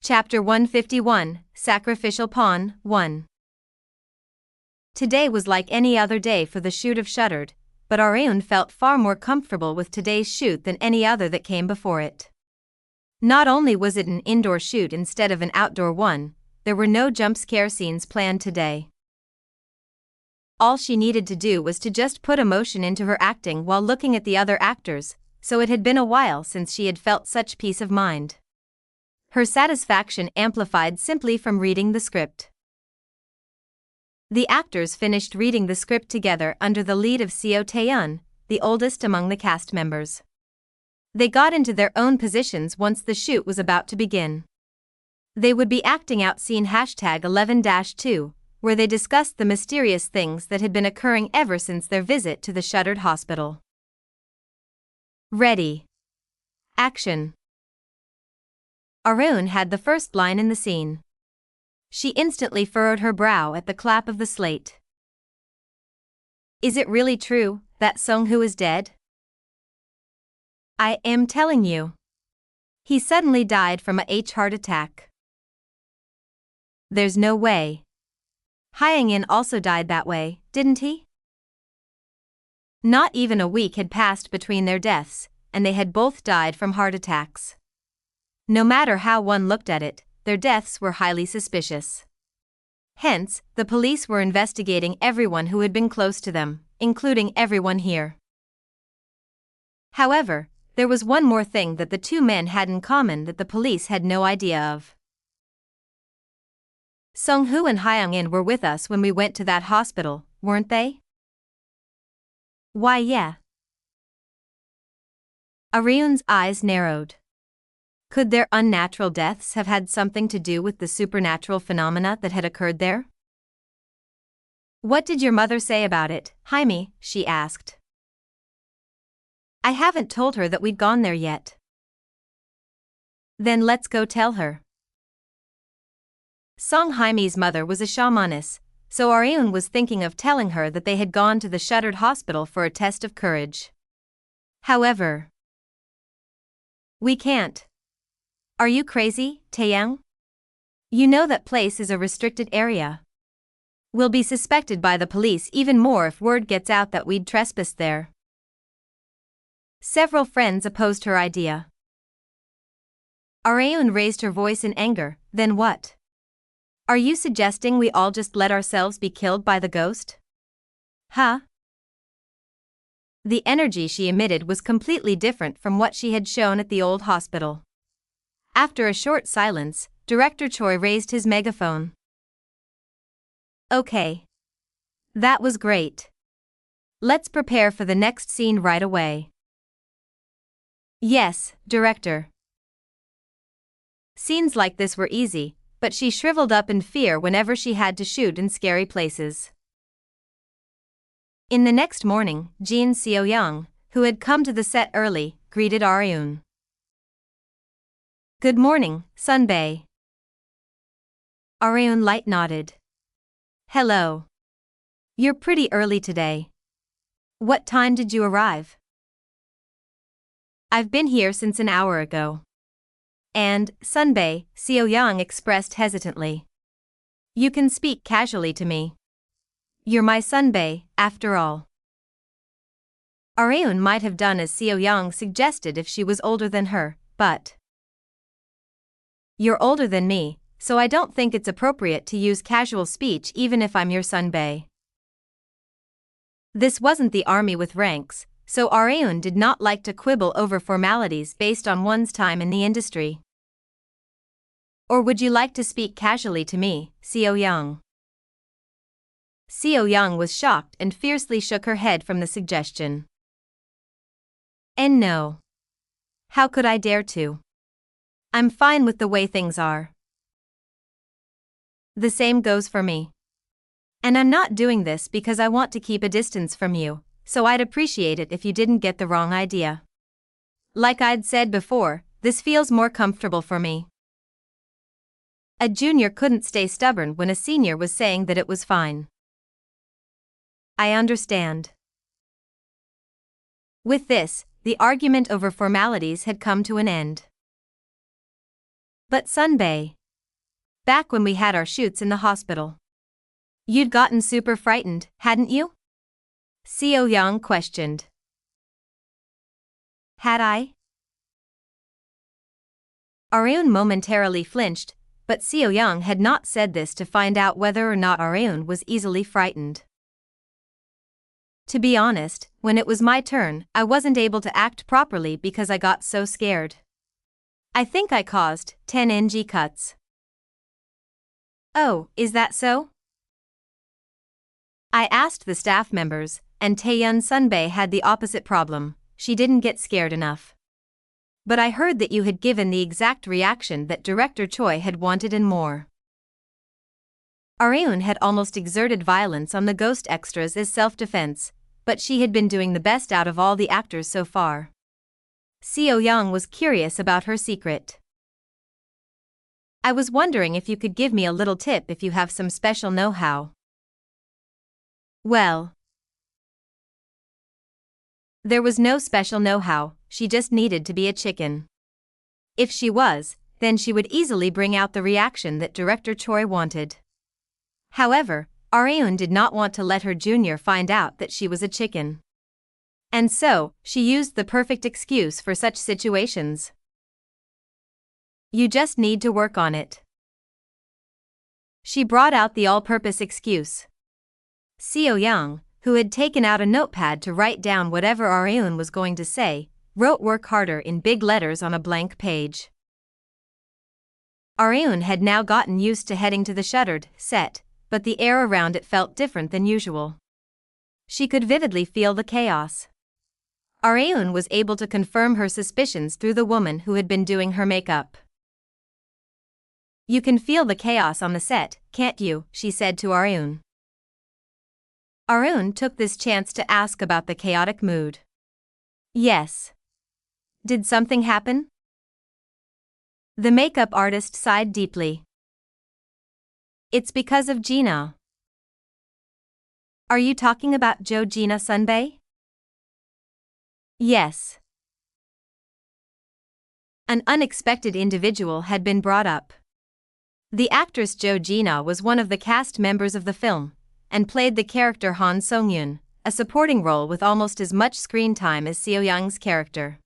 Chapter 151, Sacrificial Pawn, 1. Today was like any other day for the shoot of Shuttered, but Aryun felt far more comfortable with today's shoot than any other that came before it. Not only was it an indoor shoot instead of an outdoor one, there were no jump scare scenes planned today. All she needed to do was to just put emotion into her acting while looking at the other actors, so it had been a while since she had felt such peace of mind. Her satisfaction amplified simply from reading the script. The actors finished reading the script together under the lead of Seo Taeyeon, the oldest among the cast members. They got into their own positions once the shoot was about to begin. They would be acting out scene #11-2, where they discussed the mysterious things that had been occurring ever since their visit to the shuttered hospital. Ready. Action. Aryun had the first line in the scene. She instantly furrowed her brow at the clap of the slate. Is it really true that Sung-Hoo is dead? I am telling you. He suddenly died from a heart attack. There's no way. Hyung-in also died that way, didn't he? Not even a week had passed between their deaths, and they had both died from heart attacks. No matter how one looked at it, their deaths were highly suspicious. Hence, the police were investigating everyone who had been close to them, including everyone here. However, there was one more thing that the two men had in common that the police had no idea of. Sung-Hoo and Hyung-in were with us when we went to that hospital, weren't they? Why, yeah. Aryun's eyes narrowed. Could their unnatural deaths have had something to do with the supernatural phenomena that had occurred there? What did your mother say about it, Jaime? She asked. I haven't told her that we'd gone there yet. Then let's go tell her. Song Jaime's mother was a shamaness, so Aryun was thinking of telling her that they had gone to the shuttered hospital for a test of courage. However, we can't. Are you crazy, Taeyang? You know that place is a restricted area. We'll be suspected by the police even more if word gets out that we'd trespassed there. Several friends opposed her idea. Aryun raised her voice in anger. Then what? Are you suggesting we all just let ourselves be killed by the ghost? Huh? The energy she emitted was completely different from what she had shown at the old hospital. After a short silence, Director Choi raised his megaphone. Okay. That was great. Let's prepare for the next scene right away. Yes, Director. Scenes like this were easy, but she shriveled up in fear whenever she had to shoot in scary places. In the next morning, Jin Seo-young, who had come to the set early, greeted Aryun. Good morning, Sunbae. Aryun light nodded. Hello. You're pretty early today. What time did you arrive? I've been here since an hour ago. And, Sunbae, Seo-young expressed hesitantly. You can speak casually to me. You're my Sunbae, after all. Aryun might have done as Seo-young suggested if she was older than her, but you're older than me, so I don't think it's appropriate to use casual speech even if I'm your Sunbae. This wasn't the army with ranks, so Aryun did not like to quibble over formalities based on one's time in the industry. Or would you like to speak casually to me, Seo-young? Seo-young was shocked and fiercely shook her head from the suggestion. And no. How could I dare to? I'm fine with the way things are. The same goes for me. And I'm not doing this because I want to keep a distance from you, so I'd appreciate it if you didn't get the wrong idea. Like I'd said before, this feels more comfortable for me. A junior couldn't stay stubborn when a senior was saying that it was fine. I understand. With this, the argument over formalities had come to an end. But Sunbae. Back when we had our shoots in the hospital. You'd gotten super frightened, hadn't you? Seo-young questioned. Had I? Areun momentarily flinched, but Seo-young had not said this to find out whether or not Areun was easily frightened. To be honest, when it was my turn, I wasn't able to act properly because I got so scared. I think I caused 10 NG cuts. Oh, is that so? I asked the staff members, and Taeyun Sunbae had the opposite problem. She didn't get scared enough. But I heard that you had given the exact reaction that Director Choi had wanted and more. Areun had almost exerted violence on the ghost extras as self-defense, but she had been doing the best out of all the actors so far. Seo-young was curious about her secret. I was wondering if you could give me a little tip if you have some special know-how. Well, there was no special know-how, she just needed to be a chicken. If she was, then she would easily bring out the reaction that Director Choi wanted. However, Areun did not want to let her junior find out that she was a chicken. And so, she used the perfect excuse for such situations. You just need to work on it. She brought out the all-purpose excuse. Seo-young, who had taken out a notepad to write down whatever Areun was going to say, wrote "work harder" in big letters on a blank page. Areun had now gotten used to heading to the shuttered set, but the air around it felt different than usual. She could vividly feel the chaos. Areun was able to confirm her suspicions through the woman who had been doing her makeup. You can feel the chaos on the set, can't you? She said to Areun. Areun took this chance to ask about the chaotic mood. Yes. Did something happen? The makeup artist sighed deeply. It's because of Gina. Are you talking about Gina Sunbae? Yes. An unexpected individual had been brought up. The actress Gina was one of the cast members of the film, and played the character Han Sung-yoon, a supporting role with almost as much screen time as Seo-young's character.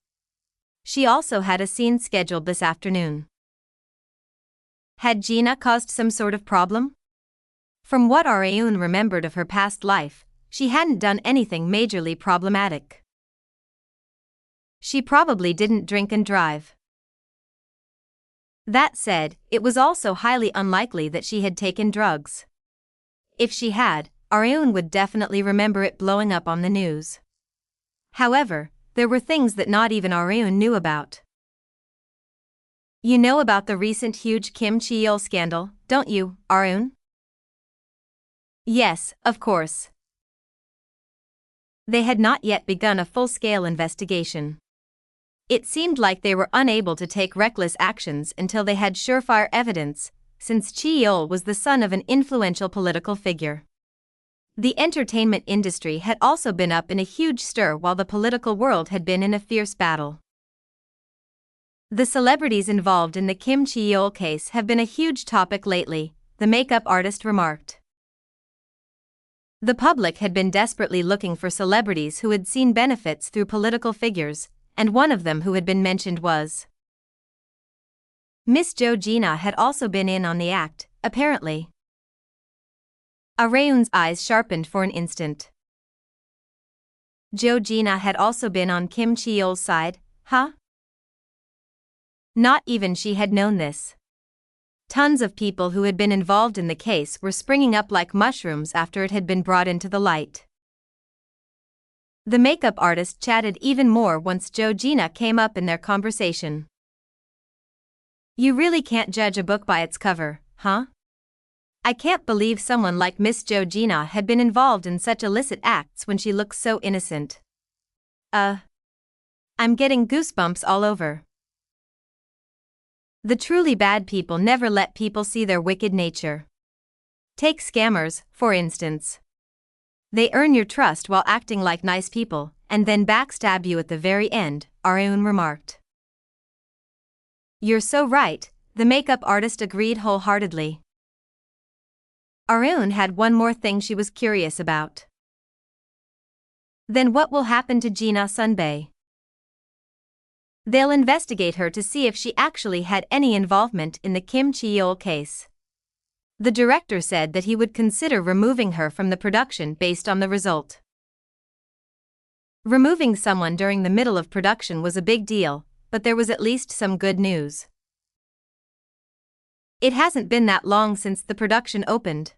She also had a scene scheduled this afternoon. Had Gina caused some sort of problem? From what Areun remembered of her past life, she hadn't done anything majorly problematic. She probably didn't drink and drive. That said, it was also highly unlikely that she had taken drugs. If she had, Areun would definitely remember it blowing up on the news. However, there were things that not even Areun knew about. You know about the recent huge Kim Chi-yeol scandal, don't you, Areun? Yes, of course. They had not yet begun a full-scale investigation. It seemed like they were unable to take reckless actions until they had surefire evidence, since Chi-yeol was the son of an influential political figure. The entertainment industry had also been up in a huge stir while the political world had been in a fierce battle. The celebrities involved in the Kim Chi-yeol case have been a huge topic lately, the makeup artist remarked. The public had been desperately looking for celebrities who had seen benefits through political figures, and one of them who had been mentioned was Miss Gina had also been in on the act, apparently. Areun's eyes sharpened for an instant. Gina had also been on Kim Chi-yeol's side, huh? Not even she had known this. Tons of people who had been involved in the case were springing up like mushrooms after it had been brought into the light. The makeup artist chatted even more once Gina came up in their conversation. You really can't judge a book by its cover, huh? I can't believe someone like Miss Gina had been involved in such illicit acts when she looks so innocent. I'm getting goosebumps all over. The truly bad people never let people see their wicked nature. Take scammers, for instance. They earn your trust while acting like nice people, and then backstab you at the very end, Areun remarked. You're so right, The makeup artist agreed wholeheartedly. Arun had one more thing she was curious about. Then what will happen to Gina Sunbae? They'll investigate her to see if she actually had any involvement in the Kim Chi-yeol case. The director said that he would consider removing her from the production based on the result. Removing someone during the middle of production was a big deal, but there was at least some good news. It hasn't been that long since the production opened.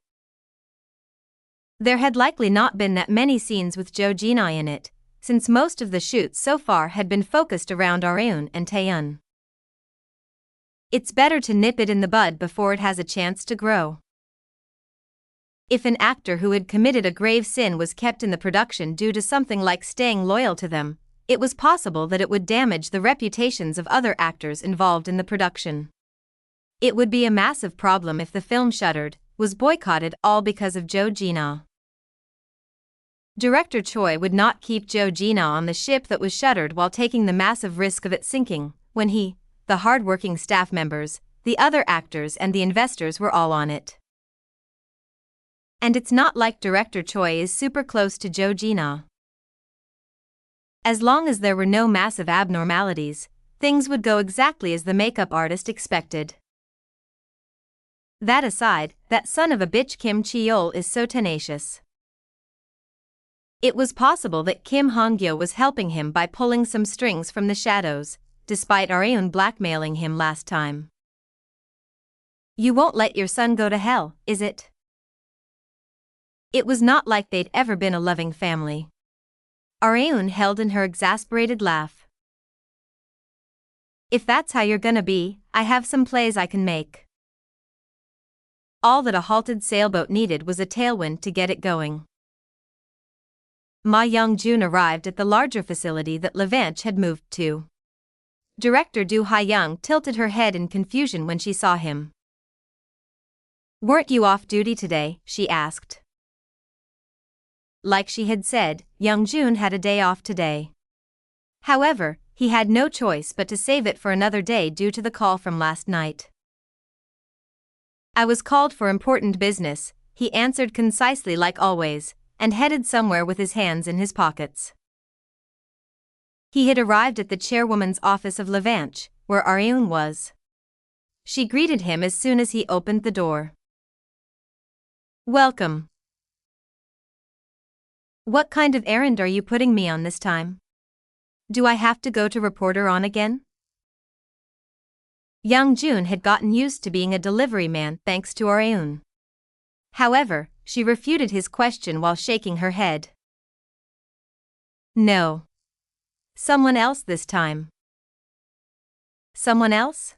There had likely not been that many scenes with Jo Jin-ah in it, since most of the shoots so far had been focused around Arun and Taeyeon. It's better to nip it in the bud before it has a chance to grow. If an actor who had committed a grave sin was kept in the production due to something like staying loyal to them, it was possible that it would damage the reputations of other actors involved in the production. It would be a massive problem if the film shuttered, was boycotted all because of Jo Jin-ah. Director Choi would not keep Jo Jin-ah on the ship that was shuttered while taking the massive risk of it sinking, when he, the hard-working staff members, the other actors and the investors were all on it. And it's not like Director Choi is super close to Jo Jin-ah. As long as there were no massive abnormalities, things would go exactly as the makeup artist expected. That aside, that son of a bitch Kim Chi-yeol is so tenacious. It was possible that Kim Han-Gyo was helping him by pulling some strings from the shadows, despite Arun blackmailing him last time. You won't let your son go to hell, is it? It was not like they'd ever been a loving family. Arun held in her exasperated laugh. If that's how you're gonna be, I have some plays I can make. All that a halted sailboat needed was a tailwind to get it going. Ma Young-jun arrived at the larger facility that Levanche had moved to. Director Do Ha-young tilted her head in confusion when she saw him. Weren't you off duty today? She asked. Like she had said, Young-jun had a day off today. However, he had no choice but to save it for another day due to the call from last night. I was called for important business, he answered concisely like always, and headed somewhere with his hands in his pockets. He had arrived at the chairwoman's office of Levanche, where Arun was. She greeted him as soon as he opened the door. Welcome. What kind of errand are you putting me on this time? Do I have to go to reporter on again? Young-jun had gotten used to being a delivery man thanks to Arun. However, she refuted his question while shaking her head. No. Someone else this time. Someone else?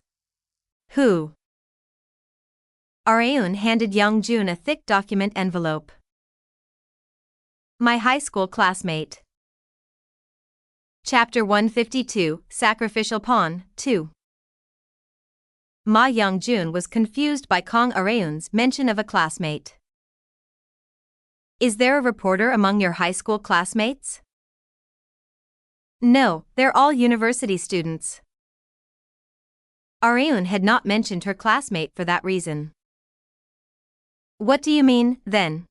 Who? Arun handed Young-jun a thick document envelope. My high school classmate. Chapter 152, Sacrificial Pawn, 2. Ma Young-jun was confused by Kang Arun's mention of a classmate. Is there a reporter among your high school classmates? No, they're all university students. Arun had not mentioned her classmate for that reason. What do you mean, then?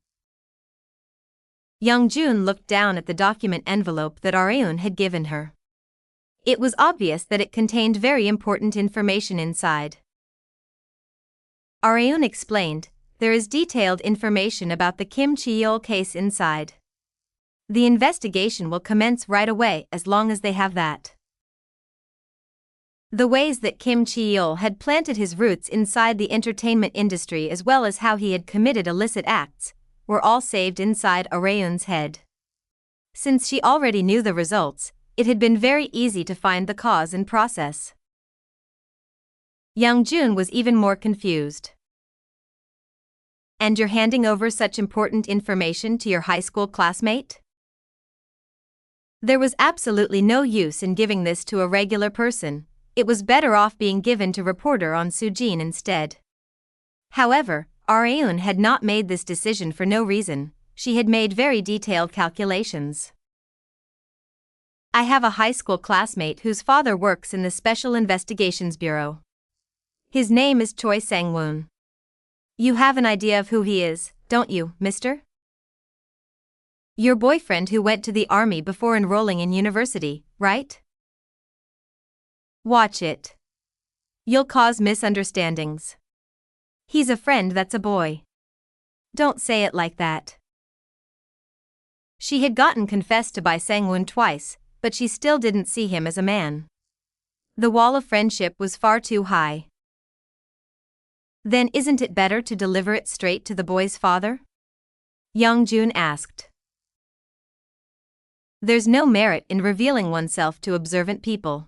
Young-jun looked down at the document envelope that Arun had given her. It was obvious that it contained very important information inside. Arun explained, there is detailed information about the Kim Chi-yeol case inside. The investigation will commence right away as long as they have that. The ways that Kim Chi-yeol had planted his roots inside the entertainment industry as well as how he had committed illicit acts, were all saved inside Arun's head. Since she already knew the results, it had been very easy to find the cause and process. Young-jun was even more confused. And you're handing over such important information to your high school classmate? There was absolutely no use in giving this to a regular person, it was better off being given to reporter on Sujin instead. However, Arun had not made this decision for no reason, she had made very detailed calculations. I have a high school classmate whose father works in the Special Investigations Bureau. His name is Choi Sang-woon. You have an idea of who he is, don't you, mister? Your boyfriend who went to the army before enrolling in university, right? Watch it. You'll cause misunderstandings. He's a friend that's a boy. Don't say it like that. She had gotten confessed to by Sang-woon twice, but she still didn't see him as a man. The wall of friendship was far too high. Then isn't it better to deliver it straight to the boy's father? Young-jun asked. There's no merit in revealing oneself to observant people.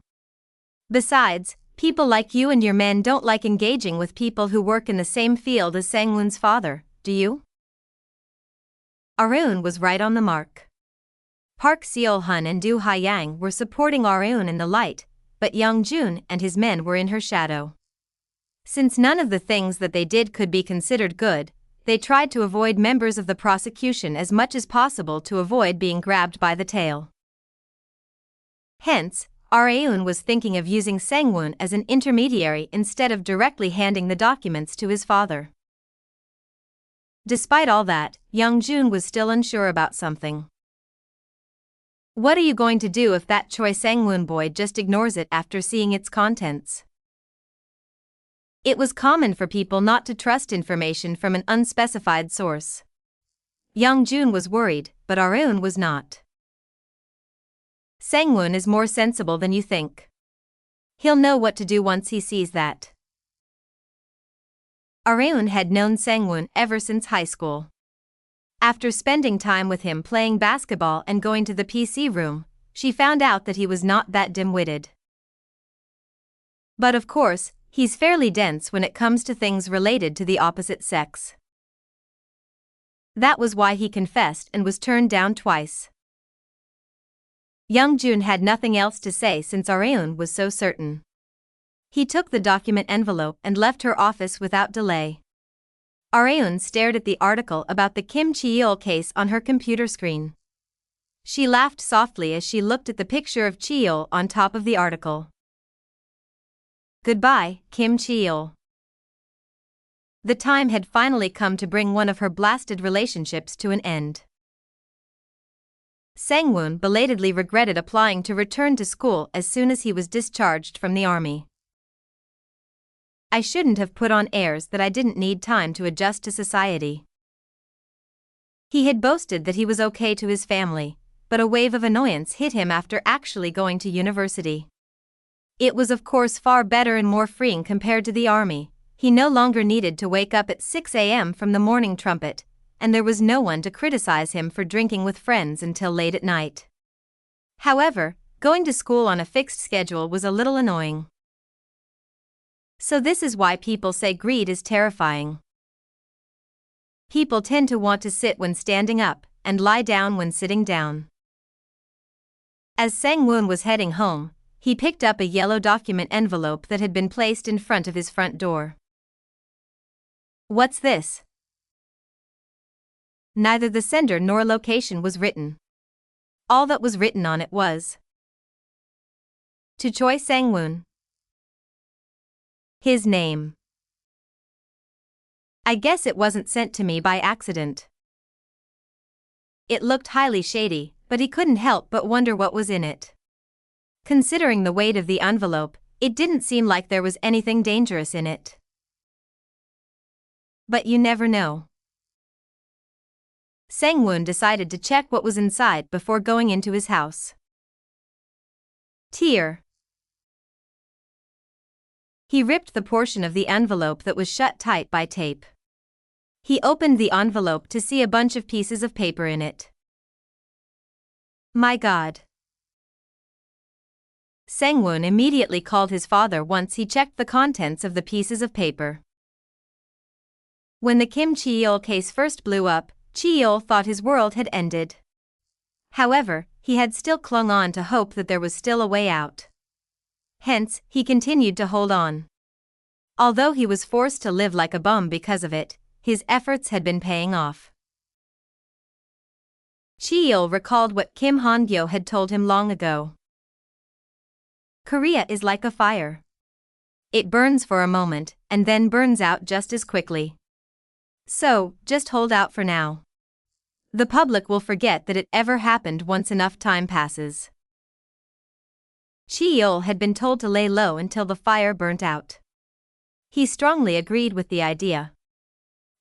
Besides, people like you and your men don't like engaging with people who work in the same field as Sang-woon's father, do you? Arun was right on the mark. Park Seol-hun and Do Ha-yang were supporting Arun in the light, but Young-jun and his men were in her shadow. Since none of the things that they did could be considered good, they tried to avoid members of the prosecution as much as possible to avoid being grabbed by the tail. Hence, Arun was thinking of using Sang-woon as an intermediary instead of directly handing the documents to his father. Despite all that, Young-jun was still unsure about something. What are you going to do if that Choi Sang-woon boy just ignores it after seeing its contents? It was common for people not to trust information from an unspecified source. Young-jun was worried, but Arun was not. Sang-woon is more sensible than you think. He'll know what to do once he sees that. Arun had known Sang-woon ever since high school. After spending time with him playing basketball and going to the PC room, she found out that he was not that dim-witted. But of course, he's fairly dense when it comes to things related to the opposite sex. That was why he confessed and was turned down twice. Young-jun had nothing else to say since Arun was so certain. He took the document envelope and left her office without delay. Arun stared at the article about the Kim Cheol case on her computer screen. She laughed softly as she looked at the picture of Cheol on top of the article. Goodbye, Kim Cheol. The time had finally come to bring one of her blasted relationships to an end. Sang-woon belatedly regretted applying to return to school as soon as he was discharged from the army. I shouldn't have put on airs that I didn't need time to adjust to society. He had boasted that he was okay to his family, but a wave of annoyance hit him after actually going to university. It was of course far better and more freeing compared to the army. He no longer needed to wake up at 6 a.m. from the morning trumpet, and there was no one to criticize him for drinking with friends until late at night. However, going to school on a fixed schedule was a little annoying. So this is why people say greed is terrifying. People tend to want to sit when standing up, and lie down when sitting down. As Sang-woon was heading home, he picked up a yellow document envelope that had been placed in front of his front door. What's this? Neither the sender nor location was written. All that was written on it was, to Choi Sang-woon. His name. I guess it wasn't sent to me by accident. It looked highly shady, but he couldn't help but wonder what was in it. Considering the weight of the envelope, it didn't seem like there was anything dangerous in it. But you never know. Sang-woon decided to check what was inside before going into his house. Tear. He ripped the portion of the envelope that was shut tight by tape. He opened the envelope to see a bunch of pieces of paper in it. My God. Sang-woon immediately called his father once he checked the contents of the pieces of paper. When the Kim Cheol case first blew up, Cheol thought his world had ended. However, he had still clung on to hope that there was still a way out. Hence, he continued to hold on. Although he was forced to live like a bum because of it, his efforts had been paying off. Cheol recalled what Kim Han-Gyo had told him long ago. Korea is like a fire. it burns for a moment, and then burns out just as quickly. So, just hold out for now. The public will forget that it ever happened once enough time passes. Cheol had been told to lay low until the fire burnt out. He strongly agreed with the idea.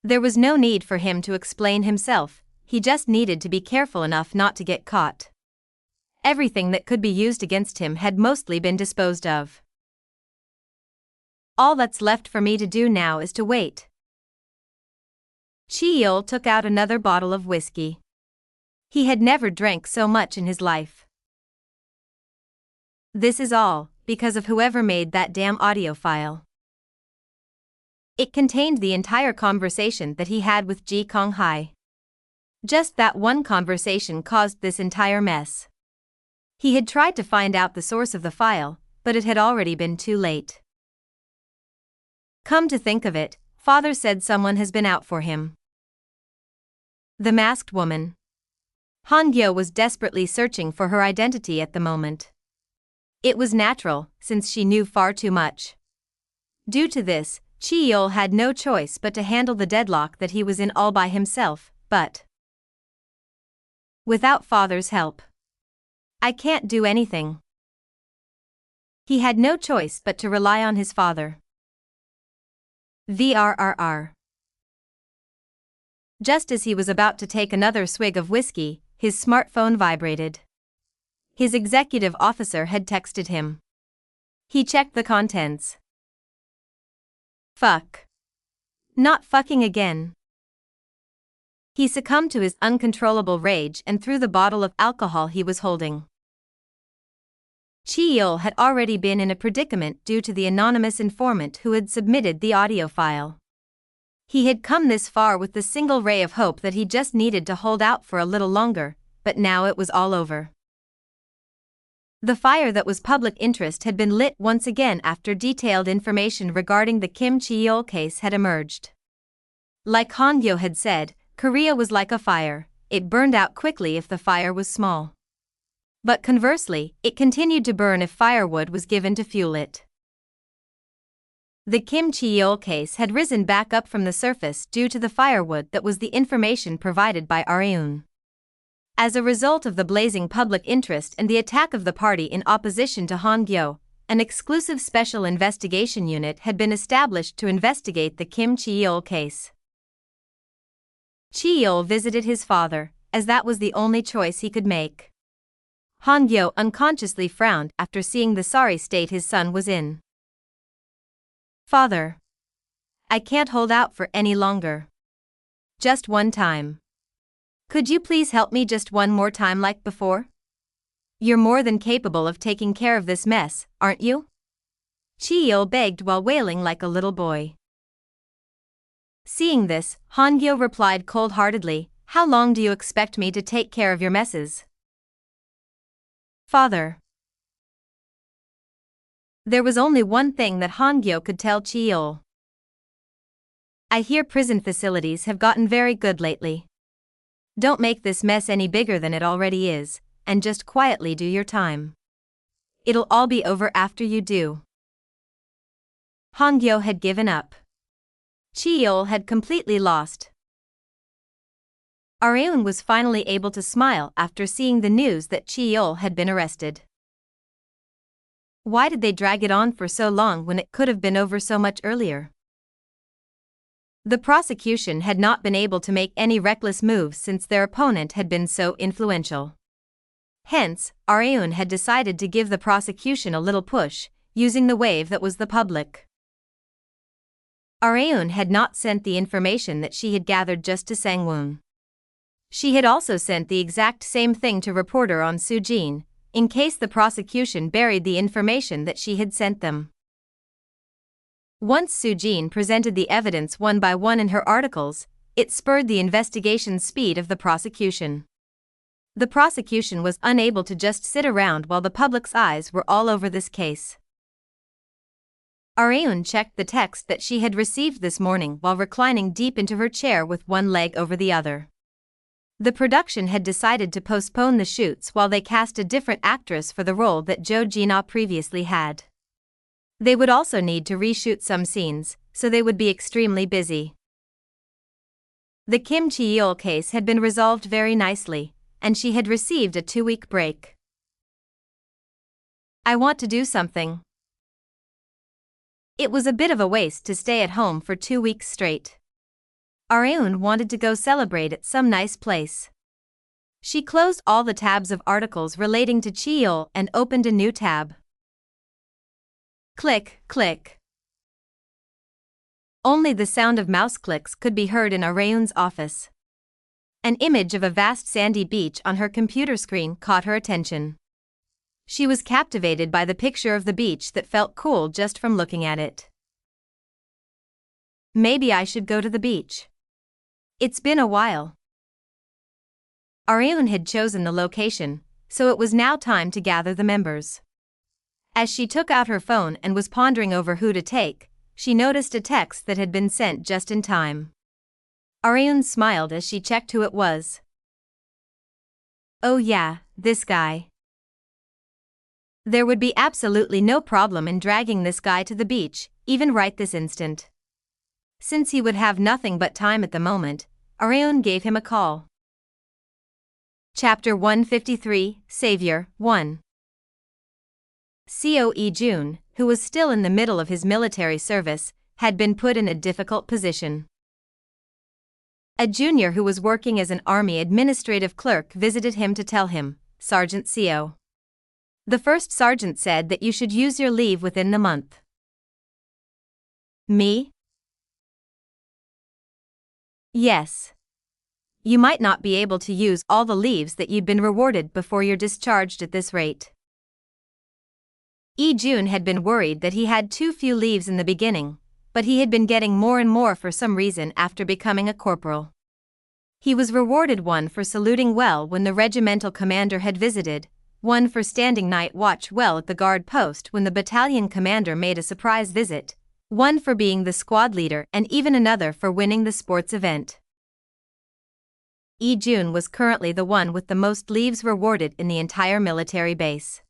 There was no need for him to explain himself, he just needed to be careful enough not to get caught. Everything that could be used against him had mostly been disposed of. All that's left for me to do now is to wait. Cheol took out another bottle of whiskey. He had never drank so much in his life. This is all because of whoever made that damn audio file. It contained the entire conversation that he had with Ji Kong-hai. Just that one conversation caused this entire mess. He had tried to find out the source of the file, but it had already been too late. Come to think of it, father said someone has been out for him. The masked woman. Han-Gyo was desperately searching for her identity at the moment. It was natural, since she knew far too much. Due to this, Cheol had no choice but to handle the deadlock that he was in all by himself, but without father's help, I can't do anything. He had no choice but to rely on his father. VRRR. Just as he was about to take another swig of whiskey, his smartphone vibrated. His executive officer had texted him. He checked the contents. Fuck. Not fucking again. He succumbed to his uncontrollable rage and threw the bottle of alcohol he was holding. Cheol had already been in a predicament due to the anonymous informant who had submitted the audio file. He had come this far with the single ray of hope that he just needed to hold out for a little longer, but now it was all over. The fire that was public interest had been lit once again after detailed information regarding the Kim Cheol case had emerged. Like Han-Gyo had said, Korea was like a fire, it burned out quickly if the fire was small. But conversely, it continued to burn if firewood was given to fuel it. The Kim Cheol case had risen back up from the surface due to the firewood that was the information provided by Areun. As a result of the blazing public interest and the attack of the party in opposition to Han-Gyo, an exclusive special investigation unit had been established to investigate the Kim Cheol case. Cheol visited his father, as that was the only choice he could make. Han-Gyo unconsciously frowned after seeing the sorry state his son was in. Father. I can't hold out for any longer. Just one time. Could you please help me just one more time like before? You're more than capable of taking care of this mess, aren't you? Cheol begged while wailing like a little boy. Seeing this, Han-Gyo replied cold-heartedly, How long do you expect me to take care of your messes? Father. There was only one thing that Han-Gyo could tell Cheol. I hear prison facilities have gotten very good lately. Don't make this mess any bigger than it already is, and just quietly do your time. It'll all be over after you do. Han-Gyo had given up. Cheol had completely lost. Areun was finally able to smile after seeing the news that Cheol had been arrested. Why did they drag it on for so long when it could have been over so much earlier? The prosecution had not been able to make any reckless moves since their opponent had been so influential. Hence, Areun had decided to give the prosecution a little push, using the wave that was the public. Areun had not sent the information that she had gathered just to Sang-woon. She had also sent the exact same thing to reporter on Sujin, in case the prosecution buried the information that she had sent them. Once Sujin presented the evidence one by one in her articles, it spurred the investigation speed of the prosecution. The prosecution was unable to just sit around while the public's eyes were all over this case. Areun checked the text that she had received this morning while reclining deep into her chair with one leg over the other. The production had decided to postpone the shoots while they cast a different actress for the role that Jo Jin-ah previously had. They would also need to reshoot some scenes, so they would be extremely busy. The Kim Chi-yeol case had been resolved very nicely, and she had received a 2-week break. I want to do something. It was a bit of a waste to stay at home for 2 weeks straight. Areun wanted to go celebrate at some nice place. She closed all the tabs of articles relating to Chi-yeol and opened a new tab. Click, click. Only the sound of mouse clicks could be heard in Areun's office. An image of a vast sandy beach on her computer screen caught her attention. She was captivated by the picture of the beach that felt cool just from looking at it. Maybe I should go to the beach. It's been a while. Areun had chosen the location, so it was now time to gather the members. As she took out her phone and was pondering over who to take, she noticed a text that had been sent just in time. Areun smiled as she checked who it was. Oh yeah, this guy. There would be absolutely no problem in dragging this guy to the beach, even right this instant. Since he would have nothing but time at the moment, Areun gave him a call. Chapter 153, Savior, 1. Co Lee-jun, who was still in the middle of his military service, had been put in a difficult position. A junior who was working as an army administrative clerk visited him to tell him, Sergeant Co. The first sergeant said that you should use your leave within the month. Me? Yes. You might not be able to use all the leaves that you'd been rewarded before you're discharged at this rate. Lee-jun had been worried that he had too few leaves in the beginning, but he had been getting more and more for some reason after becoming a corporal. He was rewarded 1 for saluting well when the regimental commander had visited, 1 for standing night watch well at the guard post when the battalion commander made a surprise visit, 1 for being the squad leader, and even another for winning the sports event. Lee-jun was currently the one with the most leaves rewarded in the entire military base.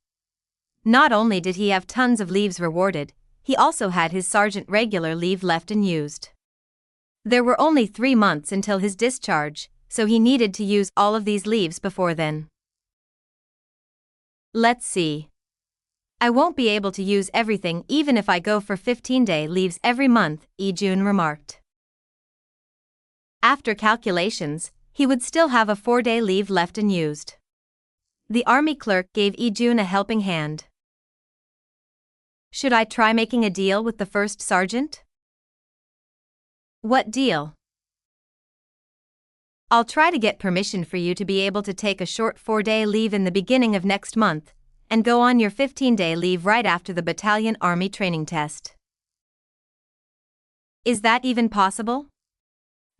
Not only did he have tons of leaves rewarded, he also had his sergeant regular leave left unused. There were only 3 months until his discharge, so he needed to use all of these leaves before then. Let's see. I won't be able to use everything even if I go for 15-day leaves every month, Lee-jun remarked. After calculations, he would still have a 4-day leave left unused. The army clerk gave Lee-jun a helping hand. Should I try making a deal with the first sergeant? What deal? I'll try to get permission for you to be able to take a short 4-day leave in the beginning of next month, and go on your 15-day leave right after the battalion army training test. Is that even possible?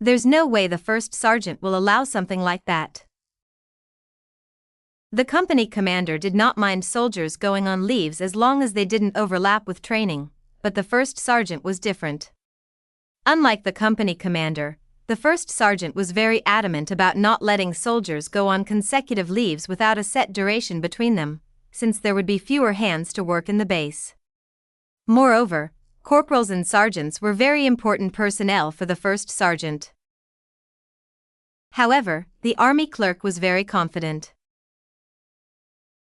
There's no way the first sergeant will allow something like that. The company commander did not mind soldiers going on leaves as long as they didn't overlap with training, but the first sergeant was different. Unlike the company commander, the first sergeant was very adamant about not letting soldiers go on consecutive leaves without a set duration between them, since there would be fewer hands to work in the base. Moreover, corporals and sergeants were very important personnel for the first sergeant. However, the army clerk was very confident.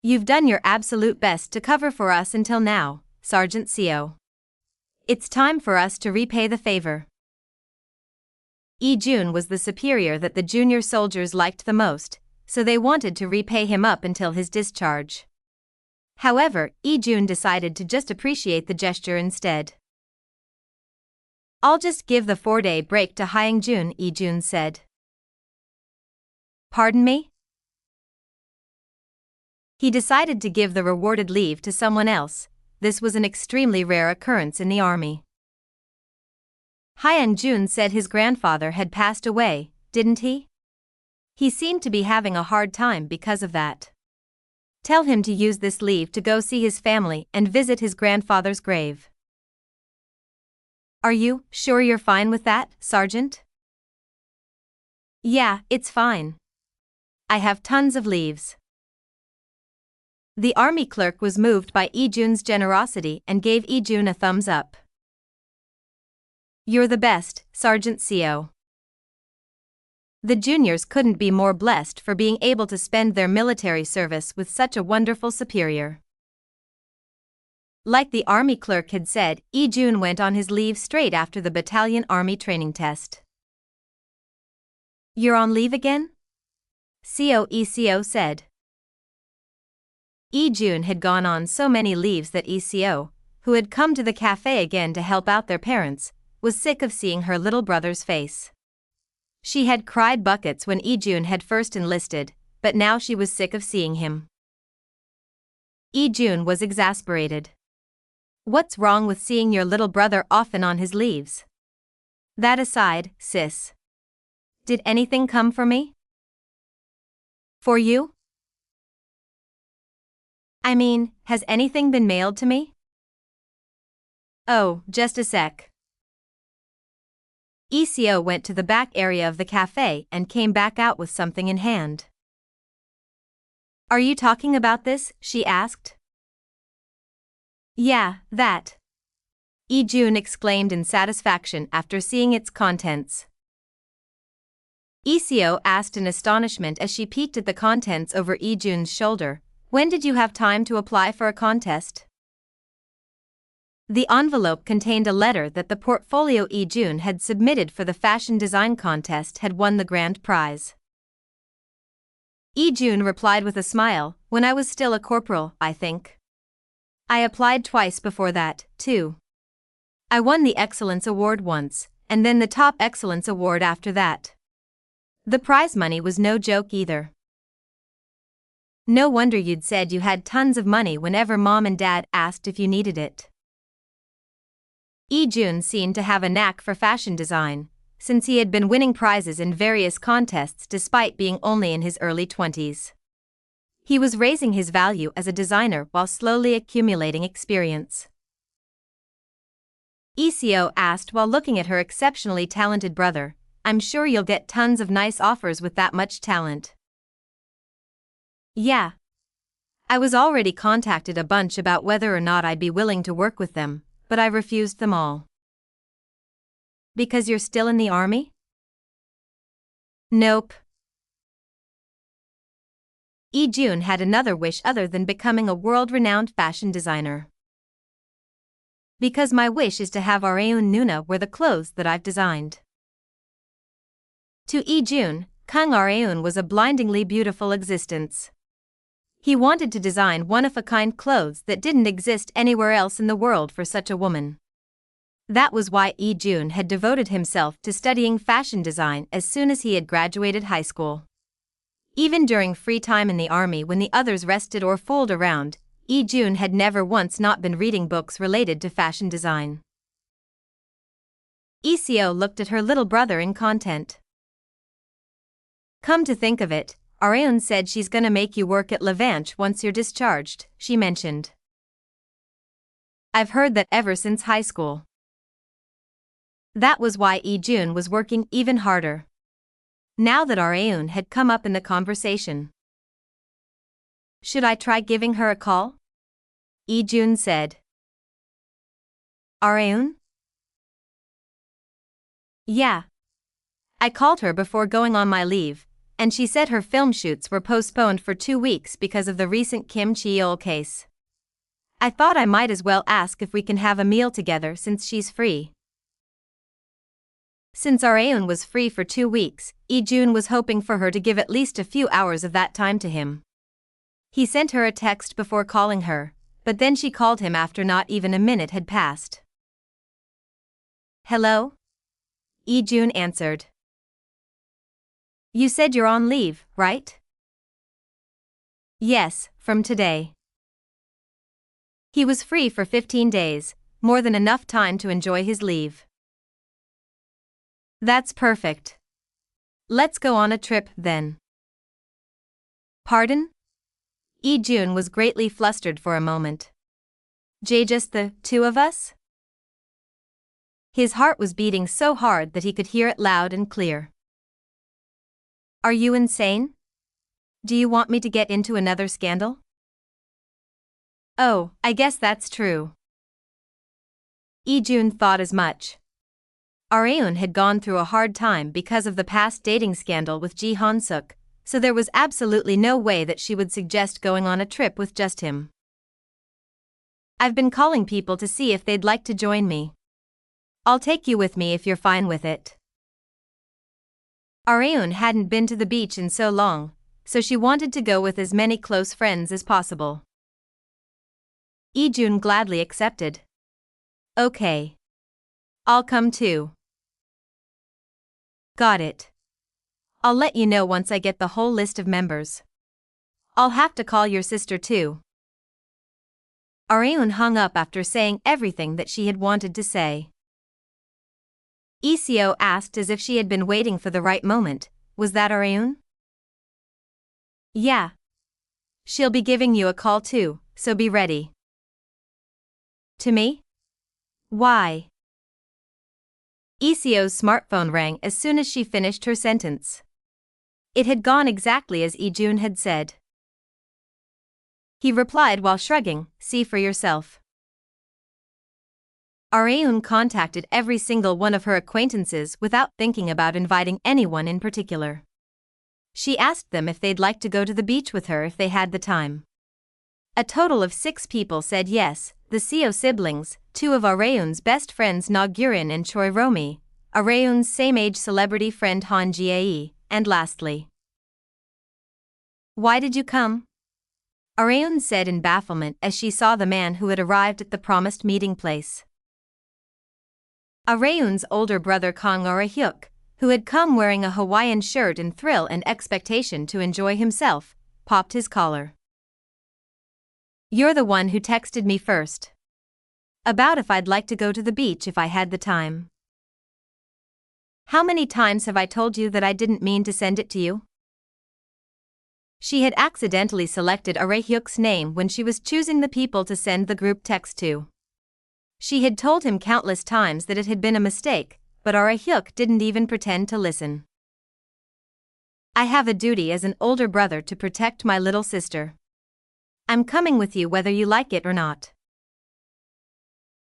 You've done your absolute best to cover for us until now, Sergeant Co. It's time for us to repay the favor. Lee-jun was the superior that the junior soldiers liked the most, so they wanted to repay him up until his discharge. However, Lee-jun decided to just appreciate the gesture instead. I'll just give the 4-day break to Han-Gyo, Lee-jun said. Pardon me? He decided to give the rewarded leave to someone else. This was an extremely rare occurrence in the army. Han-Gyo said his grandfather had passed away, didn't he? He seemed to be having a hard time because of that. Tell him to use this leave to go see his family and visit his grandfather's grave. Are you sure you're fine with that, Sergeant? Yeah, it's fine. I have tons of leaves. The army clerk was moved by Lee-jun's generosity and gave Lee-jun a thumbs up. "You're the best, Sergeant Seo." The juniors couldn't be more blessed for being able to spend their military service with such a wonderful superior. Like the army clerk had said, Lee-jun went on his leave straight after the battalion army training test. "You're on leave again?" Seo said. Lee-jun had gone on so many leaves that Seo, who had come to the cafe again to help out their parents, was sick of seeing her little brother's face. She had cried buckets when Lee-jun had first enlisted, but now she was sick of seeing him. Lee-jun was exasperated. "What's wrong with seeing your little brother often on his leaves? That aside, sis. Did anything come for me? For you? I mean, has anything been mailed to me?" "Oh, just a sec." Seo went to the back area of the cafe and came back out with something in hand. "Are you talking about this?" she asked. "Yeah, that." Lee-jun exclaimed in satisfaction after seeing its contents. Seo asked in astonishment as she peeked at the contents over Lee-jun's shoulder, "When did you have time to apply for a contest?" The envelope contained a letter that the portfolio Lee-jun had submitted for the fashion design contest had won the grand prize. Lee-jun replied with a smile, "When I was still a corporal, I think. I applied twice before that, too. I won the Excellence Award once, and then the Top Excellence Award after that. The prize money was no joke either." "No wonder you'd said you had tons of money whenever Mom and Dad asked if you needed it." Lee-jun seemed to have a knack for fashion design, since he had been winning prizes in various contests despite being only in his early 20s. He was raising his value as a designer while slowly accumulating experience. Seo asked while looking at her exceptionally talented brother, "I'm sure you'll get tons of nice offers with that much talent." "Yeah. I was already contacted a bunch about whether or not I'd be willing to work with them, but I refused them all." "Because you're still in the army?" "Nope." Lee-jun had another wish other than becoming a world-renowned fashion designer. "Because my wish is to have Areun Nuna wear the clothes that I've designed." To Lee-jun, Kung Areun was a blindingly beautiful existence. He wanted to design one-of-a-kind clothes that didn't exist anywhere else in the world for such a woman. That was why Lee-jun had devoted himself to studying fashion design as soon as he had graduated high school. Even during free time in the army when the others rested or fooled around, Lee-jun had never once not been reading books related to fashion design. Seo looked at her little brother in content. "Come to think of it, Areun said she's gonna make you work at Levanche once you're discharged," she mentioned. "I've heard that ever since high school." That was why Lee-jun was working even harder. Now that Areun had come up in the conversation. "Should I try giving her a call?" Lee-jun said. "Areun?" "Yeah. I called her before going on my leave, and she said her film shoots were postponed for 2 weeks because of the recent Kim Cheol case. I thought I might as well ask if we can have a meal together since she's free." Since Areun was free for 2 weeks, Lee-jun was hoping for her to give at least a few hours of that time to him. He sent her a text before calling her, but then she called him after not even a minute had passed. "Hello?" Lee-jun answered. "You said you're on leave, right?" "Yes, from today." He was free for 15 days, more than enough time to enjoy his leave. "That's perfect. Let's go on a trip, then." "Pardon?" Lee-jun was greatly flustered for a moment. "Just the 2 of us?" His heart was beating so hard that he could hear it loud and clear. "Are you insane? Do you want me to get into another scandal?" Oh, I guess that's true. Ijun thought as much. Areun had gone through a hard time because of the past dating scandal with Ji Han-suk, so there was absolutely no way that she would suggest going on a trip with just him. I've been calling people to see if they'd like to join me. I'll take you with me if you're fine with it. Areun hadn't been to the beach in so long, so she wanted to go with as many close friends as possible. Ijun gladly accepted. Okay. I'll come too. Got it. I'll let you know once I get the whole list of members. I'll have to call your sister too. Areun hung up after saying everything that she had wanted to say. Iseo asked as if she had been waiting for the right moment, was that Areun? Yeah. She'll be giving you a call too, so be ready. To me? Why? Iseo's smartphone rang as soon as she finished her sentence. It had gone exactly as Ijun had said. He replied while shrugging, see for yourself. Areun contacted every single one of her acquaintances without thinking about inviting anyone in particular. She asked them if they'd like to go to the beach with her if they had the time. A total of 6 people said yes, the Seo siblings, 2 of Areun's best friends Na-gyurin and Choi Romi, Areun's same-age celebrity friend Han-Gyo, and lastly. Why did you come? Areun said in bafflement as she saw the man who had arrived at the promised meeting place. Areun's older brother Kang Arehyuk, who had come wearing a Hawaiian shirt in thrill and expectation to enjoy himself, popped his collar. You're the one who texted me first. About if I'd like to go to the beach if I had the time. How many times have I told you that I didn't mean to send it to you? She had accidentally selected Arehyuk's name when she was choosing the people to send the group text to. She had told him countless times that it had been a mistake, but Arehyuk didn't even pretend to listen. I have a duty as an older brother to protect my little sister. I'm coming with you whether you like it or not.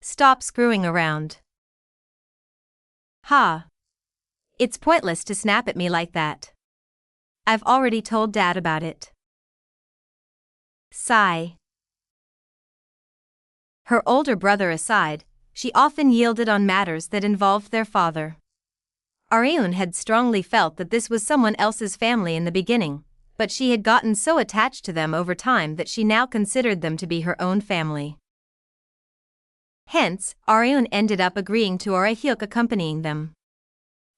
Stop screwing around. Ha. It's pointless to snap at me like that. I've already told Dad about it. Sigh. Her older brother aside, she often yielded on matters that involved their father. Areun had strongly felt that this was someone else's family in the beginning, but she had gotten so attached to them over time that she now considered them to be her own family. Hence, Areun ended up agreeing to Arehyuk accompanying them.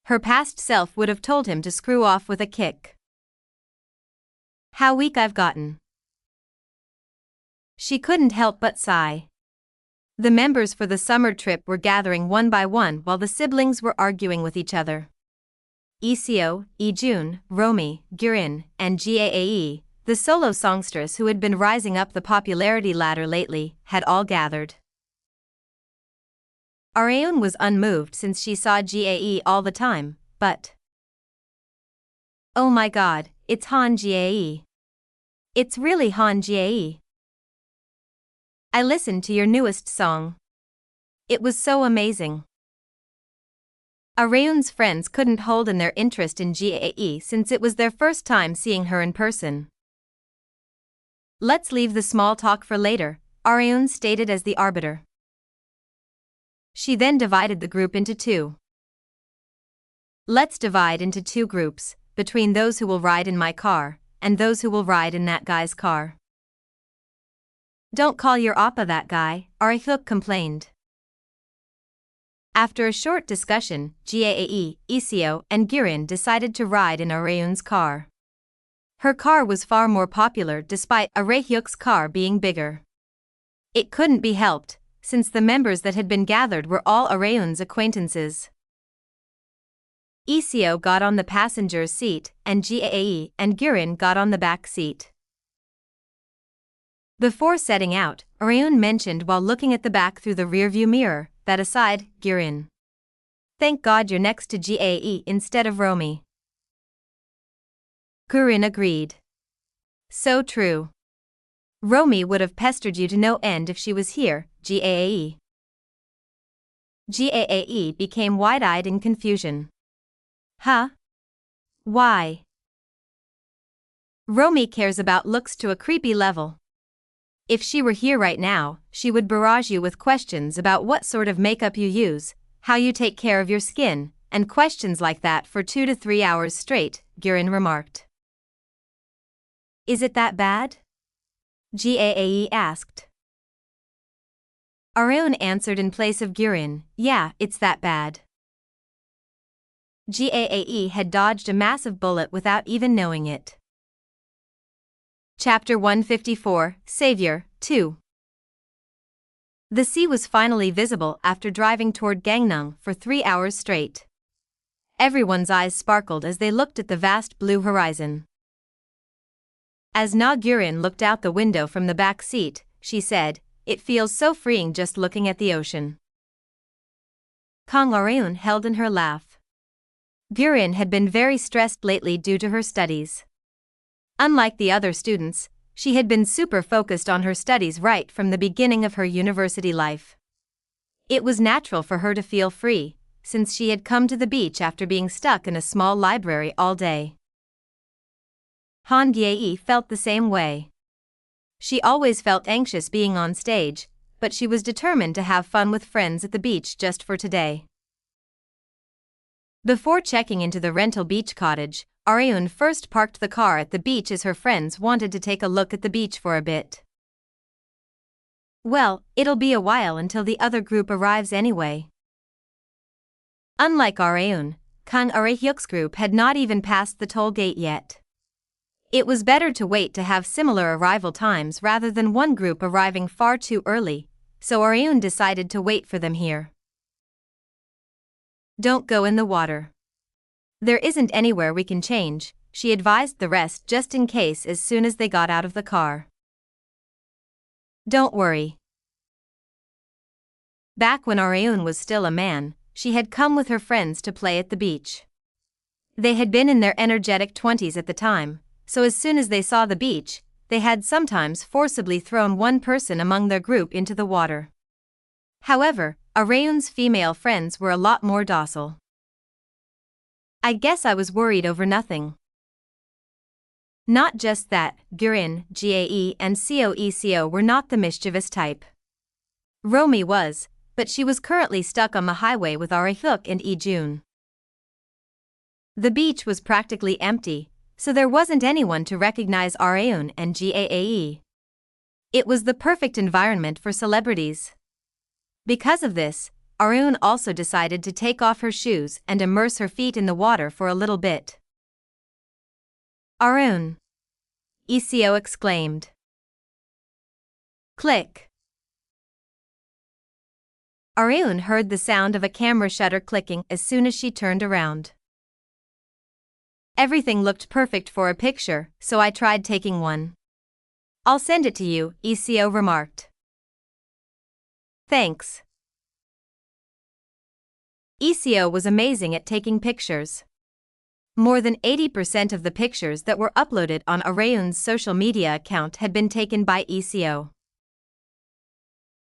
Her past self would have told him to screw off with a kick. How weak I've gotten. She couldn't help but sigh. The members for the summer trip were gathering one by one while the siblings were arguing with each other. Iseo, Ijun, Romi, Gyurin, and Gaae, the solo songstress who had been rising up the popularity ladder lately, had all gathered. Areun was unmoved since she saw Gaae all the time, but... Oh my god, it's Han-Gyo. It's really Han-Gyo. I listened to your newest song. It was so amazing. Areun's friends couldn't hold in their interest in Gaae since it was their first time seeing her in person. Let's leave the small talk for later, Areun stated as the arbiter. She then divided the group into 2. Let's divide into 2 groups, between those who will ride in my car, and those who will ride in that guy's car. Don't call your oppa that guy, Arehyuk complained. After a short discussion, Gaae, Iseo, and Gyurin decided to ride in Areun's car. Her car was far more popular despite Arehyuk's car being bigger. It couldn't be helped, since the members that had been gathered were all Areun's acquaintances. Iseo got on the passenger's seat, and Gaae and Gyurin got on the back seat. Before setting out, Areun mentioned while looking at the back through the rearview mirror, that aside, Gyurin. Thank God you're next to Gaae instead of Romi. Gyurin agreed. So true. Romy would have pestered you to no end if she was here, Gaae. Gaae became wide-eyed in confusion. Huh? Why? Romy cares about looks to a creepy level. If she were here right now, she would barrage you with questions about what sort of makeup you use, how you take care of your skin, and questions like that for 2 to 3 hours straight, Geon remarked. Is it that bad? Gaae asked. Areon answered in place of Geon, yeah, it's that bad. Gaae had dodged a massive bullet without even knowing it. Chapter 154, Savior, 2. The sea was finally visible after driving toward Gangneung for 3 hours straight. Everyone's eyes sparkled as they looked at the vast blue horizon. As Na-Gurin looked out the window from the back seat, she said, "It feels so freeing just looking at the ocean." Kang Areon held in her laugh. Gurin had been very stressed lately due to her studies. Unlike the other students, she had been super focused on her studies right from the beginning of her university life. It was natural for her to feel free, since she had come to the beach after being stuck in a small library all day. Han-Gyo felt the same way. She always felt anxious being on stage, but she was determined to have fun with friends at the beach just for today. Before checking into the rental beach cottage, Areon first parked the car at the beach as her friends wanted to take a look at the beach for a bit. Well, it'll be a while until the other group arrives anyway. Unlike Areon, Kang Arehyuk's group had not even passed the toll gate yet. It was better to wait to have similar arrival times rather than one group arriving far too early, so Areon decided to wait for them here. Don't go in the water. There isn't anywhere we can change, she advised the rest just in case as soon as they got out of the car. Don't worry. Back when Areon was still a man, she had come with her friends to play at the beach. They had been in their energetic 20s at the time, so as soon as they saw the beach, they had sometimes forcibly thrown one person among their group into the water. However, Areon's female friends were a lot more docile. I guess I was worried over nothing. Not just that, Gurin, Gae and Coeco were not the mischievous type. Romy was, but she was currently stuck on the highway with Arehyuk and Ijun. The beach was practically empty, so there wasn't anyone to recognize Areon and Gae. It was the perfect environment for celebrities. Because of this, Areon also decided to take off her shoes and immerse her feet in the water for a little bit. Areon! Ico exclaimed. Click! Areon heard the sound of a camera shutter clicking as soon as she turned around. Everything looked perfect for a picture, so I tried taking one. I'll send it to you, Ico remarked. Thanks. Ico was amazing at taking pictures. More than 80% of the pictures that were uploaded on Areon's social media account had been taken by Ico.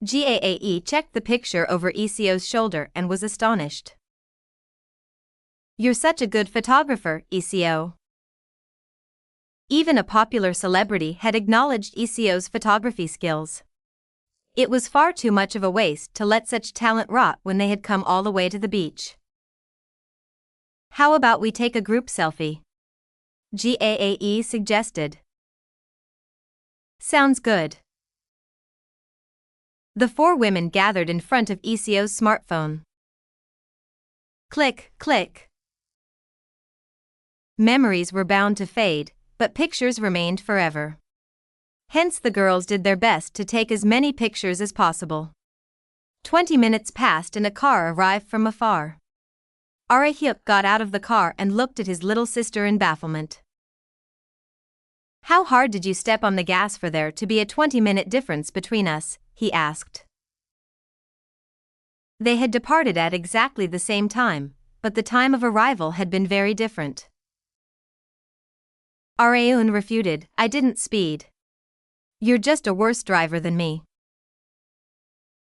Gae checked the picture over Ico's shoulder and was astonished. You're such a good photographer, Ico. Even a popular celebrity had acknowledged Ico's photography skills. It was far too much of a waste to let such talent rot when they had come all the way to the beach. How about we take a group selfie? Gae suggested. Sounds good. The four women gathered in front of Ico's smartphone. Click, click. Memories were bound to fade, but pictures remained forever. Hence the girls did their best to take as many pictures as possible. 20 minutes passed and a car arrived from afar. Arehyuk got out of the car and looked at his little sister in bafflement. How hard did you step on the gas for there to be a 20-minute difference between us? He asked. They had departed at exactly the same time, but the time of arrival had been very different. Areon refuted, I didn't speed. You're just a worse driver than me.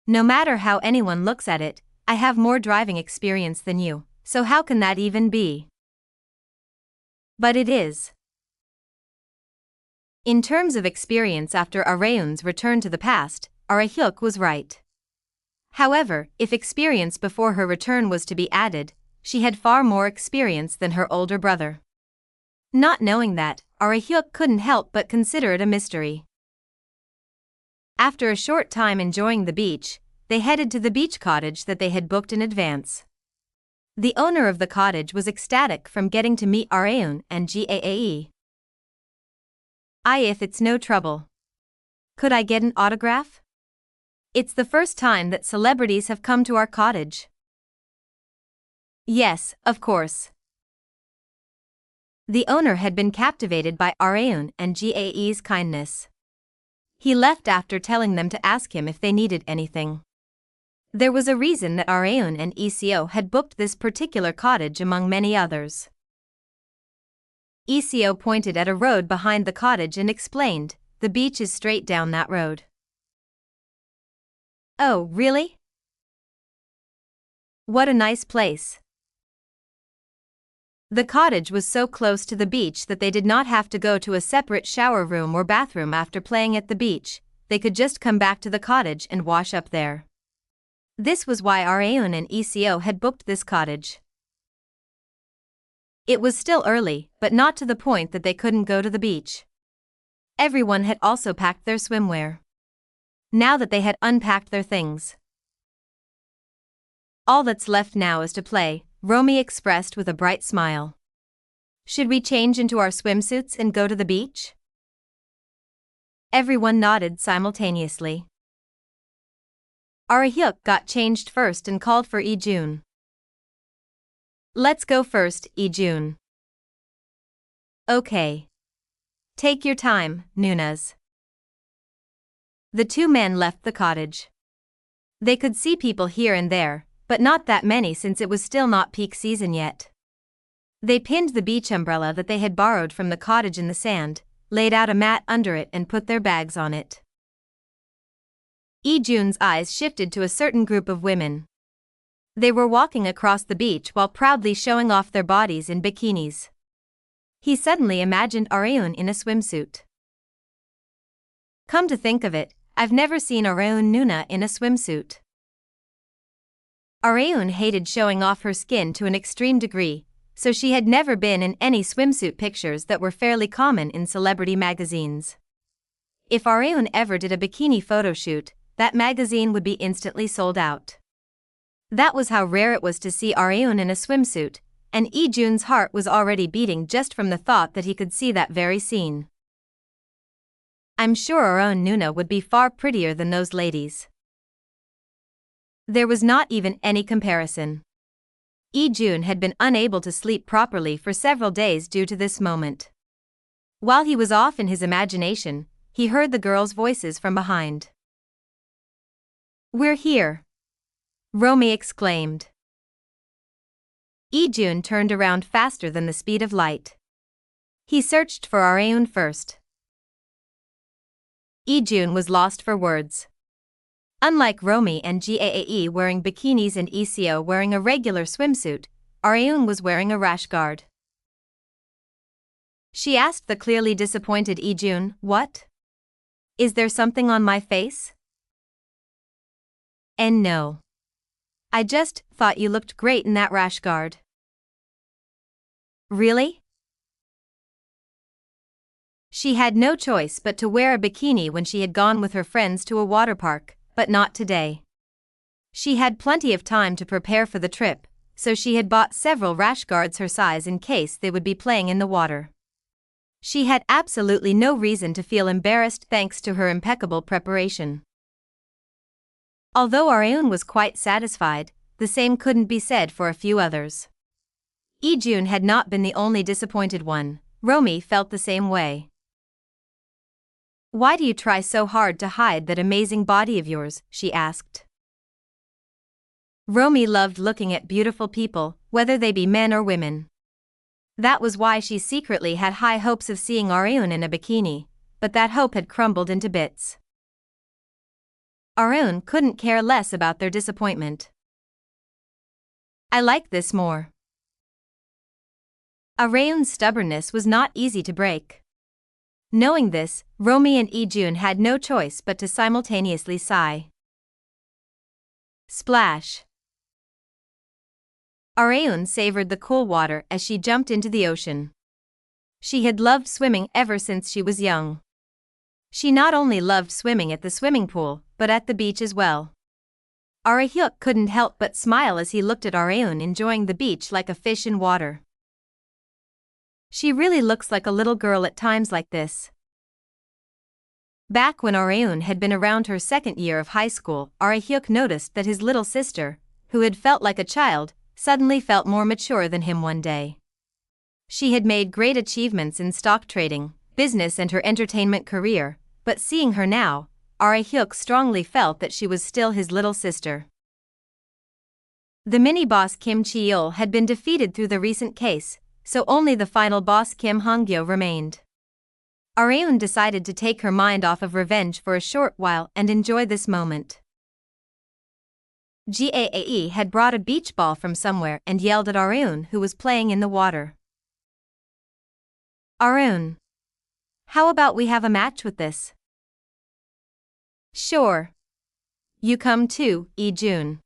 No matter how anyone looks at it, I have more driving experience than you, so how can that even be? But it is. In terms of experience after Areun's return to the past, Hyuk was right. However, if experience before her return was to be added, she had far more experience than her older brother. Not knowing that, Hyuk couldn't help but consider it a mystery. After a short time enjoying the beach, they headed to the beach cottage that they had booked in advance. The owner of the cottage was ecstatic from getting to meet Areun and Gaae. If it's no trouble. Could I get an autograph? It's the first time that celebrities have come to our cottage. Yes, of course. The owner had been captivated by Areun and Gaae's kindness. He left after telling them to ask him if they needed anything. There was a reason that Areun and ECO had booked this particular cottage among many others. ECO pointed at a road behind the cottage and explained, "The beach is straight down that road." Oh, really? What a nice place. The cottage was so close to the beach that they did not have to go to a separate shower room or bathroom after playing at the beach, they could just come back to the cottage and wash up there. This was why Areun and ECO had booked this cottage. It was still early, but not to the point that they couldn't go to the beach. Everyone had also packed their swimwear. Now that they had unpacked their things, all that's left now is to play, Romy expressed with a bright smile. Should we change into our swimsuits and go to the beach? Everyone nodded simultaneously. Hyuk got changed first and called for Ijun. Let's go first, Ijun. Okay. Take your time, Nunas. The two men left the cottage. They could see people here and there, but not that many since it was still not peak season yet. They pinned the beach umbrella that they had borrowed from the cottage in the sand, laid out a mat under it and put their bags on it. Ijun's eyes shifted to a certain group of women. They were walking across the beach while proudly showing off their bodies in bikinis. He suddenly imagined Areun in a swimsuit. Come to think of it, I've never seen Areun Nuna in a swimsuit. Areun hated showing off her skin to an extreme degree, so she had never been in any swimsuit pictures that were fairly common in celebrity magazines. If Areun ever did a bikini photo shoot, that magazine would be instantly sold out. That was how rare it was to see Areun in a swimsuit, and Ijun's heart was already beating just from the thought that he could see that very scene. I'm sure Areun Nuna would be far prettier than those ladies. There was not even any comparison. Ijun had been unable to sleep properly for several days due to this moment. While he was off in his imagination, he heard the girls' voices from behind. We're here! Romy exclaimed. Ijun turned around faster than the speed of light. He searched for Areun first. Ijun was lost for words. Unlike Romy and Gaae wearing bikinis and ECO wearing a regular swimsuit, Areun was wearing a rash guard. She asked the clearly disappointed Ijun, "What? Is there something on my face?" And no. I just thought you looked great in that rash guard. Really? She had no choice but to wear a bikini when she had gone with her friends to a water park, but not today. She had plenty of time to prepare for the trip, so she had bought several rash guards her size in case they would be playing in the water. She had absolutely no reason to feel embarrassed thanks to her impeccable preparation. Although Areun was quite satisfied, the same couldn't be said for a few others. Ijun had not been the only disappointed one. Romy felt the same way. Why do you try so hard to hide that amazing body of yours? She asked. Romy loved looking at beautiful people, whether they be men or women. That was why she secretly had high hopes of seeing Areun in a bikini, but that hope had crumbled into bits. Areun couldn't care less about their disappointment. I like this more. Areun's stubbornness was not easy to break. Knowing this, Romi and Ijun had no choice but to simultaneously sigh. Splash. Areun savored the cool water as she jumped into the ocean. She had loved swimming ever since she was young. She not only loved swimming at the swimming pool, but at the beach as well. Arehyuk couldn't help but smile as he looked at Areun enjoying the beach like a fish in water. She really looks like a little girl at times like this. Back when Areun had been around her second year of high school, Arehyuk noticed that his little sister, who had felt like a child, suddenly felt more mature than him one day. She had made great achievements in stock trading, business and her entertainment career, but seeing her now, Arehyuk strongly felt that she was still his little sister. The mini-boss Kim Cheol had been defeated through the recent case, so only the final boss Kim Han-Gyo remained. Areun decided to take her mind off of revenge for a short while and enjoy this moment. Gaae had brought a beach ball from somewhere and yelled at Areun, who was playing in the water. Areun, how about we have a match with this? Sure. You come too, Ijun.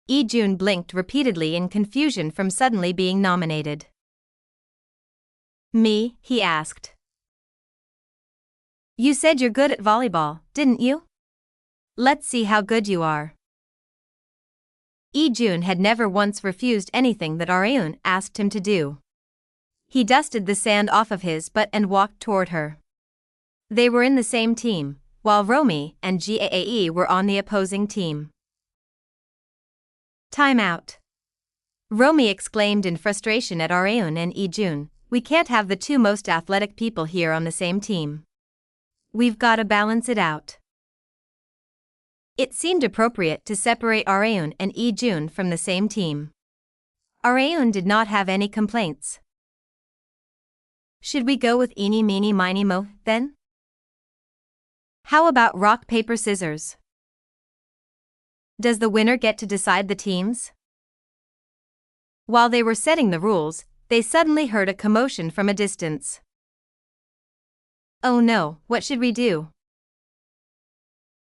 Ijun blinked repeatedly in confusion from suddenly being nominated. Me? He asked. You said you're good at volleyball, didn't you? Let's see how good you are. Ijun had never once refused anything that Areun asked him to do. He dusted the sand off of his butt and walked toward her. They were in the same team, while Romi and Gaae were on the opposing team. Time out. Romi exclaimed in frustration at Areun and Ijun, we can't have the two most athletic people here on the same team. We've got to balance it out. It seemed appropriate to separate Areun and Ijun from the same team. Areun did not have any complaints. Should we go with eeny meeny miny mo, then? How about rock paper scissors? Does the winner get to decide the teams? While they were setting the rules, they suddenly heard a commotion from a distance. Oh no, what should we do?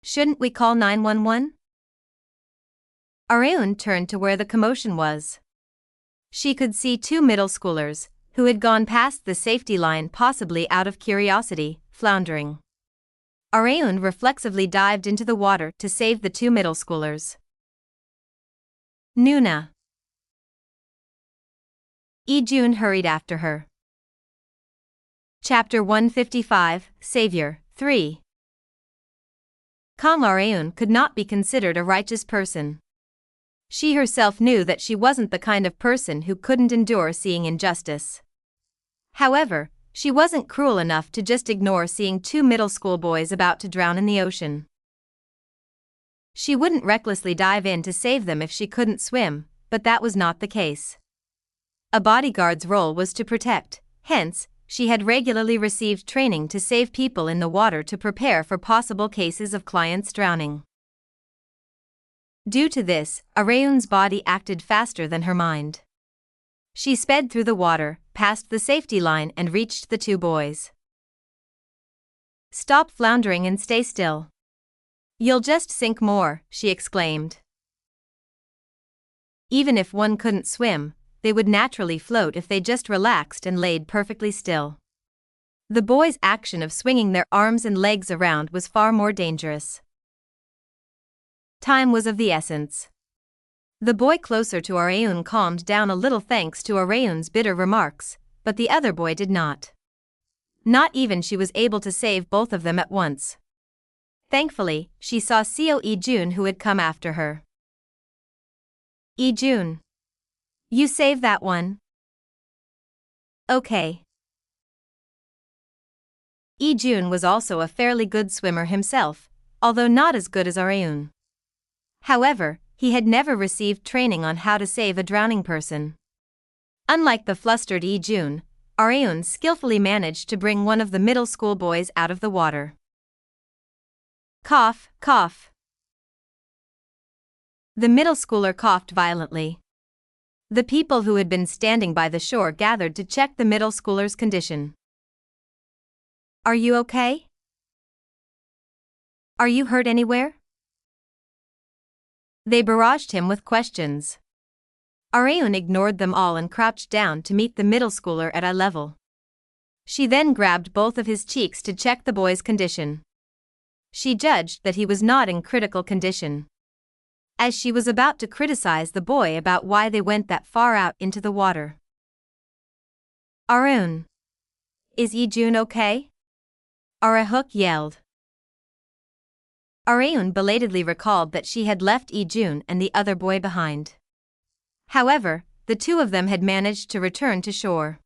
Shouldn't we call 911? Areun turned to where the commotion was. She could see two middle schoolers, who had gone past the safety line possibly out of curiosity, floundering. Areun reflexively dived into the water to save the two middle schoolers. Nuna. Ijun hurried after her. Chapter 155, Savior, 3. Kang Areun could not be considered a righteous person. She herself knew that she wasn't the kind of person who couldn't endure seeing injustice. However, she wasn't cruel enough to just ignore seeing two middle school boys about to drown in the ocean. She wouldn't recklessly dive in to save them if she couldn't swim, but that was not the case. A bodyguard's role was to protect, hence, she had regularly received training to save people in the water to prepare for possible cases of clients drowning. Due to this, Areun's body acted faster than her mind. She sped through the water, past the safety line and reached the two boys. Stop floundering and stay still. You'll just sink more, she exclaimed. Even if one couldn't swim, they would naturally float if they just relaxed and laid perfectly still. The boys' action of swinging their arms and legs around was far more dangerous. Time was of the essence. The boy closer to Areun calmed down a little thanks to Areun's bitter remarks, but the other boy did not. Not even she was able to save both of them at once. Thankfully, she saw Seo Ijun who had come after her. Ijun. You save that one. Okay. Ijun was also a fairly good swimmer himself, although not as good as Areun. However, he had never received training on how to save a drowning person. Unlike the flustered Ijun, Areun skillfully managed to bring one of the middle school boys out of the water. Cough, cough. The middle schooler coughed violently. The people who had been standing by the shore gathered to check the middle schooler's condition. Are you okay? Are you hurt anywhere? They barraged him with questions. Areun ignored them all and crouched down to meet the middle schooler at eye level. She then grabbed both of his cheeks to check the boy's condition. She judged that he was not in critical condition. As she was about to criticize the boy about why they went that far out into the water. Areun. Is Ijun okay? Arahook yelled. Areun belatedly recalled that she had left Ijun and the other boy behind. However, the two of them had managed to return to shore.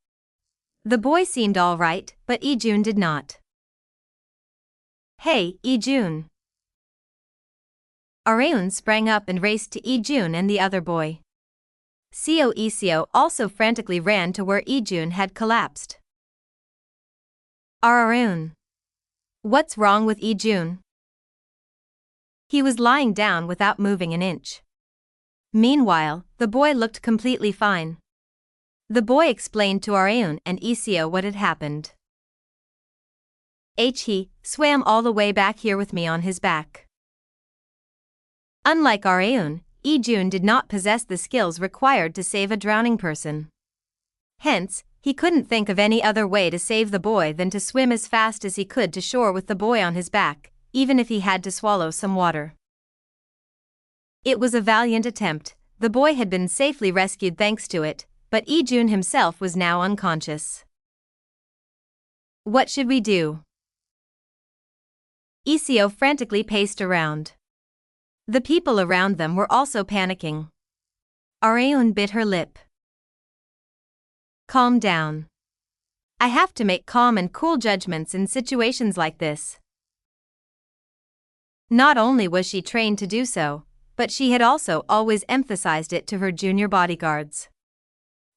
The boy seemed all right, but Ijun did not. Hey, Ijun. Areun sprang up and raced to Ijun and the other boy. Seo also frantically ran to where Ijun had collapsed. Areun. What's wrong with Ijun? He was lying down without moving an inch. Meanwhile, the boy looked completely fine. The boy explained to Areun and Iseo what had happened. He swam all the way back here with me on his back. Unlike Areun, Ijun did not possess the skills required to save a drowning person. Hence, he couldn't think of any other way to save the boy than to swim as fast as he could to shore with the boy on his back, even if he had to swallow some water. It was a valiant attempt. The boy had been safely rescued thanks to it, but Ijun himself was now unconscious. What should we do? Iseo frantically paced around. The people around them were also panicking. Areun bit her lip. Calm down. I have to make calm and cool judgments in situations like this. Not only was she trained to do so, but she had also always emphasized it to her junior bodyguards.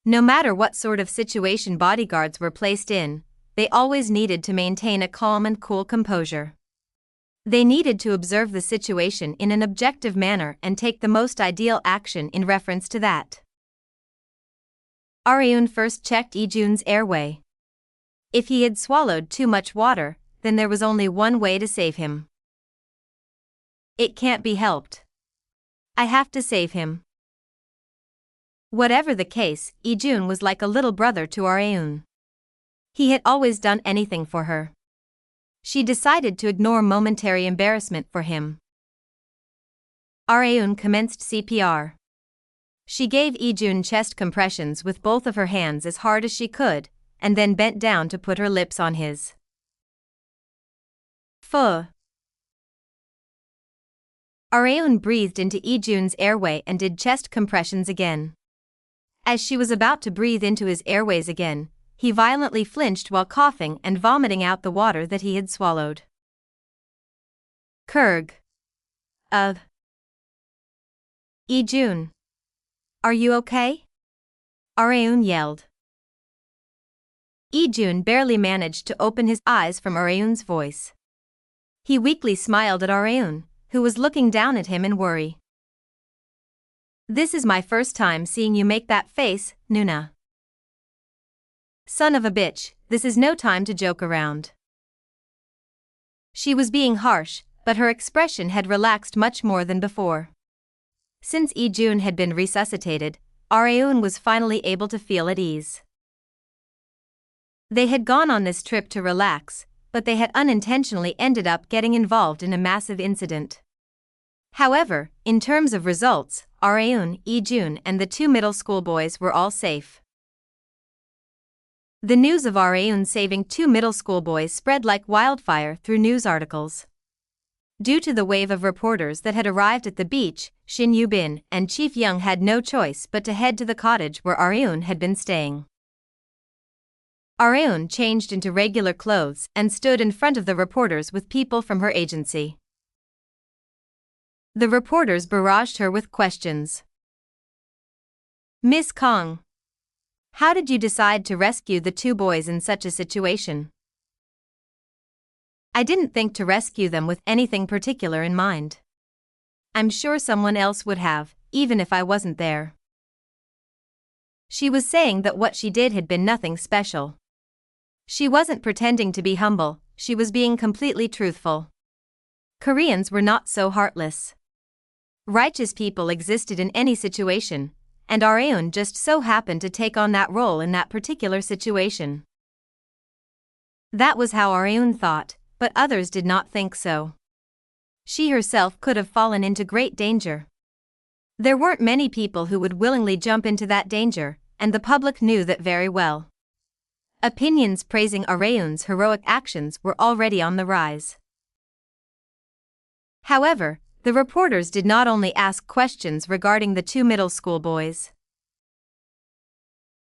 No matter what sort of situation bodyguards were placed in, they always needed to maintain a calm and cool composure. They needed to observe the situation in an objective manner and take the most ideal action in reference to that. Areun first checked Ijun's airway. If he had swallowed too much water, then there was only one way to save him. It can't be helped. I have to save him. Whatever the case, Ijun was like a little brother to Areun. He had always done anything for her. She decided to ignore momentary embarrassment for him. Areun commenced CPR. She gave Ijun chest compressions with both of her hands as hard as she could, and then bent down to put her lips on his. Fuh. Areun breathed into Ijun's airway and did chest compressions again. As she was about to breathe into his airways again, he violently flinched while coughing and vomiting out the water that he had swallowed. Kurg. Ijun. Are you okay? Areun yelled. Ijun barely managed to open his eyes from Areun's voice. He weakly smiled at Areun, who was looking down at him in worry. This is my first time seeing you make that face, Nuna. Son of a bitch, this is no time to joke around. She was being harsh, but her expression had relaxed much more than before. Since Ijun had been resuscitated, Areun was finally able to feel at ease. They had gone on this trip to relax, but they had unintentionally ended up getting involved in a massive incident. However, in terms of results, Areun, Ijun and the two middle school boys were all safe. The news of Areun saving two middle school boys spread like wildfire through news articles. Due to the wave of reporters that had arrived at the beach, Shin Yubin and Chief Young had no choice but to head to the cottage where Areun had been staying. Areun changed into regular clothes and stood in front of the reporters with people from her agency. The reporters barraged her with questions. Miss Kong. How did you decide to rescue the two boys in such a situation? I didn't think to rescue them with anything particular in mind. I'm sure someone else would have, even if I wasn't there. She was saying that what she did had been nothing special. She wasn't pretending to be humble, she was being completely truthful. Koreans were not so heartless. Righteous people existed in any situation, and Areun just so happened to take on that role in that particular situation. That was how Areun thought, but others did not think so. She herself could have fallen into great danger. There weren't many people who would willingly jump into that danger, and the public knew that very well. Opinions praising Areun's heroic actions were already on the rise. However, the reporters did not only ask questions regarding the two middle school boys.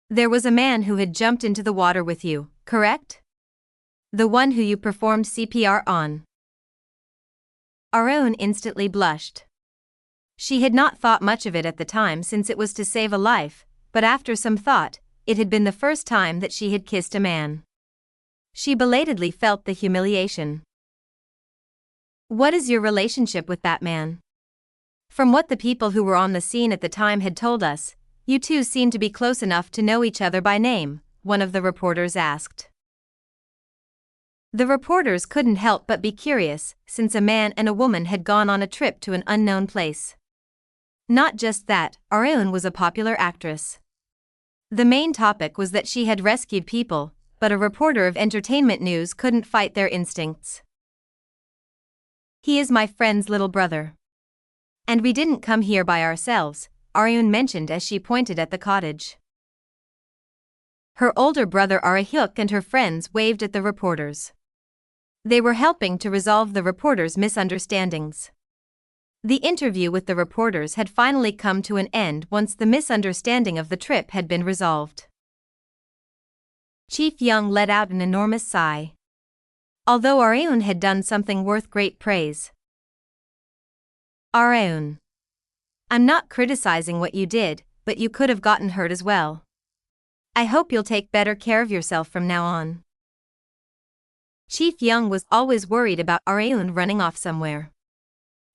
There was a man who had jumped into the water with you, correct? The one who you performed CPR on. Areun instantly blushed. She had not thought much of it at the time since it was to save a life, but after some thought, it had been the first time that she had kissed a man. She belatedly felt the humiliation. What is your relationship with that man? From what the people who were on the scene at the time had told us, you two seem to be close enough to know each other by name, one of the reporters asked. The reporters couldn't help but be curious, since a man and a woman had gone on a trip to an unknown place. Not just that, Areun was a popular actress. The main topic was that she had rescued people, but a reporter of entertainment news couldn't fight their instincts. He is my friend's little brother. And we didn't come here by ourselves, Areun mentioned as she pointed at the cottage. Her older brother Arehyuk and her friends waved at the reporters. They were helping to resolve the reporters' misunderstandings. The interview with the reporters had finally come to an end once the misunderstanding of the trip had been resolved. Chief Young let out an enormous sigh. Although Areun had done something worth great praise. Areun. I'm not criticizing what you did, but you could have gotten hurt as well. I hope you'll take better care of yourself from now on. Chief Young was always worried about Areun running off somewhere.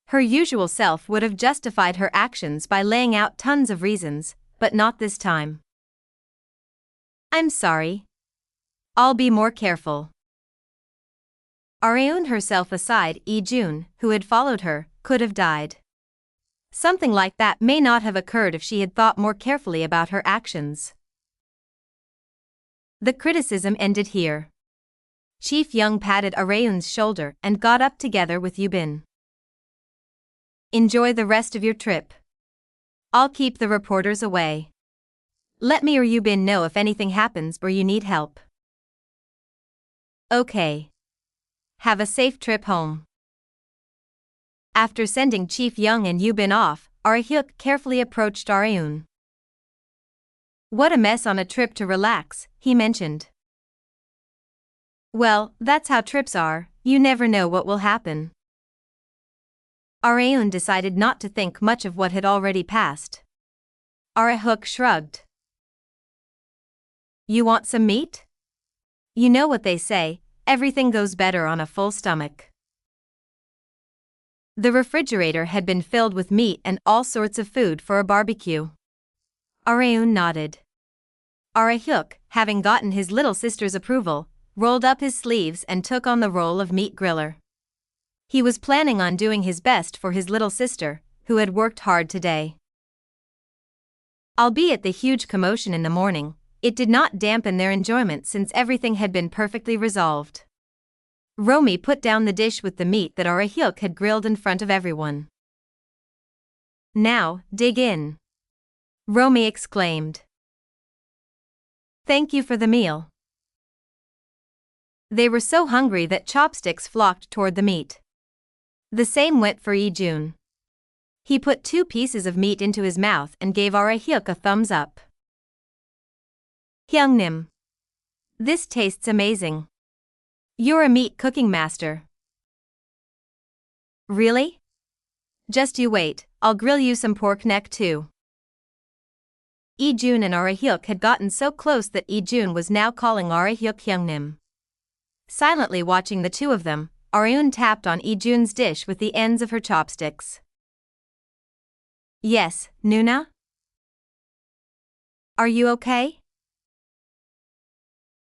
Her usual self would have justified her actions by laying out tons of reasons, but not this time. I'm sorry. I'll be more careful. Areun herself aside, Lee-jun, who had followed her, could have died. Something like that may not have occurred if she had thought more carefully about her actions. The criticism ended here. Chief Young patted Areun's shoulder and got up together with Yubin. Enjoy the rest of your trip. I'll keep the reporters away. Let me or Yubin know if anything happens or you need help. Okay. Have a safe trip home. After sending Chief Young and Yubin off, Arehyuk carefully approached Areun. What a mess on a trip to relax, he mentioned. Well, that's how trips are, you never know what will happen. Areun decided not to think much of what had already passed. Arehyuk shrugged. You want some meat? You know what they say, everything goes better on a full stomach. The refrigerator had been filled with meat and all sorts of food for a barbecue. Areun nodded. Arehyuk, having gotten his little sister's approval, rolled up his sleeves and took on the role of meat griller. He was planning on doing his best for his little sister, who had worked hard today. Albeit the huge commotion in the morning, it did not dampen their enjoyment since everything had been perfectly resolved. Romy put down the dish with the meat that Arehyuk had grilled in front of everyone. Now, dig in. Romy exclaimed. Thank you for the meal. They were so hungry that chopsticks flocked toward the meat. The same went for Lee-jun. He put 2 pieces of meat into his mouth and gave Arehyuk a thumbs up. Hyungnim. This tastes amazing. You're a meat cooking master. Really? Just you wait, I'll grill you some pork neck too. Lee-jun and Ara-hyuk had gotten so close that Lee-jun was now calling Ara-hyuk Hyungnim. Silently watching the two of them, Ara-eun tapped on Lee-jun's dish with the ends of her chopsticks. Yes, Nuna? Are you okay?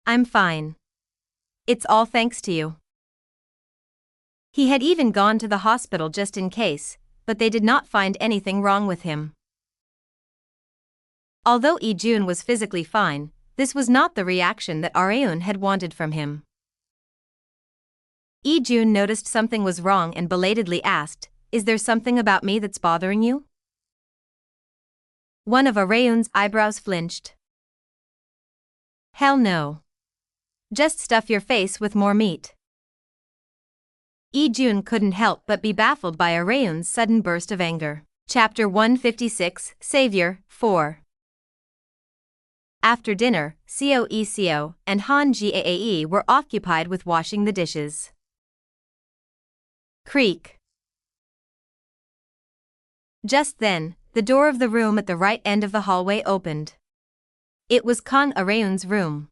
I'm fine. It's all thanks to you. He had even gone to the hospital just in case, but they did not find anything wrong with him. Although Lee-jun was physically fine, this was not the reaction that Ara-eun had wanted from him. Lee-jun noticed something was wrong and belatedly asked, "Is there something about me that's bothering you?" One of Ara-eun's eyebrows flinched. Hell no. Just stuff your face with more meat. Lee-jun couldn't help but be baffled by Ara-eun's sudden burst of anger. Chapter 156, Savior, 4. After dinner, Seo and Han-Gyo were occupied with washing the dishes. Creak. Just then, the door of the room at the right end of the hallway opened. It was Kang Ara-eun's room.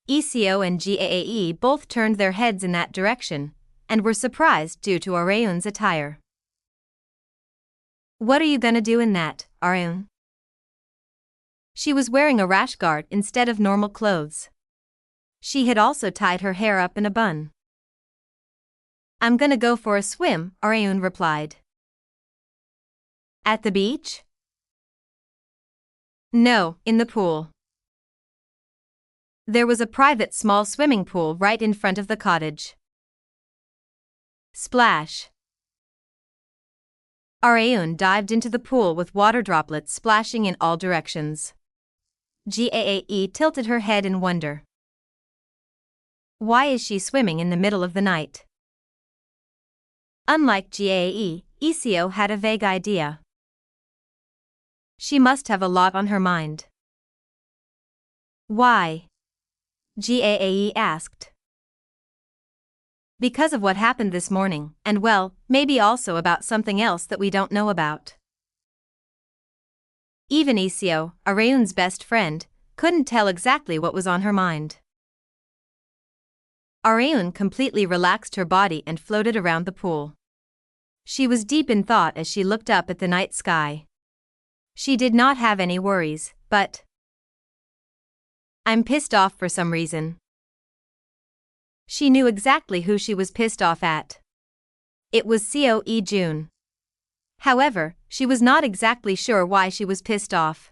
Seo and Gyo both turned their heads in that direction, and were surprised due to Ara-eun's attire. What are you gonna do in that, Ara-eun? She was wearing a rash guard instead of normal clothes. She had also tied her hair up in a bun. I'm gonna go for a swim, Ara-eun replied. At the beach? No, in the pool. There was a private small swimming pool right in front of the cottage. Splash. Ara-eun dived into the pool with water droplets splashing in all directions. Gyo tilted her head in wonder. Why is she swimming in the middle of the night? Unlike Gyo, Seo had a vague idea. She must have a lot on her mind. Why? Gyo asked. Because of what happened this morning, and well, maybe also about something else that we don't know about. Even Seo, Ara-eun's best friend, couldn't tell exactly what was on her mind. Ara-eun completely relaxed her body and floated around the pool. She was deep in thought as she looked up at the night sky. She did not have any worries, but I'm pissed off for some reason. She knew exactly who she was pissed off at. It was Seo Lee-jun. However, she was not exactly sure why she was pissed off.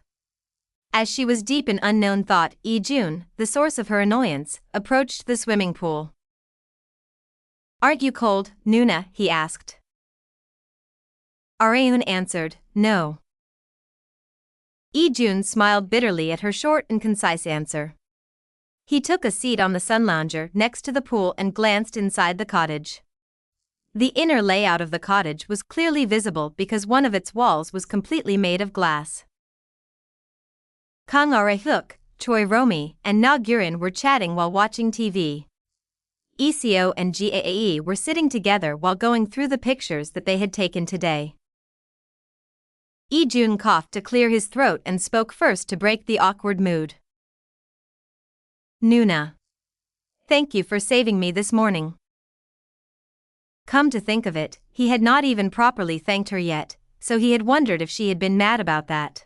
As she was deep in unknown thought, Lee-jun, the source of her annoyance, approached the swimming pool. Aren't you cold, Nuna? He asked. Ara-eun answered, no. Lee-jun smiled bitterly at her short and concise answer. He took a seat on the sun lounger next to the pool and glanced inside the cottage. The inner layout of the cottage was clearly visible because one of its walls was completely made of glass. Kang Ara-hyuk, Choi Romi, and Na Gurin were chatting while watching TV. Seo and Gyo were sitting together while going through the pictures that they had taken today. Lee-jun coughed to clear his throat and spoke first to break the awkward mood. Nuna. Thank you for saving me this morning. Come to think of it, he had not even properly thanked her yet, so he had wondered if she had been mad about that.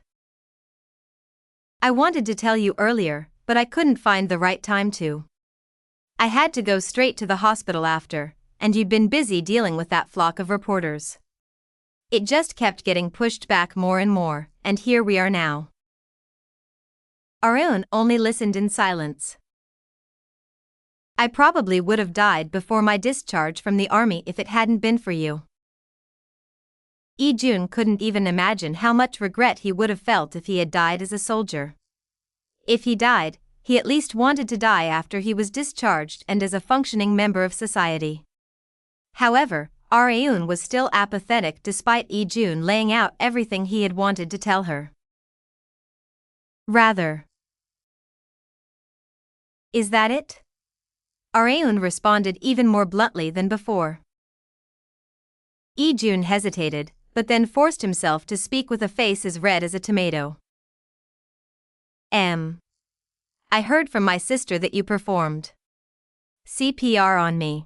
I wanted to tell you earlier, but I couldn't find the right time to. I had to go straight to the hospital after, and you'd been busy dealing with that flock of reporters. It just kept getting pushed back more and more, and here we are now. Ara-eun only listened in silence. I probably would have died before my discharge from the army if it hadn't been for you. Lee-jun couldn't even imagine how much regret he would have felt if he had died as a soldier. If he died, he at least wanted to die after he was discharged and as a functioning member of society. However, Ara-eun was still apathetic despite Lee-jun laying out everything he had wanted to tell her. Rather. Is that it? Ara-eun responded even more bluntly than before. Lee-jun hesitated, but then forced himself to speak with a face as red as a tomato. I heard from my sister that you performed CPR on me.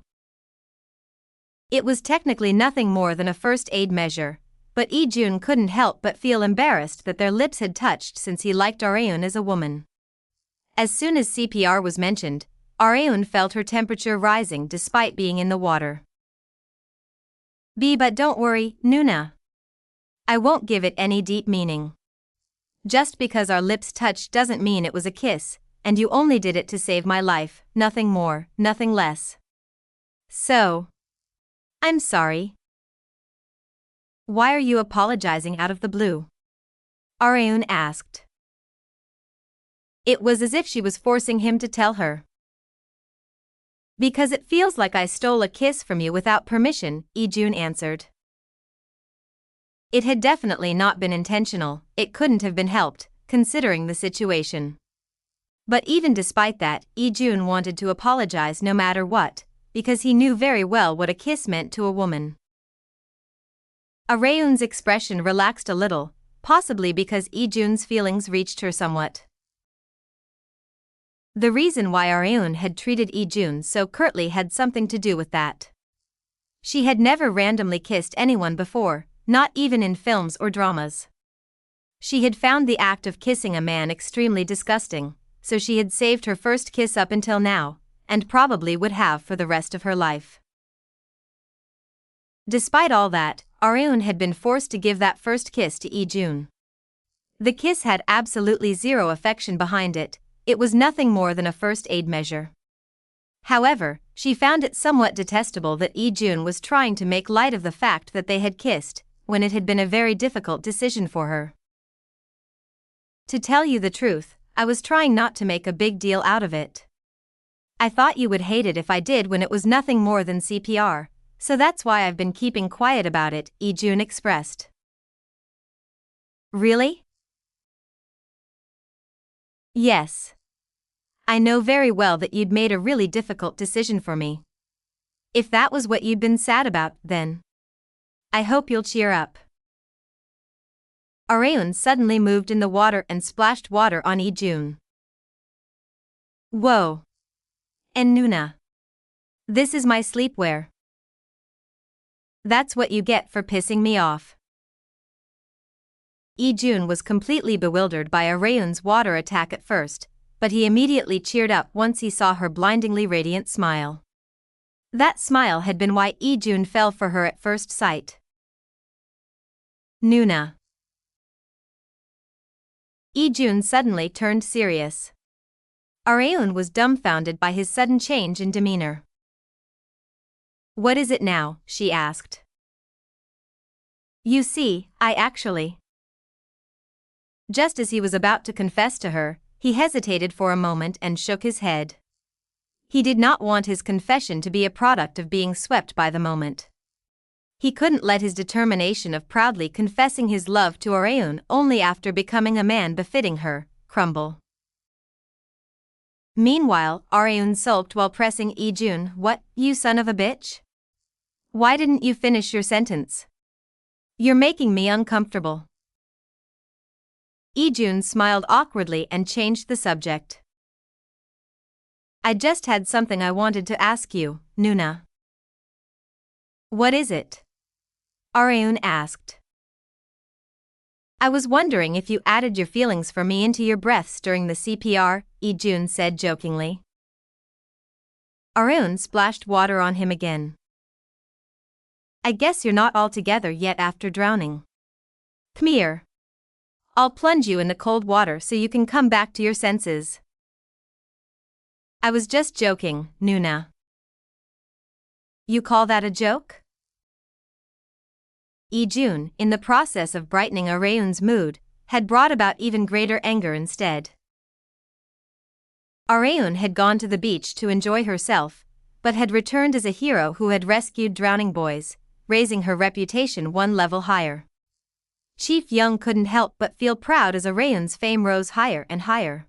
It was technically nothing more than a first aid measure, but Lee-jun couldn't help but feel embarrassed that their lips had touched since he liked Areun as a woman. As soon as CPR was mentioned, Areun felt her temperature rising despite being in the water. But don't worry, Nuna. I won't give it any deep meaning. Just because our lips touched doesn't mean it was a kiss, and you only did it to save my life, nothing more, nothing less. So, I'm sorry. Why are you apologizing out of the blue? Areun asked. It was as if she was forcing him to tell her. Because it feels like I stole a kiss from you without permission, Lee-jun answered. It had definitely not been intentional, it couldn't have been helped, considering the situation. But even despite that, Lee-jun wanted to apologize no matter what, because he knew very well what a kiss meant to a woman. Areun's expression relaxed a little, possibly because Lee-jun's feelings reached her somewhat. The reason why Areun had treated Lee-jun so curtly had something to do with that. She had never randomly kissed anyone before, not even in films or dramas. She had found the act of kissing a man extremely disgusting, so she had saved her first kiss up until now, and probably would have for the rest of her life. Despite all that, Areun had been forced to give that first kiss to Lee-jun. The kiss had absolutely zero affection behind it, it was nothing more than a first aid measure. However, she found it somewhat detestable that Lee-jun was trying to make light of the fact that they had kissed, when it had been a very difficult decision for her. To tell you the truth, I was trying not to make a big deal out of it. I thought you would hate it if I did when it was nothing more than CPR, so that's why I've been keeping quiet about it, Lee-jun expressed. Really? Yes. I know very well that you'd made a really difficult decision for me. If that was what you'd been sad about, then I hope you'll cheer up. Areun suddenly moved in the water and splashed water on Lee-jun. Whoa. And Nuna. This is my sleepwear. That's what you get for pissing me off. Lee-jun was completely bewildered by Areun's water attack at first, but he immediately cheered up once he saw her blindingly radiant smile. That smile had been why Lee-jun fell for her at first sight. Nuna. Lee-jun suddenly turned serious. Areun was dumbfounded by his sudden change in demeanor. What is it now? She asked. You see, I actually. Just as he was about to confess to her, he hesitated for a moment and shook his head. He did not want his confession to be a product of being swept by the moment. He couldn't let his determination of proudly confessing his love to Areun only after becoming a man befitting her, crumble. Meanwhile, Areun sulked while pressing Lee-jun. What, you son of a bitch? Why didn't you finish your sentence? You're making me uncomfortable. Lee-jun smiled awkwardly and changed the subject. I just had something I wanted to ask you, Nuna. What is it? Areun asked. I was wondering if you added your feelings for me into your breaths during the CPR, Lee-jun said jokingly. Areun splashed water on him again. I guess you're not all together yet after drowning. Come here. I'll plunge you in the cold water so you can come back to your senses. I was just joking, Nuna. You call that a joke? Lee-jun, in the process of brightening Areun's mood, had brought about even greater anger instead. Areun had gone to the beach to enjoy herself, but had returned as a hero who had rescued drowning boys, raising her reputation one level higher. Chief Young couldn't help but feel proud as Areun's fame rose higher and higher.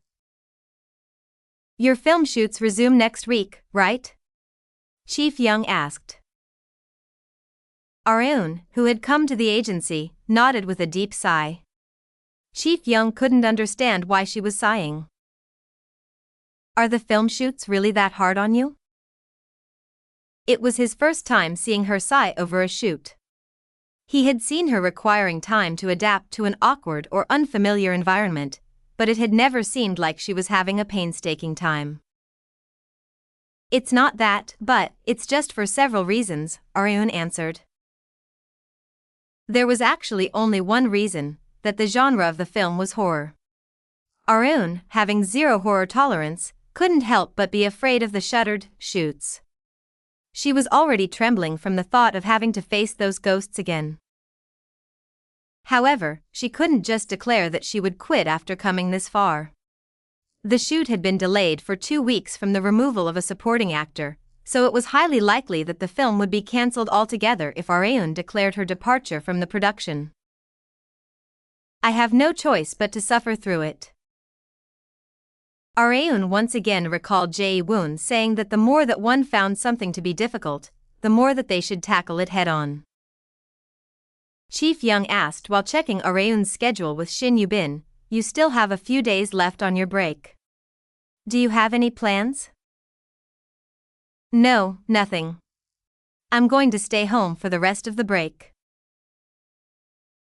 Your film shoots resume next week, right? Chief Young asked. Areun, who had come to the agency, nodded with a deep sigh. Chief Young couldn't understand why she was sighing. Are the film shoots really that hard on you? It was his first time seeing her sigh over a shoot. He had seen her requiring time to adapt to an awkward or unfamiliar environment, but it had never seemed like she was having a painstaking time. It's not that, but it's just for several reasons, Areun answered. There was actually only one reason, that the genre of the film was horror. Areun, having zero horror tolerance, couldn't help but be afraid of the shuttered shoots. She was already trembling from the thought of having to face those ghosts again. However, she couldn't just declare that she would quit after coming this far. The shoot had been delayed for 2 weeks from the removal of a supporting actor, so it was highly likely that the film would be cancelled altogether if Areun declared her departure from the production. I have no choice but to suffer through it. Areun once again recalled Jae-woon saying that the more that one found something to be difficult, the more that they should tackle it head-on. Chief Young asked while checking Areun's schedule with Shin Yubin, "You still have a few days left on your break. Do you have any plans?" "No, nothing. I'm going to stay home for the rest of the break."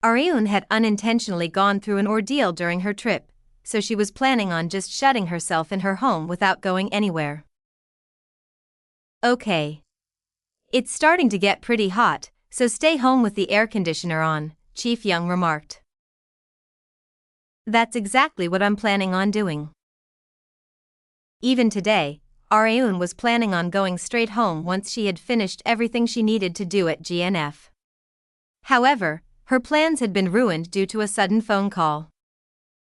Areun had unintentionally gone through an ordeal during her trip, so she was planning on just shutting herself in her home without going anywhere. "Okay. It's starting to get pretty hot, so stay home with the air conditioner on," Chief Young remarked. "That's exactly what I'm planning on doing." Even today, Areun was planning on going straight home once she had finished everything she needed to do at GNF. However, her plans had been ruined due to a sudden phone call.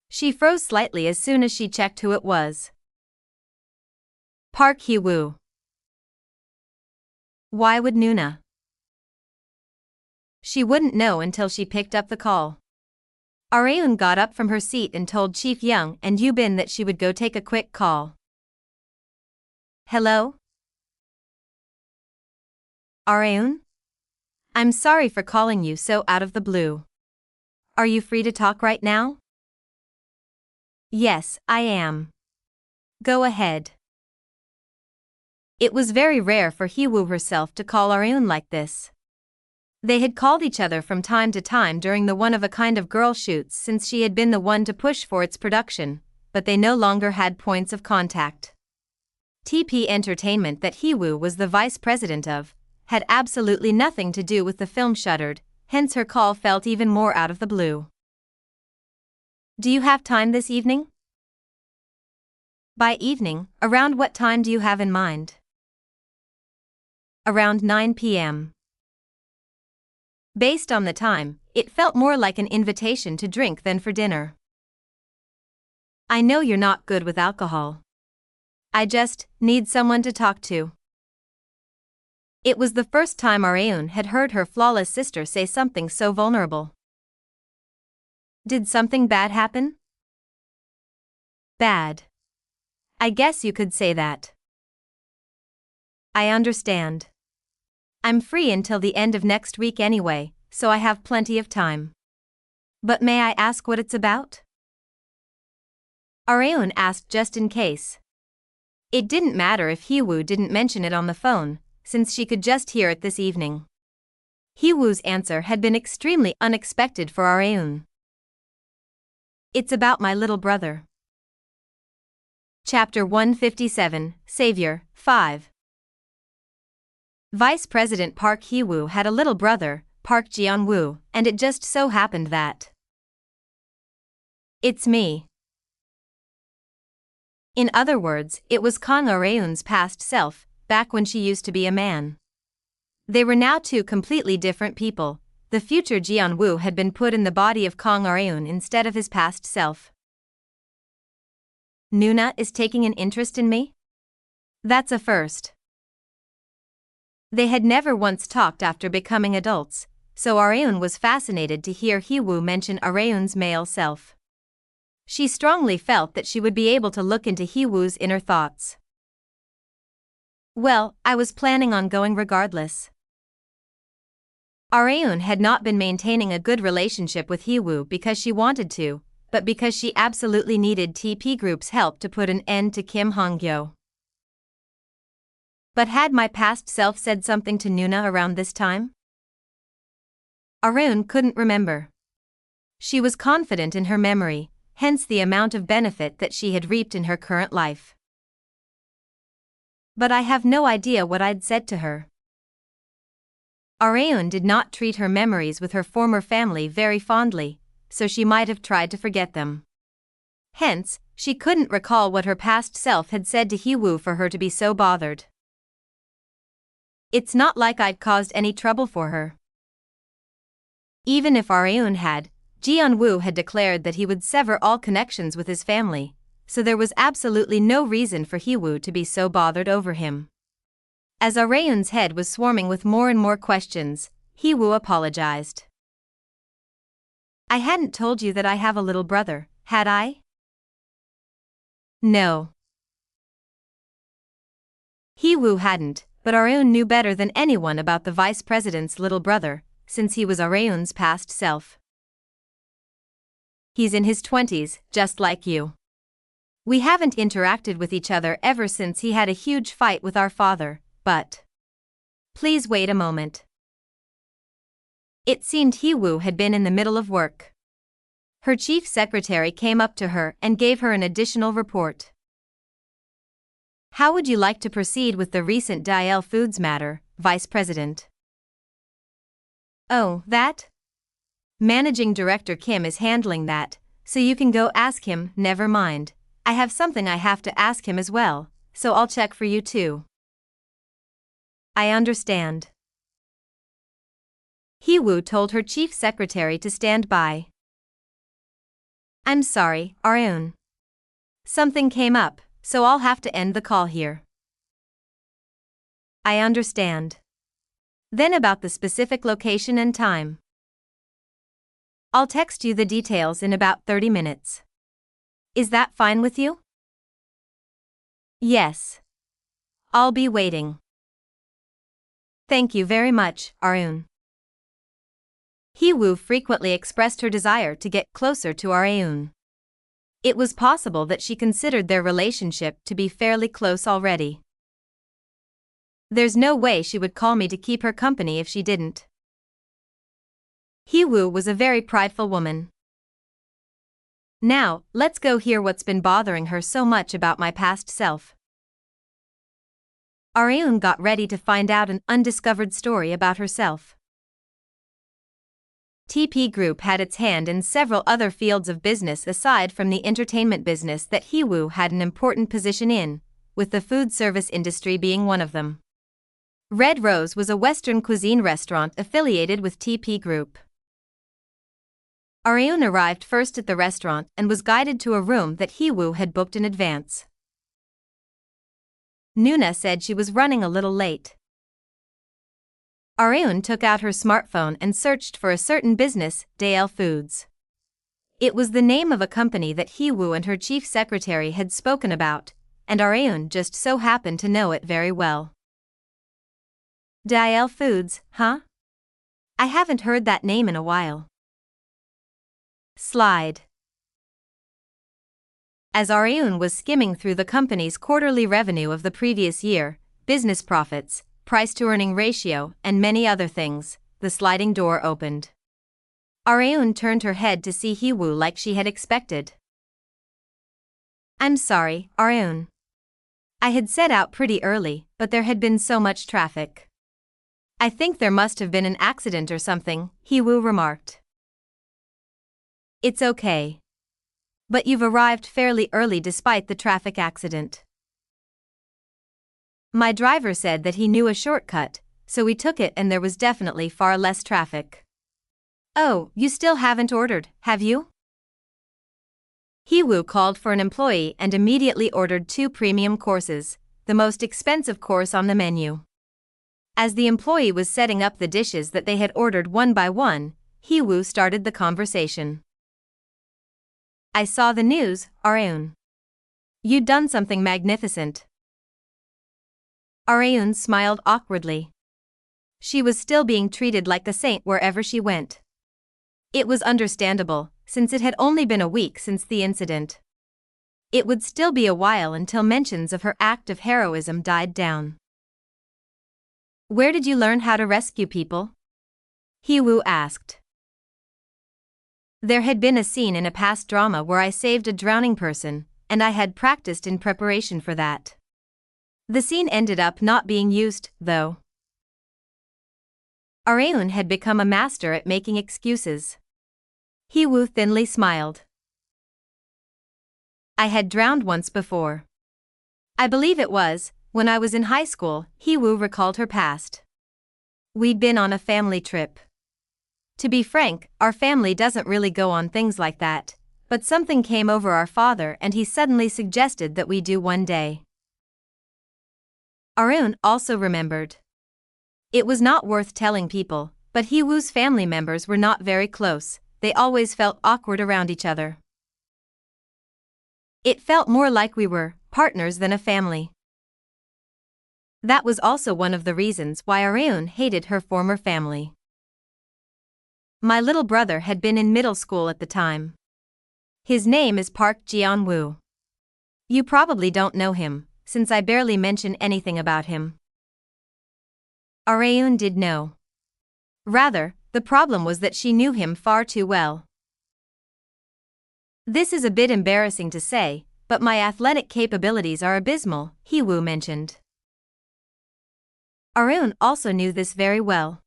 She froze slightly as soon as she checked who it was. Park Hee-woo. Why would Nuna? She wouldn't know until she picked up the call. Areun got up from her seat and told Chief Young and Yubin that she would go take a quick call. "Hello? Areun? I'm sorry for calling you so out of the blue. Are you free to talk right now?" "Yes, I am. Go ahead." It was very rare for Hee-woo herself to call Areun like this. They had called each other from time to time during the one-of-a-kind of girl shoots since she had been the one to push for its production, but they no longer had points of contact. TP Entertainment, that Hee-woo was the vice president of, had absolutely nothing to do with the film Shuttered, hence her call felt even more out of the blue. "Do you have time this evening?" By evening, around what time do you have in mind? Around 9 p.m. Based on the time, it felt more like an invitation to drink than for dinner. "I know you're not good with alcohol. I just need someone to talk to." It was the first time Areun had heard her flawless sister say something so vulnerable. "Did something bad happen?" "Bad. I guess you could say that." "I understand. I'm free until the end of next week anyway, so I have plenty of time. But may I ask what it's about?" Areun asked just in case. It didn't matter if Hee-woo didn't mention it on the phone, since she could just hear it this evening. Hee-woo's answer had been extremely unexpected for Areun. "It's about my little brother." Chapter 157, Savior, 5. Vice President Park Hee-woo had a little brother, Park Geon-Woo, and it just so happened that "It's me." In other words, it was Kang Areun's past self, back when she used to be a man. They were now two completely different people. The future Geon-Woo had been put in the body of Kang Areun instead of his past self. "Nuna is taking an interest in me? That's a first." They had never once talked after becoming adults, so Areun was fascinated to hear Hee-woo mention Areun's male self. She strongly felt that she would be able to look into Hee-woo's inner thoughts. "Well, I was planning on going regardless." Areun had not been maintaining a good relationship with Hee-woo because she wanted to, but because she absolutely needed TP Group's help to put an end to Kim Han-Gyo. But had my past self said something to Nuna around this time? Arun couldn't remember. She was confident in her memory, hence the amount of benefit that she had reaped in her current life. But I have no idea what I'd said to her. Arun did not treat her memories with her former family very fondly, so she might have tried to forget them. Hence, she couldn't recall what her past self had said to Hee-woo for her to be so bothered. It's not like I'd caused any trouble for her. Even if Arun had, Geon-Woo had declared that he would sever all connections with his family, so there was absolutely no reason for Hee-woo to be so bothered over him. As Arun's head was swarming with more and more questions, Hee-woo apologized. I hadn't told you that I have a little brother, had I? No. Hee-woo hadn't, but Arun knew better than anyone about the vice president's little brother, since he was Arun's past self. He's in his 20s, just like you. We haven't interacted with each other ever since he had a huge fight with our father, but... Please wait a moment. It seemed Hee-woo had been in the middle of work. Her chief secretary came up to her and gave her an additional report. How would you like to proceed with the recent Dael Foods matter, Vice President? Oh, that? Managing Director Kim is handling that, so you can go ask him. Never mind, I have something I have to ask him as well, so I'll check for you too. I understand. Hee-woo told her chief secretary to stand by. I'm sorry, Arun. Something came up, so I'll have to end the call here. I understand. Then about the specific location and time. I'll text you the details in about 30 minutes. Is that fine with you? Yes. I'll be waiting. Thank you very much, Arun. Hee-woo frequently expressed her desire to get closer to Arun. It was possible that she considered their relationship to be fairly close already. There's no way she would call me to keep her company if she didn't. Hee-woo was a very prideful woman. Now, let's go hear what's been bothering her so much about my past self. Arun got ready to find out an undiscovered story about herself. TP Group had its hand in several other fields of business aside from the entertainment business that Hee-woo had an important position in, with the food service industry being one of them. Red Rose was a Western cuisine restaurant affiliated with TP Group. Arun arrived first at the restaurant and was guided to a room that Hee-woo had booked in advance. Nuna said she was running a little late. Arun took out her smartphone and searched for a certain business, Dael Foods. It was the name of a company that Hee-woo and her chief secretary had spoken about, and Arun just so happened to know it very well. Dael Foods, huh? I haven't heard that name in a while. Slide. As Arun was skimming through the company's quarterly revenue of the previous year, business profits, price-to-earning ratio, and many other things, the sliding door opened. Arun turned her head to see Hee-woo like she had expected. I'm sorry, Arun. I had set out pretty early, but there had been so much traffic. I think there must have been an accident or something, Hee-woo remarked. It's okay. But you've arrived fairly early despite the traffic accident. My driver said that he knew a shortcut, so we took it and there was definitely far less traffic. Oh, you still haven't ordered, have you? Hee-woo called for an employee and immediately ordered 2 premium courses, the most expensive course on the menu. As the employee was setting up the dishes that they had ordered one by one, Hee-woo started the conversation. I saw the news, Arun. You'd done something magnificent. Arun smiled awkwardly. She was still being treated like a saint wherever she went. It was understandable, since it had only been a week since the incident. It would still be a while until mentions of her act of heroism died down. "Where did you learn how to rescue people?" Hee-woo asked. There had been a scene in a past drama where I saved a drowning person, and I had practiced in preparation for that. The scene ended up not being used, though. Areun had become a master at making excuses. Hee-woo thinly smiled. "I had drowned once before. I believe it was when I was in high school," Hee-woo recalled her past. "We'd been on a family trip. To be frank, our family doesn't really go on things like that, but something came over our father and he suddenly suggested that we do one day." Areun also remembered. It was not worth telling people, but Hee-woo's family members were not very close. They always felt awkward around each other. It felt more like we were partners than a family. That was also one of the reasons why Areun hated her former family. "My little brother had been in middle school at the time. His name is Park Geon-Woo. You probably don't know him, since I barely mention anything about him." Areun did know. Rather, the problem was that she knew him far too well. "This is a bit embarrassing to say, but my athletic capabilities are abysmal," Hee-woo mentioned. Areun also knew this very well.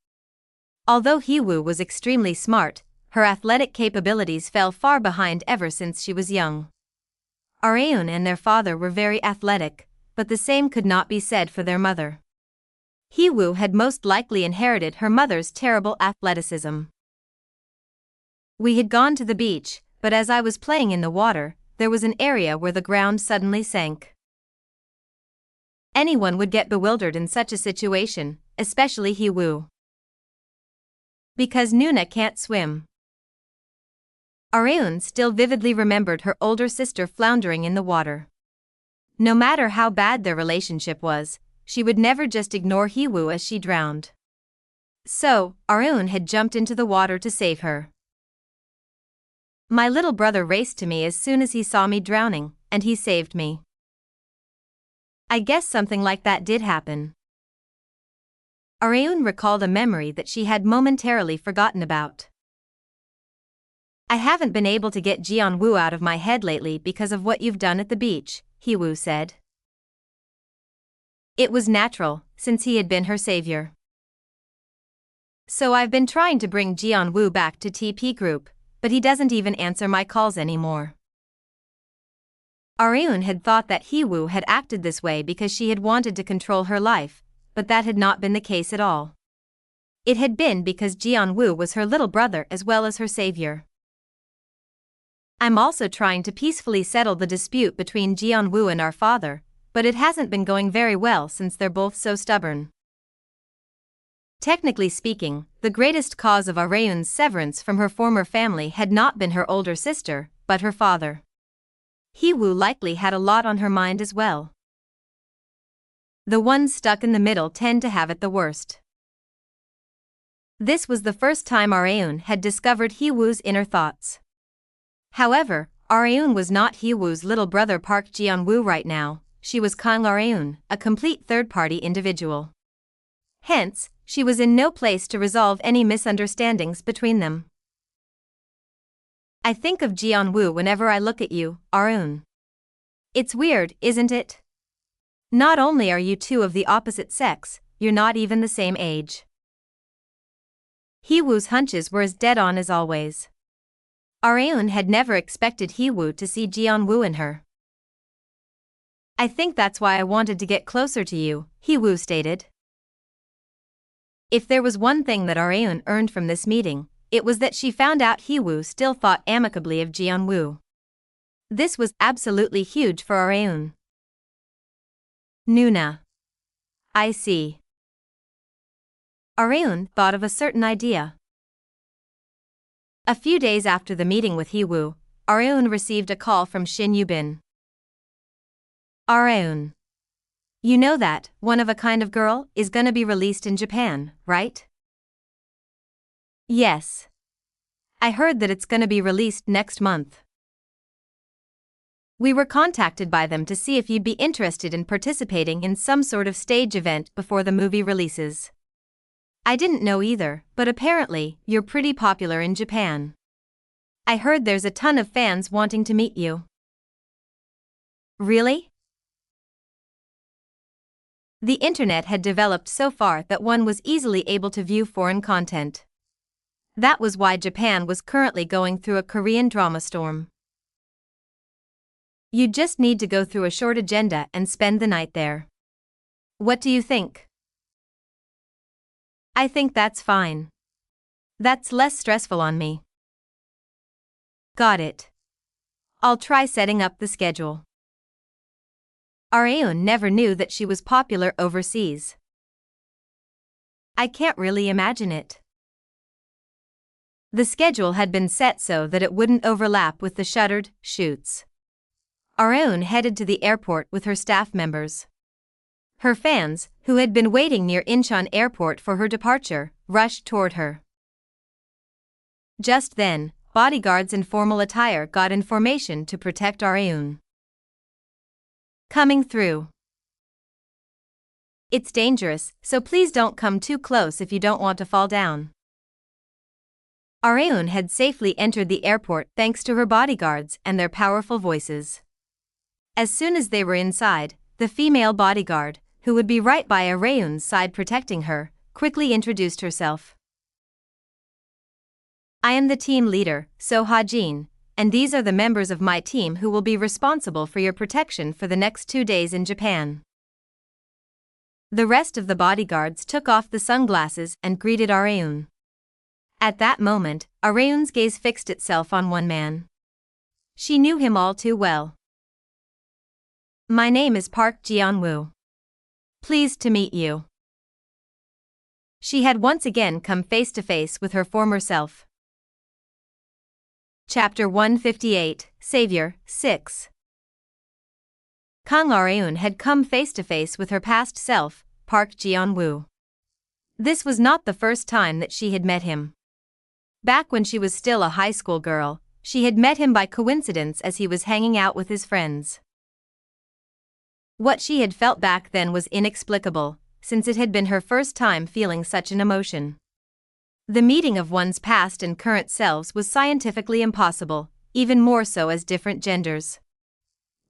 Although Hee-woo was extremely smart, her athletic capabilities fell far behind ever since she was young. Areun and their father were very athletic, but the same could not be said for their mother. Hee-woo had most likely inherited her mother's terrible athleticism. "We had gone to the beach, but as I was playing in the water, there was an area where the ground suddenly sank." Anyone would get bewildered in such a situation, especially Hee-woo. "Because Nuna can't swim." Areun still vividly remembered her older sister floundering in the water. No matter how bad their relationship was, she would never just ignore Hee-woo as she drowned. So, Areun had jumped into the water to save her. "My little brother raced to me as soon as he saw me drowning, and he saved me." I guess something like that did happen. Areun recalled a memory that she had momentarily forgotten about. "I haven't been able to get Geon-Woo out of my head lately because of what you've done at the beach," Hee-woo said. It was natural, since he had been her savior. "So I've been trying to bring Geon-Woo back to TP Group, but he doesn't even answer my calls anymore." Areun had thought that Hee-woo had acted this way because she had wanted to control her life, but that had not been the case at all. It had been because Geon-Woo was her little brother as well as her savior. "I'm also trying to peacefully settle the dispute between Geon-Woo and our father, but it hasn't been going very well since they're both so stubborn." Technically speaking, the greatest cause of Areun's severance from her former family had not been her older sister, but her father. Hee-woo likely had a lot on her mind as well. The ones stuck in the middle tend to have it the worst. This was the first time Areun had discovered Hee-woo's inner thoughts. However, Areun was not Hee-woo's little brother Park Geon-Woo right now. She was Kang Areun, a complete third-party individual. Hence, she was in no place to resolve any misunderstandings between them. "I think of Geon-Woo whenever I look at you, Areun. It's weird, isn't it? Not only are you two of the opposite sex, you're not even the same age." Hee-woo's hunches were as dead-on as always. Areun had never expected Hee-woo to see Geon-Woo in her. "I think that's why I wanted to get closer to you," Hee-woo stated. If there was one thing that Areun earned from this meeting, it was that she found out Hee-woo still thought amicably of Geon-Woo. This was absolutely huge for Areun. "Nuna. I see." Areun thought of a certain idea. A few days after the meeting with Hee-woo, Areun received a call from Shin Yubin. "Areun. You know that One of a Kind of Girl is gonna be released in Japan, right?" "Yes. I heard that it's gonna be released next month. We were contacted by them to see if you'd be interested in participating in some sort of stage event before the movie releases. I didn't know either, but apparently, you're pretty popular in Japan. I heard there's a ton of fans wanting to meet you. Really? The internet had developed so far that one was easily able to view foreign content. That was why Japan was currently going through a Korean drama storm. You just need to go through a short agenda and spend the night there. What do you think? I think that's fine. That's less stressful on me. Got it. I'll try setting up the schedule. Areun never knew that she was popular overseas. I can't really imagine it. The schedule had been set so that it wouldn't overlap with the shuttered shoots. Areun headed to the airport with her staff members. Her fans, who had been waiting near Incheon Airport for her departure, rushed toward her. Just then, bodyguards in formal attire got in formation to protect Areun. Coming through. It's dangerous, so please don't come too close if you don't want to fall down. Areun had safely entered the airport thanks to her bodyguards and their powerful voices. As soon as they were inside, the female bodyguard, who would be right by Areun's side protecting her, quickly introduced herself. I am the team leader, So Ha-jin, and these are the members of my team who will be responsible for your protection for the next 2 days in Japan. The rest of the bodyguards took off the sunglasses and greeted Areun. At that moment, Areun's gaze fixed itself on one man. She knew him all too well. My name is Park Geon-Woo. Pleased to meet you. She had once again come face to face with her former self. Chapter 158, Savior, 6. Kang Areun had come face to face with her past self, Park Geon-Woo. This was not the first time that she had met him. Back when she was still a high school girl, she had met him by coincidence as he was hanging out with his friends. What she had felt back then was inexplicable, since it had been her first time feeling such an emotion. The meeting of one's past and current selves was scientifically impossible, even more so as different genders.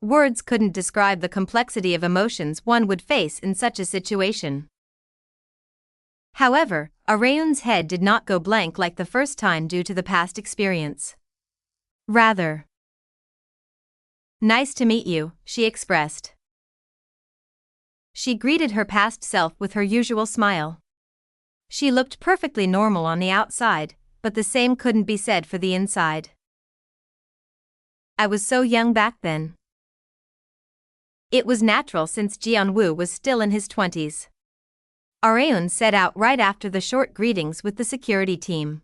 Words couldn't describe the complexity of emotions one would face in such a situation. However, Areun's head did not go blank like the first time due to the past experience. Rather, nice to meet you, she expressed. She greeted her past self with her usual smile. She looked perfectly normal on the outside, but the same couldn't be said for the inside. I was so young back then. It was natural since Geon-Woo was still in his 20s. Areun set out right after the short greetings with the security team.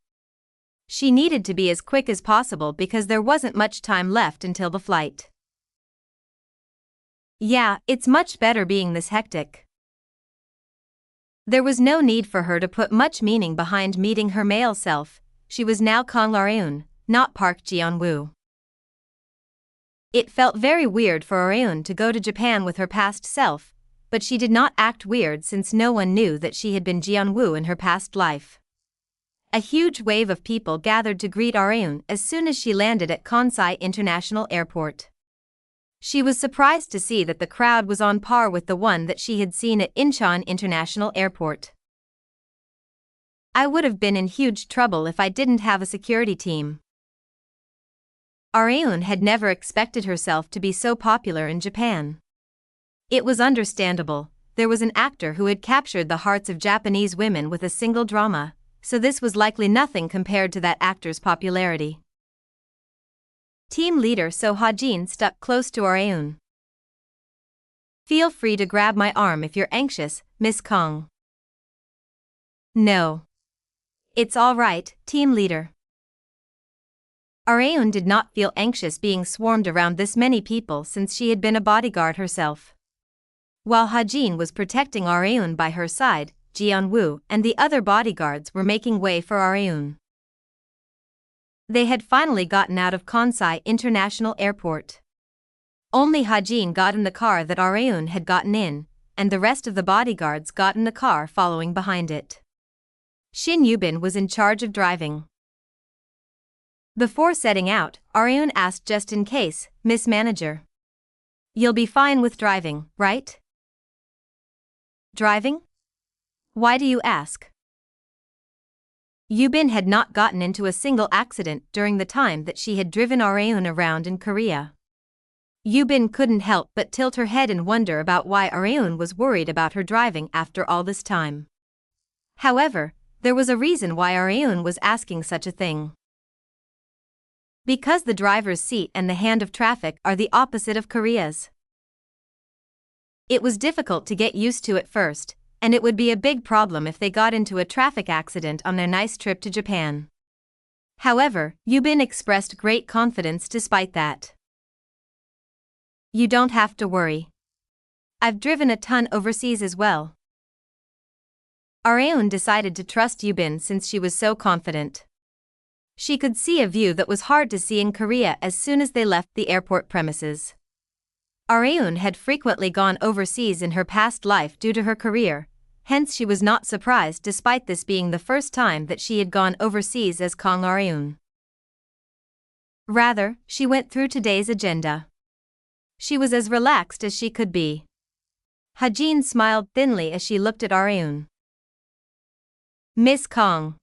She needed to be as quick as possible because there wasn't much time left until the flight. Yeah, it's much better being this hectic. There was no need for her to put much meaning behind meeting her male self. She was now Kang Areun, not Park Geon-Woo. It felt very weird for Areun to go to Japan with her past self, but she did not act weird since no one knew that she had been Geon-Woo in her past life. A huge wave of people gathered to greet Areun as soon as she landed at Kansai International Airport. She was surprised to see that the crowd was on par with the one that she had seen at Incheon International Airport. I would have been in huge trouble if I didn't have a security team. Areun had never expected herself to be so popular in Japan. It was understandable, there was an actor who had captured the hearts of Japanese women with a single drama, so this was likely nothing compared to that actor's popularity. Team leader So Ha-jin stuck close to Areun. Feel free to grab my arm if you're anxious, Miss Kang. No. It's all right, team leader. Areun did not feel anxious being swarmed around this many people since she had been a bodyguard herself. While Ha-jin was protecting Areun by her side, Geon-Woo and the other bodyguards were making way for Areun. They had finally gotten out of Kansai International Airport. Only Ha-jin got in the car that Areun had gotten in, and the rest of the bodyguards got in the car following behind it. Shin Yubin was in charge of driving. Before setting out, Areun asked just in case, "Miss Manager. You'll be fine with driving, right?" Driving? Why do you ask? Yubin had not gotten into a single accident during the time that she had driven Areun around in Korea. Yubin couldn't help but tilt her head and wonder about why Areun was worried about her driving after all this time. However, there was a reason why Areun was asking such a thing. Because the driver's seat and the hand of traffic are the opposite of Korea's. It was difficult to get used to at first, and it would be a big problem if they got into a traffic accident on their nice trip to Japan. However, Yubin expressed great confidence despite that. You don't have to worry. I've driven a ton overseas as well. Areun decided to trust Yubin since she was so confident. She could see a view that was hard to see in Korea as soon as they left the airport premises. Areun had frequently gone overseas in her past life due to her career, hence she was not surprised despite this being the first time that she had gone overseas as Kang Areun. Rather, she went through today's agenda. She was as relaxed as she could be. Ha-jin smiled thinly as she looked at Areun. Miss Kang.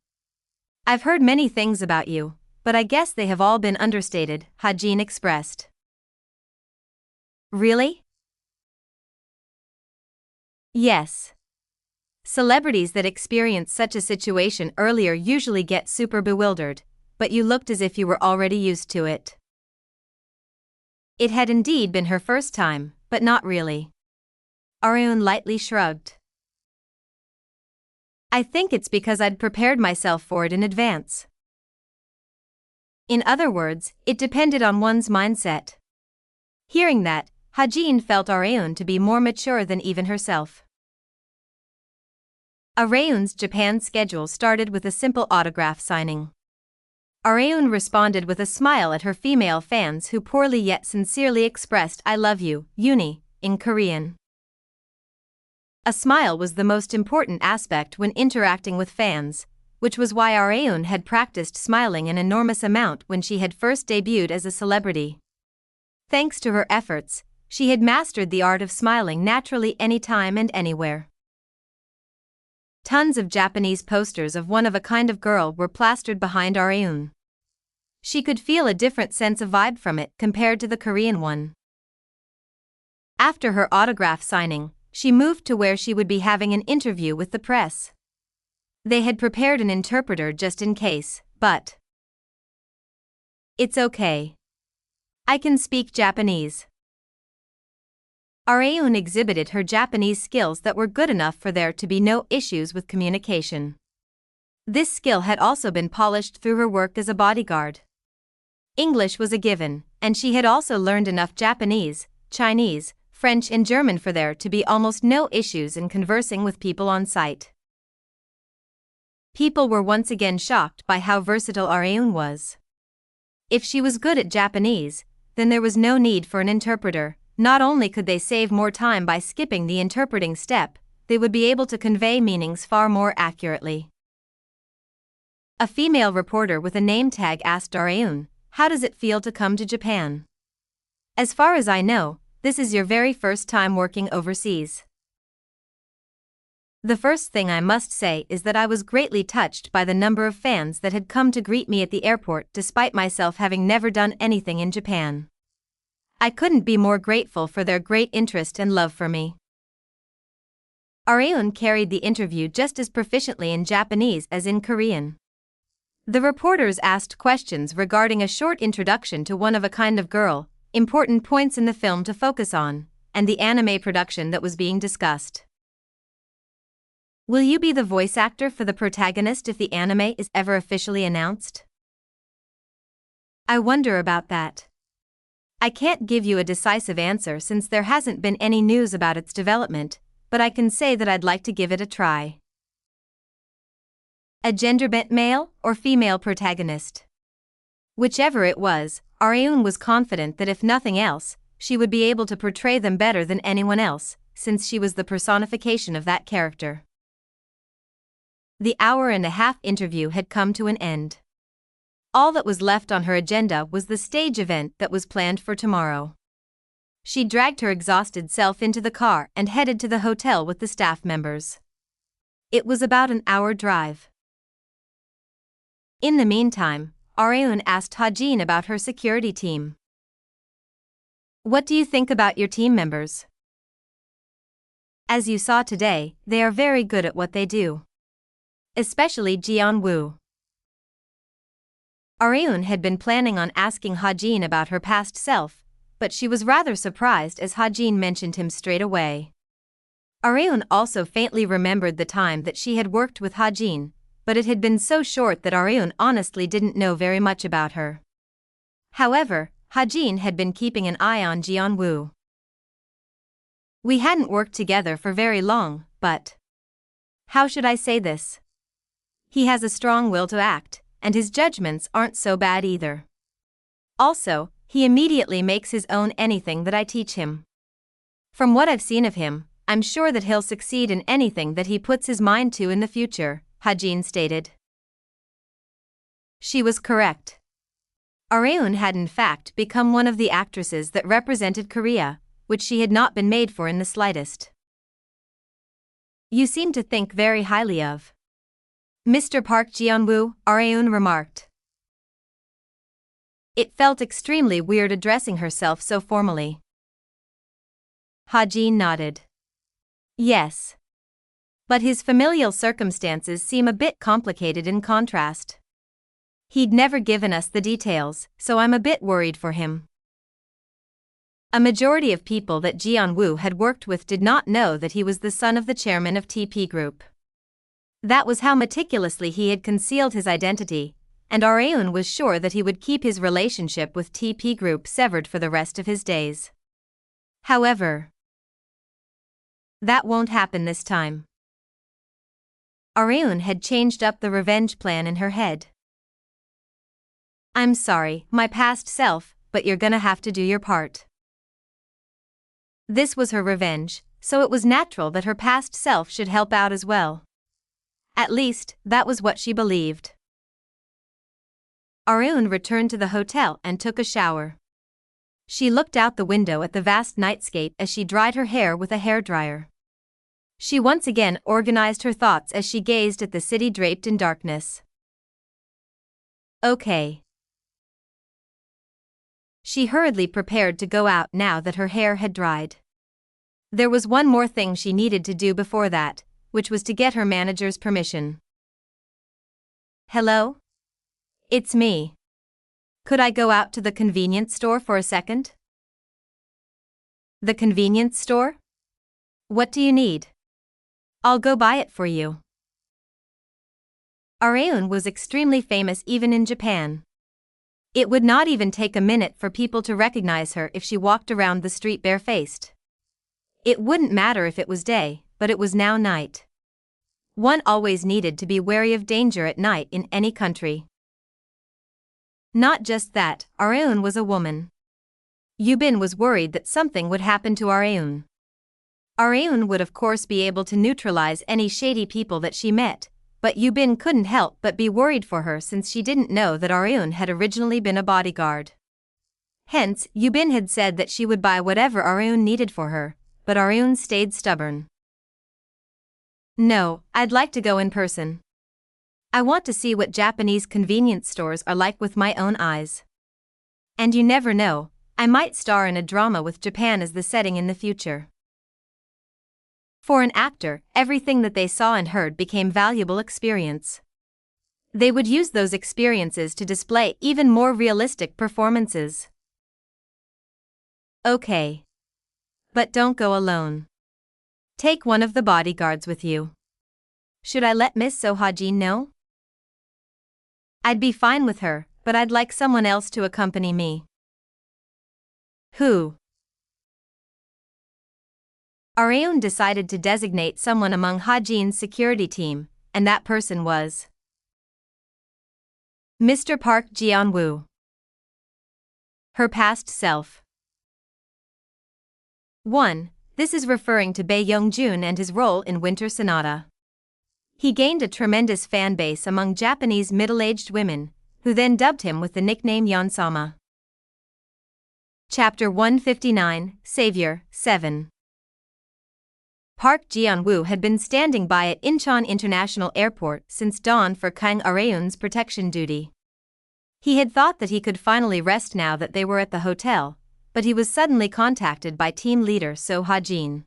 I've heard many things about you, but I guess they have all been understated, Ha-jin expressed. Really? Yes. Celebrities that experience such a situation earlier usually get super bewildered, but you looked as if you were already used to it. It had indeed been her first time, but not really. Areun lightly shrugged. I think it's because I'd prepared myself for it in advance. In other words, it depended on one's mindset. Hearing that, Ha-jin felt Areun to be more mature than even herself. Areun's Japan schedule started with a simple autograph signing. Areun responded with a smile at her female fans who poorly yet sincerely expressed "I love you, Uni," in Korean. A smile was the most important aspect when interacting with fans, which was why Areun had practiced smiling an enormous amount when she had first debuted as a celebrity. Thanks to her efforts, she had mastered the art of smiling naturally anytime and anywhere. Tons of Japanese posters of one-of-a-kind girl were plastered behind Areun. She could feel a different sense of vibe from it compared to the Korean one. After her autograph signing, she moved to where she would be having an interview with the press. They had prepared an interpreter just in case, but it's okay. I can speak Japanese. Areun exhibited her Japanese skills that were good enough for there to be no issues with communication. This skill had also been polished through her work as a bodyguard. English was a given, and she had also learned enough Japanese, Chinese, French and German for there to be almost no issues in conversing with people on site. People were once again shocked by how versatile Areun was. If she was good at Japanese, then there was no need for an interpreter. Not only could they save more time by skipping the interpreting step, they would be able to convey meanings far more accurately. A female reporter with a name tag asked Areun, "How does it feel to come to Japan? As far as I know, this is your very first time working overseas." The first thing I must say is that I was greatly touched by the number of fans that had come to greet me at the airport despite myself having never done anything in Japan. I couldn't be more grateful for their great interest and love for me. Areun carried the interview just as proficiently in Japanese as in Korean. The reporters asked questions regarding a short introduction to one-of-a-kind girl, important points in the film to focus on, and the anime production that was being discussed. Will you be the voice actor for the protagonist if the anime is ever officially announced? I wonder about that. I can't give you a decisive answer since there hasn't been any news about its development, but I can say that I'd like to give it a try. A gender-bent male or female protagonist? Whichever it was, Areun was confident that if nothing else, she would be able to portray them better than anyone else, since she was the personification of that character. The hour-and-a-half interview had come to an end. All that was left on her agenda was the stage event that was planned for tomorrow. She dragged her exhausted self into the car and headed to the hotel with the staff members. It was about an hour drive. In the meantime, Areun asked Ha-Jin about her security team. "What do you think about your team members? As you saw today, they are very good at what they do. Especially Geon-Woo." Areun had been planning on asking Ha-Jin about her past self, but she was rather surprised as Ha-Jin mentioned him straight away. Areun also faintly remembered the time that she had worked with Ha-Jin, but it had been so short that Areun honestly didn't know very much about her. However, Ha-Jin had been keeping an eye on Geon-Woo. "We hadn't worked together for very long, but how should I say this? He has a strong will to act, and his judgments aren't so bad either. Also, he immediately makes his own anything that I teach him. From what I've seen of him, I'm sure that he'll succeed in anything that he puts his mind to in the future," Ha-Jin stated. She was correct. Areun had in fact become one of the actresses that represented Korea, which she had not been made for in the slightest. "You seem to think very highly of Mr. Park Geon-Woo," Areun remarked. It felt extremely weird addressing herself so formally. Ha-Jin nodded. "Yes. But his familial circumstances seem a bit complicated in contrast. He'd never given us the details, so I'm a bit worried for him." A majority of people that Geon-Woo had worked with did not know that he was the son of the chairman of TP Group. That was how meticulously he had concealed his identity, and Areun was sure that he would keep his relationship with TP Group severed for the rest of his days. However, that won't happen this time. Areun had changed up the revenge plan in her head. "I'm sorry, my past self, but you're gonna have to do your part." This was her revenge, so it was natural that her past self should help out as well. At least, that was what she believed. Areun returned to the hotel and took a shower. She looked out the window at the vast nightscape as she dried her hair with a hairdryer. She once again organized her thoughts as she gazed at the city draped in darkness. Okay. She hurriedly prepared to go out now that her hair had dried. There was one more thing she needed to do before that, which was to get her manager's permission. "Hello? It's me. Could I go out to the convenience store for a second?" "The convenience store? What do you need? I'll go buy it for you." Areun was extremely famous even in Japan. It would not even take a minute for people to recognize her if she walked around the street barefaced. It wouldn't matter if it was day, but it was now night. One always needed to be wary of danger at night in any country. Not just that, Areun was a woman. Yubin was worried that something would happen to Areun. Areun would of course be able to neutralize any shady people that she met, but Yubin couldn't help but be worried for her since she didn't know that Areun had originally been a bodyguard. Hence, Yubin had said that she would buy whatever Areun needed for her, but Areun stayed stubborn. "No, I'd like to go in person. I want to see what Japanese convenience stores are like with my own eyes. And you never know, I might star in a drama with Japan as the setting in the future." For an actor, everything that they saw and heard became valuable experience. They would use those experiences to display even more realistic performances. Okay. But don't go alone. Take one of the bodyguards with you. Should I let Miss Ha-Jin know? I'd be fine with her, but I'd like someone else to accompany me. Who? Areun decided to designate someone among Ha-Jin's security team, and that person was Mr. Park Geon-Woo. Her past self. 1. This is referring to Bae Young-jun and his role in Winter Sonata. He gained a tremendous fan base among Japanese middle-aged women, who then dubbed him with the nickname Yon-sama. Chapter 159, Savior, 7. Park Geon-Woo had been standing by at Incheon International Airport since dawn for Kang Areun's protection duty. He had thought that he could finally rest now that they were at the hotel, but he was suddenly contacted by team leader So Ha-jin.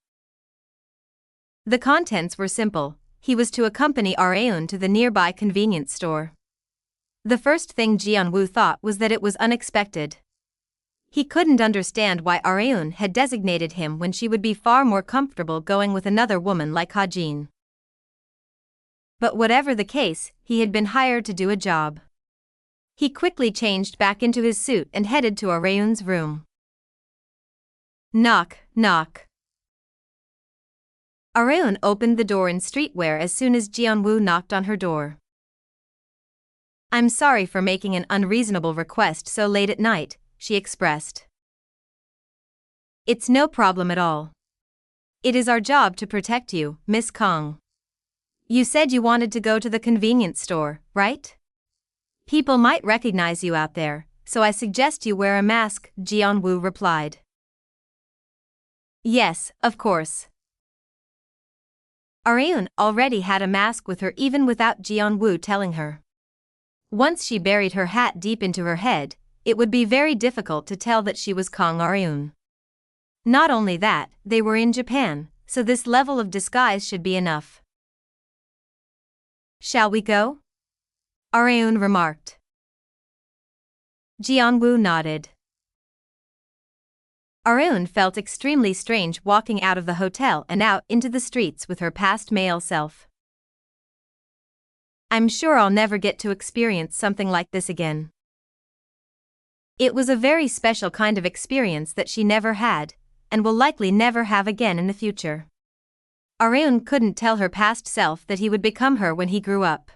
The contents were simple. He was to accompany Areun to the nearby convenience store. The first thing Geon-Woo thought was that it was unexpected. He couldn't understand why Areun had designated him when she would be far more comfortable going with another woman like Ha-jin. But whatever the case, he had been hired to do a job. He quickly changed back into his suit and headed to Areun's room. Knock, knock. Areun opened the door in streetwear as soon as Geon-Woo knocked on her door. "I'm sorry for making an unreasonable request so late at night," she expressed. "It's no problem at all. It is our job to protect you, Miss Kang. You said you wanted to go to the convenience store, right? People might recognize you out there, so I suggest you wear a mask," Geon-Woo replied. "Yes, of course." Areun already had a mask with her even without Geon-Woo telling her. Once she buried her hat deep into her head, it would be very difficult to tell that she was Kang Areun. Not only that, they were in Japan, so this level of disguise should be enough. "Shall we go?" Areun remarked. Geon-Woo nodded. Areun felt extremely strange walking out of the hotel and out into the streets with her past male self. "I'm sure I'll never get to experience something like this again." It was a very special kind of experience that she never had, and will likely never have again in the future. Areun couldn't tell her past self that he would become her when he grew up.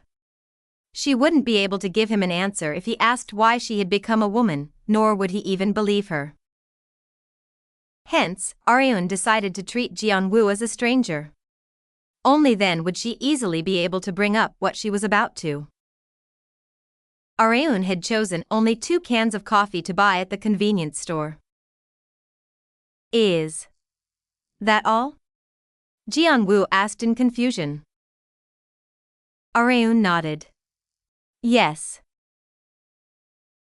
She wouldn't be able to give him an answer if he asked why she had become a woman, nor would he even believe her. Hence, Areun decided to treat Geon-Woo as a stranger. Only then would she easily be able to bring up what she was about to. Areun had chosen only 2 cans of coffee to buy at the convenience store. "Is that all?" Geon-Woo asked in confusion. Areun nodded. Yes.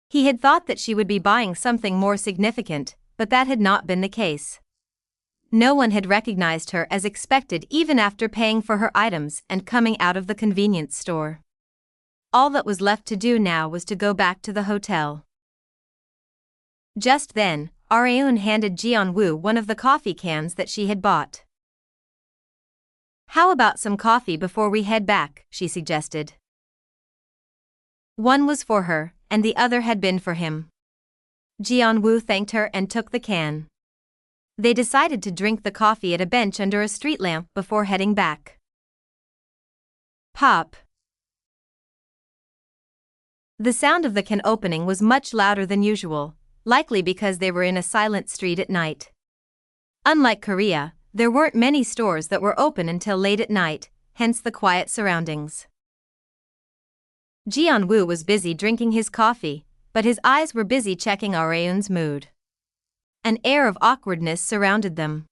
He had thought that she would be buying something more significant, but that had not been the case. No one had recognized her as expected even after paying for her items and coming out of the convenience store. All that was left to do now was to go back to the hotel. Just then, Areun handed Geon-Woo one of the coffee cans that she had bought. "How about some coffee before we head back?" she suggested. One was for her, and the other had been for him. Geon-Woo thanked her and took the can. They decided to drink the coffee at a bench under a street lamp before heading back. Pop. The sound of the can opening was much louder than usual, likely because they were in a silent street at night. Unlike Korea, there weren't many stores that were open until late at night, hence the quiet surroundings. Geon-Woo was busy drinking his coffee, but his eyes were busy checking Areun's mood. An air of awkwardness surrounded them.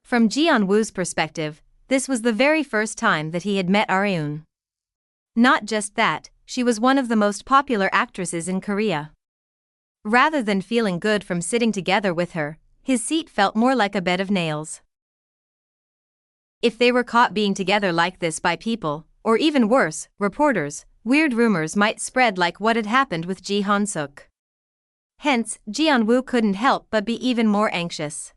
From Geon-Woo's perspective, this was the very first time that he had met Areun. Not just that, she was one of the most popular actresses in Korea. Rather than feeling good from sitting together with her, his seat felt more like a bed of nails. If they were caught being together like this by people, or even worse, reporters, weird rumors might spread like what had happened with Ji Han-suk. Hence, Geon-Woo couldn't help but be even more anxious.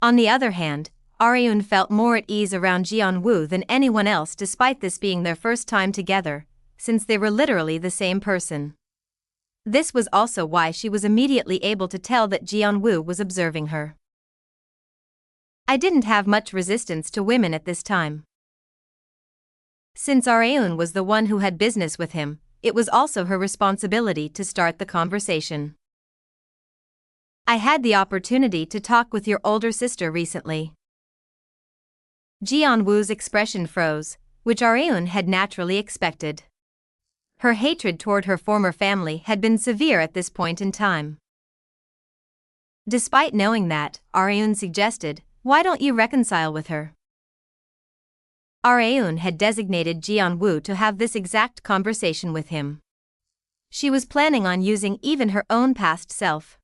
On the other hand, Areun felt more at ease around Geon-Woo than anyone else despite this being their first time together, since they were literally the same person. This was also why she was immediately able to tell that Geon-Woo was observing her. "I didn't have much resistance to women at this time. Since Areun was the one who had business with him, it was also her responsibility to start the conversation. I had the opportunity to talk with your older sister recently. Geon-Woo's expression froze, which Areun had naturally expected. Her hatred toward her former family had been severe at this point in time. Despite knowing that, Areun suggested, "Why don't you reconcile with her?" Areun had designated Geon-Woo to have this exact conversation with him. She was planning on using even her own past self.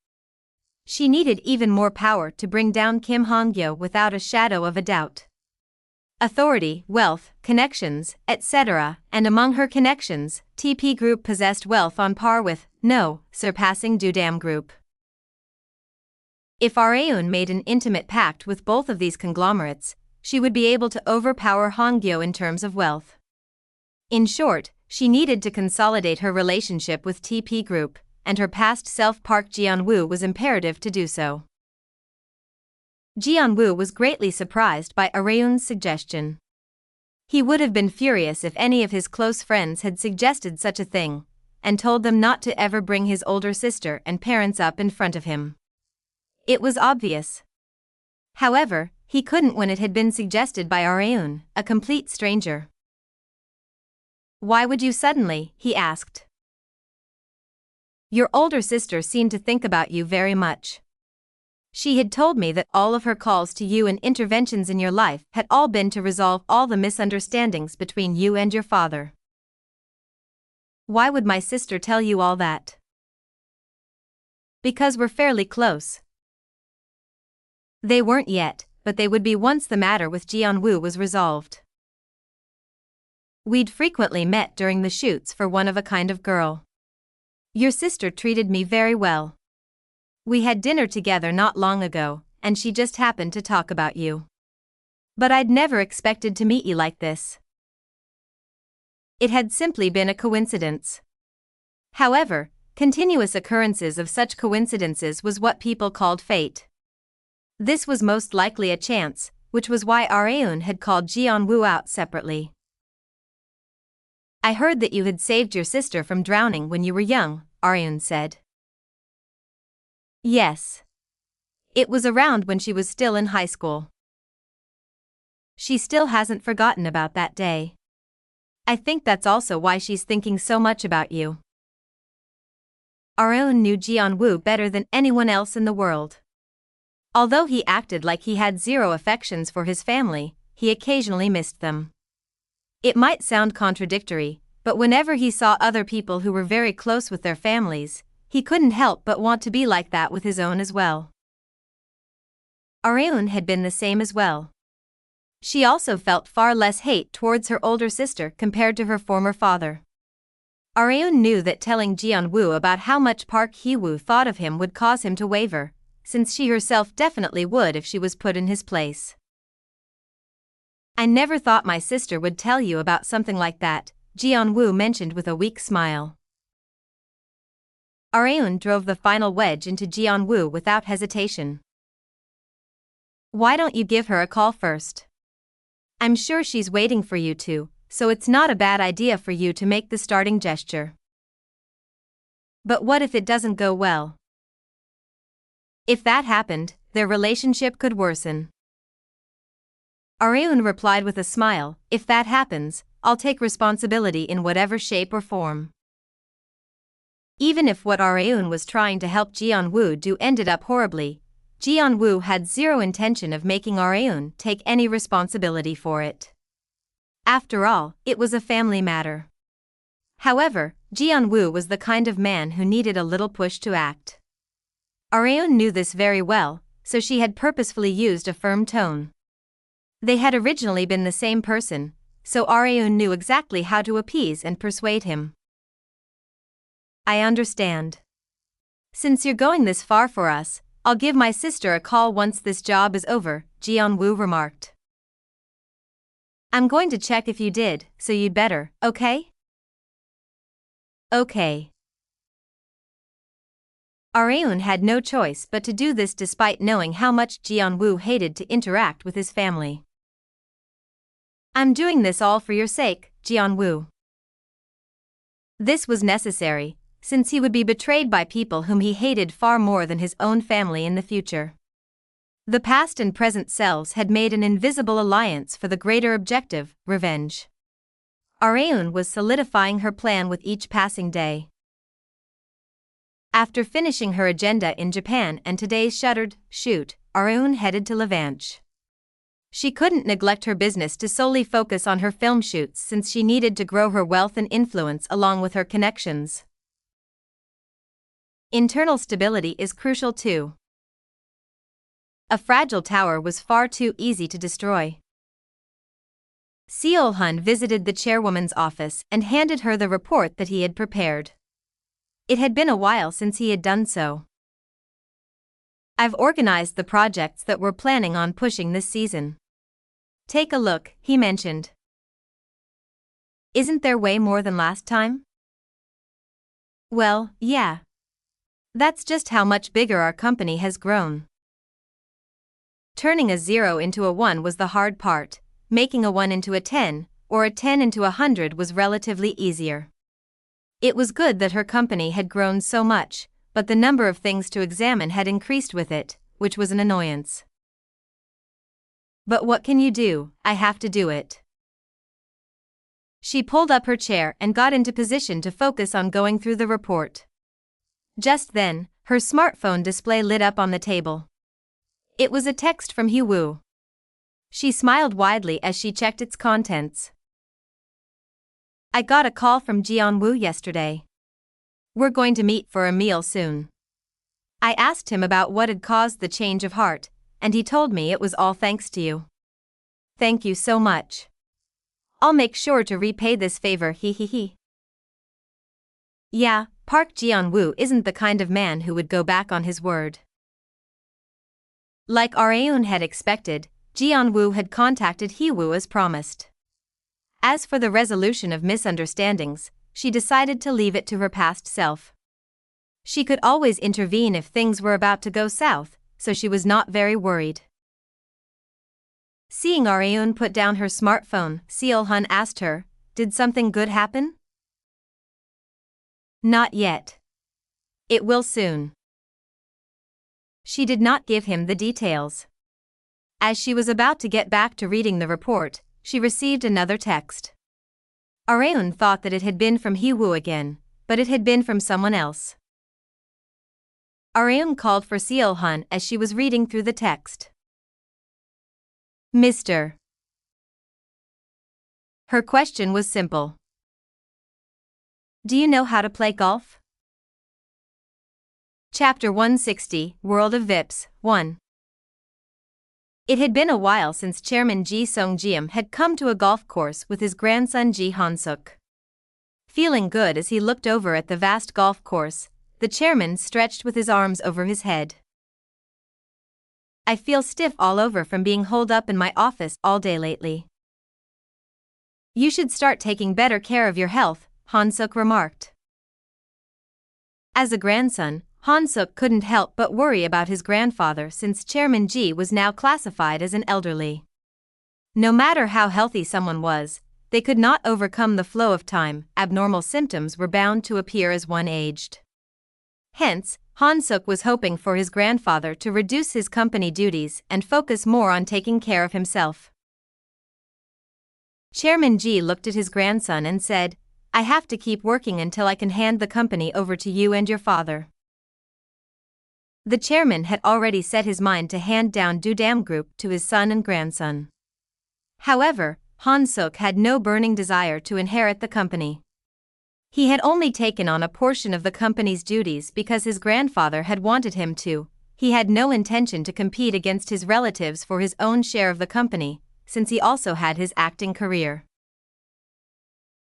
She needed even more power to bring down Kim Han-Gyo without a shadow of a doubt. Authority, wealth, connections, etc., and among her connections, TP Group possessed wealth on par with, no, surpassing Dudam Group. If Areun made an intimate pact with both of these conglomerates, she would be able to overpower Han-Gyo in terms of wealth. In short, she needed to consolidate her relationship with TP Group, and her past self Park Geon-Woo was imperative to do so. Geon-Woo was greatly surprised by Areun's suggestion. He would have been furious if any of his close friends had suggested such a thing, and told them not to ever bring his older sister and parents up in front of him. It was obvious. However, he couldn't when it had been suggested by Areun, a complete stranger. "Why would you suddenly?" he asked. "Your older sister seemed to think about you very much. She had told me that all of her calls to you and interventions in your life had all been to resolve all the misunderstandings between you and your father." "Why would my sister tell you all that?" "Because we're fairly close." They weren't yet, but they would be once the matter with Geon-Woo was resolved. "We'd frequently met during the shoots for One of a Kind of Girl. Your sister treated me very well. We had dinner together not long ago, and she just happened to talk about you. But I'd never expected to meet you like this. It had simply been a coincidence. However, continuous occurrences of such coincidences was what people called fate. This was most likely a chance, which was why Areun had called Geon-Woo out separately. "I heard that you had saved your sister from drowning when you were young," Areun said. "Yes. It was around when she was still in high school. She still hasn't forgotten about that day. I think that's also why she's thinking so much about you." Areun knew Geon-Woo better than anyone else in the world. Although he acted like he had zero affections for his family, he occasionally missed them. It might sound contradictory, but whenever he saw other people who were very close with their families, he couldn't help but want to be like that with his own as well. Areun had been the same as well. She also felt far less hate towards her older sister compared to her former father. Areun knew that telling Geon-Woo about how much Park Hee-woo thought of him would cause him to waver, since she herself definitely would if she was put in his place. "I never thought my sister would tell you about something like that," Geon-Woo mentioned with a weak smile. Areun drove the final wedge into Geon-Woo without hesitation. "Why don't you give her a call first? I'm sure she's waiting for you to, so it's not a bad idea for you to make the starting gesture." "But what if it doesn't go well?" "If that happened, their relationship could worsen." Areun replied with a smile, "If that happens, I'll take responsibility in whatever shape or form." Even if what Areun was trying to help Geon-Woo do ended up horribly, Geon-Woo had zero intention of making Areun take any responsibility for it. After all, it was a family matter. However, Geon-Woo was the kind of man who needed a little push to act. Areun knew this very well, so she had purposefully used a firm tone. They had originally been the same person, so Areun knew exactly how to appease and persuade him. "I understand. Since you're going this far for us, I'll give my sister a call once this job is over," Geon-Woo remarked. "I'm going to check if you did, so you'd better, okay?" "Okay." Areun had no choice but to do this despite knowing how much Geon-Woo hated to interact with his family. "I'm doing this all for your sake, Geon-Woo." This was necessary, since he would be betrayed by people whom he hated far more than his own family in the future. The past and present selves had made an invisible alliance for the greater objective, revenge. Areun was solidifying her plan with each passing day. After finishing her agenda in Japan and today's shuttered shoot, Areun headed to Levanche. She couldn't neglect her business to solely focus on her film shoots since she needed to grow her wealth and influence along with her connections. Internal stability is crucial too. A fragile tower was far too easy to destroy. Seol-hun visited the chairwoman's office and handed her the report that he had prepared. It had been a while since he had done so. I've organized the projects that we're planning on pushing this season. Take a look, he mentioned. Isn't there way more than last time? Well, yeah. That's just how much bigger our company has grown. Turning a 0 into a 1 was the hard part, making a 1 into a 10, or a 10 into a 100 was relatively easier. It was good that her company had grown so much, but the number of things to examine had increased with it, which was an annoyance. But what can you do? I have to do it. She pulled up her chair and got into position to focus on going through the report. Just then, her smartphone display lit up on the table. It was a text from Geon-Woo. She smiled widely as she checked its contents. I got a call from Geon-Woo yesterday. We're going to meet for a meal soon. I asked him about what had caused the change of heart, and he told me it was all thanks to you. Thank you so much. I'll make sure to repay this favor, he. Yeah, Park Geon-Woo isn't the kind of man who would go back on his word. Like Areun had expected, Geon-Woo had contacted Geon-Woo as promised. As for the resolution of misunderstandings, she decided to leave it to her past self. She could always intervene if things were about to go south, so she was not very worried. Seeing Areun put down her smartphone, Seol-hun asked her, "Did something good happen?" Not yet. It will soon. She did not give him the details. As she was about to get back to reading the report, she received another text. Areun thought that it had been from Geon-Woo again, but it had been from someone else. Areun called for Seol-hun as she was reading through the text. Mr. Her question was simple. Do you know how to play golf? Chapter 160, World of Vips, 1. It had been a while since Chairman Ji Sung-jeom had come to a golf course with his grandson Ji Han-suk. Feeling good as he looked over at the vast golf course, the chairman stretched with his arms over his head. I feel stiff all over from being holed up in my office all day lately. You should start taking better care of your health, Han-suk remarked. As a grandson, Han-suk couldn't help but worry about his grandfather since Chairman Ji was now classified as an elderly. No matter how healthy someone was, they could not overcome the flow of time. Abnormal symptoms were bound to appear as one aged. Hence, Han-suk was hoping for his grandfather to reduce his company duties and focus more on taking care of himself. Chairman Ji looked at his grandson and said, I have to keep working until I can hand the company over to you and your father. The chairman had already set his mind to hand down Dudam Group to his son and grandson. However, Han-suk had no burning desire to inherit the company. He had only taken on a portion of the company's duties because his grandfather had wanted him to. He had no intention to compete against his relatives for his own share of the company, since he also had his acting career.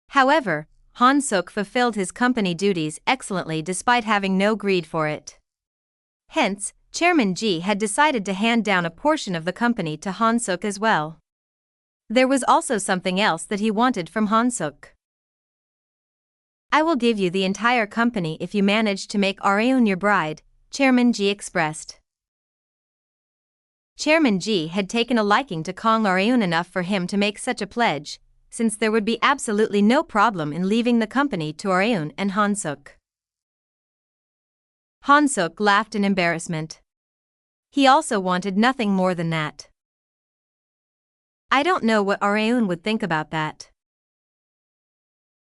However, Han-suk fulfilled his company duties excellently despite having no greed for it. Hence, Chairman Ji had decided to hand down a portion of the company to Han-suk as well. There was also something else that he wanted from Han-suk. I will give you the entire company if you manage to make Areun your bride, Chairman Ji expressed. Chairman Ji had taken a liking to Kong Areun enough for him to make such a pledge, since there would be absolutely no problem in leaving the company to Areun and Han-suk. Han-suk laughed in embarrassment. He also wanted nothing more than that. I don't know what Areun would think about that.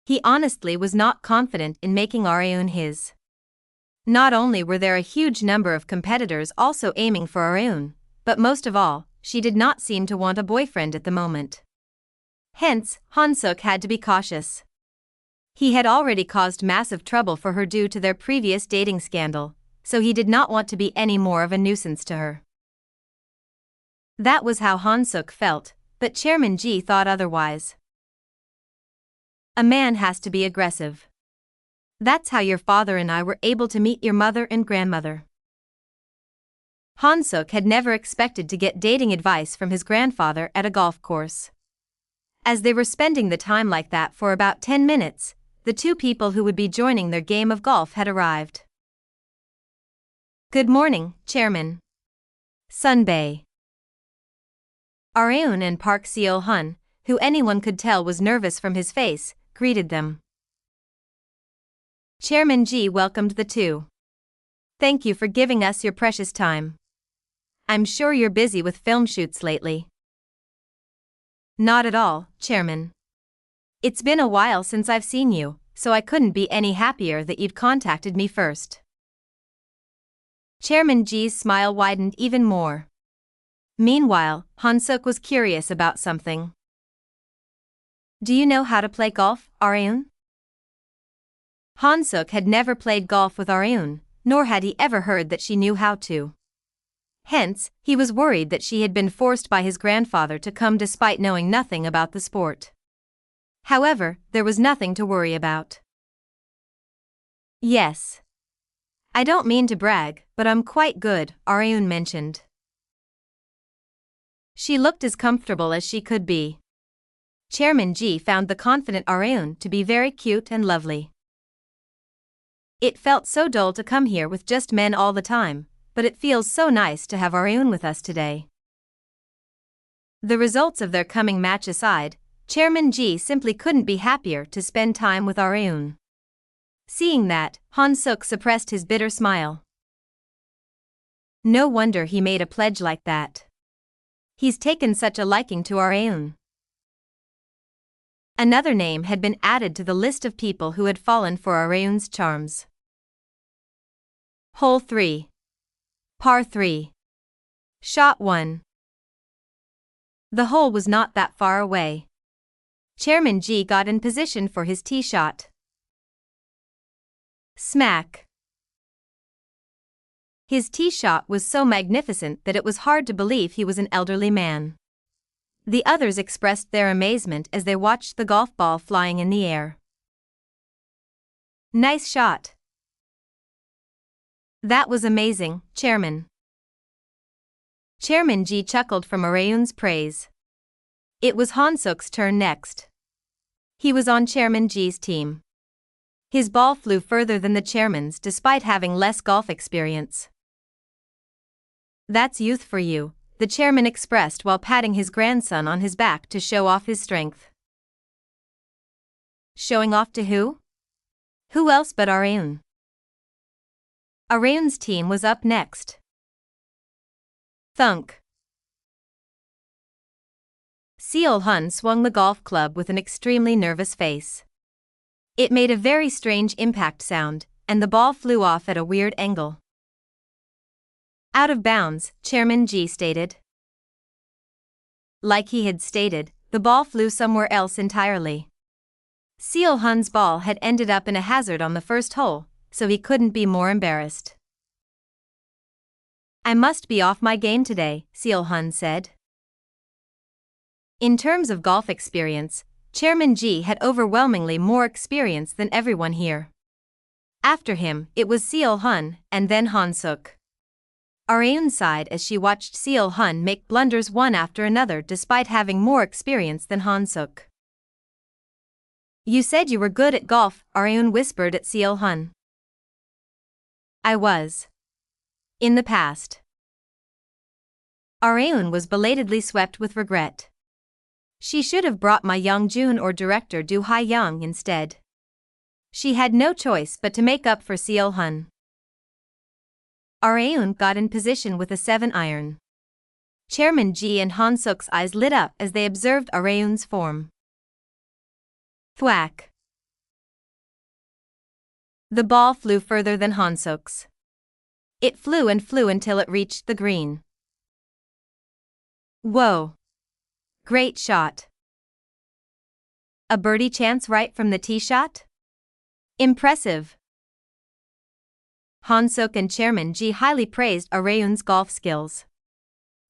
He honestly was not confident in making Areun his. Not only were there a huge number of competitors also aiming for Areun, but most of all, she did not seem to want a boyfriend at the moment. Hence, Han-suk had to be cautious. He had already caused massive trouble for her due to their previous dating scandal, so he did not want to be any more of a nuisance to her. That was how Han-suk felt, but Chairman Ji thought otherwise. A man has to be aggressive. That's how your father and I were able to meet your mother and grandmother. Han-suk had never expected to get dating advice from his grandfather at a golf course. As they were spending the time like that for about 10 minutes, the two people who would be joining their game of golf had arrived. Good morning, Chairman. Sunbae. Areun and Park Seo-hun, who anyone could tell was nervous from his face, greeted them. Chairman Ji welcomed the two. Thank you for giving us your precious time. I'm sure you're busy with film shoots lately. Not at all, Chairman. It's been a while since I've seen you, so I couldn't be any happier that you'd contacted me first. Chairman Ji's smile widened even more. Meanwhile, Han-suk was curious about something. Do you know how to play golf, Areun? Han-suk had never played golf with Areun, nor had he ever heard that she knew how to. Hence, he was worried that she had been forced by his grandfather to come despite knowing nothing about the sport. However, there was nothing to worry about. Yes. I don't mean to brag, but I'm quite good, Areun mentioned. She looked as comfortable as she could be. Chairman Ji found the confident Areun to be very cute and lovely. It felt so dull to come here with just men all the time, but it feels so nice to have Areun with us today. The results of their coming match aside, Chairman Ji simply couldn't be happier to spend time with Areun. Seeing that, Han-suk suppressed his bitter smile. No wonder he made a pledge like that. He's taken such a liking to Areun. Another name had been added to the list of people who had fallen for Areun's charms. Hole 3. Par 3. Shot 1. The hole was not that far away. Chairman Ji got in position for his tee shot. Smack. His tee shot was so magnificent that it was hard to believe he was an elderly man. The others expressed their amazement as they watched the golf ball flying in the air. Nice shot. That was amazing, Chairman. Chairman Ji chuckled from Areun's praise. It was Han-suk's turn next. He was on Chairman Ji's team. His ball flew further than the chairman's despite having less golf experience. That's youth for you, the chairman expressed while patting his grandson on his back to show off his strength. Showing off to who? Who else but Areun? Areun's team was up next. Thunk. Seo-hun swung the golf club with an extremely nervous face. It made a very strange impact sound, and the ball flew off at a weird angle. Out of bounds, Chairman Ji stated. Like he had stated, the ball flew somewhere else entirely. Seo-hun's ball had ended up in a hazard on the first hole, so he couldn't be more embarrassed. I must be off my game today, Seo-hun said. In terms of golf experience, Chairman Ji had overwhelmingly more experience than everyone here. After him, it was Seo-hun, and then Han-suk. Areun sighed as she watched Seo-hun make blunders one after another despite having more experience than Han-suk. You said you were good at golf, Areun whispered at Seo-hun. I was. In the past. Areun was belatedly swept with regret. She should have brought my Young-jun or director Do Ha-young instead. She had no choice but to make up for Seol-hun. Areun got in position with a 7-iron. Chairman Ji and Han-suk's eyes lit up as they observed Areun's form. Thwack. The ball flew further than Han-suk's. It flew and flew until it reached the green. Whoa! Great shot. A birdie chance right from the tee shot? Impressive. Han-suk and Chairman Ji highly praised Areun's golf skills.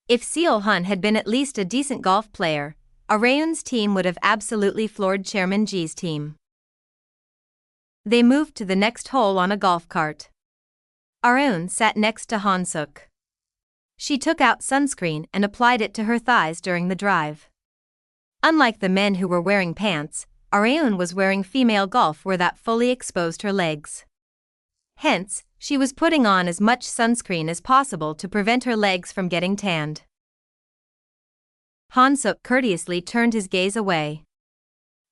If Seol-hun had been at least a decent golf player, Areun's team would have absolutely floored Chairman Ji's team. They moved to the next hole on a golf cart. Areun sat next to Han-suk. She took out sunscreen and applied it to her thighs during the drive. Unlike the men who were wearing pants, Areun was wearing female golf wear that fully exposed her legs. Hence, she was putting on as much sunscreen as possible to prevent her legs from getting tanned. Han-suk courteously turned his gaze away.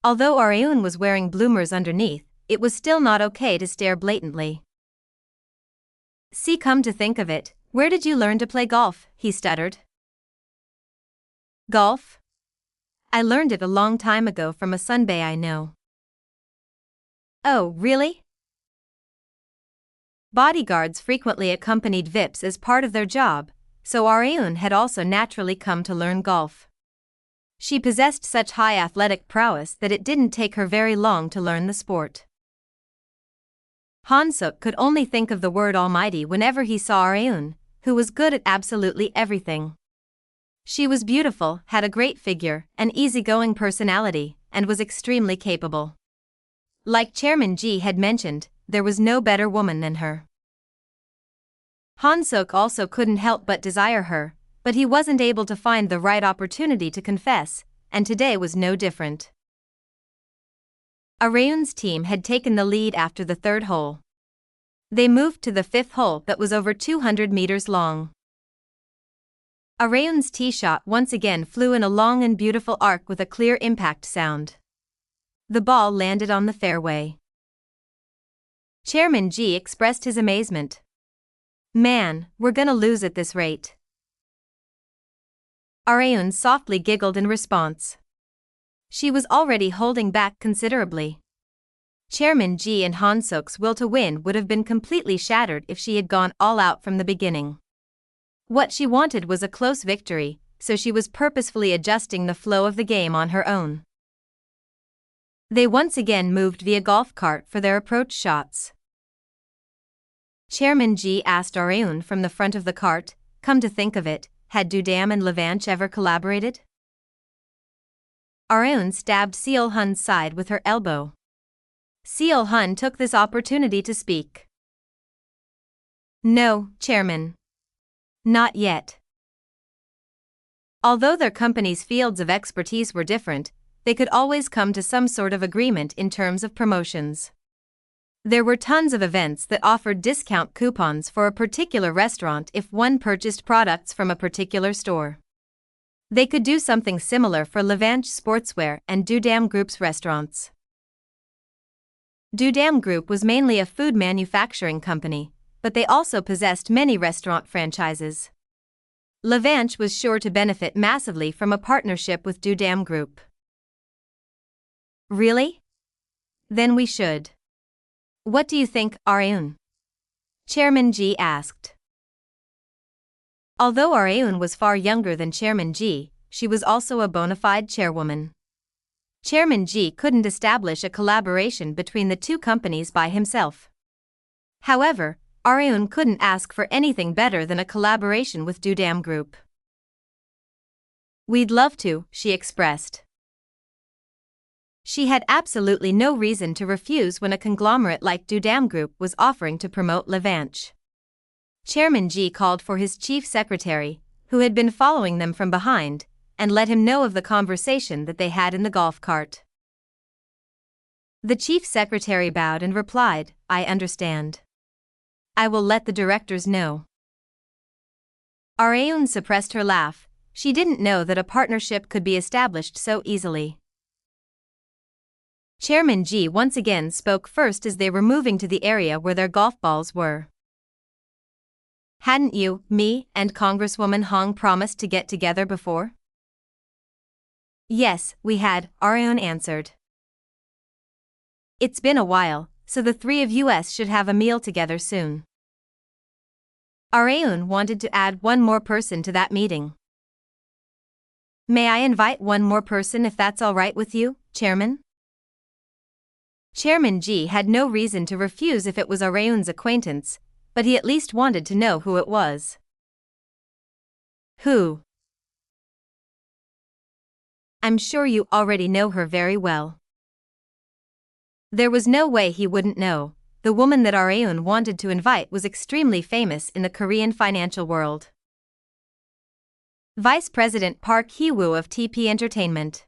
Although Areun was wearing bloomers underneath, it was still not okay to stare blatantly. "See, come to think of it, where did you learn to play golf?" he stuttered. "Golf? I learned it a long time ago from a sunbae I know." "Oh, really?" Bodyguards frequently accompanied VIPs as part of their job, so Areun had also naturally come to learn golf. She possessed such high athletic prowess that it didn't take her very long to learn the sport. Han-suk could only think of the word almighty whenever he saw Areun, who was good at absolutely everything. She was beautiful, had a great figure, an easygoing personality, and was extremely capable. Like Chairman Ji had mentioned, there was no better woman than her. Han-suk also couldn't help but desire her, but he wasn't able to find the right opportunity to confess, and today was no different. Areun's team had taken the lead after the third hole. They moved to the fifth hole that was over 200 meters long. Areun's tee shot once again flew in a long and beautiful arc with a clear impact sound. The ball landed on the fairway. Chairman Ji expressed his amazement. "Man, we're gonna lose at this rate." Areun softly giggled in response. She was already holding back considerably. Chairman Ji and Han-suk's will to win would have been completely shattered if she had gone all out from the beginning. What she wanted was a close victory, so she was purposefully adjusting the flow of the game on her own. They once again moved via golf cart for their approach shots. Chairman Ji asked Areun from the front of the cart, "Come to think of it, had Dudam and Levanche ever collaborated?" Areun stabbed Seol-hun's side with her elbow. Seol-hun took this opportunity to speak. "No, Chairman. Not yet." Although their company's fields of expertise were different, they could always come to some sort of agreement in terms of promotions. There were tons of events that offered discount coupons for a particular restaurant if one purchased products from a particular store. They could do something similar for Levanche Sportswear and Dudam Group's restaurants. Dudam Group was mainly a food manufacturing company, but they also possessed many restaurant franchises. Levanche was sure to benefit massively from a partnership with Dudam Group. "Really? Then we should." "What do you think, Areun?" Chairman Ji asked. Although Areun was far younger than Chairman Ji, she was also a bona fide chairwoman. Chairman Ji couldn't establish a collaboration between the two companies by himself. However, Areun couldn't ask for anything better than a collaboration with Dudam Group. "We'd love to," she expressed. She had absolutely no reason to refuse when a conglomerate like Dudam Group was offering to promote Levanche. Chairman Ji called for his chief secretary, who had been following them from behind, and let him know of the conversation that they had in the golf cart. The chief secretary bowed and replied, "I understand. I will let the directors know." Areun suppressed her laugh. She didn't know that a partnership could be established so easily. Chairman Ji once again spoke first as they were moving to the area where their golf balls were. Hadn't you, me, and Congresswoman Hong promised to get together before? Yes, we had, Arion answered. It's been a while, so the three of us should have a meal together soon. Arion wanted to add one more person to that meeting. May I invite one more person if that's all right with you, Chairman? Chairman Ji had no reason to refuse if it was Arayun's acquaintance, but he at least wanted to know who it was. Who? I'm sure you already know her very well. There was no way he wouldn't know. The woman that Arayun wanted to invite was extremely famous in the Korean financial world. Vice President Park Hee-woo of TP Entertainment.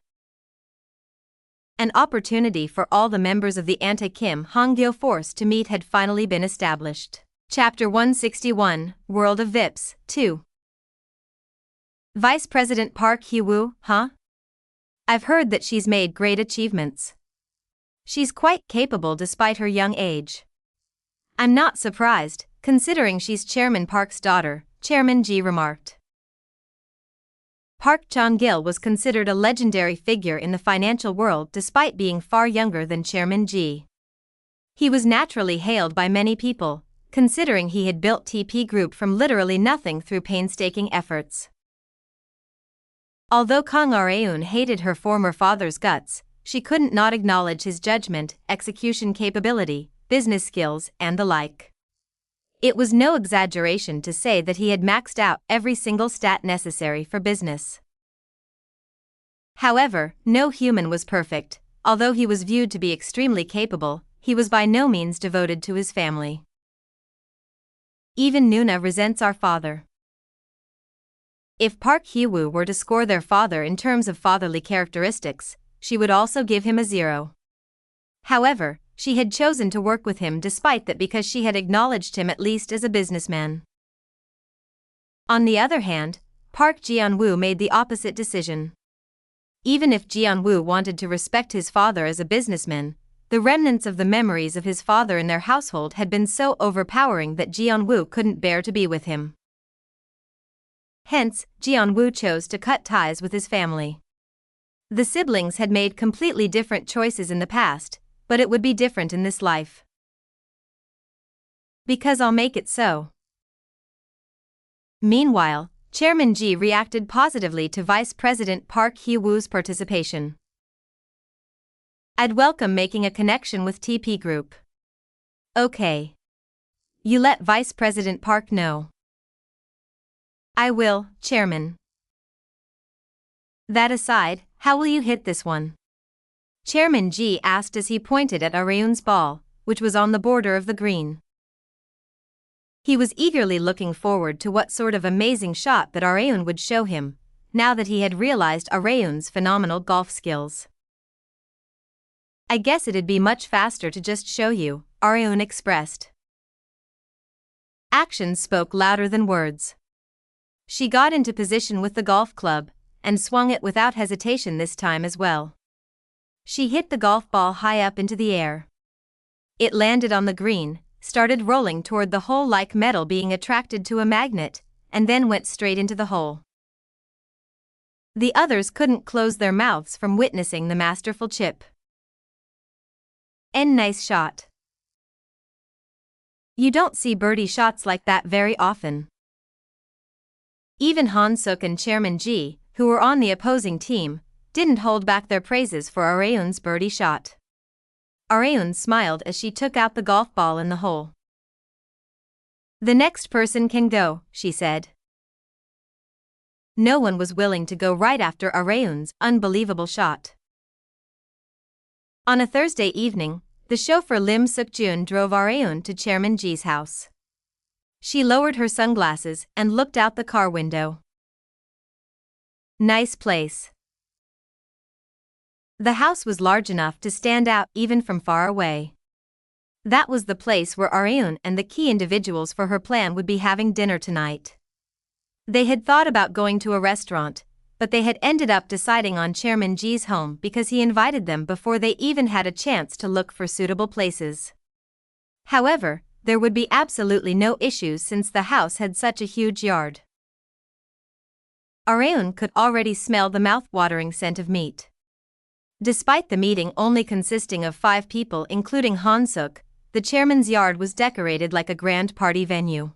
An opportunity for all the members of the anti-Kim Han-Gyo force to meet had finally been established. Chapter 161, World of Vips, 2. Vice President Park Hee-woo, huh? I've heard that she's made great achievements. She's quite capable despite her young age. I'm not surprised, considering she's Chairman Park's daughter, Chairman Ji remarked. Park Chan-gil was considered a legendary figure in the financial world despite being far younger than Chairman Ji. He was naturally hailed by many people, considering he had built TP Group from literally nothing through painstaking efforts. Although Kang Arayun hated her former father's guts, she couldn't not acknowledge his judgment, execution capability, business skills, and the like. It was no exaggeration to say that he had maxed out every single stat necessary for business. However, no human was perfect. Although he was viewed to be extremely capable, he was by no means devoted to his family. Even Nuna resents our father. If Park Hee-woo were to score their father in terms of fatherly characteristics, she would also give him a 0. However, she had chosen to work with him despite that because she had acknowledged him at least as a businessman. On the other hand, Park Geon-woo made the opposite decision. Even if Geon-woo wanted to respect his father as a businessman, the remnants of the memories of his father in their household had been so overpowering that Geon-woo couldn't bear to be with him. Hence, Geon-woo chose to cut ties with his family. The siblings had made completely different choices in the past, but it would be different in this life. Because I'll make it so. Meanwhile, Chairman Ji reacted positively to Vice President Park Hee-woo's participation. I'd welcome making a connection with TP Group. Okay. You let Vice President Park know. I will, Chairman. That aside, how will you hit this one? Chairman Ji asked as he pointed at Arayun's ball, which was on the border of the green. He was eagerly looking forward to what sort of amazing shot that Arayun would show him, now that he had realized Arayun's phenomenal golf skills. I guess it'd be much faster to just show you, Arayun expressed. Actions spoke louder than words. She got into position with the golf club, and swung it without hesitation this time as well. She hit the golf ball high up into the air. It landed on the green, started rolling toward the hole like metal being attracted to a magnet, and then went straight into the hole. The others couldn't close their mouths from witnessing the masterful chip. Nice shot. You don't see birdie shots like that very often. Even Han Suk and Chairman Ji, who were on the opposing team, didn't hold back their praises for Arayun's birdie shot. Arayun smiled as she took out the golf ball in the hole. The next person can go, she said. No one was willing to go right after Arayun's unbelievable shot. On a Thursday evening, the chauffeur Lim Suk-jun drove Arayun to Chairman Ji's house. She lowered her sunglasses and looked out the car window. Nice place. The house was large enough to stand out even from far away. That was the place where Arayun and the key individuals for her plan would be having dinner tonight. They had thought about going to a restaurant, but they had ended up deciding on Chairman G's home because he invited them before they even had a chance to look for suitable places. However, there would be absolutely no issues since the house had such a huge yard. Areun could already smell the mouth-watering scent of meat. Despite the meeting only consisting of 5 people including Han-Suk, the chairman's yard was decorated like a grand party venue.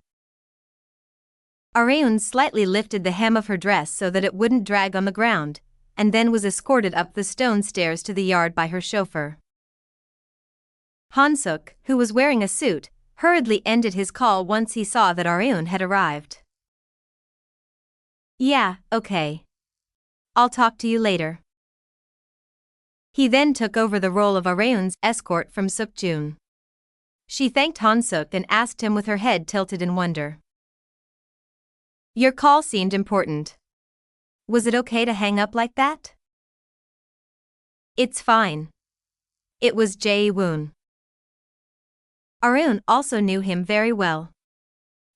Areun slightly lifted the hem of her dress so that it wouldn't drag on the ground, and then was escorted up the stone stairs to the yard by her chauffeur. Han-Suk, who was wearing a suit, hurriedly ended his call once he saw that Areun had arrived. "Yeah, okay. I'll talk to you later." He then took over the role of Areun's escort from Suk-jun. She thanked Han-Suk and asked him with her head tilted in wonder. "Your call seemed important. Was it okay to hang up like that?" "It's fine. It was Jae-woon." Areun also knew him very well.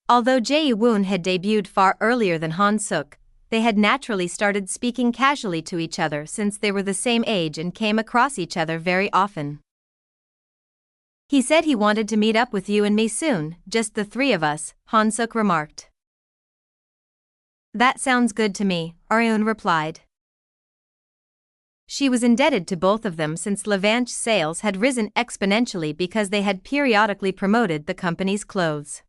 Although Jae-woon had debuted far earlier than Han-Suk, they had naturally started speaking casually to each other since they were the same age and came across each other very often. "He said he wanted to meet up with you and me soon, just the 3 of us," Han-Suk remarked. "That sounds good to me," Areun replied. She was indebted to both of them since Levant's sales had risen exponentially because they had periodically promoted the company's clothes.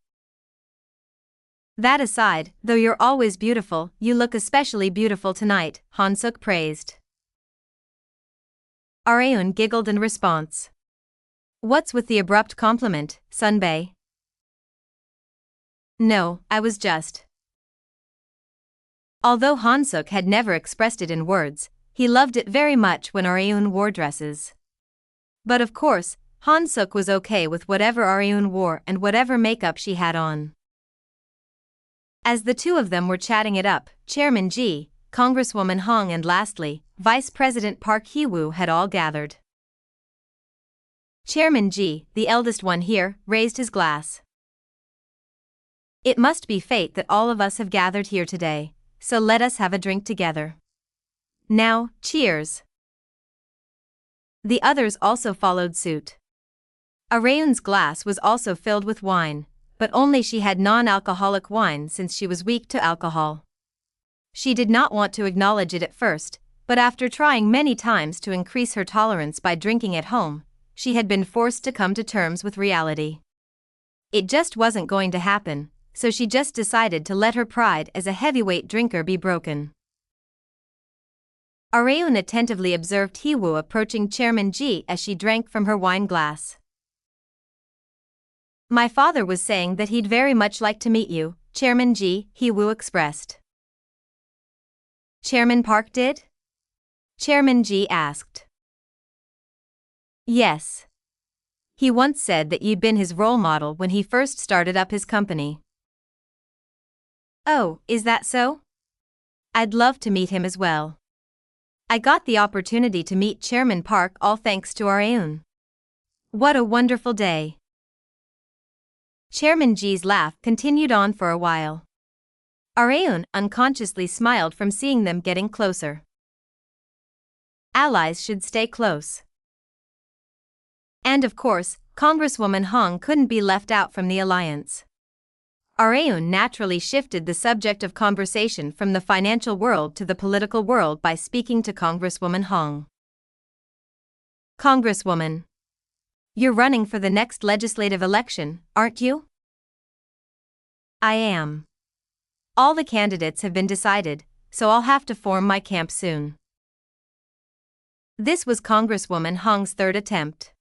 "That aside, though you're always beautiful, you look especially beautiful tonight," Han-Suk praised. Areun giggled in response. "What's with the abrupt compliment, Sunbae?" "No, I was just..." Although Han-Suk had never expressed it in words, he loved it very much when Areun wore dresses. But of course, Han-Suk was okay with whatever Areun wore and whatever makeup she had on. As the 2 of them were chatting it up, Chairman Ji, Congresswoman Hong and lastly, Vice President Park Hee-woo had all gathered. Chairman Ji, the eldest one here, raised his glass. "It must be fate that all of us have gathered here today, so let us have a drink together. Now, cheers." The others also followed suit. Areun's glass was also filled with wine, but only she had non-alcoholic wine since she was weak to alcohol. She did not want to acknowledge it at first, but after trying many times to increase her tolerance by drinking at home, she had been forced to come to terms with reality. It just wasn't going to happen, so she just decided to let her pride as a heavyweight drinker be broken. Areun attentively observed Hee-woo approaching Chairman Ji as she drank from her wine glass. "My father was saying that he'd very much like to meet you, Chairman Ji," Hee-woo expressed. "Chairman Park did?" Chairman Ji asked. "Yes. He once said that you'd been his role model when he first started up his company." "Oh, is that so? I'd love to meet him as well. I got the opportunity to meet Chairman Park all thanks to Areun. What a wonderful day." Chairman Ji's laugh continued on for a while. Areun unconsciously smiled from seeing them getting closer. Allies should stay close. And of course, Congresswoman Hong couldn't be left out from the alliance. Areun naturally shifted the subject of conversation from the financial world to the political world by speaking to Congresswoman Hong. "Congresswoman, you're running for the next legislative election, aren't you?" "I am. All the candidates have been decided, so I'll have to form my camp soon." This was Congresswoman Hong's 3rd attempt.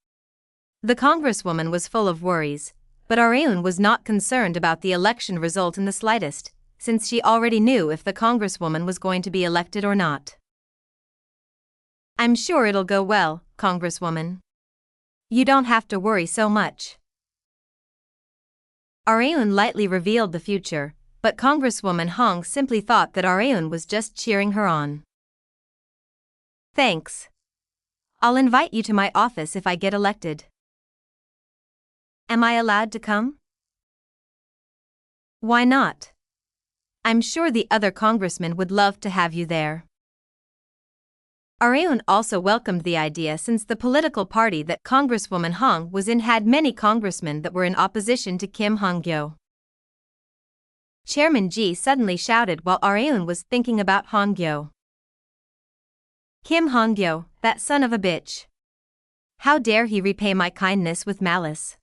The Congresswoman was full of worries, but Areun was not concerned about the election result in the slightest, since she already knew if the Congresswoman was going to be elected or not. "I'm sure it'll go well, Congresswoman. You don't have to worry so much." Areun lightly revealed the future, but Congresswoman Hong simply thought that Areun was just cheering her on. "Thanks. I'll invite you to my office if I get elected." "Am I allowed to come?" "Why not? I'm sure the other congressmen would love to have you there. Areun also welcomed the idea since the political party that Congresswoman Han was in had many congressmen that were in opposition to Kim Han-Gyo. Chairman Ji suddenly shouted while Areun was thinking about Han-Gyo. Kim Han-Gyo, that son of a bitch. How dare he repay my kindness with malice?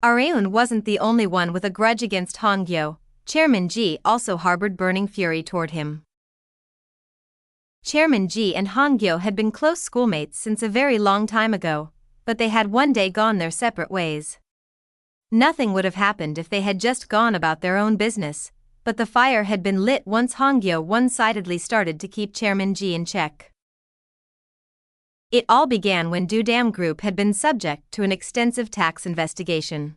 Areun wasn't the only one with a grudge against Han-Gyo. Chairman Ji also harbored burning fury toward him. Chairman Ji and Han-Gyo had been close schoolmates since a very long time ago, but they had one day gone their separate ways. Nothing would have happened if they had just gone about their own business, but the fire had been lit once Han-Gyo one-sidedly started to keep Chairman Ji in check. It all began when Do-Dam Group had been subject to an extensive tax investigation.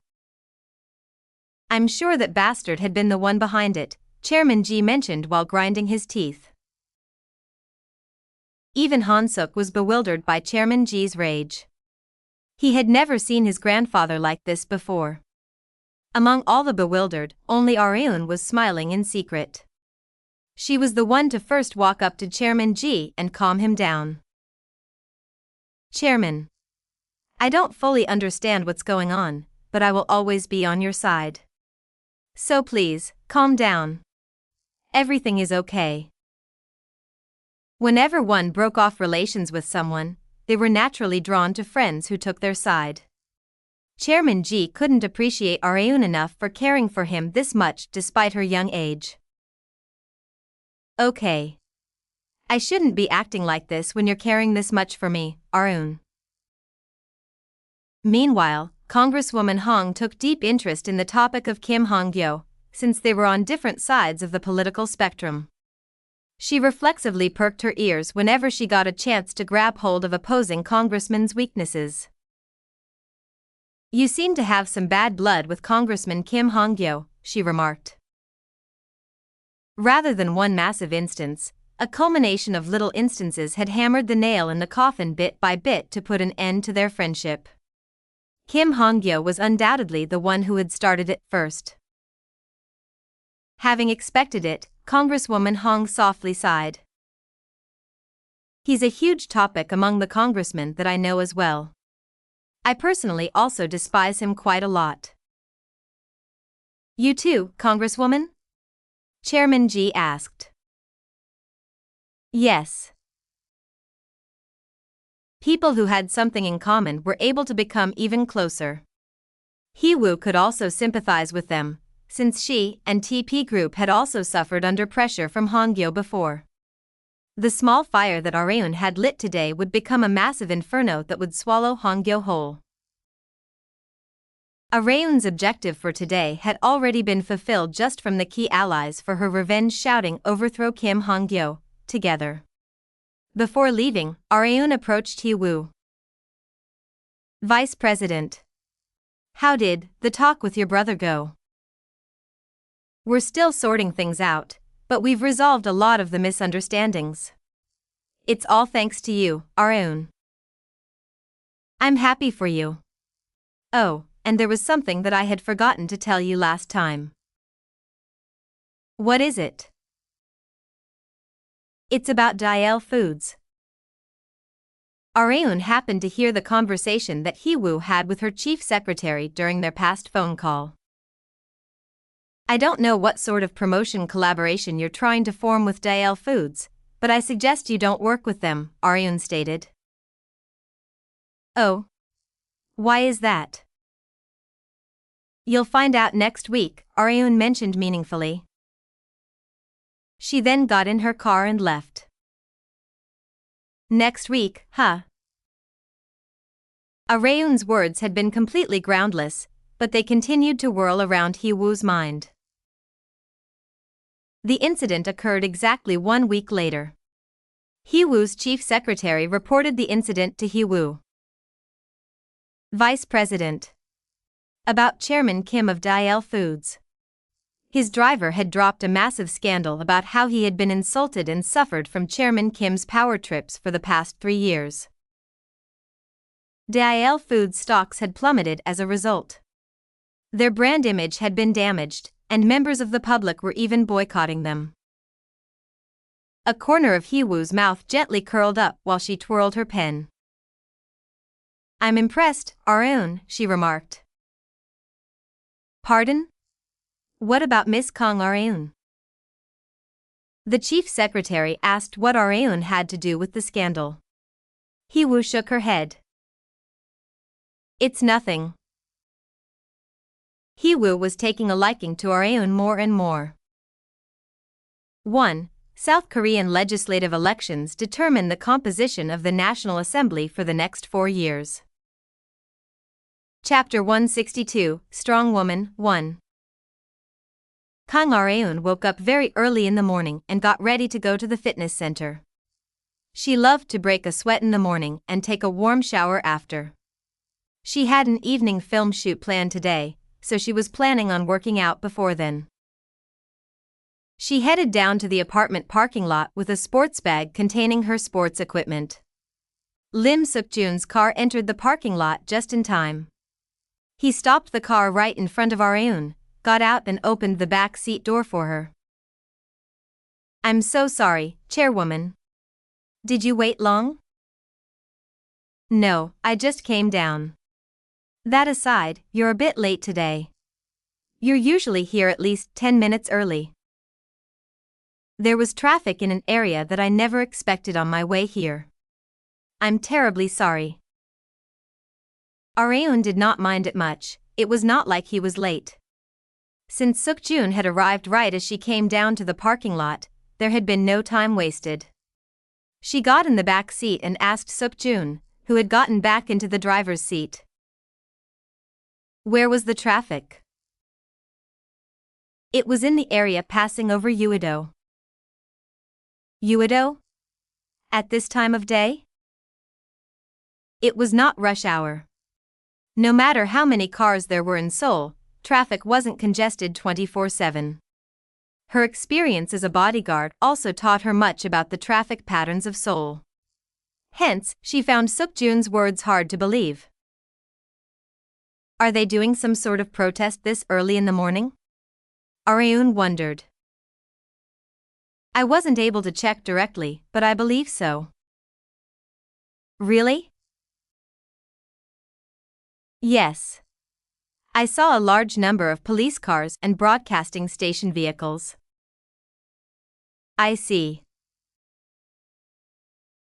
I'm sure that bastard had been the one behind it, Chairman Ji mentioned while grinding his teeth. Even Han-Suk was bewildered by Chairman Ji's rage. He had never seen his grandfather like this before. Among all the bewildered, only Areun was smiling in secret. She was the one to first walk up to Chairman Ji and calm him down. Chairman, I don't fully understand what's going on, but I will always be on your side. So please, calm down. Everything is okay. Whenever one broke off relations with someone, they were naturally drawn to friends who took their side. Chairman Ji couldn't appreciate Areun enough for caring for him this much despite her young age. Okay. I shouldn't be acting like this when you're caring this much for me, Areun. Meanwhile, Congresswoman Hong took deep interest in the topic of Kim Han-Gyo, since they were on different sides of the political spectrum. She reflexively perked her ears whenever she got a chance to grab hold of opposing congressmen's weaknesses. You seem to have some bad blood with Congressman Kim Han-Gyo, she remarked. Rather than one massive instance, a culmination of little instances had hammered the nail in the coffin bit by bit to put an end to their friendship. Kim Han-Gyo was undoubtedly the one who had started it first. Having expected it, Congresswoman Hong softly sighed. He's a huge topic among the congressmen that I know as well. I personally also despise him quite a lot. You too, Congresswoman? Chairman Ji asked. Yes. People who had something in common were able to become even closer. He-woo could also sympathize with them, since she and TP Group had also suffered under pressure from Han-Gyo before. The small fire that Areun had lit today would become a massive inferno that would swallow Han-Gyo whole. Areun's objective for today had already been fulfilled just from the key allies for her revenge shouting overthrow Kim Han-Gyo, together. Before leaving, Areun approached He-woo. Vice President. How did the talk with your brother go? We're still sorting things out, but we've resolved a lot of the misunderstandings. It's all thanks to you, Areun. I'm happy for you. Oh, and there was something that I had forgotten to tell you last time. What is it? It's about Dael Foods. Areun happened to hear the conversation that He-woo had with her chief secretary during their past phone call. I don't know what sort of promotion collaboration you're trying to form with Dael Foods, but I suggest you don't work with them, Areun stated. Oh. Why is that? You'll find out next week, Areun mentioned meaningfully. She then got in her car and left. Next week, huh? Areun's words had been completely groundless, but they continued to whirl around He-woo's mind. The incident occurred exactly 1 week later. He-woo's chief secretary reported the incident to He-woo. Vice President. About Chairman Kim of Dael Foods. His driver had dropped a massive scandal about how he had been insulted and suffered from Chairman Kim's power trips for the past 3 years. Dael Foods stocks had plummeted as a result. Their brand image had been damaged, and members of the public were even boycotting them. A corner of Hee-woo's mouth gently curled up while she twirled her pen. "I'm impressed, Areun," she remarked. "Pardon? What about Miss Kang Areun?" The chief secretary asked what Areun had to do with the scandal. Hee-woo shook her head. "It's nothing." Hee-woo was taking a liking to Areun more and more. 1. South Korean legislative elections determine the composition of the National Assembly for the next 4 years. Chapter 162, Strong Woman, 1. Kang Areun woke up very early in the morning and got ready to go to the fitness center. She loved to break a sweat in the morning and take a warm shower after. She had an evening film shoot planned today, so she was planning on working out before then. She headed down to the apartment parking lot with a sports bag containing her sports equipment. Lim Suk-jun's car entered the parking lot just in time. He stopped the car right in front of Areun, got out and opened the back seat door for her. "I'm so sorry, Chairwoman. Did you wait long?" "No, I just came down. That aside, you're a bit late today. You're usually here at least 10 minutes early." "There was traffic in an area that I never expected on my way here. I'm terribly sorry." Areun did not mind it much. It was not like he was late. Since Suk-jun had arrived right as she came down to the parking lot, there had been no time wasted. She got in the back seat and asked Suk-jun, who had gotten back into the driver's seat. "Where was the traffic?" "It was in the area passing over Uido." "Uido? At this time of day?" It was not rush hour. No matter how many cars there were in Seoul, traffic wasn't congested 24/7. Her experience as a bodyguard also taught her much about the traffic patterns of Seoul. Hence, she found Suk-jun's words hard to believe. "Are they doing some sort of protest this early in the morning?" Areun wondered. "I wasn't able to check directly, but I believe so." "Really?" "Yes. I saw a large number of police cars and broadcasting station vehicles." "I see."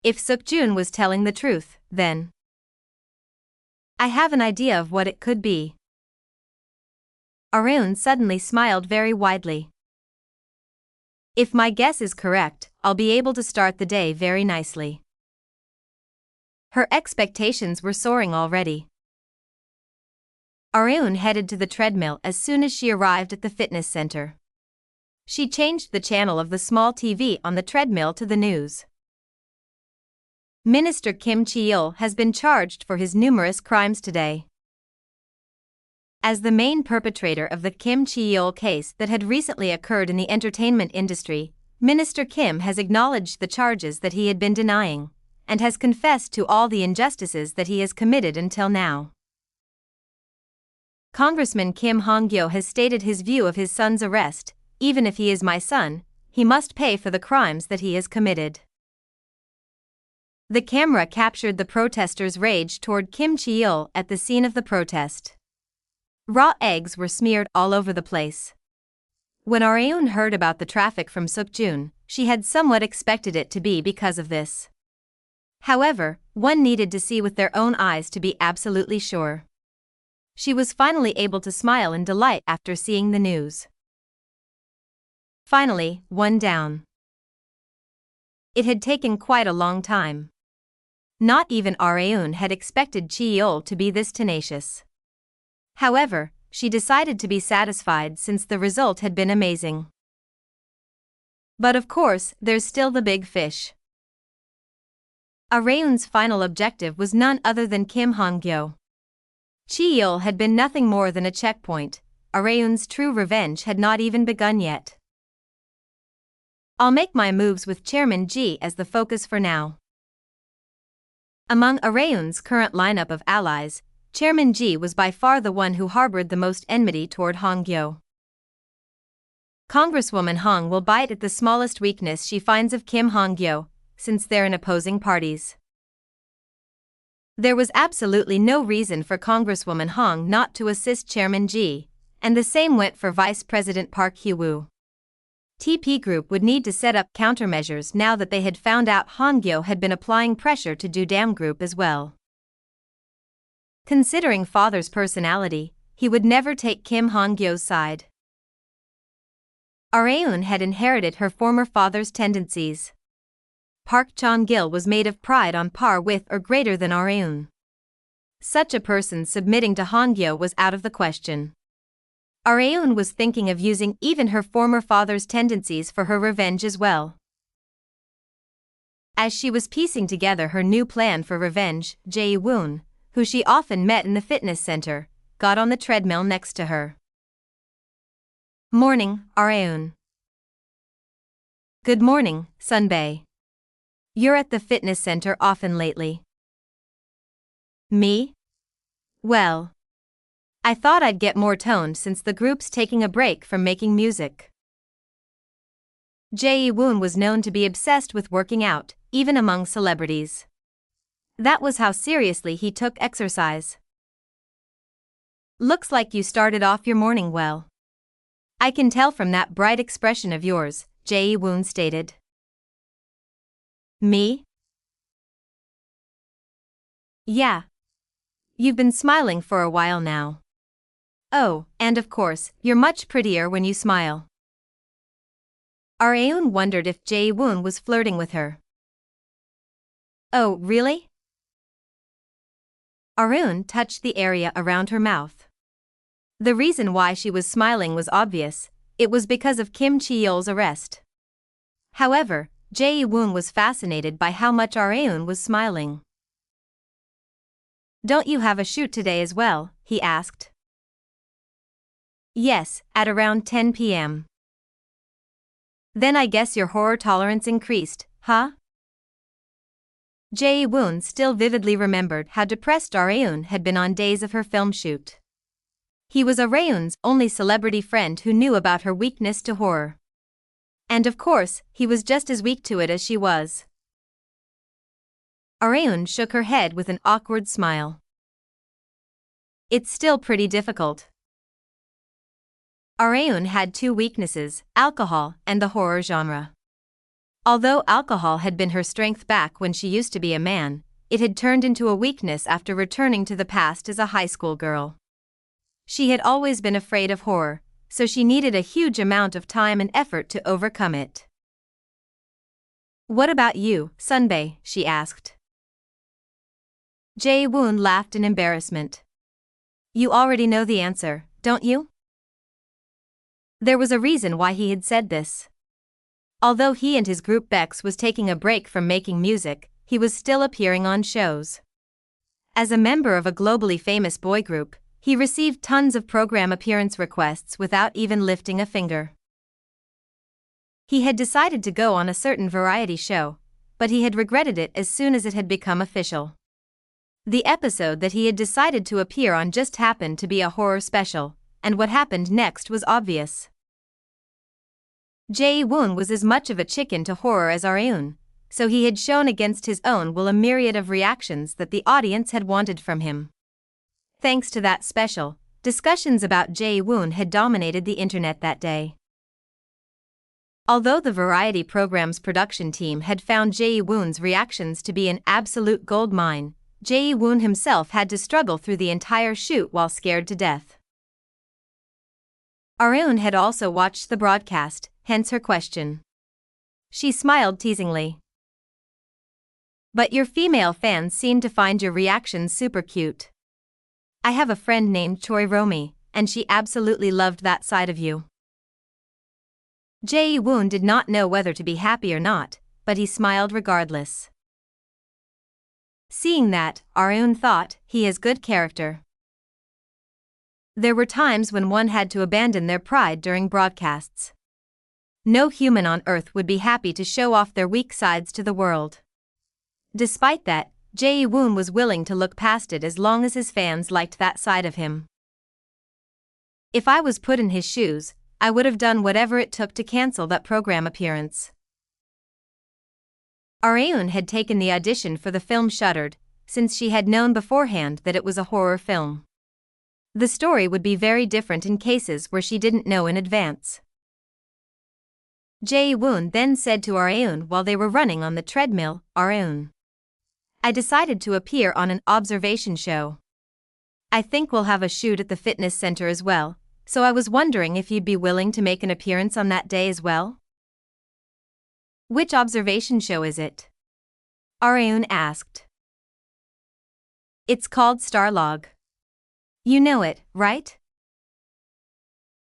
If Suk-jun was telling the truth, then I have an idea of what it could be. Areun suddenly smiled very widely. "If my guess is correct, I'll be able to start the day very nicely." Her expectations were soaring already. Areun headed to the treadmill as soon as she arrived at the fitness center. She changed the channel of the small TV on the treadmill to the news. Minister Kim Chi-il has been charged for his numerous crimes today. As the main perpetrator of the Kim Chi-il case that had recently occurred in the entertainment industry, Minister Kim has acknowledged the charges that he had been denying, and has confessed to all the injustices that he has committed until now. Congressman Kim Han-Gyo has stated his view of his son's arrest. "Even if he is my son, he must pay for the crimes that he has committed." The camera captured the protesters' rage toward Kim Chi-il at the scene of the protest. Raw eggs were smeared all over the place. When Areun heard about the traffic from Suk-jun, she had somewhat expected it to be because of this. However, one needed to see with their own eyes to be absolutely sure. She was finally able to smile in delight after seeing the news. Finally, one down. It had taken quite a long time. Not even Areun had expected Chi-il to be this tenacious. However, she decided to be satisfied since the result had been amazing. But of course, there's still the big fish. Areun's final objective was none other than Kim Han-gyo. Chi-il had been nothing more than a checkpoint. Areun's true revenge had not even begun yet. "I'll make my moves with Chairman Ji as the focus for now." Among Areun's current lineup of allies, Chairman Ji was by far the one who harbored the most enmity toward Han-gyo. Congresswoman Hong will bite at the smallest weakness she finds of Kim Han-Gyo, since they're in opposing parties. There was absolutely no reason for Congresswoman Hong not to assist Chairman Ji, and the same went for Vice President Park Hee-woo. TP Group would need to set up countermeasures now that they had found out Han-Gyo had been applying pressure to Dam Group as well. Considering father's personality, he would never take Kim Han-Gyo's side. Areun had inherited her former father's tendencies. Park Chan-gil was made of pride on par with or greater than Areun. Such a person submitting to Han-Gyo was out of the question. Areun was thinking of using even her former father's tendencies for her revenge as well. As she was piecing together her new plan for revenge, Jae-woon, who she often met in the fitness center, got on the treadmill next to her. Morning, Areun. Good morning, Sunbae. You're at the fitness center often lately. Me? Well, I thought I'd get more toned since the group's taking a break from making music. Jae-woon was known to be obsessed with working out, even among celebrities. That was how seriously he took exercise. Looks like you started off your morning well. I can tell from that bright expression of yours, Jae-woon stated. Me? Yeah. You've been smiling for a while now. Oh, and of course, you're much prettier when you smile. Areun wondered if Jae-woon was flirting with her. Oh, really? Areun touched the area around her mouth. The reason why she was smiling was obvious. It was because of Kim Chi-yeol's arrest. However, Jae-woon was fascinated by how much Areun was smiling. Don't you have a shoot today as well? He asked. Yes, at around 10 p.m. Then I guess your horror tolerance increased, huh? Jae-woon still vividly remembered how depressed Areun had been on days of her film shoot. He was Areun's only celebrity friend who knew about her weakness to horror. And of course, he was just as weak to it as she was. Areun shook her head with an awkward smile. It's still pretty difficult. Areun had two weaknesses, alcohol and the horror genre. Although alcohol had been her strength back when she used to be a man, it had turned into a weakness after returning to the past as a high school girl. She had always been afraid of horror, so she needed a huge amount of time and effort to overcome it. What about you, Sunbae? She asked. Jae-woon laughed in embarrassment. You already know the answer, don't you? There was a reason why he had said this. Although he and his group Bex was taking a break from making music, he was still appearing on shows. As a member of a globally famous boy group, he received tons of program appearance requests without even lifting a finger. He had decided to go on a certain variety show, but he had regretted it as soon as it had become official. The episode that he had decided to appear on just happened to be a horror special, and what happened next was obvious. Jae-woon was as much of a chicken to horror as Areun, so he had shown against his own will a myriad of reactions that the audience had wanted from him. Thanks to that special, discussions about Jae-woon had dominated the internet that day. Although the variety program's production team had found Jae-woon's reactions to be an absolute goldmine, Jae-woon himself had to struggle through the entire shoot while scared to death. Areun had also watched the broadcast, hence her question. She smiled teasingly. But your female fans seem to find your reactions super cute. I have a friend named Choi Romi, and she absolutely loved that side of you. Jae-woon did not know whether to be happy or not, but he smiled regardless. Seeing that, Areun thought, he has good character. There were times when one had to abandon their pride during broadcasts. No human on earth would be happy to show off their weak sides to the world. Despite that, Jae-woon was willing to look past it as long as his fans liked that side of him. If I was put in his shoes, I would have done whatever it took to cancel that program appearance. Areun had taken the audition for the film Shuttered, since she had known beforehand that it was a horror film. The story would be very different in cases where she didn't know in advance. Jae-woon then said to Areun while they were running on the treadmill, "Areun, I decided to appear on an observation show. I think we'll have a shoot at the fitness center as well, so I was wondering if you'd be willing to make an appearance on that day as well?" "Which observation show is it?" Areun asked. "It's called Starlog. You know it, right?"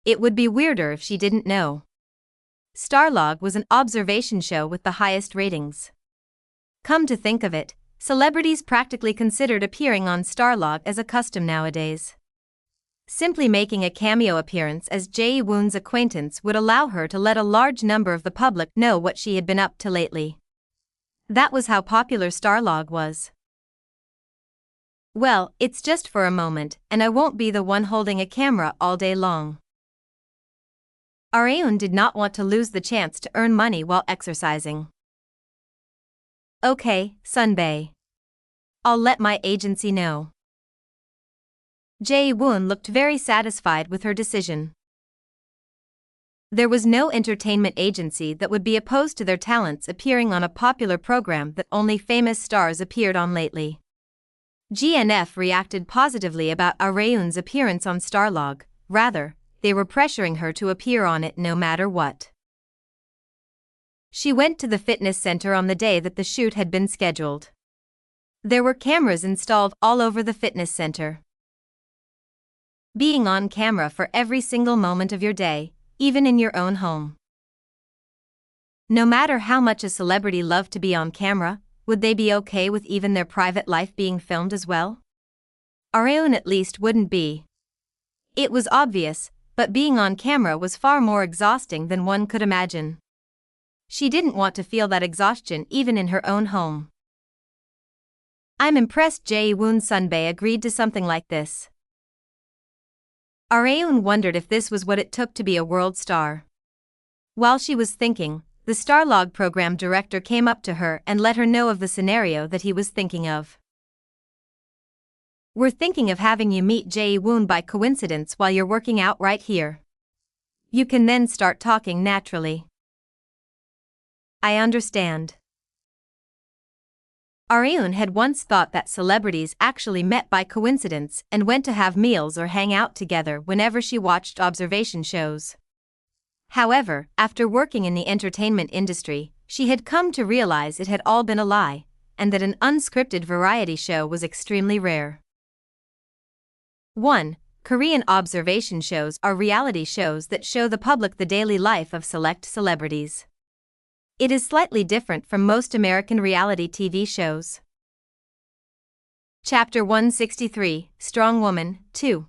It would be weirder if she didn't know. Starlog was an observation show with the highest ratings. Come to think of it, celebrities practically considered appearing on Starlog as a custom nowadays. Simply making a cameo appearance as Jae-woon's acquaintance would allow her to let a large number of the public know what she had been up to lately. That was how popular Starlog was. "Well, it's just for a moment, and I won't be the one holding a camera all day long." Areun did not want to lose the chance to earn money while exercising. "Okay, Sunbae. I'll let my agency know." Jae-woon looked very satisfied with her decision. There was no entertainment agency that would be opposed to their talents appearing on a popular program that only famous stars appeared on lately. GNF reacted positively about Areun's appearance on Starlog, rather, they were pressuring her to appear on it no matter what. She went to the fitness center on the day that the shoot had been scheduled. There were cameras installed all over the fitness center. Being on camera for every single moment of your day, even in your own home. No matter how much a celebrity loved to be on camera, would they be okay with even their private life being filmed as well? Areun at least wouldn't be. It was obvious, but being on camera was far more exhausting than one could imagine. She didn't want to feel that exhaustion even in her own home. "I'm impressed Jae-woon Sunbae agreed to something like this." Areun wondered if this was what it took to be a world star. While she was thinking, the Starlog program director came up to her and let her know of the scenario that he was thinking of. "We're thinking of having you meet Jae-woon by coincidence while you're working out right here. You can then start talking naturally." "I understand." Areun had once thought that celebrities actually met by coincidence and went to have meals or hang out together whenever she watched observation shows. However, after working in the entertainment industry, she had come to realize it had all been a lie, and that an unscripted variety show was extremely rare. 1. Korean observation shows are reality shows that show the public the daily life of select celebrities. It is slightly different from most American reality TV shows. Chapter 163, Strong Woman, 2.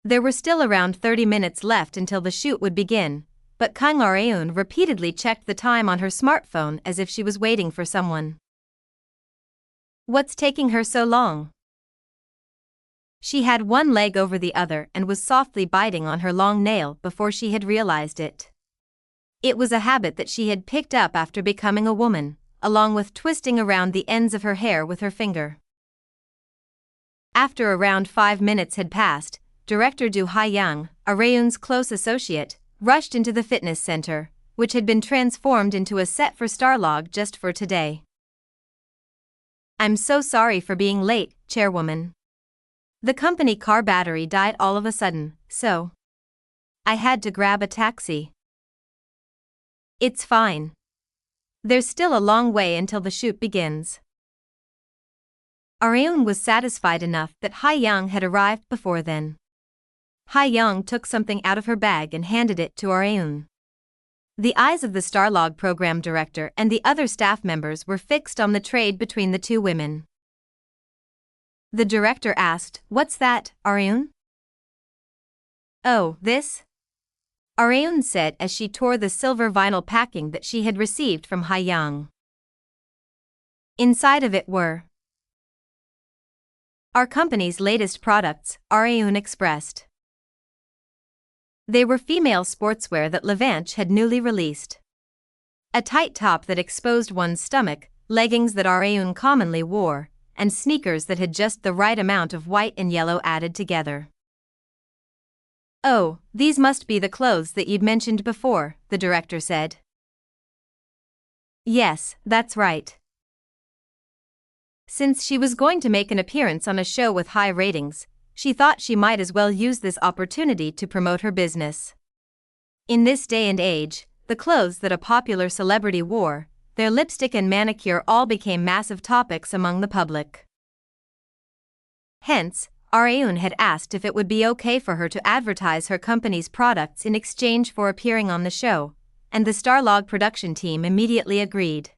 There were still around 30 minutes left until the shoot would begin, but Kang Areun repeatedly checked the time on her smartphone as if she was waiting for someone. "What's taking her so long?" She had one leg over the other and was softly biting on her long nail before she had realized it. It was a habit that she had picked up after becoming a woman, along with twisting around the ends of her hair with her finger. After around 5 minutes had passed, Director Do Ha-young, Areun's close associate, rushed into the fitness center, which had been transformed into a set for Starlog just for today. "I'm so sorry for being late, Chairwoman. The company car battery died all of a sudden, so I had to grab a taxi." "It's fine. There's still a long way until the shoot begins." Areun was satisfied enough that Ha-young had arrived before then. Ha-young took something out of her bag and handed it to Areun. The eyes of the Starlog program director and the other staff members were fixed on the trade between the two women. The director asked, "What's that, Areun?" "Oh, this?" Areun said as she tore the silver vinyl packing that she had received from Ha-young. Inside of it were our company's latest products, Areun expressed. They were female sportswear that Levanche had newly released. A tight top that exposed one's stomach, leggings that Areun commonly wore, and sneakers that had just the right amount of white and yellow added together. "Oh, these must be the clothes that you'd mentioned before," the director said. "Yes, that's right." Since she was going to make an appearance on a show with high ratings, she thought she might as well use this opportunity to promote her business. In this day and age, the clothes that a popular celebrity wore, their lipstick and manicure all became massive topics among the public. Hence, Areun had asked if it would be okay for her to advertise her company's products in exchange for appearing on the show, and the Starlog production team immediately agreed.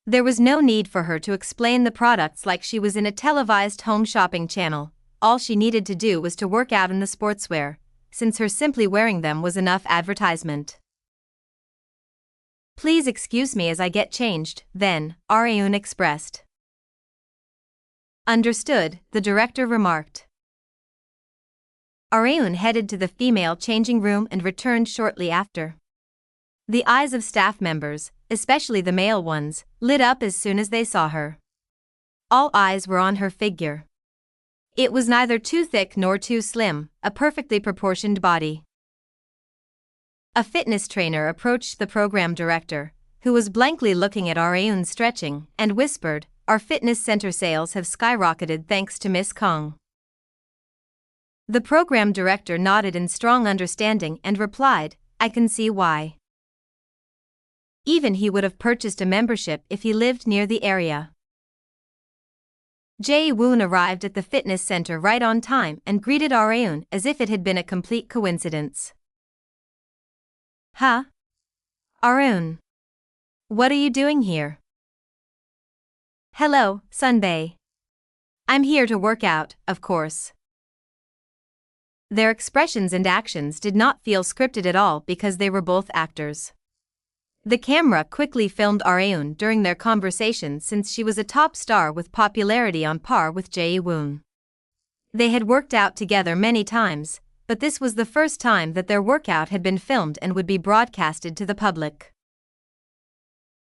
There was no need for her to explain the products like she was in a televised home shopping channel. All she needed to do was to work out in the sportswear, since her simply wearing them was enough advertisement. "Please excuse me as I get changed, then," Areun expressed. "Understood," the director remarked. Areun headed to the female changing room and returned shortly after. The eyes of staff members, especially the male ones, lit up as soon as they saw her. All eyes were on her figure. It was neither too thick nor too slim, a perfectly proportioned body. A fitness trainer approached the program director, who was blankly looking at Areun stretching, and whispered, "Our fitness center sales have skyrocketed thanks to Miss Kong." The program director nodded in strong understanding and replied, "I can see why." Even he would have purchased a membership if he lived near the area. Jae-woon arrived at the fitness center right on time and greeted Areun as if it had been a complete coincidence. "Huh? Areun. What are you doing here?" "Hello, Sunbae. I'm here to work out, of course." Their expressions and actions did not feel scripted at all because they were both actors. The camera quickly filmed Areun during their conversation since she was a top star with popularity on par with Jae-woon. They had worked out together many times, but this was the first time that their workout had been filmed and would be broadcasted to the public.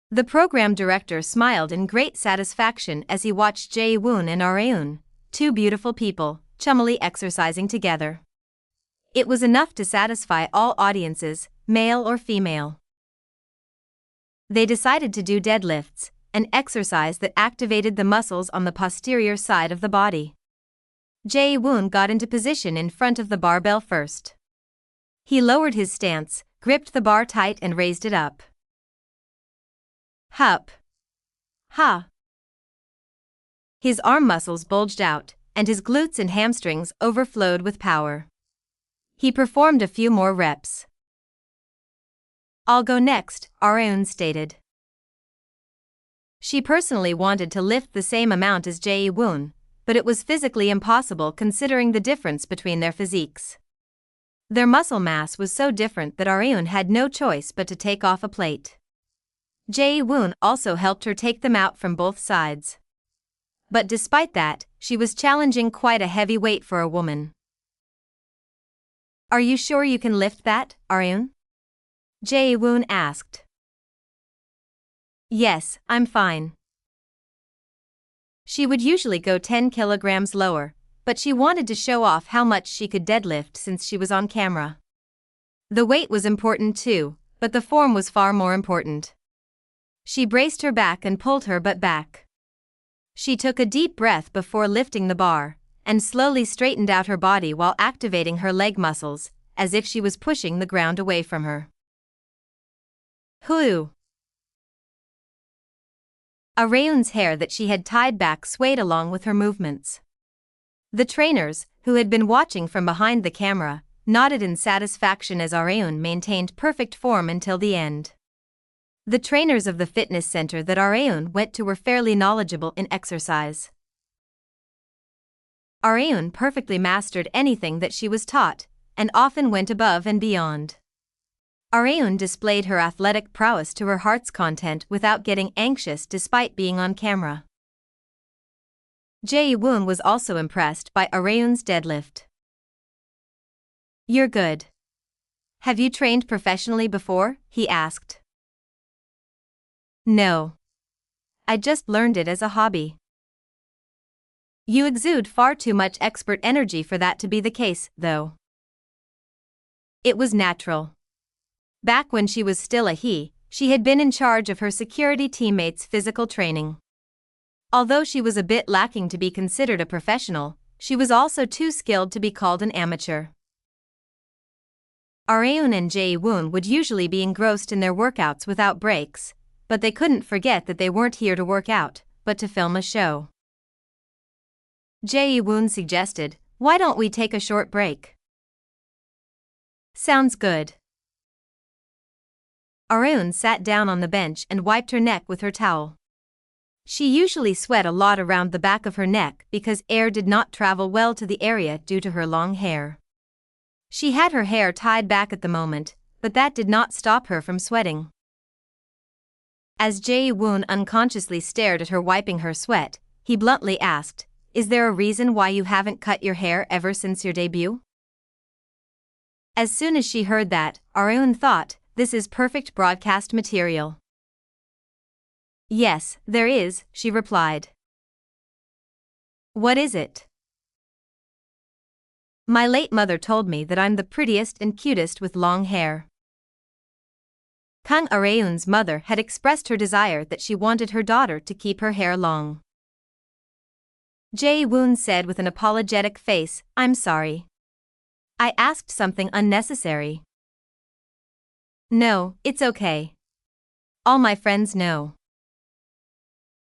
The program director smiled in great satisfaction as he watched Jae-woon and Areun, two beautiful people, chummily exercising together. It was enough to satisfy all audiences, male or female. They decided to do deadlifts, an exercise that activated the muscles on the posterior side of the body. Jae-woon got into position in front of the barbell first. He lowered his stance, gripped the bar tight and raised it up. Hup. Ha. His arm muscles bulged out, and his glutes and hamstrings overflowed with power. He performed a few more reps. "I'll go next," Areun stated. She personally wanted to lift the same amount as Jae-woon, but it was physically impossible considering the difference between their physiques. Their muscle mass was so different that Areun had no choice but to take off a plate. Jae-woon also helped her take them out from both sides. But despite that, she was challenging quite a heavy weight for a woman. "Are you sure you can lift that, Areun?" Jae-woon asked. "Yes, I'm fine." She would usually go 10 kilograms lower, but she wanted to show off how much she could deadlift since she was on camera. The weight was important too, but the form was far more important. She braced her back and pulled her butt back. She took a deep breath before lifting the bar, and slowly straightened out her body while activating her leg muscles, as if she was pushing the ground away from her. Hoo! Areun's hair that she had tied back swayed along with her movements. The trainers, who had been watching from behind the camera, nodded in satisfaction as Areun maintained perfect form until the end. The trainers of the fitness center that Areun went to were fairly knowledgeable in exercise. Areun perfectly mastered anything that she was taught, and often went above and beyond. Areun displayed her athletic prowess to her heart's content without getting anxious despite being on camera. Jae-woon was also impressed by Areun's deadlift. "You're good. Have you trained professionally before? He asked. No. I just learned it as a hobby. You exude far too much expert energy for that to be the case, though. It was natural. Back when she was still a he, she had been in charge of her security teammates' physical training. Although she was a bit lacking to be considered a professional, she was also too skilled to be called an amateur. Areun and Jae-woon would usually be engrossed in their workouts without breaks, but they couldn't forget that they weren't here to work out, but to film a show. Jae-woon suggested, "Why don't we take a short break?" Sounds good. Areun sat down on the bench and wiped her neck with her towel. She usually sweat a lot around the back of her neck because air did not travel well to the area due to her long hair. She had her hair tied back at the moment, but that did not stop her from sweating. As Jae-woon unconsciously stared at her wiping her sweat, he bluntly asked, "Is there a reason why you haven't cut your hair ever since your debut?" As soon as she heard that, Areun thought, "This is perfect broadcast material." "Yes, there is," she replied. "What is it?" "My late mother told me that I'm the prettiest and cutest with long hair." Kang Areun's mother had expressed her desire that she wanted her daughter to keep her hair long. Jae-woon said with an apologetic face, "I'm sorry. I asked something unnecessary." "No, it's okay. All my friends know."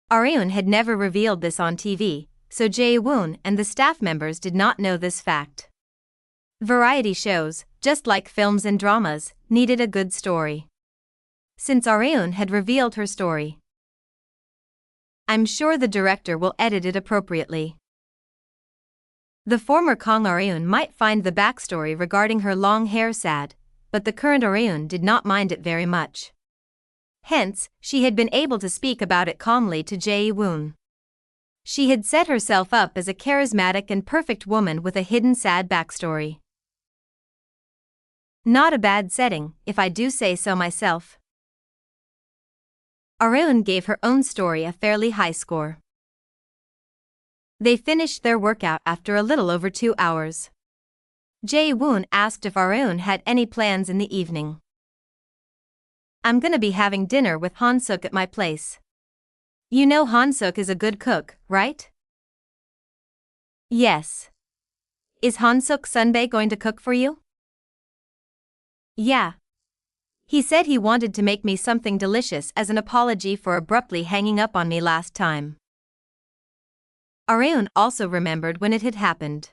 Areun had never revealed this on TV, so Jae-woon and the staff members did not know this fact. Variety shows, just like films and dramas, needed a good story. Since Areun had revealed her story, I'm sure the director will edit it appropriately. The former Kang Areun might find the backstory regarding her long hair sad, but the current Areun did not mind it very much. Hence, she had been able to speak about it calmly to Jae-woon. She had set herself up as a charismatic and perfect woman with a hidden sad backstory. Not a bad setting, if I do say so myself. Areun gave her own story a fairly high score. They finished their workout after a little over 2 hours. Jae-woon asked if Areun had any plans in the evening. "I'm gonna be having dinner with Han-suk at my place. You know Han-suk is a good cook, right?" "Yes. Is Han-suk Sunbae going to cook for you?" "Yeah. He said he wanted to make me something delicious as an apology for abruptly hanging up on me last time." Areun also remembered when it had happened.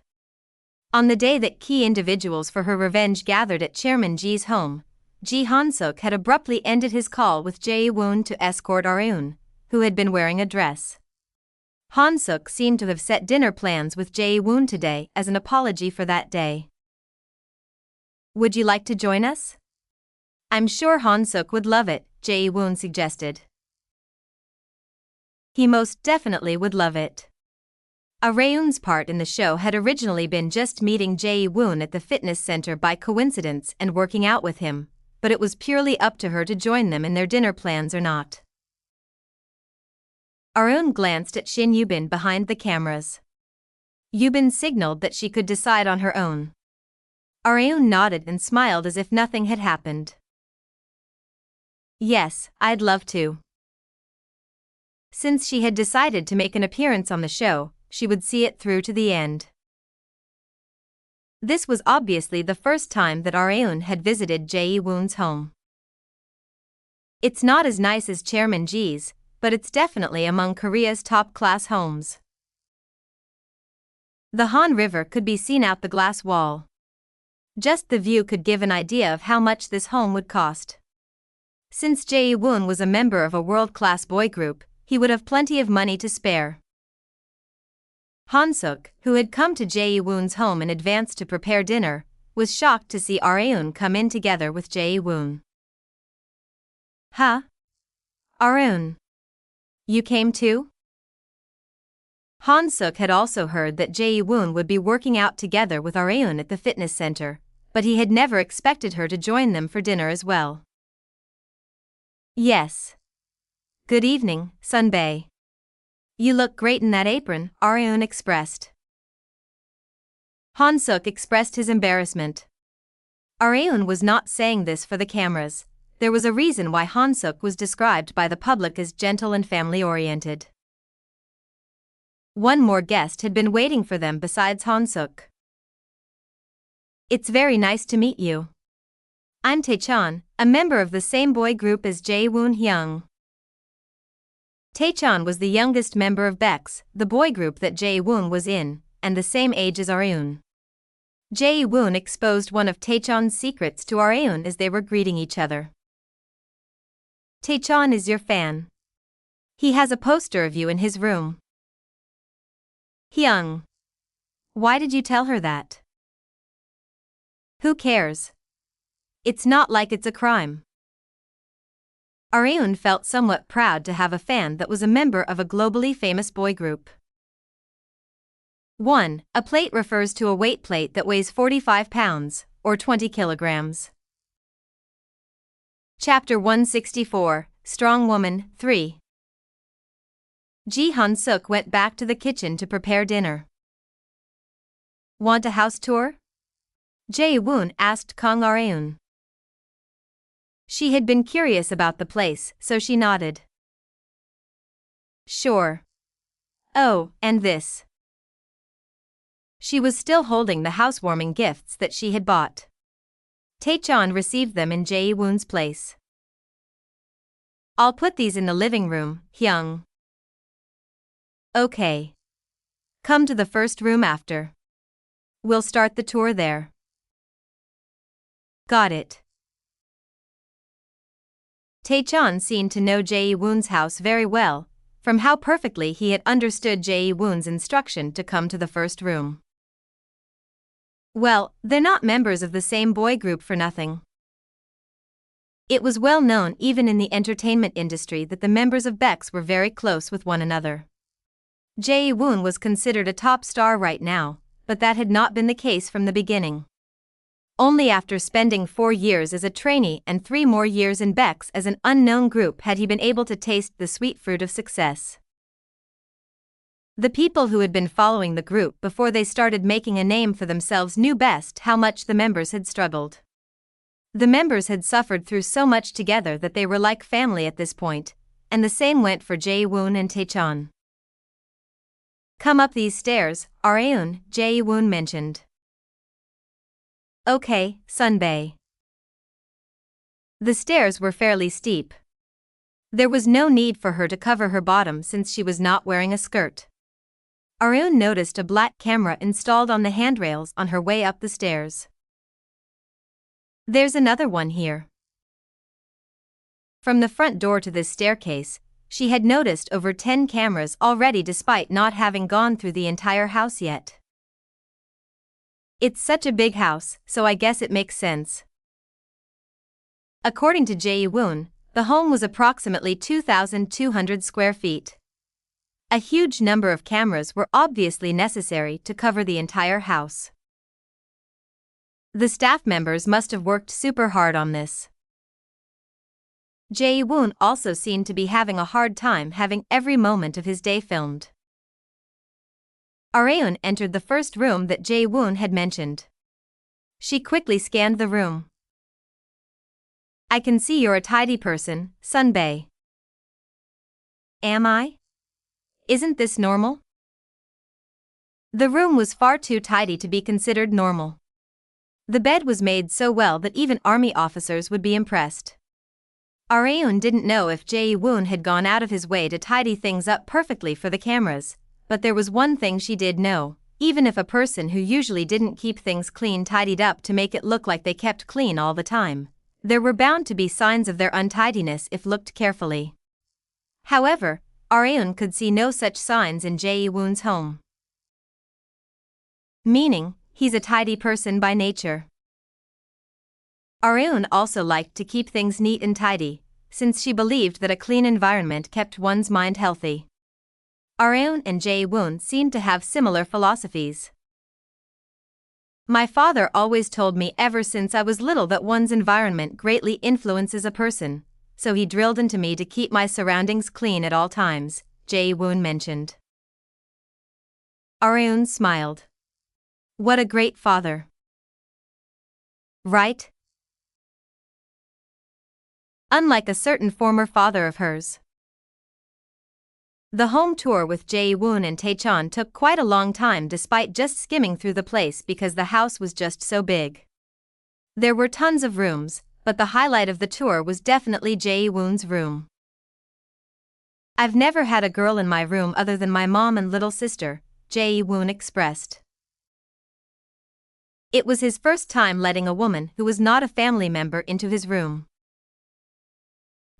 On the day that key individuals for her revenge gathered at Chairman Ji's home, Ji Han-suk had abruptly ended his call with Jae-woon to escort Areun, who had been wearing a dress. Han-suk seemed to have set dinner plans with Jae-woon today as an apology for that day. "Would you like to join us?" "I'm sure Han-suk would love it," Jae-woon suggested. He most definitely would love it. Areun's part in the show had originally been just meeting Jae-woon at the fitness center by coincidence and working out with him, but it was purely up to her to join them in their dinner plans or not. Areun glanced at Shin Yubin behind the cameras. Yubin signaled that she could decide on her own. Areun nodded and smiled as if nothing had happened. "Yes, I'd love to." Since she had decided to make an appearance on the show, she would see it through to the end. This was obviously the first time that Areun had visited Jae-woon's home. It's not as nice as Chairman Ji's, but it's definitely among Korea's top-class homes. The Han River could be seen out the glass wall. Just the view could give an idea of how much this home would cost. Since Jae-woon was a member of a world-class boy group, he would have plenty of money to spare. Han-suk, who had come to Jae-woon's home in advance to prepare dinner, was shocked to see Areun come in together with Jae-woon. "Huh? Areun? You came too?" Han-suk had also heard that Jae-woon would be working out together with Areun at the fitness center, but he had never expected her to join them for dinner as well. Yes. Good evening, Sunbae. You look great in that apron, Aryun expressed. Han-Suk expressed his embarrassment. Aryun was not saying this for the cameras. There was a reason why Han-Suk was described by the public as gentle and family-oriented. One more guest had been waiting for them besides Han-Suk. It's very nice to meet you. I'm Taechan, a member of the same boy group as Jae-woon-hyung. Taechan was the youngest member of Bex, the boy group that Jae-woon was in, and the same age as Aryun. Jae-woon exposed one of Taechan's secrets to Aryun as they were greeting each other. Taechan is your fan. He has a poster of you in his room. Hyung. Why did you tell her that? Who cares? It's not like it's a crime. Aryun felt somewhat proud to have a fan that was a member of a globally famous boy group. 1. A plate refers to a weight plate that weighs 45 pounds, or 20 kilograms. Chapter 164, Strong Woman, 3. Han-Suk went back to the kitchen to prepare dinner. Want a house tour? Jae-woon asked Kang Aryun. She had been curious about the place, so she nodded. Sure. Oh, and this. She was still holding the housewarming gifts that she had bought. Taechan received them in Jae-woon's place. I'll put these in the living room, Hyung. Okay. Come to the first room after. We'll start the tour there. Got it. Taechan seemed to know Jae-woon's house very well, from how perfectly he had understood Jae-woon's instruction to come to the first room. Well, they're not members of the same boy group for nothing. It was well known even in the entertainment industry that the members of Bex were very close with one another. Jae-woon was considered a top star right now, but that had not been the case from the beginning. Only after spending 4 years as a trainee and 3 more years in Bex as an unknown group had he been able to taste the sweet fruit of success. The people who had been following the group before they started making a name for themselves knew best how much the members had struggled. The members had suffered through so much together that they were like family at this point, and the same went for Jae-woon and Taechan. Come up these stairs, Aryun, Jae-woon mentioned. Okay, Sunbae. The stairs were fairly steep. There was no need for her to cover her bottom since she was not wearing a skirt. Aryun noticed a black camera installed on the handrails on her way up the stairs. There's another one here. From the front door to this staircase, she had noticed over 10 cameras already despite not having gone through the entire house yet. It's such a big house, so I guess it makes sense. According to Jae-woon, the home was approximately 2,200 square feet. A huge number of cameras were obviously necessary to cover the entire house. The staff members must have worked super hard on this. Jae-woon also seemed to be having a hard time having every moment of his day filmed. Aryun entered the first room that Jae-woon had mentioned. She quickly scanned the room. I can see you're a tidy person, Sunbae. Am I? Isn't this normal? The room was far too tidy to be considered normal. The bed was made so well that even army officers would be impressed. Aryun didn't know if Jae-woon had gone out of his way to tidy things up perfectly for the cameras, but there was one thing she did know: even if a person who usually didn't keep things clean tidied up to make it look like they kept clean all the time, there were bound to be signs of their untidiness if looked carefully. However, Aryun could see no such signs in Jae-woon's home. Meaning, he's a tidy person by nature. Aryun also liked to keep things neat and tidy, since she believed that a clean environment kept one's mind healthy. Aryun and Jae-woon seemed to have similar philosophies. My father always told me ever since I was little that one's environment greatly influences a person, so he drilled into me to keep my surroundings clean at all times, Jae-Woo mentioned. Areun smiled. What a great father. Right? Unlike a certain former father of hers. The home tour with Jae-Woo and Taechan took quite a long time despite just skimming through the place because the house was just so big. There were tons of rooms, but the highlight of the tour was definitely Jae-Woo's room. I've never had a girl in my room other than my mom and little sister, Jae-Woo expressed. It was his first time letting a woman who was not a family member into his room.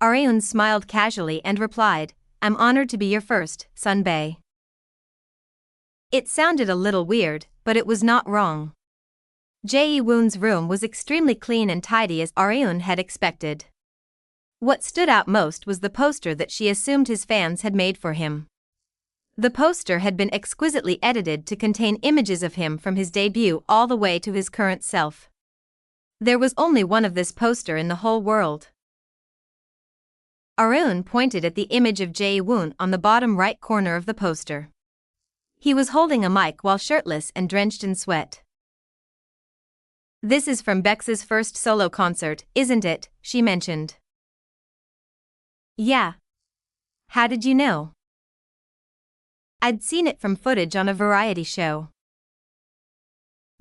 Areun smiled casually and replied, I'm honored to be your first, Sunbae. It sounded a little weird, but it was not wrong. Jae-Woo's room was extremely clean and tidy as Areun had expected. What stood out most was the poster that she assumed his fans had made for him. The poster had been exquisitely edited to contain images of him from his debut all the way to his current self. There was only one of this poster in the whole world. Areun pointed at the image of Jae-Woo on the bottom right corner of the poster. He was holding a mic while shirtless and drenched in sweat. This is from Bex's first solo concert, isn't it? She mentioned. Yeah. How did you know? I'd seen it from footage on a variety show.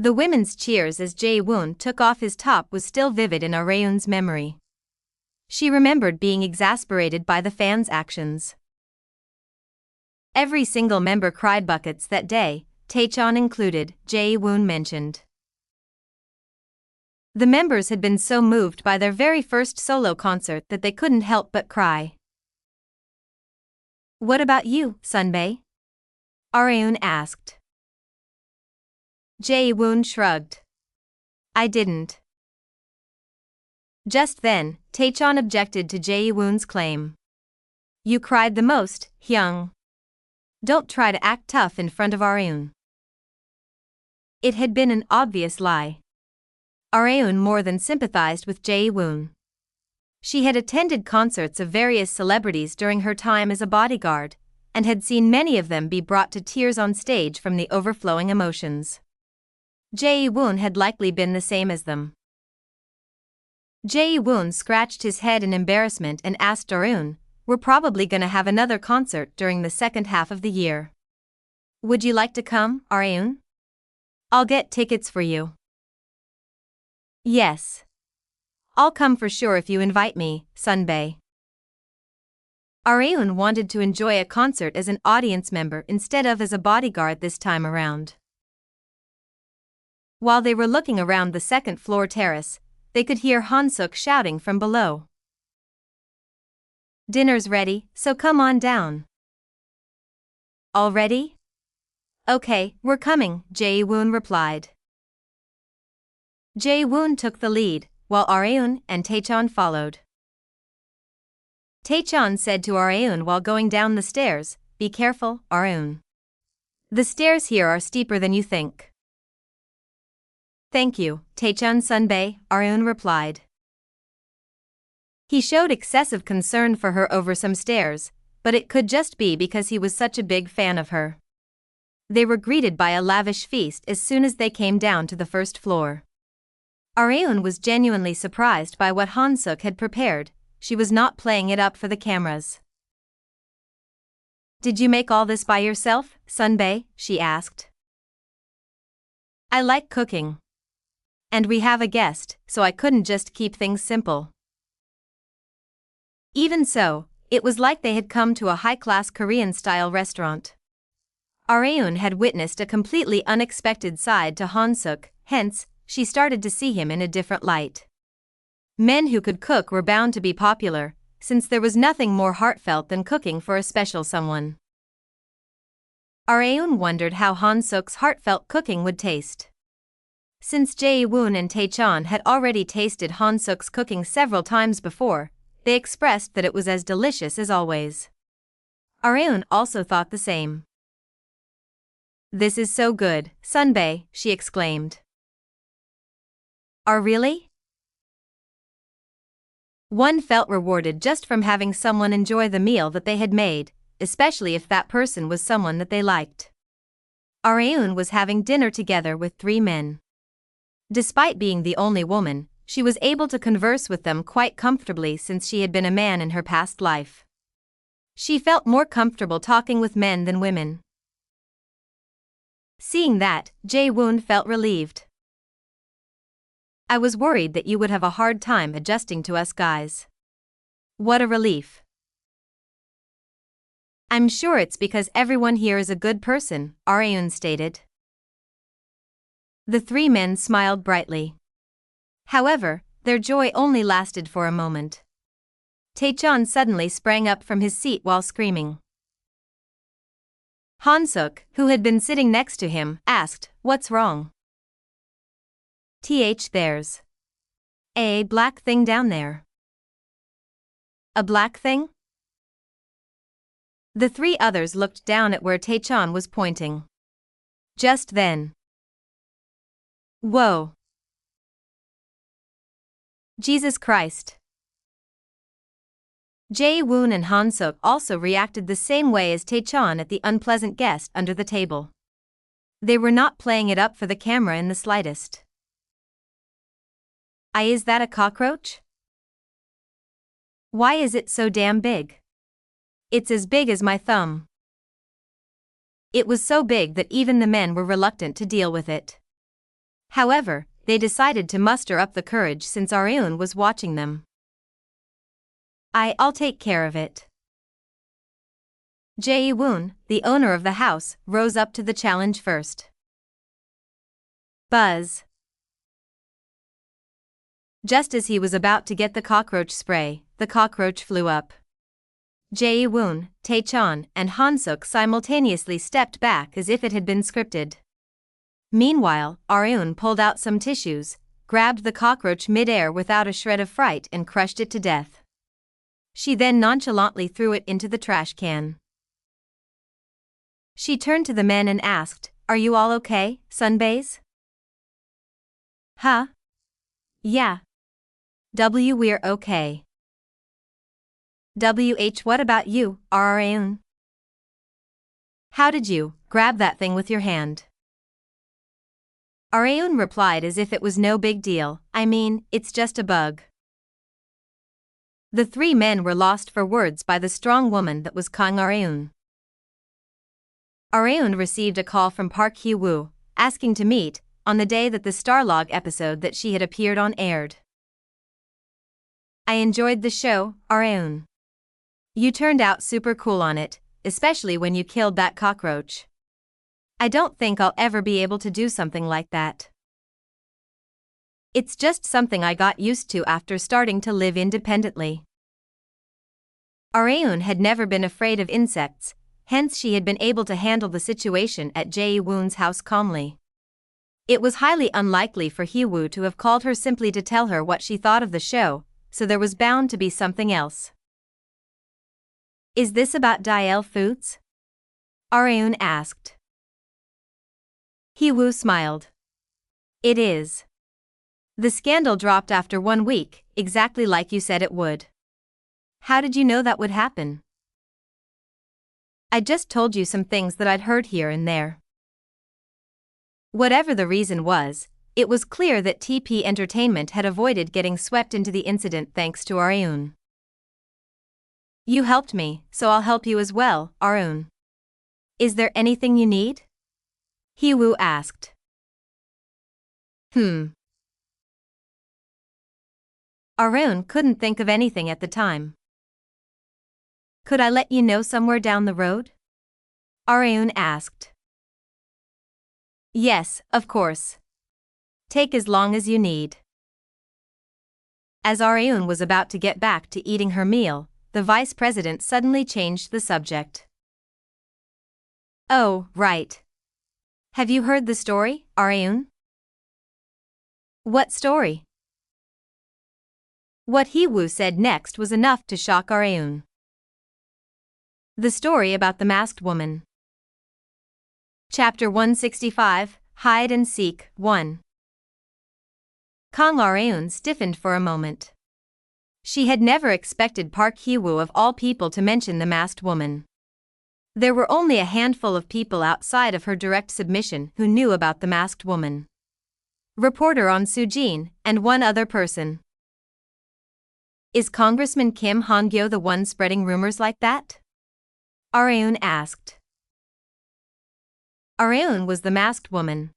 The women's cheers as Jae-Woo took off his top was still vivid in Areun's memory. She remembered being exasperated by the fans' actions. Every single member cried buckets that day, Taechan included, Jae-Woo mentioned. The members had been so moved by their very first solo concert that they couldn't help but cry. What about you, Sunbae? Areun asked. Jae-Woo shrugged. I didn't. Just then, Taechan objected to Jae-Woo's claim. You cried the most, Hyung. Don't try to act tough in front of Areun. It had been an obvious lie. Areun more than sympathized with Jae-Woo. She had attended concerts of various celebrities during her time as a bodyguard, and had seen many of them be brought to tears on stage from the overflowing emotions. Jae-Woo had likely been the same as them. Jae-Woo scratched his head in embarrassment and asked Areun, we're probably gonna have another concert during the second half of the year. Would you like to come, Areun? I'll get tickets for you. Yes. I'll come for sure if you invite me, Sunbae. Areun wanted to enjoy a concert as an audience member instead of as a bodyguard this time around. While they were looking around the second-floor terrace, they could hear Han-Suk shouting from below. Dinner's ready, so come on down. All ready? Okay, we're coming, Jae-Woo replied. Jae-Woo took the lead, while Areun and Taechan followed. Taechan said to Areun while going down the stairs, be careful, Areun. The stairs here are steeper than you think. Thank you, Taechan Sunbae, Areun replied. He showed excessive concern for her over some stairs, but it could just be because he was such a big fan of her. They were greeted by a lavish feast as soon as they came down to the first floor. Areun was genuinely surprised by what Han-Suk had prepared. She was not playing it up for the cameras. Did you make all this by yourself, Sunbae? She asked. I like cooking. And we have a guest, so I couldn't just keep things simple. Even so, it was like they had come to a high-class Korean-style restaurant. Areun had witnessed a completely unexpected side to Han-Suk, hence, she started to see him in a different light. Men who could cook were bound to be popular, since there was nothing more heartfelt than cooking for a special someone. Areun wondered how Han-Suk's heartfelt cooking would taste. Since Jae-Woo and Taechan had already tasted Han-Suk's cooking several times before, they expressed that it was as delicious as always. Areun also thought the same. This is so good, Sunbae, she exclaimed. Are really? One felt rewarded just from having someone enjoy the meal that they had made, especially if that person was someone that they liked. Areun was having dinner together with 3 men. Despite being the only woman, she was able to converse with them quite comfortably since she had been a man in her past life. She felt more comfortable talking with men than women. Seeing that, Jae-woon felt relieved. I was worried that you would have a hard time adjusting to us guys. What a relief. I'm sure it's because everyone here is a good person, Areun stated. The 3 men smiled brightly. However, their joy only lasted for a moment. Taechan suddenly sprang up from his seat while screaming. Han-suk, who had been sitting next to him, asked, "What's wrong?" There's a black thing down there. A black thing? The 3 others looked down at where Taechan was pointing. Just then. Whoa. Jesus Christ. Jae-woon and Han-suk also reacted the same way as Taechan at the unpleasant guest under the table. They were not playing it up for the camera in the slightest. Is that a cockroach? Why is it so damn big? It's as big as my thumb. It was so big that even the men were reluctant to deal with it. However, they decided to muster up the courage since Areun was watching them. I'll take care of it. Jae-woon, the owner of the house, rose up to the challenge first. Buzz. Just as he was about to get the cockroach spray, the cockroach flew up. Jae-woon, Taechan, and Han-suk simultaneously stepped back as if it had been scripted. Meanwhile, Areun pulled out some tissues, grabbed the cockroach mid-air without a shred of fright and crushed it to death. She then nonchalantly threw it into the trash can. She turned to the men and asked, "Are you all okay, Sunbaze?" Huh? Yeah. We're okay. What about you, Areun? How did you grab that thing with your hand? Areun replied as if it was no big deal, I mean, it's just a bug. The 3 men were lost for words by the strong woman that was Kang Areun. Areun received a call from Park Hee-woo, asking to meet, on the day that the Starlog episode that she had appeared on aired. I enjoyed the show, Areun. You turned out super cool on it, especially when you killed that cockroach. I don't think I'll ever be able to do something like that. It's just something I got used to after starting to live independently. Areun had never been afraid of insects, hence she had been able to handle the situation at Jae-woon's house calmly. It was highly unlikely for Hee-woo to have called her simply to tell her what she thought of the show, so there was bound to be something else. Is this about Dael Foods? Areun asked. Hee-woo smiled. It is. The scandal dropped after 1 week, exactly like you said it would. How did you know that would happen? I just told you some things that I'd heard here and there. Whatever the reason was, it was clear that TP Entertainment had avoided getting swept into the incident thanks to Areun. You helped me, so I'll help you as well, Areun. Is there anything you need? Hee-woo asked. Areun couldn't think of anything at the time. Could I let you know somewhere down the road? Areun asked. Yes, of course. Take as long as you need. As Areun was about to get back to eating her meal, the vice president suddenly changed the subject. Oh, right. Have you heard the story, Areun? What story? What Hee-woo said next was enough to shock Areun. The story about the masked woman. Chapter 165, Hide and Seek, 1. Kang Areun stiffened for a moment. She had never expected Park Hee-woo of all people to mention the masked woman. There were only a handful of people outside of her direct submission who knew about the masked woman. Reporter on Sujin, and one other person. Is Congressman Kim Han-Gyo the one spreading rumors like that? Areun asked. Areun was the masked woman.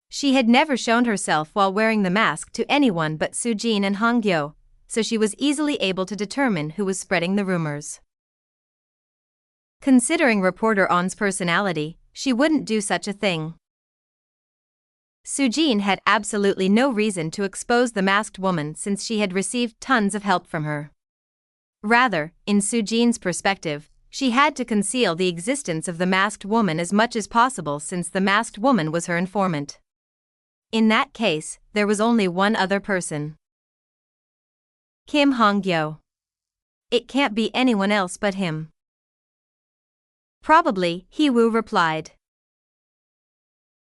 She had never shown herself while wearing the mask to anyone but Sujin and Han-Gyo, so she was easily able to determine who was spreading the rumors. Considering reporter On's personality, she wouldn't do such a thing. Sujin had absolutely no reason to expose the masked woman since she had received tons of help from her. Rather, in Sujin's perspective, she had to conceal the existence of the masked woman as much as possible since the masked woman was her informant. In that case, there was only one other person. Kim Han-Gyo. It can't be anyone else but him. Probably, Hee-woo replied.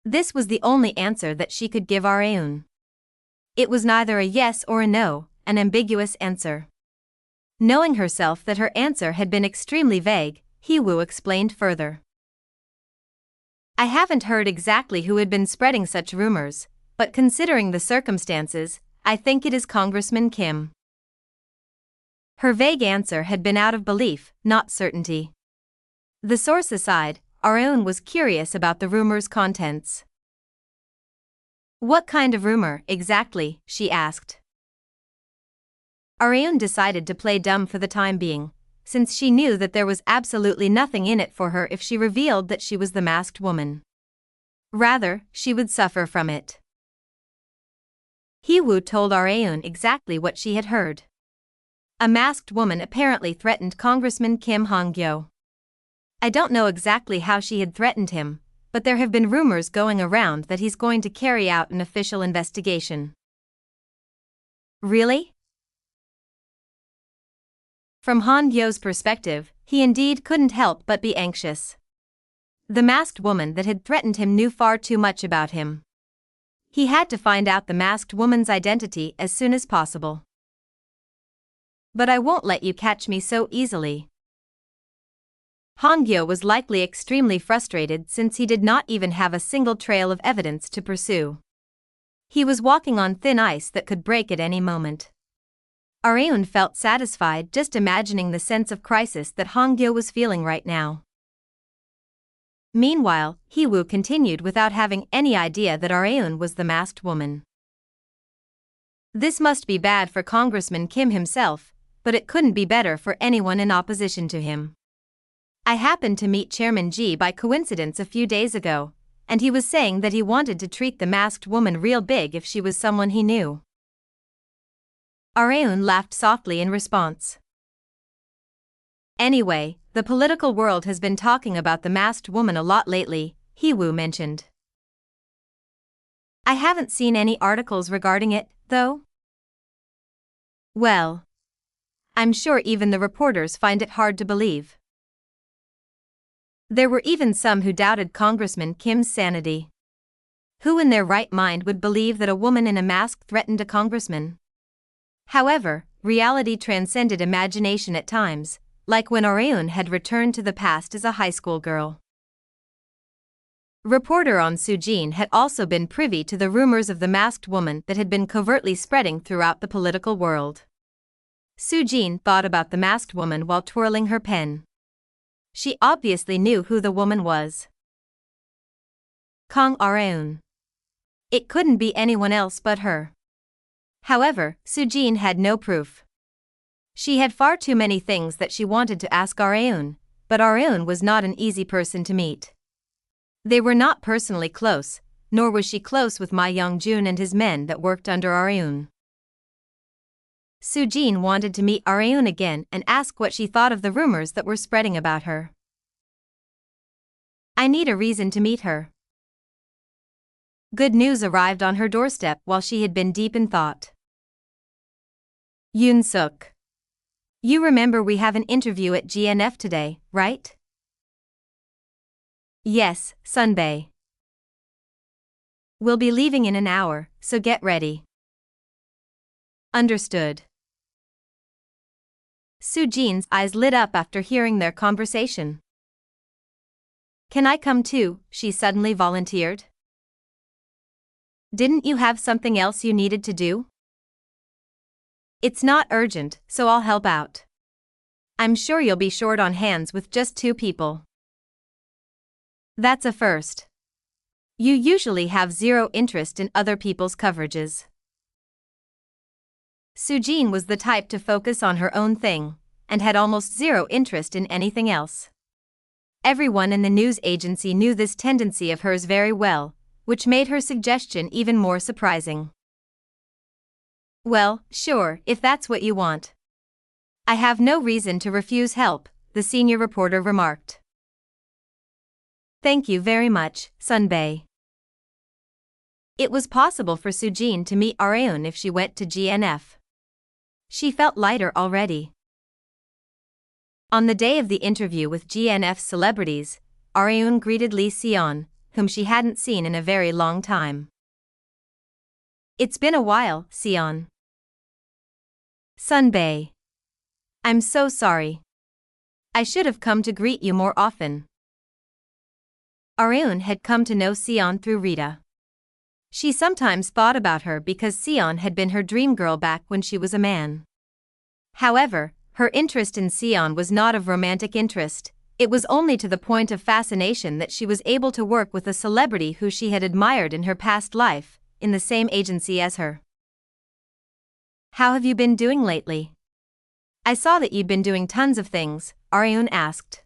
This was the only answer that she could give Areun. It was neither a yes or a no, an ambiguous answer. Knowing herself that her answer had been extremely vague, Hee-woo explained further. I haven't heard exactly who had been spreading such rumors, but considering the circumstances, I think it is Congressman Kim. Her vague answer had been out of belief, not certainty. The source aside, Areun was curious about the rumor's contents. What kind of rumor, exactly? She asked. Areun decided to play dumb for the time being, since she knew that there was absolutely nothing in it for her if she revealed that she was the masked woman. Rather, she would suffer from it. Hee-woo told Areun exactly what she had heard. A masked woman apparently threatened Congressman Kim Han-Gyo. I don't know exactly how she had threatened him, but there have been rumors going around that he's going to carry out an official investigation. Really? From Han-Gyo's perspective, he indeed couldn't help but be anxious. The masked woman that had threatened him knew far too much about him. He had to find out the masked woman's identity as soon as possible. But I won't let you catch me so easily. Han-Gyo was likely extremely frustrated since he did not even have a single trail of evidence to pursue. He was walking on thin ice that could break at any moment. Areun felt satisfied just imagining the sense of crisis that Han-Gyo was feeling right now. Meanwhile, Hee-woo continued without having any idea that Areun was the masked woman. This must be bad for Congressman Kim himself, but it couldn't be better for anyone in opposition to him. I happened to meet Chairman Ji by coincidence a few days ago, and he was saying that he wanted to treat the masked woman real big if she was someone he knew. Areun laughed softly in response. Anyway, the political world has been talking about the masked woman a lot lately, Hee-woo mentioned. I haven't seen any articles regarding it, though. Well, I'm sure even the reporters find it hard to believe. There were even some who doubted Congressman Kim's sanity. Who in their right mind would believe that a woman in a mask threatened a congressman? However, reality transcended imagination at times, like when Areun had returned to the past as a high school girl. Reporter on Sujin had also been privy to the rumors of the masked woman that had been covertly spreading throughout the political world. Sujin thought about the masked woman while twirling her pen. She obviously knew who the woman was. Kang Areun. It couldn't be anyone else but her. However, Sujin had no proof. She had far too many things that she wanted to ask Areun, but Areun was not an easy person to meet. They were not personally close, nor was she close with Ma Young-jun and his men that worked under Areun. Sujin wanted to meet Areun again and ask what she thought of the rumors that were spreading about her. I need a reason to meet her. Good news arrived on her doorstep while she had been deep in thought. Yoon-suk. You remember we have an interview at GNF today, right? Yes, Sunbae. We'll be leaving in an hour, so get ready. Understood. Soo-jin's eyes lit up after hearing their conversation. Can I come too? She suddenly volunteered. Didn't you have something else you needed to do? It's not urgent, so I'll help out. I'm sure you'll be short on hands with just 2 people. That's a first. You usually have zero interest in other people's coverages. Soo-jin was the type to focus on her own thing, and had almost zero interest in anything else. Everyone in the news agency knew this tendency of hers very well, which made her suggestion even more surprising. Well, sure, if that's what you want. I have no reason to refuse help, the senior reporter remarked. Thank you very much, Sunbae. It was possible for Soo-jin to meet Areun if she went to GNF. She felt lighter already. On the day of the interview with GNF's celebrities, Areun greeted Lee Seon, whom she hadn't seen in a very long time. It's been a while, Seon. Sunbae. I'm so sorry. I should have come to greet you more often. Areun had come to know Seon through Rita. She sometimes thought about her because Seon had been her dream girl back when she was a man. However, her interest in Seon was not of romantic interest, it was only to the point of fascination that she was able to work with a celebrity who she had admired in her past life, in the same agency as her. How have you been doing lately? I saw that you'd been doing tons of things, Areun asked.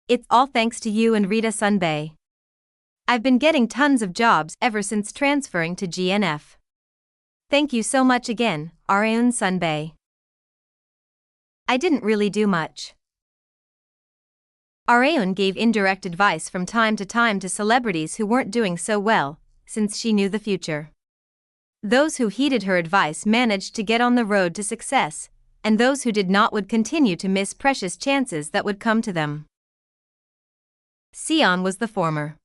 It's all thanks to you and Rita Sunbae. I've been getting tons of jobs ever since transferring to GNF. Thank you so much again, Areun Sunbae. I didn't really do much. Areun gave indirect advice from time to celebrities who weren't doing so well, since she knew the future. Those who heeded her advice managed to get on the road to success, and those who did not would continue to miss precious chances that would come to them. Seon was the former.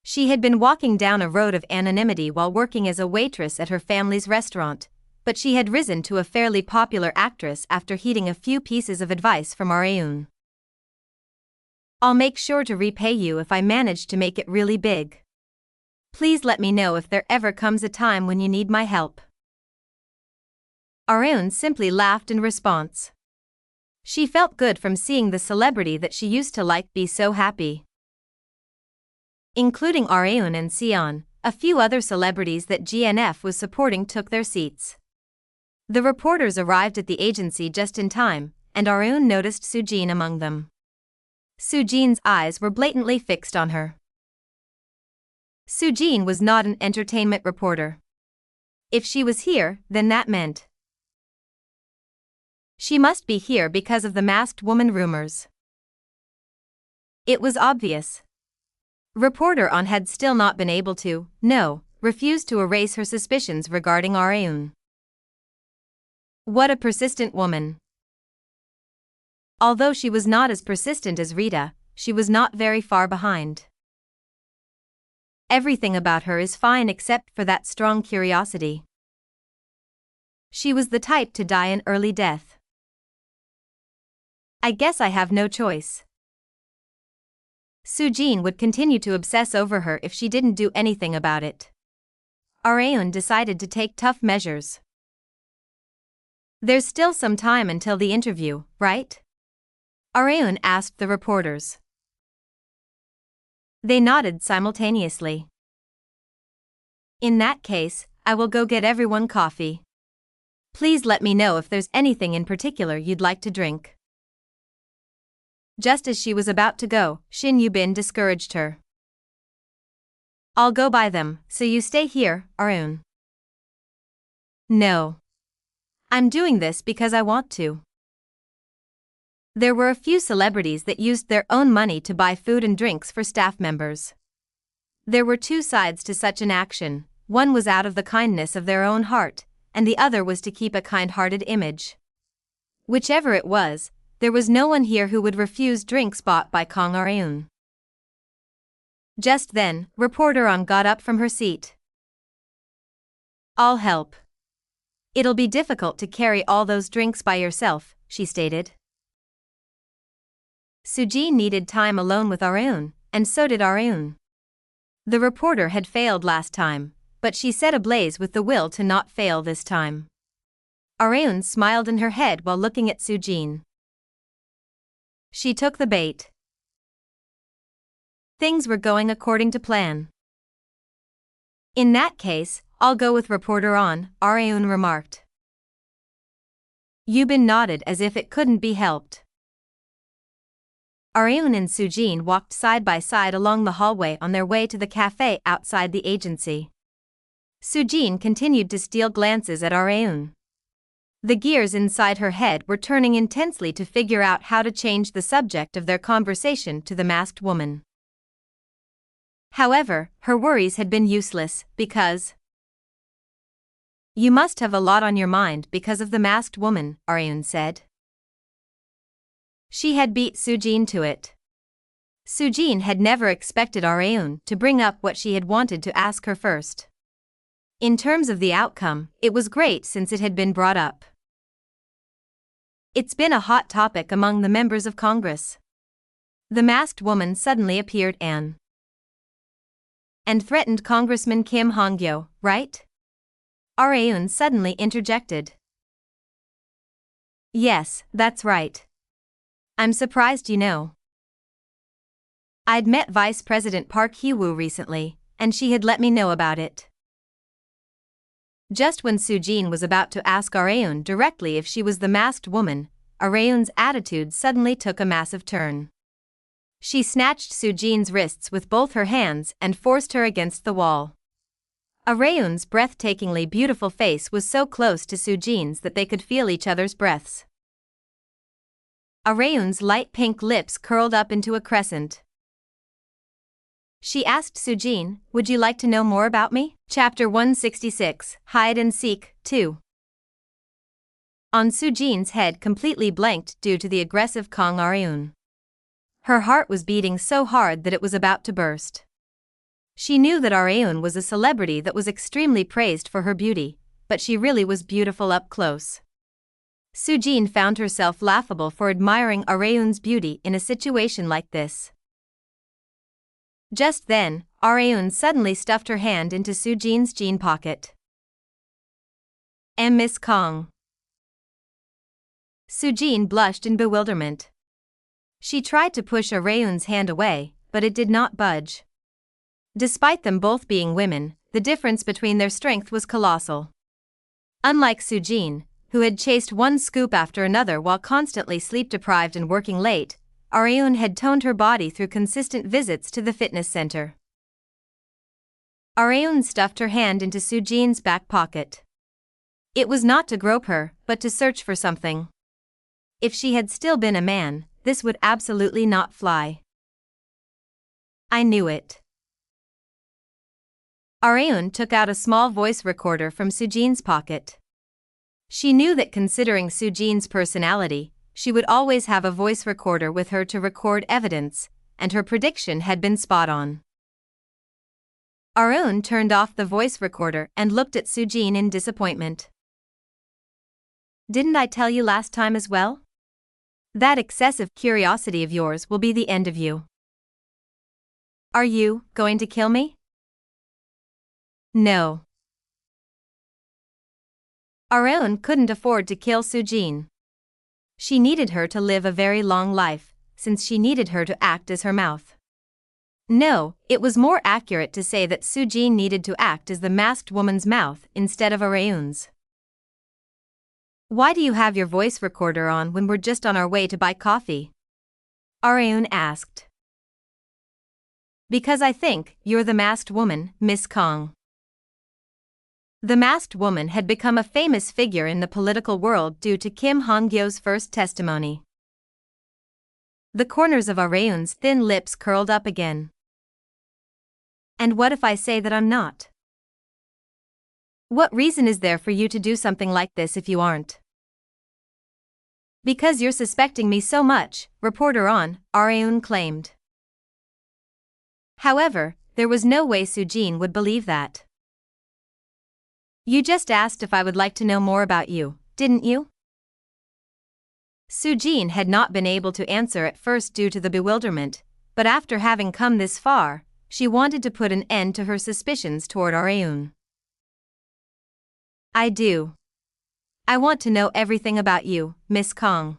She had been walking down a road of anonymity while working as a waitress at her family's restaurant, but she had risen to a fairly popular actress after heeding a few pieces of advice from Areun. I'll make sure to repay you if I manage to make it really big. Please let me know if there ever comes a time when you need my help. Areun simply laughed in response. She felt good from seeing the celebrity that she used to like be so happy. Including Areun and Seon, a few other celebrities that GNF was supporting took their seats. The reporters arrived at the agency just in time, and Areun noticed Soo-jin among them. Soo-jin's eyes were blatantly fixed on her. Soo-jin was not an entertainment reporter. If she was here, then that meant she must be here because of the masked woman rumors. It was obvious. Reporter On had still not been able to, refused to erase her suspicions regarding Areun. What a persistent woman. Although she was not as persistent as Rita, she was not very far behind. Everything about her is fine except for that strong curiosity. She was the type to die an early death. I guess I have no choice. Soo-jin would continue to obsess over her if she didn't do anything about it. Areun decided to take tough measures. There's still some time until the interview, right? Areun asked the reporters. They nodded simultaneously. In that case, I will go get everyone coffee. Please let me know if there's anything in particular you'd like to drink. Just as she was about to go, Shin Yubin discouraged her. I'll go buy them, so you stay here, Areun. No. I'm doing this because I want to. There were a few celebrities that used their own money to buy food and drinks for staff members. There were two sides to such an action, one was out of the kindness of their own heart, and the other was to keep a kind-hearted image. Whichever it was, there was no one here who would refuse drinks bought by Kang Areun. Just then, reporter On got up from her seat. I'll help. It'll be difficult to carry all those drinks by yourself, she stated. Sujin needed time alone with Areun, and so did Areun. The reporter had failed last time, but she set ablaze with the will to not fail this time. Areun smiled in her head while looking at Sujin. She took the bait. Things were going according to plan. In that case, I'll go with reporter on, Areun remarked. Yubin nodded as if it couldn't be helped. Areun and Sujin walked side by side along the hallway on their way to the cafe outside the agency. Sujin continued to steal glances at Areun. The gears inside her head were turning intensely to figure out how to change the subject of their conversation to the masked woman. However, her worries had been useless, because you must have a lot on your mind because of the masked woman, Areun said. She had beat Sujin to it. Sujin had never expected Areun to bring up what she had wanted to ask her first. In terms of the outcome, it was great since it had been brought up. It's been a hot topic among the members of Congress. The masked woman suddenly appeared and threatened Congressman Kim Han-Gyo, right? Areun suddenly interjected. Yes, that's right. I'm surprised you know. I'd met Vice President Park Hee-woo recently, and she had let me know about it. Just when Sujin was about to ask Areun directly if she was the masked woman, Areun's attitude suddenly took a massive turn. She snatched Sujin's wrists with both her hands and forced her against the wall. Areun's breathtakingly beautiful face was so close to Sujin's that they could feel each other's breaths. Areun's light pink lips curled up into a crescent. She asked Sujin, "Would you like to know more about me?" Chapter 166, Hide and Seek, 2. On Sujin's head completely blanked due to the aggressive Kang Areun. Her heart was beating so hard that it was about to burst. She knew that Areun was a celebrity that was extremely praised for her beauty, but she really was beautiful up close. Sujin found herself laughable for admiring Areun's beauty in a situation like this. Just then, Areun suddenly stuffed her hand into Sujin's jean pocket. Miss Kang. Sujin blushed in bewilderment. She tried to push Areun's hand away, but it did not budge. Despite them both being women, the difference between their strength was colossal. Unlike Sujin, who had chased one scoop after another while constantly sleep-deprived and working late, Areun had toned her body through consistent visits to the fitness center. Areun stuffed her hand into Sujin's back pocket. It was not to grope her, but to search for something. If she had still been a man, this would absolutely not fly. I knew it. Areun took out a small voice recorder from Sujin's pocket. She knew that considering Sujin's personality, she would always have a voice recorder with her to record evidence, and her prediction had been spot on. Areun turned off the voice recorder and looked at Sujin in disappointment. Didn't I tell you last time as well? That excessive curiosity of yours will be the end of you. Are you going to kill me? No. Areun couldn't afford to kill Sujin. She needed her to live a very long life, since she needed her to act as her mouth. No, it was more accurate to say that Sujin needed to act as the masked woman's mouth instead of Areun's. Why do you have your voice recorder on when we're just on our way to buy coffee? Areun asked. Because I think you're the masked woman, Miss Kang. The masked woman had become a famous figure in the political world due to Kim Han-Gyo's first testimony. The corners of Areun's thin lips curled up again. And what if I say that I'm not? What reason is there for you to do something like this if you aren't? Because you're suspecting me so much, reporter on, Areun claimed. However, there was no way Sujin would believe that. You just asked if I would like to know more about you, didn't you? Soo-jin had not been able to answer at first due to the bewilderment, but after having come this far, she wanted to put an end to her suspicions toward Areun. I do. I want to know everything about you, Miss Kong.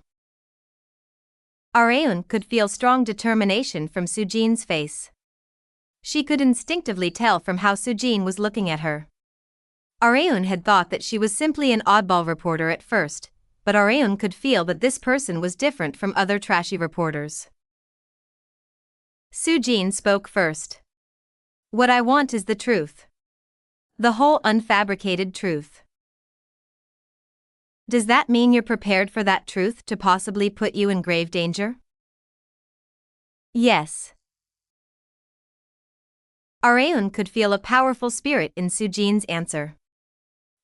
Areun could feel strong determination from Soo-jin's face. She could instinctively tell from how Soo-jin was looking at her. Areun had thought that she was simply an oddball reporter at first, but Areun could feel that this person was different from other trashy reporters. Soo-jin spoke first. What I want is the truth. The whole unfabricated truth. Does that mean you're prepared for that truth to possibly put you in grave danger? Yes. Areun could feel a powerful spirit in Soo-jin's answer.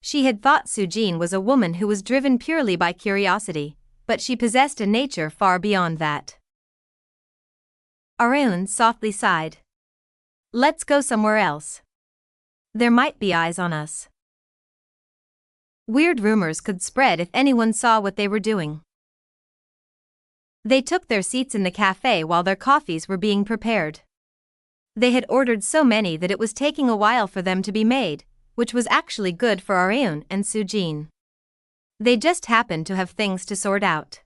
She had thought Soo-jin was a woman who was driven purely by curiosity, but she possessed a nature far beyond that. Areun softly sighed. Let's go somewhere else. There might be eyes on us. Weird rumors could spread if anyone saw what they were doing. They took their seats in the cafe while their coffees were being prepared. They had ordered so many that it was taking a while for them to be made, which was actually good for Areun and Soo-jin. They just happened to have things to sort out.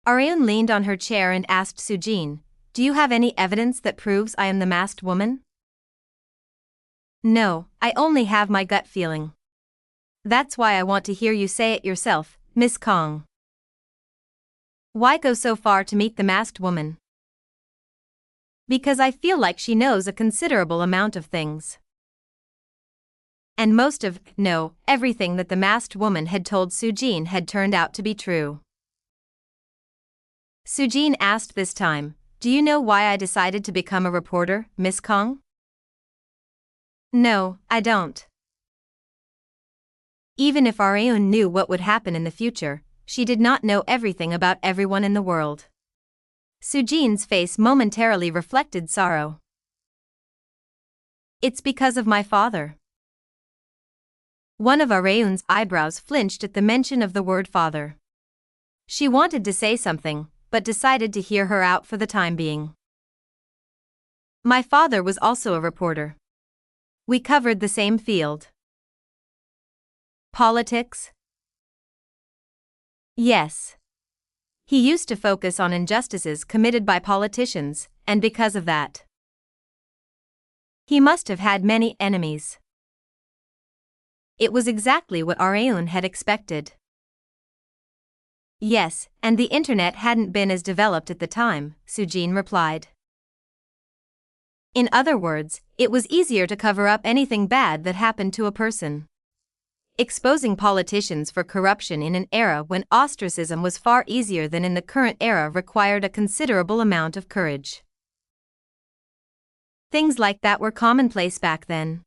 Areun leaned on her chair and asked Soo-jin, "Do you have any evidence that proves I am the masked woman?" "No, I only have my gut feeling. That's why I want to hear you say it yourself, Miss Kong." "Why go so far to meet the masked woman?" "Because I feel like she knows a considerable amount of things. And everything that the masked woman had told Soo-jin had turned out to be true." Soo-jin asked this time, "Do you know why I decided to become a reporter, Miss Kong?" "No, I don't." Even if Areun knew what would happen in the future, she did not know everything about everyone in the world. Soo-jin's face momentarily reflected sorrow. "It's because of my father." One of Areun's eyebrows flinched at the mention of the word father. She wanted to say something, but decided to hear her out for the time being. "My father was also a reporter. We covered the same field." "Politics?" "Yes. He used to focus on injustices committed by politicians, and because of that, he must have had many enemies." It was exactly what Areun had expected. "Yes, and the internet hadn't been as developed at the time," Soo-jin replied. "In other words, it was easier to cover up anything bad that happened to a person. Exposing politicians for corruption in an era when ostracism was far easier than in the current era required a considerable amount of courage. Things like that were commonplace back then."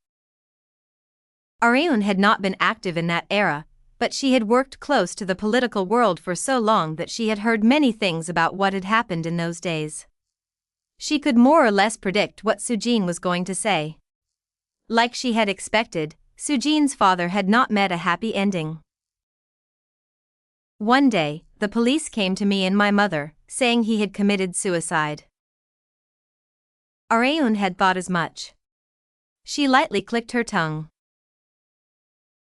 Areun had not been active in that era, but she had worked close to the political world for so long that she had heard many things about what had happened in those days. She could more or less predict what Soo-jin was going to say. Like she had expected, Soo-jin's father had not met a happy ending. "One day, the police came to me and my mother, saying he had committed suicide." Areun had thought as much. She lightly clicked her tongue.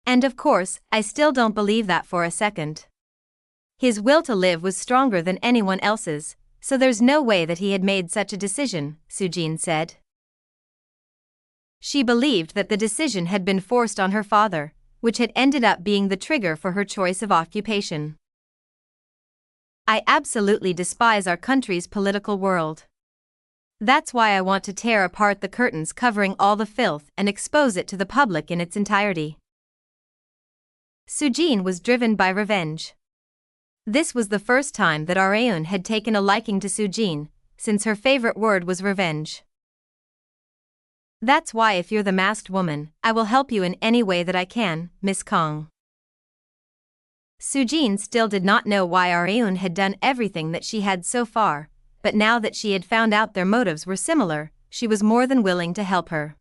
"And of course, I still don't believe that for a second. His will to live was stronger than anyone else's, so there's no way that he had made such a decision," Soo-jin said. She believed that the decision had been forced on her father, which had ended up being the trigger for her choice of occupation. "I absolutely despise our country's political world. That's why I want to tear apart the curtains covering all the filth and expose it to the public in its entirety." Soo-jin was driven by revenge. This was the first time that Areun had taken a liking to Soo-jin, since her favorite word was revenge. "That's why if you're the masked woman, I will help you in any way that I can, Miss Kong." Soo-jin still did not know why Areun had done everything that she had so far, but now that she had found out their motives were similar, she was more than willing to help her.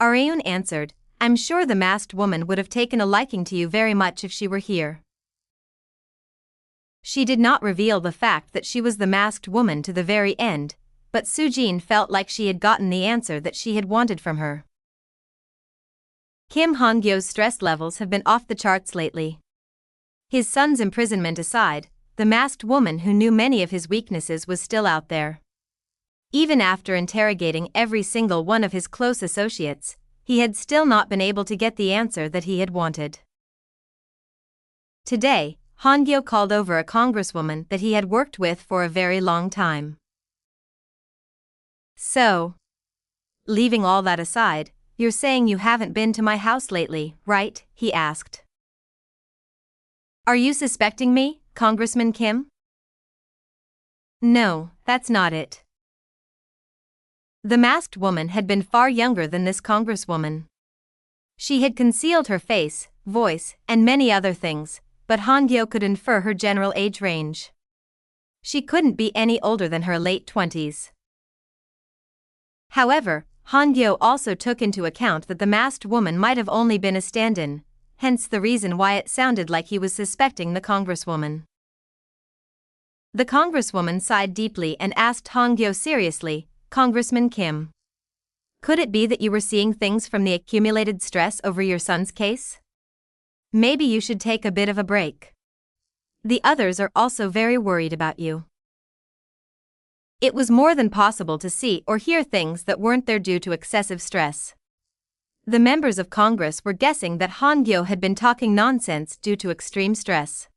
Areun answered, I'm sure the masked woman would have taken a liking to you very much if she were here. She did not reveal the fact that she was the masked woman to the very end, but Soo-jin felt like she had gotten the answer that she had wanted from her. Kim Han-gyo's stress levels have been off the charts lately. His son's imprisonment aside, the masked woman who knew many of his weaknesses was still out there. Even after interrogating every single one of his close associates, he had still not been able to get the answer that he had wanted. Today, Han-gyo called over a congresswoman that he had worked with for a very long time. So, leaving all that aside, you're saying you haven't been to my house lately, right? He asked. Are you suspecting me, Congressman Kim? No, that's not it. The masked woman had been far younger than this congresswoman. She had concealed her face, voice, and many other things, but Han-gyo could infer her general age range. She couldn't be any older than her late 20s. However, Han-gyo also took into account that the masked woman might have only been a stand-in, hence the reason why it sounded like he was suspecting the congresswoman. The congresswoman sighed deeply and asked Han-gyo seriously, Congressman Kim, could it be that you were seeing things from the accumulated stress over your son's case? Maybe you should take a bit of a break. The others are also very worried about you. It was more than possible to see or hear things that weren't there due to excessive stress. The members of Congress were guessing that Han-gyo had been talking nonsense due to extreme stress.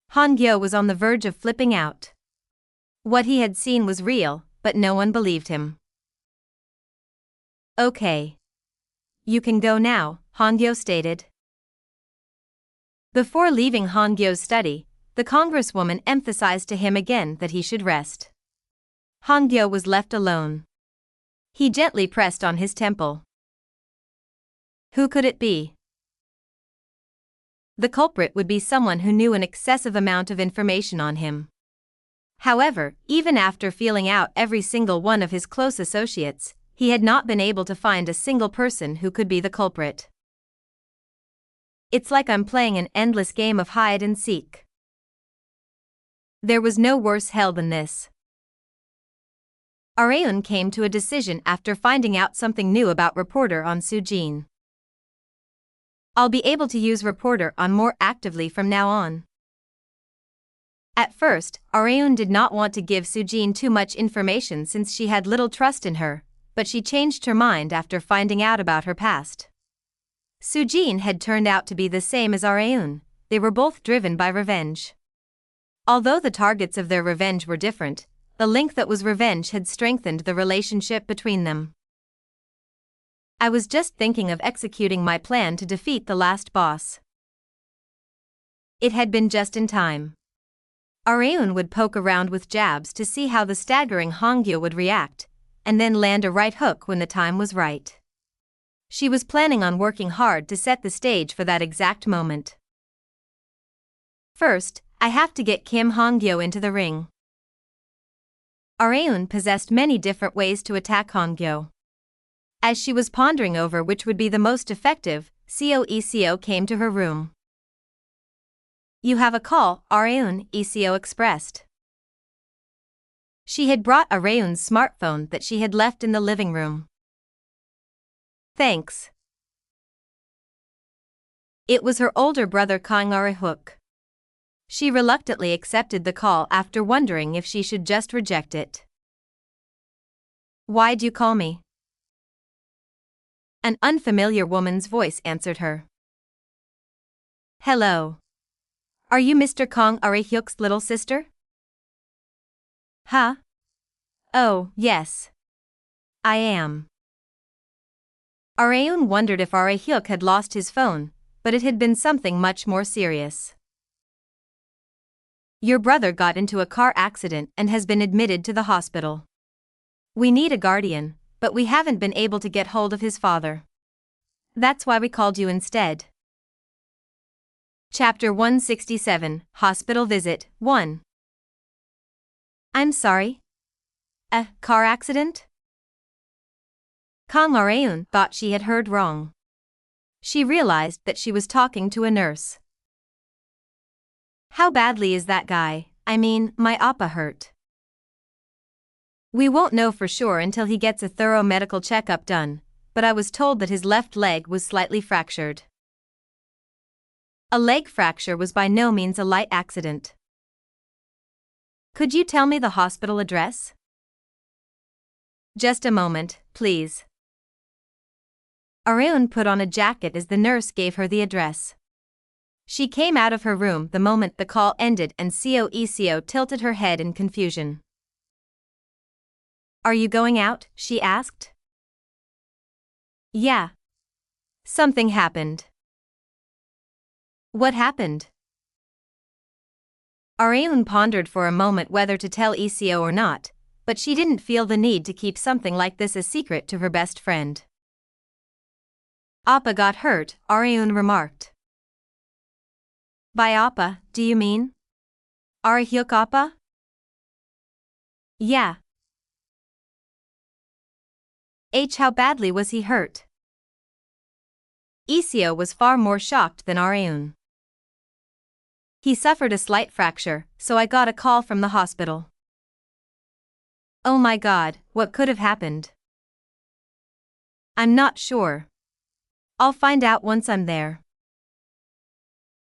Han-gyo was on the verge of flipping out. What he had seen was real, but no one believed him. Okay. You can go now, Han-gyo stated. Before leaving Han-gyo's study, the congresswoman emphasized to him again that he should rest. Han-gyo was left alone. He gently pressed on his temple. Who could it be? The culprit would be someone who knew an excessive amount of information on him. However, even after feeling out every single one of his close associates, he had not been able to find a single person who could be the culprit. It's like I'm playing an endless game of hide and seek. There was no worse hell than this. Areun came to a decision after finding out something new about Reporter on Soo-jin. I'll be able to use Reporter on more actively from now on. At first, Areun did not want to give Soo-jin too much information since she had little trust in her, but she changed her mind after finding out about her past. Soo-jin had turned out to be the same as Areun. They were both driven by revenge. Although the targets of their revenge were different, the link that was revenge had strengthened the relationship between them. I was just thinking of executing my plan to defeat the last boss. It had been just in time. Areun would poke around with jabs to see how the staggering Han-gyo would react, and then land a right hook when the time was right. She was planning on working hard to set the stage for that exact moment. First, I have to get Kim Han-gyo into the ring. Areun possessed many different ways to attack Han-gyo. As she was pondering over which would be the most effective, ECO came to her room. You have a call, Areun, ECO expressed. She had brought Areun's smartphone that she had left in the living room. Thanks. It was her older brother Kang Are-hook. She reluctantly accepted the call after wondering if she should just reject it. Why'd you call me? An unfamiliar woman's voice answered her. Hello. Are you Mr. Kang Are-hook's little sister? Huh? Oh, yes. I am. Areun wondered if Are-hook had lost his phone, but it had been something much more serious. Your brother got into a car accident and has been admitted to the hospital. We need a guardian, but we haven't been able to get hold of his father. That's why we called you instead. Chapter 167, Hospital Visit, 1. I'm sorry? A car accident? Kang Areun thought she had heard wrong. She realized that she was talking to a nurse. How badly is that guy, I mean, my appa hurt? We won't know for sure until he gets a thorough medical checkup done, but I was told that his left leg was slightly fractured. A leg fracture was by no means a light accident. Could you tell me the hospital address? Just a moment, please. Areun put on a jacket as the nurse gave her the address. She came out of her room the moment the call ended and Eo tilted her head in confusion. Are you going out? She asked. Yeah. Something happened. What happened? Areun pondered for a moment whether to tell Eo or not, but she didn't feel the need to keep something like this a secret to her best friend. Appa got hurt, Areun remarked. By Appa, do you mean? Arahyuk Appa? Yeah. How badly was he hurt? Eo was far more shocked than Areun. He suffered a slight fracture, so I got a call from the hospital. Oh my god, what could have happened? I'm not sure. I'll find out once I'm there.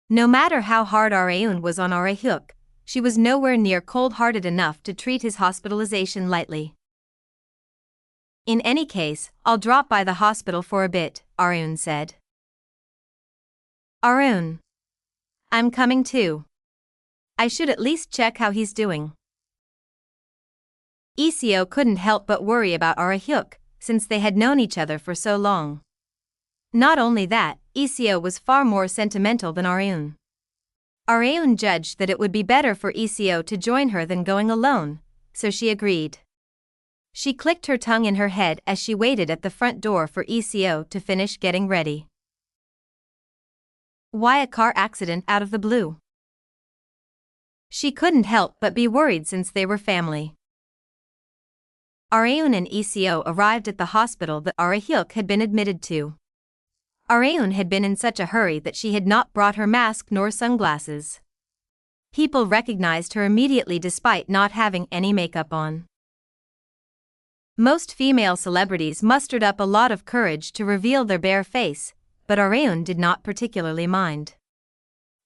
No matter how hard Areun was on Arahyuk, she was nowhere near cold-hearted enough to treat his hospitalization lightly. In any case, I'll drop by the hospital for a bit, Areun said. Areun. I'm coming too. I should at least check how he's doing. Eo couldn't help but worry about Arahyuk, since they had known each other for so long. Not only that, Eo was far more sentimental than Areun. Areun judged that it would be better for Eo to join her than going alone, so she agreed. She clicked her tongue in her head as she waited at the front door for Eo to finish getting ready. Why a car accident out of the blue? She couldn't help but be worried since they were family. Areun and Eo arrived at the hospital that Arahyuk had been admitted to. Areun had been in such a hurry that she had not brought her mask nor sunglasses. People recognized her immediately despite not having any makeup on. Most female celebrities mustered up a lot of courage to reveal their bare face, but Areun did not particularly mind.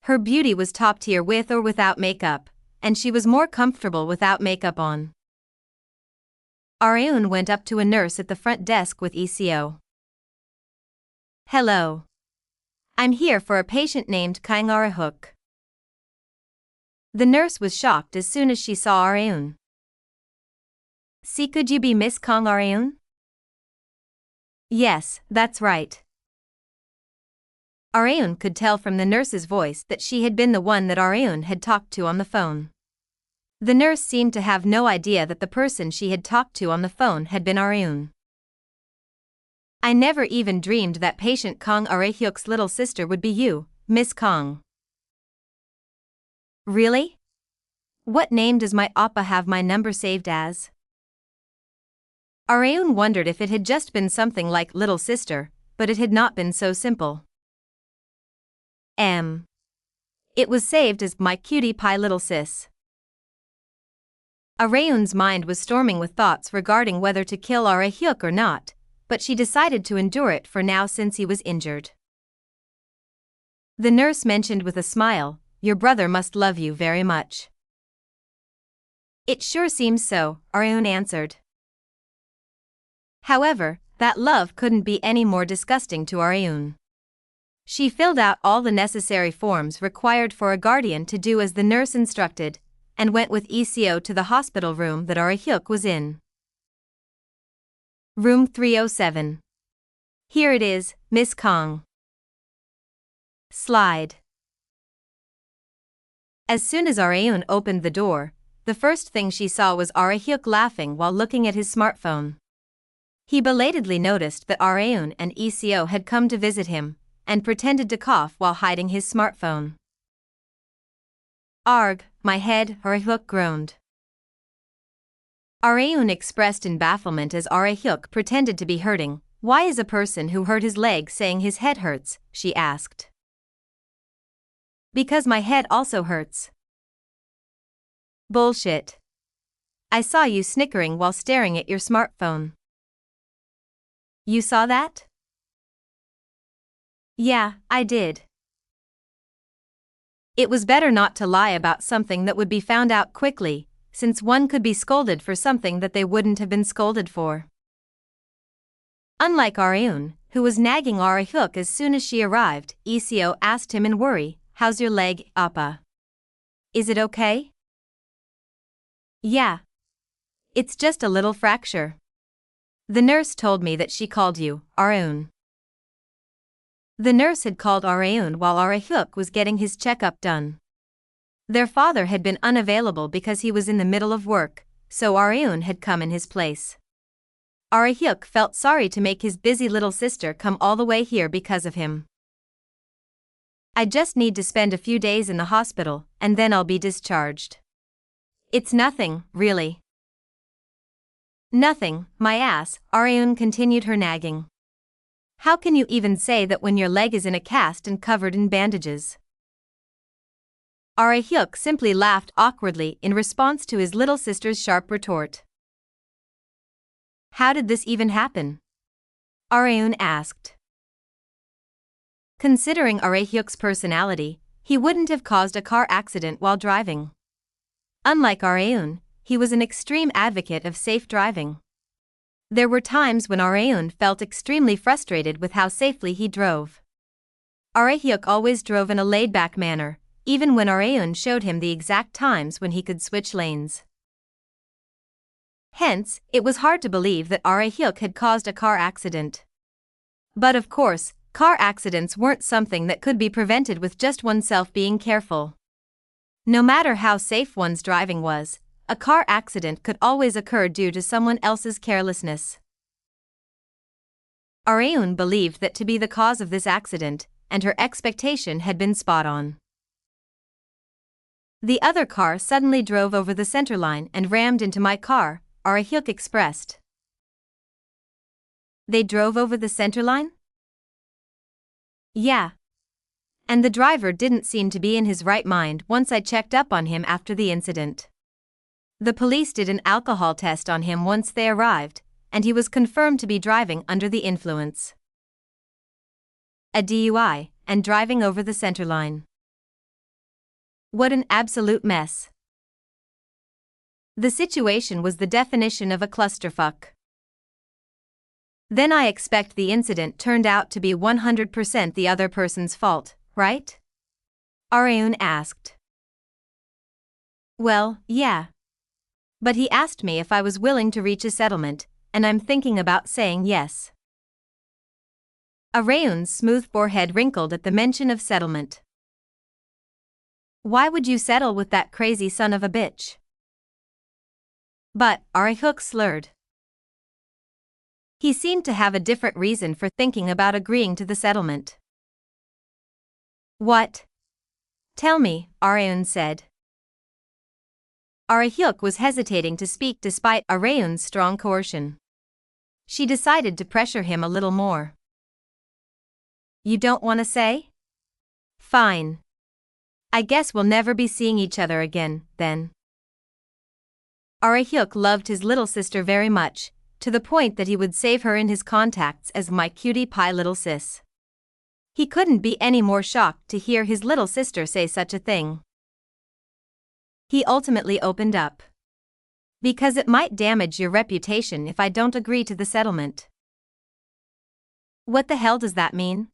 Her beauty was top tier with or without makeup, and she was more comfortable without makeup on. Areun went up to a nurse at the front desk with Eo. Hello. I'm here for a patient named Kang Arahyuk. The nurse was shocked as soon as she saw Areun. Could you be Miss Kang Areun? Yes, that's right. Areun could tell from the nurse's voice that she had been the one that Areun had talked to on the phone. The nurse seemed to have no idea that the person she had talked to on the phone had been Areun. I never even dreamed that patient Kang Arahyuk's little sister would be you, Miss Kang. Really? What name does my appa have my number saved as? Areun wondered if it had just been something like little sister, but it had not been so simple. It was saved as my cutie pie little sis. Areun's mind was storming with thoughts regarding whether to kill Arahyuk or not, but she decided to endure it for now since he was injured. The nurse mentioned with a smile, "Your brother must love you very much." It sure seems so, Areun answered. However, that love couldn't be any more disgusting to Areun. She filled out all the necessary forms required for a guardian to do as the nurse instructed, and went with Eo to the hospital room that Arahyuk was in. Room 307. Here it is, Miss Kang. Slide. As soon as Areun opened the door, the first thing she saw was Arahyuk laughing while looking at his smartphone. He belatedly noticed that Areun and Eo had come to visit him, and pretended to cough while hiding his smartphone. Arg, my head, Arahyuk groaned. Areun expressed in bafflement as Arahyuk pretended to be hurting, why is a person who hurt his leg saying his head hurts? She asked. Because my head also hurts. Bullshit. I saw you snickering while staring at your smartphone. You saw that? Yeah, I did. It was better not to lie about something that would be found out quickly, since one could be scolded for something that they wouldn't have been scolded for. Unlike Areun, who was nagging Arehyuk as soon as she arrived, Iseo asked him in worry, "How's your leg, Appa? Is it okay?" Yeah. It's just a little fracture. The nurse told me that she called you, Areun. The nurse had called Areun while Arehyuk was getting his checkup done. Their father had been unavailable because he was in the middle of work, so Areun had come in his place. Arehyuk felt sorry to make his busy little sister come all the way here because of him. I just need to spend a few days in the hospital, and then I'll be discharged. It's nothing, really. Nothing, my ass, Areun continued her nagging. How can you even say that when your leg is in a cast and covered in bandages? Arehyuk simply laughed awkwardly in response to his little sister's sharp retort. How did this even happen? Areun asked. Considering Arehyuk's personality, he wouldn't have caused a car accident while driving. Unlike Areun, he was an extreme advocate of safe driving. There were times when Areun felt extremely frustrated with how safely he drove. Arehyuk always drove in a laid-back manner, even when Areun showed him the exact times when he could switch lanes. Hence, it was hard to believe that Arehyuk had caused a car accident. But of course, car accidents weren't something that could be prevented with just oneself being careful. No matter how safe one's driving was, a car accident could always occur due to someone else's carelessness. Areun believed that to be the cause of this accident, and her expectation had been spot on. The other car suddenly drove over the centerline and rammed into my car, Arehyuk expressed. They drove over the centerline? Yeah. And the driver didn't seem to be in his right mind once I checked up on him after the incident. The police did an alcohol test on him once they arrived, and he was confirmed to be driving under the influence. A DUI, and driving over the centerline. What an absolute mess. The situation was the definition of a clusterfuck. Then I expect the incident turned out to be 100% the other person's fault, right? Areun asked. Well, yeah. But he asked me if I was willing to reach a settlement, and I'm thinking about saying yes. Areun's smooth forehead wrinkled at the mention of settlement. Why would you settle with that crazy son of a bitch? But, Arehyuk slurred. He seemed to have a different reason for thinking about agreeing to the settlement. What? Tell me, Areun said. Arehyuk was hesitating to speak despite Areun's strong coercion. She decided to pressure him a little more. You don't want to say? Fine. I guess we'll never be seeing each other again, then. Arehyuk loved his little sister very much, to the point that he would save her in his contacts as my cutie pie little sis. He couldn't be any more shocked to hear his little sister say such a thing. He ultimately opened up. Because it might damage your reputation if I don't agree to the settlement. What the hell does that mean?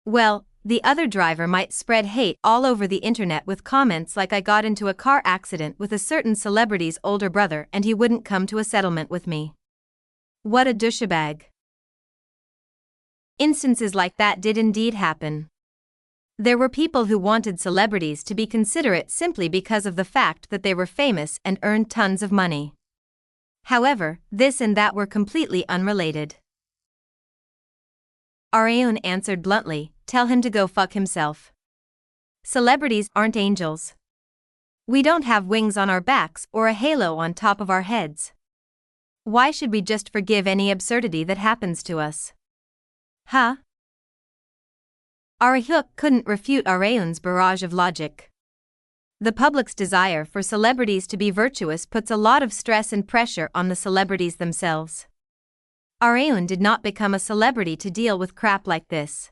Well, the other driver might spread hate all over the internet with comments like I got into a car accident with a certain celebrity's older brother and he wouldn't come to a settlement with me. What a douchebag. Instances like that did indeed happen. There were people who wanted celebrities to be considerate simply because of the fact that they were famous and earned tons of money. However, this and that were completely unrelated. Areun answered bluntly, tell him to go fuck himself. Celebrities aren't angels. We don't have wings on our backs or a halo on top of our heads. Why should we just forgive any absurdity that happens to us? Huh? Arehyuk couldn't refute Areun's barrage of logic. The public's desire for celebrities to be virtuous puts a lot of stress and pressure on the celebrities themselves. Areun did not become a celebrity to deal with crap like this.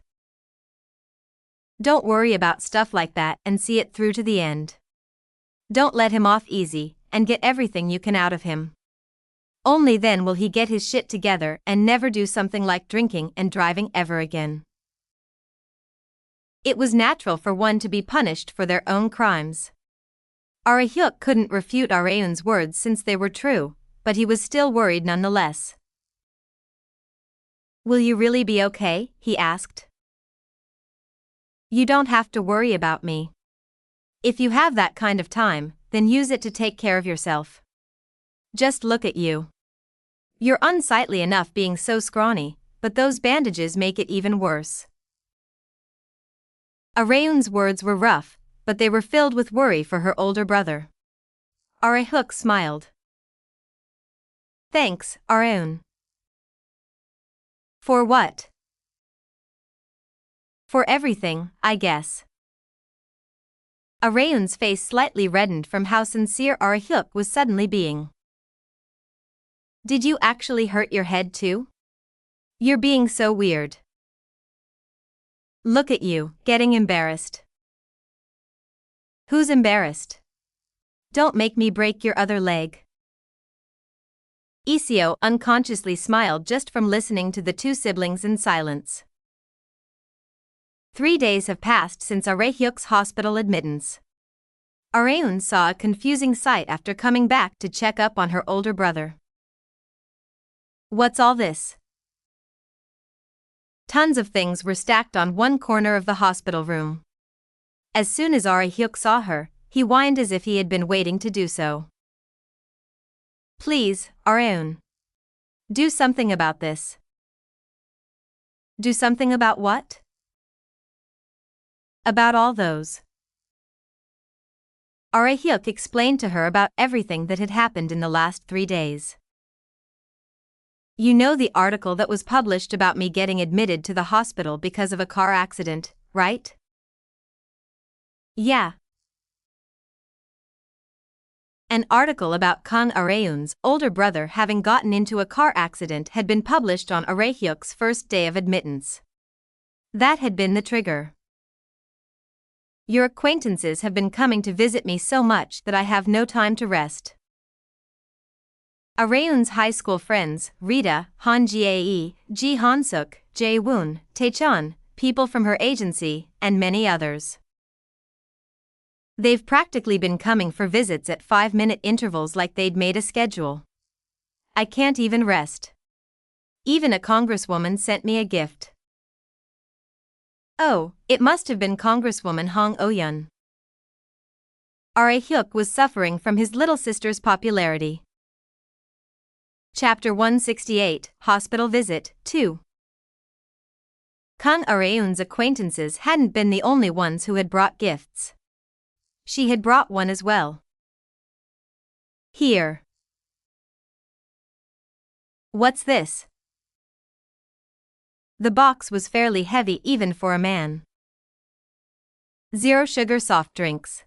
Don't worry about stuff like that and see it through to the end. Don't let him off easy, and get everything you can out of him. Only then will he get his shit together and never do something like drinking and driving ever again. It was natural for one to be punished for their own crimes. Arehyuk couldn't refute Areun's words since they were true, but he was still worried nonetheless. Will you really be okay? He asked. You don't have to worry about me. If you have that kind of time, then use it to take care of yourself. Just look at you. You're unsightly enough being so scrawny, but those bandages make it even worse. Areun's words were rough, but they were filled with worry for her older brother. Arehyuk smiled. Thanks, Areun. For what? For everything, I guess. Areun's face slightly reddened from how sincere Arehyuk was suddenly being. Did you actually hurt your head too? You're being so weird. Look at you, getting embarrassed. Who's embarrassed? Don't make me break your other leg. Iseo unconsciously smiled just from listening to the two siblings in silence. 3 days have passed since Arehyuk's hospital admittance. Areun saw a confusing sight after coming back to check up on her older brother. What's all this? Tons of things were stacked on one corner of the hospital room. As soon as Arehyuk saw her, he whined as if he had been waiting to do so. Please, Areun. Do something about this. Do something about what? About all those. Arehyuk explained to her about everything that had happened in the last 3 days. You know the article that was published about me getting admitted to the hospital because of a car accident, right? Yeah. An article about Kang Areun's older brother having gotten into a car accident had been published on Arehyuk's first day of admittance. That had been the trigger. Your acquaintances have been coming to visit me so much that I have no time to rest. Areun's high school friends, Rita, Han-Gyo, Ji Han-suk, Jae-woon, Taechan, people from her agency, and many others. They've practically been coming for visits at 5-minute intervals like they'd made a schedule. I can't even rest. Even a congresswoman sent me a gift. Oh, it must have been Congresswoman Hong Oh-yeon. Arehyuk was suffering from his little sister's popularity. Chapter 168, Hospital Visit, 2. Kang Areun's acquaintances hadn't been the only ones who had brought gifts. She had brought one as well. Here. What's this? The box was fairly heavy even for a man. 0 sugar soft drinks.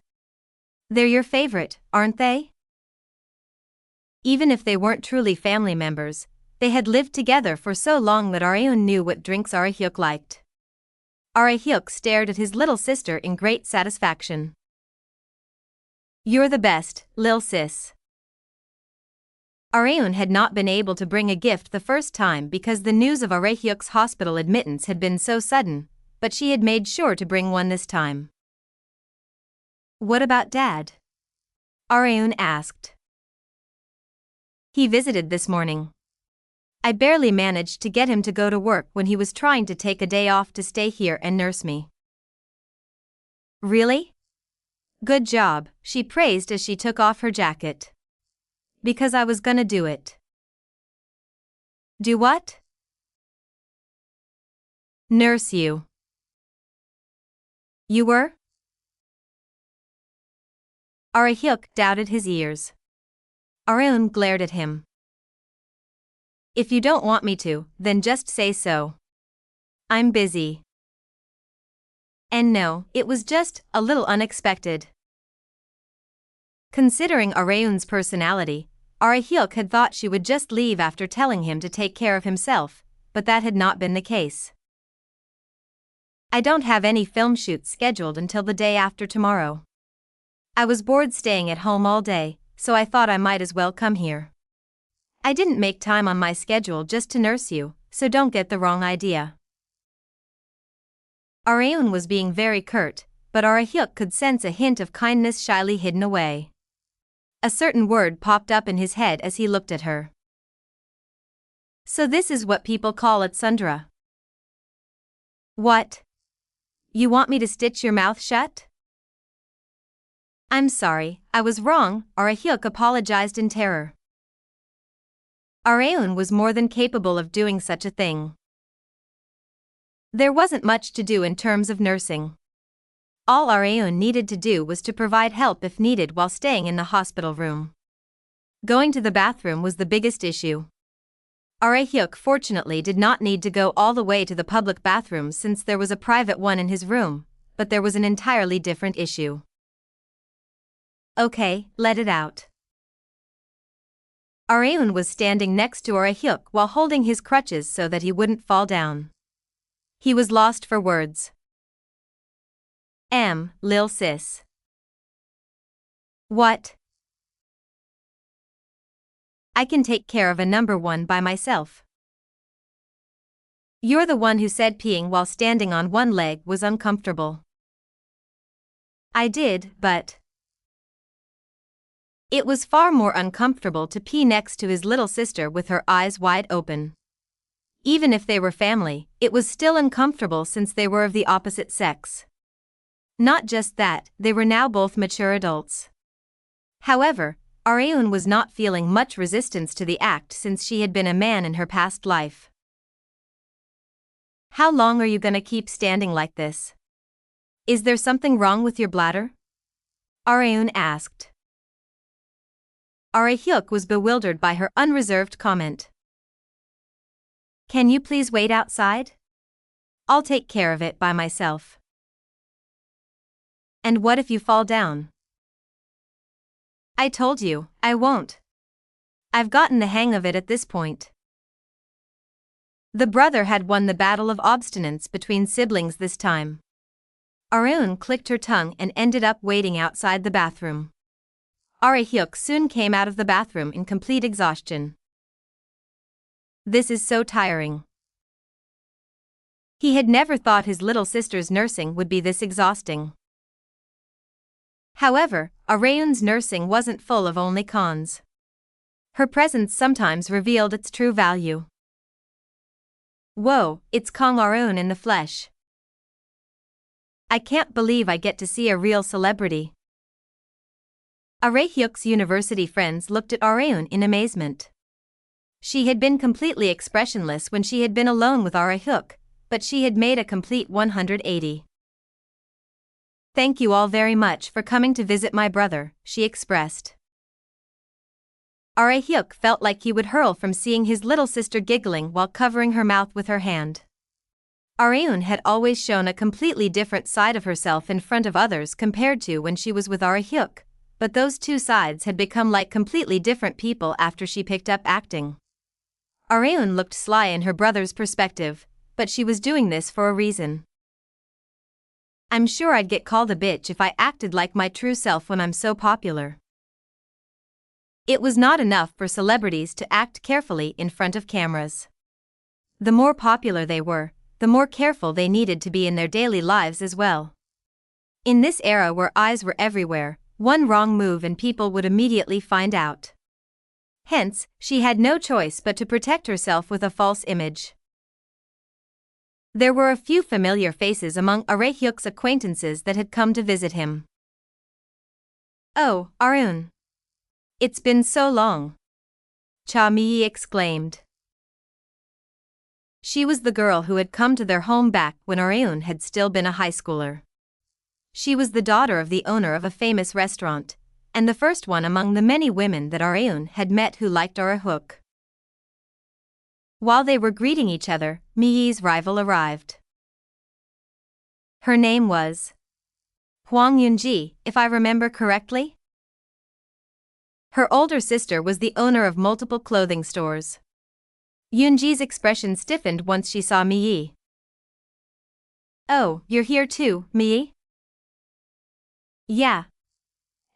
They're your favorite, aren't they? Even if they weren't truly family members, they had lived together for so long that Areun knew what drinks Arehyuk liked. Arehyuk stared at his little sister in great satisfaction. You're the best, lil sis. Areun had not been able to bring a gift the first time because the news of Arehyuk's hospital admittance had been so sudden, but she had made sure to bring one this time. What about Dad? Areun asked. He visited this morning. I barely managed to get him to go to work when he was trying to take a day off to stay here and nurse me. Really? Good job, she praised as she took off her jacket. Because I was gonna do it. Do what? Nurse you. You were? Arehyuk doubted his ears. Areun glared at him. If you don't want me to, then just say so. I'm busy. And no, it was just a little unexpected. Considering Areun's personality, Hyuk had thought she would just leave after telling him to take care of himself, but that had not been the case. I don't have any film shoots scheduled until the day after tomorrow. I was bored staying at home all day, so I thought I might as well come here. I didn't make time on my schedule just to nurse you, so don't get the wrong idea. Areun was being very curt, but Hyuk could sense a hint of kindness shyly hidden away. A certain word popped up in his head as he looked at her. So this is what people call it tsundere. What? You want me to stitch your mouth shut? I'm sorry, I was wrong, Hyuk apologized in terror. Areun was more than capable of doing such a thing. There wasn't much to do in terms of nursing. All Areun needed to do was to provide help if needed while staying in the hospital room. Going to the bathroom was the biggest issue. Hyuk fortunately did not need to go all the way to the public bathroom since there was a private one in his room, but there was an entirely different issue. Okay, let it out. Areun was standing next to Hyuk while holding his crutches so that he wouldn't fall down. He was lost for words. Lil sis. What? I can take care of a number one by myself. You're the one who said peeing while standing on one leg was uncomfortable. I did, but it was far more uncomfortable to pee next to his little sister with her eyes wide open. Even if they were family, it was still uncomfortable since they were of the opposite sex. Not just that, they were now both mature adults. However, Areun was not feeling much resistance to the act since she had been a man in her past life. How long are you gonna keep standing like this? Is there something wrong with your bladder? Areun asked. Hyuk was bewildered by her unreserved comment. Can you please wait outside? I'll take care of it by myself. And what if you fall down? I told you, I won't. I've gotten the hang of it at this point. The brother had won the battle of obstinance between siblings this time. Areun clicked her tongue and ended up waiting outside the bathroom. Hyuk soon came out of the bathroom in complete exhaustion. This is so tiring. He had never thought his little sister's nursing would be this exhausting. However, Areun's nursing wasn't full of only cons. Her presence sometimes revealed its true value. Whoa, it's Kang Areun in the flesh. I can't believe I get to see a real celebrity. Hyuk's university friends looked at Areun in amazement. She had been completely expressionless when she had been alone with Hyuk, but she had made a complete 180. Thank you all very much for coming to visit my brother, she expressed. Hyuk felt like he would hurl from seeing his little sister giggling while covering her mouth with her hand. Areun had always shown a completely different side of herself in front of others compared to when she was with Hyuk, but those two sides had become like completely different people after she picked up acting. Areun looked sly in her brother's perspective, but she was doing this for a reason. I'm sure I'd get called a bitch if I acted like my true self when I'm so popular. It was not enough for celebrities to act carefully in front of cameras. The more popular they were, the more careful they needed to be in their daily lives as well. In this era where eyes were everywhere, one wrong move and people would immediately find out. Hence, she had no choice but to protect herself with a false image. There were a few familiar faces among Hyuk's acquaintances that had come to visit him. Oh, Areun. It's been so long. Cha Mi exclaimed. She was the girl who had come to their home back when Areun had still been a high schooler. She was the daughter of the owner of a famous restaurant, and the first one among the many women that Areun had met who liked Hyuk. While they were greeting each other, Mi-yi's rival arrived. Her name was Hwang Yoon-ji, if I remember correctly. Her older sister was the owner of multiple clothing stores. Yoon-ji's expression stiffened once she saw Mi-yi. Oh, you're here too, Mi-yi? Yeah.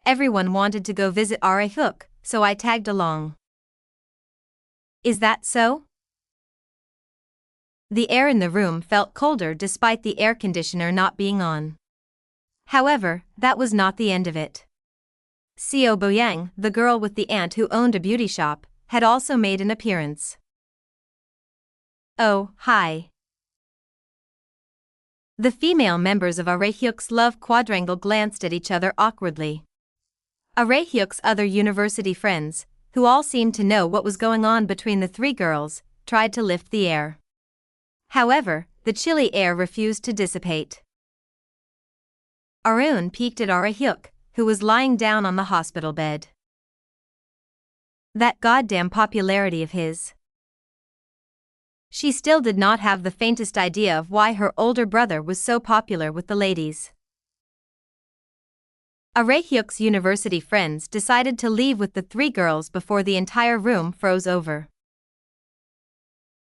Everyone wanted to go visit Ae-hyuk, so I tagged along. Is that so? The air in the room felt colder despite the air conditioner not being on. However, that was not the end of it. Seo Boyang, the girl with the aunt who owned a beauty shop, had also made an appearance. Oh, hi. The female members of Ae-hyuk's love quadrangle glanced at each other awkwardly. Ae-hyuk's other university friends, who all seemed to know what was going on between the three girls, tried to lift the air. However, the chilly air refused to dissipate. Arun peeked at Ae-hyuk, who was lying down on the hospital bed. That goddamn popularity of his. She still did not have the faintest idea of why her older brother was so popular with the ladies. Ae-hyuk's university friends decided to leave with the three girls before the entire room froze over.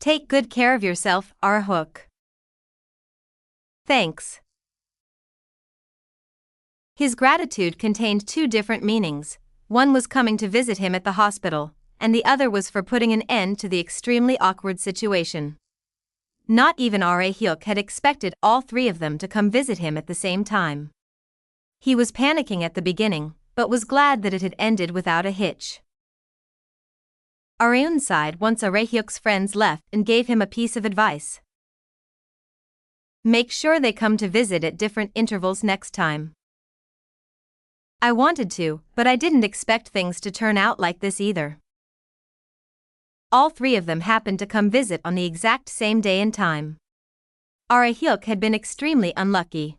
Take good care of yourself, Ae-hyuk. Thanks. His gratitude contained two different meanings. One was coming to visit him at the hospital, and the other was for putting an end to the extremely awkward situation. Not even Ae-hyuk had expected all three of them to come visit him at the same time. He was panicking at the beginning, but was glad that it had ended without a hitch. Arun sighed once Ae-hyuk's friends left and gave him a piece of advice. Make sure they come to visit at different intervals next time. I wanted to, but I didn't expect things to turn out like this either. All three of them happened to come visit on the exact same day and time. Ae-hyuk had been extremely unlucky.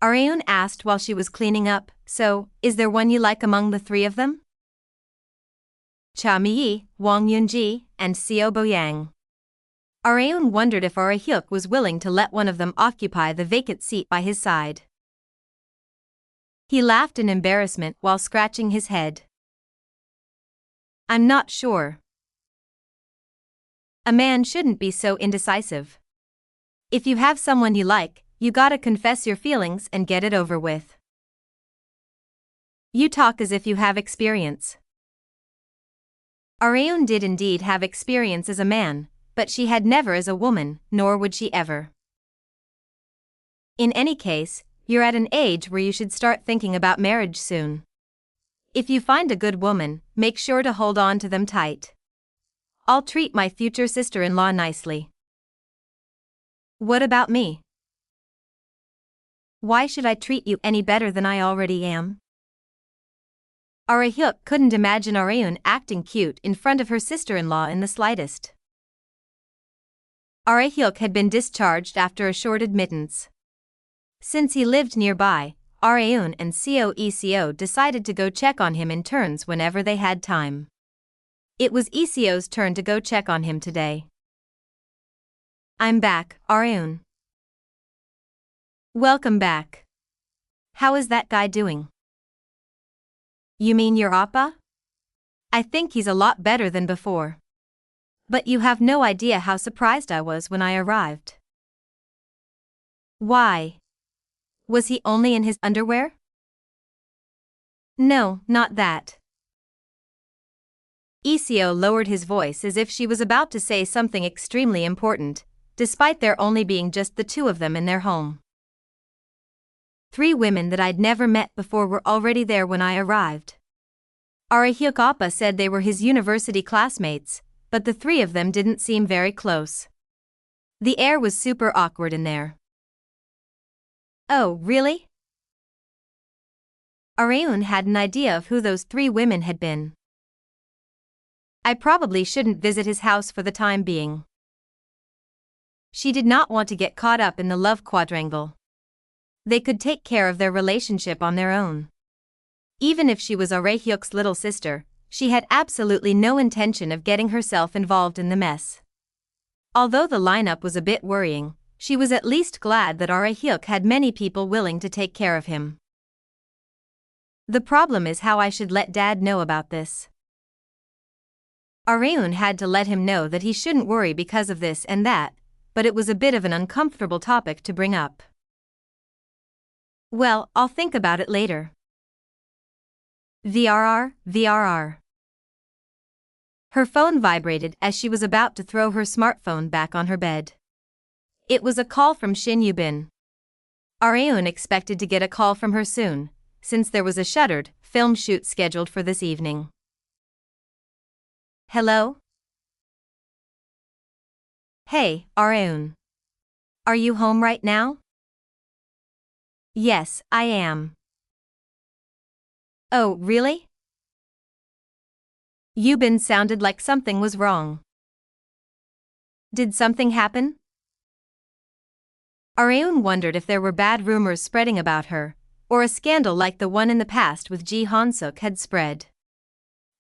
Arun asked while she was cleaning up, so, is there one you like among the three of them? Cha Mi-yi, Hwang Yoon-ji, and Seo Boyang. Arun wondered if Ae-hyuk was willing to let one of them occupy the vacant seat by his side. He laughed in embarrassment while scratching his head. I'm not sure. A man shouldn't be so indecisive. If you have someone you like, you gotta confess your feelings and get it over with. You talk as if you have experience. Arun did indeed have experience as a man, but she had never as a woman, nor would she ever. In any case, you're at an age where you should start thinking about marriage soon. If you find a good woman, make sure to hold on to them tight. I'll treat my future sister-in-law nicely. What about me? Why should I treat you any better than I already am? Ae-hyuk couldn't imagine Arun acting cute in front of her sister-in-law in the slightest. Ae-hyuk had been discharged after a short admittance. Since he lived nearby, Arun and Seo decided to go check on him in turns whenever they had time. It was Seo's turn to go check on him today. I'm back, Arun. Welcome back. How is that guy doing? You mean your oppa? I think he's a lot better than before. But you have no idea how surprised I was when I arrived. Why? Was he only in his underwear? No, not that. Seo lowered his voice as if she was about to say something extremely important, despite there only being just the two of them in their home. 3 women that I'd never met before were already there when I arrived. Ae-hyuk oppa said they were his university classmates, but the 3 of them didn't seem very close. The air was super awkward in there. Oh, really? Arun had an idea of who those 3 women had been. I probably shouldn't visit his house for the time being. She did not want to get caught up in the love quadrangle. They could take care of their relationship on their own. Even if she was Ae-hyuk's little sister, she had absolutely no intention of getting herself involved in the mess. Although the lineup was a bit worrying, she was at least glad that Hyuk had many people willing to take care of him. The problem is how I should let Dad know about this. Areun had to let him know that he shouldn't worry because of this and that, but it was a bit of an uncomfortable topic to bring up. Well, I'll think about it later. VRR. Her phone vibrated as she was about to throw her smartphone back on her bed. It was a call from Shin Yubin. Areun expected to get a call from her soon, since there was a shuttered film shoot scheduled for this evening. Hello? Hey, Areun. Are you home right now? Yes, I am. Oh, really? Yubin sounded like something was wrong. Did something happen? Areun wondered if there were bad rumors spreading about her, or a scandal like the one in the past with Ji Han-suk had spread.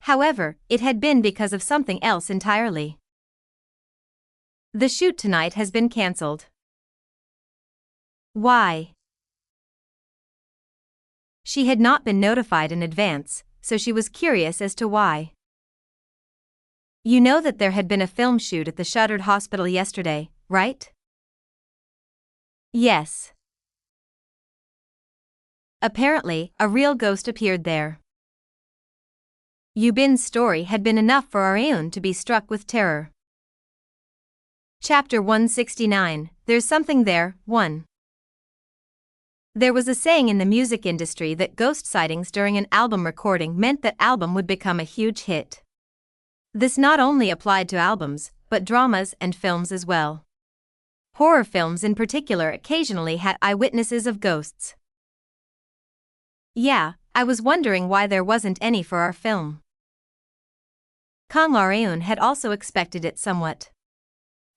However, it had been because of something else entirely. The shoot tonight has been cancelled. Why? She had not been notified in advance, so she was curious as to why. You know that there had been a film shoot at the shuttered hospital yesterday, right? Yes. Apparently, a real ghost appeared there. Yubin's story had been enough for Areun to be struck with terror. Chapter 169, There's Something There, 1. There was a saying in the music industry that ghost sightings during an album recording meant that album would become a huge hit. This not only applied to albums, but dramas and films as well. Horror films in particular occasionally had eyewitnesses of ghosts. Yeah, I was wondering why there wasn't any for our film. Kang Areun had also expected it somewhat.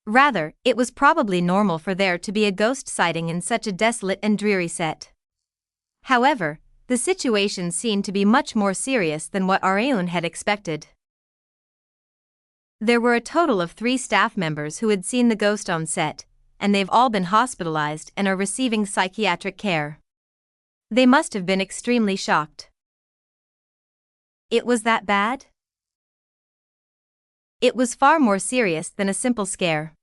Rather, it was probably normal for there to be a ghost sighting in such a desolate and dreary set. However, the situation seemed to be much more serious than what Areun had expected. There were a total of 3 staff members who had seen the ghost on set, and they've all been hospitalized and are receiving psychiatric care. They must have been extremely shocked. It was that bad? It was far more serious than a simple scare.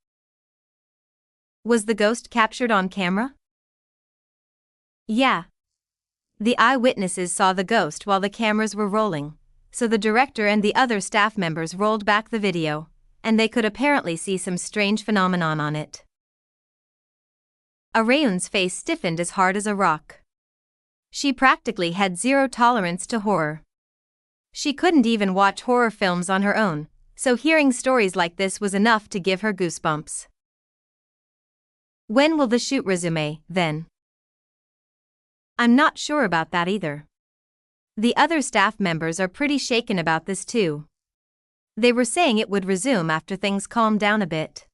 Was the ghost captured on camera? Yeah. The eyewitnesses saw the ghost while the cameras were rolling, so the director and the other staff members rolled back the video, and they could apparently see some strange phenomenon on it. Areun's face stiffened as hard as a rock. She practically had zero tolerance to horror. She couldn't even watch horror films on her own, so hearing stories like this was enough to give her goosebumps. When will the shoot resume, then? I'm not sure about that either. The other staff members are pretty shaken about this too. They were saying it would resume after things calmed down a bit.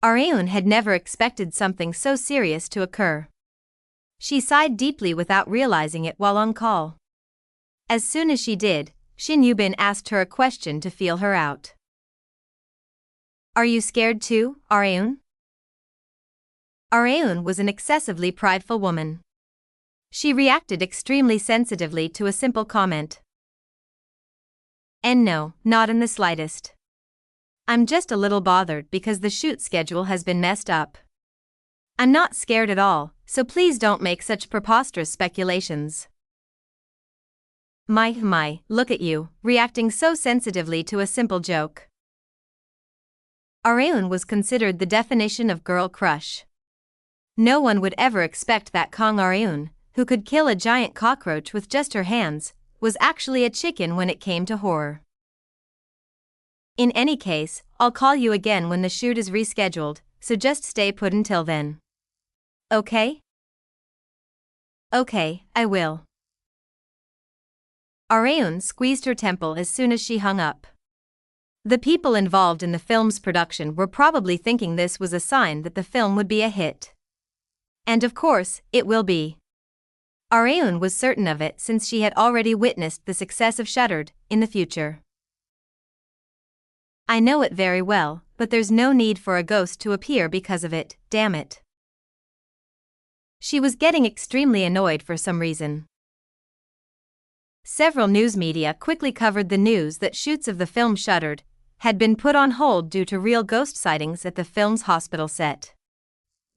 Areun had never expected something so serious to occur. She sighed deeply without realizing it while on call. As soon as she did, Shin Yubin asked her a question to feel her out. Are you scared too, Areun? Areun was an excessively prideful woman. She reacted extremely sensitively to a simple comment. And no, not in the slightest. I'm just a little bothered because the shoot schedule has been messed up. I'm not scared at all, so please don't make such preposterous speculations. My, look at you, reacting so sensitively to a simple joke. Areun was considered the definition of girl crush. No one would ever expect that Kang Areun, who could kill a giant cockroach with just her hands, was actually a chicken when it came to horror. In any case, I'll call you again when the shoot is rescheduled, so just stay put until then. Okay? Okay, I will. Areun squeezed her temple as soon as she hung up. The people involved in the film's production were probably thinking this was a sign that the film would be a hit. And of course, it will be. Areun was certain of it since she had already witnessed the success of Shuttered in the future. I know it very well, but there's no need for a ghost to appear because of it, damn it. She was getting extremely annoyed for some reason. Several news media quickly covered the news that shoots of the film Shuttered had been put on hold due to real ghost sightings at the film's hospital set.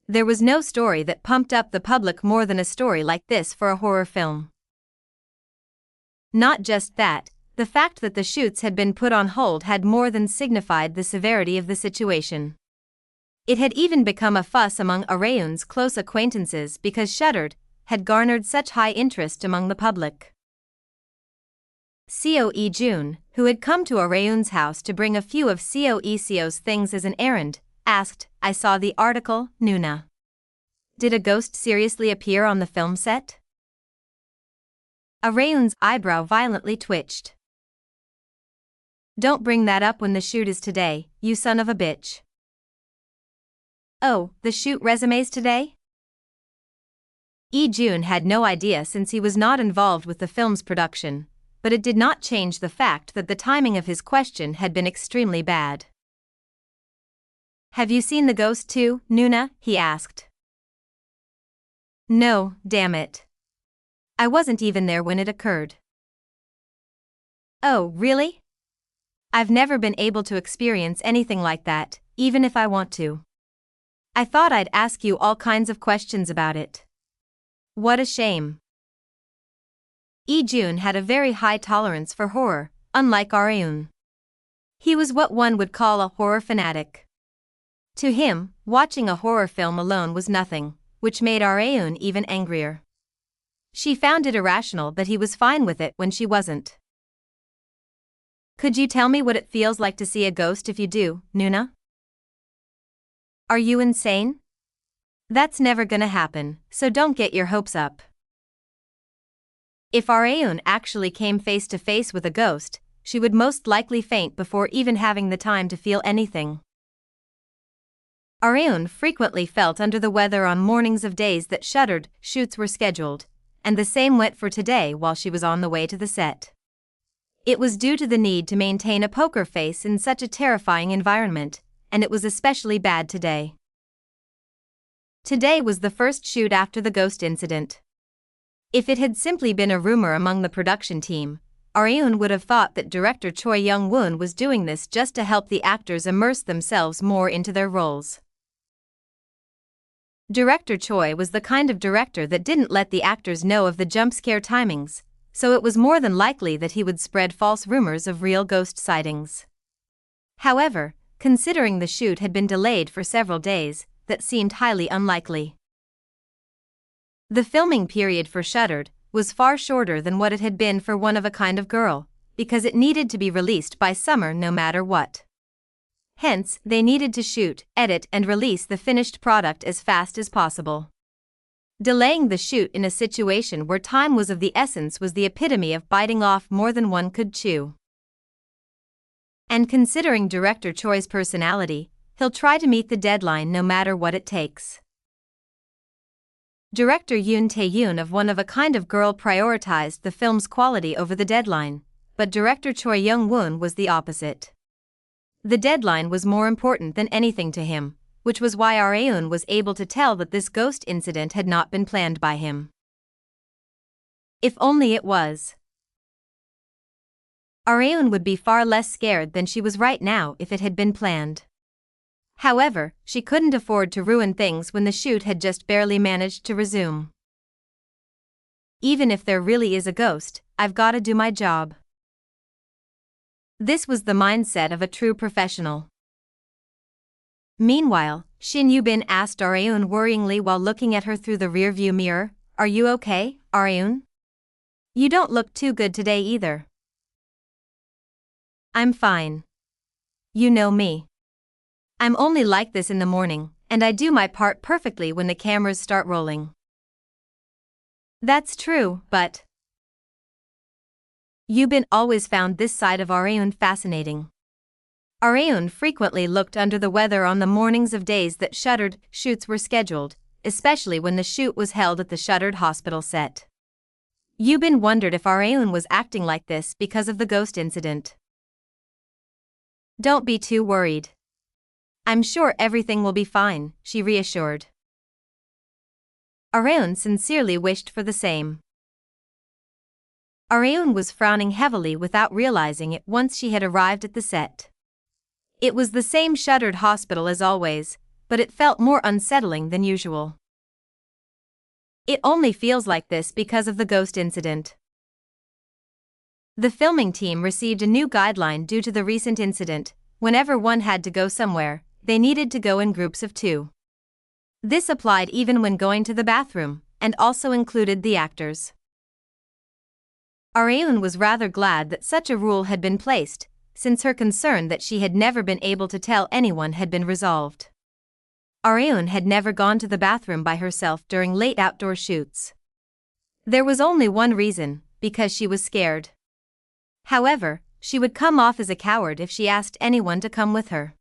There was no story that pumped up the public more than a story like this for a horror film. Not just that, the fact that the shoots had been put on hold had more than signified the severity of the situation. It had even become a fuss among Areun's close acquaintances because Shuttered had garnered such high interest among the public. Coe Jun, who had come to Areun's house to bring a few of Coe's things as an errand, asked, I saw the article, Nuna. Did a ghost seriously appear on the film set? Areun's eyebrow violently twitched. Don't bring that up when the shoot is today, you son of a bitch. Oh, the shoot resumes today? Jun had no idea since he was not involved with the film's production, but it did not change the fact that the timing of his question had been extremely bad. Have you seen the ghost too, Nuna? He asked. No, damn it. I wasn't even there when it occurred. Oh, really? I've never been able to experience anything like that, even if I want to. I thought I'd ask you all kinds of questions about it. What a shame. Jun had a very high tolerance for horror, unlike Areun. He was what one would call a horror fanatic. To him, watching a horror film alone was nothing, which made Areun even angrier. She found it irrational that he was fine with it when she wasn't. Could you tell me what it feels like to see a ghost if you do, Nuna? Are you insane? That's never gonna happen, so don't get your hopes up. If Areun actually came face to face with a ghost, she would most likely faint before even having the time to feel anything. Areun frequently felt under the weather on mornings of days that Shuttered shoots were scheduled, and the same went for today while she was on the way to the set. It was due to the need to maintain a poker face in such a terrifying environment, and it was especially bad today. Today was the first shoot after the ghost incident. If it had simply been a rumor among the production team, Areun would have thought that director Choi Young-won was doing this just to help the actors immerse themselves more into their roles. Director Choi was the kind of director that didn't let the actors know of the jump scare timings, so it was more than likely that he would spread false rumors of real ghost sightings. However, considering the shoot had been delayed for several days, that seemed highly unlikely. The filming period for Shuttered was far shorter than what it had been for One of a Kind of Girl, because it needed to be released by summer no matter what. Hence, they needed to shoot, edit and release the finished product as fast as possible. Delaying the shoot in a situation where time was of the essence was the epitome of biting off more than one could chew. And considering director Choi's personality, he'll try to meet the deadline no matter what it takes. Director Yoon Tae-yoon of One of a Kind of Girl prioritized the film's quality over the deadline, but director Choi Young-won was the opposite. The deadline was more important than anything to him, which was why Areun was able to tell that this ghost incident had not been planned by him. If only it was. Areun would be far less scared than she was right now if it had been planned. However, she couldn't afford to ruin things when the shoot had just barely managed to resume. Even if there really is a ghost, I've gotta do my job. This was the mindset of a true professional. Meanwhile, Shin Yubin asked Areun worryingly while looking at her through the rearview mirror, Are you okay, Areun? You don't look too good today either. I'm fine. You know me. I'm only like this in the morning, and I do my part perfectly when the cameras start rolling. That's true, but Yubin always found this side of Areun fascinating. Areun frequently looked under the weather on the mornings of days that Shuttered shoots were scheduled, especially when the shoot was held at the Shuttered hospital set. Yubin wondered if Areun was acting like this because of the ghost incident. Don't be too worried. I'm sure everything will be fine, she reassured. Areun sincerely wished for the same. Areun was frowning heavily without realizing it once she had arrived at the set. It was the same shuttered hospital as always, but it felt more unsettling than usual. It only feels like this because of the ghost incident. The filming team received a new guideline due to the recent incident. Whenever one had to go somewhere, they needed to go in groups of 2. This applied even when going to the bathroom, and also included the actors. Areun was rather glad that such a rule had been placed, since her concern that she had never been able to tell anyone had been resolved. Areun had never gone to the bathroom by herself during late outdoor shoots. There was only one reason, because she was scared. However, she would come off as a coward if she asked anyone to come with her.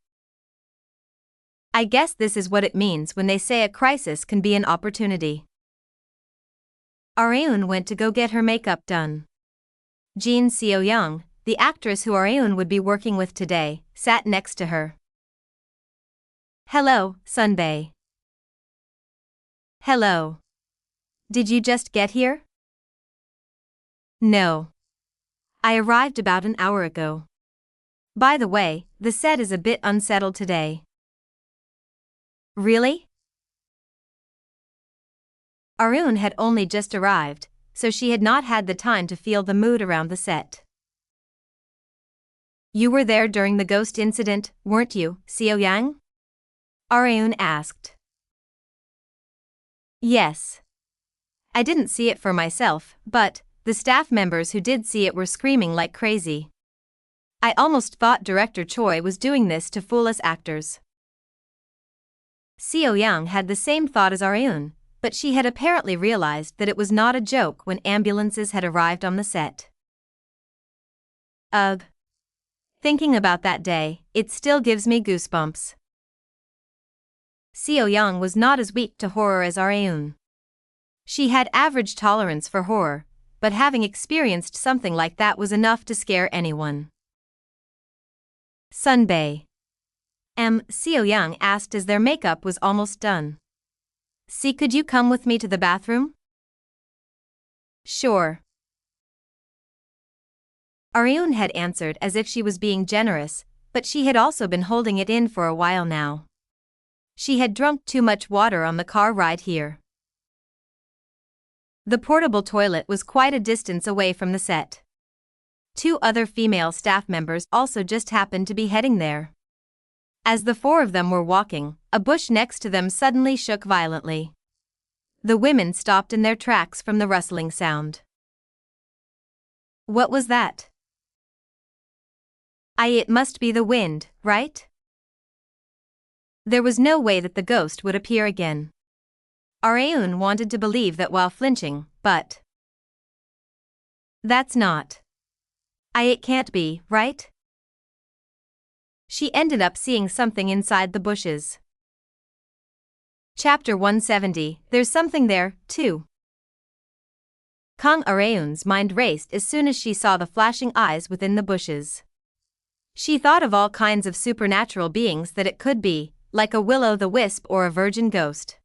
I guess this is what it means when they say a crisis can be an opportunity. Areun went to go get her makeup done. Jin Seo-young, the actress who Areun would be working with today, sat next to her. Hello, Sunbae. Hello. Did you just get here? No. I arrived about an hour ago. By the way, the set is a bit unsettled today. Really? Areun had only just arrived, so she had not had the time to feel the mood around the set. You were there during the ghost incident, weren't you, Seo-young? Areun asked. Yes. I didn't see it for myself, but the staff members who did see it were screaming like crazy. I almost thought Director Choi was doing this to fool us actors. Seo-young had the same thought as Areun, but she had apparently realized that it was not a joke when ambulances had arrived on the set. Ugh. Thinking about that day, it still gives me goosebumps. Seo-young was not as weak to horror as Areun. She had average tolerance for horror, but having experienced something like that was enough to scare anyone. Sunbae. Seo-young asked as their makeup was almost done. See, could you come with me to the bathroom? Sure. Areun had answered as if she was being generous, but she had also been holding it in for a while now. She had drunk too much water on the car ride here. The portable toilet was quite a distance away from the set. 2 other female staff members also just happened to be heading there. As the 4 of them were walking, a bush next to them suddenly shook violently. The women stopped in their tracks from the rustling sound. What was that? It must be the wind, right? There was no way that the ghost would appear again. Areun wanted to believe that while flinching, but that's not. It can't be, right? She ended up seeing something inside the bushes. Chapter 170, There's something there, too. Kang Areun's mind raced as soon as she saw the flashing eyes within the bushes. She thought of all kinds of supernatural beings that it could be, like a will-o'-the-wisp or a virgin ghost.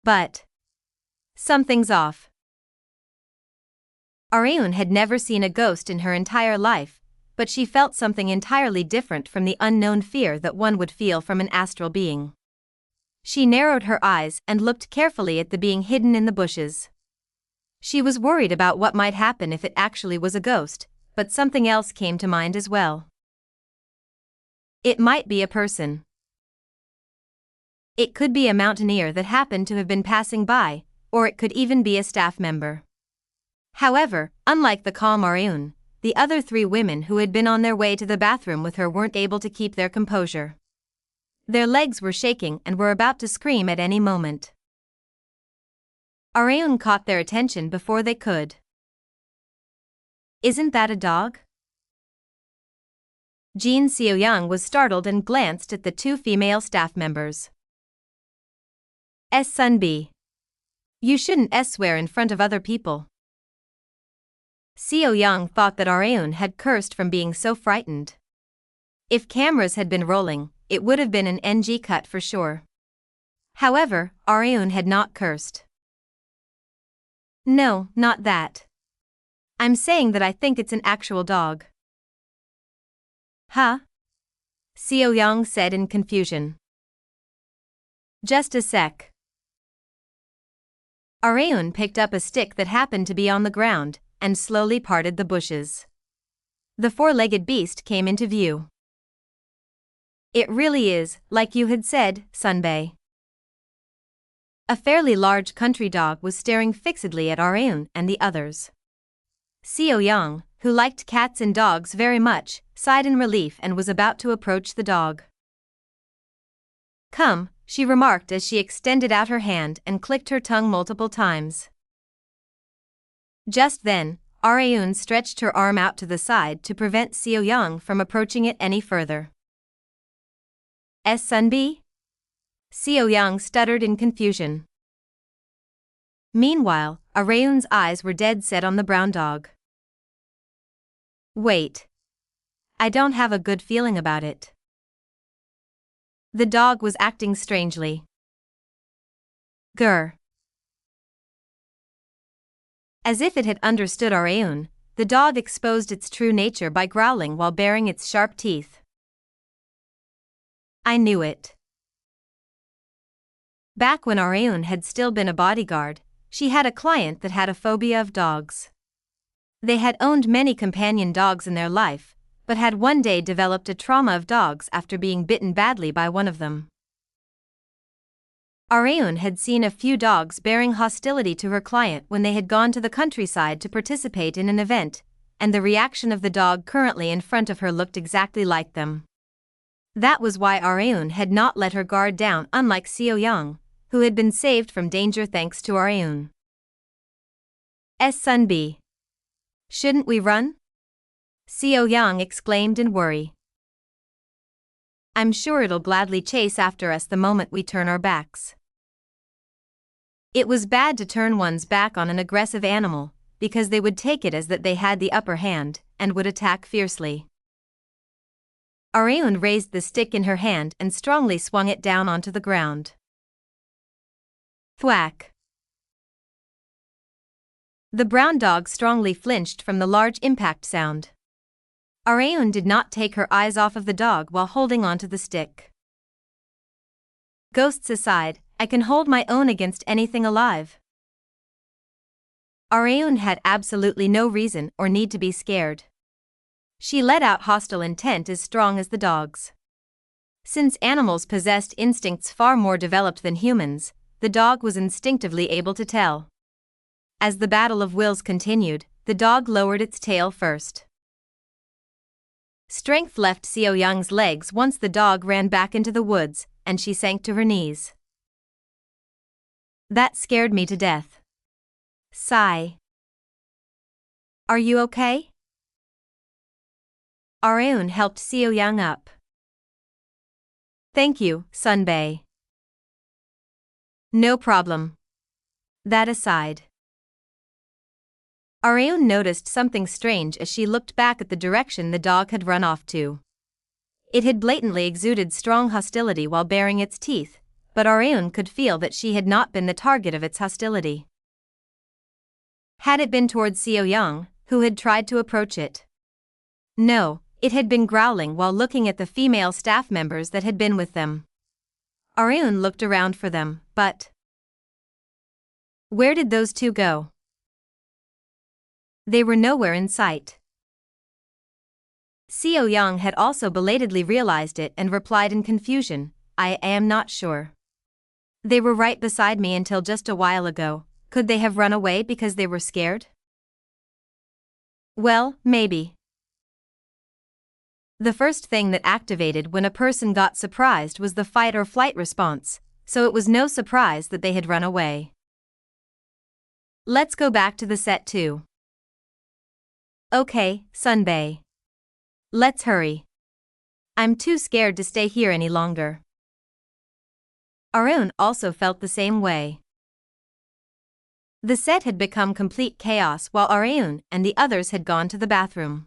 But something's off. Areun had never seen a ghost in her entire life, but she felt something entirely different from the unknown fear that one would feel from an astral being. She narrowed her eyes and looked carefully at the being hidden in the bushes. She was worried about what might happen if it actually was a ghost, but something else came to mind as well. It might be a person. It could be a mountaineer that happened to have been passing by, or it could even be a staff member. However, unlike the calm Areun, the other 3 women who had been on their way to the bathroom with her weren't able to keep their composure. Their legs were shaking and were about to scream at any moment. Areun caught their attention before they could. Isn't that a dog? Jin Seo-young was startled and glanced at the 2 female staff members. Sunbae. You shouldn't swear in front of other people. Seo Young thought that Areun had cursed from being so frightened. If cameras had been rolling, it would have been an NG cut for sure. However, Areun had not cursed. No, not that. I'm saying that I think it's an actual dog. Huh? Seo Young said in confusion. Just a sec. Areun picked up a stick that happened to be on the ground, and slowly parted the bushes. The four-legged beast came into view. It really is, like you had said, Sunbae. A fairly large country dog was staring fixedly at Areun and the others. Seo Young, who liked cats and dogs very much, sighed in relief and was about to approach the dog. Come, she remarked as she extended out her hand and clicked her tongue multiple times. Just then, Areun stretched her arm out to the side to prevent Seo Young from approaching it any further. Sunbi? Seo Young stuttered in confusion. Meanwhile, Areun's eyes were dead set on the brown dog. Wait. I don't have a good feeling about it. The dog was acting strangely. Grr. As if it had understood Areun, the dog exposed its true nature by growling while baring its sharp teeth. I knew it. Back when Areun had still been a bodyguard, she had a client that had a phobia of dogs. They had owned many companion dogs in their life, but had one day developed a trauma of dogs after being bitten badly by one of them. Areun had seen a few dogs bearing hostility to her client when they had gone to the countryside to participate in an event, and the reaction of the dog currently in front of her looked exactly like them. That was why Areun had not let her guard down, unlike Seo Young, who had been saved from danger thanks to Areun. Sunbi. Shouldn't we run? Seo Young exclaimed in worry. I'm sure it'll gladly chase after us the moment we turn our backs. It was bad to turn one's back on an aggressive animal, because they would take it as that they had the upper hand, and would attack fiercely. Areun raised the stick in her hand and strongly swung it down onto the ground. Thwack. The brown dog strongly flinched from the large impact sound. Areun did not take her eyes off of the dog while holding onto the stick. Ghosts aside, I can hold my own against anything alive. Areun had absolutely no reason or need to be scared. She let out hostile intent as strong as the dog's. Since animals possessed instincts far more developed than humans, the dog was instinctively able to tell. As the battle of wills continued, the dog lowered its tail first. Strength left Seo Young's legs once the dog ran back into the woods, and she sank to her knees. That scared me to death. Sigh. Are you okay? Areun helped Seo Young up. Thank you, Sunbae. No problem. That aside. Areun noticed something strange as she looked back at the direction the dog had run off to. It had blatantly exuded strong hostility while baring its teeth, but Areun could feel that she had not been the target of its hostility. Had it been towards Seo Young, who had tried to approach it? No, it had been growling while looking at the female staff members that had been with them. Areun looked around for them, but where did those two go? They were nowhere in sight. Seo Young had also belatedly realized it and replied in confusion, I am not sure. They were right beside me until just a while ago. Could they have run away because they were scared? Well, maybe. The first thing that activated when a person got surprised was the fight or flight response, so it was no surprise that they had run away. Let's go back to the set 2. Okay, Sunbae. Let's hurry. I'm too scared to stay here any longer. Areun also felt the same way. The set had become complete chaos while Areun and the others had gone to the bathroom.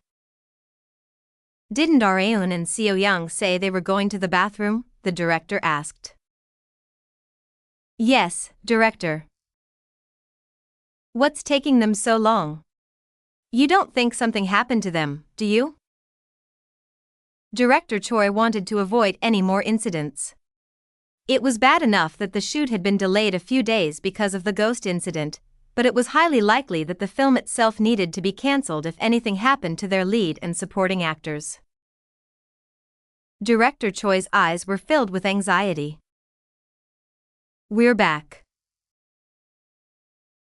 Didn't Areun and Seo Young say they were going to the bathroom? The director asked. Yes, director. What's taking them so long? You don't think something happened to them, do you? Director Choi wanted to avoid any more incidents. It was bad enough that the shoot had been delayed a few days because of the ghost incident, but it was highly likely that the film itself needed to be cancelled if anything happened to their lead and supporting actors. Director Choi's eyes were filled with anxiety. We're back.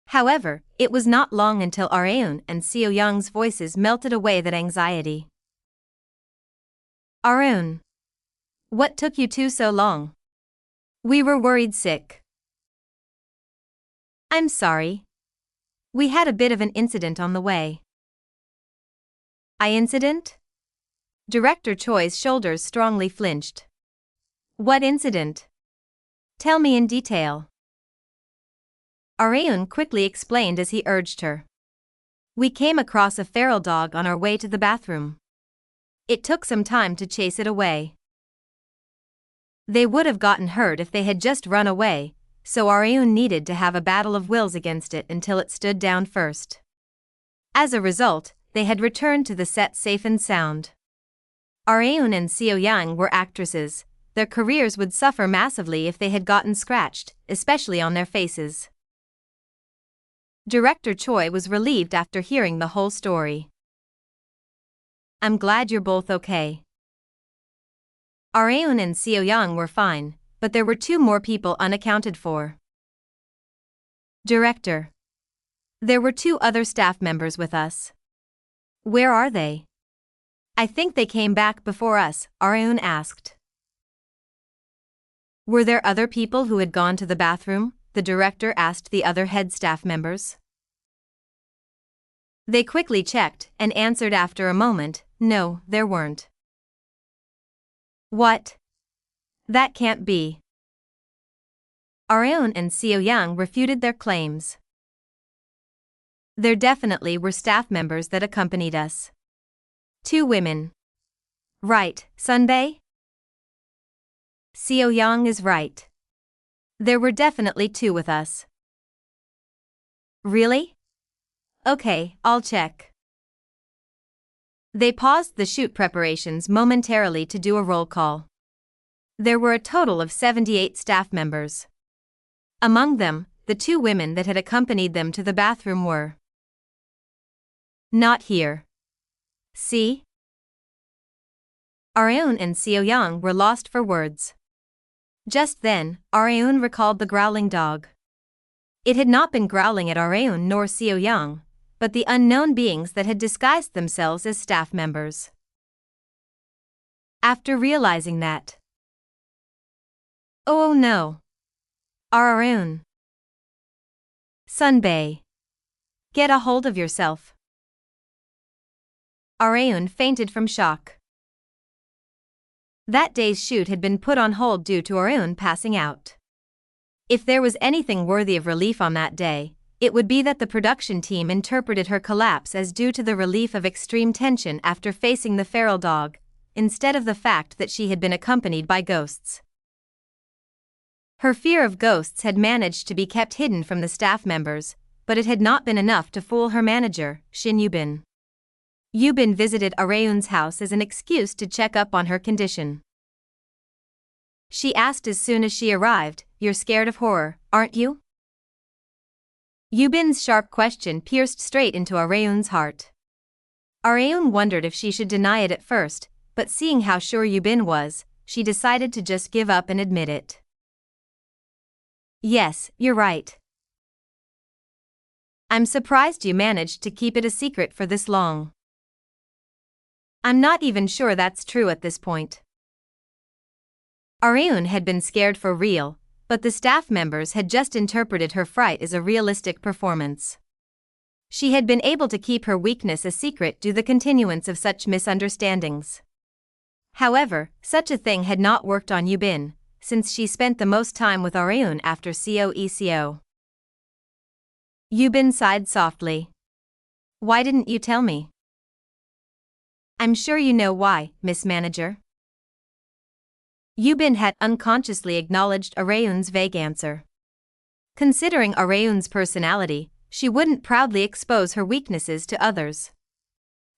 However, it was not long until Areun and Seo Young's voices melted away that anxiety. Areun, what took you two so long? We were worried sick. I'm sorry. We had a bit of an incident on the way. Incident? Director Choi's shoulders strongly flinched. What incident? Tell me in detail. Areun quickly explained as he urged her. We came across a feral dog on our way to the bathroom. It took some time to chase it away. They would have gotten hurt if they had just run away, so Areun needed to have a battle of wills against it until it stood down first. As a result, they had returned to the set safe and sound. Areun and Seo Young were actresses. Their careers would suffer massively if they had gotten scratched, especially on their faces. Director Choi was relieved after hearing the whole story. I'm glad you're both okay. Areun and Seo Young were fine, but there were two more people unaccounted for. Director. There were two other staff members with us. Where are they? I think they came back before us, Areun asked. Were there other people who had gone to the bathroom? The director asked the other head staff members. They quickly checked and answered after a moment, no, there weren't. What? That can't be. Areun and Seo Young refuted their claims. There definitely were staff members that accompanied us. Two women. Right, Sunbae? Seo Young is right. There were definitely two with us. Really? Okay, I'll check. They paused the shoot preparations momentarily to do a roll call. There were a total of 78 staff members. Among them, the two women that had accompanied them to the bathroom were not here. See? Areun and Seo Young were lost for words. Just then, Areun recalled the growling dog. It had not been growling at Areun nor Seo Young, but the unknown beings that had disguised themselves as staff members. After realizing that, oh no. Areun. Sunbae. Get a hold of yourself. Areun fainted from shock. That day's shoot had been put on hold due to Areun passing out. If there was anything worthy of relief on that day, it would be that the production team interpreted her collapse as due to the relief of extreme tension after facing the feral dog, instead of the fact that she had been accompanied by ghosts. Her fear of ghosts had managed to be kept hidden from the staff members, but it had not been enough to fool her manager, Shin Yubin. Yubin visited Areun's house as an excuse to check up on her condition. She asked as soon as she arrived, "You're scared of horror, aren't you?" Yubin's sharp question pierced straight into Areun's heart. Areun wondered if she should deny it at first, but seeing how sure Yubin was, she decided to just give up and admit it. Yes, you're right. I'm surprised you managed to keep it a secret for this long. I'm not even sure that's true at this point. Areun had been scared for real, but the staff members had just interpreted her fright as a realistic performance. She had been able to keep her weakness a secret due to the continuance of such misunderstandings. However, such a thing had not worked on Yubin, since she spent the most time with Areun after Seo. Yubin sighed softly. Why didn't you tell me? I'm sure you know why, Miss Manager. Yubin had unconsciously acknowledged Areun's vague answer. Considering Areun's personality, she wouldn't proudly expose her weaknesses to others.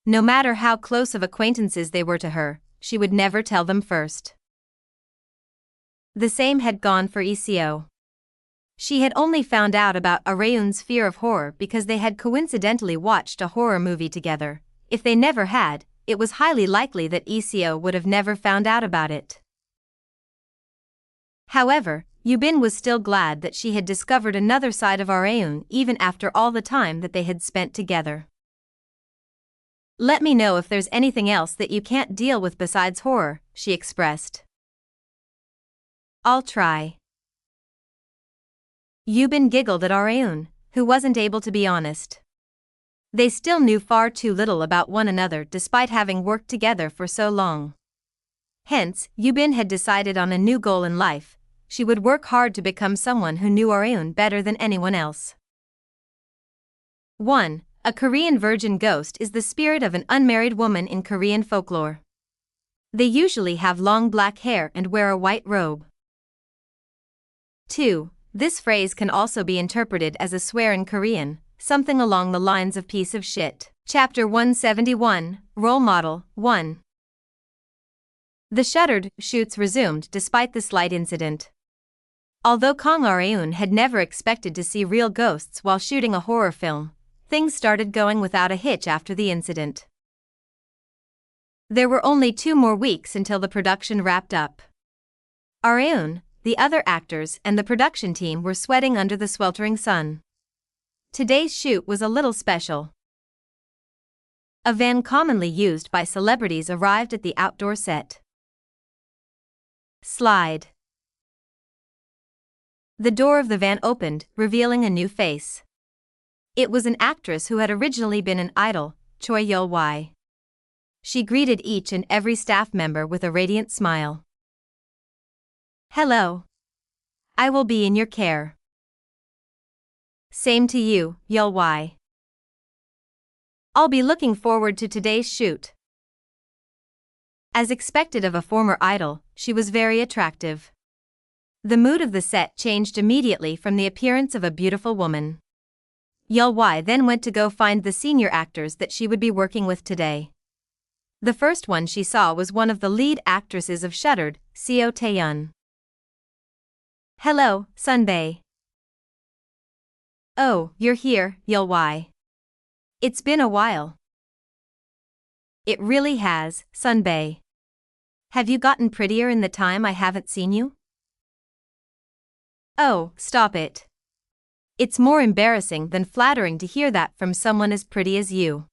No matter how close of acquaintances they were to her, she would never tell them first. The same had gone for ECO. She had only found out about Areun's fear of horror because they had coincidentally watched a horror movie together. If they never had, it was highly likely that ECO would have never found out about it. However, Yubin was still glad that she had discovered another side of Areun even after all the time that they had spent together. Let me know if there's anything else that you can't deal with besides horror, she expressed. I'll try. Yubin giggled at Areun, who wasn't able to be honest. They still knew far too little about one another despite having worked together for so long. Hence, Yubin had decided on a new goal in life. She would work hard to become someone who knew Areun better than anyone else. 1. A Korean virgin ghost is the spirit of an unmarried woman in Korean folklore. They usually have long black hair and wear a white robe. 2. This phrase can also be interpreted as a swear in Korean, something along the lines of piece of shit. Chapter 171, Role Model, 1. The shuttered shoots resumed despite the slight incident. Although Kang Areun had never expected to see real ghosts while shooting a horror film, things started going without a hitch after the incident. There were only 2 more weeks until the production wrapped up. Areun, the other actors and the production team were sweating under the sweltering sun. Today's shoot was a little special. A van commonly used by celebrities arrived at the outdoor set. Slide. The door of the van opened, revealing a new face. It was an actress who had originally been an idol, Choi Yul-wai. She greeted each and every staff member with a radiant smile. Hello. I will be in your care. Same to you, Yul-wai. I'll be looking forward to today's shoot. As expected of a former idol, she was very attractive. The mood of the set changed immediately from the appearance of a beautiful woman. Yul-wai then went to go find the senior actors that she would be working with today. The first one she saw was one of the lead actresses of Shuttered, Seo Tae-yeon. Hello, Sunbae. Oh, you're here, Yul-wai. It's been a while. It really has, Sunbae. Have you gotten prettier in the time I haven't seen you? Oh, stop it. It's more embarrassing than flattering to hear that from someone as pretty as you.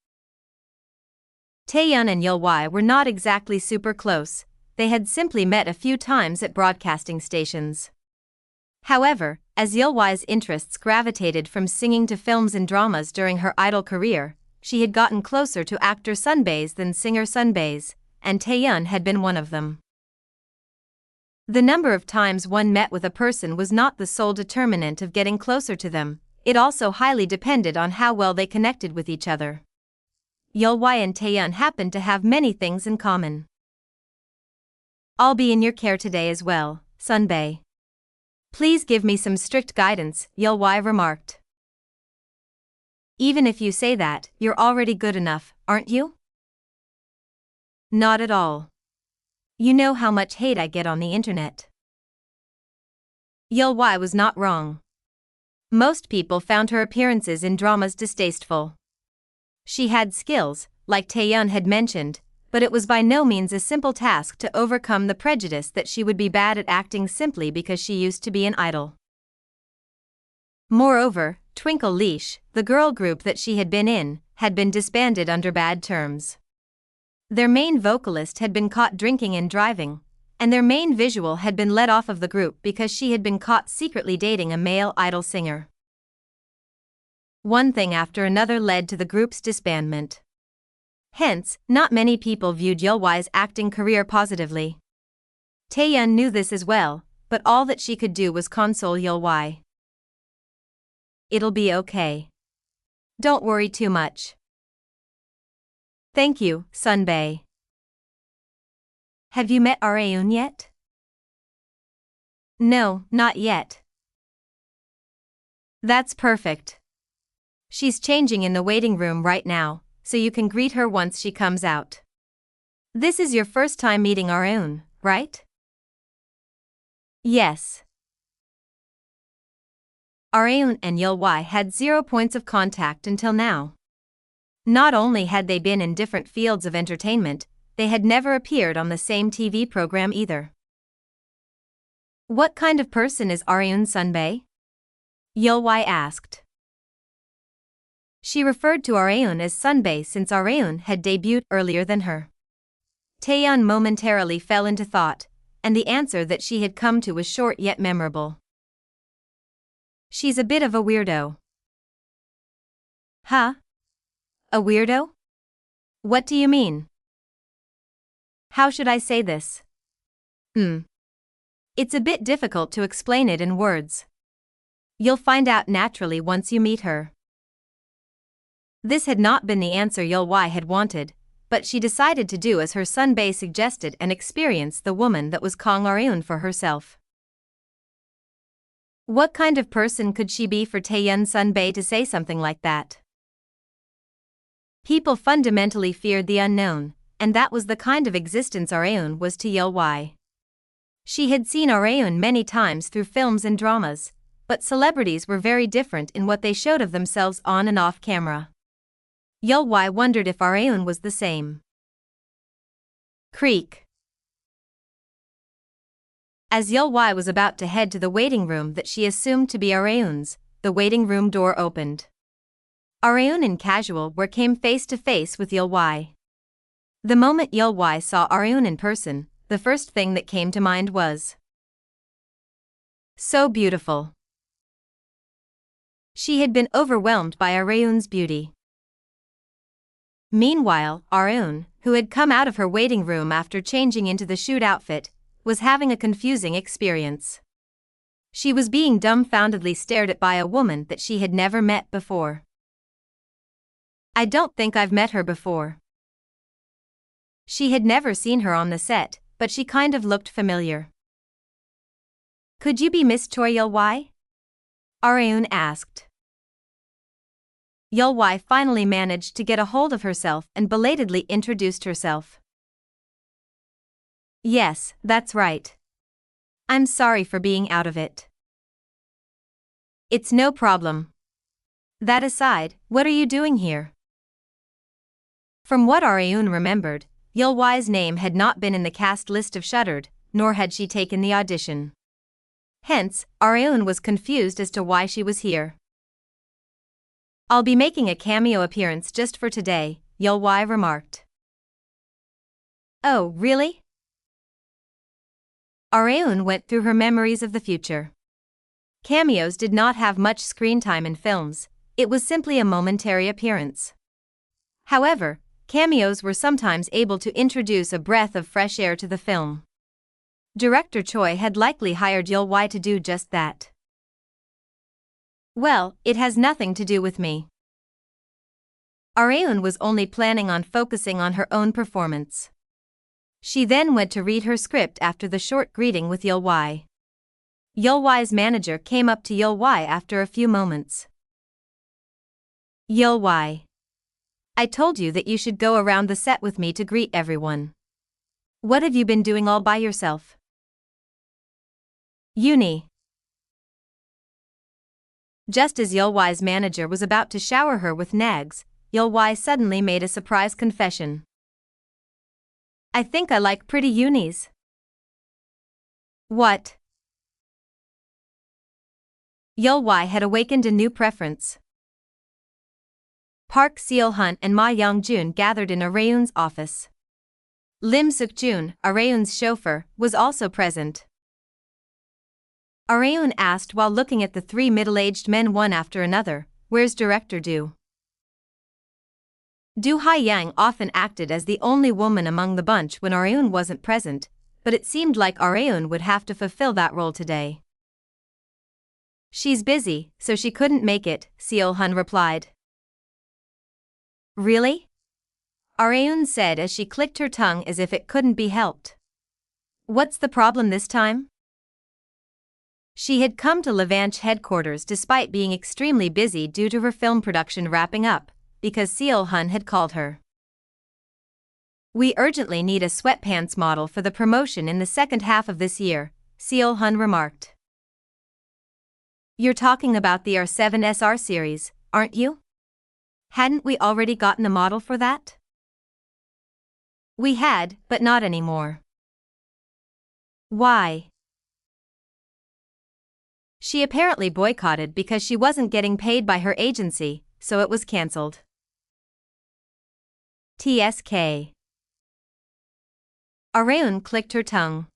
Taeyeon and Yul-wai were not exactly super close, they had simply met a few times at broadcasting stations. However, as Yul-wai's interests gravitated from singing to films and dramas during her idol career, she had gotten closer to actor Sunbae's than singer Sunbae's, and Taeyeon had been one of them. The number of times one met with a person was not the sole determinant of getting closer to them, it also highly depended on how well they connected with each other. Yul-wai and Taeyeon happened to have many things in common. I'll be in your care today as well, Sunbae. Please give me some strict guidance, Yul-wai remarked. Even if you say that, you're already good enough, aren't you? Not at all. You know how much hate I get on the internet. Yul-wai was not wrong. Most people found her appearances in dramas distasteful. She had skills, like Taeyeon had mentioned, but it was by no means a simple task to overcome the prejudice that she would be bad at acting simply because she used to be an idol. Moreover, Twinkle Leash, the girl group that she had been in, had been disbanded under bad terms. Their main vocalist had been caught drinking and driving, and their main visual had been let off of the group because she had been caught secretly dating a male idol singer. One thing after another led to the group's disbandment. Hence, not many people viewed Yul-wai's acting career positively. Taeyeon knew this as well, but all that she could do was console Yul-wai. It'll be okay. Don't worry too much. Thank you, Sunbae. Have you met Areun yet? No, not yet. That's perfect. She's changing in the waiting room right now, so you can greet her once she comes out. This is your first time meeting Areun, right? Yes. Areun and Yul-wai had 0 points of contact until now. Not only had they been in different fields of entertainment, they had never appeared on the same TV program either. What kind of person is Areun Sunbae? Yul-wai asked. She referred to Areun as Sunbae since Areun had debuted earlier than her. Taeyeon momentarily fell into thought, and the answer that she had come to was short yet memorable. She's a bit of a weirdo. Huh? A weirdo? What do you mean? How should I say this? It's a bit difficult to explain it in words. You'll find out naturally once you meet her. This had not been the answer Yul-wai had wanted, but she decided to do as her Sunbae suggested and experience the woman that was Kang Areun for herself. What kind of person could she be for Taeyeon Sunbae to say something like that? People fundamentally feared the unknown, and that was the kind of existence Areun was to Yul-wai. She had seen Areun many times through films and dramas, but celebrities were very different in what they showed of themselves on and off camera. Yul-wai wondered if Areun was the same. Creak. As Yul-wai was about to head to the waiting room that she assumed to be Areun's, the waiting room door opened. Areun in casual wear came face to face with Yul-wai. The moment Yul-wai saw Areun in person, the first thing that came to mind was so beautiful. She had been overwhelmed by Areun's beauty. Meanwhile, Areun, who had come out of her waiting room after changing into the shoot outfit, was having a confusing experience. She was being dumbfoundedly stared at by a woman that she had never met before. I don't think I've met her before. She had never seen her on the set, but she kind of looked familiar. Could you be Miss Choi Yul-wai? Areun asked. Yul-wai finally managed to get a hold of herself and belatedly introduced herself. Yes, that's right. I'm sorry for being out of it. It's no problem. That aside, what are you doing here? From what Areun remembered, Yul-wai's name had not been in the cast list of Shuttered, nor had she taken the audition. Hence, Areun was confused as to why she was here. I'll be making a cameo appearance just for today, Yul-wai remarked. Oh, really? Areun went through her memories of the future. Cameos did not have much screen time in films, it was simply a momentary appearance. However, cameos were sometimes able to introduce a breath of fresh air to the film. Director Choi had likely hired Yul-wai to do just that. Well, it has nothing to do with me. Areun was only planning on focusing on her own performance. She then went to read her script after the short greeting with Yul-wai. Yul-wai's manager came up to Yul-wai after a few moments. Yul-wai. I told you that you should go around the set with me to greet everyone. What have you been doing all by yourself? Uni. Just as Yul-wai's manager was about to shower her with nags, Yul-wai suddenly made a surprise confession. I think I like pretty unis. What? Yul-wai had awakened a new preference. Park Seo-hun and Ma Young-jun gathered in Areun's office. Lim Suk-jun, Areun's chauffeur, was also present. Areun asked while looking at the three middle-aged men one after another, "Where's Director Do?" Do Ha-yang often acted as the only woman among the bunch when Areun wasn't present, but it seemed like Areun would have to fulfill that role today. She's busy, so she couldn't make it, Seo-hun replied. Really? Areun said as she clicked her tongue as if it couldn't be helped. What's the problem this time? She had come to Levanche headquarters despite being extremely busy due to her film production wrapping up, because Seo-hun had called her. We urgently need a sweatpants model for the promotion in the second half of this year, Seo-hun remarked. You're talking about the R7SR series, aren't you? Hadn't we already gotten a model for that? We had, but not anymore. Why? She apparently boycotted because she wasn't getting paid by her agency, so it was cancelled. TSK. Areun clicked her tongue.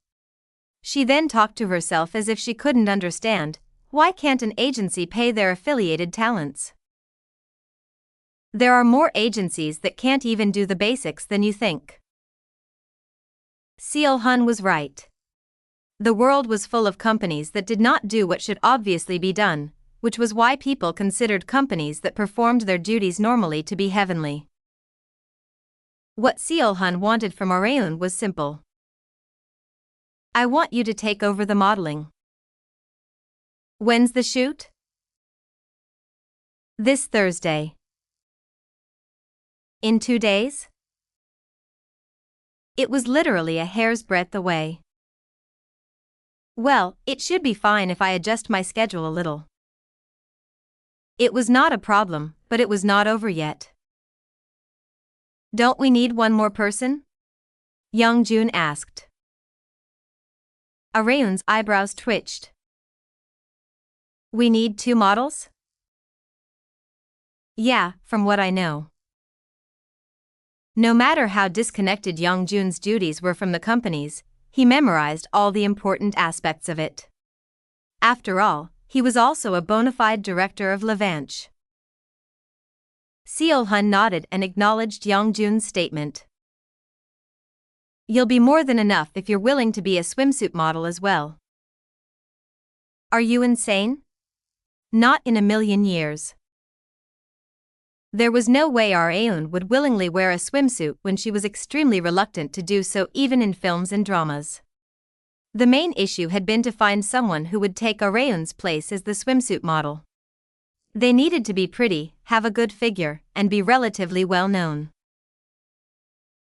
She then talked to herself as if she couldn't understand, why can't an agency pay their affiliated talents? There are more agencies that can't even do the basics than you think. Seo-hun was right. The world was full of companies that did not do what should obviously be done, which was why people considered companies that performed their duties normally to be heavenly. What Seo-hun wanted from Areun was simple. I want you to take over the modeling. When's the shoot? This Thursday. In 2 days? It was literally a hair's breadth away. Well, it should be fine if I adjust my schedule a little. It was not a problem, but it was not over yet. Don't we need one more person? Young-jun asked. Areun's eyebrows twitched. We need 2 models? Yeah, from what I know. No matter how disconnected Young-jun's duties were from the company's, he memorized all the important aspects of it. After all, he was also a bona fide director of Levanche. Seo-hun nodded and acknowledged Young-jun's statement. You'll be more than enough if you're willing to be a swimsuit model as well. Are you insane? Not in a million years. There was no way Areun would willingly wear a swimsuit when she was extremely reluctant to do so even in films and dramas. The main issue had been to find someone who would take Areun's place as the swimsuit model. They needed to be pretty, have a good figure, and be relatively well known.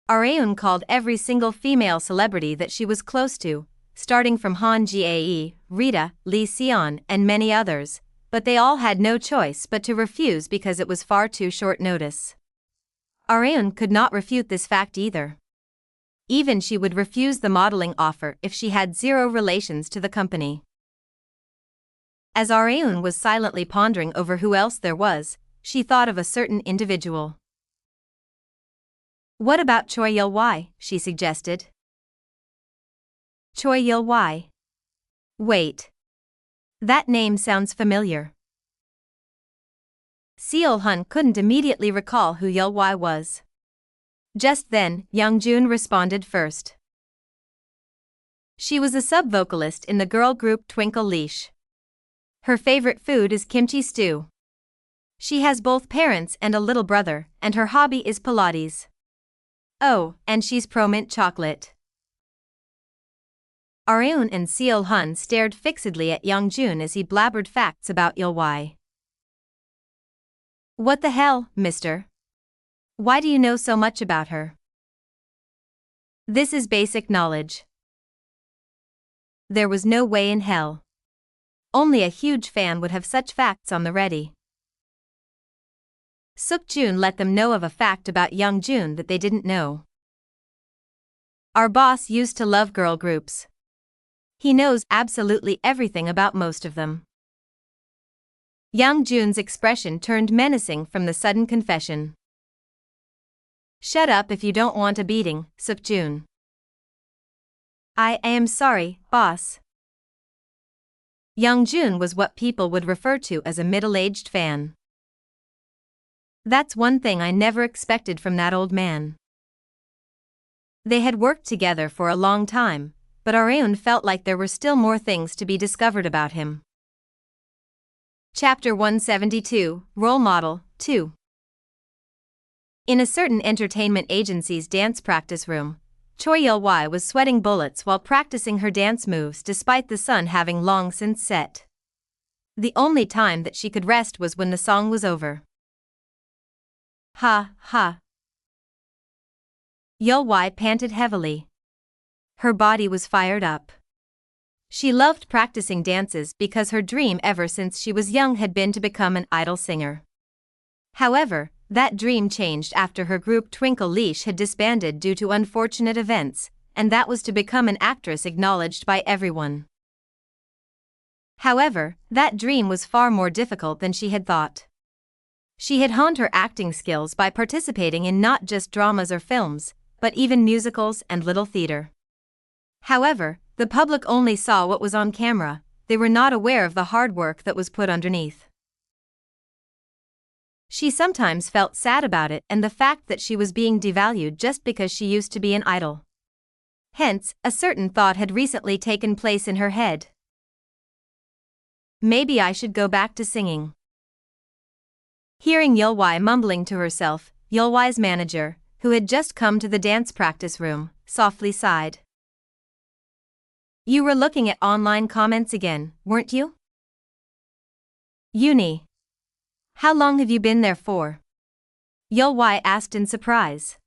Areun called every single female celebrity that she was close to, starting from Han-Gyo, Rita, Lee Seon, and many others, but they all had no choice but to refuse because it was far too short notice. Areun could not refute this fact either. Even she would refuse the modeling offer if she had zero relations to the company. As Areun was silently pondering over who else there was, she thought of a certain individual. What about Choi Il-wai, she suggested. Choi Il-wai. Wait. That name sounds familiar. Seo-hun couldn't immediately recall who Il-wai was. Just then, Young-jun responded first. She was a sub-vocalist in the girl group Twinkle Leash. Her favorite food is kimchi stew. She has both parents and a little brother, and her hobby is Pilates. Oh, and she's pro-mint chocolate. Areun and Seo-hun stared fixedly at Young-jun as he blabbered facts about Il-wai. What the hell, mister? Why do you know so much about her? This is basic knowledge. There was no way in hell. Only a huge fan would have such facts on the ready. Suk-jun let them know of a fact about Young-jun that they didn't know. Our boss used to love girl groups. He knows absolutely everything about most of them. Young-jun's expression turned menacing from the sudden confession. Shut up if you don't want a beating, Suk-jun. I am sorry, boss. Young-jun was what people would refer to as a middle-aged fan. That's one thing I never expected from that old man. They had worked together for a long time, but Areun felt like there were still more things to be discovered about him. Chapter 172, Role Model, 2. In a certain entertainment agency's dance practice room, Choi Il-wai was sweating bullets while practicing her dance moves despite the sun having long since set. The only time that she could rest was when the song was over. Ha, ha. Il-wai panted heavily. Her body was fired up. She loved practicing dances because her dream ever since she was young had been to become an idol singer. However, that dream changed after her group Twinkle Leash had disbanded due to unfortunate events, and that was to become an actress acknowledged by everyone. However, that dream was far more difficult than she had thought. She had honed her acting skills by participating in not just dramas or films, but even musicals and little theater. However, the public only saw what was on camera, they were not aware of the hard work that was put underneath. She sometimes felt sad about it and the fact that she was being devalued just because she used to be an idol. Hence, a certain thought had recently taken place in her head. Maybe I should go back to singing. Hearing Il-wai mumbling to herself, Il-wai's manager, who had just come to the dance practice room, softly sighed. You were looking at online comments again, weren't you? Uni. How long have you been there for? Il-wai asked in surprise.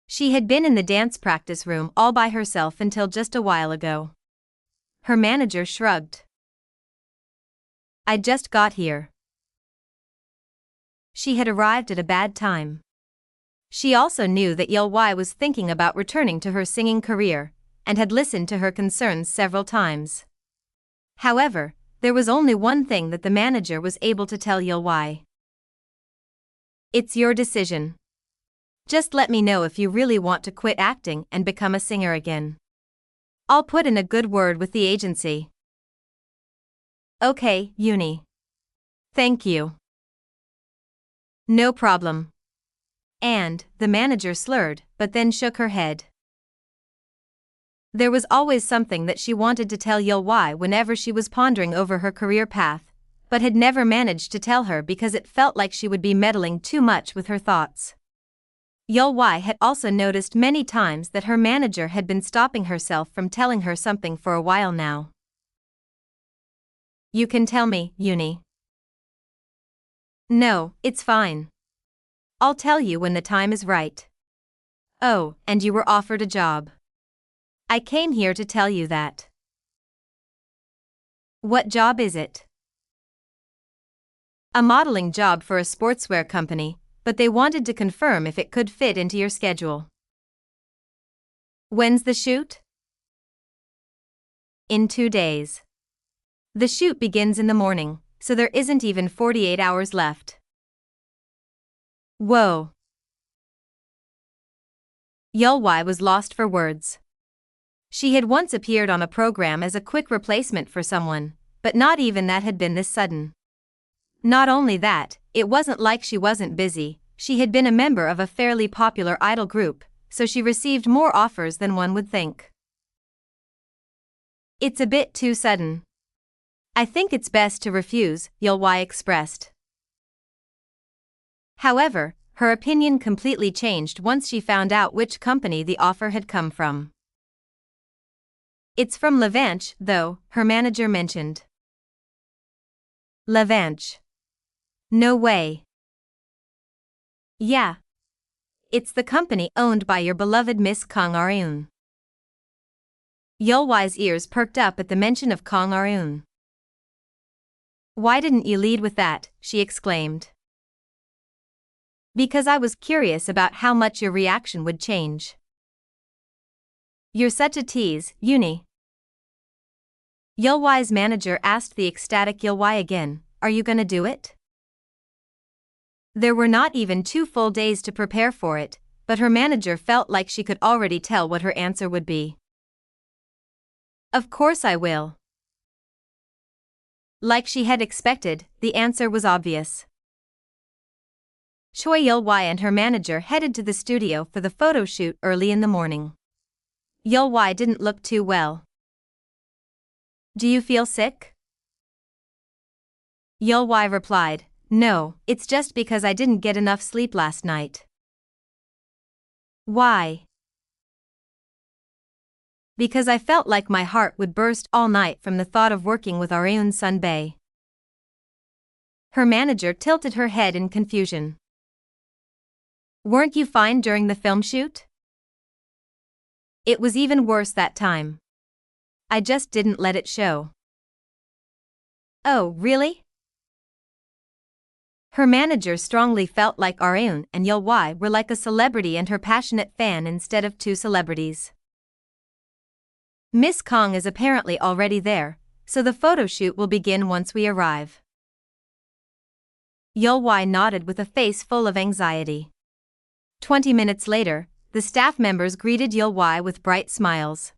She had been in the dance practice room all by herself until just a while ago. Her manager shrugged. I just got here. She had arrived at a bad time. She also knew that Il-wai was thinking about returning to her singing career, and had listened to her concerns several times. However, there was only one thing that the manager was able to tell Il-wai. It's your decision. Just let me know if you really want to quit acting and become a singer again. I'll put in a good word with the agency. Okay, Uni. Thank you. No problem. And, the manager slurred, but then shook her head. There was always something that she wanted to tell Il-wai whenever she was pondering over her career path, but had never managed to tell her because it felt like she would be meddling too much with her thoughts. Il-wai had also noticed many times that her manager had been stopping herself from telling her something for a while now. You can tell me, Uni. No, it's fine. I'll tell you when the time is right. Oh, and you were offered a job. I came here to tell you that. What job is it? A modeling job for a sportswear company, but they wanted to confirm if it could fit into your schedule. When's the shoot? In 2 days. The shoot begins in the morning, so there isn't even 48 hours left. Whoa. Il-wai was lost for words. She had once appeared on a program as a quick replacement for someone, but not even that had been this sudden. Not only that, it wasn't like she wasn't busy, she had been a member of a fairly popular idol group, so she received more offers than one would think. It's a bit too sudden. I think it's best to refuse, Il-wai expressed. However, her opinion completely changed once she found out which company the offer had come from. It's from Levanche, though, her manager mentioned. Levanche. No way. Yeah. It's the company owned by your beloved Miss Kang Ar-eun. Il-wai's ears perked up at the mention of Kang Ar-eun. Why didn't you lead with that? She exclaimed. Because I was curious about how much your reaction would change. You're such a tease, Uni. Il-wai's manager asked the ecstatic Il-wai again, are you gonna do it? There were not even 2 full days to prepare for it, but her manager felt like she could already tell what her answer would be. Of course I will. Like she had expected, the answer was obvious. Choi Il-wai and her manager headed to the studio for the photo shoot early in the morning. Il-wai didn't look too well. Do you feel sick? Yeol-wai replied, "No, it's just because I didn't get enough sleep last night." "Why?" "Because I felt like my heart would burst all night from the thought of working with Areun Sunbae." Her manager tilted her head in confusion. "Weren't you fine during the film shoot?" "It was even worse that time. I just didn't let it show." "Oh, really?" Her manager strongly felt like Areun and Yeol-wai were like a celebrity and her passionate fan instead of two celebrities. "Miss Kong is apparently already there, so the photo shoot will begin once we arrive." Yeol-wai nodded with a face full of anxiety. 20 minutes later, the staff members greeted Yeol-wai with bright smiles.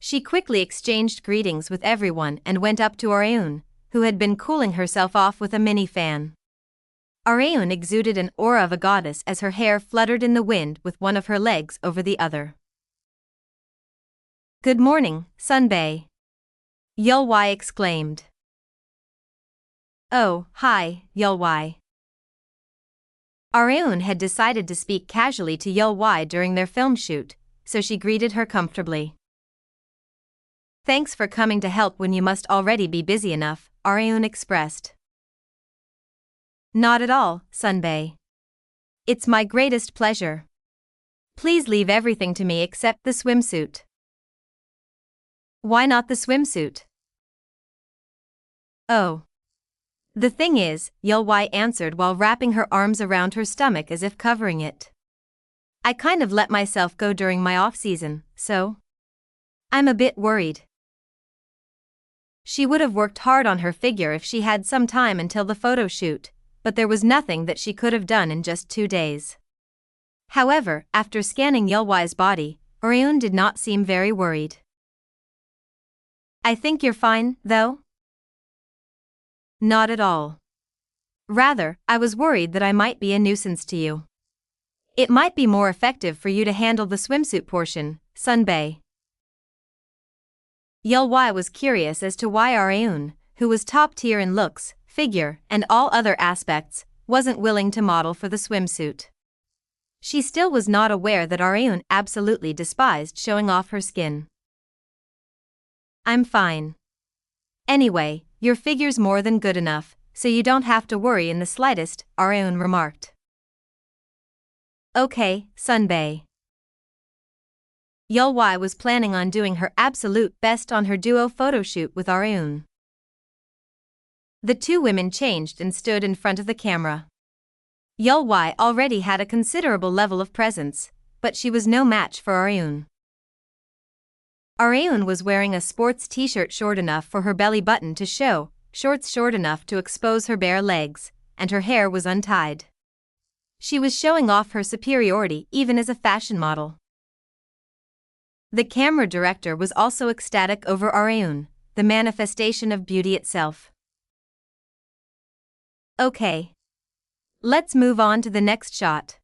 She quickly exchanged greetings with everyone and went up to Areun, who had been cooling herself off with a mini fan. Areun exuded an aura of a goddess as her hair fluttered in the wind with one of her legs over the other. "Good morning, Sunbae," Yeol-wai exclaimed. "Oh, hi, Yeol-wai." Areun had decided to speak casually to Yeol-wai during their film shoot, so she greeted her comfortably. "Thanks for coming to help when you must already be busy enough," Areun expressed. "Not at all, Sunbae. It's my greatest pleasure. Please leave everything to me except the swimsuit." "Why not the swimsuit?" "Oh. The thing is," Yeol-wai answered while wrapping her arms around her stomach as if covering it, "I kind of let myself go during my off-season, so I'm a bit worried." She would have worked hard on her figure if she had some time until the photo shoot, but there was nothing that she could have done in just 2 days. However, after scanning Yeol-wai's body, Areun did not seem very worried. "I think you're fine, though?" "Not at all. Rather, I was worried that I might be a nuisance to you. It might be more effective for you to handle the swimsuit portion, Sunbae." Yeol-wai was curious as to why Areun, who was top tier in looks, figure, and all other aspects, wasn't willing to model for the swimsuit. She still was not aware that Areun absolutely despised showing off her skin. "I'm fine. Anyway, your figure's more than good enough, so you don't have to worry in the slightest," Areun remarked. "Okay, Sunbae." Yeol-wai was planning on doing her absolute best on her duo photo shoot with Areun. The two women changed and stood in front of the camera. Yeol-wai already had a considerable level of presence, but she was no match for Areun. Areun was wearing a sports t-shirt short enough for her belly button to show, shorts short enough to expose her bare legs, and her hair was untied. She was showing off her superiority even as a fashion model. The camera director was also ecstatic over Areun, the manifestation of beauty itself. "Okay. Let's move on to the next shot."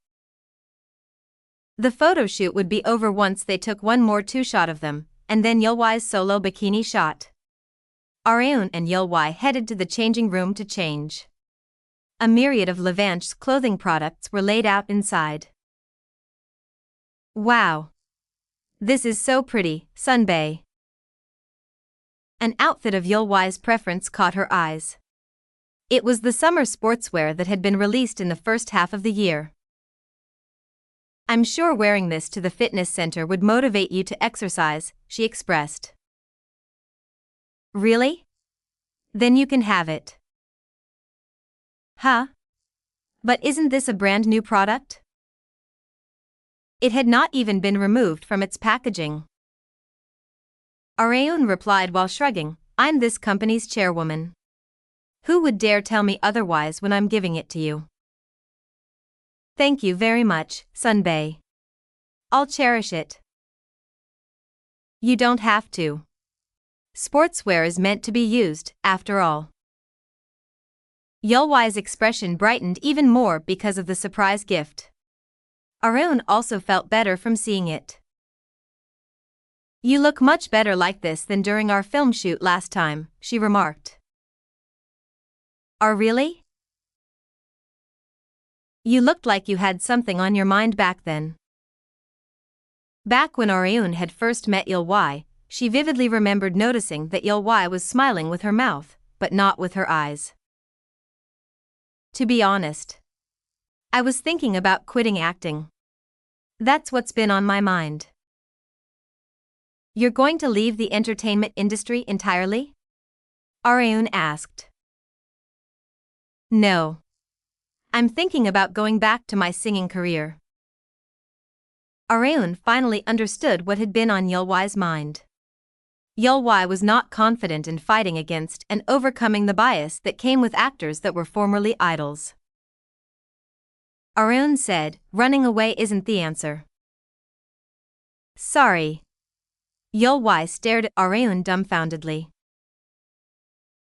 The photo shoot would be over once they took one more two-shot of them, and then Yeol-wai's solo bikini shot. Areun and Yeol-wai headed to the changing room to change. A myriad of Levanche's clothing products were laid out inside. "Wow. This is so pretty, Sunbae." An outfit of Yeol-wai's preference caught her eyes. It was the summer sportswear that had been released in the first half of the year. "I'm sure wearing this to the fitness center would motivate you to exercise," she expressed. "Really? Then you can have it." "Huh? But isn't this a brand new product?" It had not even been removed from its packaging. Areun replied while shrugging, "I'm this company's chairwoman. Who would dare tell me otherwise when I'm giving it to you?" "Thank you very much, Sunbae. I'll cherish it." "You don't have to. Sportswear is meant to be used, after all." Yeol-wai's expression brightened even more because of the surprise gift. Areun also felt better from seeing it. "You look much better like this than during our film shoot last time," she remarked. Really? You looked like you had something on your mind back then. Back when Areun had first met Yeol-wai, she vividly remembered noticing that Yeol-wai was smiling with her mouth, but not with her eyes. To be honest, I was thinking about quitting acting. That's what's been on my mind. You're going to leave the entertainment industry entirely? Areun asked. No. I'm thinking about going back to my singing career. Areun finally understood what had been on Yeol-wai's mind. Yeol-wai was not confident in fighting against and overcoming the bias that came with actors that were formerly idols. Areun said, running away isn't the answer. Sorry. Yeol-wai stared at Areun dumbfoundedly.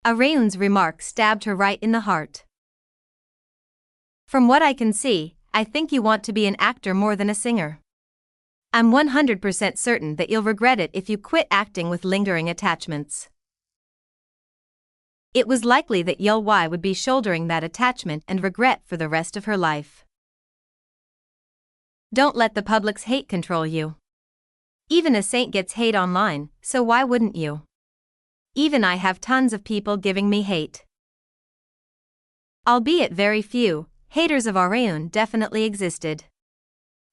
Areun's remark stabbed her right in the heart. From what I can see, I think you want to be an actor more than a singer. I'm 100% certain that you'll regret it if you quit acting with lingering attachments. It was likely that Yeol-wai would be shouldering that attachment and regret for the rest of her life. Don't let the public's hate control you. Even a saint gets hate online, so why wouldn't you? Even I have tons of people giving me hate. Albeit very few, haters of Areun definitely existed.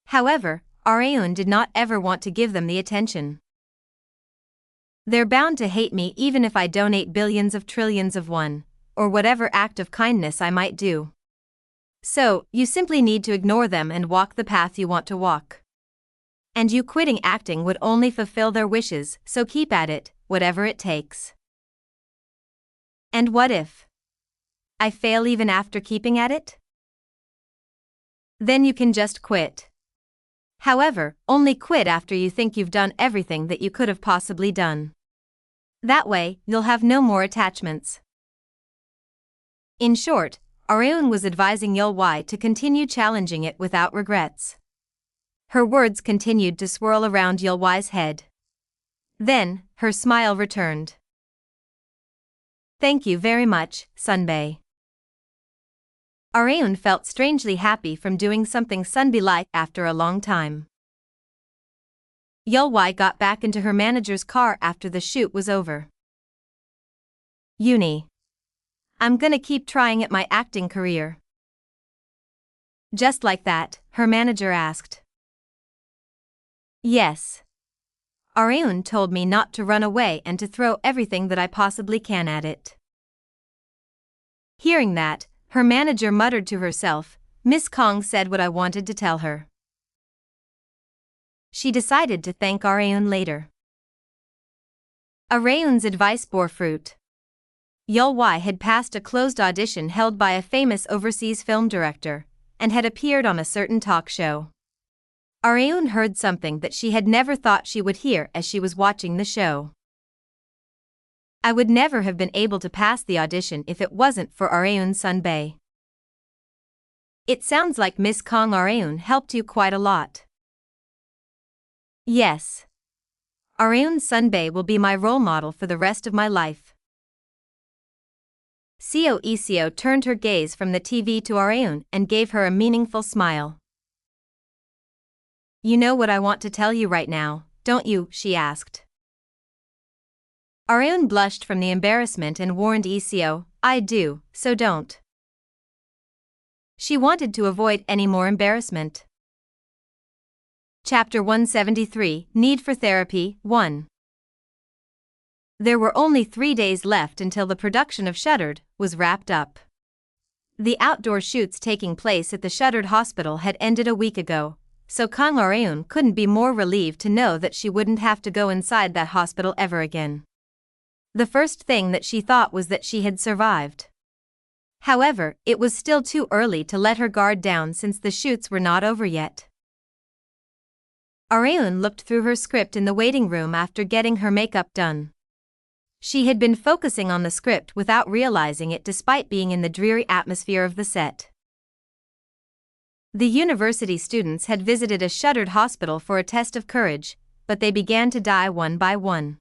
However, Areun did not ever want to give them the attention. They're bound to hate me even if I donate billions of trillions of won, or whatever act of kindness I might do. So, you simply need to ignore them and walk the path you want to walk. And you quitting acting would only fulfill their wishes, so keep at it, whatever it takes. And what if I fail even after keeping at it? Then you can just quit. However, only quit after you think you've done everything that you could have possibly done. That way, you'll have no more attachments. In short, Areun was advising Yeol-wai to continue challenging it without regrets. Her words continued to swirl around Yeol-wai's head. Then, her smile returned. Thank you very much, Sunbae. Areun felt strangely happy from doing something Sunbae-like after a long time. Yeol-wai got back into her manager's car after the shoot was over. Uni. I'm gonna keep trying at my acting career. Just like that, her manager asked. Yes. Areun told me not to run away and to throw everything that I possibly can at it. Hearing that, her manager muttered to herself, Miss Kong said what I wanted to tell her. She decided to thank Areun later. Areun's advice bore fruit. Yeol-wai had passed a closed audition held by a famous overseas film director, and had appeared on a certain talk show. Areun heard something that she had never thought she would hear as she was watching the show. I would never have been able to pass the audition if it wasn't for Areun's Sunbae. It sounds like Miss Kong Areun helped you quite a lot. Yes. Areun's Sunbae will be my role model for the rest of my life. Seo Iseo turned her gaze from the TV to Areun and gave her a meaningful smile. You know what I want to tell you right now, don't you? She asked. Areun blushed from the embarrassment and warned Iseo, I do, so don't. She wanted to avoid any more embarrassment. Chapter 173, Need for Therapy, 1. There were only 3 days left until the production of Shuttered was wrapped up. The outdoor shoots taking place at the Shuttered hospital had ended a week ago, so Kang Areun couldn't be more relieved to know that she wouldn't have to go inside that hospital ever again. The first thing that she thought was that she had survived. However, it was still too early to let her guard down since the shoots were not over yet. Areun looked through her script in the waiting room after getting her makeup done. She had been focusing on the script without realizing it despite being in the dreary atmosphere of the set. The university students had visited a shuttered hospital for a test of courage, but they began to die one by one.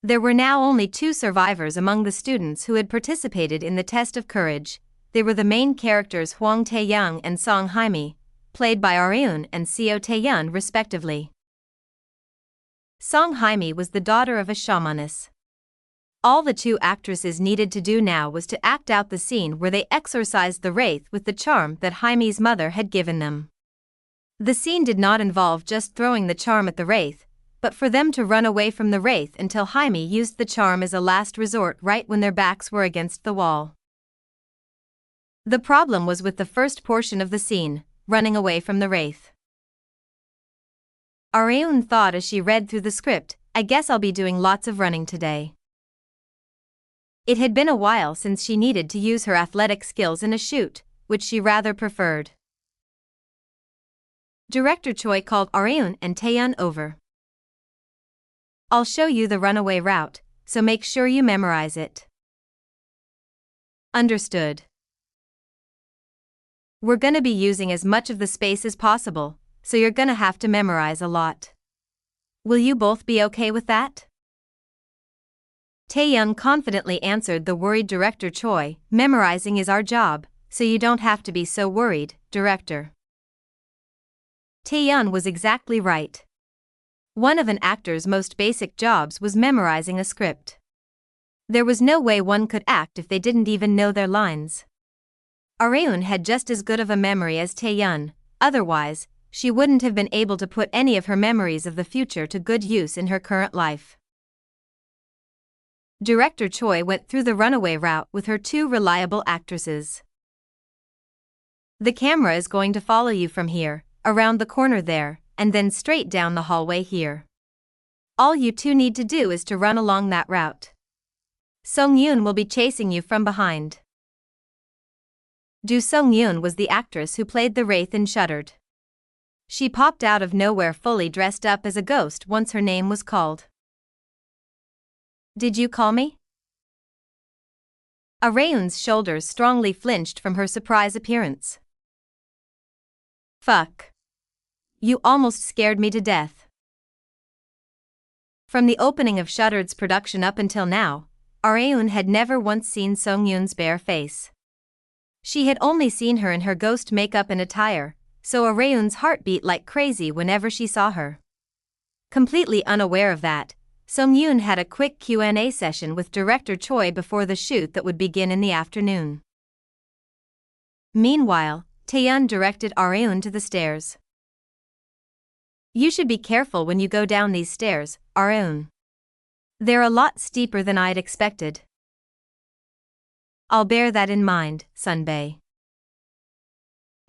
There were now only 2 survivors among the students who had participated in the test of courage. They were the main characters Hwang Tae-young and Song Hae-mi, played by Areun and Seo Tae-yeon respectively. Song Hae-mi was the daughter of a shamaness. All the 2 actresses needed to do now was to act out the scene where they exorcised the wraith with the charm that Hae-mi's mother had given them. The scene did not involve just throwing the charm at the wraith, but for them to run away from the wraith until Hae-mi used the charm as a last resort right when their backs were against the wall. The problem was with the first portion of the scene, running away from the wraith. Areun thought as she read through the script, I guess I'll be doing lots of running today. It had been a while since she needed to use her athletic skills in a shoot, which she rather preferred. Director Choi called Areun and Taeyeon over. I'll show you the runaway route, so make sure you memorize it. Understood. We're gonna be using as much of the space as possible, so you're gonna have to memorize a lot. Will you both be okay with that? Taeyeon confidently answered the worried Director Choi, memorizing is our job, so you don't have to be so worried, Director. Taeyeon was exactly right. One of an actor's most basic jobs was memorizing a script. There was no way one could act if they didn't even know their lines. Areun had just as good of a memory as Taeyeon, otherwise, she wouldn't have been able to put any of her memories of the future to good use in her current life. Director Choi went through the runaway route with her 2 reliable actresses. The camera is going to follow you from here, around the corner there, and then straight down the hallway here. All you 2 need to do is to run along that route. Sung-yoon will be chasing you from behind. Do Sung-yoon was the actress who played the wraith in Shuttered. She popped out of nowhere fully dressed up as a ghost once her name was called. Did you call me? Areun's shoulders strongly flinched from her surprise appearance. Fuck. You almost scared me to death. From the opening of Shuttered's production up until now, Areun had never once seen Sung-yoon's bare face. She had only seen her in her ghost makeup and attire, so Areun's heart beat like crazy whenever she saw her. Completely unaware of that, Sung-yoon had a quick Q&A session with Director Choi before the shoot that would begin in the afternoon. Meanwhile, Taeyeon directed Areun to the stairs. You should be careful when you go down these stairs, Areun. They're a lot steeper than I'd expected. I'll bear that in mind, Sunbae.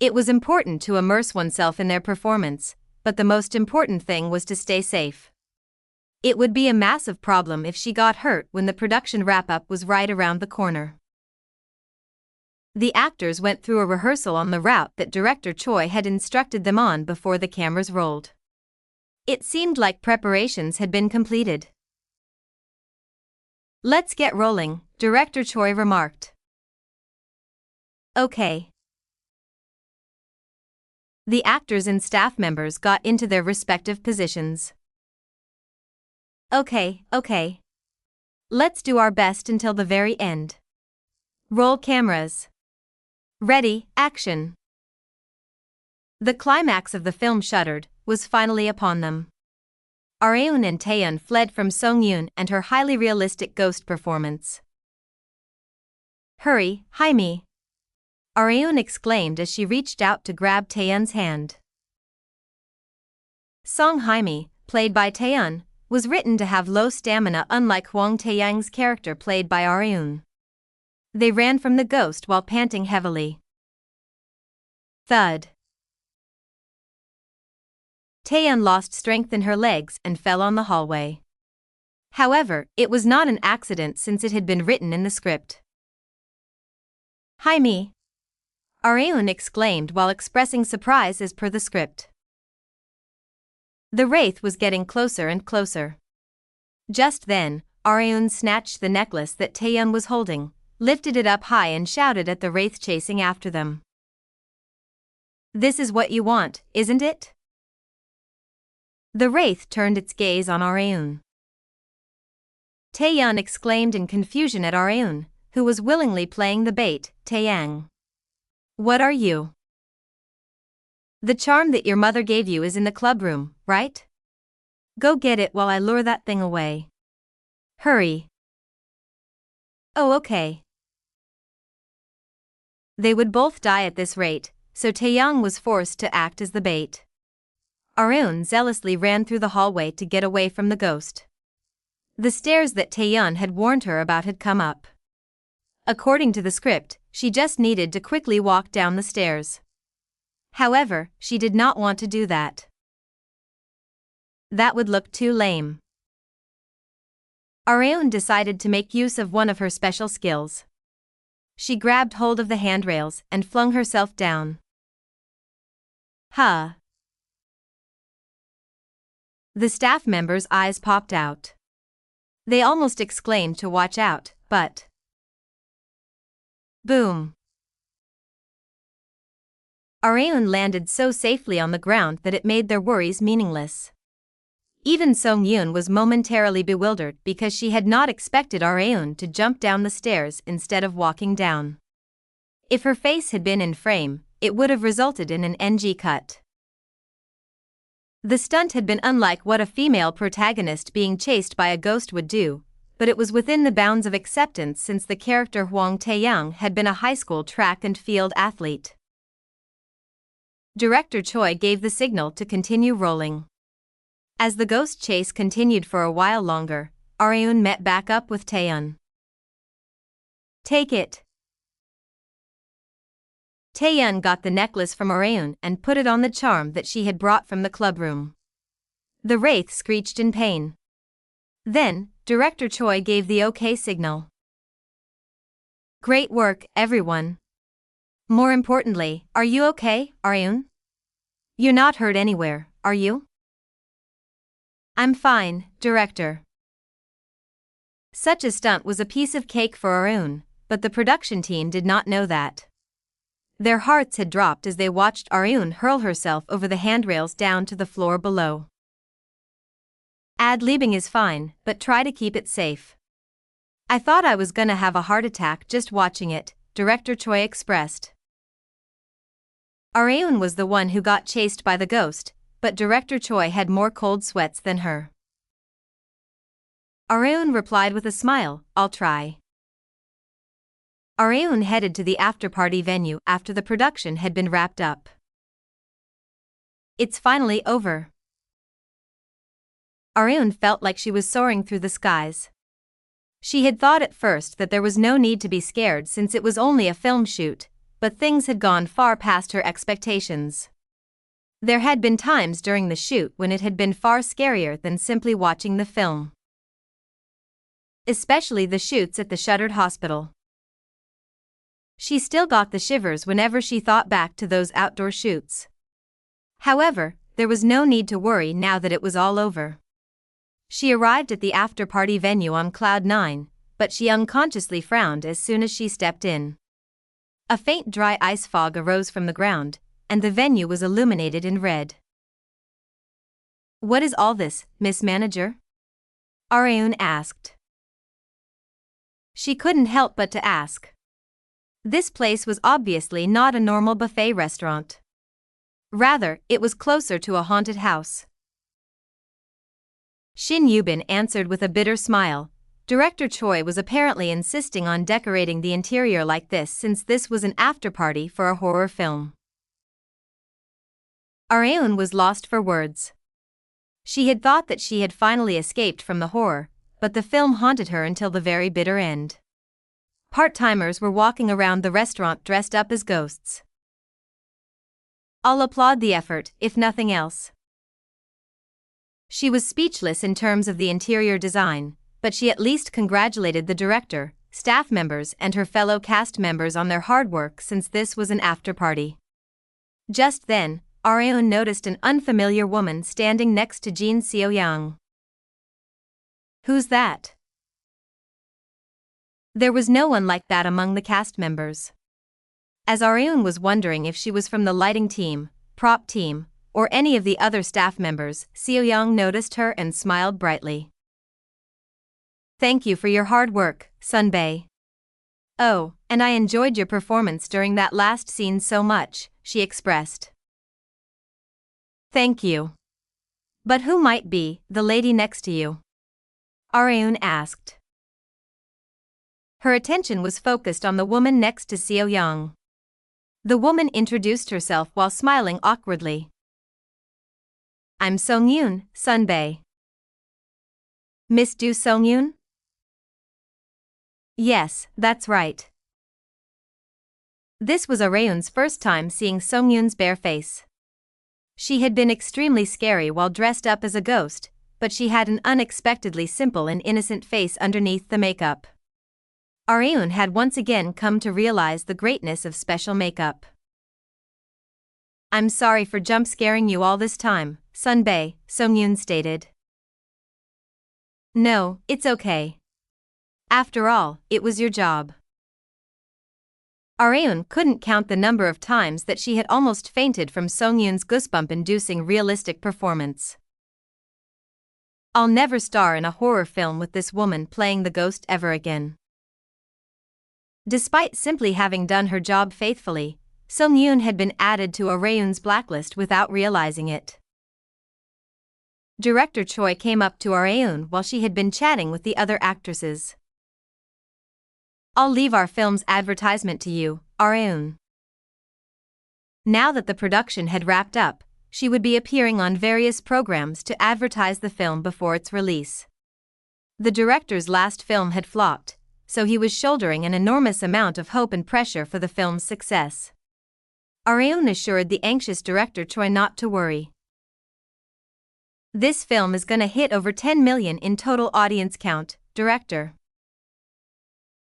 It was important to immerse oneself in their performance, but the most important thing was to stay safe. It would be a massive problem if she got hurt when the production wrap-up was right around the corner. The actors went through a rehearsal on the route that Director Choi had instructed them on before the cameras rolled. It seemed like preparations had been completed. Let's get rolling, Director Choi remarked. Okay. The actors and staff members got into their respective positions. Okay. Let's do our best until the very end. Roll cameras. Ready, action. The climax of the film Shuttered was finally upon them. Areun and Taeyeon fled from Sung-yoon and her highly realistic ghost performance. Hurry, Hae-mi! Areun exclaimed as she reached out to grab Taeyeon's hand. Song Hae-mi, played by Taeyeon, was written to have low stamina unlike Hwang Tae-young's character played by Areun. They ran from the ghost while panting heavily. Thud. Taeyeon lost strength in her legs and fell on the hallway. However, it was not an accident since it had been written in the script. Hae-mi! Areun exclaimed while expressing surprise as per the script. The wraith was getting closer and closer. Just then, Areun snatched the necklace that Taeyeon was holding, lifted it up high and shouted at the wraith chasing after them. This is what you want, isn't it? The wraith turned its gaze on Areun. Taeyun exclaimed in confusion at Areun, who was willingly playing the bait. Taeyang. What are you? The charm that your mother gave you is in the club room, right? Go get it while I lure that thing away. Hurry. Oh, okay. They would both die at this rate, so Taeyang was forced to act as the bait. Areun zealously ran through the hallway to get away from the ghost. The stairs that Taeyun had warned her about had come up. According to the script, she just needed to quickly walk down the stairs. However, she did not want to do that. That would look too lame. Areun decided to make use of one of her special skills. She grabbed hold of the handrails and flung herself down. Huh. The staff members' eyes popped out. They almost exclaimed to watch out, but... Boom. Areun landed so safely on the ground that it made their worries meaningless. Even Song-yoon was momentarily bewildered because she had not expected Areun to jump down the stairs instead of walking down. If her face had been in frame, it would have resulted in an NG cut. The stunt had been unlike what a female protagonist being chased by a ghost would do, but it was within the bounds of acceptance since the character Hwang Taeyang had been a high school track and field athlete. Director Choi gave the signal to continue rolling. As the ghost chase continued for a while longer, Areun met back up with Taeyun. Take it. Taeyun got the necklace from Areun and put it on the charm that she had brought from the club room. The wraith screeched in pain. Then, Director Choi gave the OK signal. Great work, everyone. More importantly, are you okay, Areun? You're not hurt anywhere, are you? I'm fine, Director. Such a stunt was a piece of cake for Areun, but the production team did not know that. Their hearts had dropped as they watched Areun hurl herself over the handrails down to the floor below. Ad-libbing is fine, but try to keep it safe. I thought I was gonna have a heart attack just watching it, Director Choi expressed. Areun was the one who got chased by the ghost, but Director Choi had more cold sweats than her. Areun replied with a smile, I'll try. Areun headed to the after-party venue after the production had been wrapped up. It's finally over. Areun felt like she was soaring through the skies. She had thought at first that there was no need to be scared since it was only a film shoot, but things had gone far past her expectations. There had been times during the shoot when it had been far scarier than simply watching the film. Especially the shoots at the shuttered hospital. She still got the shivers whenever she thought back to those outdoor shoots. However, there was no need to worry now that it was all over. She arrived at the after-party venue on cloud 9, but she unconsciously frowned as soon as she stepped in. A faint dry ice fog arose from the ground, and the venue was illuminated in red. What is all this, Miss Manager? Areun asked. She couldn't help but to ask. This place was obviously not a normal buffet restaurant. Rather, it was closer to a haunted house. Shin Yubin answered with a bitter smile. Director Choi was apparently insisting on decorating the interior like this since this was an after-party for a horror film. Areun was lost for words. She had thought that she had finally escaped from the horror, but the film haunted her until the very bitter end. Part-timers were walking around the restaurant dressed up as ghosts. I'll applaud the effort, if nothing else. She was speechless in terms of the interior design, but she at least congratulated the director, staff members and her fellow cast members on their hard work since this was an after-party. Just then, Areun noticed an unfamiliar woman standing next to Jin Seo-young. Who's that? There was no one like that among the cast members. As Areun was wondering if she was from the lighting team, prop team, or any of the other staff members, Seo-young noticed her and smiled brightly. Thank you for your hard work, Sunbae. Oh, and I enjoyed your performance during that last scene so much, she expressed. Thank you. But who might be the lady next to you? Areun asked. Her attention was focused on the woman next to Seo Young. The woman introduced herself while smiling awkwardly. I'm Sung-yoon, Sunbae. Miss Do Sung-yoon? Yes, that's right. This was Areun's first time seeing Sung-yoon's bare face. She had been extremely scary while dressed up as a ghost, but she had an unexpectedly simple and innocent face underneath the makeup. Areun had once again come to realize the greatness of special makeup. I'm sorry for jump scaring you all this time, Sunbae, Sung-yoon stated. No, it's okay. After all, it was your job. Areun couldn't count the number of times that she had almost fainted from Sung-yoon's goosebump-inducing realistic performance. I'll never star in a horror film with this woman playing the ghost ever again. Despite simply having done her job faithfully, Sung-yoon had been added to Areun's blacklist without realizing it. Director Choi came up to Areun while she had been chatting with the other actresses. I'll leave our film's advertisement to you, Areun. Now that the production had wrapped up, she would be appearing on various programs to advertise the film before its release. The director's last film had flopped, so he was shouldering an enormous amount of hope and pressure for the film's success. Areun assured the anxious director Choi not to worry. This film is gonna hit over 10 million in total audience count, director.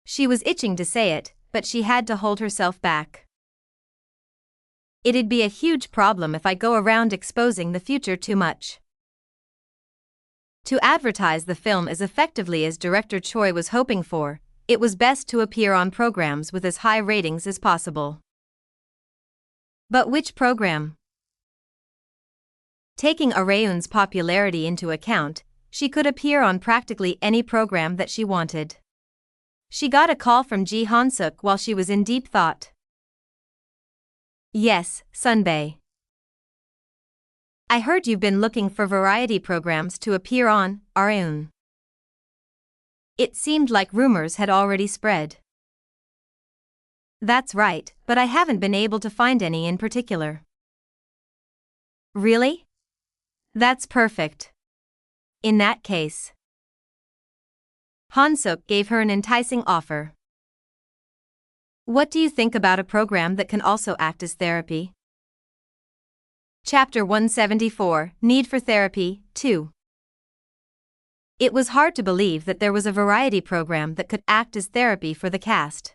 She was itching to say it, but she had to hold herself back. It'd be a huge problem if I go around exposing the future too much. To advertise the film as effectively as director Choi was hoping for, it was best to appear on programs with as high ratings as possible. But which program? Taking Areun's popularity into account, she could appear on practically any program that she wanted. She got a call from Ji Han-suk while she was in deep thought. Yes, Sunbae. I heard you've been looking for variety programs to appear on, Areun. It seemed like rumors had already spread. That's right, but I haven't been able to find any in particular. Really? That's perfect. In that case. Han-suk gave her an enticing offer. What do you think about a program that can also act as therapy? Chapter 174, Need for Therapy, 2. It was hard to believe that there was a variety program that could act as therapy for the cast.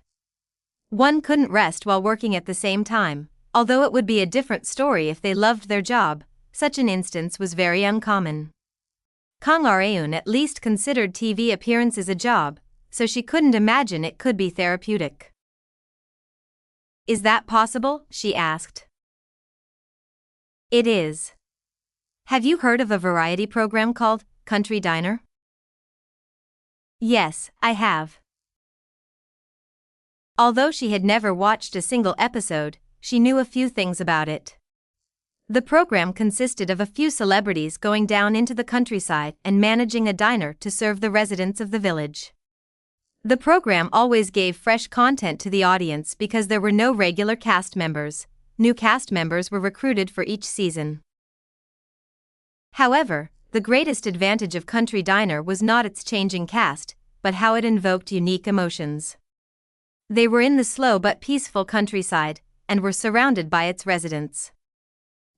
One couldn't rest while working at the same time, although it would be a different story if they loved their job. Such an instance was very uncommon. Kang Areun at least considered TV appearances a job, so she couldn't imagine it could be therapeutic. Is that possible? She asked. It is. Have you heard of a variety program called Country Diner? Yes, I have. Although she had never watched a single episode, she knew a few things about it. The program consisted of a few celebrities going down into the countryside and managing a diner to serve the residents of the village. The program always gave fresh content to the audience because there were no regular cast members. New cast members were recruited for each season. However, the greatest advantage of Country Diner was not its changing cast, but how it invoked unique emotions. They were in the slow but peaceful countryside, and were surrounded by its residents.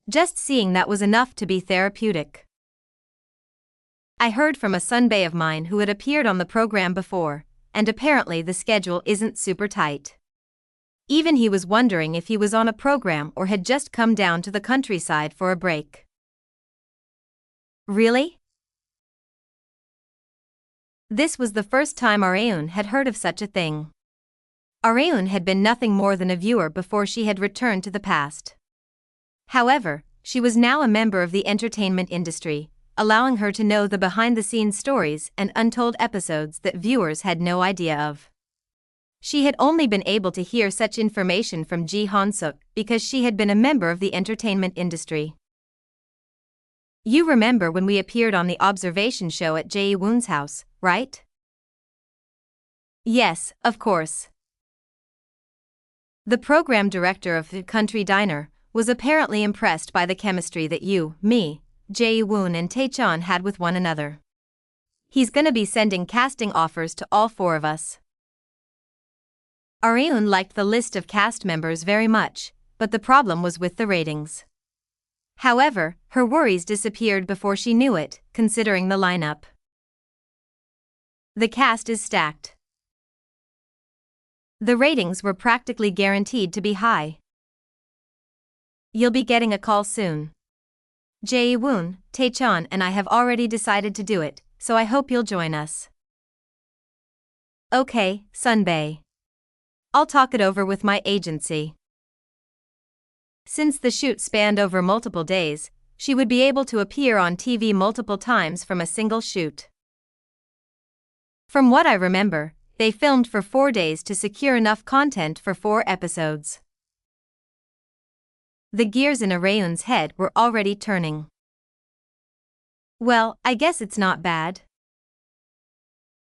Just seeing that was enough to be therapeutic. I heard from a Sunbae of mine who had appeared on the program before, and apparently the schedule isn't super tight. Even he was wondering if he was on a program or had just come down to the countryside for a break. Really? This was the first time Areun had heard of such a thing. Areun had been nothing more than a viewer before she had returned to the past. However, she was now a member of the entertainment industry, allowing her to know the behind-the-scenes stories and untold episodes that viewers had no idea of. She had only been able to hear such information from Ji Han-suk because she had been a member of the entertainment industry. You remember when we appeared on the observation show at Jae-woon's house, right? Yes, of course. The program director of the country diner was apparently impressed by the chemistry that you, me, Jae-woon and Taechan had with one another. He's gonna be sending casting offers to all four of us. Areun liked the list of cast members very much, but the problem was with the ratings. However, her worries disappeared before she knew it, considering the lineup. The cast is stacked. The ratings were practically guaranteed to be high. You'll be getting a call soon. Jae-woon, Taechan and I have already decided to do it, so I hope you'll join us. Okay, Sunbae. I'll talk it over with my agency. Since the shoot spanned over multiple days, she would be able to appear on TV multiple times from a single shoot. From what I remember, they filmed for 4 days to secure enough content for 4 episodes. The gears in Areun's head were already turning. Well, I guess it's not bad.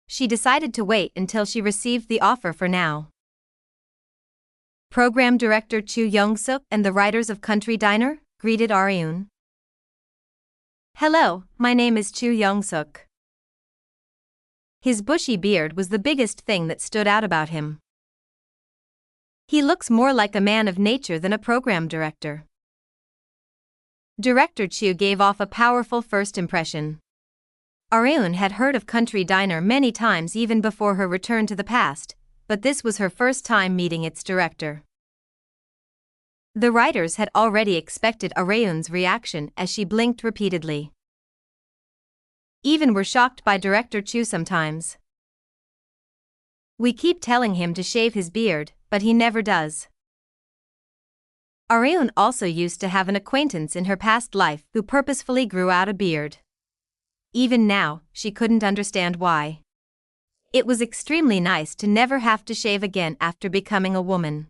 She decided to wait until she received the offer for now. Program director Chu Young-suk and the writers of Country Diner greeted Areun. Hello, my name is Chu Young-suk. His bushy beard was the biggest thing that stood out about him. He looks more like a man of nature than a program director. Director Chu gave off a powerful first impression. Areun had heard of Country Diner many times even before her return to the past, but this was her first time meeting its director. The writers had already expected Areun's reaction as she blinked repeatedly. Even were shocked by Director Chu sometimes. We keep telling him to shave his beard, but he never does. Areun also used to have an acquaintance in her past life who purposefully grew out a beard. Even now, she couldn't understand why. It was extremely nice to never have to shave again after becoming a woman.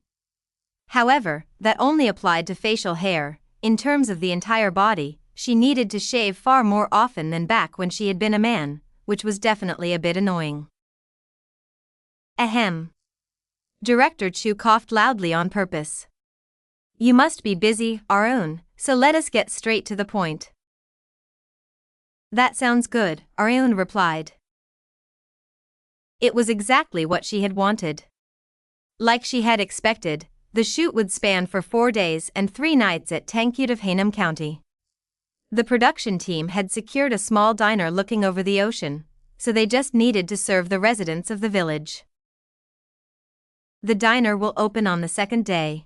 However, that only applied to facial hair. In terms of the entire body, she needed to shave far more often than back when she had been a man, which was definitely a bit annoying. Ahem. Director Chu coughed loudly on purpose. You must be busy, Areun, so let us get straight to the point. That sounds good, Areun replied. It was exactly what she had wanted. Like she had expected, the shoot would span for 4 days and 3 nights at Tangkyut of Haenam County. The production team had secured a small diner looking over the ocean, so they just needed to serve the residents of the village. The diner will open on the 2nd day.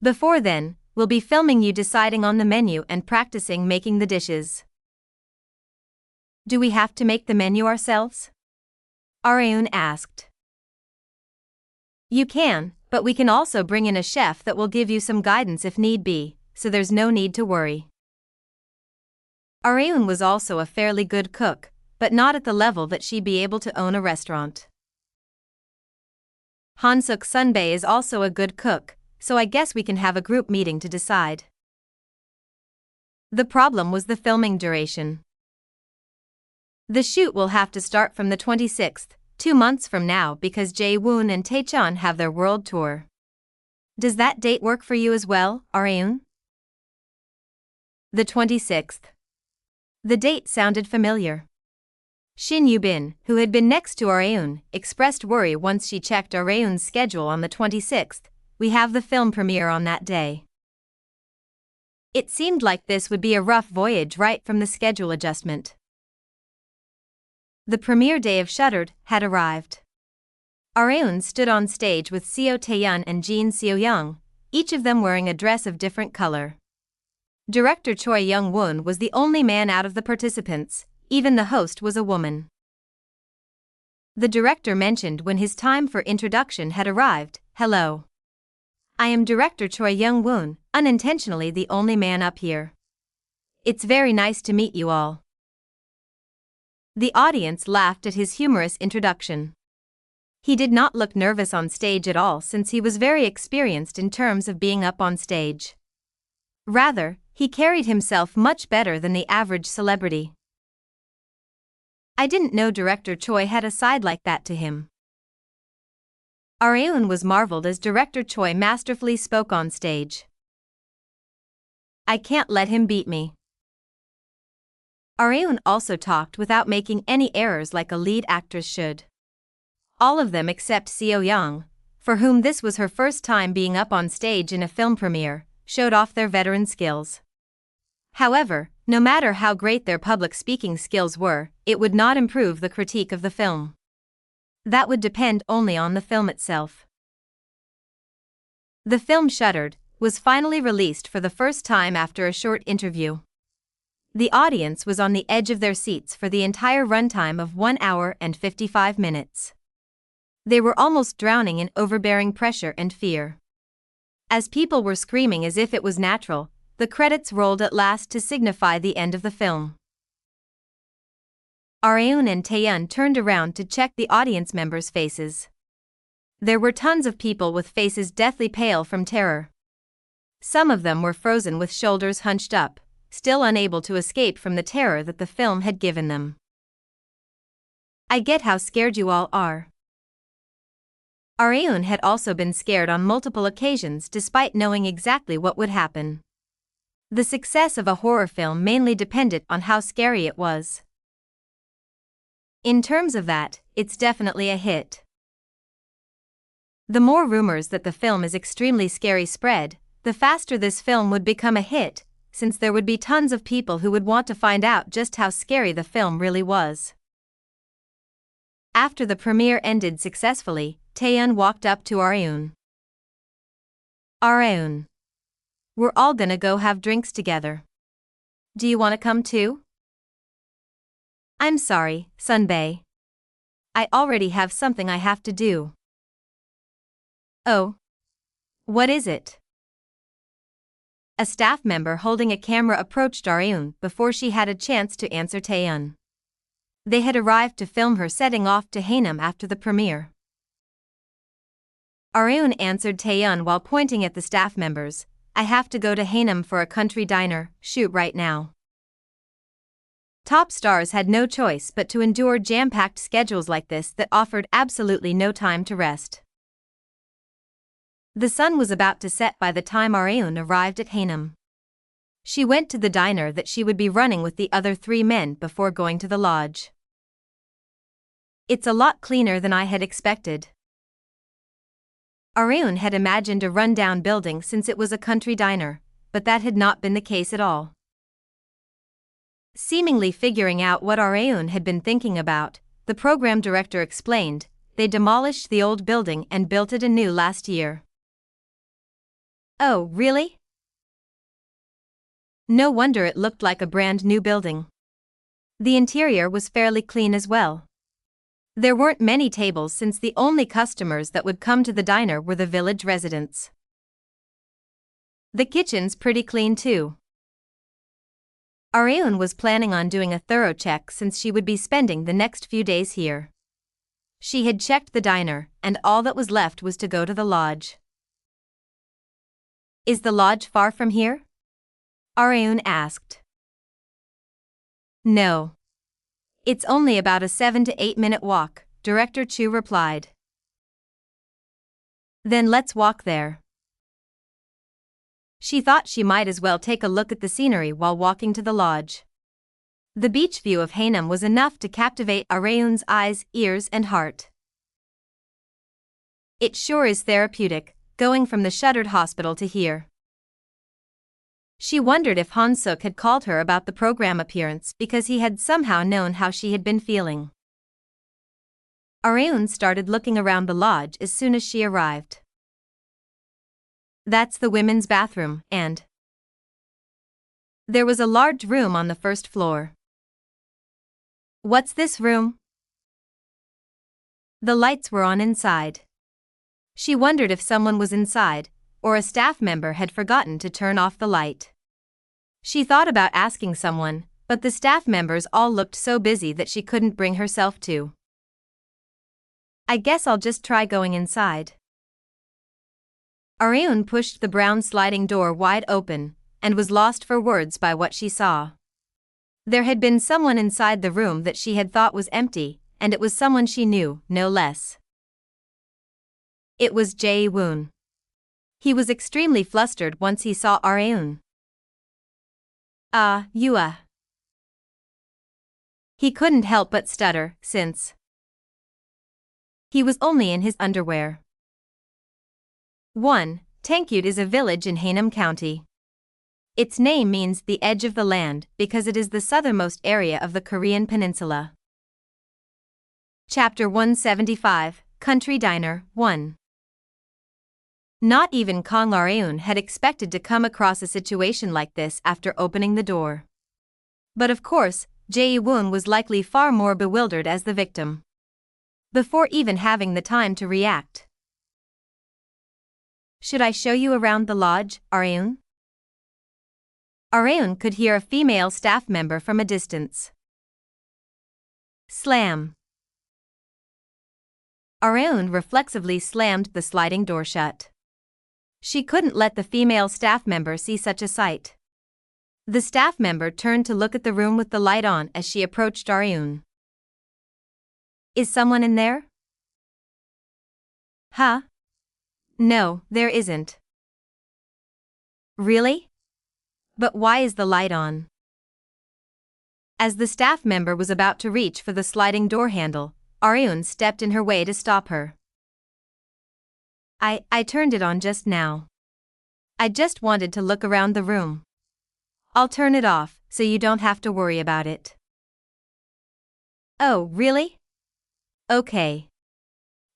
Before then, we'll be filming you deciding on the menu and practicing making the dishes. Do we have to make the menu ourselves? Areun asked. You can, but we can also bring in a chef that will give you some guidance if need be, so there's no need to worry. Areun was also a fairly good cook, but not at the level that she'd be able to own a restaurant. Han-suk Sunbae is also a good cook, so I guess we can have a group meeting to decide. The problem was the filming duration. The shoot will have to start from the 26th, 2 months from now because Jae-woon and Taechan have their world tour. Does that date work for you as well, Areun? The 26th. The date sounded familiar. Shin Yubin, who had been next to Areun, expressed worry once she checked Areun's schedule on the 26th. We have the film premiere on that day. It seemed like this would be a rough voyage right from the schedule adjustment. The premiere day of Shuttered had arrived. Areun stood on stage with Seo Taeyeon and Jin Seo-young, each of them wearing a dress of different color. Director Choi Young-won was the only man out of the participants, even the host was a woman. The director mentioned when his time for introduction had arrived, "Hello. I am Director Choi Young-won, unintentionally the only man up here. It's very nice to meet you all. The audience laughed at his humorous introduction. He did not look nervous on stage at all since he was very experienced in terms of being up on stage. Rather, he carried himself much better than the average celebrity. I didn't know Director Choi had a side like that to him. Areun was marveled as Director Choi masterfully spoke on stage. I can't let him beat me. Areun also talked without making any errors like a lead actress should. All of them except Seo Young, for whom this was her first time being up on stage in a film premiere, showed off their veteran skills. However, no matter how great their public speaking skills were, it would not improve the critique of the film. That would depend only on the film itself. The film Shuttered was finally released for the first time after a short interview. The audience was on the edge of their seats for the entire runtime of 1 hour and 55 minutes. They were almost drowning in overbearing pressure and fear. As people were screaming as if it was natural, the credits rolled at last to signify the end of the film. Areun and Taeyeon turned around to check the audience members' faces. There were tons of people with faces deathly pale from terror. Some of them were frozen with shoulders hunched up, still unable to escape from the terror that the film had given them. I get how scared you all are. Areun had also been scared on multiple occasions despite knowing exactly what would happen. The success of a horror film mainly depended on how scary it was. In terms of that, it's definitely a hit. The more rumors that the film is extremely scary spread, the faster this film would become a hit, since there would be tons of people who would want to find out just how scary the film really was. After the premiere ended successfully, Taeyeon walked up to Areun. Areun, we're all gonna go have drinks together. Do you want to come too? I'm sorry, Sunbae. I already have something I have to do. Oh. What is it? A staff member holding a camera approached Areun before she had a chance to answer Taeyeon. They had arrived to film her setting off to Haenim after the premiere. Areun answered Taeyeon while pointing at the staff members. I have to go to Haenim for a country diner shoot right now. Top stars had no choice but to endure jam-packed schedules like this that offered absolutely no time to rest. The sun was about to set by the time Areun arrived at Haenim. She went to the diner that she would be running with the other 3 men before going to the lodge. It's a lot cleaner than I had expected. Areun had imagined a run-down building since it was a country diner, but that had not been the case at all. Seemingly figuring out what Areun had been thinking about, the program director explained, they demolished the old building and built it anew last year. Oh, really? No wonder it looked like a brand new building. The interior was fairly clean as well. There weren't many tables since the only customers that would come to the diner were the village residents. The kitchen's pretty clean too. Areun was planning on doing a thorough check since she would be spending the next few days here. She had checked the diner, and all that was left was to go to the lodge. Is the lodge far from here? Areun asked. No. It's only about a 7 to 8 minute walk, Director Chu replied. Then let's walk there. She thought she might as well take a look at the scenery while walking to the lodge. The beach view of Haenim was enough to captivate Areun's eyes, ears, and heart. It sure is therapeutic, going from the shuttered hospital to here. She wondered if Han-Suk had called her about the program appearance because he had somehow known how she had been feeling. Areun started looking around the lodge as soon as she arrived. That's the women's bathroom, and there was a large room on the first floor. What's this room? The lights were on inside. She wondered if someone was inside, or a staff member had forgotten to turn off the light. She thought about asking someone, but the staff members all looked so busy that she couldn't bring herself to. I guess I'll just try going inside. Areun pushed the brown sliding door wide open, and was lost for words by what she saw. There had been someone inside the room that she had thought was empty, and it was someone she knew, no less. It was Jae-woon. He was extremely flustered once he saw Areun. You. He couldn't help but stutter, since he was only in his underwear. 1. Taengkyut is a village in Haenam County. Its name means the edge of the land because it is the southernmost area of the Korean peninsula. Chapter 175, Country Diner, 1. Not even Kang Areun had expected to come across a situation like this after opening the door. But of course, Jae-woon was likely far more bewildered as the victim. Before even having the time to react. Should I show you around the lodge, Areun? Areun could hear a female staff member from a distance. Slam. Areun reflexively slammed the sliding door shut. She couldn't let the female staff member see such a sight. The staff member turned to look at the room with the light on as she approached Areun. Is someone in there? Huh? No, there isn't. Really? But why is the light on? As the staff member was about to reach for the sliding door handle, Areun stepped in her way to stop her. I turned it on just now. I just wanted to look around the room. I'll turn it off, so you don't have to worry about it. Oh, really? Okay.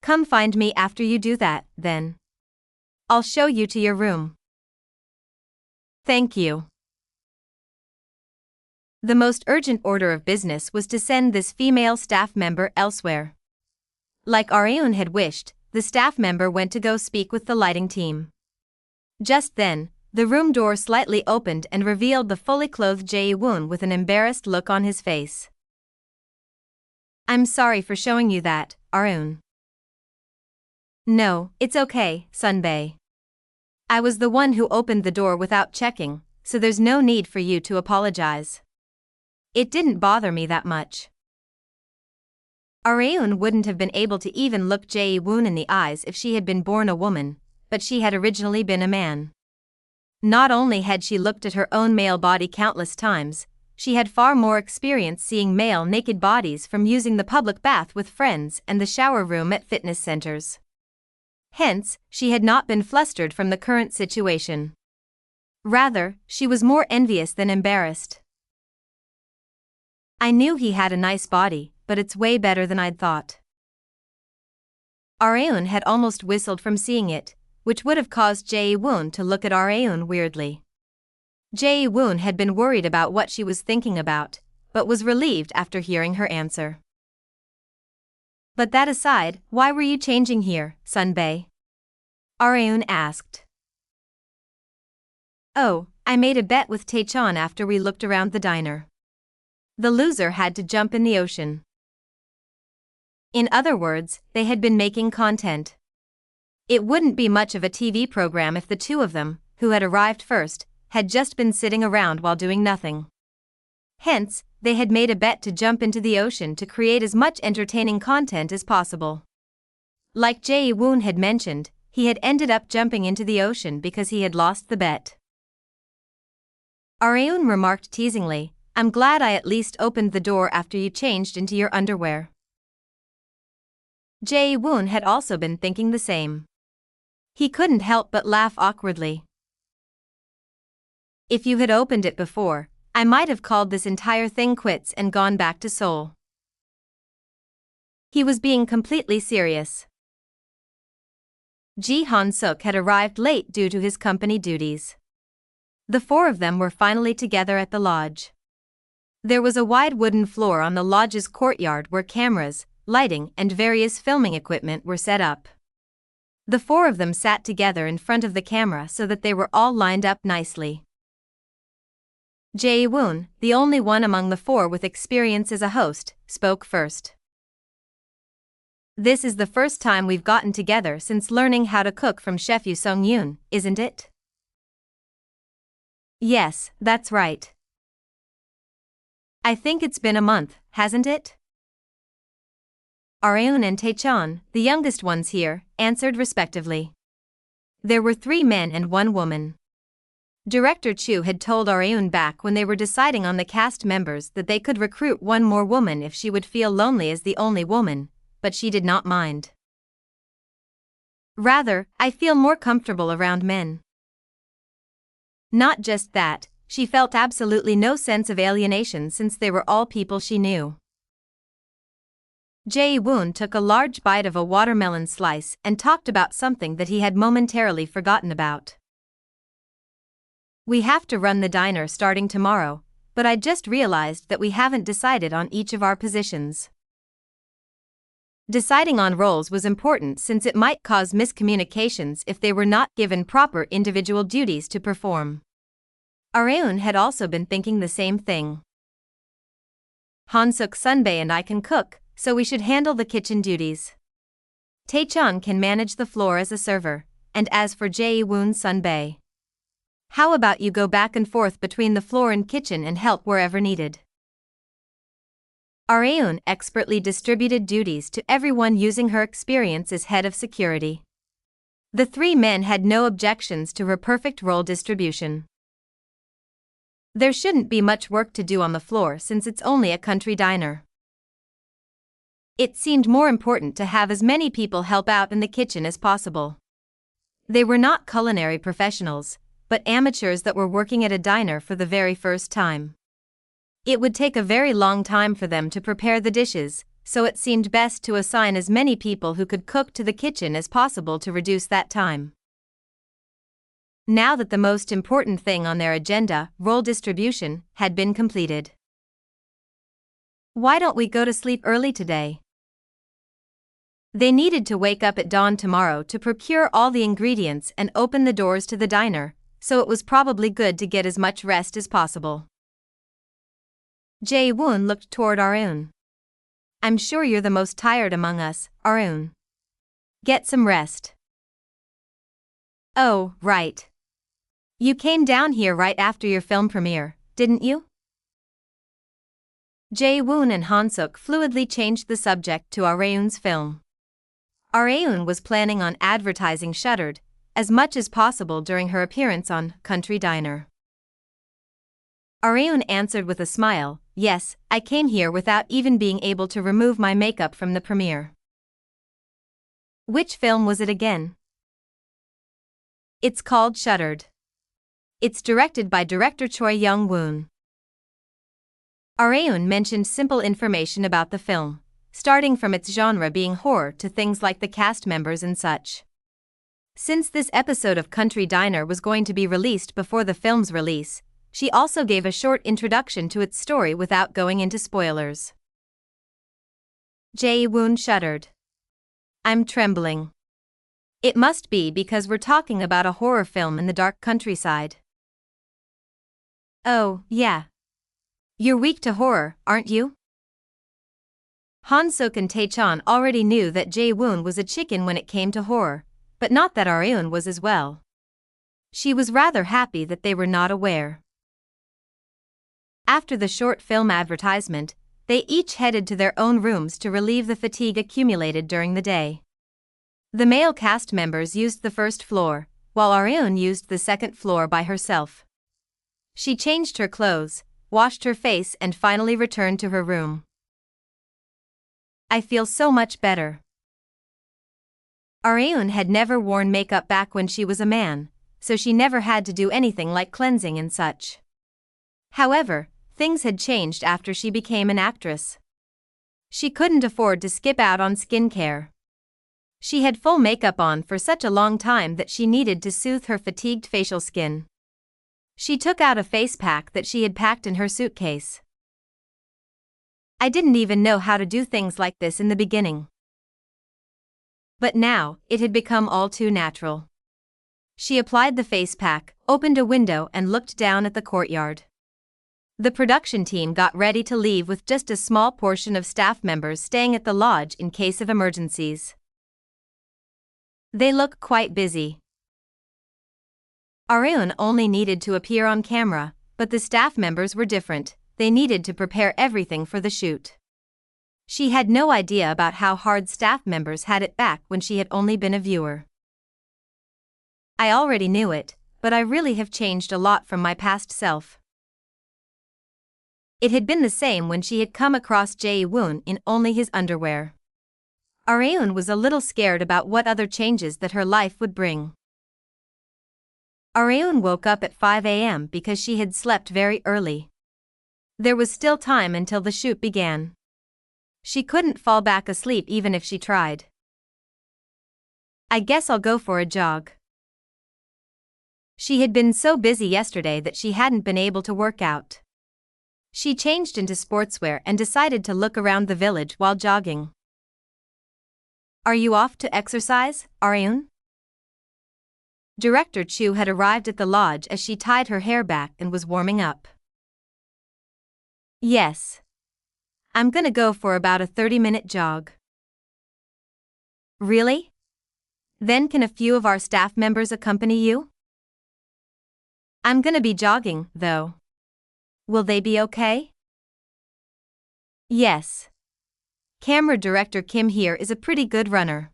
Come find me after you do that, then. I'll show you to your room. Thank you. The most urgent order of business was to send this female staff member elsewhere. Like Areun had wished, the staff member went to go speak with the lighting team. Just then, the room door slightly opened and revealed the fully clothed Jae-woon with an embarrassed look on his face. I'm sorry for showing you that, Areun. No, it's okay, Sunbae. I was the one who opened the door without checking, so there's no need for you to apologize. It didn't bother me that much. Areun wouldn't have been able to even look Jae-woon in the eyes if she had been born a woman, but she had originally been a man. Not only had she looked at her own male body countless times, she had far more experience seeing male naked bodies from using the public bath with friends and the shower room at fitness centers. Hence, she had not been flustered from the current situation. Rather, she was more envious than embarrassed. I knew he had a nice body, but it's way better than I'd thought. Areun had almost whistled from seeing it, which would have caused Jae-woon to look at Areun weirdly. Jae-woon had been worried about what she was thinking about, but was relieved after hearing her answer. But that aside, why were you changing here, Sunbae? Areun asked. Oh, I made a bet with Taechan after we looked around the diner. The loser had to jump in the ocean. In other words, they had been making content. It wouldn't be much of a TV program if the two of them, who had arrived first, had just been sitting around while doing nothing. Hence, they had made a bet to jump into the ocean to create as much entertaining content as possible. Like Jae-woon had mentioned, he had ended up jumping into the ocean because he had lost the bet. Areun remarked teasingly, I'm glad I at least opened the door after you changed into your underwear. Jae-woon had also been thinking the same. He couldn't help but laugh awkwardly. If you had opened it before, I might have called this entire thing quits and gone back to Seoul. He was being completely serious. Ji Han-suk had arrived late due to his company duties. The four of them were finally together at the lodge. There was a wide wooden floor on the lodge's courtyard where cameras, lighting, and various filming equipment were set up. The four of them sat together in front of the camera so that they were all lined up nicely. Jae-woon, the only one among the four with experience as a host, spoke first. This is the first time we've gotten together since learning how to cook from Chef Yoo Sung-yoon, isn't it? Yes, that's right. I think it's been a month, hasn't it? Areun and Taechan, the youngest ones here, answered respectively. There were 3 men and 1 woman. Director Chu had told Areun back when they were deciding on the cast members that they could recruit 1 more woman if she would feel lonely as the only woman, but she did not mind. Rather, I feel more comfortable around men. Not just that, she felt absolutely no sense of alienation since they were all people she knew. Jae-woon took a large bite of a watermelon slice and talked about something that he had momentarily forgotten about. We have to run the diner starting tomorrow, but I just realized that we haven't decided on each of our positions. Deciding on roles was important since it might cause miscommunications if they were not given proper individual duties to perform. Areun had also been thinking the same thing. Han-Suk Sunbae and I can cook, so we should handle the kitchen duties. Taechan can manage the floor as a server, and as for Jae-woon Sunbae, how about you go back and forth between the floor and kitchen and help wherever needed? Areun expertly distributed duties to everyone using her experience as head of security. The 3 men had no objections to her perfect role distribution. There shouldn't be much work to do on the floor since it's only a country diner. It seemed more important to have as many people help out in the kitchen as possible. They were not culinary professionals, but amateurs that were working at a diner for the very first time. It would take a very long time for them to prepare the dishes, so it seemed best to assign as many people who could cook to the kitchen as possible to reduce that time. Now that the most important thing on their agenda, role distribution, had been completed. Why don't we go to sleep early today? They needed to wake up at dawn tomorrow to procure all the ingredients and open the doors to the diner, so it was probably good to get as much rest as possible. Jae-woon looked toward Areun. I'm sure you're the most tired among us, Areun. Get some rest. Oh, right. You came down here right after your film premiere, didn't you? Jae-woon and Han-Suk fluidly changed the subject to Areun's film. Areun was planning on advertising Shuttered as much as possible during her appearance on Country Diner. Areun answered with a smile, yes, I came here without even being able to remove my makeup from the premiere. Which film was it again? It's called Shuttered. It's directed by director Choi Young-woon. Areun mentioned simple information about the film, starting from its genre being horror to things like the cast members and such. Since this episode of Country Diner was going to be released before the film's release, she also gave a short introduction to its story without going into spoilers. Jae-woon shuddered. I'm trembling. It must be because we're talking about a horror film in the dark countryside. Oh, yeah. You're weak to horror, aren't you? Han-Suk and Taechan already knew that Jae-woon was a chicken when it came to horror, but not that Areun was as well. She was rather happy that they were not aware. After the short film advertisement, they each headed to their own rooms to relieve the fatigue accumulated during the day. The male cast members used the first floor, while Areun used the second floor by herself. She changed her clothes, washed her face and finally returned to her room. I feel so much better. Areun had never worn makeup back when she was a man, so she never had to do anything like cleansing and such. However, things had changed after she became an actress. She couldn't afford to skip out on skincare. She had full makeup on for such a long time that she needed to soothe her fatigued facial skin. She took out a face pack that she had packed in her suitcase. I didn't even know how to do things like this in the beginning. But now, it had become all too natural. She applied the face pack, opened a window and looked down at the courtyard. The production team got ready to leave with just a small portion of staff members staying at the lodge in case of emergencies. They look quite busy. Areun only needed to appear on camera, but the staff members were different. They needed to prepare everything for the shoot. She had no idea about how hard staff members had it back when she had only been a viewer. I already knew it, but I really have changed a lot from my past self. It had been the same when she had come across Jae-woon in only his underwear. Areun was a little scared about what other changes that her life would bring. Areun woke up at 5 a.m. because she had slept very early. There was still time until the shoot began. She couldn't fall back asleep even if she tried. I guess I'll go for a jog. She had been so busy yesterday that she hadn't been able to work out. She changed into sportswear and decided to look around the village while jogging. Are you off to exercise, Areun? Director Chu had arrived at the lodge as she tied her hair back and was warming up. Yes. I'm gonna go for about a 30-minute jog. Really? Then can a few of our staff members accompany you? I'm gonna be jogging, though. Will they be okay? Yes. Camera director Kim here is a pretty good runner.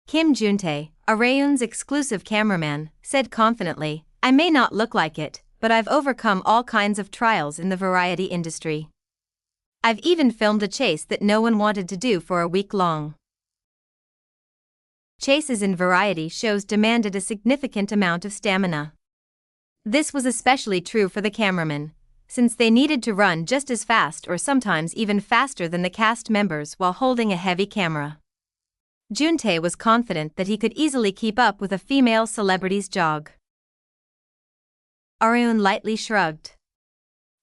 Kim Juntae, Areun's exclusive cameraman, said confidently, I may not look like it, but I've overcome all kinds of trials in the variety industry. I've even filmed a chase that no one wanted to do for a week long. Chases in variety shows demanded a significant amount of stamina. This was especially true for the cameramen, since they needed to run just as fast or sometimes even faster than the cast members while holding a heavy camera. Juntae was confident that he could easily keep up with a female celebrity's jog. Areun lightly shrugged.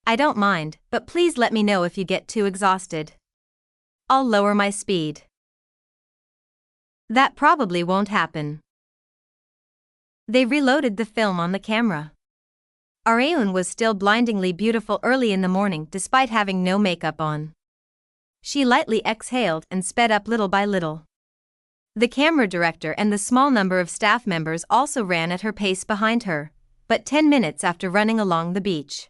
I don't mind, but please let me know if you get too exhausted. I'll lower my speed. That probably won't happen. They reloaded the film on the camera. Areun was still blindingly beautiful early in the morning despite having no makeup on. She lightly exhaled and sped up little by little. The camera director and the small number of staff members also ran at her pace behind her, but 10 minutes after running along the beach.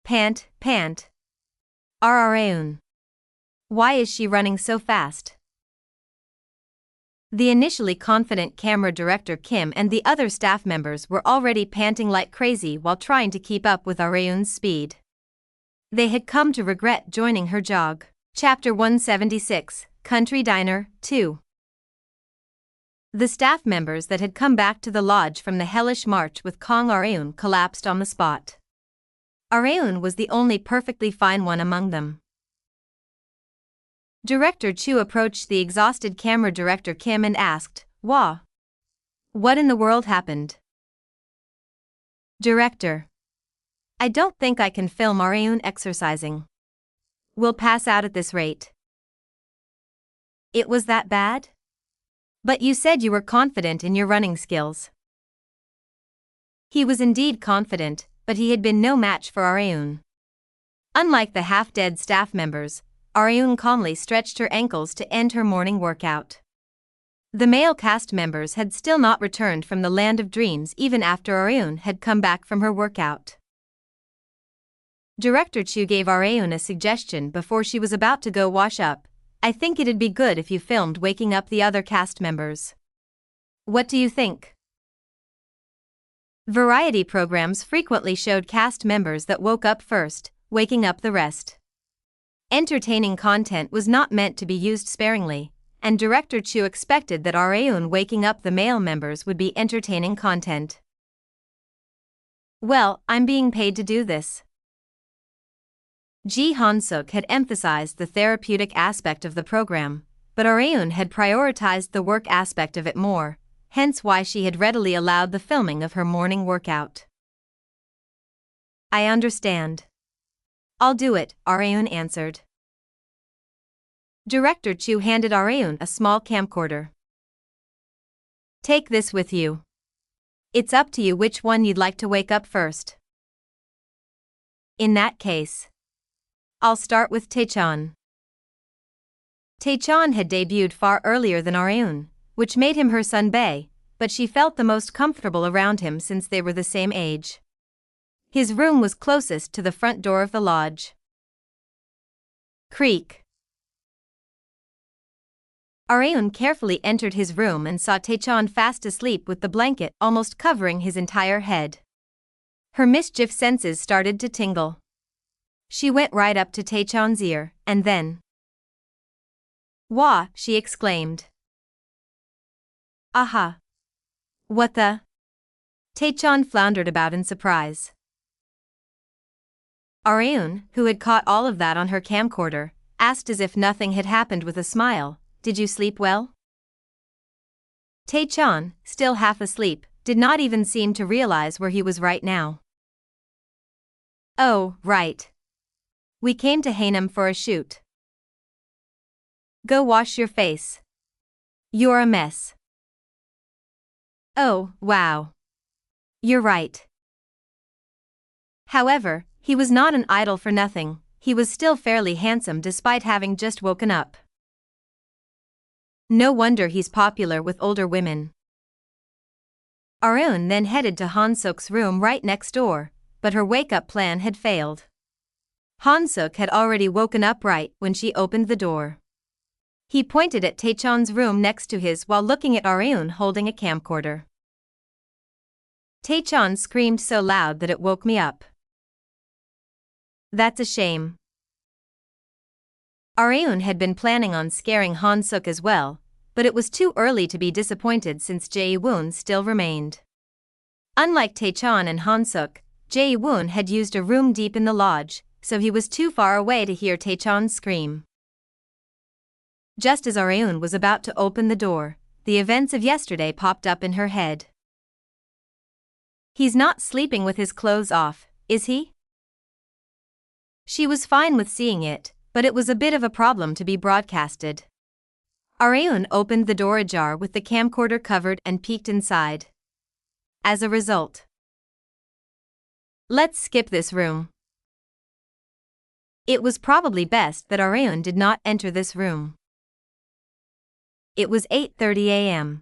Pant, pant. Areun. Why is she running so fast? The initially confident camera director Kim and the other staff members were already panting like crazy while trying to keep up with Areun's speed. They had come to regret joining her jog. Chapter 176, Country Diner, 2. The staff members that had come back to the lodge from the hellish march with Kong Areun collapsed on the spot. Areun was the only perfectly fine one among them. Director Chu approached the exhausted camera director Kim and asked, Wah? What in the world happened? Director. I don't think I can film Areun exercising. We'll pass out at this rate. It was that bad? But you said you were confident in your running skills. He was indeed confident, but he had been no match for Areun. Unlike the half-dead staff members, Areun calmly stretched her ankles to end her morning workout. The male cast members had still not returned from the land of dreams even after Areun had come back from her workout. Director Chu gave Areun a suggestion before she was about to go wash up. I think it'd be good if you filmed waking up the other cast members. What do you think? Variety programs frequently showed cast members that woke up first, waking up the rest. Entertaining content was not meant to be used sparingly, and Director Chu expected that Areun waking up the male members would be entertaining content. Well, I'm being paid to do this. Ji Han-suk had emphasized the therapeutic aspect of the program, but Areun had prioritized the work aspect of it more, hence why she had readily allowed the filming of her morning workout. I understand. I'll do it, Areun answered. Director Chu handed Areun a small camcorder. Take this with you. It's up to you which one you'd like to wake up first. In that case, I'll start with Taechan. Taechan had debuted far earlier than Areun, which made him her sunbae, but she felt the most comfortable around him since they were the same age. His room was closest to the front door of the lodge. Creak. Areun carefully entered his room and saw Taechan fast asleep with the blanket almost covering his entire head. Her mischief senses started to tingle. She went right up to Taechan's ear, and then, "Wah!" she exclaimed. "Aha! What the?" Taechan floundered about in surprise. Areun, who had caught all of that on her camcorder, asked as if nothing had happened with a smile, "Did you sleep well?" Taechan, still half asleep, did not even seem to realize where he was right now. "Oh, right. We came to Haenim for a shoot. Go wash your face. You're a mess." "Oh, wow. You're right." However, he was not an idol for nothing. He was still fairly handsome despite having just woken up. No wonder he's popular with older women. Areun then headed to Han-Suk's room right next door, but her wake-up plan had failed. Han-Suk had already woken up right when she opened the door. He pointed at Taechan's room next to his while looking at Areun holding a camcorder. Taechan screamed so loud that it woke me up. That's a shame. Areun had been planning on scaring Han-Suk as well, but it was too early to be disappointed since Jae-woon still remained. Unlike Taechan and Han-Suk, Jae-woon had used a room deep in the lodge, so he was too far away to hear Taechan scream. Just as Areun was about to open the door, the events of yesterday popped up in her head. He's not sleeping with his clothes off, is he? She was fine with seeing it, but it was a bit of a problem to be broadcasted. Areun opened the door ajar with the camcorder covered and peeked inside. As a result, let's skip this room. It was probably best that Areun did not enter this room. It was 8:30 a.m.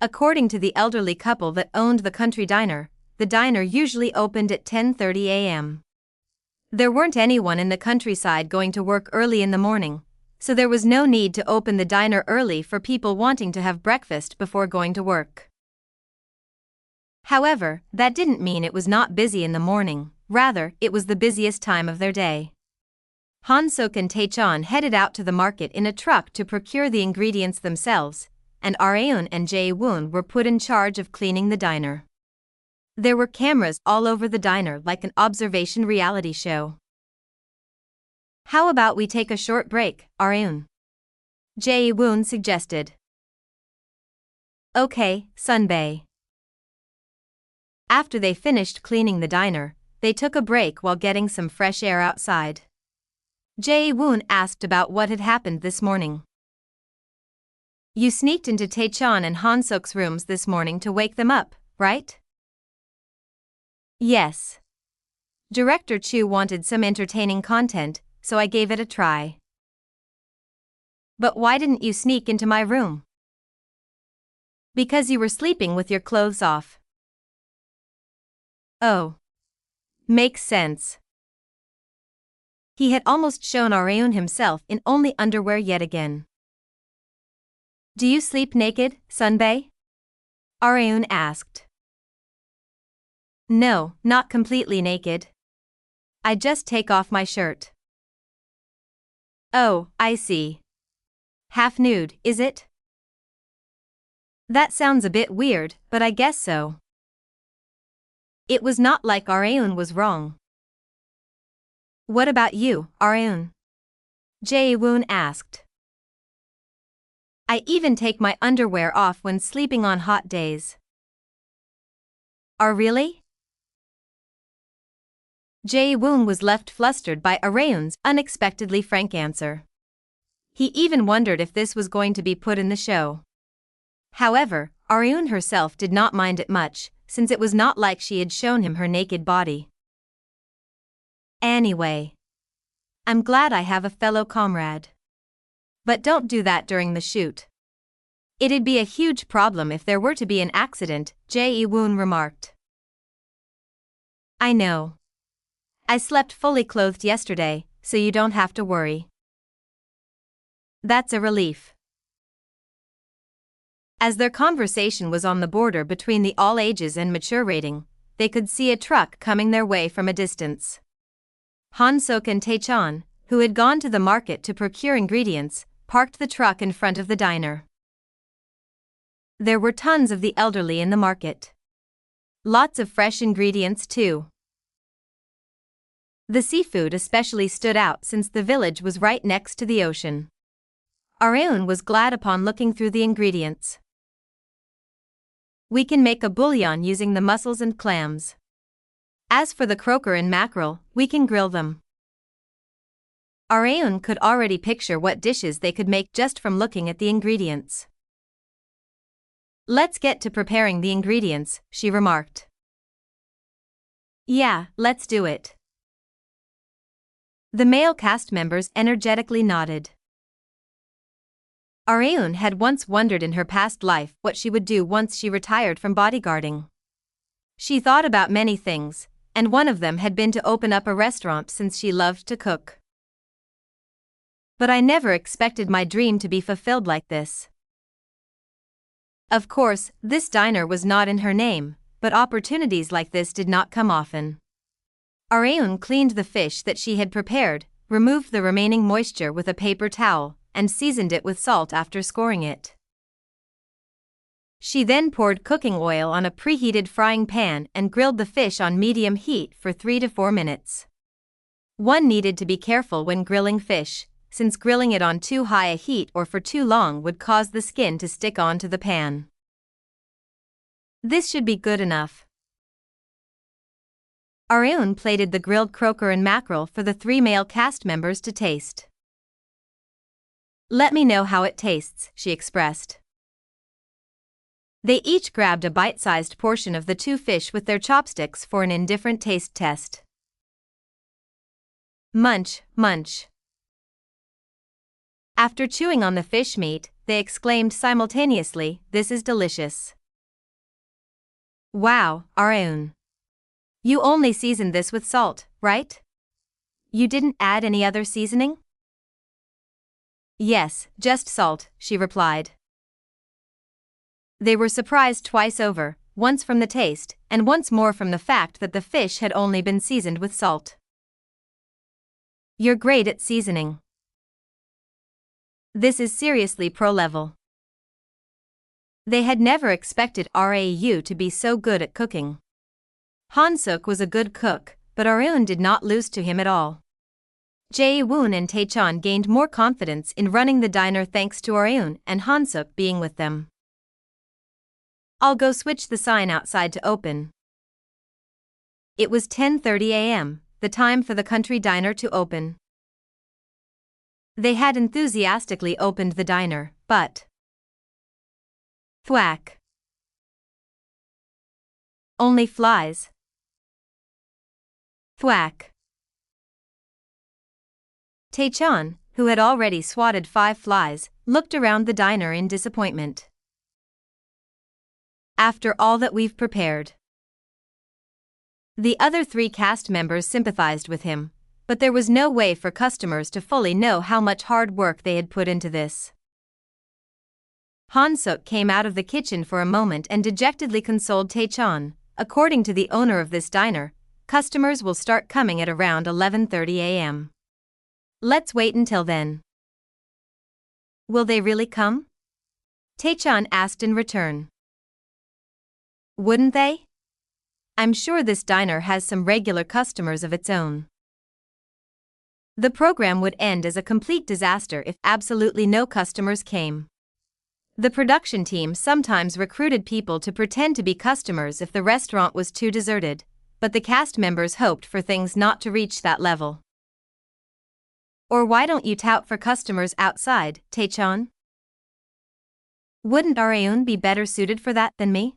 According to the elderly couple that owned the country diner, the diner usually opened at 10:30 a.m. There weren't anyone in the countryside going to work early in the morning, so there was no need to open the diner early for people wanting to have breakfast before going to work. However, that didn't mean it was not busy in the morning, rather, it was the busiest time of their day. Han-Suk and Taechan headed out to the market in a truck to procure the ingredients themselves, and Areun and Jae-woon were put in charge of cleaning the diner. There were cameras all over the diner like an observation reality show. "How about we take a short break, Areun?" Jae-woon suggested. "Okay, Sunbae." After they finished cleaning the diner, they took a break while getting some fresh air outside. Jae-woon asked about what had happened this morning. "You sneaked into Taechan and Han-Suk's rooms this morning to wake them up, right?" "Yes. Director Chu wanted some entertaining content, so I gave it a try." "But why didn't you sneak into my room?" "Because you were sleeping with your clothes off." "Oh. Makes sense." He had almost shown Areun himself in only underwear yet again. "Do you sleep naked, Sunbae?" Areun asked. "No, not completely naked. I just take off my shirt." "Oh, I see. Half nude, is it?" "That sounds a bit weird, but I guess so." It was not like Areun was wrong. "What about you, Areun?" Jae-woon asked. "I even take my underwear off when sleeping on hot days." "Are really?" Jae-woon was left flustered by Areun's unexpectedly frank answer. He even wondered if this was going to be put in the show. However, Areun herself did not mind it much, since it was not like she had shown him her naked body. Anyway, I'm glad I have a fellow comrade. But don't do that during the shoot. It'd be a huge problem if there were to be an accident, Jae-woon remarked. I know. I slept fully clothed yesterday, so you don't have to worry. That's a relief. As their conversation was on the border between the all ages and mature rating, they could see a truck coming their way from a distance. Han-Suk and Tae-chan, who had gone to the market to procure ingredients, parked the truck in front of the diner. There were tons of the elderly in the market. Lots of fresh ingredients too. The seafood especially stood out since the village was right next to the ocean. Areun was glad upon looking through the ingredients. We can make a bouillon using the mussels and clams. As for the croaker and mackerel, we can grill them. Areun could already picture what dishes they could make just from looking at the ingredients. Let's get to preparing the ingredients, she remarked. Yeah, let's do it. The male cast members energetically nodded. Areun had once wondered in her past life what she would do once she retired from bodyguarding. She thought about many things, and one of them had been to open up a restaurant since she loved to cook. But I never expected my dream to be fulfilled like this. Of course, this diner was not in her name, but opportunities like this did not come often. Areun cleaned the fish that she had prepared, removed the remaining moisture with a paper towel, and seasoned it with salt after scoring it. She then poured cooking oil on a preheated frying pan and grilled the fish on medium heat for 3 to 4 minutes. One needed to be careful when grilling fish, since grilling it on too high a heat or for too long would cause the skin to stick onto the pan. This should be good enough. Areun plated the grilled croaker and mackerel for the 3 male cast members to taste. Let me know how it tastes, she expressed. They each grabbed a bite-sized portion of the 2 fish with their chopsticks for an indifferent taste test. Munch, munch. After chewing on the fish meat, they exclaimed simultaneously, "This is delicious." Wow, Areun. You only seasoned this with salt, right? You didn't add any other seasoning? Yes, just salt, she replied. They were surprised twice over, once from the taste, and once more from the fact that the fish had only been seasoned with salt. You're great at seasoning. This is seriously pro-level. They had never expected Rau to be so good at cooking. Han-Suk was a good cook, but Areun did not lose to him at all. Jae-woon and Tae-chan gained more confidence in running the diner thanks to Areun and Han-Suk being with them. I'll go switch the sign outside to open. It was 10:30 a.m., the time for the country diner to open. They had enthusiastically opened the diner, but thwack. Only flies. Thwack. Tae-chan, who had already swatted 5 flies, looked around the diner in disappointment. After all that we've prepared. The other 3 cast members sympathized with him, but there was no way for customers to fully know how much hard work they had put into this. Han-Suk came out of the kitchen for a moment and dejectedly consoled Tae-chan. According to the owner of this diner, customers will start coming at around 11:30 a.m. Let's wait until then. Will they really come? Tae-chan asked in return. Wouldn't they? I'm sure this diner has some regular customers of its own. The program would end as a complete disaster if absolutely no customers came. The production team sometimes recruited people to pretend to be customers if the restaurant was too deserted, but the cast members hoped for things not to reach that level. Or why don't you tout for customers outside, Tae-chan? Wouldn't Areun be better suited for that than me?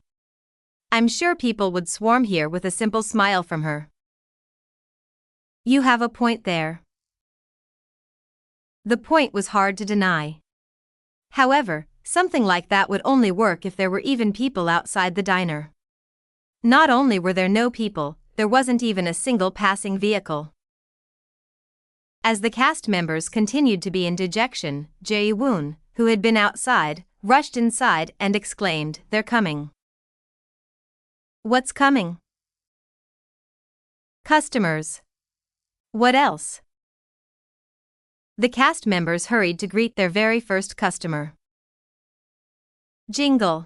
I'm sure people would swarm here with a simple smile from her. You have a point there. The point was hard to deny. However, something like that would only work if there were even people outside the diner. Not only were there no people, there wasn't even a single passing vehicle. As the cast members continued to be in dejection, Jae-woon, who had been outside, rushed inside and exclaimed, "They're coming." What's coming? Customers. What else? The cast members hurried to greet their very first customer. Jingle.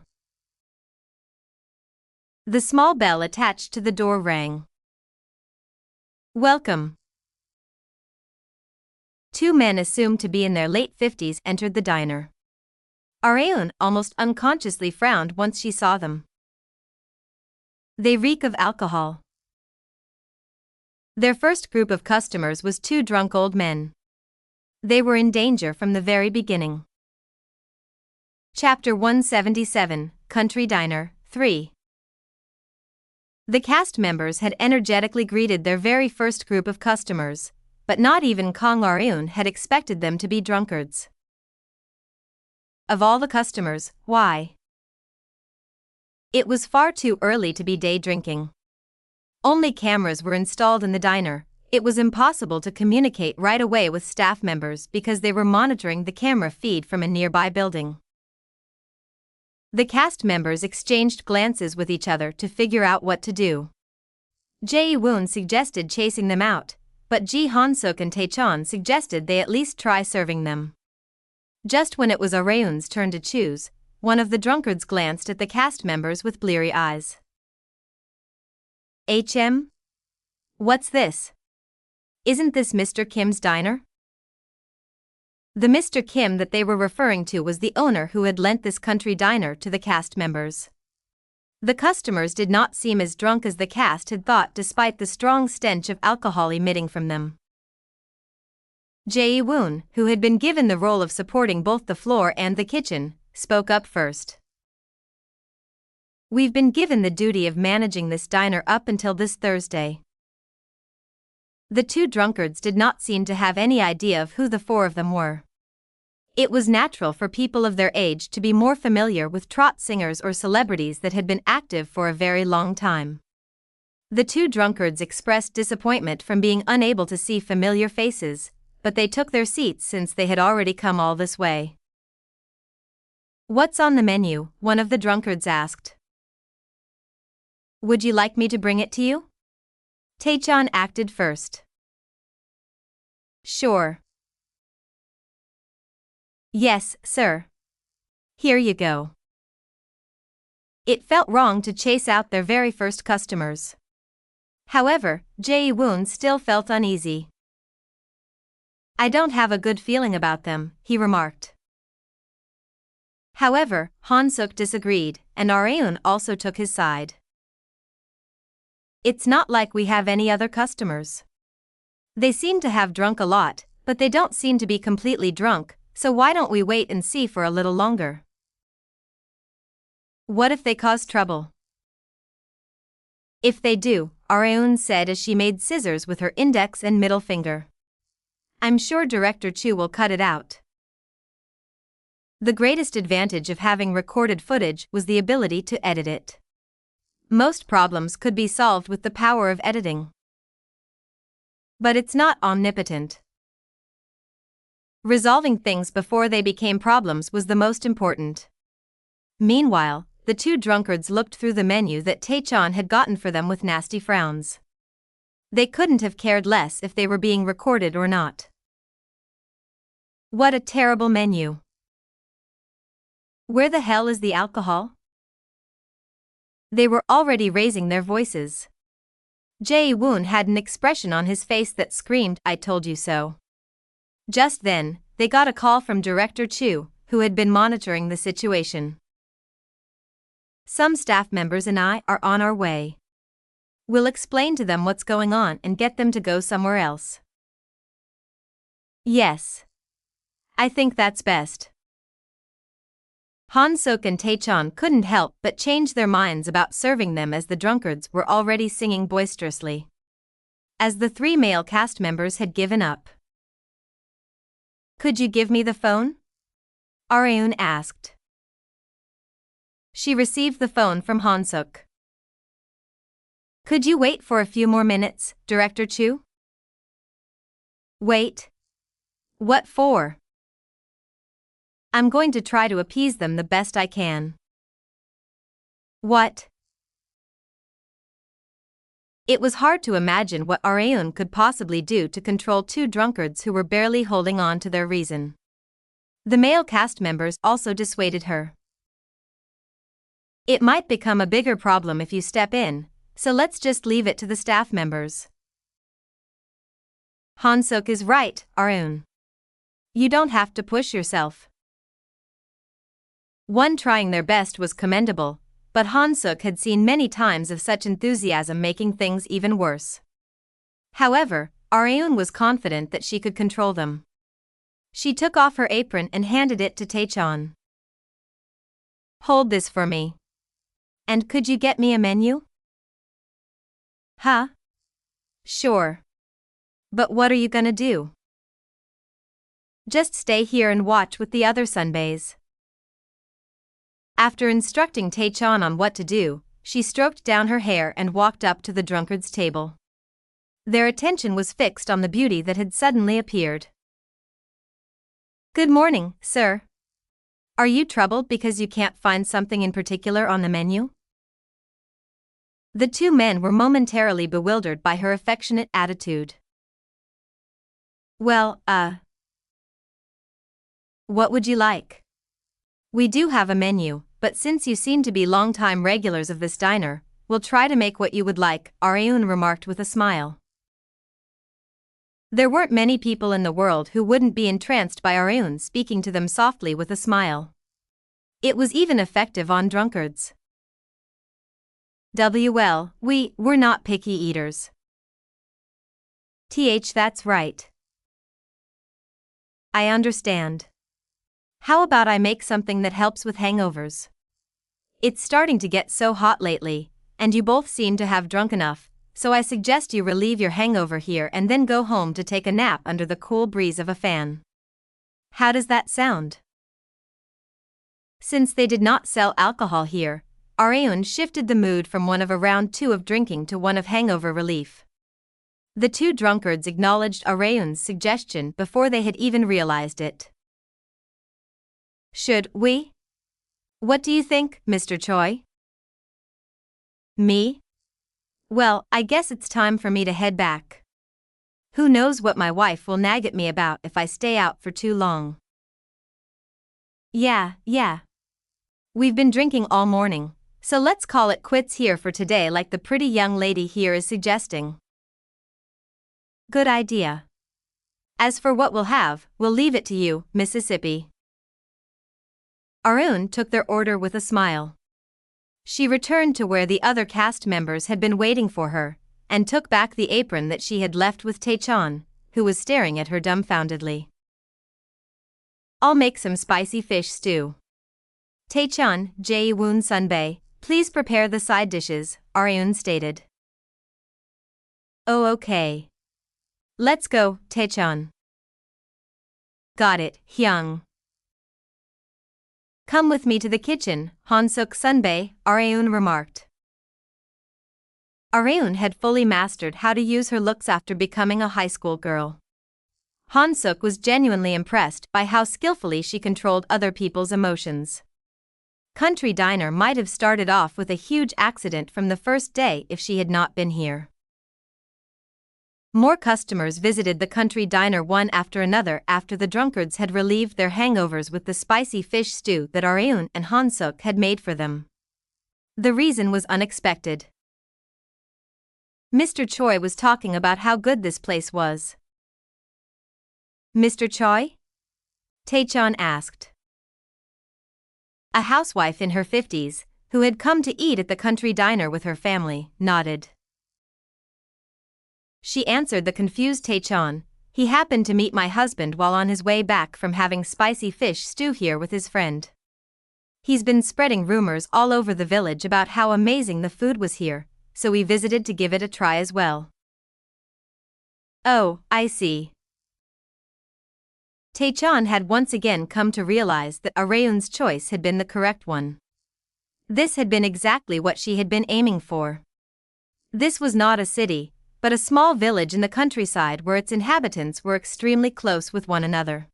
The small bell attached to the door rang. Welcome. Two men assumed to be in their late 50s entered the diner. Areun almost unconsciously frowned once she saw them. They reek of alcohol. Their first group of customers was two drunk old men. They were in danger from the very beginning. Chapter 177, Country Diner, 3. The cast members had energetically greeted their very first group of customers, but not even Kang Areun had expected them to be drunkards. Of all the customers, why? It was far too early to be day drinking. Only cameras were installed in the diner. It was impossible to communicate right away with staff members because they were monitoring the camera feed from a nearby building. The cast members exchanged glances with each other to figure out what to do. Jae-woon suggested chasing them out, but Ji Han-suk and Tae-chan suggested they at least try serving them. Just when it was Areun's turn to choose, one of the drunkards glanced at the cast members with bleary eyes. "HM? What's this? Isn't this Mr. Kim's diner?" The Mr. Kim that they were referring to was the owner who had lent this country diner to the cast members. The customers did not seem as drunk as the cast had thought despite the strong stench of alcohol emitting from them. Jae-woon, who had been given the role of supporting both the floor and the kitchen, spoke up first. "We've been given the duty of managing this diner up until this Thursday." The two drunkards did not seem to have any idea of who the four of them were. It was natural for people of their age to be more familiar with trot singers or celebrities that had been active for a very long time. The two drunkards expressed disappointment from being unable to see familiar faces, but they took their seats since they had already come all this way. "What's on the menu?" one of the drunkards asked. "Would you like me to bring it to you?" Tae-chan acted first. "Sure. Yes, sir. Here you go." It felt wrong to chase out their very first customers. However, Jae-woon still felt uneasy. "I don't have a good feeling about them," he remarked. However, Han-suk disagreed, and Areun also took his side. "It's not like we have any other customers. They seem to have drunk a lot, but they don't seem to be completely drunk, so why don't we wait and see for a little longer?" "What if they cause trouble?" "If they do," Areun said as she made scissors with her index and middle finger, "I'm sure Director Chu will cut it out." The greatest advantage of having recorded footage was the ability to edit it. Most problems could be solved with the power of editing. But it's not omnipotent. Resolving things before they became problems was the most important. Meanwhile, the two drunkards looked through the menu that Tae-chan had gotten for them with nasty frowns. They couldn't have cared less if they were being recorded or not. What a terrible menu. Where the hell is the alcohol? They were already raising their voices. Jae-woon had an expression on his face that screamed, "I told you so." Just then, they got a call from Director Chu, who had been monitoring the situation. "Some staff members and I are on our way. We'll explain to them what's going on and get them to go somewhere else." "Yes. I think that's best." Han-suk and Tae-chan couldn't help but change their minds about serving them as the drunkards were already singing boisterously. as the three male cast members had given up. Could you give me the phone? Areun asked. She received the phone from Han-suk. Could you wait for a few more minutes, Director Chu? Wait. What for? I'm going to try to appease them the best I can. What? It was hard to imagine what Areun could possibly do to control two drunkards who were barely holding on to their reason. The male cast members also dissuaded her. It might become a bigger problem if you step in, so let's just leave it to the staff members. Han-suk is right, Areun. You don't have to push yourself. One trying their best was commendable, but Han-suk had seen many times of such enthusiasm making things even worse. However, Areun was confident that she could control them. She took off her apron and handed it to Taechon. Hold this for me. And could you get me a menu? Huh? Sure. But what are you gonna do? Just stay here and watch with the other sunbaes. After instructing Taechon on what to do, she stroked down her hair and walked up to the drunkard's table. Their attention was fixed on the beauty that had suddenly appeared. Good morning, sir. Are you troubled because you can't find something in particular on the menu? The two men were momentarily bewildered by her affectionate attitude. Well, what would you like? We do have a menu, but since you seem to be long-time regulars of this diner, we'll try to make what you would like, Areun remarked with a smile. There weren't many people in the world who wouldn't be entranced by Areun speaking to them softly with a smile. It was even effective on drunkards. Well, we're not picky eaters. That's right. I understand. How about I make something that helps with hangovers? It's starting to get so hot lately, and you both seem to have drunk enough, so I suggest you relieve your hangover here and then go home to take a nap under the cool breeze of a fan. How does that sound? Since they did not sell alcohol here, Areun shifted the mood from one of a round two of drinking to one of hangover relief. The two drunkards acknowledged Areun's suggestion before they had even realized it. Should we? What do you think, Mr. Choi? Me? Well, I guess it's time for me to head back. Who knows what my wife will nag at me about if I stay out for too long. Yeah. We've been drinking all morning, so let's call it quits here for today like the pretty young lady here is suggesting. Good idea. As for what we'll have, we'll leave it to you, Mississippi. Areun took their order with a smile. She returned to where the other cast members had been waiting for her, and took back the apron that she had left with Taechon, who was staring at her dumbfoundedly. I'll make some spicy fish stew. Taechon, Jae-woon Sunbae, please prepare the side dishes, Areun stated. Oh okay. Let's go, Taechon. Got it, Hyung. Come with me to the kitchen, Han-suk Sunbae, Areun remarked. Areun had fully mastered how to use her looks after becoming a high school girl. Han-suk was genuinely impressed by how skillfully she controlled other people's emotions. Country Diner might have started off with a huge accident from the first day if she had not been here. More customers visited the Country Diner one after another after the drunkards had relieved their hangovers with the spicy fish stew that Areun and Han-suk had made for them. The reason was unexpected. Mr. Choi was talking about how good this place was. Mr. Choi? Taechon asked. A housewife in her 50s, who had come to eat at the Country Diner with her family, nodded. She answered the confused Taechon. He happened to meet my husband while on his way back from having spicy fish stew here with his friend. He's been spreading rumors all over the village about how amazing the food was here, so we visited to give it a try as well. Oh, I see. Taechan had once again come to realize that Areun's choice had been the correct one. This had been exactly what she had been aiming for. This was not a city, but a small village in the countryside where its inhabitants were extremely close with one another.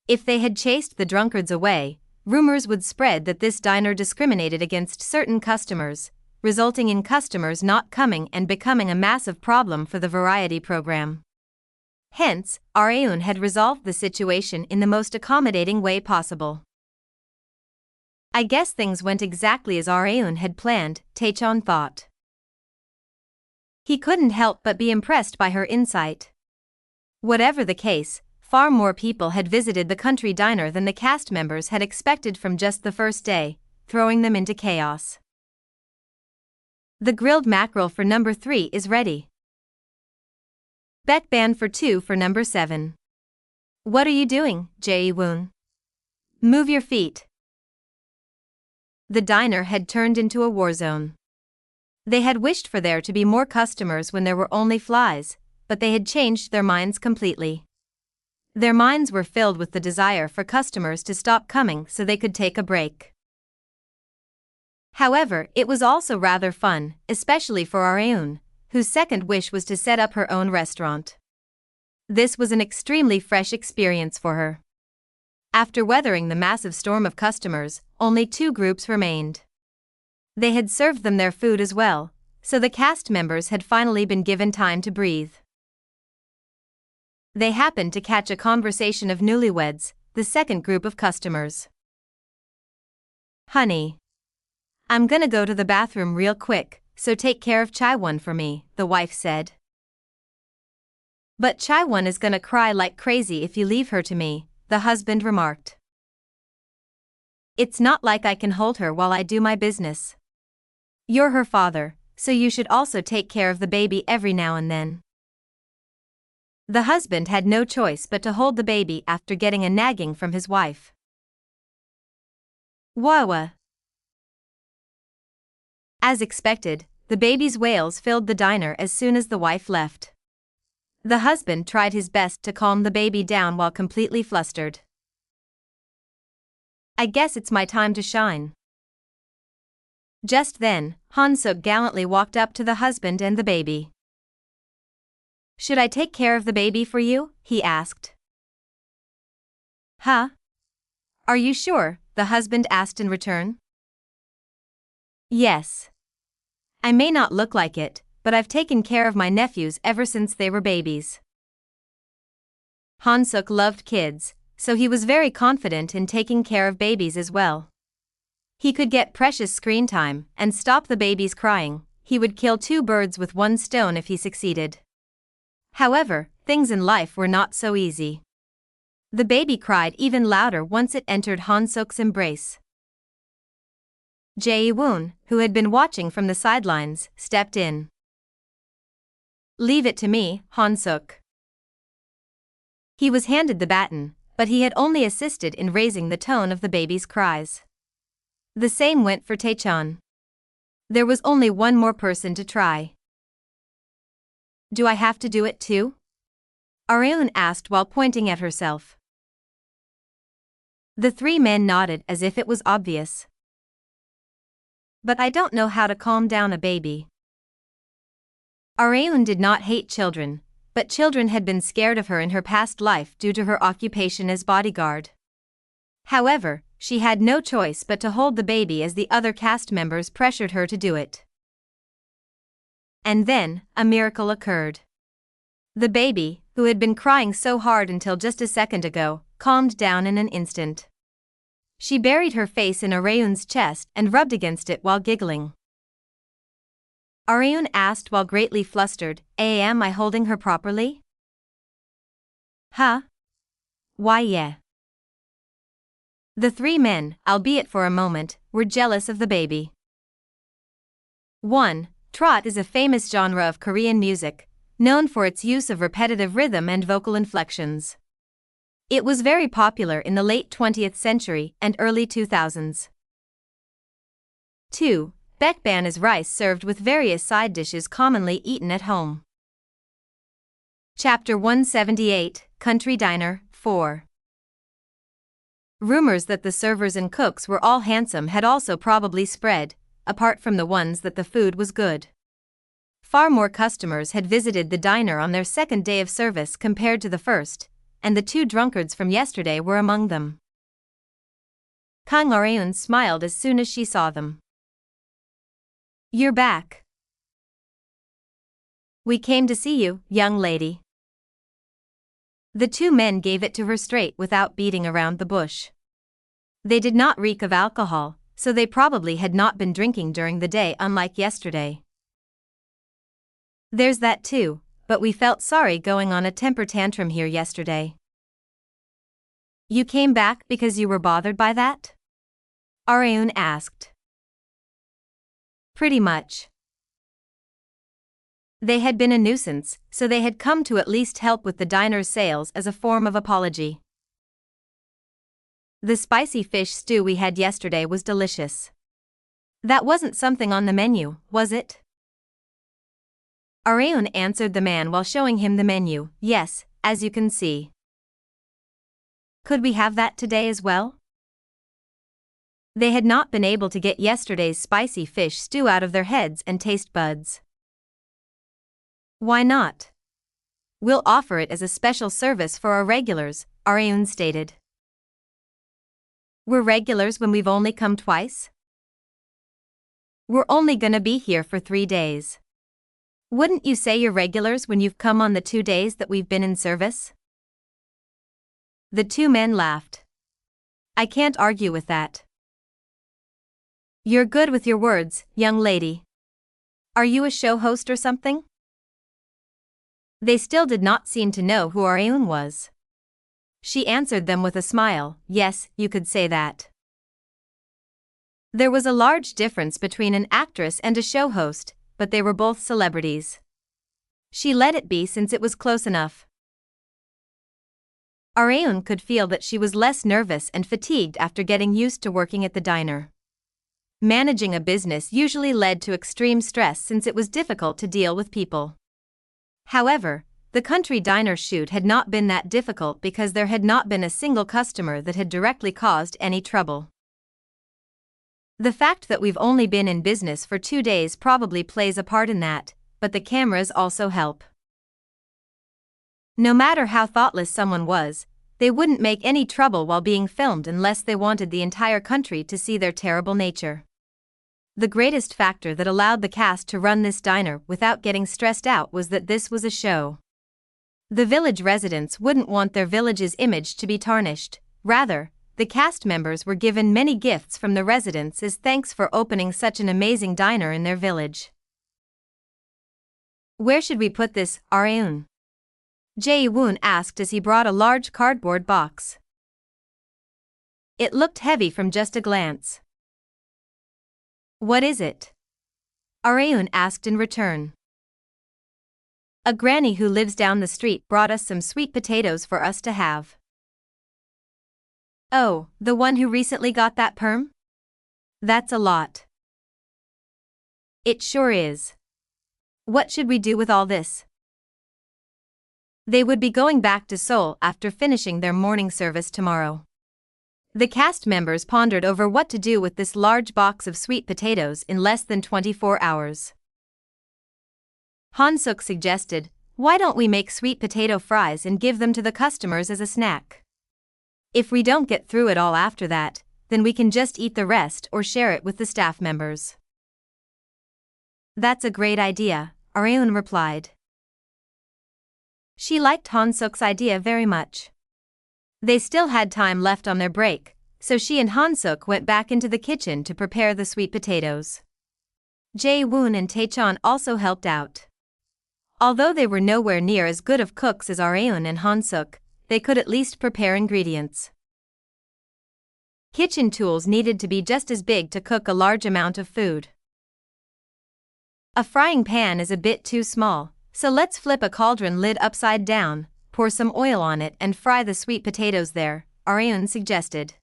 If they had chased the drunkards away, rumors would spread that this diner discriminated against certain customers, resulting in customers not coming and becoming a massive problem for the variety program. Hence, Areun had resolved the situation in the most accommodating way possible. I guess things went exactly as Areun had planned, Taechan thought. He couldn't help but be impressed by her insight. Whatever the case, far more people had visited the country diner than the cast members had expected from just the first day, throwing them into chaos. The grilled mackerel for number 3 is ready. Baekban for 2 for number 7. What are you doing, Jae-woon? Move your feet. The diner had turned into a war zone. They had wished for there to be more customers when there were only flies, but they had changed their minds completely. Their minds were filled with the desire for customers to stop coming so they could take a break. However, it was also rather fun, especially for Areun, whose second wish was to set up her own restaurant. This was an extremely fresh experience for her. After weathering the massive storm of customers, only 2 groups remained. They had served them their food as well, so the cast members had finally been given time to breathe. They happened to catch a conversation of newlyweds, the second group of customers. Honey, I'm gonna go to the bathroom real quick, so take care of Chaiwon for me, the wife said. But Chaiwon is gonna cry like crazy if you leave her to me, the husband remarked. It's not like I can hold her while I do my business. You're her father, so you should also take care of the baby every now and then. The husband had no choice but to hold the baby after getting a nagging from his wife. Wawa. As expected, the baby's wails filled the diner as soon as the wife left. The husband tried his best to calm the baby down while completely flustered. I guess it's my time to shine. Just then, Han-Suk gallantly walked up to the husband and the baby. Should I take care of the baby for you? He asked. Huh? Are you sure? The husband asked in return. Yes. I may not look like it, but I've taken care of my nephews ever since they were babies. Han-Suk loved kids, so he was very confident in taking care of babies as well. He could get precious screen time and stop the babies crying. He would kill 2 birds with 1 stone if he succeeded. However, things in life were not so easy. The baby cried even louder once it entered Han-Suk's embrace. Jae-woon, who had been watching from the sidelines, stepped in. Leave it to me, Han-Suk. He was handed the baton, but he had only assisted in raising the tone of the baby's cries. The same went for Taechan. There was only one more person to try. Do I have to do it too? Areun asked while pointing at herself. The 3 men nodded as if it was obvious. But I don't know how to calm down a baby. Areun did not hate children, but children had been scared of her in her past life due to her occupation as bodyguard. However, she had no choice but to hold the baby as the other cast members pressured her to do it. And then, a miracle occurred. The baby, who had been crying so hard until just a second ago, calmed down in an instant. She buried her face in Areun's chest and rubbed against it while giggling. Areun asked while greatly flustered, Am I holding her properly? Huh? Why yeah. The 3 men, albeit for a moment, were jealous of the baby. 1. Trot is a famous genre of Korean music, known for its use of repetitive rhythm and vocal inflections. It was very popular in the late 20th century and early 2000s. 2. Baekban is rice served with various side dishes commonly eaten at home. Chapter 178, Country Diner, 4. Rumors that the servers and cooks were all handsome had also probably spread, apart from the ones that the food was good. Far more customers had visited the diner on their second day of service compared to the first, and the two drunkards from yesterday were among them. Kang Areun smiled as soon as she saw them. "You're back. We came to see you, young lady." The two men gave it to her straight without beating around the bush. They did not reek of alcohol, so they probably had not been drinking during the day, unlike yesterday. "There's that too, but we felt sorry going on a temper tantrum here yesterday." "You came back because you were bothered by that?" Areun asked. "Pretty much. They had been a nuisance, so they had come to at least help with the diner's sales as a form of apology. The spicy fish stew we had yesterday was delicious. That wasn't something on the menu, was it?" Areun answered the man while showing him the menu. "Yes, as you can see." "Could we have that today as well?" They had not been able to get yesterday's spicy fish stew out of their heads and taste buds. "Why not? We'll offer it as a special service for our regulars," Areun stated. "We're regulars when we've only come twice? We're only gonna be here for 3 days. Wouldn't you say you're regulars when you've come on the 2 days that we've been in service?" The two men laughed. "I can't argue with that." "You're good with your words, young lady. Are you a show host or something?" They still did not seem to know who Areun was. She answered them with a smile. "Yes, you could say that." There was a large difference between an actress and a show host, but they were both celebrities. She let it be since it was close enough. Areun could feel that she was less nervous and fatigued after getting used to working at the diner. Managing a business usually led to extreme stress since it was difficult to deal with people. However, the country diner shoot had not been that difficult because there had not been a single customer that had directly caused any trouble. The fact that we've only been in business for 2 days probably plays a part in that, but the cameras also help. No matter how thoughtless someone was, they wouldn't make any trouble while being filmed unless they wanted the entire country to see their terrible nature. The greatest factor that allowed the cast to run this diner without getting stressed out was that this was a show. The village residents wouldn't want their village's image to be tarnished. Rather, the cast members were given many gifts from the residents as thanks for opening such an amazing diner in their village. "Where should we put this, Areun?" Jae-woon asked as he brought a large cardboard box. It looked heavy from just a glance. "What is it?" Areun asked in return. "A granny who lives down the street brought us some sweet potatoes for us to have." "Oh, the one who recently got that perm? That's a lot." "It sure is. What should we do with all this?" They would be going back to Seoul after finishing their morning service tomorrow. The cast members pondered over what to do with this large box of sweet potatoes in less than 24 hours. Han-Suk suggested, "Why don't we make sweet potato fries and give them to the customers as a snack? If we don't get through it all after that, then we can just eat the rest or share it with the staff members." "That's a great idea," Areun replied. She liked Han-Suk's idea very much. They still had time left on their break, so she and Han-Suk went back into the kitchen to prepare the sweet potatoes. Jae-woon and Taechan also helped out. Although they were nowhere near as good of cooks as Areun and Han-Suk, they could at least prepare ingredients. Kitchen tools needed to be just as big to cook a large amount of food. A frying pan is a bit too small, so let's flip a cauldron lid upside down, pour some oil on it and fry the sweet potatoes there, Areun suggested.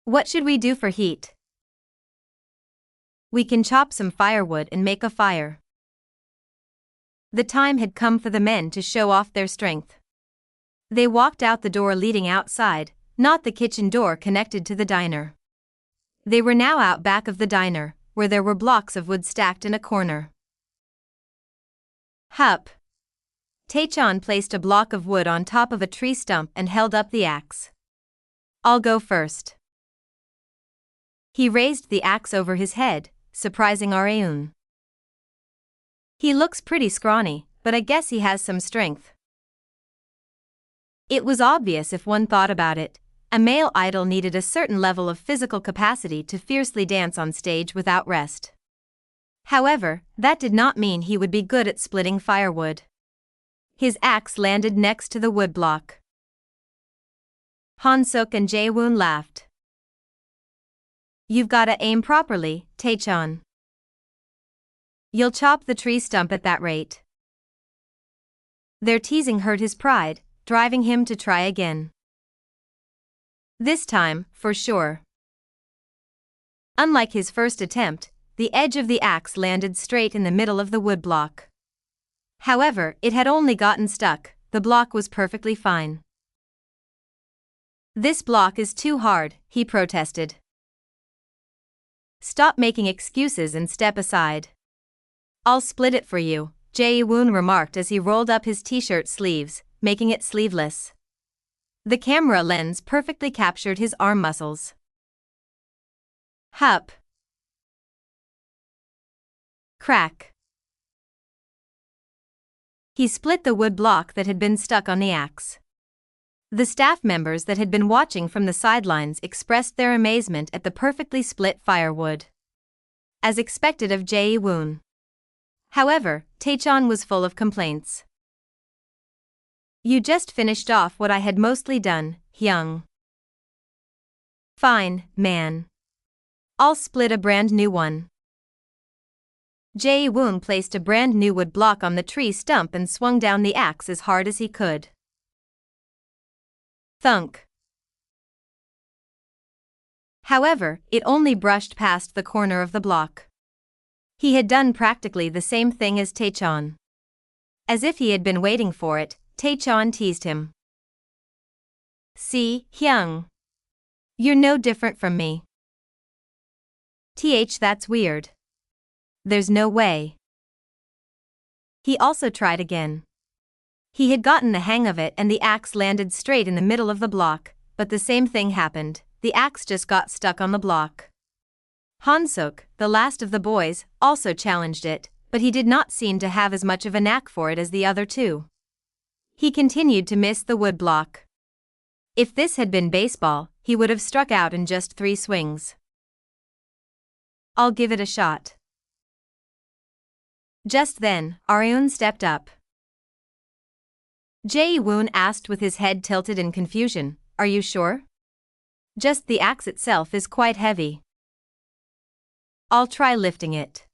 "What should we do for heat?" "We can chop some firewood and make a fire." The time had come for the men to show off their strength. They walked out the door leading outside, not the kitchen door connected to the diner. They were now out back of the diner, where there were blocks of wood stacked in a corner. Hup! Taechon placed a block of wood on top of a tree stump and held up the axe. I'll go first. He raised the axe over his head, surprising Areun. He looks pretty scrawny, but I guess he has some strength. It was obvious if one thought about it. A male idol needed a certain level of physical capacity to fiercely dance on stage without rest. However, that did not mean he would be good at splitting firewood. His axe landed next to the wood block. Han-Suk and Jae-Woon laughed. You've gotta aim properly, Taechon. You'll chop the tree stump at that rate. Their teasing hurt his pride, driving him to try again. This time, for sure. Unlike his first attempt, the edge of the axe landed straight in the middle of the wood block. However, it had only gotten stuck, the block was perfectly fine. This block is too hard, he protested. Stop making excuses and step aside. I'll split it for you, Jae-Woon remarked as he rolled up his t-shirt sleeves, making it sleeveless. The camera lens perfectly captured his arm muscles. Hup! Crack! He split the wood block that had been stuck on the axe. The staff members that had been watching from the sidelines expressed their amazement at the perfectly split firewood. As expected of Jae-Woon. However, Taechon was full of complaints. You just finished off what I had mostly done, Hyung. Fine, man. I'll split a brand new one. Jae-Woon placed a brand new wood block on the tree stump and swung down the axe as hard as he could. Thunk. However, it only brushed past the corner of the block. He had done practically the same thing as Taechon. As if he had been waiting for it, Taechon teased him. See, Hyung. You're no different from me. That's weird. There's no way. He also tried again. He had gotten the hang of it and the axe landed straight in the middle of the block, but the same thing happened, the axe just got stuck on the block. Han-Suk, the last of the boys, also challenged it, but he did not seem to have as much of a knack for it as the other two. He continued to miss the wood block. If this had been baseball, he would have struck out in just 3 swings. I'll give it a shot. Just then, Areun stepped up. Jae-Woon asked with his head tilted in confusion, Are you sure? Just the axe itself is quite heavy. I'll try lifting it.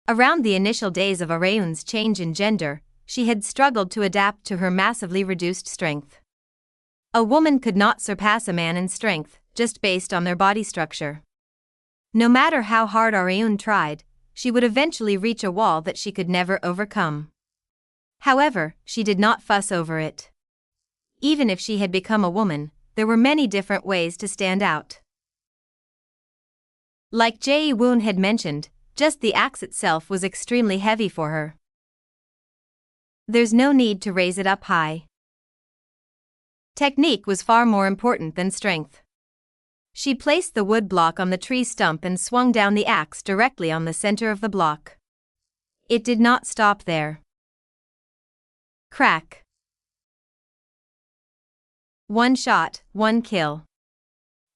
Around the initial days of Areun's change in gender, she had struggled to adapt to her massively reduced strength. A woman could not surpass a man in strength, just based on their body structure. No matter how hard Areun tried, she would eventually reach a wall that she could never overcome. However, she did not fuss over it. Even if she had become a woman, there were many different ways to stand out. Like Jae-Woon had mentioned, just the axe itself was extremely heavy for her. There's no need to raise it up high. Technique was far more important than strength. She placed the wood block on the tree stump and swung down the axe directly on the center of the block. It did not stop there. Crack. 1 shot, 1 kill.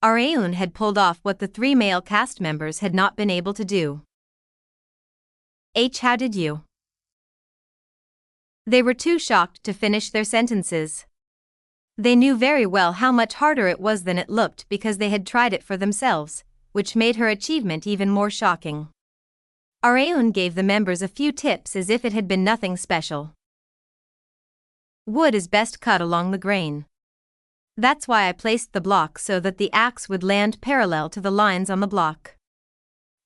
Areun had pulled off what the 3 male cast members had not been able to do. How did you? They were too shocked to finish their sentences. They knew very well how much harder it was than it looked because they had tried it for themselves, which made her achievement even more shocking. Areun gave the members a few tips as if it had been nothing special. Wood is best cut along the grain. That's why I placed the block so that the axe would land parallel to the lines on the block.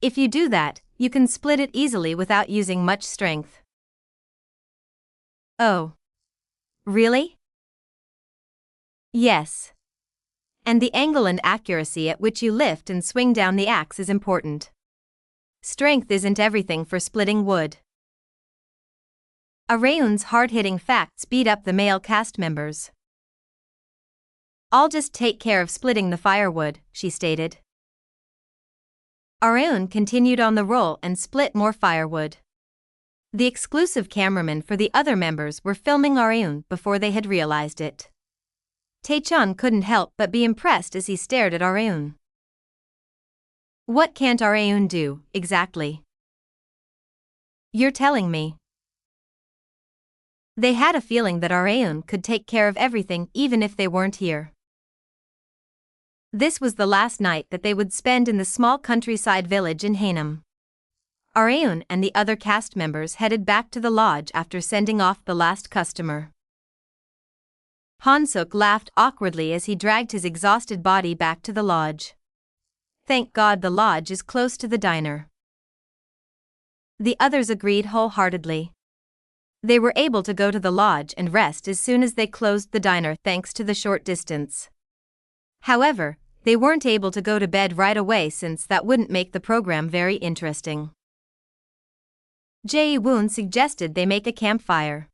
If you do that, You can split it easily without using much strength. Oh. Really? Yes. And the angle and accuracy at which you lift and swing down the axe is important. Strength isn't everything for splitting wood. Areun's hard-hitting facts beat up the male cast members. I'll just take care of splitting the firewood, she stated. Areun continued on the roll and split more firewood. The exclusive cameramen for the other members were filming Areun before they had realized it. Taechon couldn't help but be impressed as he stared at Areun. What can't Areun do, exactly? You're telling me. They had a feeling that Areun could take care of everything even if they weren't here. This was the last night that they would spend in the small countryside village in Haenim. Areun and the other cast members headed back to the lodge after sending off the last customer. Han-Suk laughed awkwardly as he dragged his exhausted body back to the lodge. Thank God the lodge is close to the diner. The others agreed wholeheartedly. They were able to go to the lodge and rest as soon as they closed the diner thanks to the short distance. However, they weren't able to go to bed right away since that wouldn't make the program very interesting. Jae-woon suggested they make a campfire.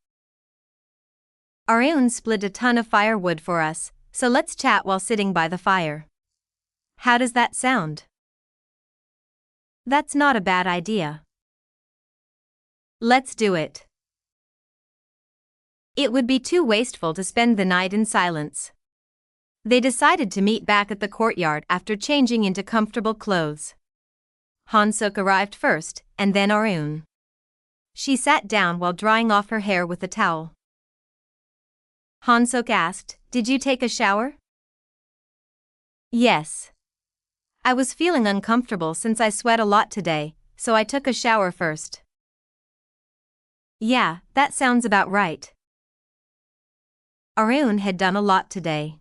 Areun split a ton of firewood for us, so let's chat while sitting by the fire. How does that sound? That's not a bad idea. Let's do it. It would be too wasteful to spend the night in silence. They decided to meet back at the courtyard after changing into comfortable clothes. Han-Suk arrived first, and then Areun. She sat down while drying off her hair with a towel. Han-Suk asked, "Did you take a shower?" Yes. I was feeling uncomfortable since I sweat a lot today, so I took a shower first. Yeah, that sounds about right. Areun had done a lot today.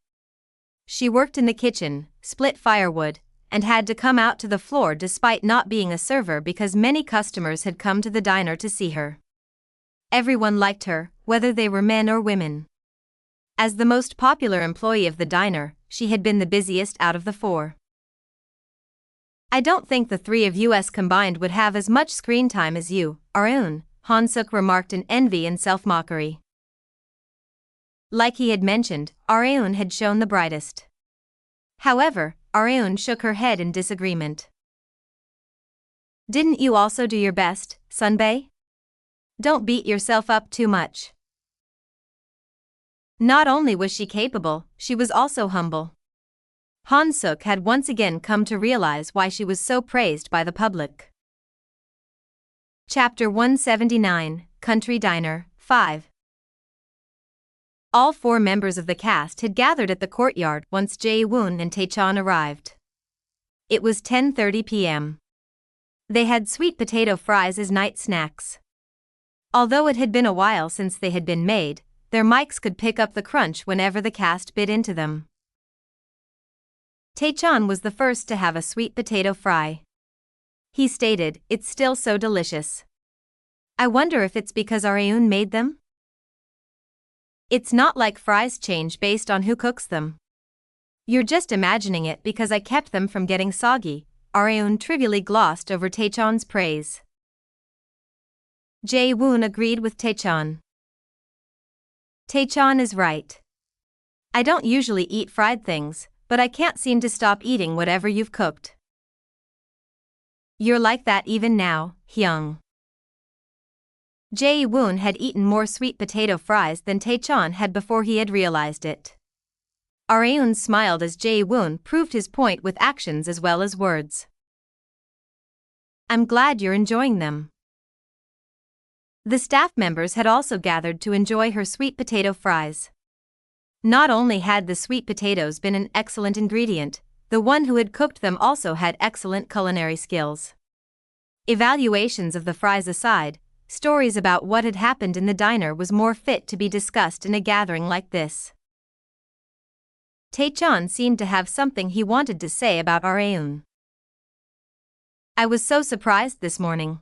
She worked in the kitchen, split firewood, and had to come out to the floor despite not being a server because many customers had come to the diner to see her. Everyone liked her, whether they were men or women. As the most popular employee of the diner, she had been the busiest out of the four. I don't think the three of us combined would have as much screen time as you, Areun, Han-Suk remarked in envy and self-mockery. Like he had mentioned, Areun had shown the brightest. However, Areun shook her head in disagreement. Didn't you also do your best, Sunbae? Don't beat yourself up too much. Not only was she capable, she was also humble. Han-Suk had once again come to realize why she was so praised by the public. Chapter 179, Country Diner, 5. All four members of the cast had gathered at the courtyard once Jae-woon and Taechon arrived. It was 10:30 p.m. They had sweet potato fries as night snacks. Although it had been a while since they had been made, their mics could pick up the crunch whenever the cast bit into them. Taechon was the first to have a sweet potato fry. He stated, "It's still so delicious. I wonder if it's because Areun made them?" It's not like fries change based on who cooks them. You're just imagining it because I kept them from getting soggy, Areun trivially glossed over Taechon's praise. Jae-woon agreed with Taechon. Taechon is right. I don't usually eat fried things, but I can't seem to stop eating whatever you've cooked. You're like that even now, Hyung. Jae-woon had eaten more sweet potato fries than Taechon had before he had realized it. Areun smiled as Jae-woon proved his point with actions as well as words. I'm glad you're enjoying them. The staff members had also gathered to enjoy her sweet potato fries. Not only had the sweet potatoes been an excellent ingredient, the one who had cooked them also had excellent culinary skills. Evaluations of the fries aside, stories about what had happened in the diner was more fit to be discussed in a gathering like this. Taechon seemed to have something he wanted to say about Areun. I was so surprised this morning.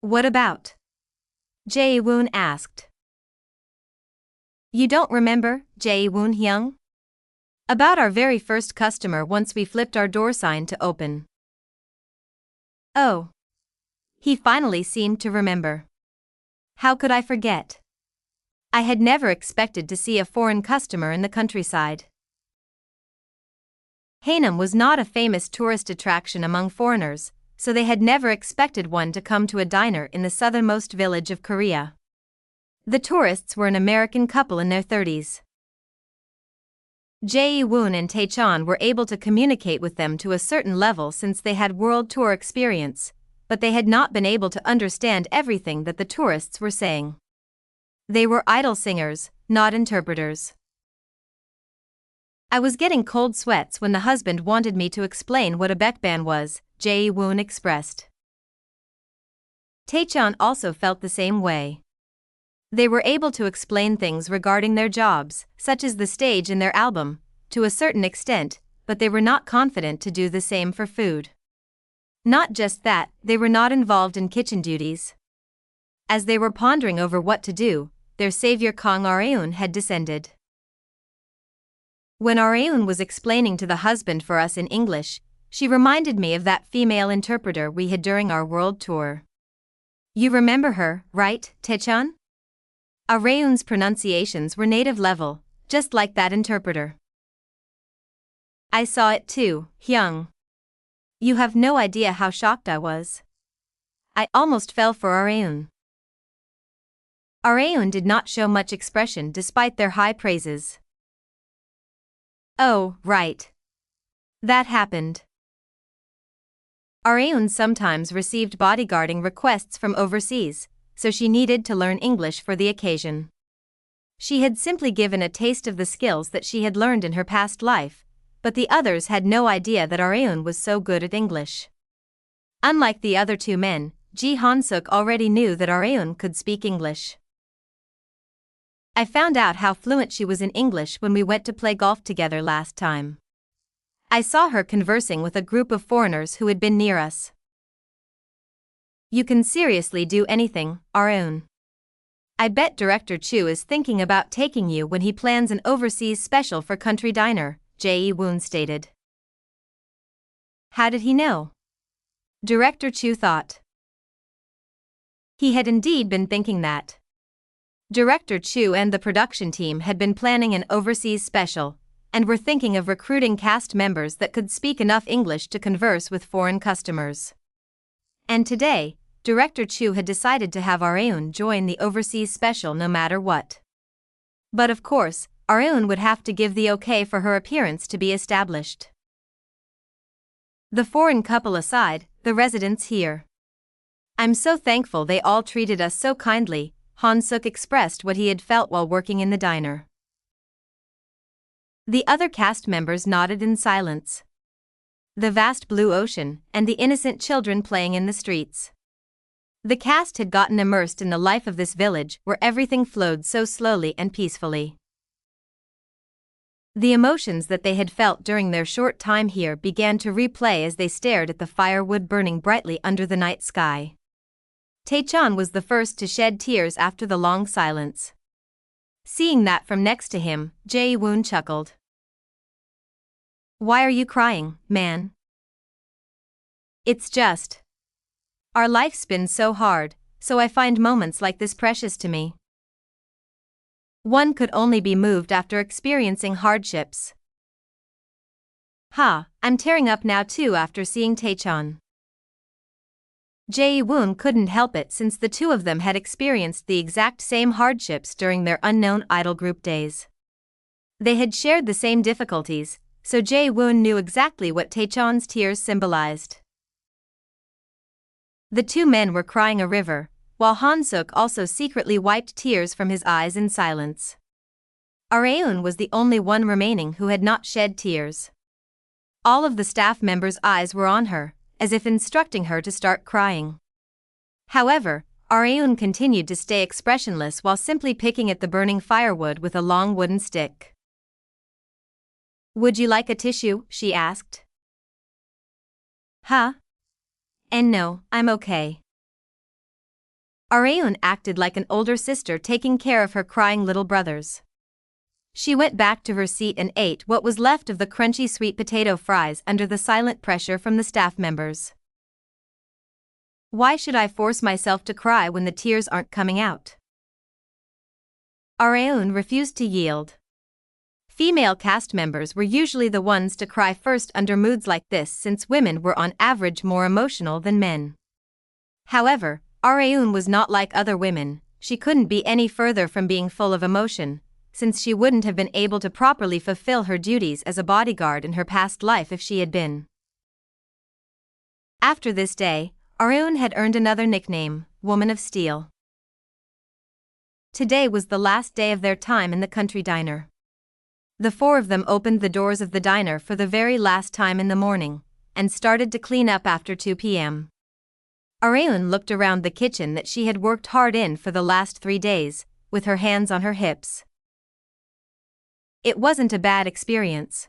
What about? Jae-woon asked. You don't remember, Jae-woon Hyung? About our very first customer once we flipped our door sign to open. Oh. He finally seemed to remember. How could I forget? I had never expected to see a foreign customer in the countryside. Haenim was not a famous tourist attraction among foreigners, so they had never expected one to come to a diner in the southernmost village of Korea. The tourists were an American couple in their 30s. Jae-woon and Taechan were able to communicate with them to a certain level since they had world tour experience, but they had not been able to understand everything that the tourists were saying. They were idol singers, not interpreters. I was getting cold sweats when the husband wanted me to explain what a baekban was, Jae-woon expressed. Taechan also felt the same way. They were able to explain things regarding their jobs, such as the stage in their album, to a certain extent, but they were not confident to do the same for food. Not just that, they were not involved in kitchen duties. As they were pondering over what to do, their savior Kang Areun had descended. When Areun was explaining to the husband for us in English, she reminded me of that female interpreter we had during our world tour. You remember her, right, Taechan? Areun's pronunciations were native level, just like that interpreter. I saw it too, Hyung. You have no idea how shocked I was. I almost fell for Areun. Areun did not show much expression despite their high praises. Oh, right. That happened. Areun sometimes received bodyguarding requests from overseas, so she needed to learn English for the occasion. She had simply given a taste of the skills that she had learned in her past life, but the others had no idea that Areun was so good at English. Unlike the other two men, Ji Han-suk already knew that Areun could speak English. I found out how fluent she was in English when we went to play golf together last time. I saw her conversing with a group of foreigners who had been near us. You can seriously do anything, Areun. I bet Director Chu is thinking about taking you when he plans an overseas special for Country Diner, Jae-woon stated. How did he know? Director Chu thought. He had indeed been thinking that. Director Chu and the production team had been planning an overseas special, and were thinking of recruiting cast members that could speak enough English to converse with foreign customers. And today, Director Chu had decided to have Areun join the overseas special no matter what. But of course, Areun would have to give the okay for her appearance to be established. The foreign couple aside, the residents here. I'm so thankful they all treated us so kindly, Han-suk expressed what he had felt while working in the diner. The other cast members nodded in silence. The vast blue ocean, and the innocent children playing in the streets. The cast had gotten immersed in the life of this village where everything flowed so slowly and peacefully. The emotions that they had felt during their short time here began to replay as they stared at the firewood burning brightly under the night sky. Taechan was the first to shed tears after the long silence. Seeing that from next to him, Jae-woon chuckled. Why are you crying, man? It's just. Our life's been so hard, so I find moments like this precious to me. One could only be moved after experiencing hardships. I'm tearing up now too after seeing Taechan. Jae-woon couldn't help it since the two of them had experienced the exact same hardships during their unknown idol group days. They had shared the same difficulties, so Jae-woon knew exactly what Taechan's tears symbolized. The two men were crying a river, while Han-suk also secretly wiped tears from his eyes in silence. Areun was the only one remaining who had not shed tears. All of the staff members' eyes were on her, as if instructing her to start crying. However, Areun continued to stay expressionless while simply picking at the burning firewood with a long wooden stick. Would you like a tissue? She asked. Huh? And no, I'm okay. Areun acted like an older sister taking care of her crying little brothers. She went back to her seat and ate what was left of the crunchy sweet potato fries under the silent pressure from the staff members. Why should I force myself to cry when the tears aren't coming out? Areun refused to yield. Female cast members were usually the ones to cry first under moods like this since women were on average more emotional than men. However, Areun was not like other women. She couldn't be any further from being full of emotion, since she wouldn't have been able to properly fulfill her duties as a bodyguard in her past life if she had been. After this day, Areun had earned another nickname, Woman of Steel. Today was the last day of their time in the country diner. The four of them opened the doors of the diner for the very last time in the morning, and started to clean up after 2 p.m. Areun looked around the kitchen that she had worked hard in for the last 3 days, with her hands on her hips. It wasn't a bad experience.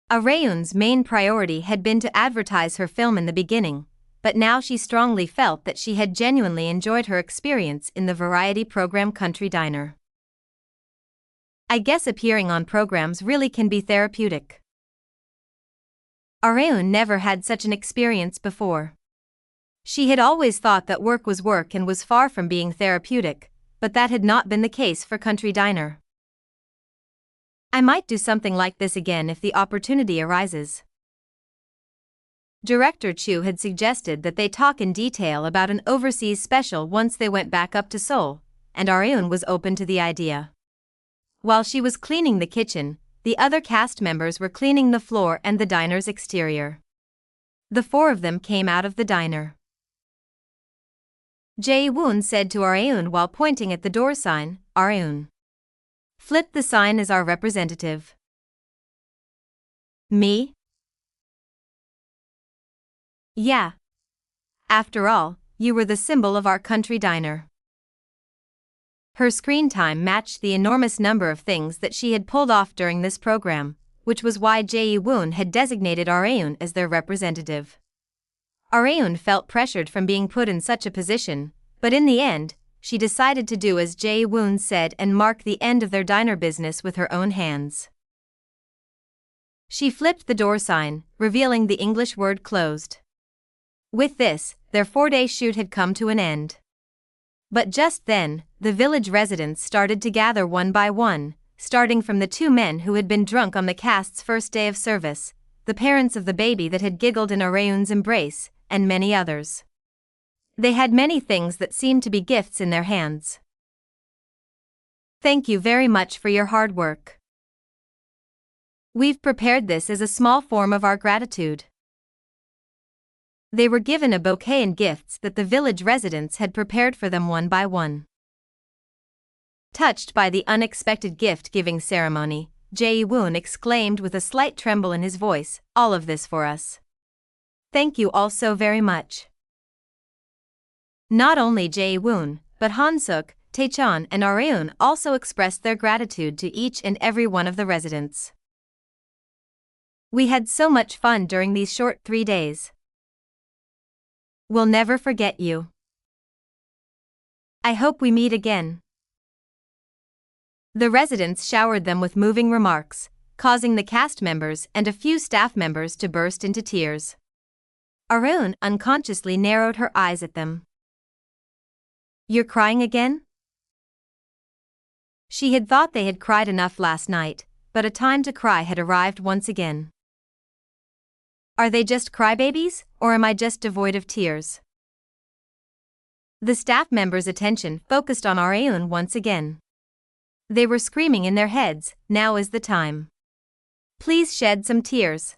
Areun's main priority had been to advertise her film in the beginning, but now she strongly felt that she had genuinely enjoyed her experience in the variety program Country Diner. I guess appearing on programs really can be therapeutic. Areun never had such an experience before. She had always thought that work was work and was far from being therapeutic, but that had not been the case for Country Diner. I might do something like this again if the opportunity arises. Director Chu had suggested that they talk in detail about an overseas special once they went back up to Seoul, and Areun was open to the idea. While she was cleaning the kitchen, the other cast members were cleaning the floor and the diner's exterior. The four of them came out of the diner. Jae-woon said to Areun while pointing at the door sign, "Areun, flip the sign as our representative." Me? Yeah. After all, you were the symbol of our country diner. Her screen time matched the enormous number of things that she had pulled off during this program, which was why Jae-woon had designated Areun as their representative. Areun felt pressured from being put in such a position, but in the end, she decided to do as Jae-woon said and mark the end of their diner business with her own hands. She flipped the door sign, revealing the English word closed. With this, their 4-day shoot had come to an end. But just then, the village residents started to gather one by one, starting from the 2 men who had been drunk on the cast's first day of service, the parents of the baby that had giggled in Areun's embrace, and many others. They had many things that seemed to be gifts in their hands. Thank you very much for your hard work. We've prepared this as a small form of our gratitude. They were given a bouquet and gifts that the village residents had prepared for them one by one. Touched by the unexpected gift-giving ceremony, Jae-woon exclaimed with a slight tremble in his voice, "All of this for us. Thank you all so very much." Not only Jae-woon, but Han-suk, Taechan and Areun also expressed their gratitude to each and every one of the residents. We had so much fun during these short 3 days. We'll never forget you. I hope we meet again. The residents showered them with moving remarks, causing the cast members and a few staff members to burst into tears. Areun unconsciously narrowed her eyes at them. You're crying again? She had thought they had cried enough last night, but a time to cry had arrived once again. Are they just crybabies, or am I just devoid of tears? The staff members' attention focused on Areun once again. They were screaming in their heads, "Now is the time. Please shed some tears."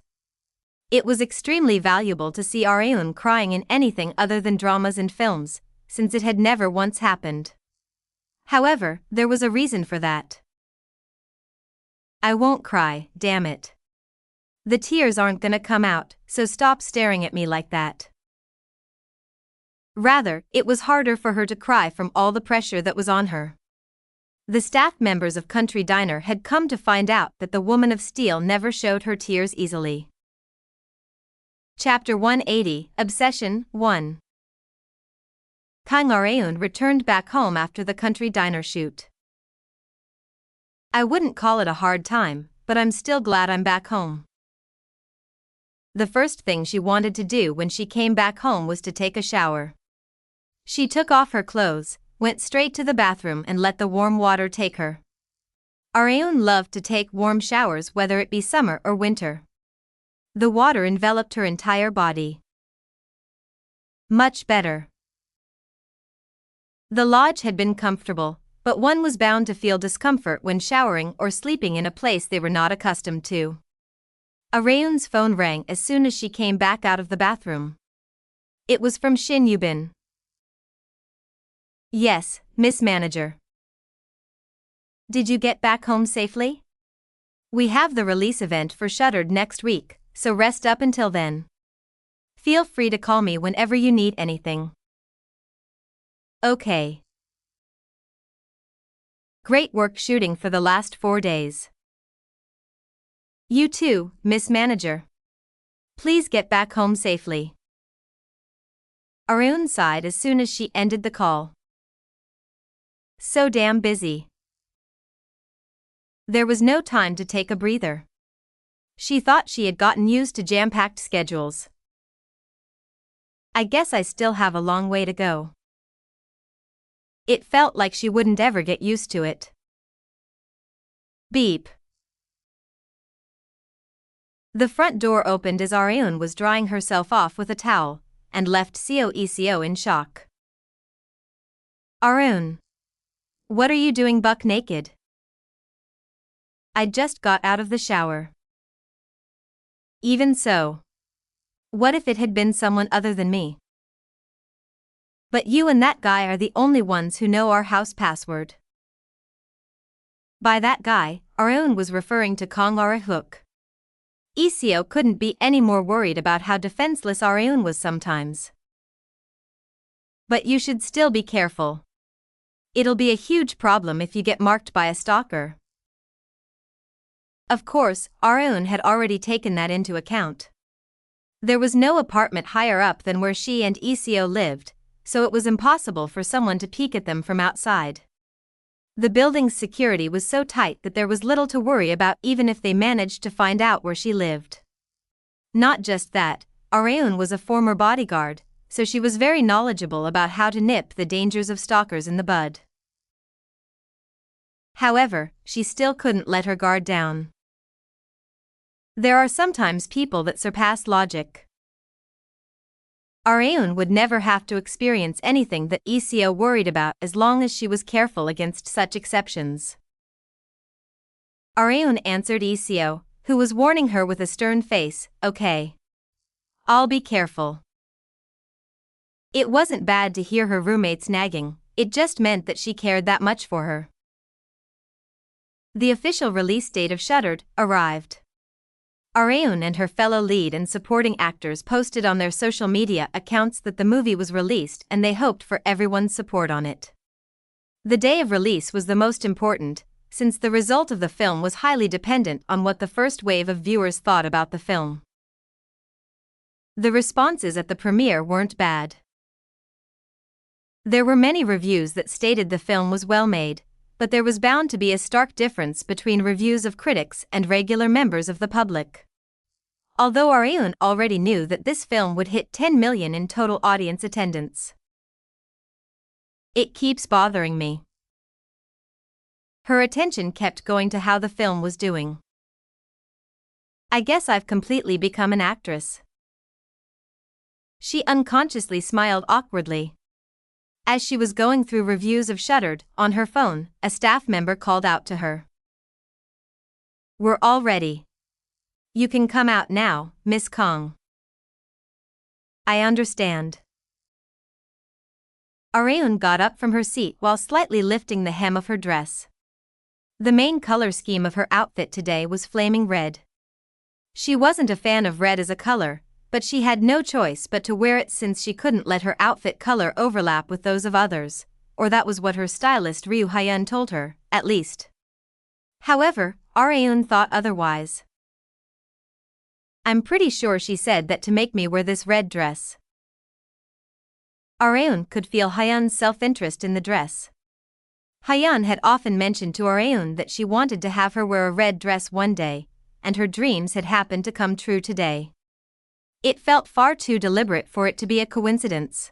It was extremely valuable to see Areun crying in anything other than dramas and films, since it had never once happened. However, there was a reason for that. I won't cry, damn it. The tears aren't gonna come out, so stop staring at me like that. Rather, it was harder for her to cry from all the pressure that was on her. The staff members of Country Diner had come to find out that the Woman of Steel never showed her tears easily. Chapter 180, Obsession, 1. Kang Areun returned back home after the country diner shoot. I wouldn't call it a hard time, but I'm still glad I'm back home. The first thing she wanted to do when she came back home was to take a shower. She took off her clothes, went straight to the bathroom and let the warm water take her. Areun loved to take warm showers whether it be summer or winter. The water enveloped her entire body. Much better. The lodge had been comfortable, but one was bound to feel discomfort when showering or sleeping in a place they were not accustomed to. Areun's phone rang as soon as she came back out of the bathroom. It was from Shin Yubin. Yes, Miss Manager. Did you get back home safely? We have the release event for Shuttered next week, so rest up until then. Feel free to call me whenever you need anything. Okay. Great work shooting for the last 4 days. You too, Miss Manager. Please get back home safely. Areun sighed as soon as she ended the call. So damn busy. There was no time to take a breather. She thought she had gotten used to jam-packed schedules. I guess I still have a long way to go. It felt like she wouldn't ever get used to it. Beep. The front door opened as Areun was drying herself off with a towel, and left Eco in shock. Areun. What are you doing buck naked? I just got out of the shower. Even so. What if it had been someone other than me? But you and that guy are the only ones who know our house password. By that guy, Areun was referring to Kang Arehook. Iseo couldn't be any more worried about how defenseless Areun was sometimes. But you should still be careful. It'll be a huge problem if you get marked by a stalker. Of course, Areun had already taken that into account. There was no apartment higher up than where she and Iseo lived, so it was impossible for someone to peek at them from outside. The building's security was so tight that there was little to worry about even if they managed to find out where she lived. Not just that, Areun was a former bodyguard, so she was very knowledgeable about how to nip the dangers of stalkers in the bud. However, she still couldn't let her guard down. There are sometimes people that surpass logic. Areun would never have to experience anything that Iseo worried about as long as she was careful against such exceptions. Areun answered Iseo, who was warning her with a stern face, okay. I'll be careful. It wasn't bad to hear her roommates nagging, it just meant that she cared that much for her. The official release date of Shuttered arrived. Areun and her fellow lead and supporting actors posted on their social media accounts that the movie was released and they hoped for everyone's support on it. The day of release was the most important, since the result of the film was highly dependent on what the first wave of viewers thought about the film. The responses at the premiere weren't bad. There were many reviews that stated the film was well made, but there was bound to be a stark difference between reviews of critics and regular members of the public. Although Areun already knew that this film would hit 10 million in total audience attendance. It keeps bothering me. Her attention kept going to how the film was doing. I guess I've completely become an actress. She unconsciously smiled awkwardly. As she was going through reviews of Shuttered on her phone, a staff member called out to her. We're all ready. You can come out now, Miss Kang. I understand. Areun got up from her seat while slightly lifting the hem of her dress. The main color scheme of her outfit today was flaming red. She wasn't a fan of red as a color, but she had no choice but to wear it since she couldn't let her outfit color overlap with those of others, or that was what her stylist Ryu Hyun told her, at least. However, Areun thought otherwise. I'm pretty sure she said that to make me wear this red dress. Areun could feel Hyun's self-interest in the dress. Hyun had often mentioned to Areun that she wanted to have her wear a red dress one day, and her dreams had happened to come true today. It felt far too deliberate for it to be a coincidence.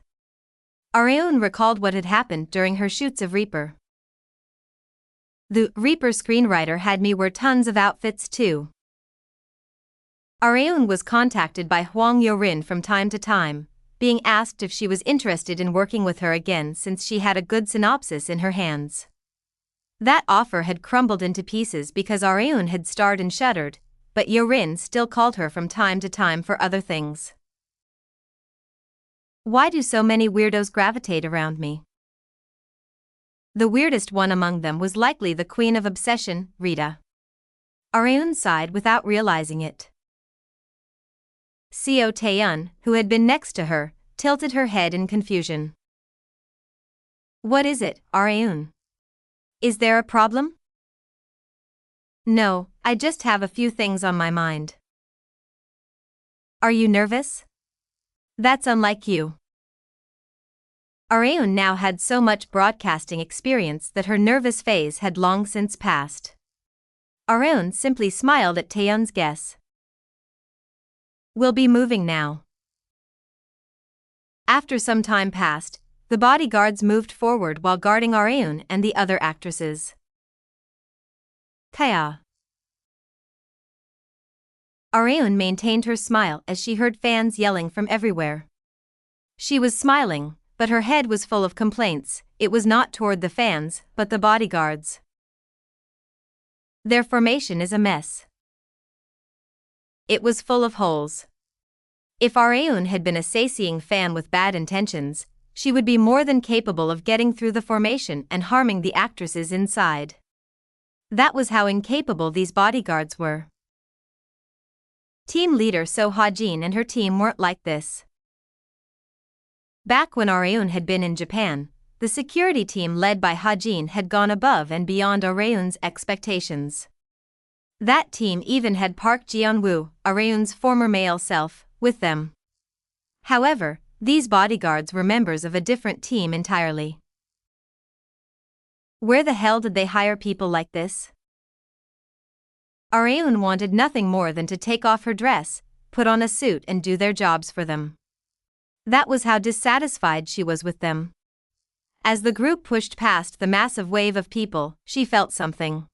Areun recalled what had happened during her shoots of Reaper. The Reaper screenwriter had me wear tons of outfits too. Areun was contacted by Hwang Yo-rin from time to time, being asked if she was interested in working with her again since she had a good synopsis in her hands. That offer had crumbled into pieces because Areun had starred in Shuttered, but Yo-rin still called her from time to time for other things. Why do so many weirdos gravitate around me? The weirdest one among them was likely the queen of obsession, Rita. Areun sighed without realizing it. Seo Taeyeon, who had been next to her, tilted her head in confusion. What is it, Areun? Is there a problem? No, I just have a few things on my mind. Are you nervous? That's unlike you. Areun now had so much broadcasting experience that her nervous phase had long since passed. Areun simply smiled at Taeyeon's guess. We'll be moving now. After some time passed, the bodyguards moved forward while guarding Areun and the other actresses. Kaya. Areun maintained her smile as she heard fans yelling from everywhere. She was smiling, but her head was full of complaints. It was not toward the fans, but the bodyguards. Their formation is a mess. It was full of holes. If Areun had been a Saseing fan with bad intentions, she would be more than capable of getting through the formation and harming the actresses inside. That was how incapable these bodyguards were. Team leader So Ha-jin and her team weren't like this. Back when Areun had been in Japan, the security team led by Ha-jin had gone above and beyond Areun's expectations. That team even had Park Geon-Woo, Areun's former male self, with them. However, these bodyguards were members of a different team entirely. Where the hell did they hire people like this? Areun wanted nothing more than to take off her dress, put on a suit and do their jobs for them. That was how dissatisfied she was with them. As the group pushed past the massive wave of people, she felt something.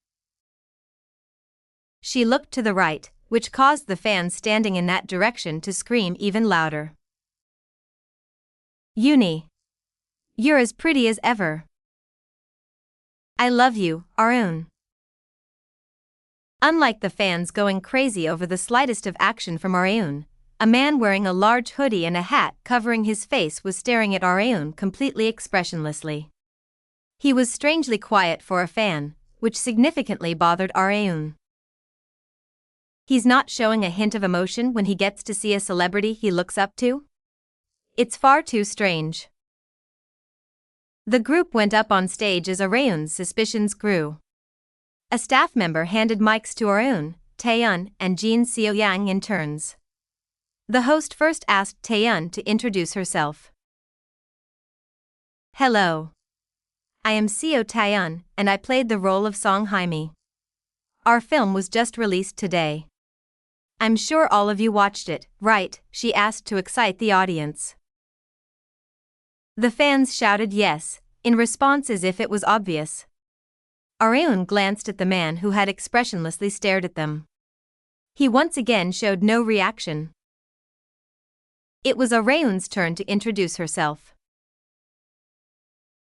She looked to the right, which caused the fans standing in that direction to scream even louder. Uni. You're as pretty as ever. I love you, Areun. Unlike the fans going crazy over the slightest of action from Areun, a man wearing a large hoodie and a hat covering his face was staring at Areun completely expressionlessly. He was strangely quiet for a fan, which significantly bothered Areun. He's not showing a hint of emotion when he gets to see a celebrity he looks up to? It's far too strange. The group went up on stage as Areun's suspicions grew. A staff member handed mics to Areun, Taeyeon, and Jin Seo-yang in turns. The host first asked Taeyeon to introduce herself. Hello. I am Seo Taeyeon, and I played the role of Song Haimi. Our film was just released today. I'm sure all of you watched it, right? She asked to excite the audience. The fans shouted yes, in response as if it was obvious. Areun glanced at the man who had expressionlessly stared at them. He once again showed no reaction. It was Areun's turn to introduce herself.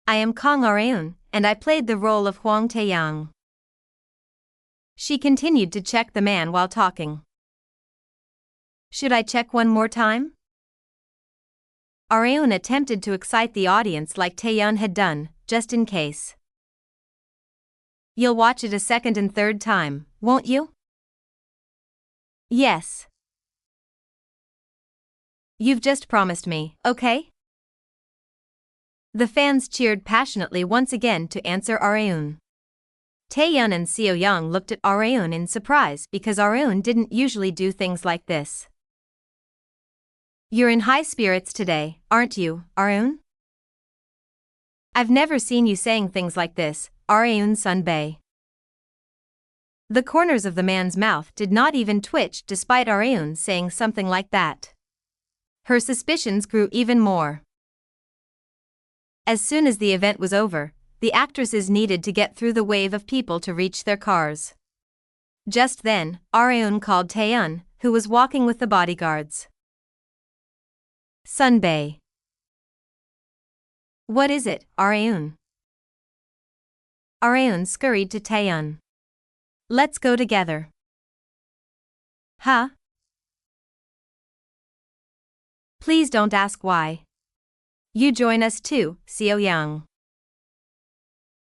I am Kang Areun, and I played the role of Hwang Tae-yang. She continued to check the man while talking. Should I check one more time? Areun attempted to excite the audience like Taeyeon had done, just in case. You'll watch it a second and third time, won't you? Yes. You've just promised me, okay? The fans cheered passionately once again to answer Areun. Taeyeon and Seo-young looked at Areun in surprise because Areun didn't usually do things like this. "You're in high spirits today, aren't you, Areun? I've never seen you saying things like this, Areun Sunbae." The corners of the man's mouth did not even twitch despite Areun saying something like that. Her suspicions grew even more. As soon as the event was over, the actresses needed to get through the wave of people to reach their cars. Just then, Areun called Taeyeon, who was walking with the bodyguards. "Sunbae." "What is it, Areun?" Areun scurried to Taeyeon. "Let's go together." "Huh? Please don't ask why. You join us too, Seo-young."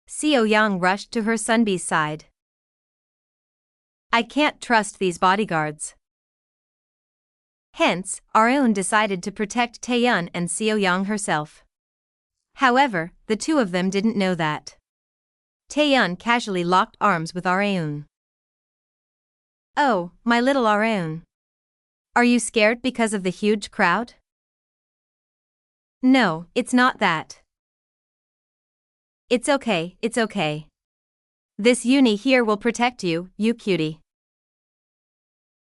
Seo-young rushed to her Sunbee's side. "I can't trust these bodyguards." Hence, Areun decided to protect Taeyeon and Seo-young herself. However, the two of them didn't know that. Taeyeon casually locked arms with Areun. "Oh, my little Areun. Are you scared because of the huge crowd?" "No, it's not that. It's okay, it's okay. This uni here will protect you, you cutie."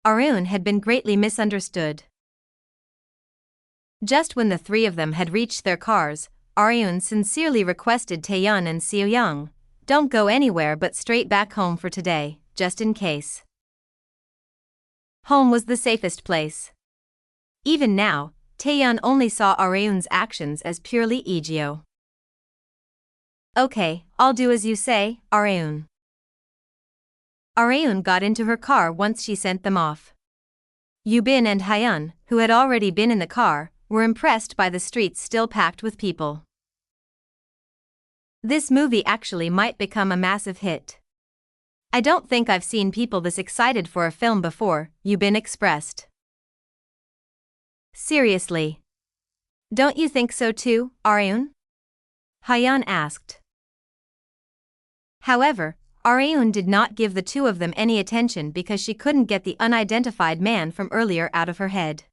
Areun had been greatly misunderstood. Just when the three of them had reached their cars, Areun sincerely requested Taeyeon and Seo-young, "Don't go anywhere but straight back home for today, just in case." Home was the safest place. Even now, Taeyeon only saw Areun's actions as purely ego. "Okay, I'll do as you say, Areun." Areun got into her car once she sent them off. Yubin and Hyun, who had already been in the car, were impressed by the streets still packed with people. This movie actually might become a massive hit. "I don't think I've seen people this excited for a film before," Yubin expressed. "Seriously? Don't you think so too, Areun?" Hyun asked. However, Areun did not give the two of them any attention because she couldn't get the unidentified man from earlier out of her head.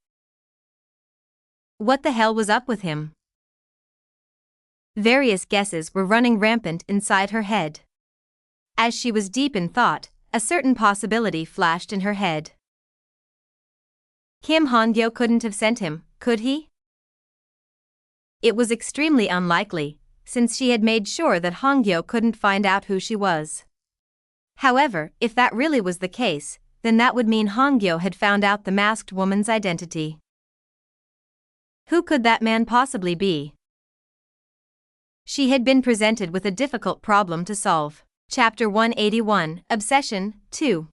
What the hell was up with him? Various guesses were running rampant inside her head. As she was deep in thought, a certain possibility flashed in her head. Han-Gyo couldn't have sent him, could he? It was extremely unlikely, since she had made sure that Han-Gyo couldn't find out who she was. However, if that really was the case, then that would mean Han-Gyo had found out the masked woman's identity. Who could that man possibly be? She had been presented with a difficult problem to solve. Chapter 181, Obsession, 2.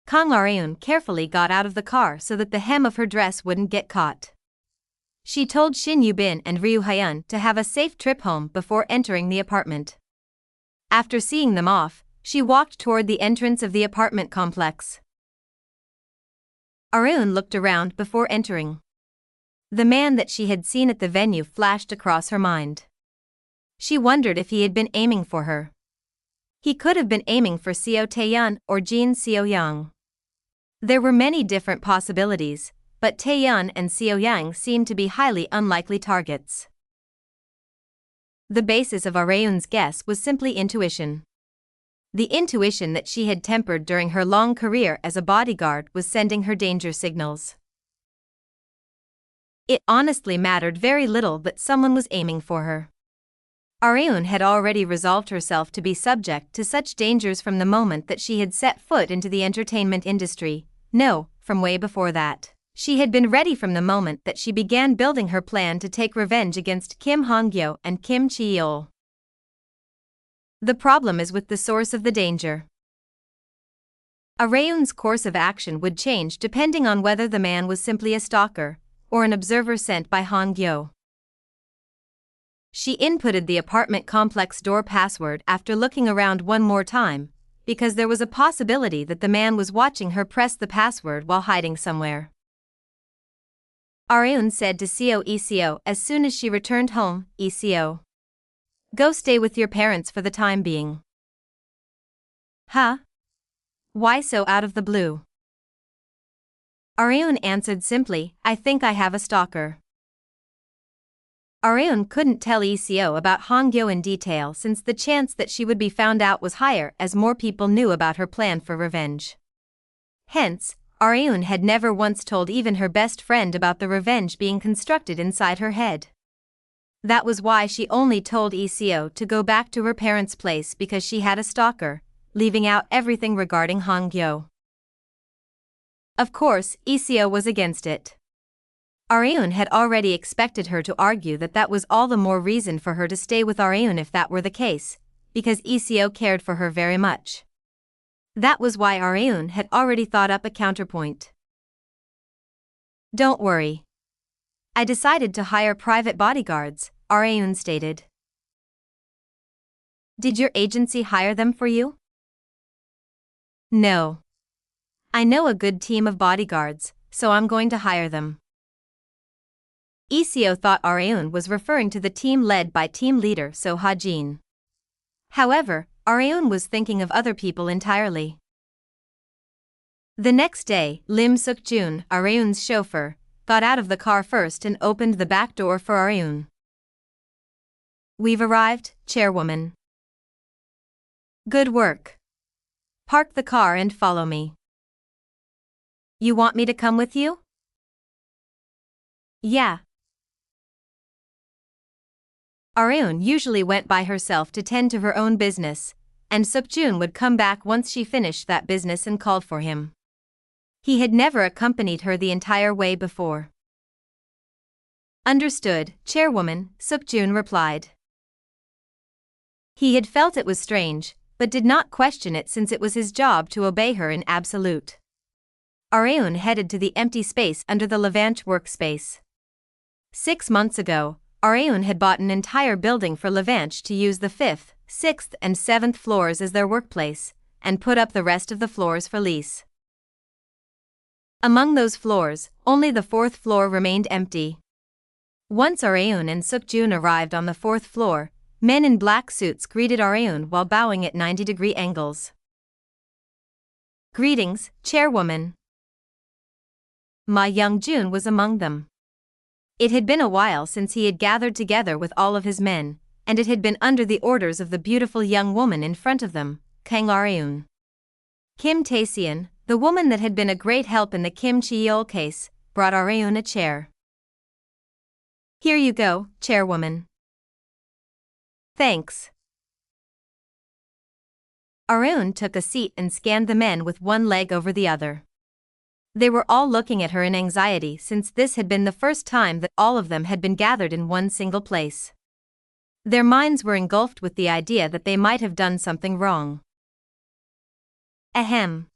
Kang Areun carefully got out of the car so that the hem of her dress wouldn't get caught. She told Shin Yubin and Ryu Hyun to have a safe trip home before entering the apartment. After seeing them off, she walked toward the entrance of the apartment complex. Areun looked around before entering. The man that she had seen at the venue flashed across her mind. She wondered if he had been aiming for her. He could have been aiming for Seo Taeyeon or Jin Seo-young. There were many different possibilities, but Taeyeon and Seo-young seemed to be highly unlikely targets. The basis of Areun's guess was simply intuition. The intuition that she had tempered during her long career as a bodyguard was sending her danger signals. It honestly mattered very little that someone was aiming for her. Areun had already resolved herself to be subject to such dangers from the moment that she had set foot into the entertainment industry. No, from way before that. She had been ready from the moment that she began building her plan to take revenge against Kim Han-Gyo and Kim Chi-yeol. The problem is with the source of the danger. Areun's course of action would change depending on whether the man was simply a stalker or an observer sent by Han-Gyo. She inputted the apartment complex door password after looking around one more time, because there was a possibility that the man was watching her press the password while hiding somewhere. Areun said to Seo as soon as she returned home, "Seo, go stay with your parents for the time being. Huh? Why so out of the blue? Areun answered simply, I think I have a stalker. Areun couldn't tell ECO about Han-Gyo in detail since the chance that she would be found out was higher as more people knew about her plan for revenge. Hence, Areun had never once told even her best friend about the revenge being constructed inside her head. That was why she only told ECO to go back to her parents' place because she had a stalker, leaving out everything regarding Han-Gyo. Of course, ECO was against it. Areun had already expected her to argue that that was all the more reason for her to stay with Areun if that were the case, because ECO cared for her very much. That was why Areun had already thought up a counterpoint. Don't worry. I decided to hire private bodyguards, Areun stated. Did your agency hire them for you? No. I know a good team of bodyguards, so I'm going to hire them. ECO thought Areun was referring to the team led by team leader So Ha-jin. However, Areun was thinking of other people entirely. The next day, Lim Suk-jun, Areun's chauffeur, got out of the car first and opened the back door for Areun. We've arrived, chairwoman. Good work. Park the car and follow me. You want me to come with you? Yeah. Areun usually went by herself to tend to her own business, and Suk-jun would come back once she finished that business and called for him. He had never accompanied her the entire way before. Understood, chairwoman, Suk-jun replied. He had felt it was strange, but did not question it since it was his job to obey her in absolute. Areun headed to the empty space under the Levanche workspace. 6 months ago, Areun had bought an entire building for Levanche to use the 5th, 6th and 7th floors as their workplace, and put up the rest of the floors for lease. Among those floors, only the 4th floor remained empty. Once Areun and Suk-jun arrived on the 4th floor, men in black suits greeted Areun while bowing at 90-degree angles. Greetings, chairwoman. Ma Young-jun was among them. It had been a while since he had gathered together with all of his men, and it had been under the orders of the beautiful young woman in front of them, Kang Areun. Kim Tae-seon, the woman that had been a great help in the Kim Chi-yeol case, brought Areun a chair. Here you go, chairwoman. Thanks. Areun took a seat and scanned the men with one leg over the other. They were all looking at her in anxiety since this had been the first time that all of them had been gathered in one single place. Their minds were engulfed with the idea that they might have done something wrong. Ahem.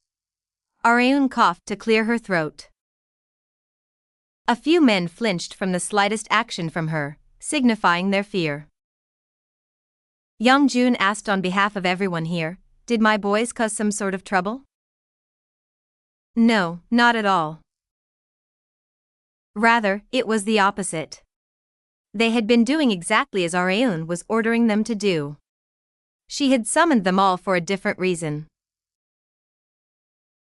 Areun coughed to clear her throat. A few men flinched from the slightest action from her, signifying their fear. Young-jun asked on behalf of everyone here, did my boys cause some sort of trouble? No, not at all. Rather, it was the opposite. They had been doing exactly as Areun was ordering them to do. She had summoned them all for a different reason.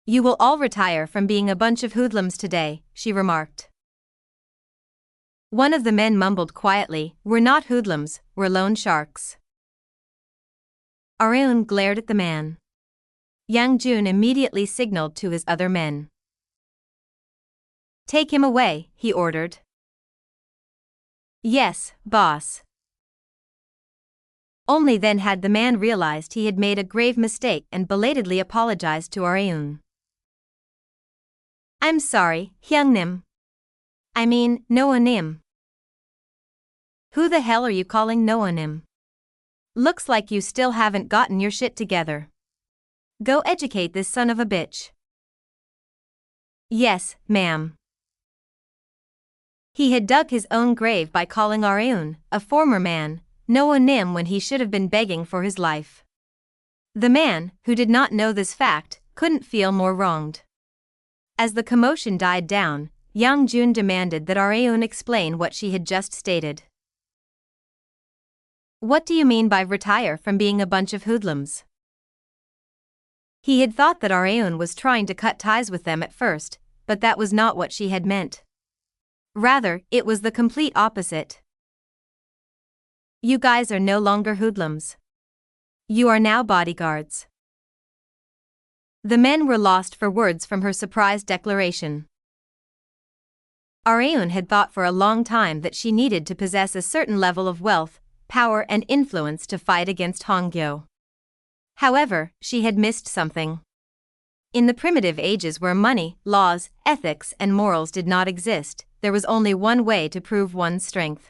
You will all retire from being a bunch of hoodlums today, she remarked. One of the men mumbled quietly, we're not hoodlums, we're loan sharks. Areun glared at the man. Yang-jun immediately signaled to his other men. Take him away, he ordered. Yes, boss. Only then had the man realized he had made a grave mistake and belatedly apologized to Areun. I'm sorry, Hyungnim. I mean, Noanim. Who the hell are you calling Noanim? Looks like you still haven't gotten your shit together. Go educate this son of a bitch. Yes, ma'am. He had dug his own grave by calling Areun, a former man, Noanim when he should have been begging for his life. The man, who did not know this fact, couldn't feel more wronged. As the commotion died down, Yang-jun demanded that Areun explain what she had just stated. What do you mean by retire from being a bunch of hoodlums? He had thought that Areun was trying to cut ties with them at first, but that was not what she had meant. Rather, it was the complete opposite. You guys are no longer hoodlums. You are now bodyguards. The men were lost for words from her surprise declaration. Areun had thought for a long time that she needed to possess a certain level of wealth, power and influence to fight against Han-Gyo. However, she had missed something. In the primitive ages where money, laws, ethics and morals did not exist, there was only one way to prove one's strength.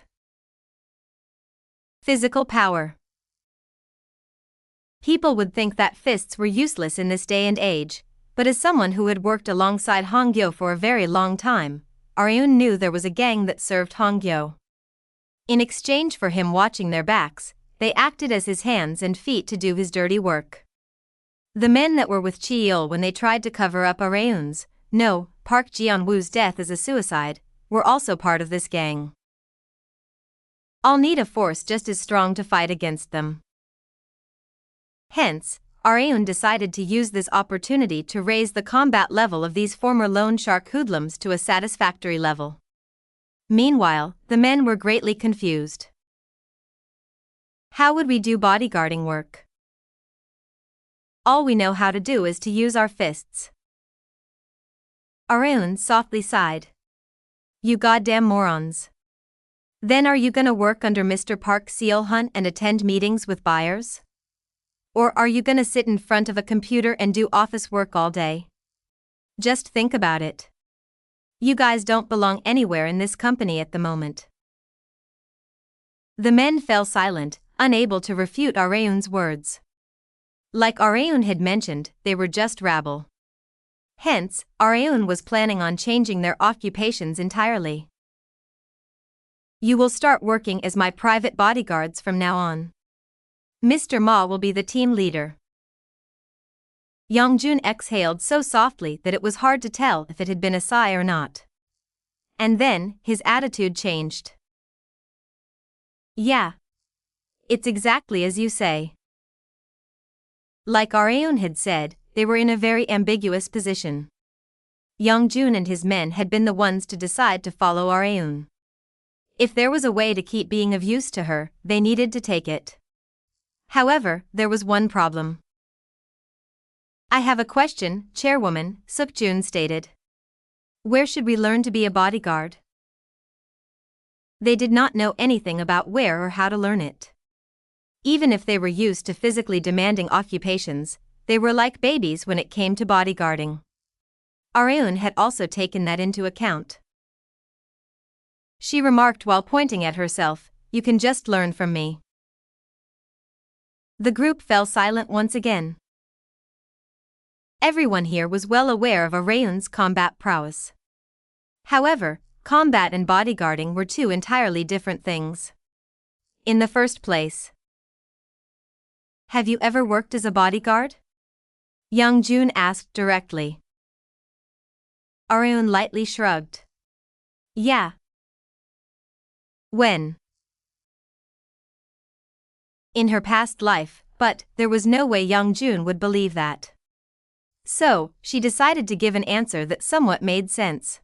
Physical power. People would think that fists were useless in this day and age, but as someone who had worked alongside Han-Gyo for a very long time, Areun knew there was a gang that served Han-Gyo. In exchange for him watching their backs, they acted as his hands and feet to do his dirty work. The men that were with Cheol when they tried to cover up Areun's, no, Park Geon-Woo's death as a suicide, were also part of this gang. I'll need a force just as strong to fight against them. Hence, Areun decided to use this opportunity to raise the combat level of these former loan shark hoodlums to a satisfactory level. Meanwhile, the men were greatly confused. How would we do bodyguarding work? All we know how to do is to use our fists. Areun softly sighed. You goddamn morons. Then are you gonna work under Mr. Park Seo-hun and attend meetings with buyers? Or are you gonna sit in front of a computer and do office work all day? Just think about it. You guys don't belong anywhere in this company at the moment. The men fell silent, unable to refute Areun's words. Like Areun had mentioned, they were just rabble. Hence, Areun was planning on changing their occupations entirely. You will start working as my private bodyguards from now on. Mr. Ma will be the team leader. Young-jun exhaled so softly that it was hard to tell if it had been a sigh or not. And then, his attitude changed. Yeah. It's exactly as you say. Like Areun had said, they were in a very ambiguous position. Young-jun and his men had been the ones to decide to follow Areun. If there was a way to keep being of use to her, they needed to take it. However, there was one problem. I have a question, Chairwoman, Suk-jun stated. Where should we learn to be a bodyguard? They did not know anything about where or how to learn it. Even if they were used to physically demanding occupations, they were like babies when it came to bodyguarding. Areun had also taken that into account. She remarked while pointing at herself, you can just learn from me. The group fell silent once again. Everyone here was well aware of Areun's combat prowess. However, combat and bodyguarding were two entirely different things. In the first place, have you ever worked as a bodyguard? Young-jun asked directly. Areun lightly shrugged. Yeah. When? In her past life, but there was no way Young-jun would believe that. So, she decided to give an answer that somewhat made sense.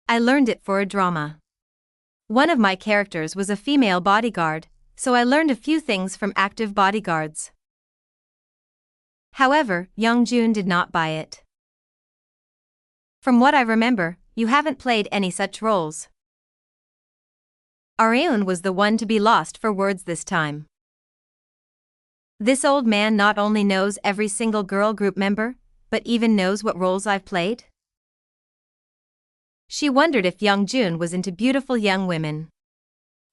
I learned it for a drama. One of my characters was a female bodyguard, so I learned a few things from active bodyguards. However, Young-jun did not buy it. From what I remember, you haven't played any such roles. Areun was the one to be lost for words this time. This old man not only knows every single girl group member, but even knows what roles I've played? She wondered if Young-jun was into beautiful young women.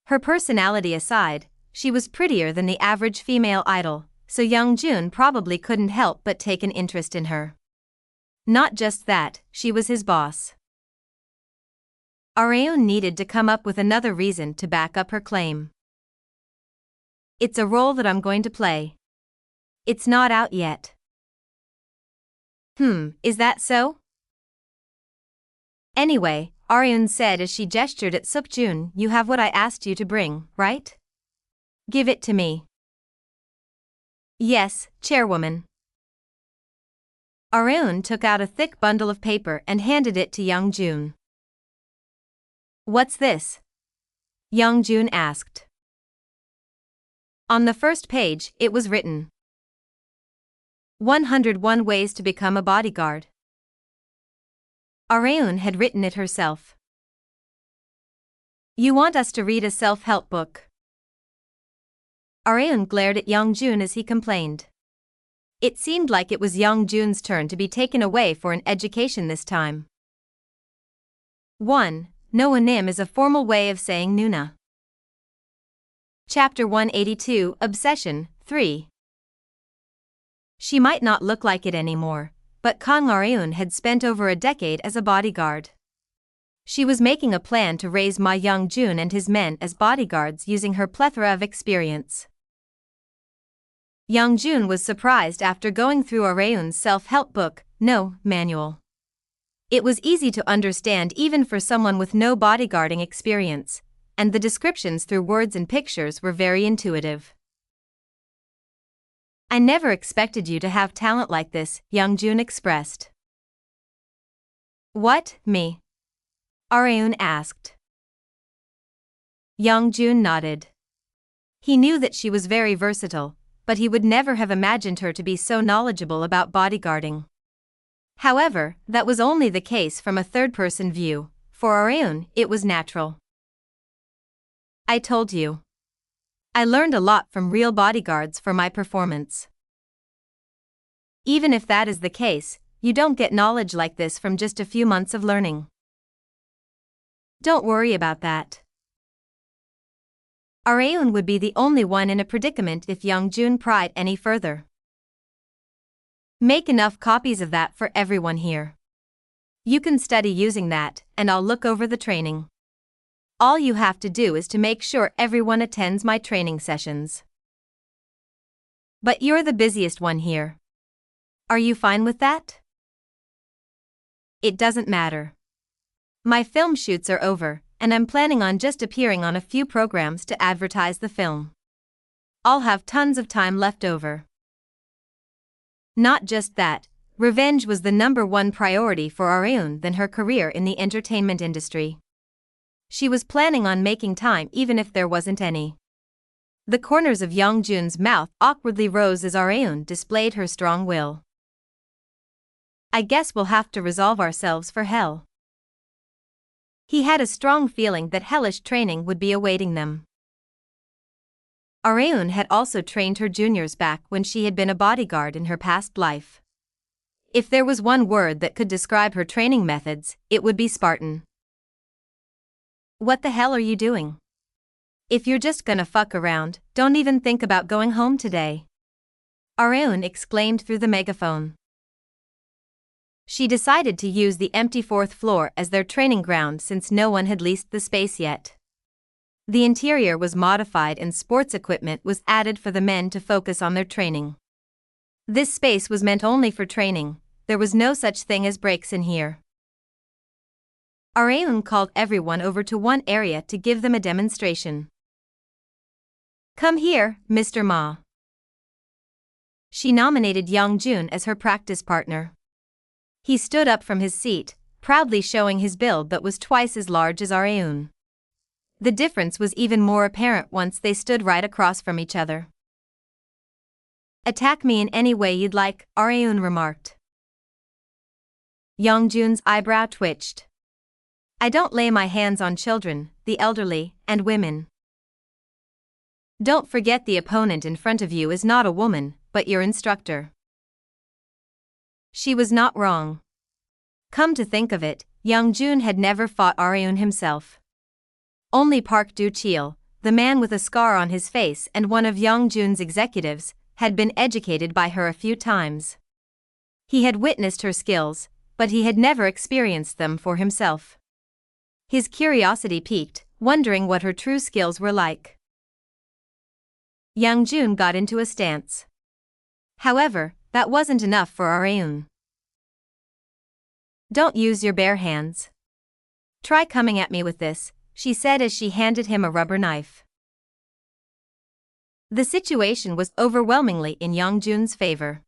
Her personality aside, she was prettier than the average female idol, so Young-jun probably couldn't help but take an interest in her. Not just that, she was his boss. Areun needed to come up with another reason to back up her claim. It's a role that I'm going to play. It's not out yet. Is that so? Anyway, Areun said as she gestured at Suk-jun, you have what I asked you to bring, right? Give it to me. Yes, Chairwoman. Areun took out a thick bundle of paper and handed it to Young-jun. "What's this?" Young-jun asked. On the first page, it was written, 101 Ways to Become a Bodyguard. Areun had written it herself. "You want us to read a self-help book?" Areun glared at Young-jun as he complained. It seemed like it was Young-jun's turn to be taken away for an education this time. 1. Noonim is a formal way of saying Nuna. Chapter 182, Obsession, 3. She might not look like it anymore, but Kang Areun had spent over a decade as a bodyguard. She was making a plan to raise Ma Young-jun and his men as bodyguards using her plethora of experience. Young-jun was surprised after going through Areun's self-help book, No Manual. It was easy to understand even for someone with no bodyguarding experience, and the descriptions through words and pictures were very intuitive. "I never expected you to have talent like this," Young-jun expressed. "What, me?" Areun asked. Young-jun nodded. He knew that she was very versatile, but he would never have imagined her to be so knowledgeable about bodyguarding. However, that was only the case from a third-person view. For Areun, it was natural. "I told you. I learned a lot from real bodyguards for my performance." Even if that is the case, you don't get knowledge like this from just a few months of learning. Don't worry about that. Areun would be the only one in a predicament if Young-jun pried any further. "Make enough copies of that for everyone here. You can study using that, and I'll look over the training. All you have to do is to make sure everyone attends my training sessions. But you're the busiest one here. Are you fine with that?" "It doesn't matter. My film shoots are over, and I'm planning on just appearing on a few programs to advertise the film. I'll have tons of time left over." Not just that, revenge was the #1 priority for Areun than her career in the entertainment industry. She was planning on making time even if there wasn't any. The corners of Young-jun's mouth awkwardly rose as Areun displayed her strong will. "I guess we'll have to resolve ourselves for hell." He had a strong feeling that hellish training would be awaiting them. Areun had also trained her juniors back when she had been a bodyguard in her past life. If there was one word that could describe her training methods, it would be Spartan. "What the hell are you doing? If you're just gonna fuck around, don't even think about going home today," Areun exclaimed through the megaphone. She decided to use the empty 4th floor as their training ground since no one had leased the space yet. The interior was modified and sports equipment was added for the men to focus on their training. This space was meant only for training. There was no such thing as breaks in here. Areun called everyone over to one area to give them a demonstration. "Come here, Mr. Ma." She nominated Young-jun as her practice partner. He stood up from his seat, proudly showing his build but was twice as large as Areun. The difference was even more apparent once they stood right across from each other. "Attack me in any way you'd like," Areun remarked. Young-jun's eyebrow twitched. "I don't lay my hands on children, the elderly, and women." "Don't forget the opponent in front of you is not a woman, but your instructor." She was not wrong. Come to think of it, Young-jun had never fought Areun himself. Only Park Do-chil, the man with a scar on his face and one of Young-jun's executives, had been educated by her a few times. He had witnessed her skills, but he had never experienced them for himself. His curiosity piqued, wondering what her true skills were like. Young-jun got into a stance. However, that wasn't enough for Areun. "Don't use your bare hands. Try coming at me with this," she said as she handed him a rubber knife. The situation was overwhelmingly in Young-jun's favor.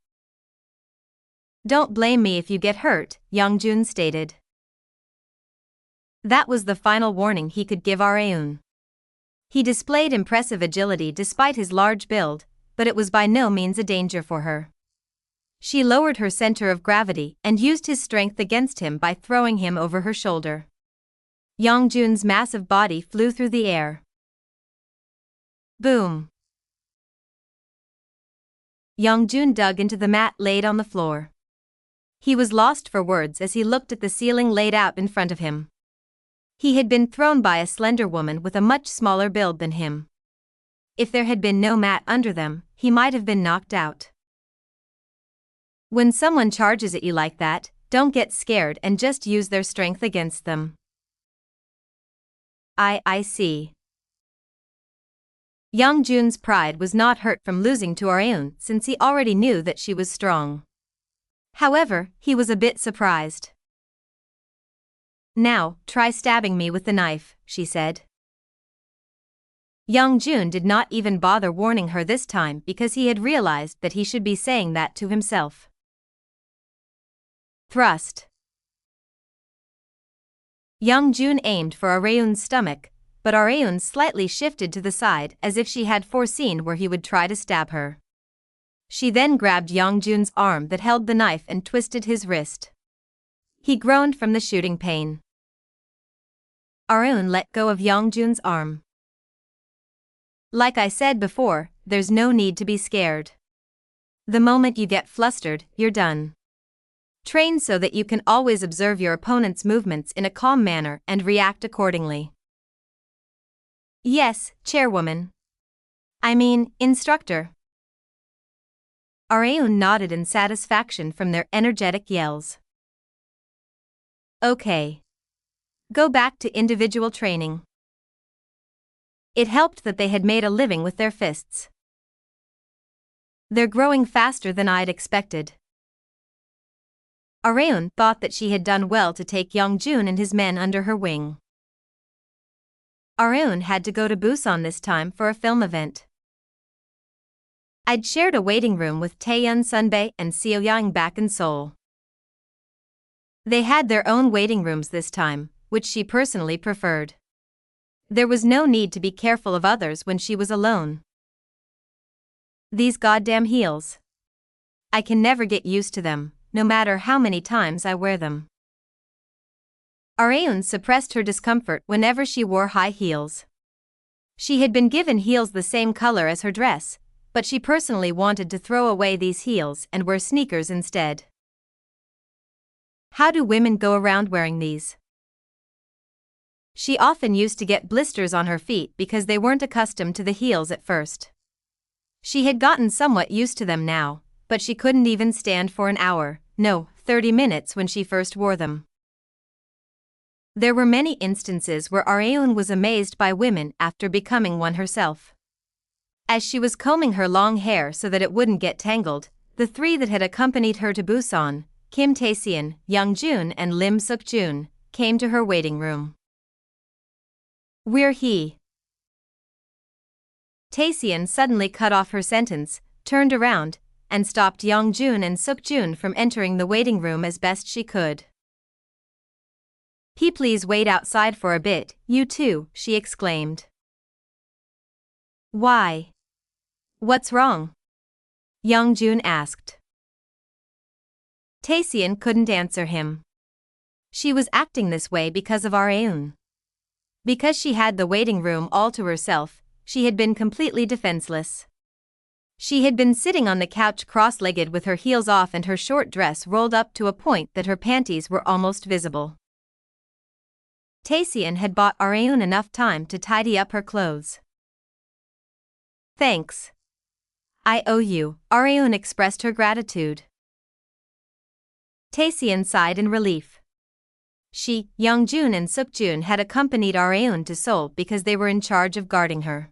Don't blame me if you get hurt, Young-jun stated. That was the final warning he could give Areun. He displayed impressive agility despite his large build, but it was by no means a danger for her. She lowered her center of gravity and used his strength against him by throwing him over her shoulder. Young-jun's massive body flew through the air. Boom! Young-jun dug into the mat laid on the floor. He was lost for words as he looked at the ceiling laid out in front of him. He had been thrown by a slender woman with a much smaller build than him. If there had been no mat under them, he might have been knocked out. When someone charges at you like that, don't get scared and just use their strength against them. I see. Young-jun's pride was not hurt from losing to Areun since he already knew that she was strong. However, he was a bit surprised. Now, try stabbing me with the knife, she said. Young-jun did not even bother warning her this time because he had realized that he should be saying that to himself. Thrust. Young-jun aimed for Areun's stomach, but Areun slightly shifted to the side as if she had foreseen where he would try to stab her. She then grabbed Young-jun's arm that held the knife and twisted his wrist. He groaned from the shooting pain. Areun let go of Young-jun's arm. Like I said before, there's no need to be scared. The moment you get flustered, you're done. Train so that you can always observe your opponent's movements in a calm manner and react accordingly. Yes, chairwoman. I mean, instructor. Areun nodded in satisfaction from their energetic yells. Okay. Go back to individual training. It helped that they had made a living with their fists. They're growing faster than I'd expected. Areun thought that she had done well to take Young-jun and his men under her wing. Areun had to go to Busan this time for a film event. I'd shared a waiting room with Taeyeon Sunbae and Seo Yang back in Seoul. They had their own waiting rooms this time, which she personally preferred. There was no need to be careful of others when she was alone. These goddamn heels. I can never get used to them, no matter how many times I wear them. Areun suppressed her discomfort whenever she wore high heels. She had been given heels the same color as her dress, but she personally wanted to throw away these heels and wear sneakers instead. How do women go around wearing these? She often used to get blisters on her feet because they weren't accustomed to the heels at first. She had gotten somewhat used to them now, but she couldn't even stand for an hour, no, 30 minutes when she first wore them. There were many instances where Areun was amazed by women after becoming one herself. As she was combing her long hair so that it wouldn't get tangled, the three that had accompanied her to Busan, Kim Tae-seon, Young-jun and Lim Suk-jun, came to her waiting room. We're he. Tae-seon suddenly cut off her sentence, turned around, and stopped Young-jun and Suk-jun from entering the waiting room as best she could. Please wait outside for a bit, you two, she exclaimed. Why? What's wrong? Young-jun asked. Tae-seon couldn't answer him. She was acting this way because of Areun. Because she had the waiting room all to herself, she had been completely defenseless. She had been sitting on the couch cross-legged with her heels off and her short dress rolled up to a point that her panties were almost visible. Tae-seon had bought Areun enough time to tidy up her clothes. Thanks. I owe you, Areun expressed her gratitude. Tae-seon sighed in relief. She, Young-jun and Suk-jun had accompanied Areun to Seoul because they were in charge of guarding her.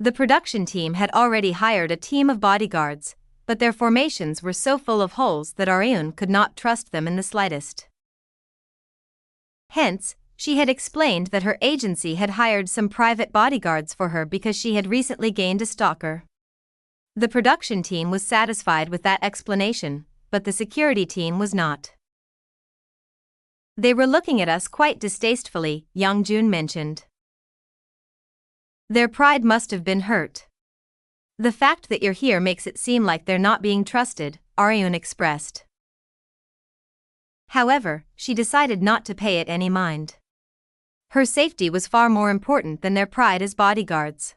The production team had already hired a team of bodyguards, but their formations were so full of holes that Areun could not trust them in the slightest. Hence, she had explained that her agency had hired some private bodyguards for her because she had recently gained a stalker. The production team was satisfied with that explanation, but the security team was not. They were looking at us quite distastefully, Young-Jun mentioned. Their pride must have been hurt. The fact that you're here makes it seem like they're not being trusted, Aryun expressed. However, she decided not to pay it any mind. Her safety was far more important than their pride as bodyguards.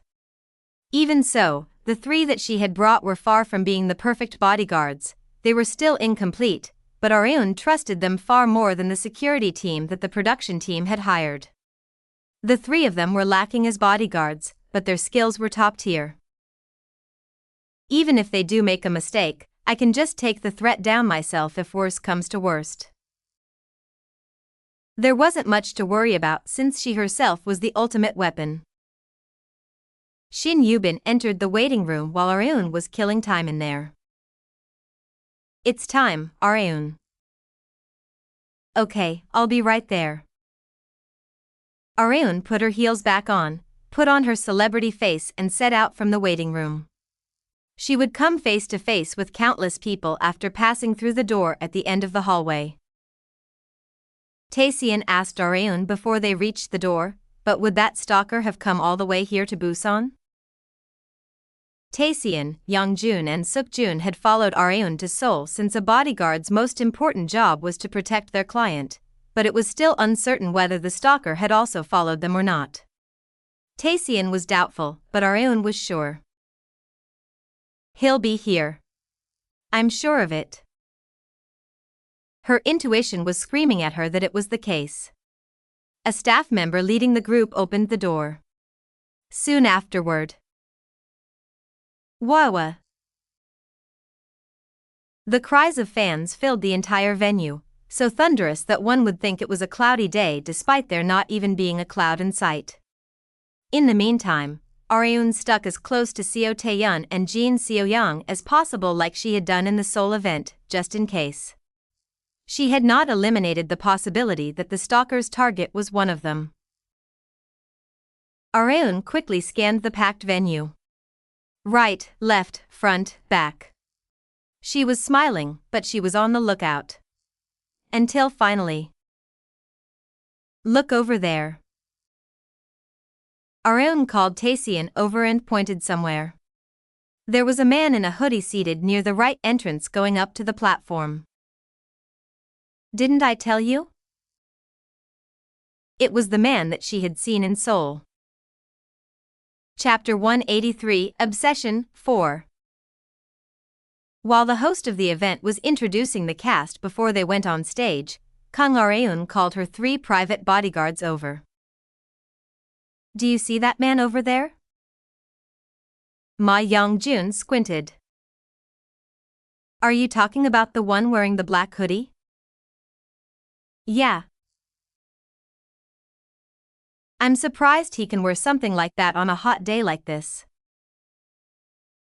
Even so, the three that she had brought were far from being the perfect bodyguards. They were still incomplete, but Aryun trusted them far more than the security team that the production team had hired. The three of them were lacking as bodyguards, but their skills were top tier. Even if they do make a mistake, I can just take the threat down myself if worse comes to worst. There wasn't much to worry about since she herself was the ultimate weapon. Shin Yubin entered the waiting room while Aryun was killing time in there. It's time, Aryun. Okay, I'll be right there. Aryun put her heels back on, put on her celebrity face and set out from the waiting room. She would come face to face with countless people after passing through the door at the end of the hallway. Taesian asked Aryun before they reached the door, but would that stalker have come all the way here to Busan? Taesian, Young-Jun and Suk-Jun had followed Aryun to Seoul since a bodyguard's most important job was to protect their client, but it was still uncertain whether the stalker had also followed them or not. Taesian was doubtful, but Aryun was sure. He'll be here. I'm sure of it. Her intuition was screaming at her that it was the case. A staff member leading the group opened the door. Soon afterward, Wawa! The cries of fans filled the entire venue, so thunderous that one would think it was a cloudy day despite there not even being a cloud in sight. In the meantime, Aryun stuck as close to Seo Tae-yeon and Jin Seo-young as possible like she had done in the Seoul event, just in case. She had not eliminated the possibility that the stalker's target was one of them. Aryun quickly scanned the packed venue. Right, left, front, back. She was smiling, but she was on the lookout. Until finally. Look over there. Aryun called Taesian over and pointed somewhere. There was a man in a hoodie seated near the right entrance going up to the platform. Didn't I tell you? It was the man that she had seen in Seoul. Chapter 183, Obsession, 4. While the host of the event was introducing the cast before they went on stage, Kang Aryun called her three private bodyguards over. Do you see that man over there? Ma Young-jun squinted. Are you talking about the one wearing the black hoodie? Yeah. I'm surprised he can wear something like that on a hot day like this.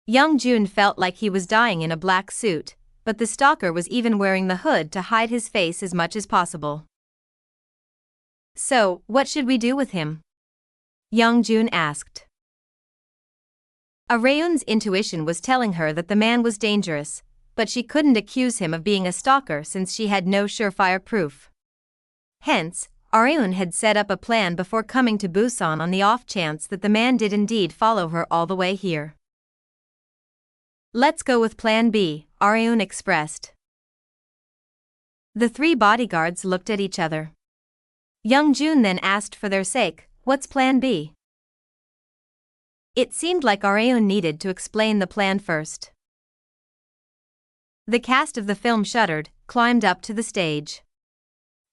Young-jun felt like he was dying in a black suit, but the stalker was even wearing the hood to hide his face as much as possible. So, what should we do with him? Young-jun asked. Aryun's intuition was telling her that the man was dangerous, but she couldn't accuse him of being a stalker since she had no surefire proof. Hence, Aryun had set up a plan before coming to Busan on the off chance that the man did indeed follow her all the way here. Let's go with Plan B, Aryun expressed. The three bodyguards looked at each other. Young-jun then asked for their sake, what's Plan B? It seemed like Aryun needed to explain the plan first. The cast of the film shuddered, climbed up to the stage.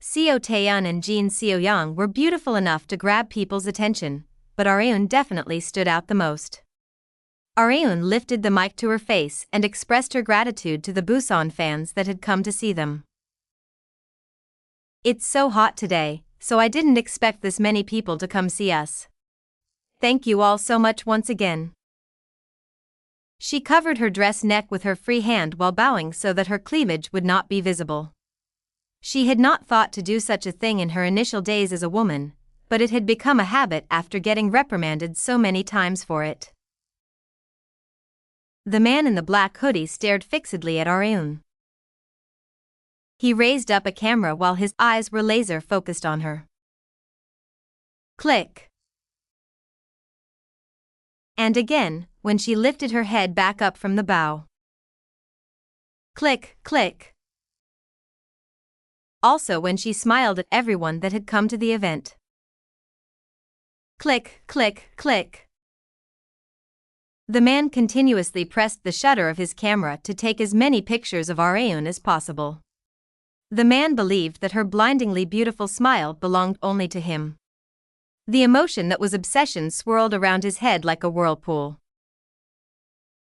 Seo Tae-yeon and Jin Seo-young were beautiful enough to grab people's attention, but Aryun definitely stood out the most. Aryun lifted the mic to her face and expressed her gratitude to the Busan fans that had come to see them. It's so hot today, so I didn't expect this many people to come see us. Thank you all so much once again. She covered her dress neck with her free hand while bowing so that her cleavage would not be visible. She had not thought to do such a thing in her initial days as a woman, but it had become a habit after getting reprimanded so many times for it. The man in the black hoodie stared fixedly at Aryun. He raised up a camera while his eyes were laser focused on her. Click. And again, when she lifted her head back up from the bow. Click, click. Also when she smiled at everyone that had come to the event. Click, click, click. The man continuously pressed the shutter of his camera to take as many pictures of Areun as possible. The man believed that her blindingly beautiful smile belonged only to him. The emotion that was obsession swirled around his head like a whirlpool.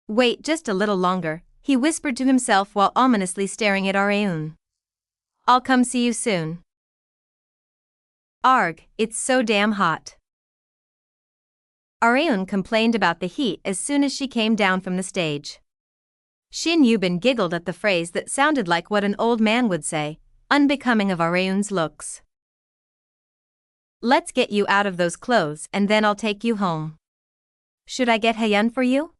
Wait just a little longer, he whispered to himself while ominously staring at Areun. I'll come see you soon. Arg, it's so damn hot. Areun complained about the heat as soon as she came down from the stage. Shin Yubin giggled at the phrase that sounded like what an old man would say, unbecoming of Areun's looks. Let's get you out of those clothes and then I'll take you home. Should I get Hyun for you?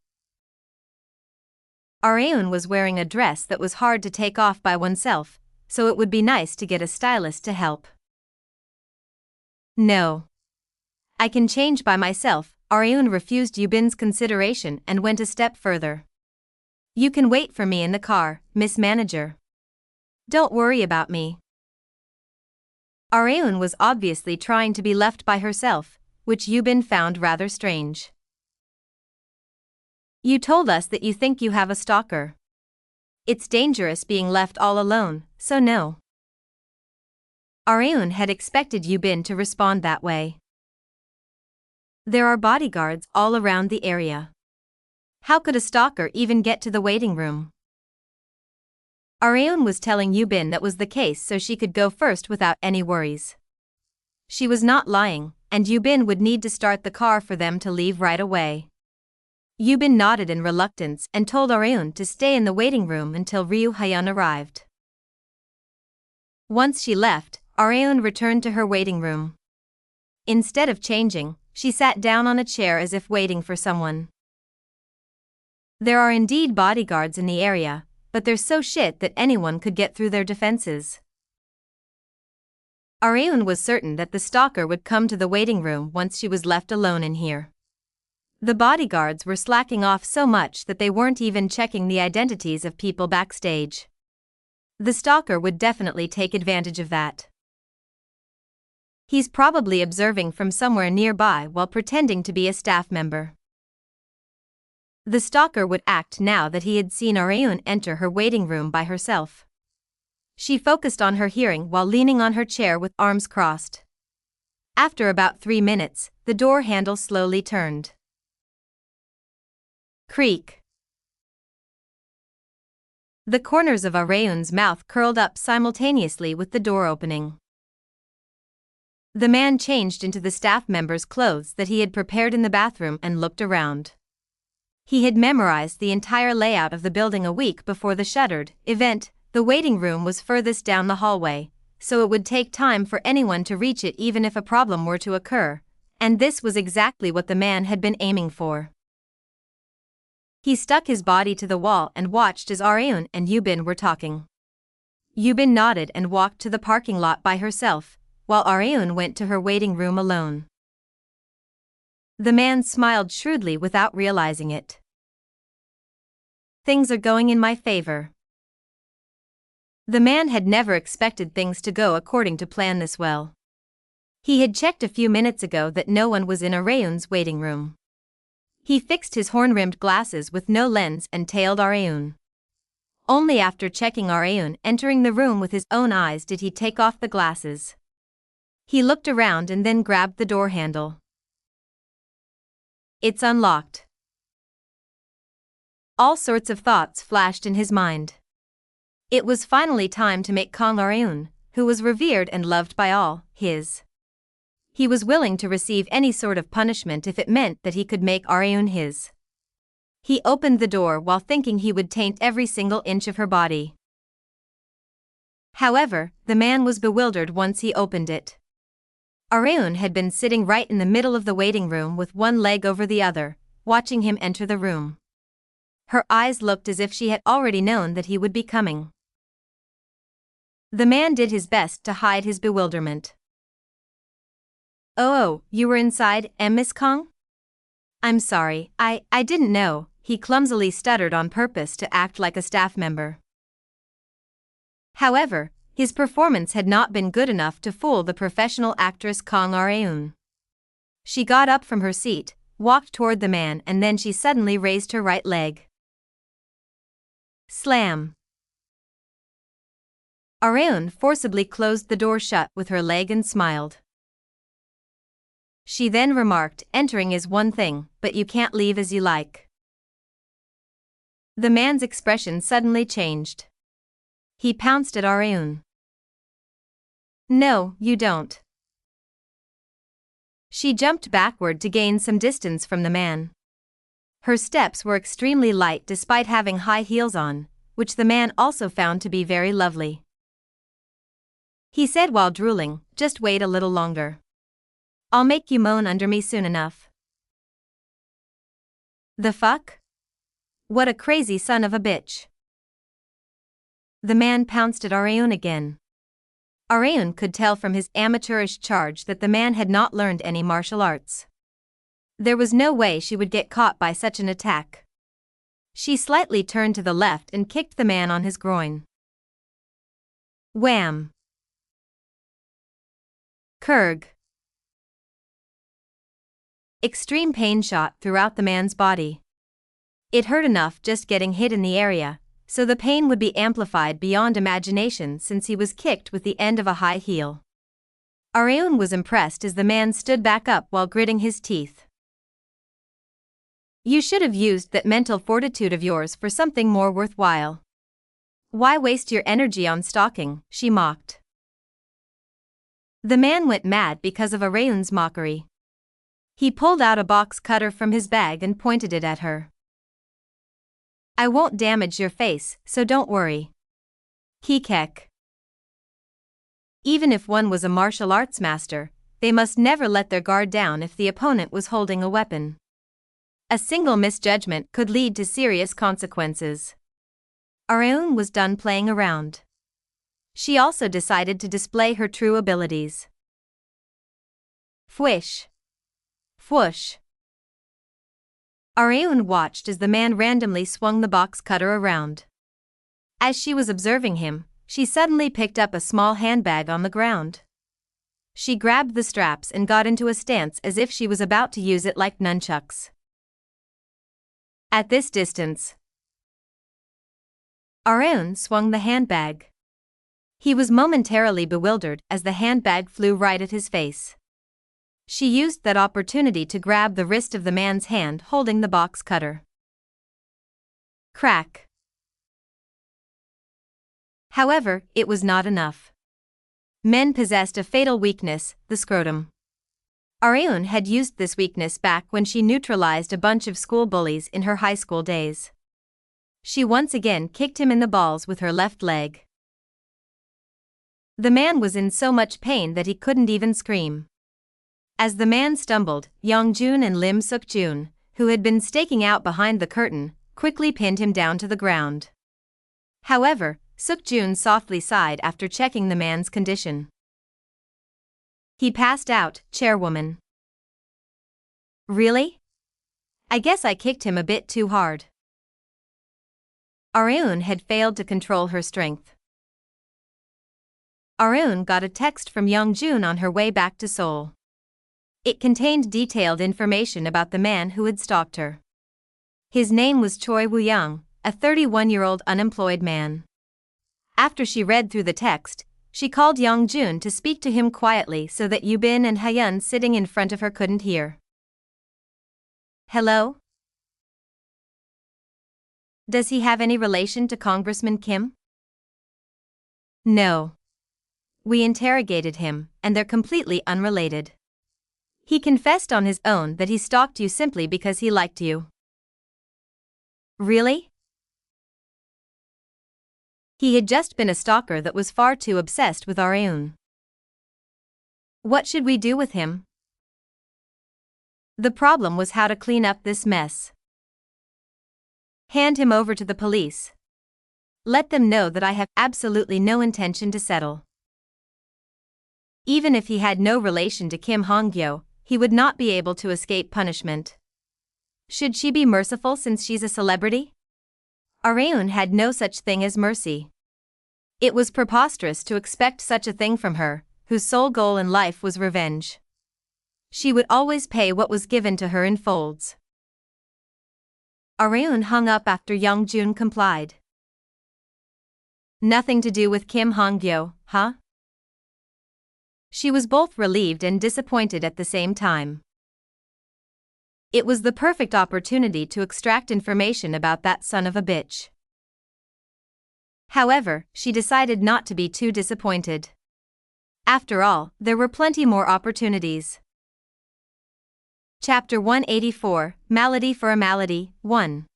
Areun was wearing a dress that was hard to take off by oneself, so it would be nice to get a stylist to help. No. I can change by myself. Areun refused Yubin's consideration and went a step further. You can wait for me in the car, Miss Manager. Don't worry about me. Areun was obviously trying to be left by herself, which Yubin found rather strange. You told us that you think you have a stalker. It's dangerous being left all alone, so no. Areun had expected Yubin to respond that way. There are bodyguards all around the area. How could a stalker even get to the waiting room? Areun was telling Yubin that was the case so she could go first without any worries. She was not lying, and Yubin would need to start the car for them to leave right away. Yubin nodded in reluctance and told Areun to stay in the waiting room until Ryu Hyun arrived. Once she left, Areun returned to her waiting room. Instead of changing, she sat down on a chair as if waiting for someone. There are indeed bodyguards in the area, but they're so shit that anyone could get through their defenses. Areun was certain that the stalker would come to the waiting room once she was left alone in here. The bodyguards were slacking off so much that they weren't even checking the identities of people backstage. The stalker would definitely take advantage of that. He's probably observing from somewhere nearby while pretending to be a staff member. The stalker would act now that he had seen Areun enter her waiting room by herself. She focused on her hearing while leaning on her chair with arms crossed. After about 3 minutes, the door handle slowly turned. Creak. The corners of Areun's mouth curled up simultaneously with the door opening. The man changed into the staff member's clothes that he had prepared in the bathroom and looked around. He had memorized the entire layout of the building a week before the shuttered event. The waiting room was furthest down the hallway, so it would take time for anyone to reach it even if a problem were to occur, and this was exactly what the man had been aiming for. He stuck his body to the wall and watched as Areun and Yubin were talking. Yubin nodded and walked to the parking lot by herself, while Areun went to her waiting room alone. The man smiled shrewdly without realizing it. Things are going in my favor. The man had never expected things to go according to plan this well. He had checked a few minutes ago that no one was in Areun's waiting room. He fixed his horn-rimmed glasses with no lens and tailed Areun. Only after checking Areun entering the room with his own eyes did he take off the glasses. He looked around and then grabbed the door handle. It's unlocked. All sorts of thoughts flashed in his mind. It was finally time to make Kong Areun, who was revered and loved by all, his. He was willing to receive any sort of punishment if it meant that he could make Areun his. He opened the door while thinking he would taint every single inch of her body. However, the man was bewildered once he opened it. Areun had been sitting right in the middle of the waiting room with one leg over the other, watching him enter the room. Her eyes looked as if she had already known that he would be coming. The man did his best to hide his bewilderment. Oh, you were inside, Miss Kong? I'm sorry, I didn't know, he clumsily stuttered on purpose to act like a staff member. However, his performance had not been good enough to fool the professional actress Kang Areun. She got up from her seat, walked toward the man, and then she suddenly raised her right leg. Slam! Areun forcibly closed the door shut with her leg and smiled. She then remarked, entering is one thing, but you can't leave as you like. The man's expression suddenly changed. He pounced at Areun. No, you don't. She jumped backward to gain some distance from the man. Her steps were extremely light despite having high heels on, which the man also found to be very lovely. He said while drooling, just wait a little longer. I'll make you moan under me soon enough. The fuck? What a crazy son of a bitch. The man pounced at Areun again. Areun could tell from his amateurish charge that the man had not learned any martial arts. There was no way she would get caught by such an attack. She slightly turned to the left and kicked the man on his groin. Wham! Kurg! Extreme pain shot throughout the man's body. It hurt enough just getting hit in the area, so the pain would be amplified beyond imagination since he was kicked with the end of a high heel. Areun was impressed as the man stood back up while gritting his teeth. You should have used that mental fortitude of yours for something more worthwhile. Why waste your energy on stalking, she mocked. The man went mad because of Areun's mockery. He pulled out a box cutter from his bag and pointed it at her. I won't damage your face, so don't worry. Kikek. Even if one was a martial arts master, they must never let their guard down if the opponent was holding a weapon. A single misjudgment could lead to serious consequences. Areun was done playing around. She also decided to display her true abilities. Fwish. Whoosh. Areun watched as the man randomly swung the box cutter around. As she was observing him, she suddenly picked up a small handbag on the ground. She grabbed the straps and got into a stance as if she was about to use it like nunchucks. At this distance, Areun swung the handbag. He was momentarily bewildered as the handbag flew right at his face. She used that opportunity to grab the wrist of the man's hand holding the box cutter. Crack. However, it was not enough. Men possessed a fatal weakness, the scrotum. Areun had used this weakness back when she neutralized a bunch of school bullies in her high school days. She once again kicked him in the balls with her left leg. The man was in so much pain that he couldn't even scream. As the man stumbled, Young-jun and Lim Suk-jun, who had been staking out behind the curtain, quickly pinned him down to the ground. However, Suk-jun softly sighed after checking the man's condition. He passed out, chairwoman. Really? I guess I kicked him a bit too hard. Areun had failed to control her strength. Areun got a text from Young-jun on her way back to Seoul. It contained detailed information about the man who had stalked her. His name was Choi Woo-young, a 31-year-old unemployed man. After she read through the text, she called Young-jun to speak to him quietly so that Yubin and Hyun sitting in front of her couldn't hear. Hello? Does he have any relation to Congressman Kim? No. We interrogated him, and they're completely unrelated. He confessed on his own that he stalked you simply because he liked you. Really? He had just been a stalker that was far too obsessed with Areun. What should we do with him? The problem was how to clean up this mess. Hand him over to the police. let them know that I have absolutely no intention to settle. Even if he had no relation to Kim Han-Gyo, he would not be able to escape punishment. Should she be merciful since she's a celebrity? Areun had no such thing as mercy. It was preposterous to expect such a thing from her, whose sole goal in life was revenge. She would always pay what was given to her in folds. Areun hung up after Young-jun complied. Nothing to do with Kim Han-gyo, huh? She was both relieved and disappointed at the same time. It was the perfect opportunity to extract information about that son of a bitch. However, she decided not to be too disappointed. After all, there were plenty more opportunities. Chapter 184, Malady for a Malady, 1.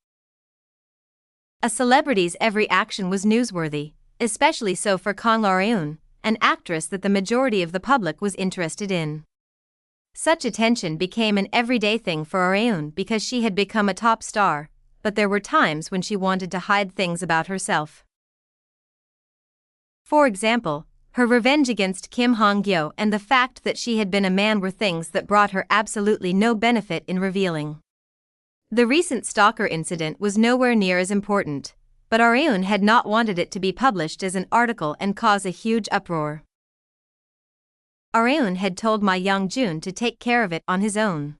A celebrity's every action was newsworthy, especially so for Kang Areun, an actress that the majority of the public was interested in. Such attention became an everyday thing for Areun because she had become a top star, but there were times when she wanted to hide things about herself. For example, her revenge against Kim Han-gyo and the fact that she had been a man were things that brought her absolutely no benefit in revealing. The recent stalker incident was nowhere near as important, but Areun had not wanted it to be published as an article and cause a huge uproar. Areun had told Ma Young-jun to take care of it on his own.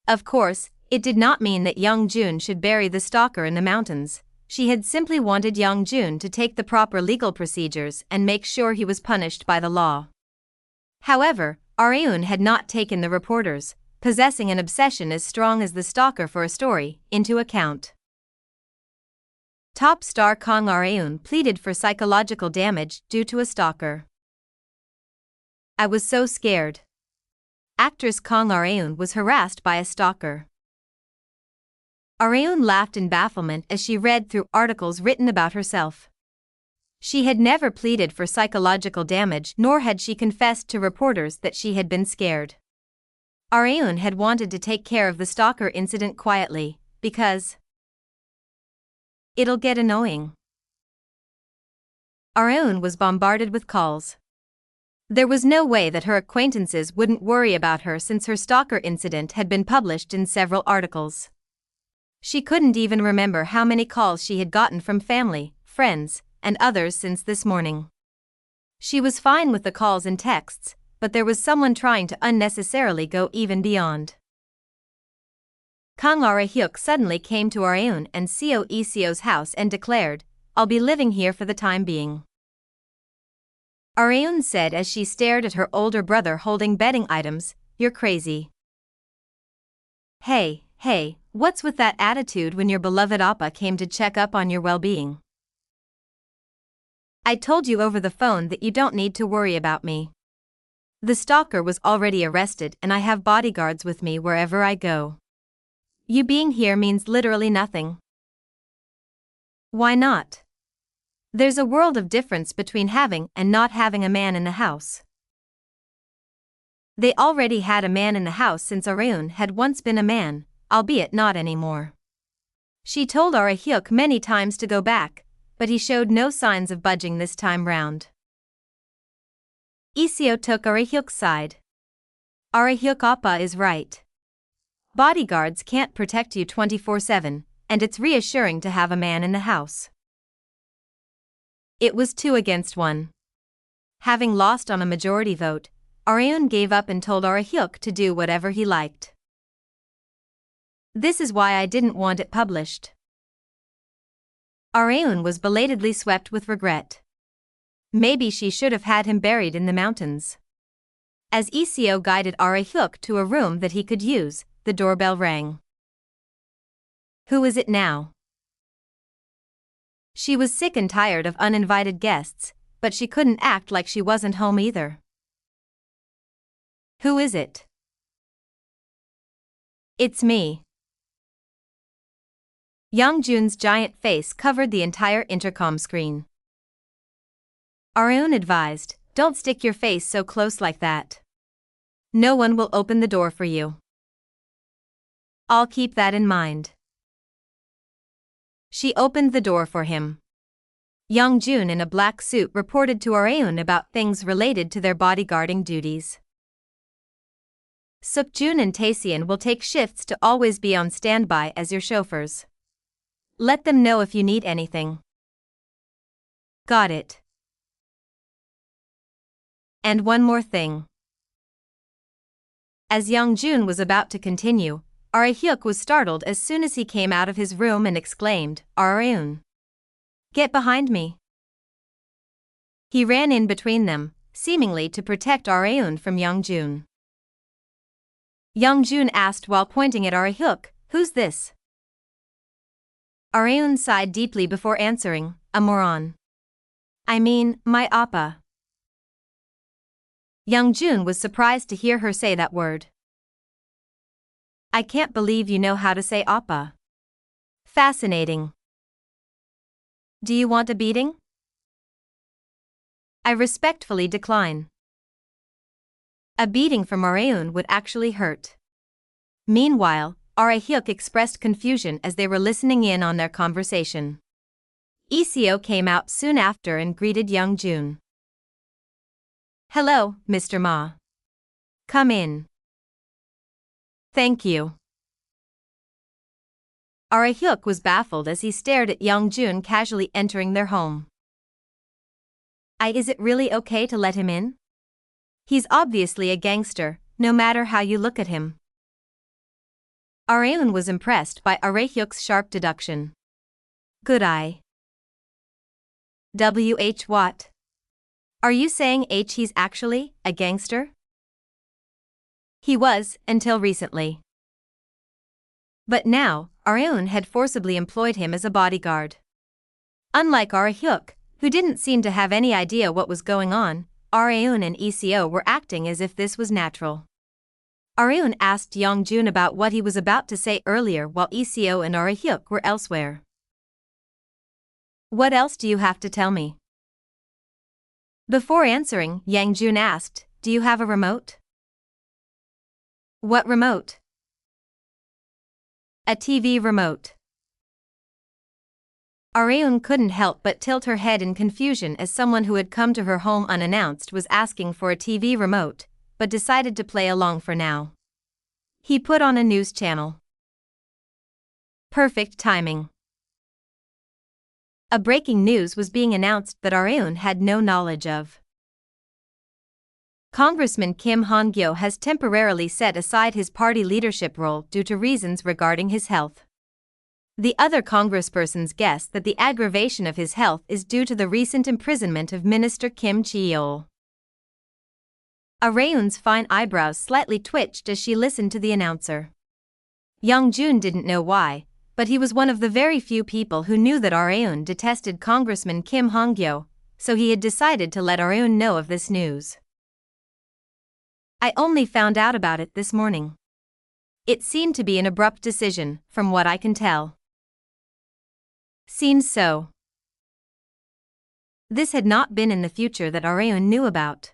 Of course, it did not mean that Young-jun should bury the stalker in the mountains. She had simply wanted Young-jun to take the proper legal procedures and make sure he was punished by the law. However, Areun had not taken the reporters, possessing an obsession as strong as the stalker for a story, into account. Top star Kang Areun pleaded for psychological damage due to a stalker. I was so scared. Actress Kang Areun was harassed by a stalker. Areun laughed in bafflement as she read through articles written about herself. She had never pleaded for psychological damage, nor had she confessed to reporters that she had been scared. Areun had wanted to take care of the stalker incident quietly, because it'll get annoying. Areun was bombarded with calls. There was no way that her acquaintances wouldn't worry about her since her stalker incident had been published in several articles. She couldn't even remember how many calls she had gotten from family, friends, and others since this morning. She was fine with the calls and texts, but there was someone trying to unnecessarily go even beyond. Kang Arehyuk suddenly came to Areun and Seo Iseo's house and declared, "I'll be living here for the time being." Areun said as she stared at her older brother holding bedding items, "You're crazy." Hey, what's with that attitude when your beloved Appa came to check up on your well-being? I told you over the phone that you don't need to worry about me. The stalker was already arrested and I have bodyguards with me wherever I go. You being here means literally nothing. Why not? There's a world of difference between having and not having a man in the house. They already had a man in the house since Areun had once been a man, albeit not anymore. She told Arehyuk many times to go back, but he showed no signs of budging this time round. Iseo took Arehyuk's side. Arehyuk Appa is right. Bodyguards can't protect you 24/7, and it's reassuring to have a man in the house. It was 2 against 1. Having lost on a majority vote, Areun gave up and told Arehyuk to do whatever he liked. This is why I didn't want it published. Areun was belatedly swept with regret. Maybe she should have had him buried in the mountains. As Iseo guided Arehyuk to a room that he could use, the doorbell rang. Who is it now? She was sick and tired of uninvited guests, but she couldn't act like she wasn't home either. Who is it? It's me. Young-jun's giant face covered the entire intercom screen. Areun advised, "Don't stick your face so close like that. No one will open the door for you." "I'll keep that in mind." She opened the door for him. Young-jun in a black suit reported to Areun about things related to their bodyguarding duties. Suk-jun and Taesian will take shifts to always be on standby as your chauffeurs. Let them know if you need anything. Got it. And one more thing. As Young-jun was about to continue, Arehyuk was startled as soon as he came out of his room and exclaimed, "Areun! Get behind me!" He ran in between them, seemingly to protect Areun from Young-jun. Young-jun asked while pointing at Arehyuk, "Who's this?" Areun sighed deeply before answering, "A moron. I mean, my appa." Young-jun was surprised to hear her say that word. "I can't believe you know how to say appa. Fascinating. Do you want a beating?" "I respectfully decline." A beating from Areun would actually hurt. Meanwhile, Arehyuk expressed confusion as they were listening in on their conversation. Iseo came out soon after and greeted Young-jun. "Hello, Mr. Ma. Come in." "Thank you." Arehyuk was baffled as he stared at Young-jun casually entering their home. Is it really okay to let him in? He's obviously a gangster, no matter how you look at him." Areun was impressed by Arehyuk's sharp deduction. "Good eye. What? Are you saying he's actually a gangster?" "He was, until recently. But now, Areun had forcibly employed him as a bodyguard." Unlike Arehyuk, who didn't seem to have any idea what was going on, Areun and Iseo were acting as if this was natural. Areun asked Young-jun about what he was about to say earlier while Iseo and Arehyuk were elsewhere. "What else do you have to tell me?" Before answering, Young-jun asked, "Do you have a remote?" "What remote?" "A TV remote." Areun couldn't help but tilt her head in confusion as someone who had come to her home unannounced was asking for a TV remote, but decided to play along for now. He put on a news channel. Perfect timing. A breaking news was being announced that Areun had no knowledge of. Congressman Kim Han-Gyo has temporarily set aside his party leadership role due to reasons regarding his health. The other congresspersons guess that the aggravation of his health is due to the recent imprisonment of Minister Kim Chi-yeol. Areun's fine eyebrows slightly twitched as she listened to the announcer. Young-jun didn't know why, but he was one of the very few people who knew that Areun detested Congressman Kim Han-gyo, so he had decided to let Areun know of this news. "I only found out about it this morning. It seemed to be an abrupt decision, from what I can tell." "Seems so." This had not been in the future that Areun knew about.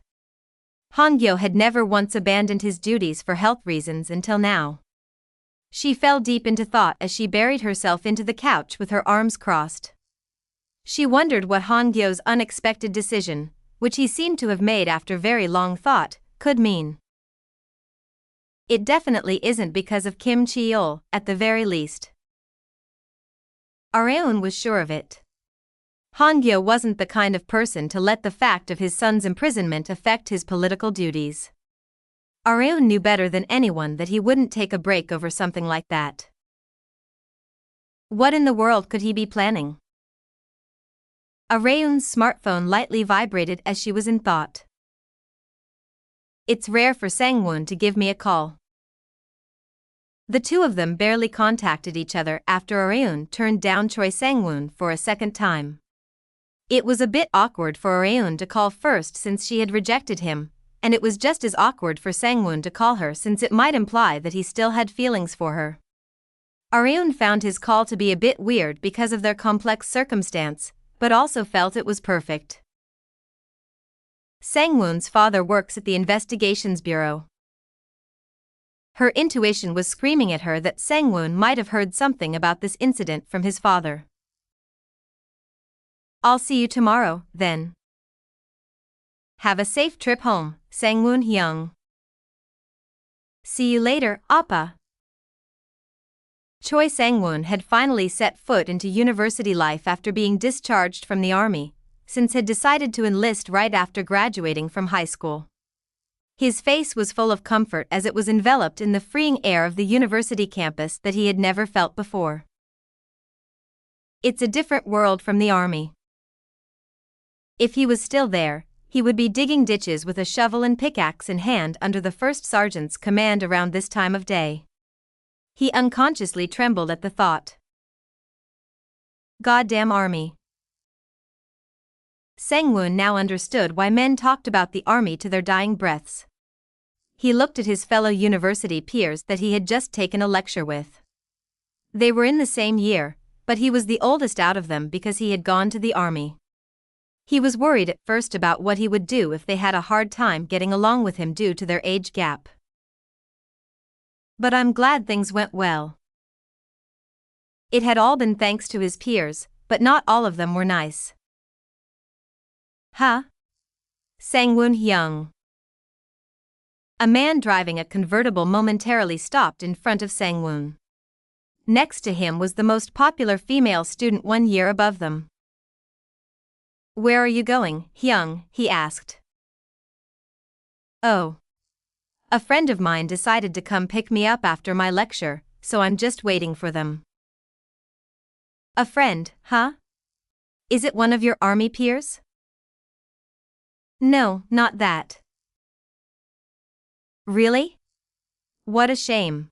Han-gyo had never once abandoned his duties for health reasons until now. She fell deep into thought as she buried herself into the couch with her arms crossed. She wondered what Han-gyo's unexpected decision, which he seemed to have made after very long thought, could mean. It definitely isn't because of Kim Chi-yeol, at the very least. Areun was sure of it. Han-gyo wasn't the kind of person to let the fact of his son's imprisonment affect his political duties. Areun knew better than anyone that he wouldn't take a break over something like that. What in the world could he be planning? Areun's smartphone lightly vibrated as she was in thought. It's rare for Sang-woon to give me a call. The two of them barely contacted each other after Areun turned down Choi Sang-woon for a second time. It was a bit awkward for Areun to call first since she had rejected him, and it was just as awkward for Sang-woon to call her since it might imply that he still had feelings for her. Areun found his call to be a bit weird because of their complex circumstance, but also felt it was perfect. Sang-woon's father works at the Investigations Bureau. Her intuition was screaming at her that Sang-woon might have heard something about this incident from his father. I'll see you tomorrow, then. Have a safe trip home, Sang-woon Hyung. See you later, Appa. Choi Sang-woon had finally set foot into university life after being discharged from the army, since had decided to enlist right after graduating from high school. His face was full of comfort as it was enveloped in the freeing air of the university campus that he had never felt before. It's a different world from the army. If he was still there, he would be digging ditches with a shovel and pickaxe in hand under the first sergeant's command around this time of day. He unconsciously trembled at the thought. Goddamn army. Sang-woon now understood why men talked about the army to their dying breaths. He looked at his fellow university peers that he had just taken a lecture with. They were in the same year, but he was the oldest out of them because he had gone to the army. He was worried at first about what he would do if they had a hard time getting along with him due to their age gap. But I'm glad things went well. It had all been thanks to his peers, but not all of them were nice. Huh? Sang-woon Hyung. A man driving a convertible momentarily stopped in front of Sang-woon. Next to him was the most popular female student 1 year above them. Where are you going, Hyung? He asked. Oh. A friend of mine decided to come pick me up after my lecture, so I'm just waiting for them. A friend, huh? Is it one of your army peers? No, not that. Really? What a shame.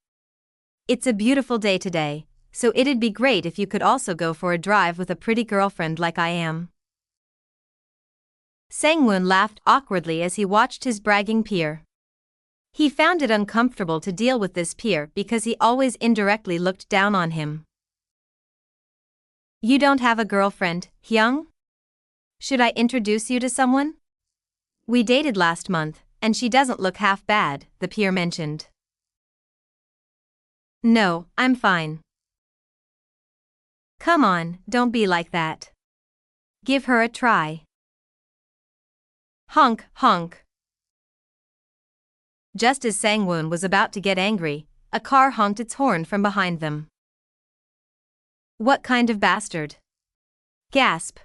It's a beautiful day today, so it'd be great if you could also go for a drive with a pretty girlfriend like I am. Sang-woon laughed awkwardly as he watched his bragging peer. He found it uncomfortable to deal with this peer because he always indirectly looked down on him. You don't have a girlfriend, Hyung? Should I introduce you to someone? We dated last month, and she doesn't look half bad, the peer mentioned. No, I'm fine. Come on, don't be like that. Give her a try. Honk, honk. Just as Sang-woon was about to get angry, a car honked its horn from behind them. What kind of bastard? Gasp.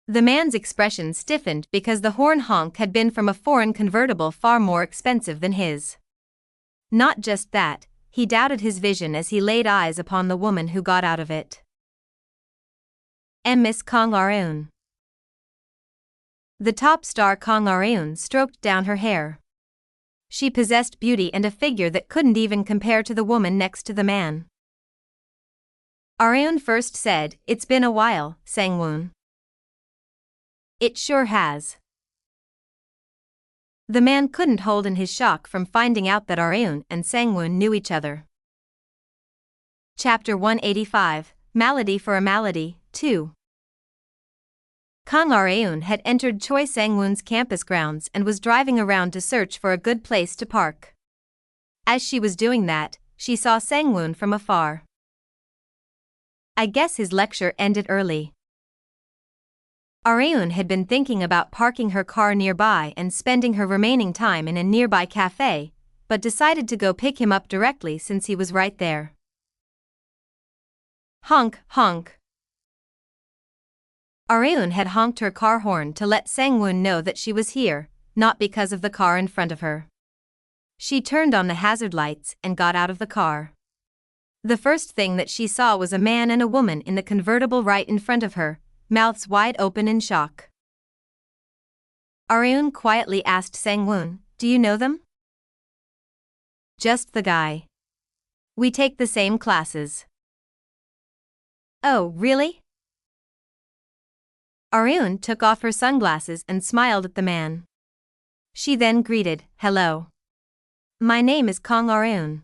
The man's expression stiffened because the horn honk had been from a foreign convertible far more expensive than his. Not just that, he doubted his vision as he laid eyes upon the woman who got out of it. Miss Kang Ar-eun. The top star Kang Ar-eun stroked down her hair. She possessed beauty and a figure that couldn't even compare to the woman next to the man. Ar-eun first said, "It's been a while, Sang-woon." It sure has. The man couldn't hold in his shock from finding out that Ar-eun and Sang-woon knew each other. Chapter 185, Malady for a Malady, 2. Kang Ar-eun had entered Choi Sang-woon's campus grounds and was driving around to search for a good place to park. As she was doing that, she saw Sang-woon from afar. I guess his lecture ended early. Ar-eun had been thinking about parking her car nearby and spending her remaining time in a nearby cafe, but decided to go pick him up directly since he was right there. Honk, honk. Ar-eun had honked her car horn to let Sang-woon know that she was here, not because of the car in front of her. She turned on the hazard lights and got out of the car. The first thing that she saw was a man and a woman in the convertible right in front of her, mouths wide open in shock. Ar-eun quietly asked Sang-woon, "Do you know them?" "Just the guy. We take the same classes." "Oh, really?" Ar-eun took off her sunglasses and smiled at the man. She then greeted, "Hello. My name is Kang Ar-eun."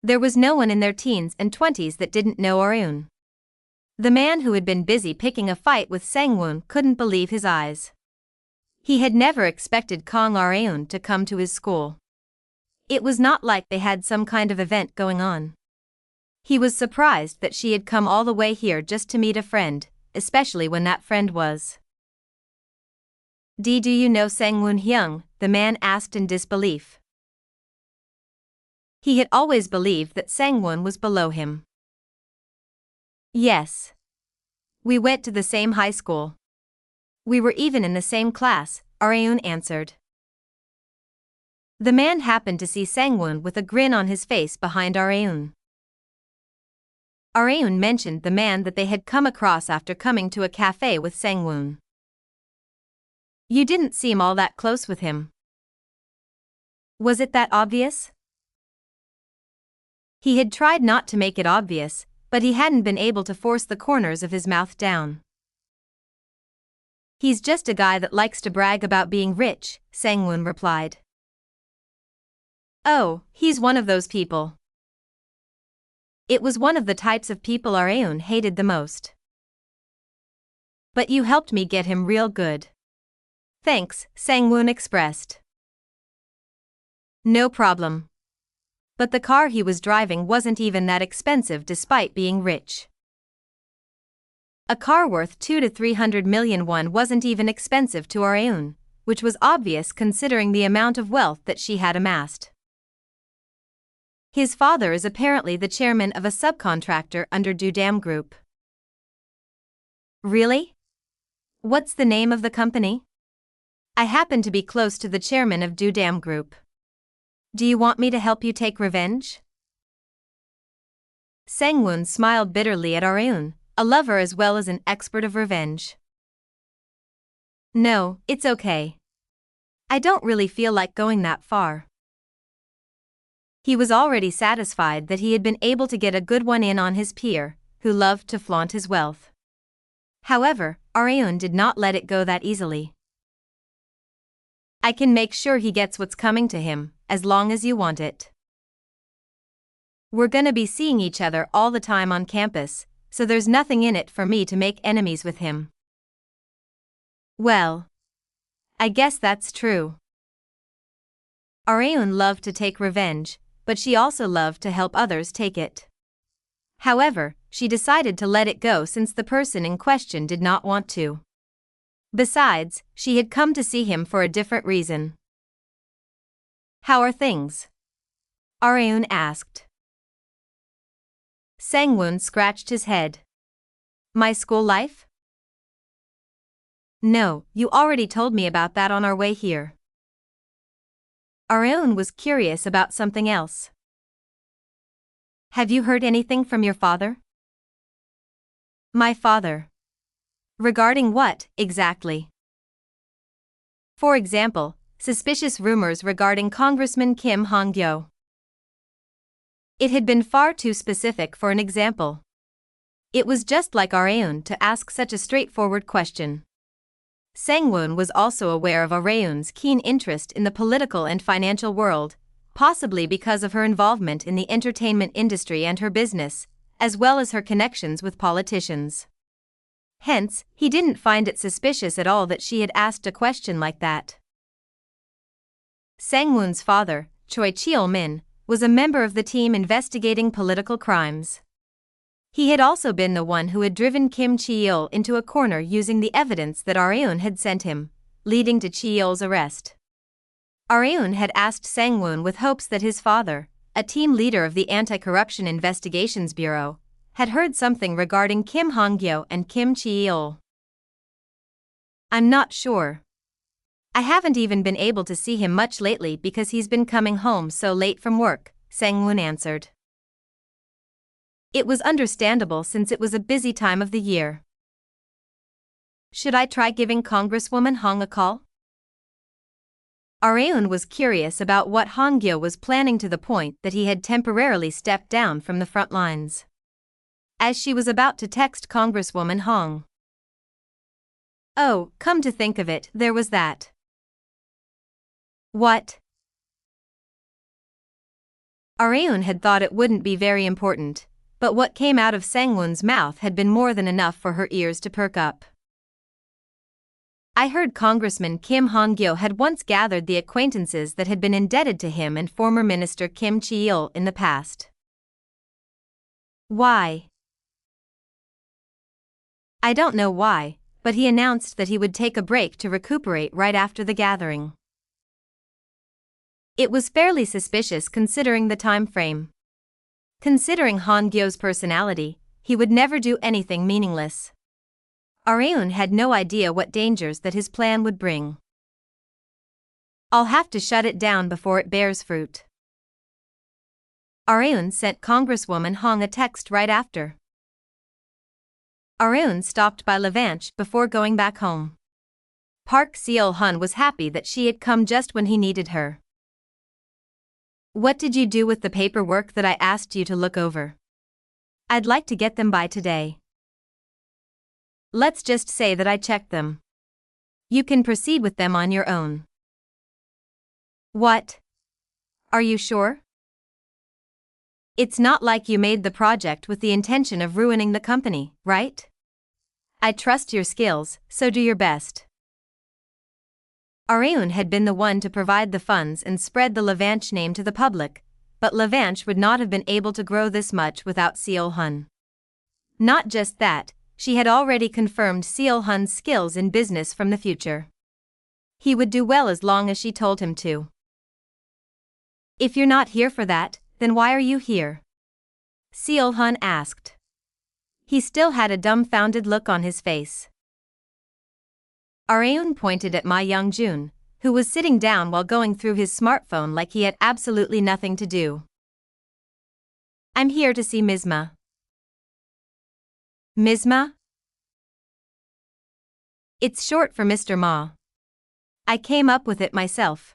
There was no one in their teens and 20s that didn't know Ar-eun. The man who had been busy picking a fight with Sang-woon couldn't believe his eyes. He had never expected Kang Ar-eun to come to his school. It was not like they had some kind of event going on. He was surprised that she had come all the way here just to meet a friend, especially when that friend was. Do you know Sang-Woon Hyung? The man asked in disbelief. He had always believed that Sang-Woon was below him. Yes. We went to the same high school. We were even in the same class, Areun answered. The man happened to see Sang-Woon with a grin on his face behind Areun. Areun mentioned the man that they had come across after coming to a cafe with Sang-Woon. You didn't seem all that close with him. Was it that obvious? He had tried not to make it obvious, but he hadn't been able to force the corners of his mouth down. He's just a guy that likes to brag about being rich, Sang-Woon replied. Oh, he's one of those people. It was one of the types of people Areun hated the most. But you helped me get him real good. Thanks, Sang-Woon expressed. No problem. But the car he was driving wasn't even that expensive despite being rich. A car worth 200 to 300 million won wasn't even expensive to Areun, which was obvious considering the amount of wealth that she had amassed. His father is apparently the chairman of a subcontractor under Dudam Group. Really? What's the name of the company? I happen to be close to the chairman of Dudam Group. Do you want me to help you take revenge? Sang-Woon smiled bitterly at Areun, a lover as well as an expert of revenge. No, it's okay. I don't really feel like going that far. He was already satisfied that he had been able to get a good one in on his peer, who loved to flaunt his wealth. However, Areun did not let it go that easily. I can make sure he gets what's coming to him, as long as you want it. We're gonna be seeing each other all the time on campus, so there's nothing in it for me to make enemies with him. Well, I guess that's true. Areun loved to take revenge, but she also loved to help others take it. However, she decided to let it go since the person in question did not want to. Besides, she had come to see him for a different reason. How are things? Areun asked. Sang-Woon scratched his head. My school life? No, you already told me about that on our way here. Areun was curious about something else. Have you heard anything from your father? My father. Regarding what, exactly? For example, suspicious rumors regarding Congressman Kim Han-Gyo. It had been far too specific for an example. It was just like Areun to ask such a straightforward question. Sang-Woon was also aware of Areun's keen interest in the political and financial world, possibly because of her involvement in the entertainment industry and her business, as well as her connections with politicians. Hence, he didn't find it suspicious at all that she had asked a question like that. Sang-Woon's father, Choi Cheol-min, was a member of the team investigating political crimes. He had also been the one who had driven Kim Cheol into a corner using the evidence that Areun had sent him, leading to Cheol's arrest. Areun had asked Sang-Woon with hopes that his father, a team leader of the Anti-Corruption Investigations Bureau, had heard something regarding Kim Han-Gyo and Kim Cheol. I'm not sure. I haven't even been able to see him much lately because he's been coming home so late from work, Sang-Woon answered. It was understandable since it was a busy time of the year. Should I try giving Congresswoman Hong a call? Areun was curious about what Han-Gyo was planning to the point that he had temporarily stepped down from the front lines. As she was about to text Congresswoman Hong. Oh, come to think of it, there was that. What? Areun had thought it wouldn't be very important, but what came out of Sang-Woon's mouth had been more than enough for her ears to perk up. I heard Congressman Kim Han-Gyo had once gathered the acquaintances that had been indebted to him and former Minister Kim Cheol in the past. Why? I don't know why, but he announced that he would take a break to recuperate right after the gathering. It was fairly suspicious considering the time frame. Considering Han-Gyo's personality, he would never do anything meaningless. Areun had no idea what dangers that his plan would bring. I'll have to shut it down before it bears fruit. Areun sent Congresswoman Hong a text right after. Areun stopped by Levanche before going back home. Park Seol-hun was happy that she had come just when he needed her. What did you do with the paperwork that I asked you to look over? I'd like to get them by today. Let's just say that I checked them. You can proceed with them on your own. What? Are you sure? It's not like you made the project with the intention of ruining the company, right? I trust your skills, so do your best. Areun had been the one to provide the funds and spread the Levanche name to the public, but Levanche would not have been able to grow this much without Seol-hun. Not just that, she had already confirmed Seol-hun's skills in business from the future. He would do well as long as she told him to. If you're not here for that, then why are you here? Seol-hun asked. He still had a dumbfounded look on his face. Areun pointed at Ma Young-jun, who was sitting down while going through his smartphone like he had absolutely nothing to do. I'm here to see Ms. Ma. Ms. Ma? It's short for Mr. Ma. I came up with it myself.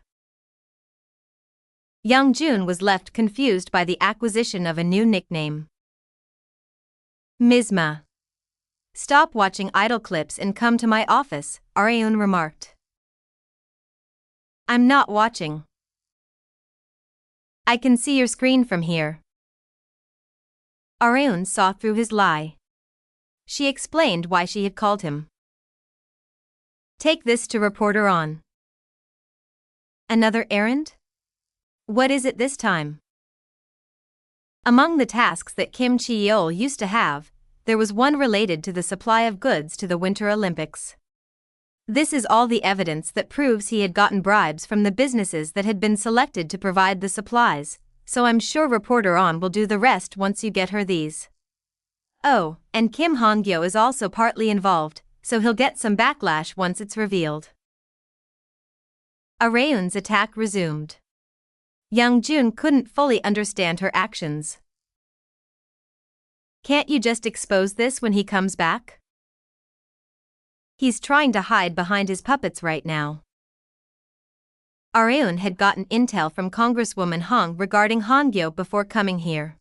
Young-jun was left confused by the acquisition of a new nickname. Ms. Ma. Stop watching idle clips and come to my office, Areun remarked. I'm not watching. I can see your screen from here. Areun saw through his lie. She explained why she had called him. Take this to reporter on. Another errand? What is it this time? Among the tasks that Kim Chi-yeol used to have, there was one related to the supply of goods to the Winter Olympics. This is all the evidence that proves he had gotten bribes from the businesses that had been selected to provide the supplies, so I'm sure reporter on will do the rest once you get her these. Oh, and Kim Han-Gyo is also partly involved, so he'll get some backlash once it's revealed. Areun's attack resumed. Young-jun couldn't fully understand her actions. Can't you just expose this when he comes back? He's trying to hide behind his puppets right now. Areun had gotten intel from Congresswoman Hong regarding Han-Gyo before coming here.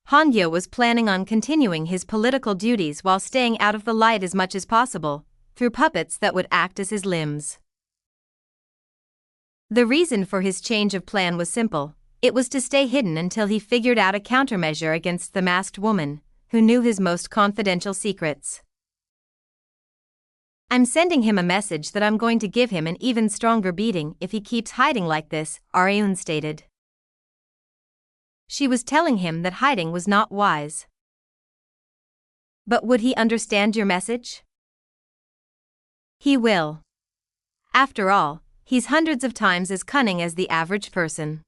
Han-Gyo was planning on continuing his political duties while staying out of the light as much as possible, through puppets that would act as his limbs. The reason for his change of plan was simple. It was to stay hidden until he figured out a countermeasure against the masked woman, who knew his most confidential secrets. I'm sending him a message that I'm going to give him an even stronger beating if he keeps hiding like this, Areun stated. She was telling him that hiding was not wise. But would he understand your message? He will. After all, he's hundreds of times as cunning as the average person.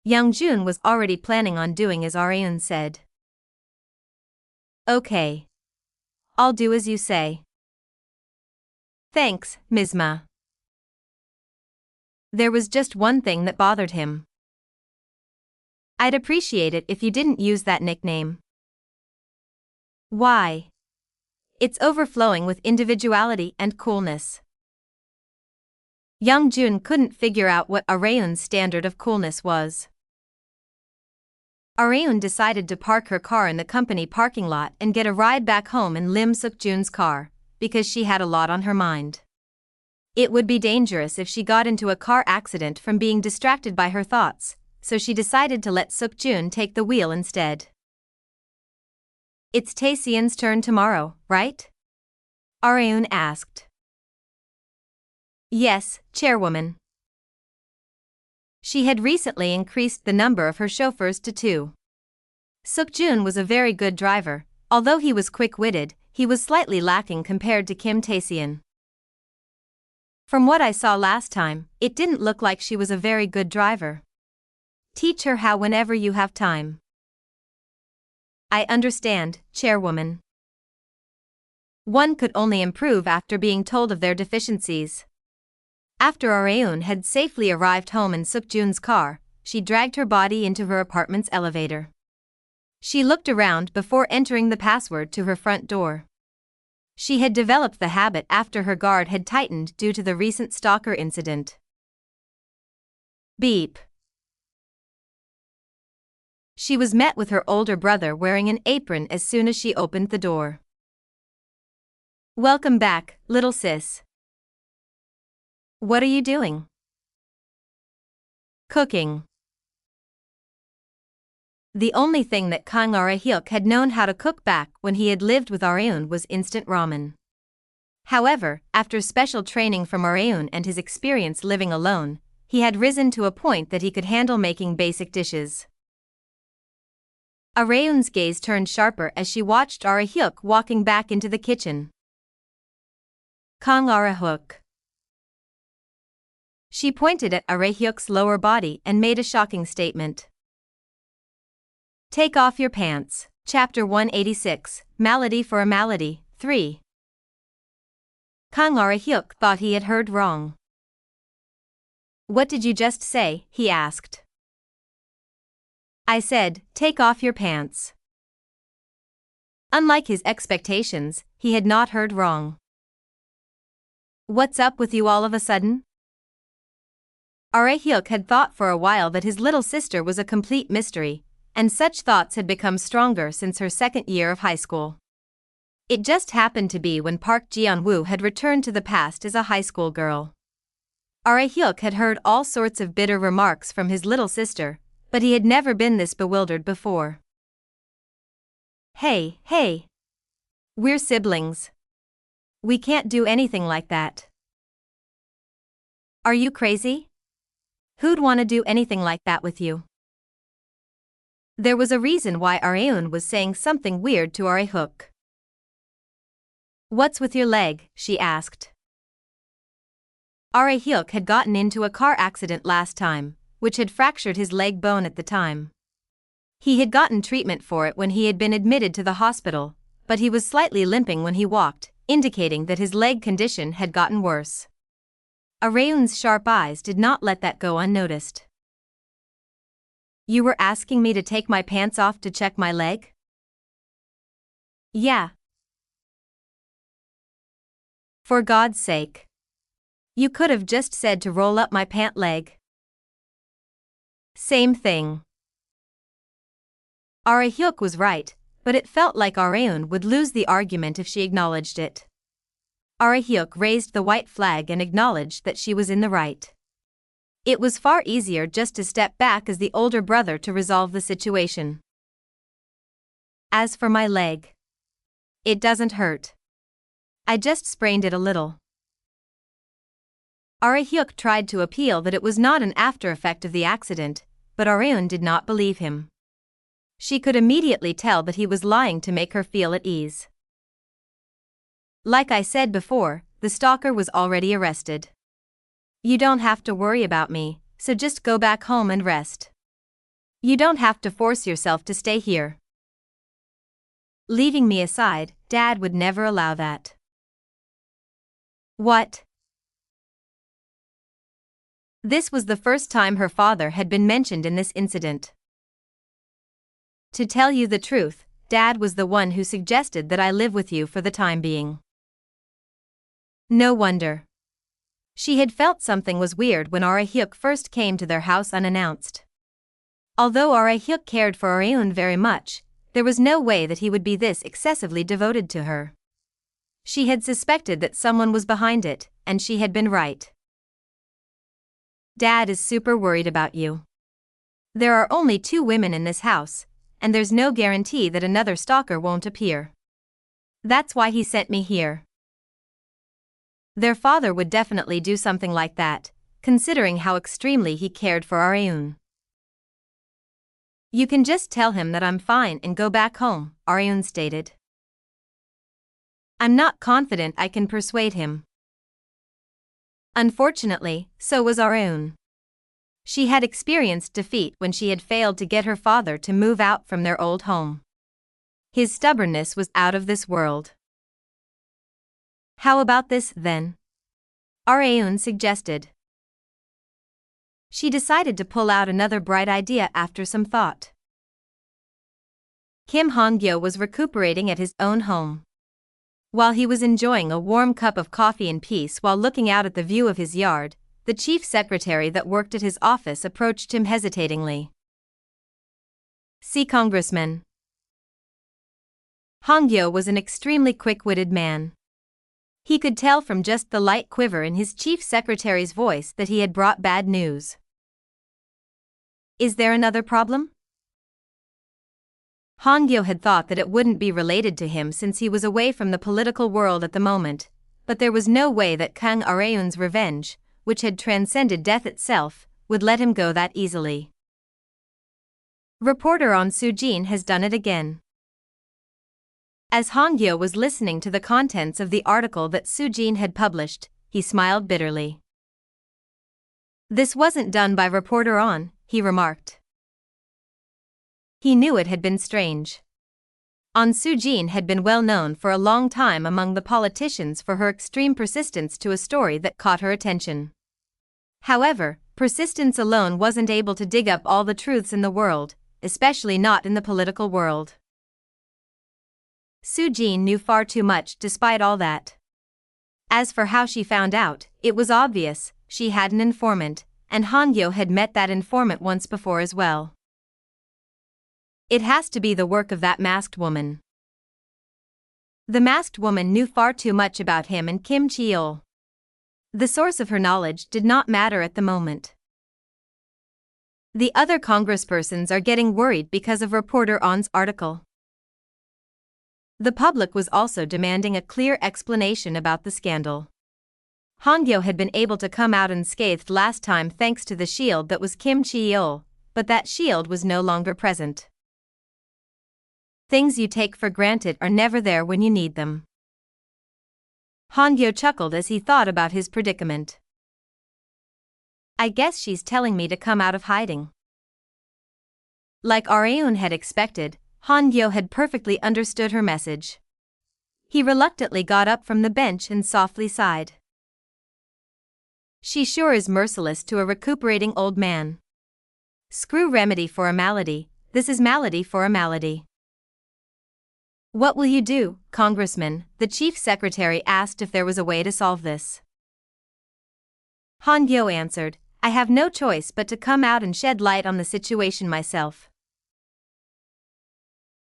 Young-jun was already planning on doing as Areun said. Okay. I'll do as you say. Thanks, Ms. Ma. There was just one thing that bothered him. I'd appreciate it if you didn't use that nickname. Why? It's overflowing with individuality and coolness. Young-jun couldn't figure out what Areun's standard of coolness was. Areun decided to park her car in the company parking lot and get a ride back home in Lim Suk-jun's car, because she had a lot on her mind. It would be dangerous if she got into a car accident from being distracted by her thoughts, so she decided to let Suk-jun take the wheel instead. It's Tae-seon's turn tomorrow, right? Areun asked. Yes, chairwoman. She had recently increased the number of her chauffeurs to 2. Suk-jun was a very good driver. Although he was quick-witted, he was slightly lacking compared to Kim Tae-seon. From what I saw last time, it didn't look like she was a very good driver. Teach her how whenever you have time. I understand, Chairwoman. One could only improve after being told of their deficiencies. After Areun had safely arrived home in Suk-jun's car, she dragged her body into her apartment's elevator. She looked around before entering the password to her front door. She had developed the habit after her guard had tightened due to the recent stalker incident. Beep. She was met with her older brother wearing an apron as soon as she opened the door. Welcome back, little sis. What are you doing? Cooking. The only thing that Kang Arehyuk had known how to cook back when he had lived with Areun was instant ramen. However, after special training from Areun and his experience living alone, he had risen to a point that he could handle making basic dishes. Areun's gaze turned sharper as she watched Arehyuk walking back into the kitchen. Kang Arehyuk. She pointed at Arehyuk's lower body and made a shocking statement. Take off your pants. Chapter 186, Malady for a Malady, 3. Kang Arehyuk thought he had heard wrong. What did you just say? He asked. I said, take off your pants. Unlike his expectations, he had not heard wrong. What's up with you all of a sudden? Arehyuk had thought for a while that his little sister was a complete mystery, and such thoughts had become stronger since her second year of high school. It just happened to be when Park Geon-Woo had returned to the past as a high school girl. Arehyuk had heard all sorts of bitter remarks from his little sister, but he had never been this bewildered before. Hey. We're siblings. We can't do anything like that. Are you crazy? Who'd want to do anything like that with you? There was a reason why Areun was saying something weird to Arehyuk. What's with your leg? She asked. Arehyuk had gotten into a car accident last time, which had fractured his leg bone at the time. He had gotten treatment for it when he had been admitted to the hospital, but he was slightly limping when he walked, indicating that his leg condition had gotten worse. Areun's sharp eyes did not let that go unnoticed. You were asking me to take my pants off to check my leg? Yeah. For God's sake. You could have just said to roll up my pant leg. Same thing. Arehyuk was right, but it felt like Areun would lose the argument if she acknowledged it. Arehyuk raised the white flag and acknowledged that she was in the right. It was far easier just to step back as the older brother to resolve the situation. As for my leg, it doesn't hurt. I just sprained it a little. Arehyuk tried to appeal that it was not an after effect of the accident, but Areun did not believe him. She could immediately tell that he was lying to make her feel at ease. Like I said before, the stalker was already arrested. You don't have to worry about me, so just go back home and rest. You don't have to force yourself to stay here. Leaving me aside, Dad would never allow that. What? This was the first time her father had been mentioned in this incident. To tell you the truth, Dad was the one who suggested that I live with you for the time being. No wonder. She had felt something was weird when Arehyuk first came to their house unannounced. Although Arehyuk cared for Areun very much, there was no way that he would be this excessively devoted to her. She had suspected that someone was behind it, and she had been right. Dad is super worried about you. There are only 2 women in this house, and there's no guarantee that another stalker won't appear. That's why he sent me here. Their father would definitely do something like that, considering how extremely he cared for Areun. You can just tell him that I'm fine and go back home, Aryun stated. I'm not confident I can persuade him. Unfortunately, so was Aryun. She had experienced defeat when she had failed to get her father to move out from their old home. His stubbornness was out of this world. How about this, then? Aryun suggested. She decided to pull out another bright idea after some thought. Han-Gyo was recuperating at his own home. While he was enjoying a warm cup of coffee in peace while looking out at the view of his yard, the chief secretary that worked at his office approached him hesitatingly. See congressmen. Han-Gyo was an extremely quick-witted man. He could tell from just the light quiver in his chief secretary's voice that he had brought bad news. Is there another problem? Han-Gyo had thought that it wouldn't be related to him since he was away from the political world at the moment, but there was no way that Kang Aryun's revenge, which had transcended death itself, would let him go that easily. Reporter on Sujin has done it again. As Han-Gyo was listening to the contents of the article that Sujin had published, he smiled bitterly. This wasn't done by Reporter on, he remarked. He knew it had been strange. On Sujin had been well known for a long time among the politicians for her extreme persistence to a story that caught her attention. However, persistence alone wasn't able to dig up all the truths in the world, especially not in the political world. Sujin knew far too much despite all that. As for how she found out, it was obvious, she had an informant, and Han-Gyo had met that informant once before as well. It has to be the work of that masked woman. The masked woman knew far too much about him and Kim Cheol. The source of her knowledge did not matter at the moment. The other congresspersons are getting worried because of Reporter on's article. The public was also demanding a clear explanation about the scandal. Han-Gyo had been able to come out unscathed last time thanks to the shield that was Kim Cheol, but that shield was no longer present. Things you take for granted are never there when you need them. Han-Gyo chuckled as he thought about his predicament. I guess she's telling me to come out of hiding. Like Aryun had expected, Han-Gyo had perfectly understood her message. He reluctantly got up from the bench and softly sighed. She sure is merciless to a recuperating old man. Screw remedy for a malady, this is malady for a malady. What will you do, Congressman? The chief secretary asked if there was a way to solve this. Han-Gyo answered, I have no choice but to come out and shed light on the situation myself.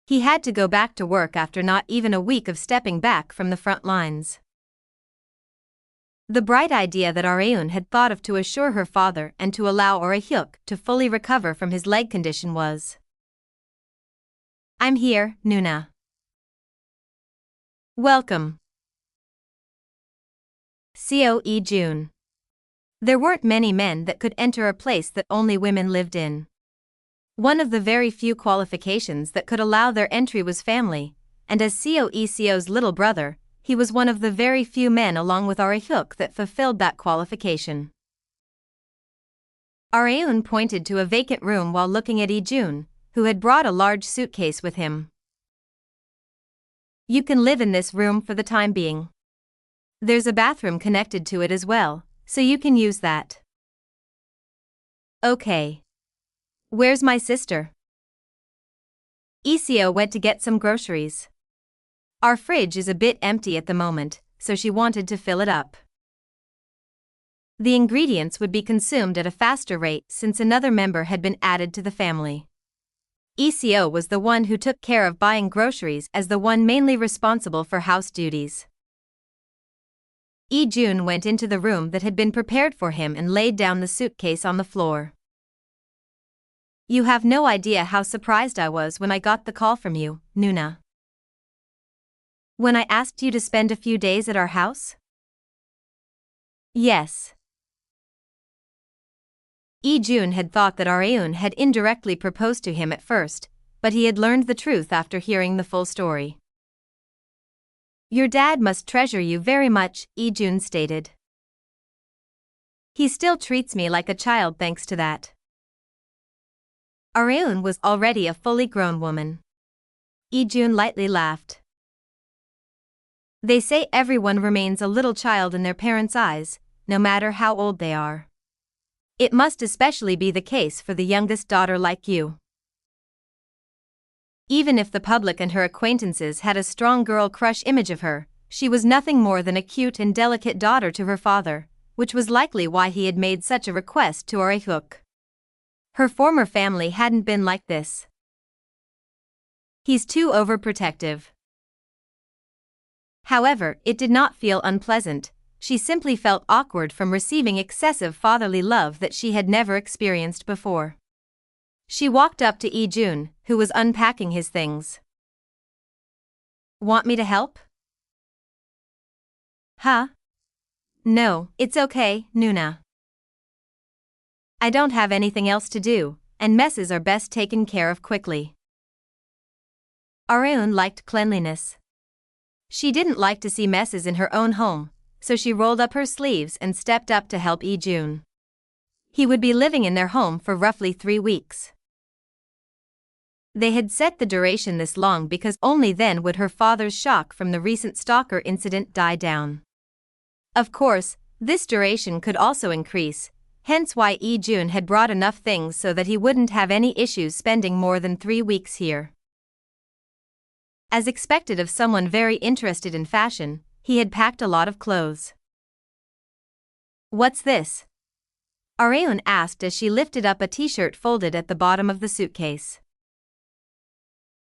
He had to go back to work after not even a week of stepping back from the front lines. The bright idea that Aryun had thought of to assure her father and to allow Aryhyuk to fully recover from his leg condition was, I'm here, Nuna. Welcome. Coe June. There weren't many men that could enter a place that only women lived in. One of the very few qualifications that could allow their entry was family, and as Coe's little brother, he was one of the very few men along with Aryhyuk that fulfilled that qualification. Aryun pointed to a vacant room while looking at Ijun, who had brought a large suitcase with him. You can live in this room for the time being. There's a bathroom connected to it as well, so you can use that. Okay. Where's my sister? Iseo went to get some groceries. Our fridge is a bit empty at the moment, so she wanted to fill it up. The ingredients would be consumed at a faster rate since another member had been added to the family. Iseo was the one who took care of buying groceries as the one mainly responsible for house duties. Ijun went into the room that had been prepared for him and laid down the suitcase on the floor. You have no idea how surprised I was when I got the call from you, Nuna. When I asked you to spend a few days at our house? Yes. Lee-jun had thought that Areun had indirectly proposed to him at first, but he had learned the truth after hearing the full story. "Your dad must treasure you very much," Lee-jun stated. "He still treats me like a child thanks to that." Areun was already a fully grown woman. Lee-jun lightly laughed. "They say everyone remains a little child in their parents' eyes, no matter how old they are. It must especially be the case for the youngest daughter like you." Even if the public and her acquaintances had a strong girl crush image of her, she was nothing more than a cute and delicate daughter to her father, which was likely why he had made such a request to Arehook. Her former family hadn't been like this. "He's too overprotective." However, it did not feel unpleasant. She simply felt awkward from receiving excessive fatherly love that she had never experienced before. She walked up to Lee-jun, who was unpacking his things. "Want me to help?" "Huh? No, it's okay, Nuna. I don't have anything else to do, and messes are best taken care of quickly." Areun liked cleanliness. She didn't like to see messes in her own home, so she rolled up her sleeves and stepped up to help Lee-jun. He would be living in their home for roughly 3 weeks. They had set the duration this long because only then would her father's shock from the recent stalker incident die down. Of course, this duration could also increase, hence why Lee-jun had brought enough things so that he wouldn't have any issues spending more than 3 weeks here. As expected of someone very interested in fashion, he had packed a lot of clothes. "What's this?" Areun asked as she lifted up a t-shirt folded at the bottom of the suitcase.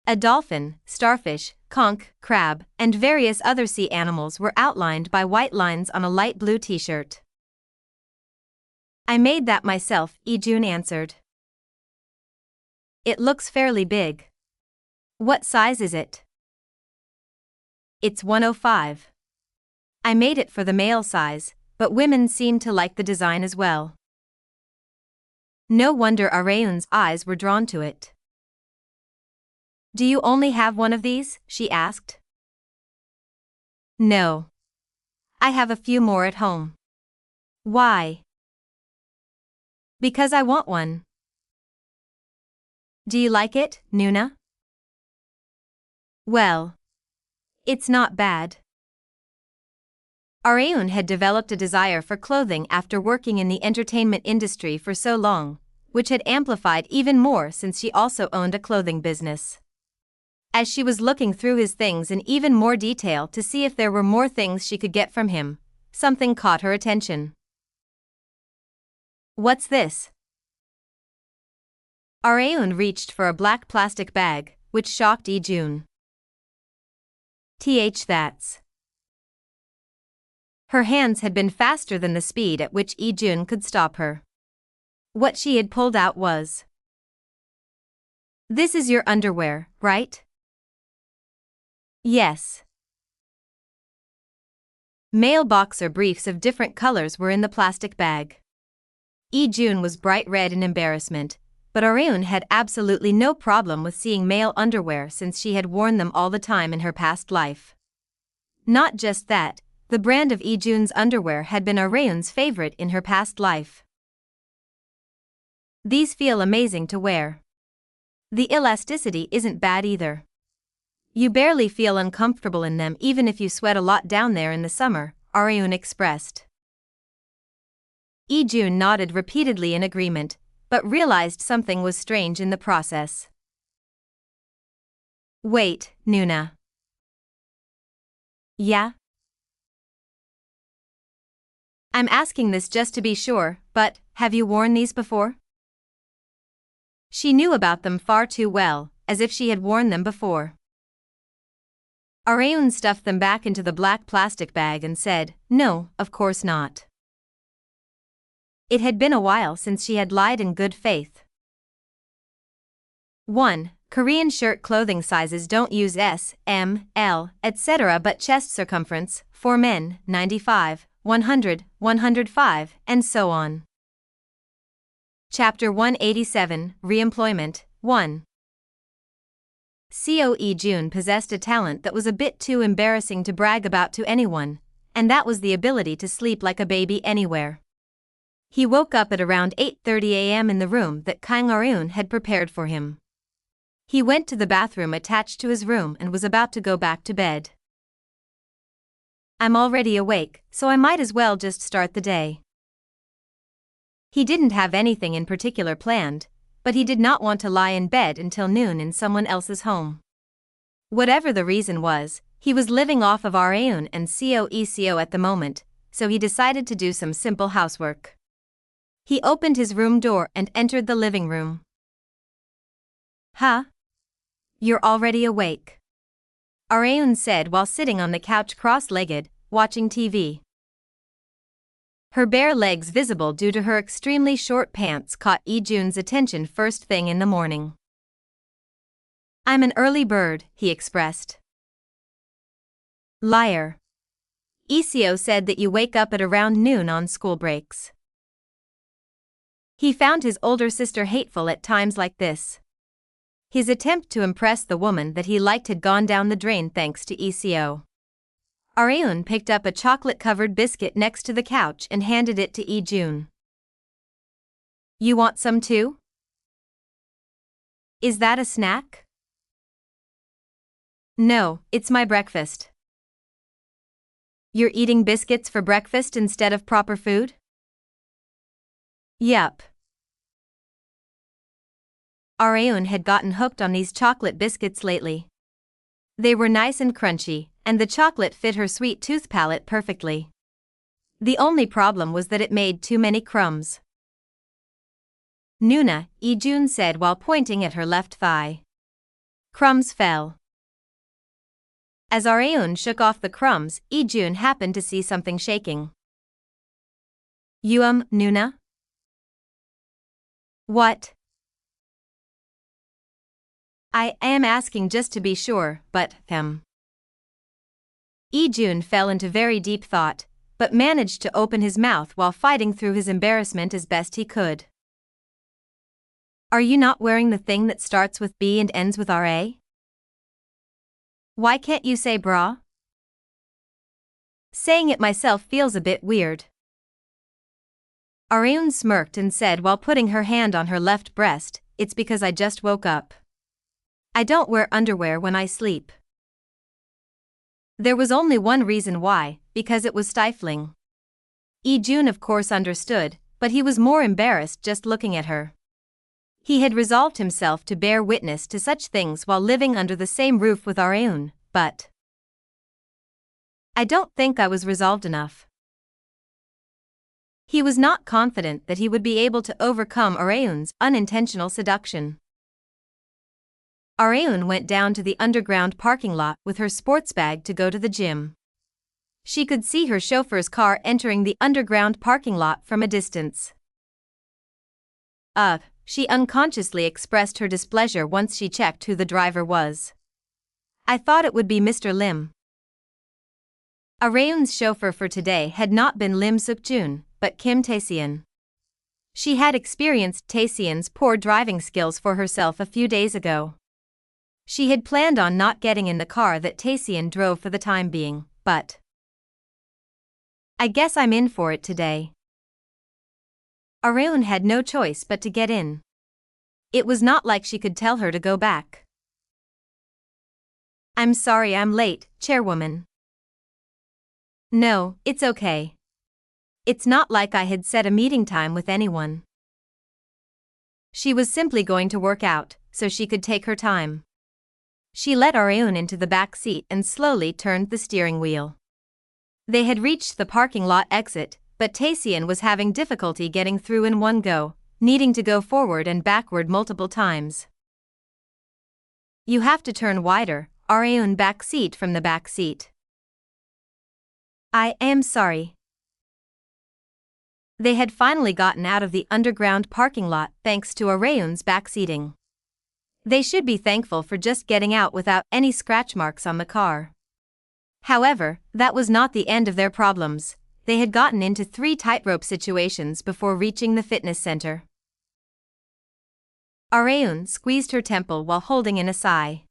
A dolphin, starfish, conch, crab, and various other sea animals were outlined by white lines on a light blue t-shirt. "I made that myself," Lee-jun answered. "It looks fairly big. What size is it?" "It's 105. I made it for the male size, but women seem to like the design as well." No wonder Areun's eyes were drawn to it. "Do you only have one of these?" she asked. "No. I have a few more at home." "Why?" "Because I want one." "Do you like it, Nuna?" "Well, it's not bad." Areun had developed a desire for clothing after working in the entertainment industry for so long, which had amplified even more since she also owned a clothing business. As she was looking through his things in even more detail to see if there were more things she could get from him, something caught her attention. "What's this?" Areun reached for a black plastic bag, which shocked Lee-jun. That's. Her hands had been faster than the speed at which Lee-jun could stop her. What she had pulled out was, "This is your underwear, right?" "Yes." Male boxer briefs of different colors were in the plastic bag. Lee-jun was bright red in embarrassment, but Areun had absolutely no problem with seeing male underwear since she had worn them all the time in her past life. Not just that, the brand of Lee-jun's underwear had been Areun's favorite in her past life. "These feel amazing to wear. The elasticity isn't bad either. You barely feel uncomfortable in them even if you sweat a lot down there in the summer," Areun expressed. Lee-jun nodded repeatedly in agreement, but realized something was strange in the process. "Wait, Nuna." "Yeah?" "I'm asking this just to be sure, but have you worn these before?" She knew about them far too well, as if she had worn them before. Areun stuffed them back into the black plastic bag and said, "No, of course not." It had been a while since she had lied in good faith. 1. Korean shirt clothing sizes don't use S, M, L, etc. but chest circumference, for men, 95, 100, 105, and so on. Chapter 187, Reemployment, 1. Jun possessed a talent that was a bit too embarrassing to brag about to anyone, and that was the ability to sleep like a baby anywhere. He woke up at around 8:30 a.m. in the room that Kang Areun had prepared for him. He went to the bathroom attached to his room and was about to go back to bed. I'm already awake, so I might as well just start the day. He didn't have anything in particular planned, but he did not want to lie in bed until noon in someone else's home. Whatever the reason was, he was living off of Areun and Coeco at the moment, so he decided to do some simple housework. He opened his room door and entered the living room. Huh? You're already awake? Areun said while sitting on the couch cross-legged, watching TV. Her bare legs visible due to her extremely short pants caught Jun's attention first thing in the morning. I'm an early bird, he expressed. Liar. Coeco said that you wake up at around noon on school breaks. He found his older sister hateful at times like this. His attempt to impress the woman that he liked had gone down the drain thanks to Coeco. Areun picked up a chocolate-covered biscuit next to the couch and handed it to Jun. You want some too? Is that a snack? No, it's my breakfast. You're eating biscuits for breakfast instead of proper food? Yup. Areun had gotten hooked on these chocolate biscuits lately. They were nice and crunchy, and the chocolate fit her sweet tooth palate perfectly. The only problem was that it made too many crumbs. Nuna, Jun said while pointing at her left thigh. Crumbs fell. As Areun shook off the crumbs, Jun happened to see something shaking. Nuna? What? I am asking just to be sure, but, Jun fell into very deep thought, but managed to open his mouth while fighting through his embarrassment as best he could. Are you not wearing the thing that starts with B and ends with RA? Why can't you say bra? Saying it myself feels a bit weird. Areun smirked and said while putting her hand on her left breast, it's because I just woke up. I don't wear underwear when I sleep. There was only one reason why, because it was stifling. Jun of course understood, but he was more embarrassed just looking at her. He had resolved himself to bear witness to such things while living under the same roof with Areun, but I don't think I was resolved enough. He was not confident that he would be able to overcome Areun's unintentional seduction. Areun went down to the underground parking lot with her sports bag to go to the gym. She could see her chauffeur's car entering the underground parking lot from a distance. She unconsciously expressed her displeasure once she checked who the driver was. I thought it would be Mr. Lim. Areun's chauffeur for today had not been Lim Suk-jun, but Kim Tae-seon. She had experienced Tae-seon's poor driving skills for herself a few days ago. She had planned on not getting in the car that Tae-seon drove for the time being, but I guess I'm in for it today. Areun had no choice but to get in. It was not like she could tell her to go back. I'm sorry I'm late, chairwoman. No, it's okay. It's not like I had set a meeting time with anyone. She was simply going to work out, so she could take her time. She let Areun into the back seat and slowly turned the steering wheel. They had reached the parking lot exit, but Tae-seon was having difficulty getting through in one go, needing to go forward and backward multiple times. You have to turn wider, Areun back seat from the back seat. I am sorry. They had finally gotten out of the underground parking lot thanks to Areun's backseating. They should be thankful for just getting out without any scratch marks on the car. However, that was not the end of their problems. They had gotten into 3 tightrope situations before reaching the fitness center. Areun squeezed her temple while holding in a sigh.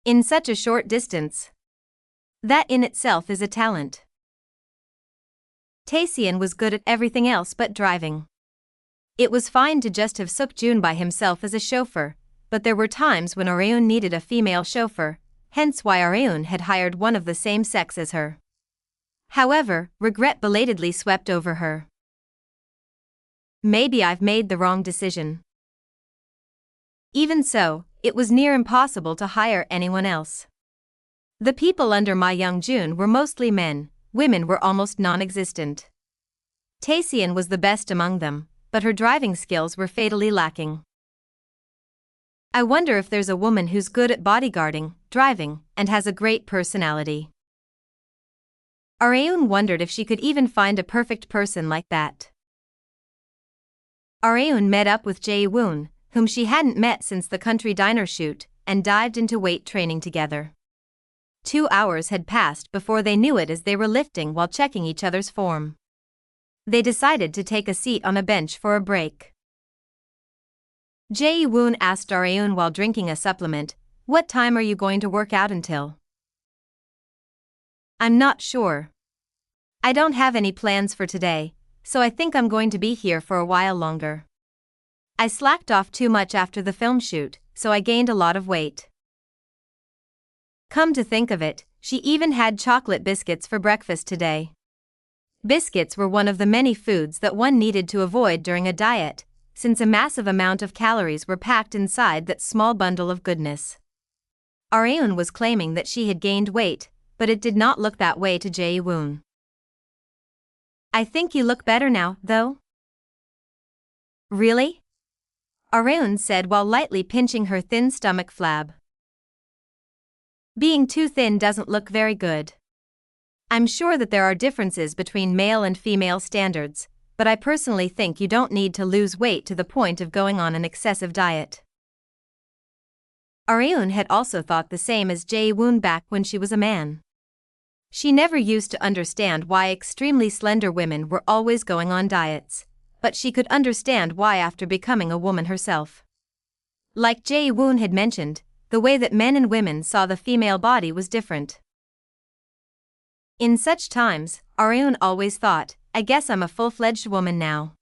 In such a short distance. That in itself is a talent. Taesian was good at everything else but driving. It was fine to just have Suk-jun by himself as a chauffeur, but there were times when Areun needed a female chauffeur, hence why Areun had hired one of the same sex as her. However, regret belatedly swept over her. Maybe I've made the wrong decision. Even so, it was near impossible to hire anyone else. The people under Ma Young-jun were mostly men, women were almost non-existent. Taesian was the best among them, but her driving skills were fatally lacking. I wonder if there's a woman who's good at bodyguarding, driving, and has a great personality. Areun wondered if she could even find a perfect person like that. Areun met up with Jae-woon, whom she hadn't met since the country diner shoot, and dived into weight training together. 2 hours had passed before they knew it as they were lifting while checking each other's form. They decided to take a seat on a bench for a break. Jae-woon asked Areun while drinking a supplement, "What time are you going to work out until?" "I'm not sure. I don't have any plans for today, so I think I'm going to be here for a while longer. I slacked off too much after the film shoot, so I gained a lot of weight." Come to think of it, she even had chocolate biscuits for breakfast today. Biscuits were one of the many foods that one needed to avoid during a diet, since a massive amount of calories were packed inside that small bundle of goodness. Areun was claiming that she had gained weight, but it did not look that way to Jae-woon. "I think you look better now, though." "Really?" Areun said while lightly pinching her thin stomach flab. "Being too thin doesn't look very good. I'm sure that there are differences between male and female standards, but I personally think you don't need to lose weight to the point of going on an excessive diet." Areun had also thought the same as Jae-woon back when she was a man. She never used to understand why extremely slender women were always going on diets, but she could understand why after becoming a woman herself. Like Jae-woon had mentioned, the way that men and women saw the female body was different. In such times, Areun always thought, "I guess I'm a full-fledged woman now."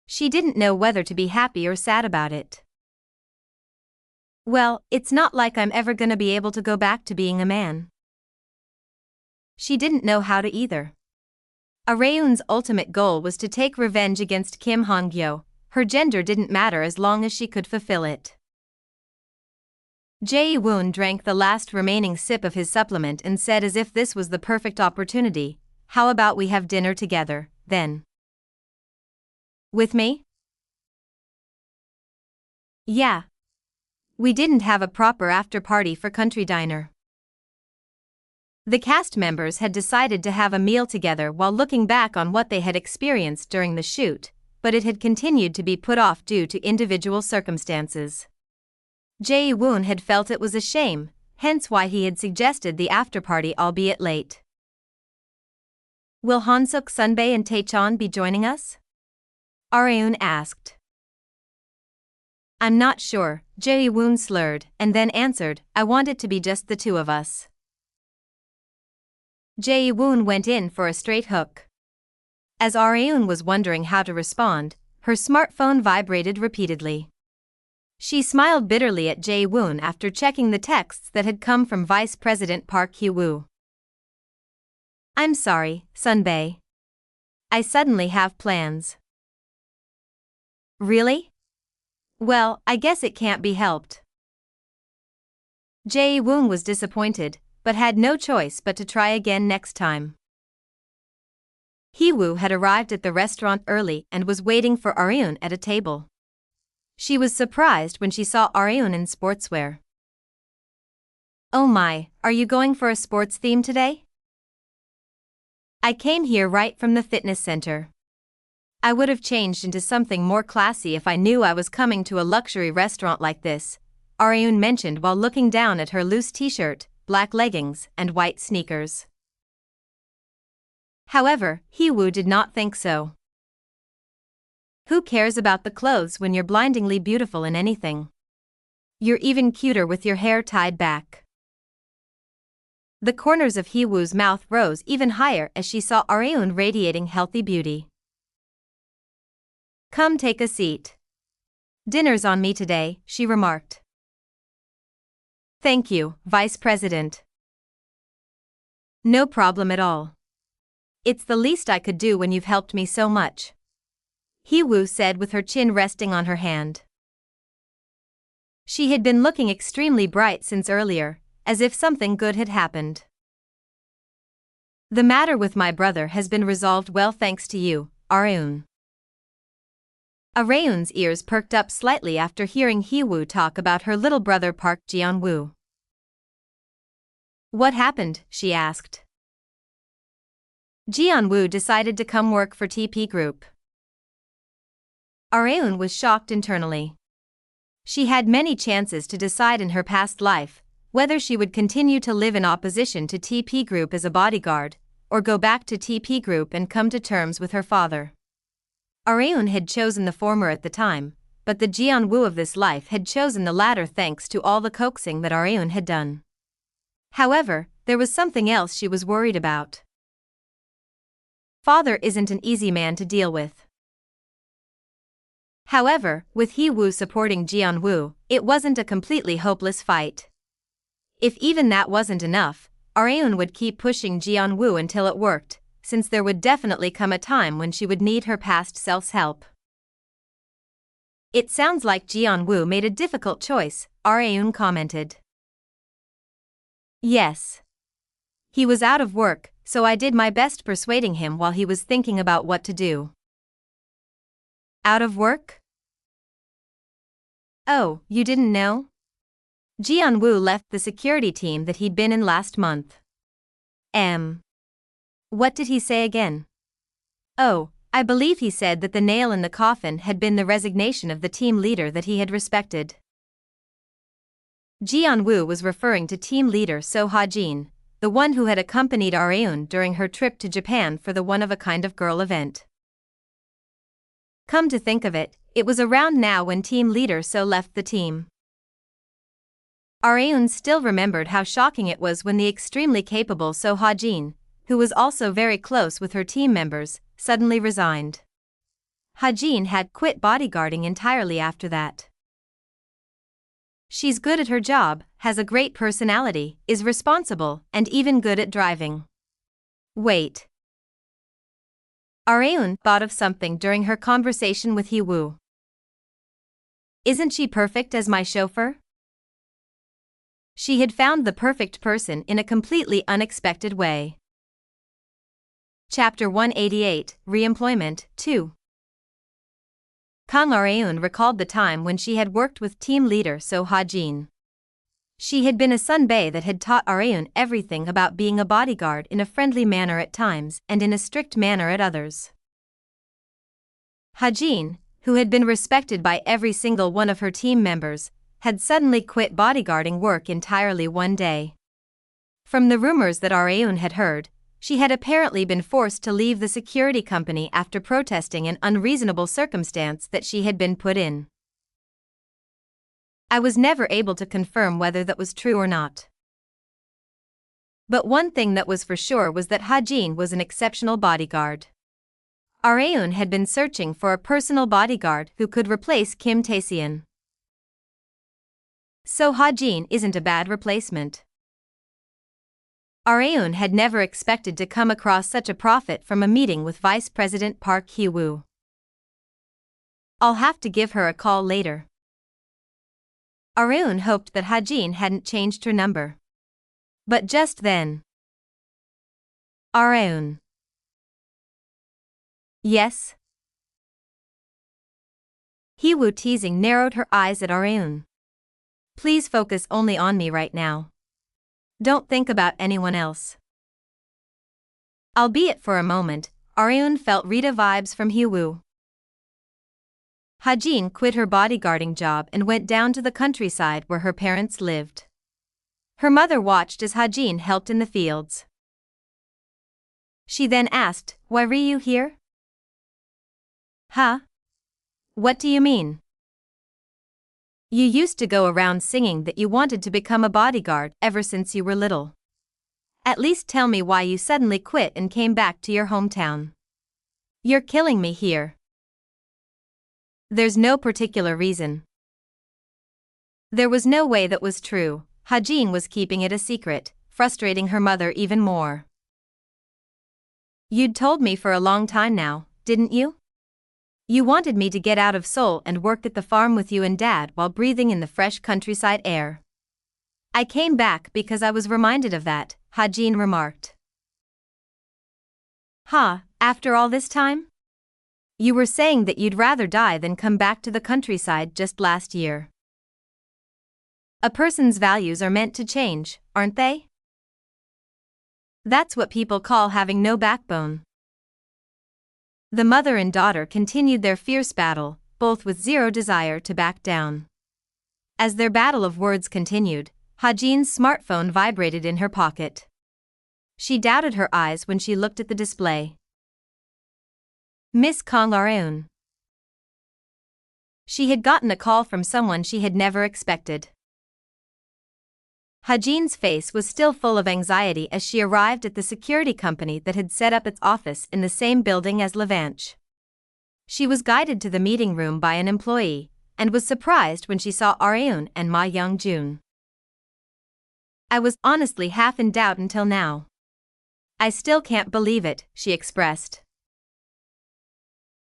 She didn't know whether to be happy or sad about it. Well, it's not like I'm ever gonna be able to go back to being a man. She didn't know how to either. Areun's ultimate goal was to take revenge against Kim Han-Gyo. Her gender didn't matter as long as she could fulfill it. Jae-woon drank the last remaining sip of his supplement and said as if this was the perfect opportunity, "How about we have dinner together, then?" "With me?" "Yeah. We didn't have a proper after-party for country diner." The cast members had decided to have a meal together while looking back on what they had experienced during the shoot, but it had continued to be put off due to individual circumstances. Jae-woon had felt it was a shame, hence why he had suggested the after-party albeit late. "Will Hansuk, Sunbae and Taechan be joining us?" Areun asked. "I'm not sure," Jae-woon slurred, and then answered, "I want it to be just the two of us." Jae-woon went in for a straight hook. As Areun was wondering how to respond, her smartphone vibrated repeatedly. She smiled bitterly at Jae-woon after checking the texts that had come from Vice President Park Hye-woo. "I'm sorry, Sunbae. I suddenly have plans." "Really? Well, I guess it can't be helped." Jae-woon was disappointed, but had no choice but to try again next time. Hye-woo had arrived at the restaurant early and was waiting for Areun at a table. She was surprised when she saw Areun in sportswear. "Oh my, are you going for a sports theme today?" "I came here right from the fitness center. I would have changed into something more classy if I knew I was coming to a luxury restaurant like this," Areun mentioned while looking down at her loose t-shirt, black leggings, and white sneakers. However, Hye-woo did not think so. Who cares about the clothes when you're blindingly beautiful in anything? You're even cuter with your hair tied back. The corners of Hee-woo's mouth rose even higher as she saw Areun radiating healthy beauty. Come take a seat. Dinner's on me today, she remarked. Thank you, Vice President. No problem at all. It's the least I could do when you've helped me so much. Hee-woo said with her chin resting on her hand. She had been looking extremely bright since earlier, as if something good had happened. The matter with my brother has been resolved well thanks to you, Areun. Areun's ears perked up slightly after hearing Hee-woo talk about her little brother Park Geon-Woo. What happened? She asked. Geon-Woo decided to come work for TP Group. Areun was shocked internally. She had many chances to decide in her past life whether she would continue to live in opposition to TP Group as a bodyguard, or go back to TP Group and come to terms with her father. Areun had chosen the former at the time, but the Geon-Woo of this life had chosen the latter thanks to all the coaxing that Areun had done. However, there was something else she was worried about. Father isn't an easy man to deal with. However, with Hee-woo supporting Geon-Woo, it wasn't a completely hopeless fight. If even that wasn't enough, Areun would keep pushing Geon-Woo until it worked, since there would definitely come a time when she would need her past self's help. It sounds like Geon-Woo made a difficult choice, Areun commented. Yes. He was out of work, so I did my best persuading him while he was thinking about what to do. Out of work? Oh, you didn't know? Geon-Woo left the security team that he'd been in last month. What did he say again? Oh, I believe he said that the nail in the coffin had been the resignation of the team leader that he had respected. Geon-Woo was referring to team leader So Ha-jin, the one who had accompanied Areun during her trip to Japan for the one-of-a-kind-of-girl event. Come to think of it, it was around now when team leader So left the team. Areun still remembered how shocking it was when the extremely capable So Ha-jin, who was also very close with her team members, suddenly resigned. Ha-jin had quit bodyguarding entirely after that. She's good at her job, has a great personality, is responsible, and even good at driving. Wait. Areun thought of something during her conversation with Hee-woo. Isn't she perfect as my chauffeur? She had found the perfect person in a completely unexpected way. Chapter 188, Reemployment, 2. Kang Areun recalled the time when she had worked with team leader So Ha-jin. She had been a sunbae that had taught Areun everything about being a bodyguard in a friendly manner at times and in a strict manner at others. Ha-jin, who had been respected by every single one of her team members, had suddenly quit bodyguarding work entirely one day. From the rumors that Areun had heard, she had apparently been forced to leave the security company after protesting an unreasonable circumstance that she had been put in. I was never able to confirm whether that was true or not. But one thing that was for sure was that Ha-jin was an exceptional bodyguard. Areun had been searching for a personal bodyguard who could replace Kim Tae-seon. So Ha-jin isn't a bad replacement. Areun had never expected to come across such a profit from a meeting with Vice President Park Hee-woo. I'll have to give her a call later. Areun hoped that Ha-jin hadn't changed her number. But just then. Areun. Yes? Hee-woo teasing narrowed her eyes at Areun. Please focus only on me right now. Don't think about anyone else. Albeit for a moment, Areun felt Rita vibes from Hee-woo. Ha-jin quit her bodyguarding job and went down to the countryside where her parents lived. Her mother watched as Ha-jin helped in the fields. She then asked, "Why are you here?" Huh? What do you mean? You used to go around singing that you wanted to become a bodyguard ever since you were little. At least tell me why you suddenly quit and came back to your hometown. You're killing me here. There's no particular reason. There was no way that was true. Ha-jin was keeping it a secret, frustrating her mother even more. You'd told me for a long time now, didn't you? You wanted me to get out of Seoul and work at the farm with you and Dad while breathing in the fresh countryside air. I came back because I was reminded of that, Ha-jin remarked. After all this time? You were saying that you'd rather die than come back to the countryside just last year. A person's values are meant to change, aren't they? That's what people call having no backbone. The mother and daughter continued their fierce battle, both with zero desire to back down. As their battle of words continued, Ha-jin's smartphone vibrated in her pocket. She doubted her eyes when she looked at the display. Miss Kang Areun. She had gotten a call from someone she had never expected. Ha-jin's face was still full of anxiety as she arrived at the security company that had set up its office in the same building as Levanche. She was guided to the meeting room by an employee, and was surprised when she saw Areun and Ma Young-jun. I was honestly half in doubt until now. I still can't believe it, she expressed.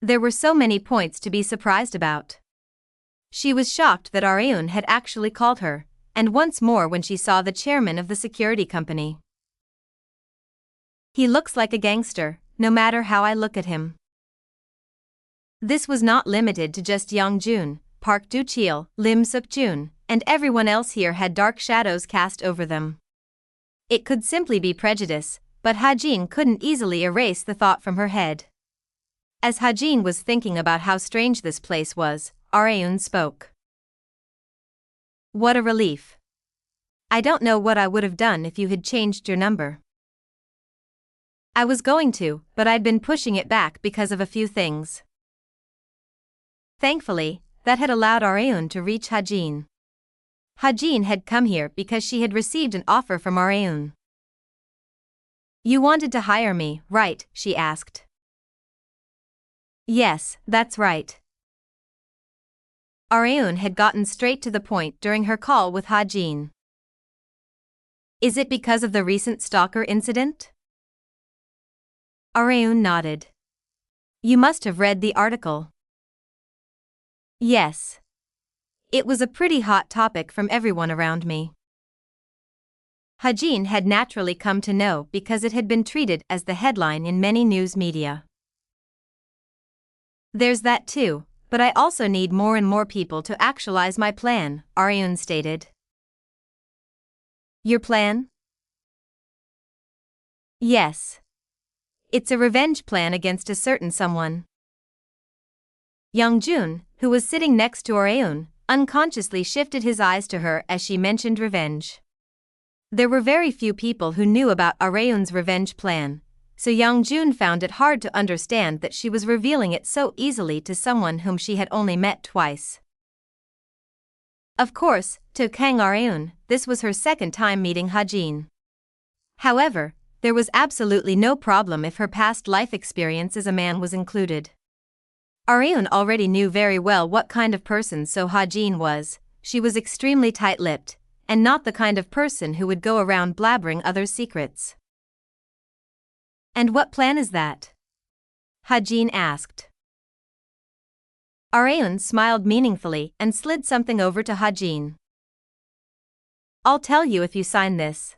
There were so many points to be surprised about. She was shocked that Areun had actually called her, and once more when she saw the chairman of the security company. He looks like a gangster, no matter how I look at him. This was not limited to just Young-jun, Park Do-cheol, Lim Suk-jun, and everyone else here had dark shadows cast over them. It could simply be prejudice, but Ha-jin couldn't easily erase the thought from her head. As Ha-jin was thinking about how strange this place was, Areun spoke. What a relief. I don't know what I would have done if you had changed your number. I was going to, but I'd been pushing it back because of a few things. Thankfully, that had allowed Areun to reach Ha-jin. Ha-jin had come here because she had received an offer from Areun. You wanted to hire me, right? She asked. Yes, that's right. Areun had gotten straight to the point during her call with Ha-jin. Is it because of the recent stalker incident? Areun nodded. You must have read the article. Yes. It was a pretty hot topic from everyone around me. Ha-jin had naturally come to know because it had been treated as the headline in many news media. There's that too, but I also need more and more people to actualize my plan, Areun stated. Your plan? Yes. It's a revenge plan against a certain someone. Young-jun, who was sitting next to Areun, unconsciously shifted his eyes to her as she mentioned revenge. There were very few people who knew about Areun's revenge plan, so Young-jun found it hard to understand that she was revealing it so easily to someone whom she had only met twice. Of course, to Kang Areun, this was her second time meeting Ha-jin. However, there was absolutely no problem if her past life experience as a man was included. Areun already knew very well what kind of person Ha-jin was. She was extremely tight-lipped, and not the kind of person who would go around blabbering others' secrets. And what plan is that? Ha-jin asked. Areun smiled meaningfully and slid something over to Ha-jin. I'll tell you if you sign this.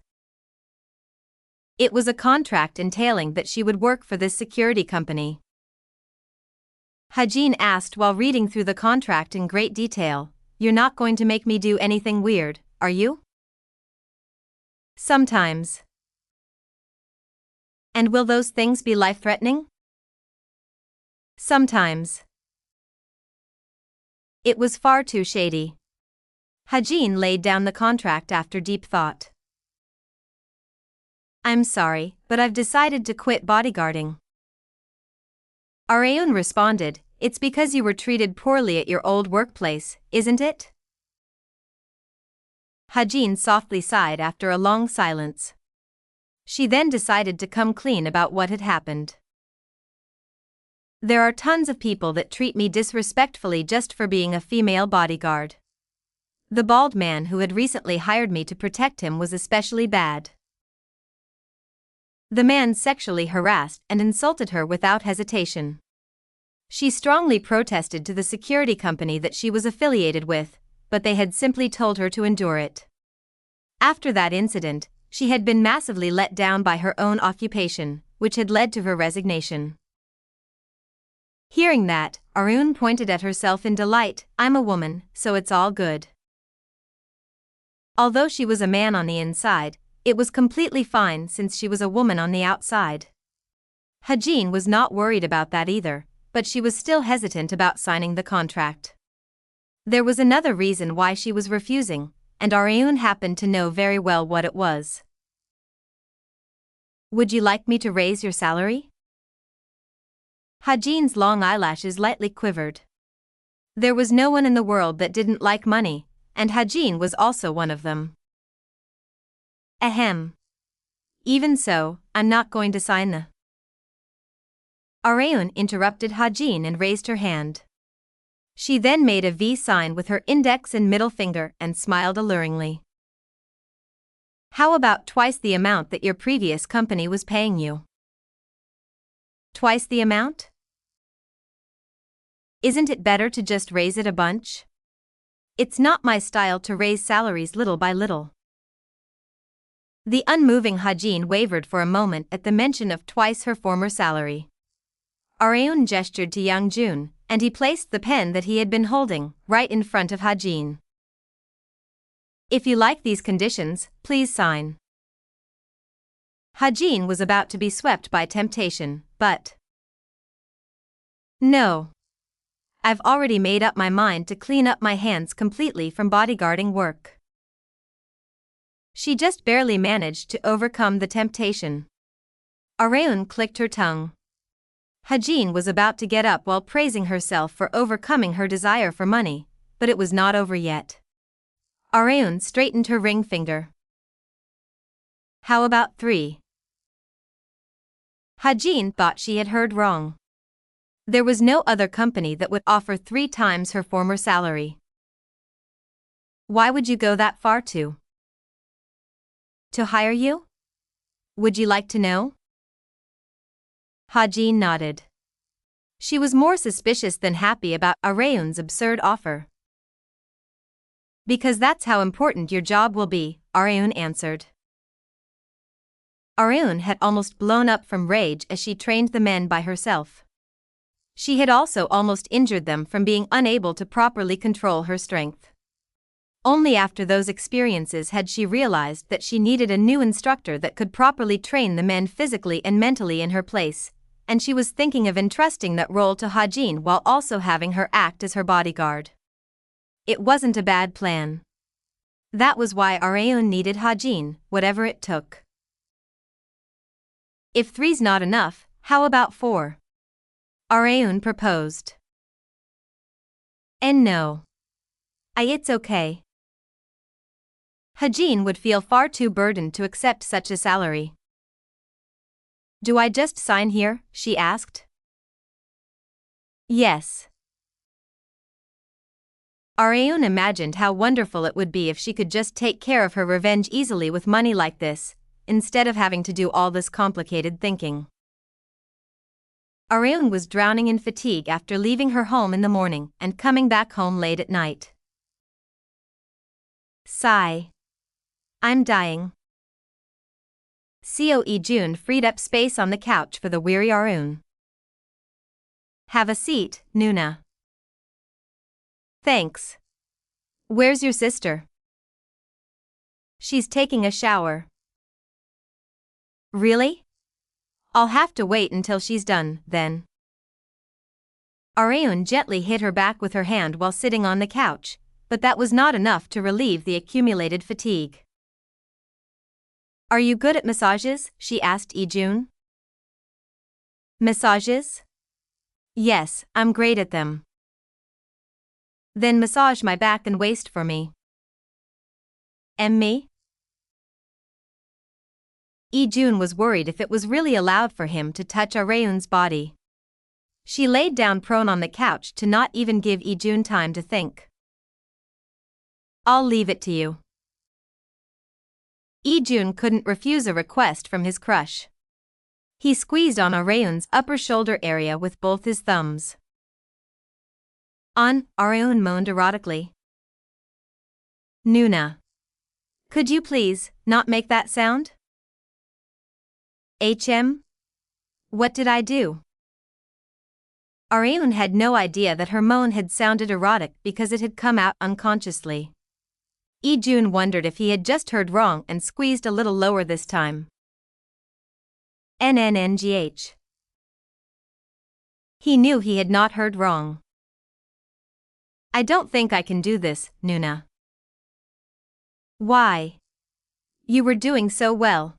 It was a contract entailing that she would work for this security company. Ha-jin asked while reading through the contract in great detail. You're not going to make me do anything weird, are you? Sometimes. And will those things be life-threatening? Sometimes. It was far too shady. Ha-jin laid down the contract after deep thought. I'm sorry, but I've decided to quit bodyguarding. Areun responded, It's because you were treated poorly at your old workplace, isn't it? Ha-jin softly sighed after a long silence. She then decided to come clean about what had happened. There are tons of people that treat me disrespectfully just for being a female bodyguard. The bald man who had recently hired me to protect him was especially bad. The man sexually harassed and insulted her without hesitation. She strongly protested to the security company that she was affiliated with, but they had simply told her to endure it. After that incident, she had been massively let down by her own occupation, which had led to her resignation. Hearing that, Arun pointed at herself in delight. I'm a woman, so it's all good. Although she was a man on the inside, it was completely fine since she was a woman on the outside. Ha-jin was not worried about that either, but she was still hesitant about signing the contract. There was another reason why she was refusing, and Arun happened to know very well what it was. Would you like me to raise your salary? Ha-jin's long eyelashes lightly quivered. There was no one in the world that didn't like money, and Ha-jin was also one of them. Ahem. Even so, I'm not going to sign the... Arun interrupted Ha-jin and raised her hand. She then made a V sign with her index and middle finger and smiled alluringly. How about twice the amount that your previous company was paying you? Twice the amount? Isn't it better to just raise it a bunch? It's not my style to raise salaries little by little. The unmoving Ha-jin wavered for a moment at the mention of twice her former salary. Arun gestured to Young-jun, and he placed the pen that he had been holding right in front of Ha-jin. If you like these conditions, please sign. Ha-jin was about to be swept by temptation, but... No. I've already made up my mind to clean up my hands completely from bodyguarding work. She just barely managed to overcome the temptation. Arun clicked her tongue. Ha-jin was about to get up while praising herself for overcoming her desire for money, but it was not over yet. Arun straightened her ring finger. How about 3? Ha-jin thought she had heard wrong. There was no other company that would offer 3 times her former salary. Why would you go that far to? To hire you? Would you like to know? Ha-jin nodded. She was more suspicious than happy about Arun's absurd offer. Because that's how important your job will be, Arun answered. Arun had almost blown up from rage as she trained the men by herself. She had also almost injured them from being unable to properly control her strength. Only after those experiences had she realized that she needed a new instructor that could properly train the men physically and mentally in her place, and she was thinking of entrusting that role to Ha-jin while also having her act as her bodyguard. It wasn't a bad plan. That was why Arun needed Ha-jin, whatever it took. If 3's not enough, how about 4? Arun proposed. And no. It's okay. Ha-jin would feel far too burdened to accept such a salary. Do I just sign here? She asked. Yes. Arun imagined how wonderful it would be if she could just take care of her revenge easily with money like this, instead of having to do all this complicated thinking. Arun was drowning in fatigue after leaving her home in the morning and coming back home late at night. Sigh. I'm dying. Jun freed up space on the couch for the weary Arun. Have a seat, Nuna. Thanks. Where's your sister? She's taking a shower. Really? I'll have to wait until she's done, then. Arun gently hit her back with her hand while sitting on the couch, but that was not enough to relieve the accumulated fatigue. Are you good at massages? She asked Jun. Massages? Yes, I'm great at them. Then massage my back and waist for me. And me? Lee-jun was worried if it was really allowed for him to touch Areun's body. She laid down prone on the couch to not even give Lee-jun time to think. I'll leave it to you. Lee-jun couldn't refuse a request from his crush. He squeezed on Areun's upper shoulder area with both his thumbs. Areun moaned erotically. Nuna. Could you please not make that sound? What did I do? Areun had no idea that her moan had sounded erotic because it had come out unconsciously. Lee-jun wondered if he had just heard wrong and squeezed a little lower this time. NNNGH. He knew he had not heard wrong. I don't think I can do this, Nuna. Why? You were doing so well.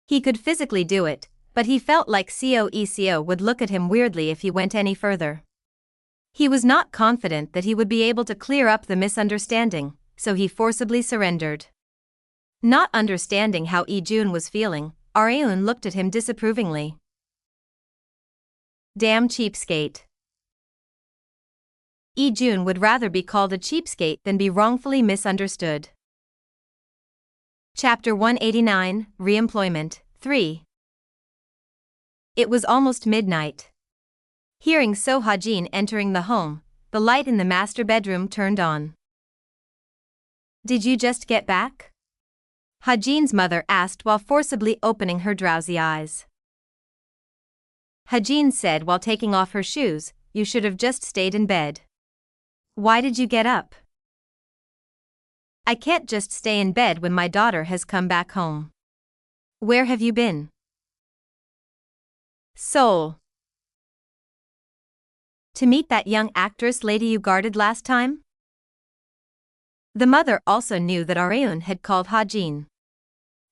He could physically do it, but he felt like Coeco would look at him weirdly if he went any further. He was not confident that he would be able to clear up the misunderstanding, so he forcibly surrendered. Not understanding how Lee-jun was feeling, Areun looked at him disapprovingly. Damn cheapskate. Lee-jun would rather be called a cheapskate than be wrongfully misunderstood. Chapter 189, Reemployment, 3. It was almost midnight. Hearing So Ha-jin entering the home, the light in the master bedroom turned on. Did you just get back? Ha-jin's mother asked while forcibly opening her drowsy eyes. Ha-jin said while taking off her shoes, you should have just stayed in bed. Why did you get up? I can't just stay in bed when my daughter has come back home. Where have you been? Seoul. To meet that young actress lady you guarded last time? The mother also knew that Areun had called Ha-jin.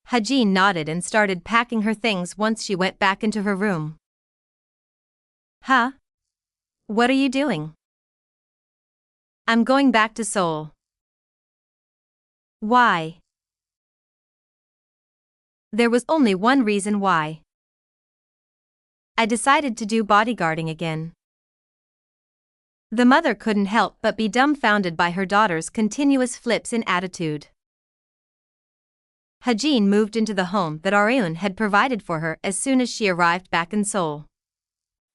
Ha-jin nodded and started packing her things once she went back into her room. Huh? What are you doing? I'm going back to Seoul. Why? There was only one reason why. I decided to do bodyguarding again. The mother couldn't help but be dumbfounded by her daughter's continuous flips in attitude. Ha-jin moved into the home that Areun had provided for her as soon as she arrived back in Seoul.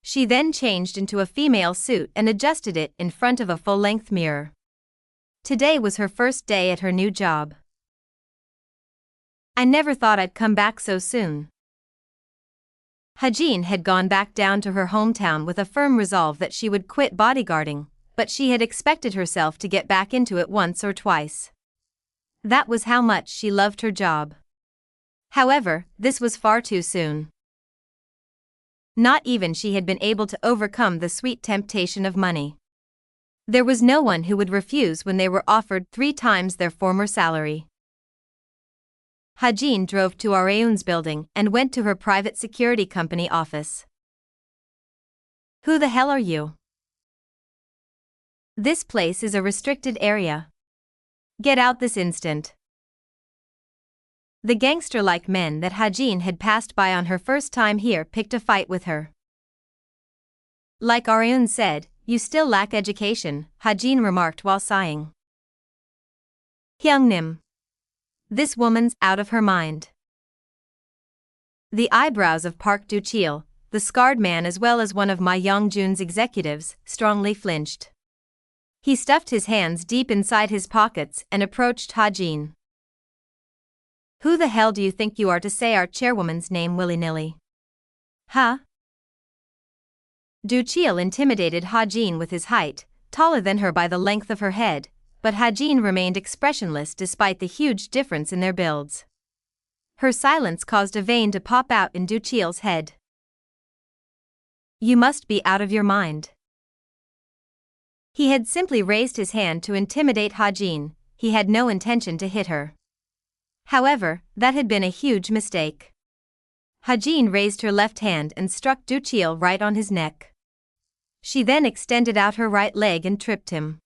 She then changed into a female suit and adjusted it in front of a full-length mirror. Today was her first day at her new job. I never thought I'd come back so soon. Ha-jin had gone back down to her hometown with a firm resolve that she would quit bodyguarding, but she had expected herself to get back into it once or twice. That was how much she loved her job. However, this was far too soon. Not even she had been able to overcome the sweet temptation of money. There was no one who would refuse when they were offered 3 times their former salary. Ha-jin drove to Areun's building and went to her private security company office. Who the hell are you? This place is a restricted area. Get out this instant. The gangster-like men that Ha-jin had passed by on her first time here picked a fight with her. Like Areun said, you still lack education, Ha-jin remarked while sighing. Hyungnim. This woman's out of her mind. The eyebrows of Park Do-chil, the scarred man as well as one of Ma Young-jun's executives, strongly flinched. He stuffed his hands deep inside his pockets and approached Ha-jin. Who the hell do you think you are to say our chairwoman's name willy-nilly? Huh? Do-chil intimidated Ha-jin with his height, taller than her by the length of her head, but Ha-jin remained expressionless despite the huge difference in their builds. Her silence caused a vein to pop out in Do-chil's head. You must be out of your mind. He had simply raised his hand to intimidate Ha-jin, he had no intention to hit her. However, that had been a huge mistake. Ha-jin raised her left hand and struck Du-chil right on his neck. She then extended out her right leg and tripped him.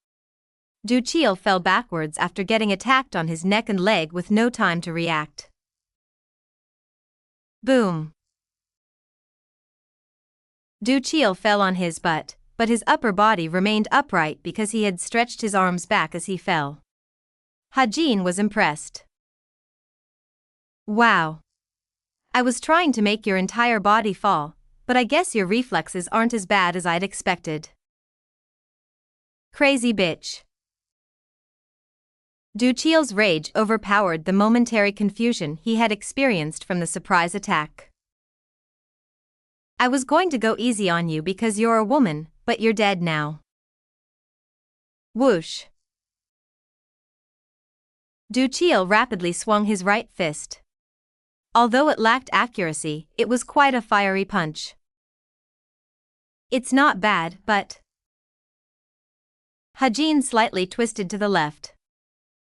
Du-chil fell backwards after getting attacked on his neck and leg with no time to react. Boom! Du-chil fell on his butt, but his upper body remained upright because he had stretched his arms back as he fell. Ha-jin was impressed. Wow! I was trying to make your entire body fall, but I guess your reflexes aren't as bad as I'd expected. Crazy bitch. Du-chil's rage overpowered the momentary confusion he had experienced from the surprise attack. I was going to go easy on you because you're a woman, but you're dead now. Whoosh. Du-chil rapidly swung his right fist. Although it lacked accuracy, it was quite a fiery punch. It's not bad, but... Ha-jin slightly twisted to the left.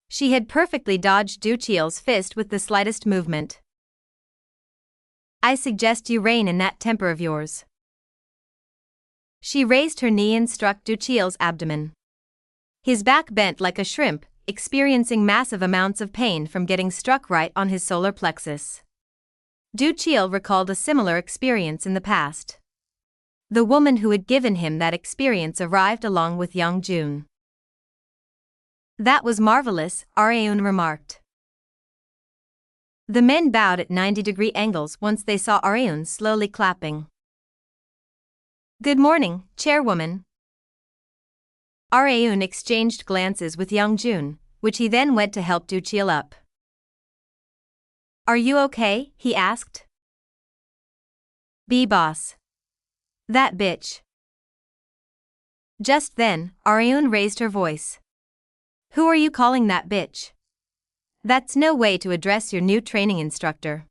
She had perfectly dodged Du-chil's fist with the slightest movement. I suggest you rein in that temper of yours. She raised her knee and struck Du-chil's abdomen. His back bent like a shrimp, experiencing massive amounts of pain from getting struck right on his solar plexus. Du-chil recalled a similar experience in the past. The woman who had given him that experience arrived along with young June. That was marvelous, Areun remarked. The men bowed at 90-degree angles once they saw Areun slowly clapping. Good morning, chairwoman. Areun exchanged glances with young June, which he then went to help Du-chil up. Are you okay? He asked. B-boss. That bitch. Just then, Areun raised her voice. Who are you calling that bitch? That's no way to address your new training instructor.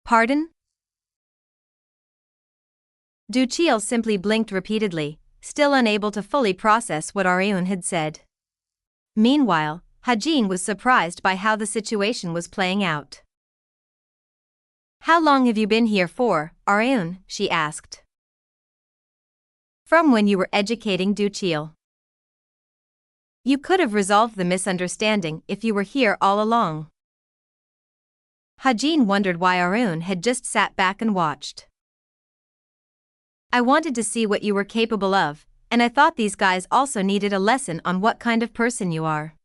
Pardon? Du-chil simply blinked repeatedly, still unable to fully process what Areun had said. Meanwhile, Ha-jin was surprised by how the situation was playing out. How long have you been here for, Areun? She asked. From when you were educating Du-chil. You could have resolved the misunderstanding if you were here all along. Ha-jin wondered why Areun had just sat back and watched. I wanted to see what you were capable of, and I thought these guys also needed a lesson on what kind of person you are.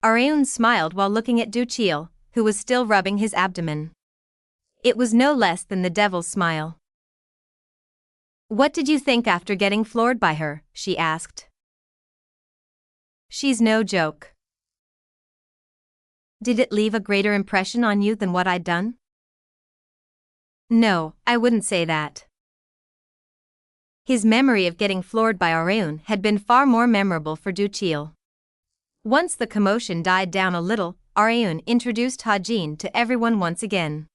Areun smiled while looking at Du-chil, who was still rubbing his abdomen. It was no less than the devil's smile. What did you think after getting floored by her? She asked. She's no joke. Did it leave a greater impression on you than what I'd done? No, I wouldn't say that. His memory of getting floored by Areun had been far more memorable for Du-chil. Once the commotion died down a little, Areun introduced Ha-jin to everyone once again.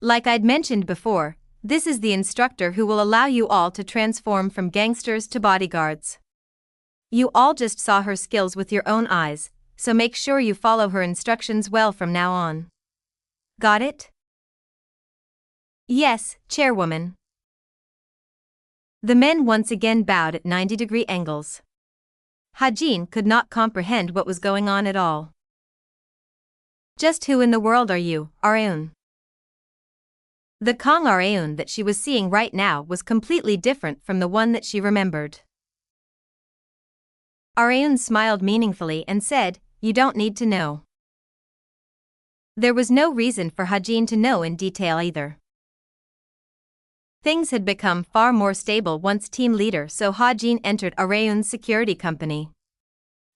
Like I'd mentioned before, this is the instructor who will allow you all to transform from gangsters to bodyguards. You all just saw her skills with your own eyes, so make sure you follow her instructions well from now on. Got it? Yes, chairwoman. The men once again bowed at 90-degree angles. Ha-jin could not comprehend what was going on at all. Just who in the world are you, Areun? The Kong Areun that she was seeing right now was completely different from the one that she remembered. Areun smiled meaningfully and said, You don't need to know. There was no reason for Ha-jin to know in detail either. Things had become far more stable once team leader so Ha-jin entered Areun's security company.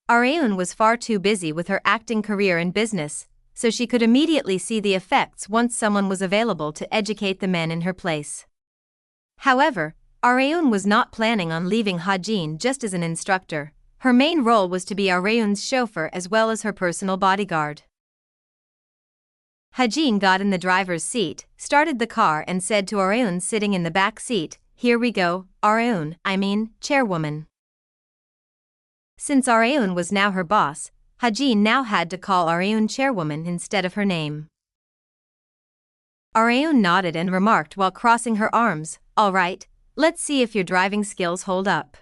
Areun was far too busy with her acting career and business, so she could immediately see the effects once someone was available to educate the men in her place. However, Areun was not planning on leaving Ha-jin just as an instructor. Her main role was to be Areun's chauffeur as well as her personal bodyguard. Ha-jin got in the driver's seat, started the car and said to Areun sitting in the back seat, Here we go, chairwoman. Since Areun was now her boss, Ha-jin now had to call Areun chairwoman instead of her name. Areun nodded and remarked while crossing her arms, "All right, let's see if your driving skills hold up."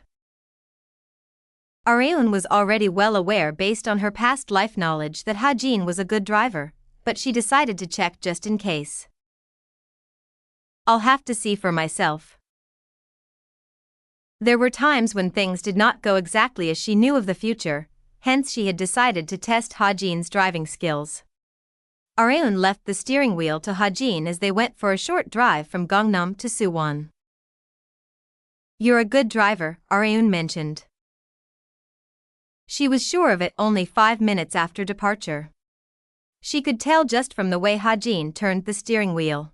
Areun was already well aware based on her past life knowledge that Ha-jin was a good driver, but she decided to check just in case. "I'll have to see for myself." There were times when things did not go exactly as she knew of the future, hence she had decided to test Ha-jin's driving skills. Areun left the steering wheel to Ha-jin as they went for a short drive from Gangnam to Suwon. "You're a good driver," Areun mentioned. She was sure of it only 5 minutes after departure. She could tell just from the way Ha-jin turned the steering wheel.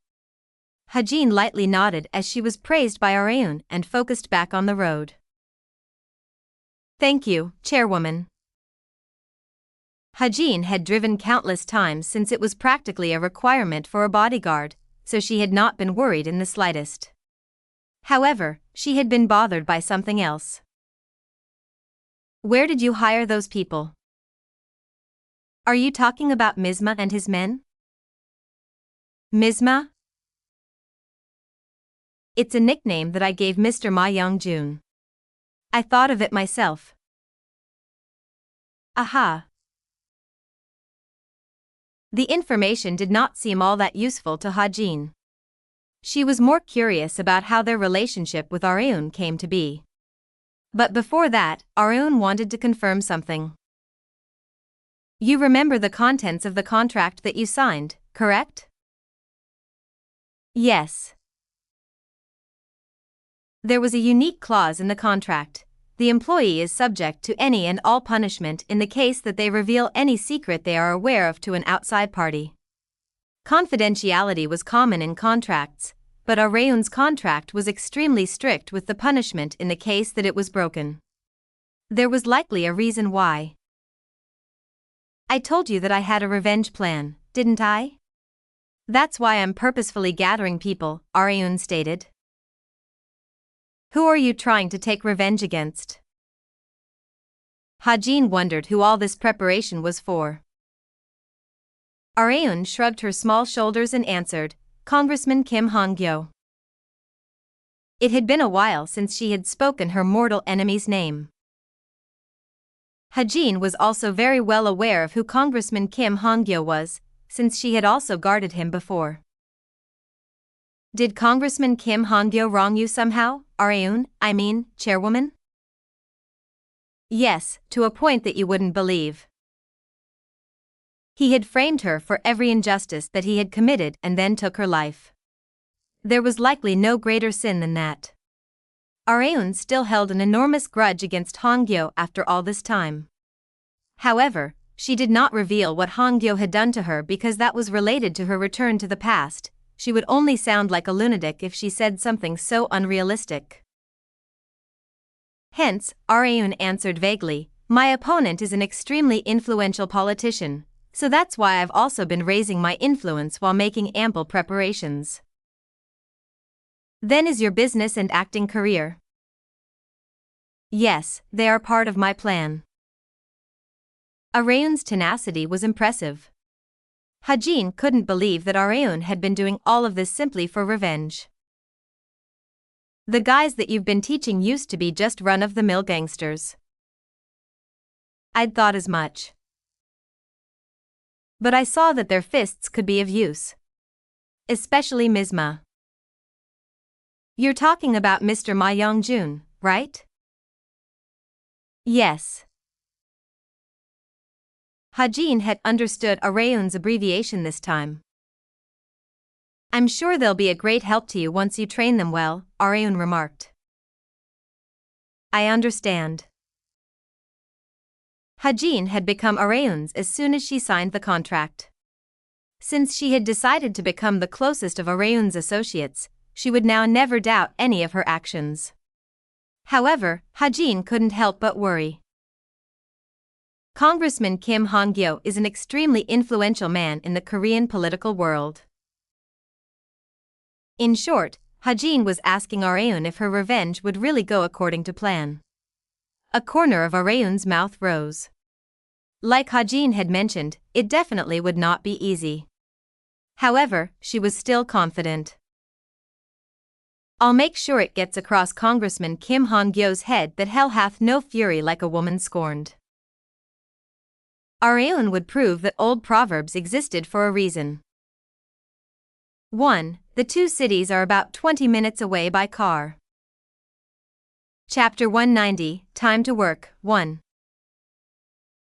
Ha-jin lightly nodded as she was praised by Areun and focused back on the road. "Thank you, Chairwoman." Ha-jin had driven countless times since it was practically a requirement for a bodyguard, so she had not been worried in the slightest. However, she had been bothered by something else. "Where did you hire those people? Are you talking about Misma and his men?" "Misma? It's a nickname that I gave Mr. Ma Young-jun. I thought of it myself." "Aha." The information did not seem all that useful to Ha-jin. She was more curious about how their relationship with Areun came to be. But before that, Areun wanted to confirm something. "You remember the contents of the contract that you signed, correct?" "Yes." There was a unique clause in the contract. The employee is subject to any and all punishment in the case that they reveal any secret they are aware of to an outside party. Confidentiality was common in contracts, but Areun's contract was extremely strict with the punishment in the case that it was broken. There was likely a reason why. "I told you that I had a revenge plan, didn't I? That's why I'm purposefully gathering people," Areun stated. "Who are you trying to take revenge against?" Ha-jin wondered who all this preparation was for. Areun shrugged her small shoulders and answered, "Congressman Kim Han-Gyo." It had been a while since she had spoken her mortal enemy's name. Ha-jin was also very well aware of who Congressman Kim Han-Gyo was, since she had also guarded him before. "Did Congressman Kim Han-Gyo wrong you somehow, Areun, Chairwoman?" "Yes, to a point that you wouldn't believe. He had framed her for every injustice that he had committed and then took her life. There was likely no greater sin than that." Areun still held an enormous grudge against Han-Gyo after all this time. However, she did not reveal what Han-Gyo had done to her because that was related to her return to the past. She would only sound like a lunatic if she said something so unrealistic. Hence, Areun answered vaguely, "My opponent is an extremely influential politician, so that's why I've also been raising my influence while making ample preparations." "Then is your business and acting career?" "Yes, they are part of my plan." Areun's tenacity was impressive. Ha-jin couldn't believe that Areun had been doing all of this simply for revenge. "The guys that you've been teaching used to be just run-of-the-mill gangsters." "I'd thought as much. But I saw that their fists could be of use. Especially Misma." "You're talking about Mr. Ma Young-jun, right?" "Yes." Ha-jin had understood Areun's abbreviation this time. "I'm sure they'll be a great help to you once you train them well," Areun remarked. "I understand." Ha-jin had become Areun's as soon as she signed the contract. Since she had decided to become the closest of Areun's associates, she would now never doubt any of her actions. However, Ha-jin couldn't help but worry. Congressman Kim Han-Gyo is an extremely influential man in the Korean political world. In short, Ha-jin was asking Areun if her revenge would really go according to plan. A corner of Areun's mouth rose. Like Ha-jin had mentioned, it definitely would not be easy. However, she was still confident. I'll make sure it gets across Congressman Kim Han-Gyo's head that hell hath no fury like a woman scorned. Areun would prove that old proverbs existed for a reason. 1. The two cities are about 20 minutes away by car. Chapter 190, Time to Work, 1.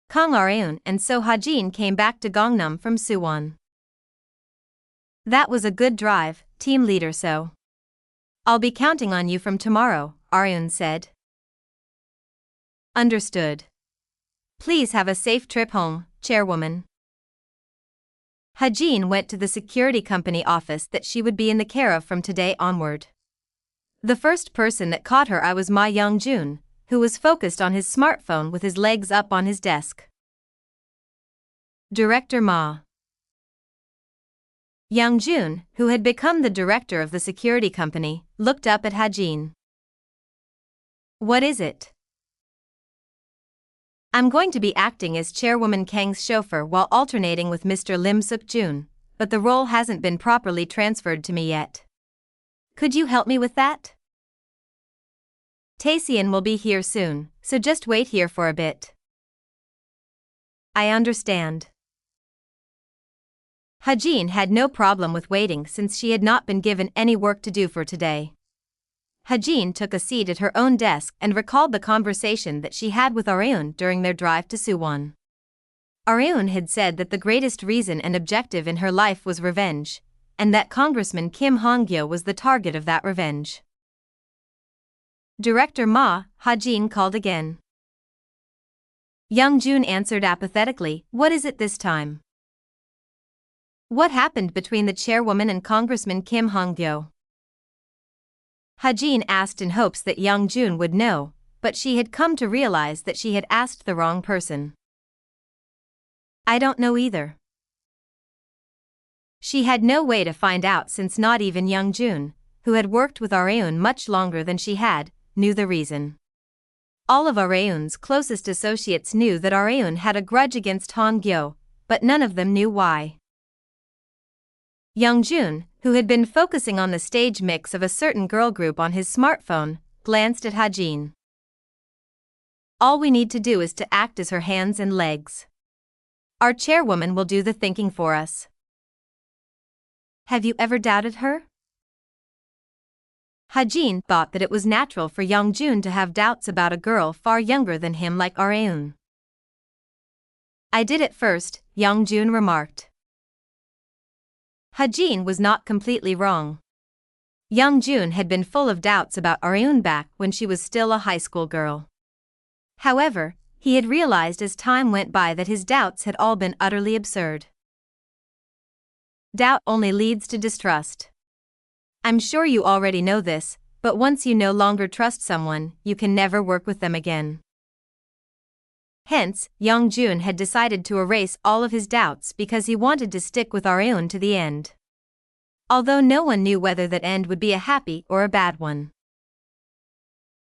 Kang Areun and So Ha-jin came back to Gangnam from Suwon. That was a good drive, team leader So. I'll be counting on you from tomorrow, Areun said. Understood. Please have a safe trip home, chairwoman. Ha-jin went to the security company office that she would be in the care of from today onward. The first person that caught her eye was Ma Young-jun, who was focused on his smartphone with his legs up on his desk. Director Ma. Young-jun, who had become the director of the security company, looked up at Ha-jin. What is it? I'm going to be acting as Chairwoman Kang's chauffeur while alternating with Mr. Lim Suk-jun, but the role hasn't been properly transferred to me yet. Could you help me with that? Taesian will be here soon, so just wait here for a bit. I understand. Ha-jin had no problem with waiting since she had not been given any work to do for today. Ha-jin took a seat at her own desk and recalled the conversation that she had with Areun during their drive to Suwon. Areun had said that the greatest reason and objective in her life was revenge, and that Congressman Kim Han-Gyo was the target of that revenge. Director Ma, Ha-jin called again. Young-jun answered apathetically, what is it this time? What happened between the chairwoman and Congressman Kim Han-gyo? Ha-jin asked in hopes that Young-jun would know, but she had come to realize that she had asked the wrong person. I don't know either. She had no way to find out since not even Young-jun, who had worked with Areun much longer than she had, knew the reason. All of Areun's closest associates knew that Areun had a grudge against Han-gyo, but none of them knew why. Young-jun, who had been focusing on the stage mix of a certain girl group on his smartphone, glanced at Ha-jin. All we need to do is to act as her hands and legs. Our chairwoman will do the thinking for us. Have you ever doubted her? Ha-jin thought that it was natural for Young-jun to have doubts about a girl far younger than him like Areun. I did at first, Young-jun remarked. Ha-jin was not completely wrong. Young-jun had been full of doubts about Areun back when she was still a high school girl. However, he had realized as time went by that his doubts had all been utterly absurd. Doubt only leads to distrust. I'm sure you already know this, but once you no longer trust someone, you can never work with them again. Hence, Young-jun had decided to erase all of his doubts because he wanted to stick with Areun to the end. Although no one knew whether that end would be a happy or a bad one.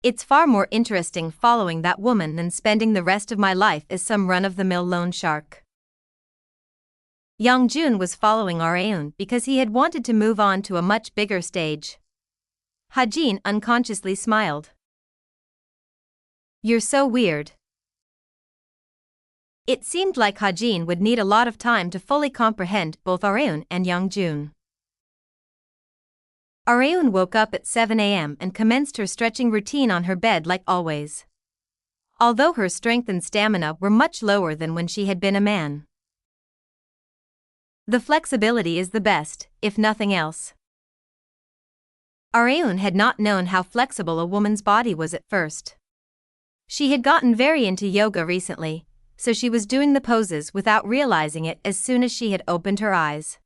It's far more interesting following that woman than spending the rest of my life as some run-of-the-mill loan shark. Young-jun was following Areun because he had wanted to move on to a much bigger stage. Ha-jin unconsciously smiled. You're so weird. It seemed like Ha-jin would need a lot of time to fully comprehend both Areun and Young-jun. Areun woke up at 7 a.m. and commenced her stretching routine on her bed like always. Although her strength and stamina were much lower than when she had been a man. The flexibility is the best, if nothing else. Areun had not known how flexible a woman's body was at first. She had gotten very into yoga recently, so she was doing the poses without realizing it as soon as she had opened her eyes.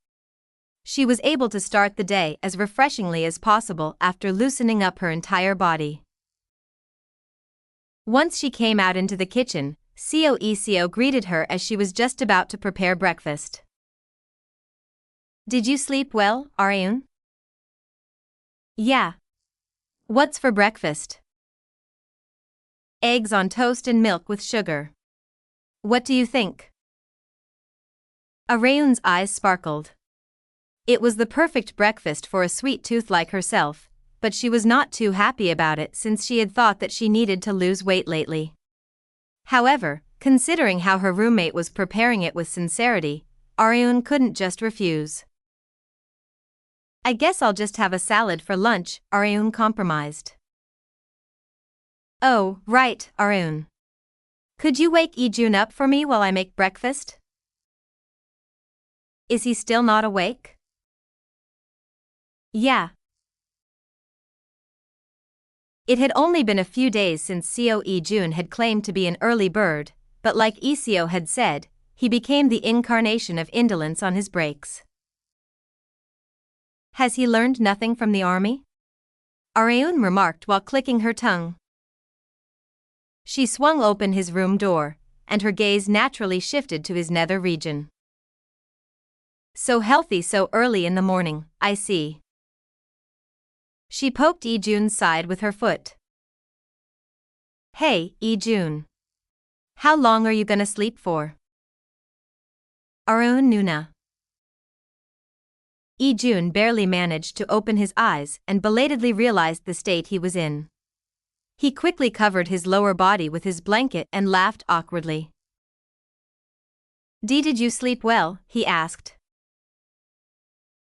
She was able to start the day as refreshingly as possible after loosening up her entire body. Once she came out into the kitchen, Seo greeted her as she was just about to prepare breakfast. Did you sleep well, Areun? Yeah. What's for breakfast? Eggs on toast and milk with sugar. What do you think? Areun's eyes sparkled. It was the perfect breakfast for a sweet tooth like herself, but she was not too happy about it since she had thought that she needed to lose weight lately. However, considering how her roommate was preparing it with sincerity, Aryun couldn't just refuse. I guess I'll just have a salad for lunch, Aryun compromised. Oh, right, Aryun. Could you wake Ijun up for me while I make breakfast? Is he still not awake? Yeah. It had only been a few days since Seo Ijun had claimed to be an early bird, but like Iseo had said, he became the incarnation of indolence on his breaks. Has he learned nothing from the army? Aryun remarked while clicking her tongue. She swung open his room door, and her gaze naturally shifted to his nether region. So healthy so early in the morning, I see. She poked Ijun's side with her foot. Hey, Ijun. How long are you gonna sleep for? Aryun Nuna. Ijun barely managed to open his eyes and belatedly realized the state he was in. He quickly covered his lower body with his blanket and laughed awkwardly. Did you sleep well? He asked.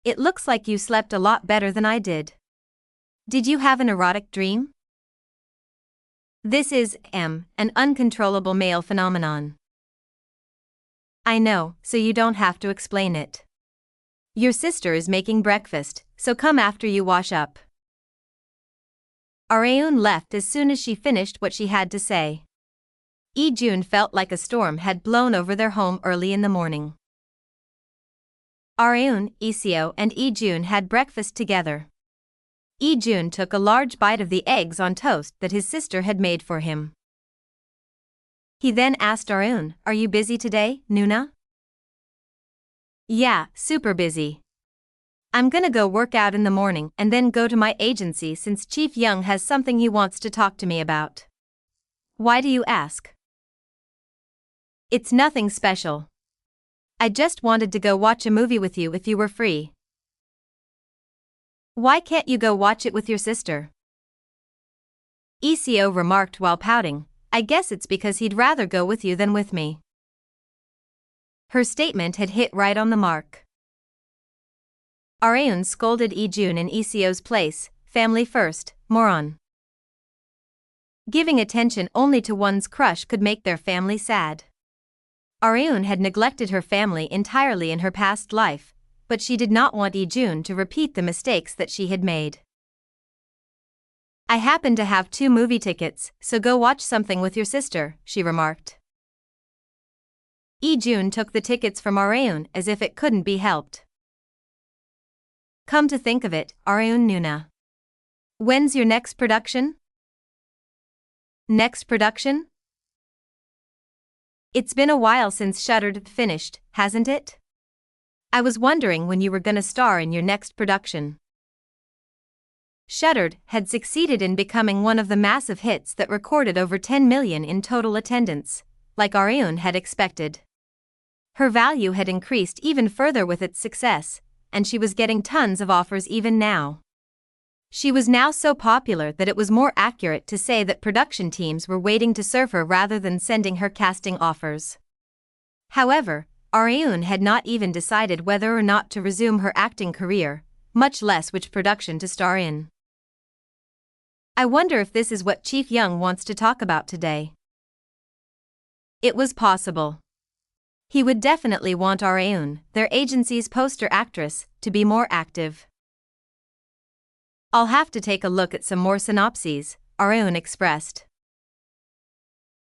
It looks like you slept a lot better than I did. Did you have an erotic dream? This is, an uncontrollable male phenomenon. I know, so you don't have to explain it. Your sister is making breakfast, so come after you wash up. Aryun left as soon as she finished what she had to say. Ijun felt like a storm had blown over their home early in the morning. Aryun, Iseo and Ijun had breakfast together. Ijun took a large bite of the eggs on toast that his sister had made for him. He then asked Aryun, "Are you busy today, Nuna?" Yeah, super busy. I'm gonna go work out in the morning and then go to my agency since Chief Young has something he wants to talk to me about. Why do you ask? It's nothing special. I just wanted to go watch a movie with you if you were free. Why can't you go watch it with your sister? Iseo remarked while pouting, I guess it's because he'd rather go with you than with me. Her statement had hit right on the mark. Aryun scolded Ijun in Iseo's place, family first, moron. Giving attention only to one's crush could make their family sad. Aryun had neglected her family entirely in her past life, but she did not want Ijun to repeat the mistakes that she had made. I happen to have 2 movie tickets, so go watch something with your sister, she remarked. Ijun took the tickets from Aryun as if it couldn't be helped. Come to think of it, Aryun Nuna. When's your next production? Next production? It's been a while since Shuttered finished, hasn't it? I was wondering when you were gonna star in your next production. Shuttered had succeeded in becoming one of the massive hits that recorded over 10 million in total attendance, like Aryun had expected. Her value had increased even further with its success, and she was getting tons of offers even now. She was now so popular that it was more accurate to say that production teams were waiting to serve her rather than sending her casting offers. However, Aryun had not even decided whether or not to resume her acting career, much less which production to star in. I wonder if this is what Chief Young wants to talk about today. It was possible. He would definitely want Aryun, their agency's poster actress, to be more active. I'll have to take a look at some more synopses, Aryun expressed.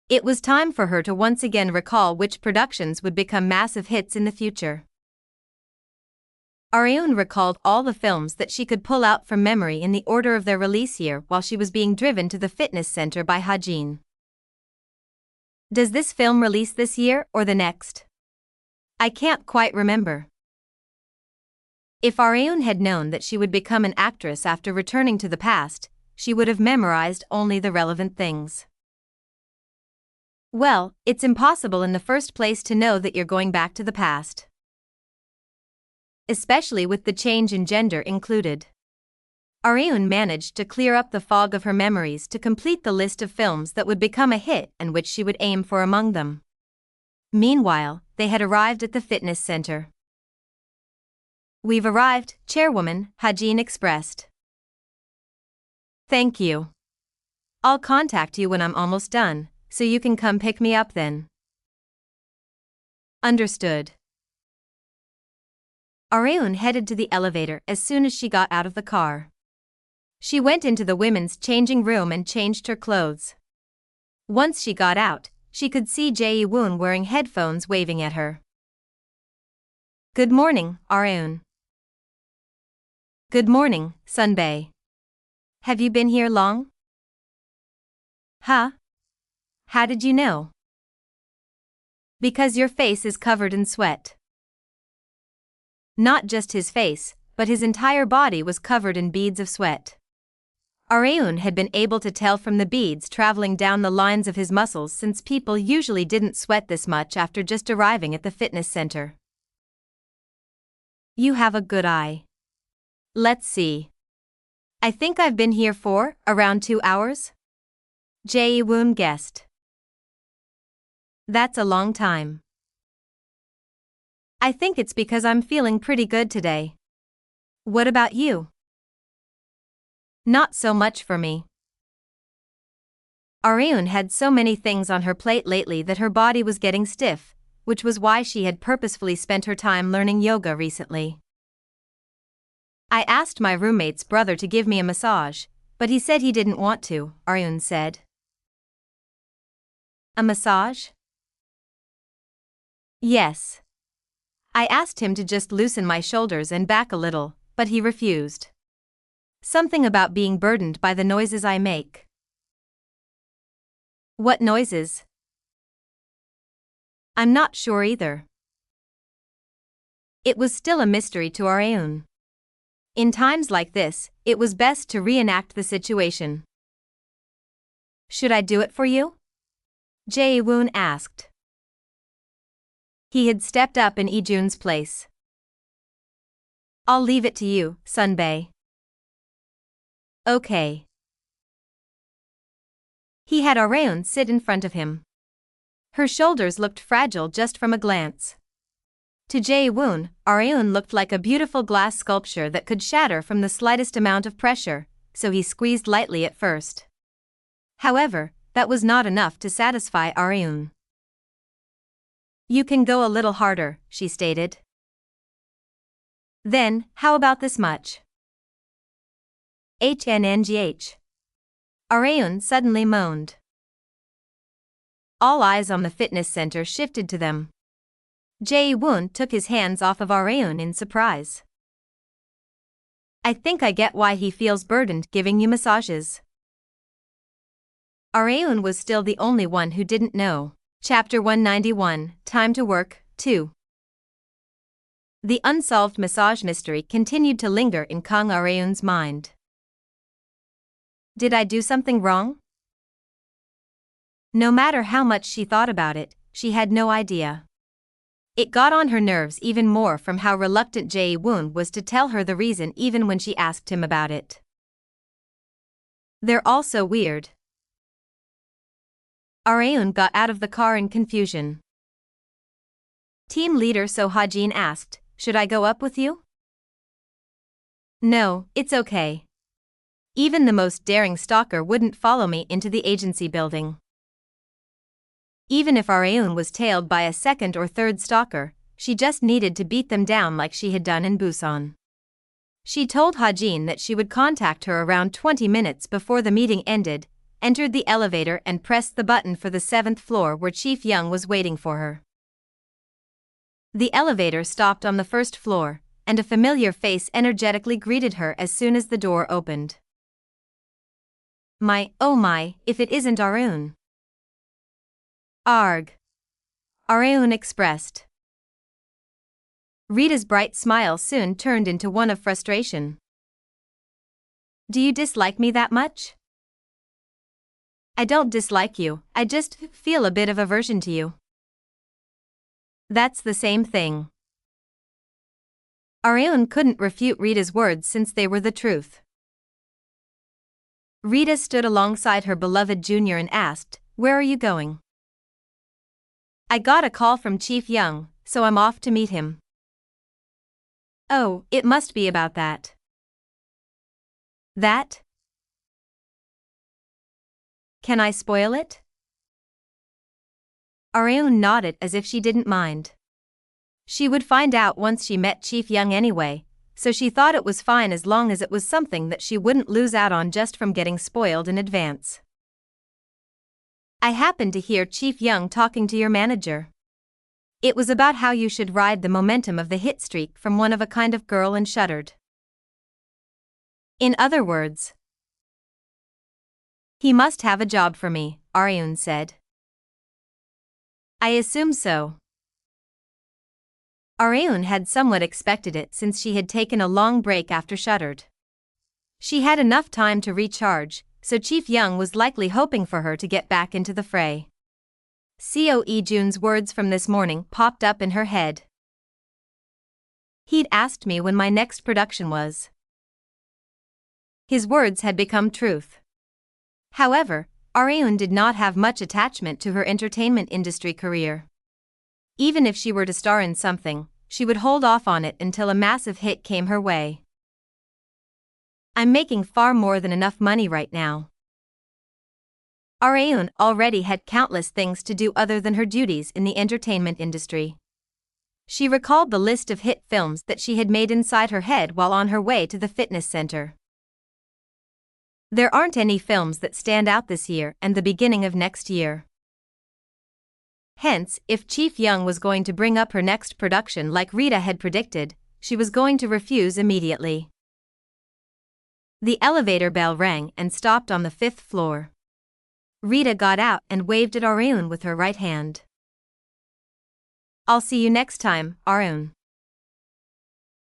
It was time for her to once again recall which productions would become massive hits in the future. Aryun recalled all the films that she could pull out from memory in the order of their release year while she was being driven to the fitness center by Hajin. Does this film release this year or the next? I can't quite remember. If Aryun had known that she would become an actress after returning to the past, she would have memorized only the relevant things. Well, it's impossible in the first place to know that you're going back to the past. especially with the change in gender included. Areun managed to clear up the fog of her memories to complete the list of films that would become a hit and which she would aim for among them. Meanwhile, they had arrived at the fitness center. "We've arrived, Chairwoman," Ha-jin expressed. "Thank you. I'll contact you when I'm almost done, so you can come pick me up then." "Understood." Areun headed to the elevator as soon as she got out of the car. She went into the women's changing room and changed her clothes. Once she got out, she could see Jae-woon wearing headphones waving at her. "Good morning, Areun." "Good morning, Sunbae. Have you been here long?" "Huh? How did you know?" "Because your face is covered in sweat." Not just his face, but his entire body was covered in beads of sweat. Areun had been able to tell from the beads traveling down the lines of his muscles since people usually didn't sweat this much after just arriving at the fitness center. "You have a good eye. Let's see. I think I've been here for around 2 hours?" Jae-woon guessed. "That's a long time." "I think it's because I'm feeling pretty good today. What about you?" "Not so much for me." Areun had so many things on her plate lately that her body was getting stiff, which was why she had purposefully spent her time learning yoga recently. "I asked my roommate's brother to give me a massage, but he said he didn't want to," Areun said. "A massage?" "Yes. I asked him to just loosen my shoulders and back a little, but he refused. Something about being burdened by the noises I make." "What noises?" "I'm not sure either." It was still a mystery to Areun. In times like this, it was best to reenact the situation. "Should I do it for you?" Jae-woon asked. He had stepped up in Ijun's place. "I'll leave it to you, Sunbae." "Okay." He had Areun sit in front of him. Her shoulders looked fragile just from a glance. To Jae-woon, Areun looked like a beautiful glass sculpture that could shatter from the slightest amount of pressure, so he squeezed lightly at first. However, that was not enough to satisfy Areun. "You can go a little harder," she stated. "Then, how about this much?" "HNNGH." Areun suddenly moaned. All eyes on the fitness center shifted to them. Jae-woon took his hands off of Areun in surprise. "I think I get why he feels burdened giving you massages." Areun was still the only one who didn't know. Chapter 191, Time to Work, 2. The unsolved massage mystery continued to linger in Kang Areun's mind. Did I do something wrong? No matter how much she thought about it, she had no idea. It got on her nerves even more from how reluctant Jae-woon was to tell her the reason even when she asked him about it. They're all so weird. Areun got out of the car in confusion. Team leader So Ha-jin asked, "Should I go up with you?" "No, it's okay. Even the most daring stalker wouldn't follow me into the agency building." Even if Areun was tailed by a second or third stalker, she just needed to beat them down like she had done in Busan. She told Ha-jin that she would contact her around 20 minutes before the meeting ended, entered the elevator and pressed the button for the 7th floor where Chief Young was waiting for her. The elevator stopped on the 1st floor, and a familiar face energetically greeted her as soon as the door opened. Oh my, if it isn't Areun." "Arg." Areun expressed. Rita's bright smile soon turned into one of frustration. "Do you dislike me that much?" "I don't dislike you, I just feel a bit of aversion to you." "That's the same thing." Areun couldn't refute Rita's words since they were the truth. Rita stood alongside her beloved junior and asked, "Where are you going?" "I got a call from Chief Young, so I'm off to meet him." "Oh, it must be about that." "That? Can I spoil it?" Areun nodded as if she didn't mind. She would find out once she met Chief Young anyway, so she thought it was fine as long as it was something that she wouldn't lose out on just from getting spoiled in advance. "I happened to hear Chief Young talking to your manager. It was about how you should ride the momentum of the hit streak from one of a kind of girl and shuddered. In other words, he must have a job for me," Areun said. "I assume so." Areun had somewhat expected it since she had taken a long break after Shuttered. She had enough time to recharge, so Chief Young was likely hoping for her to get back into the fray. Co Jun's words from this morning popped up in her head. He'd asked me when my next production was. His words had become truth. However, Areun did not have much attachment to her entertainment industry career. Even if she were to star in something, she would hold off on it until a massive hit came her way. "I'm making far more than enough money right now." Areun already had countless things to do other than her duties in the entertainment industry. She recalled the list of hit films that she had made inside her head while on her way to the fitness center. There aren't any films that stand out this year and the beginning of next year. Hence, if Chief Young was going to bring up her next production like Rita had predicted, she was going to refuse immediately. The elevator bell rang and stopped on the 5th floor. Rita got out and waved at Areun with her right hand. "I'll see you next time, Areun."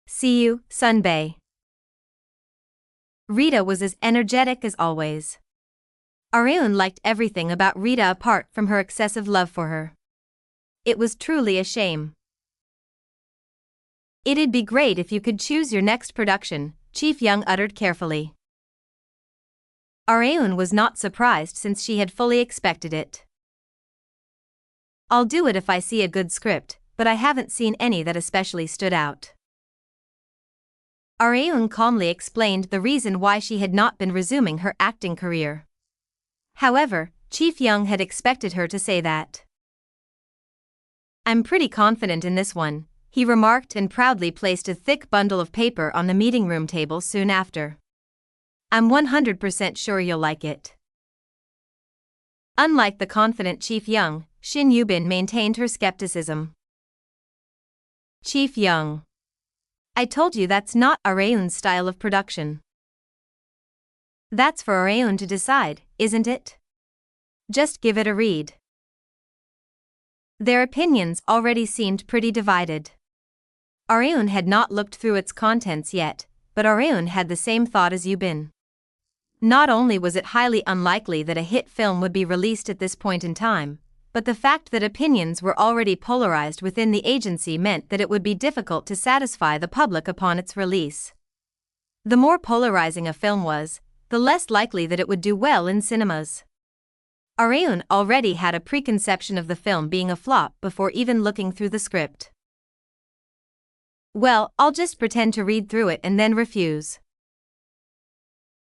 "See you, Sunbae." Rita was as energetic as always. Areun liked everything about Rita apart from her excessive love for her. It was truly a shame. "It'd be great if you could choose your next production," Chief Young uttered carefully. Areun was not surprised since she had fully expected it. "I'll do it if I see a good script, but I haven't seen any that especially stood out." Areun calmly explained the reason why she had not been resuming her acting career. However, Chief Young had expected her to say that. "I'm pretty confident in this one," he remarked and proudly placed a thick bundle of paper on the meeting room table soon after. "I'm 100% sure you'll like it." Unlike the confident Chief Young, Shin Yubin maintained her skepticism. "Chief Young, I told you that's not Areun's style of production." "That's for Areun to decide, isn't it? Just give it a read." Their opinions already seemed pretty divided. Areun had not looked through its contents yet, but Areun had the same thought as Yubin. Not only was it highly unlikely that a hit film would be released at this point in time, but the fact that opinions were already polarized within the agency meant that it would be difficult to satisfy the public upon its release. The more polarizing a film was, the less likely that it would do well in cinemas. Areun already had a preconception of the film being a flop before even looking through the script. "Well, I'll just pretend to read through it and then refuse."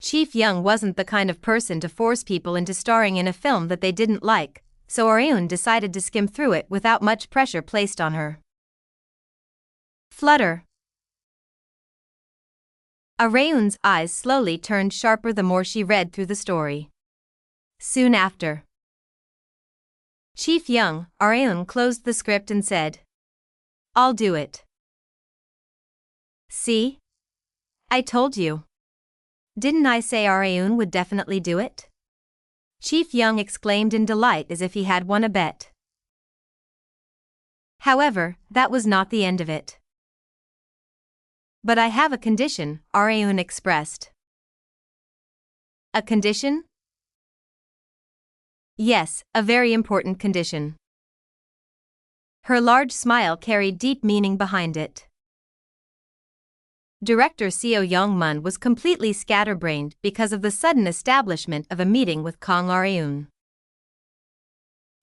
Chief Young wasn't the kind of person to force people into starring in a film that they didn't like, so Areun decided to skim through it without much pressure placed on her. "Flutter." Areun's eyes slowly turned sharper the more she read through the story. Soon after, Chief Young, Areun closed the script and said, "I'll do it." "See? I told you. Didn't I say Areun would definitely do it?" Chief Young exclaimed in delight as if he had won a bet. However, that was not the end of it. "But I have a condition," Areun expressed. "A condition?" "Yes, a very important condition." Her large smile carried deep meaning behind it. Director Seo Young-mun was completely scatterbrained because of the sudden establishment of a meeting with Kang Areun.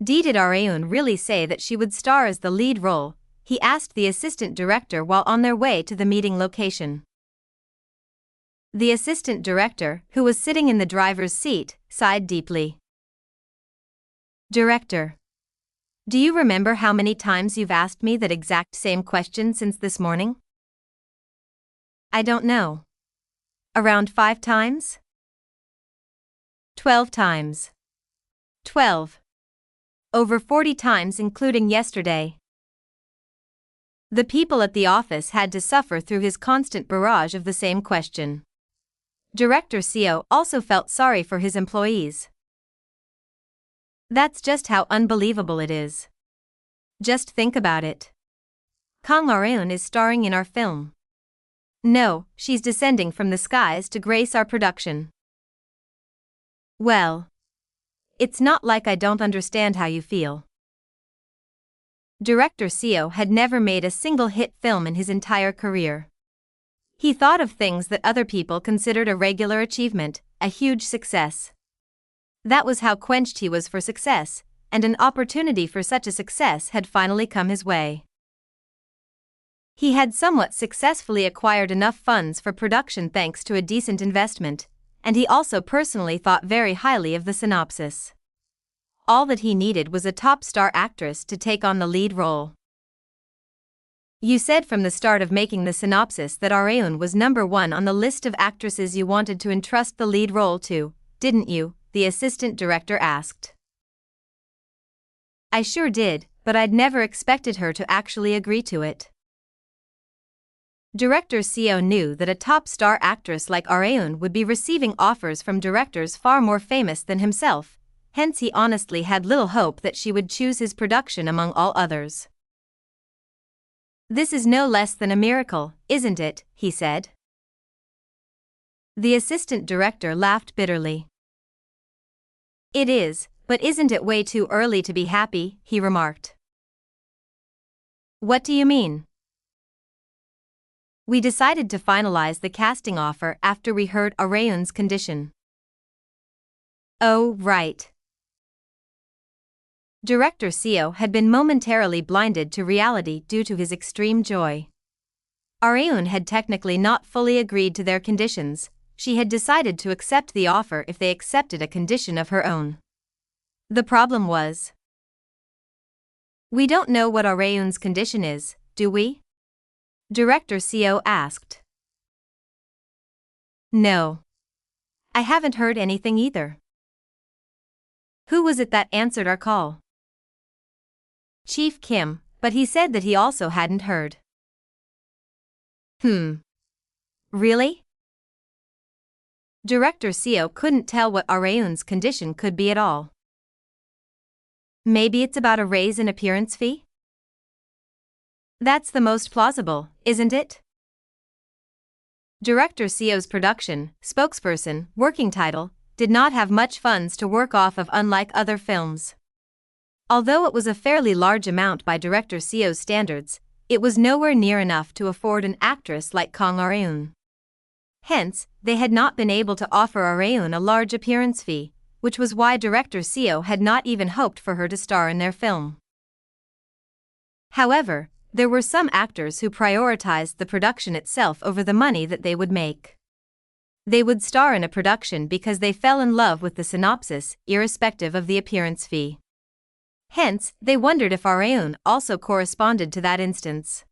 Did Areun really say that she would star as the lead role? He asked the assistant director while on their way to the meeting location. The assistant director, who was sitting in the driver's seat, sighed deeply. Director, do you remember how many times you've asked me that exact same question since this morning? I don't know. Around 5 times? 12 times. 12. Over 40 times including yesterday. The people at the office had to suffer through his constant barrage of the same question. Director Seo also felt sorry for his employees. That's just how unbelievable it is. Just think about it. Kang Areun is starring in our film. No, she's descending from the skies to grace our production. Well, it's not like I don't understand how you feel. Director Seo had never made a single hit film in his entire career. He thought of things that other people considered a regular achievement, a huge success. That was how quenched he was for success, and an opportunity for such a success had finally come his way. He had somewhat successfully acquired enough funds for production thanks to a decent investment, and he also personally thought very highly of the synopsis. All that he needed was a top star actress to take on the lead role. You said from the start of making the synopsis that Areun was number 1 on the list of actresses you wanted to entrust the lead role to, didn't you? The assistant director asked. I sure did, but I'd never expected her to actually agree to it. Director Seo knew that a top star actress like Areun would be receiving offers from directors far more famous than himself, hence he honestly had little hope that she would choose his production among all others. This is no less than a miracle, isn't it? He said. The assistant director laughed bitterly. It is, but isn't it way too early to be happy? He remarked. What do you mean? We decided to finalize the casting offer after we heard Areun's condition. Oh, right. Director Seo had been momentarily blinded to reality due to his extreme joy. Areun had technically not fully agreed to their conditions. She had decided to accept the offer if they accepted a condition of her own. The problem was, we don't know what Areun's condition is, do we? Director Seo asked. No. I haven't heard anything either. Who was it that answered our call? Chief Kim, but he said that he also hadn't heard. Really? Director Seo couldn't tell what Areun's condition could be at all. Maybe it's about a raise in appearance fee? That's the most plausible, isn't it? Director Seo's production, spokesperson, working title, did not have much funds to work off of unlike other films. Although it was a fairly large amount by Director Seo's standards, it was nowhere near enough to afford an actress like Kang Areun. Hence, they had not been able to offer Areun a large appearance fee, which was why Director Seo had not even hoped for her to star in their film. However, there were some actors who prioritized the production itself over the money that they would make. They would star in a production because they fell in love with the synopsis, irrespective of the appearance fee. Hence, they wondered if Areun also corresponded to that instance.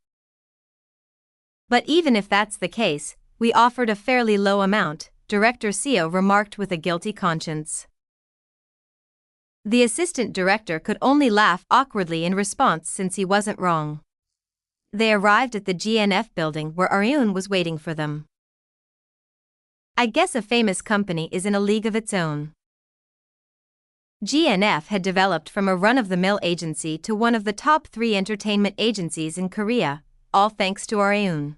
But even if that's the case, we offered a fairly low amount, Director Seo remarked with a guilty conscience. The assistant director could only laugh awkwardly in response since he wasn't wrong. They arrived at the GNF building where Areun was waiting for them. I guess a famous company is in a league of its own. GNF had developed from a run-of-the-mill agency to one of the top 3 entertainment agencies in Korea, all thanks to Areun.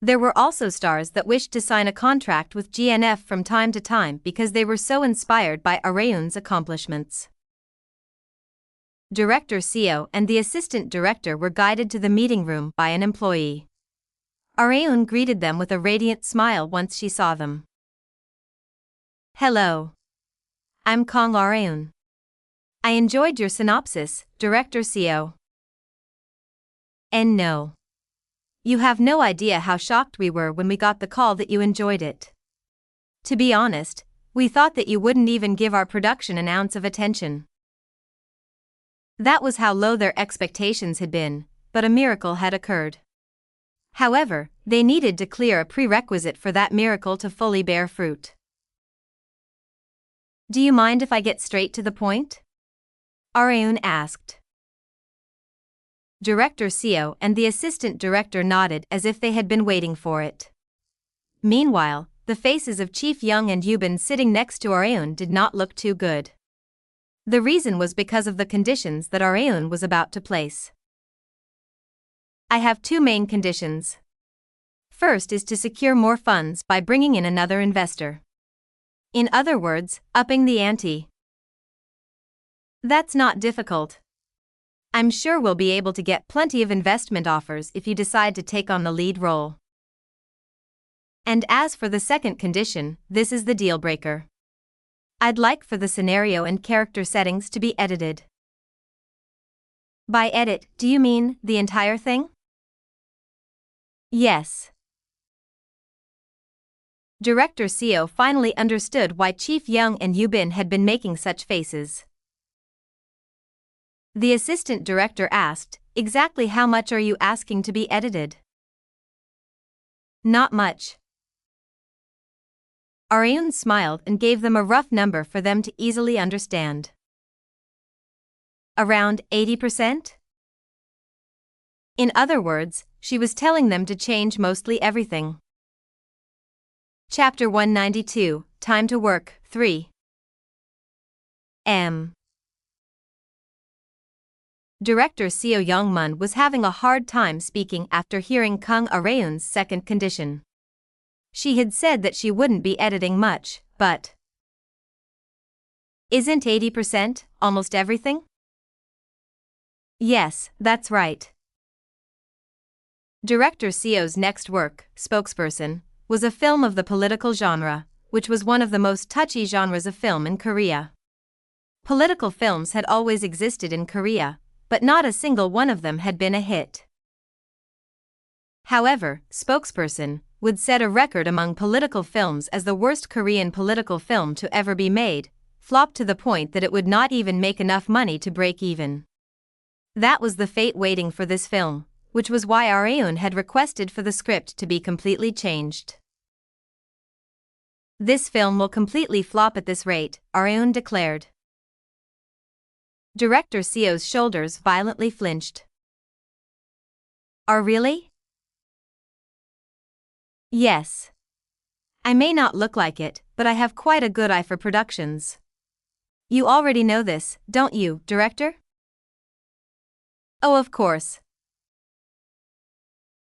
There were also stars that wished to sign a contract with GNF from time to time because they were so inspired by Areun's accomplishments. Director Seo and the assistant director were guided to the meeting room by an employee. Areun greeted them with a radiant smile once she saw them. Hello. I'm Kang Areun. I enjoyed your synopsis, Director Seo. And no. You have no idea how shocked we were when we got the call that you enjoyed it. To be honest, we thought that you wouldn't even give our production an ounce of attention. That was how low their expectations had been, but a miracle had occurred. However, they needed to clear a prerequisite for that miracle to fully bear fruit. Do you mind if I get straight to the point? Areun asked. Director Seo and the assistant director nodded as if they had been waiting for it. Meanwhile, the faces of Chief Young and Yubin sitting next to Areun did not look too good. The reason was because of the conditions that Areun was about to place. I have two main conditions. First is to secure more funds by bringing in another investor. In other words, upping the ante. That's not difficult. I'm sure we'll be able to get plenty of investment offers if you decide to take on the lead role. And as for the second condition, this is the deal breaker. I'd like for the scenario and character settings to be edited. By edit, do you mean the entire thing? Yes. Director Seo finally understood why Chief Young and Yubin had been making such faces. The assistant director asked, exactly how much are you asking to be edited? Not much. Areun smiled and gave them a rough number for them to easily understand. Around 80%? In other words, she was telling them to change mostly everything. Chapter 192, Time to Work, 3. Director Seo Young-mun was having a hard time speaking after hearing Kang Areun's second condition. She had said that she wouldn't be editing much, but isn't 80% almost everything? Yes, that's right. Director Seo's next work, Spokesperson, was a film of the political genre, which was one of the most touchy genres of film in Korea. Political films had always existed in Korea, but not a single one of them had been a hit. However, Spokesperson would set a record among political films as the worst Korean political film to ever be made, flopped to the point that it would not even make enough money to break even. That was the fate waiting for this film, which was why Areun had requested for the script to be completely changed. This film will completely flop at this rate, Areun declared. Director Seo's shoulders violently flinched. Really? Yes. I may not look like it, but I have quite a good eye for productions. You already know this, don't you, director? Oh, of course.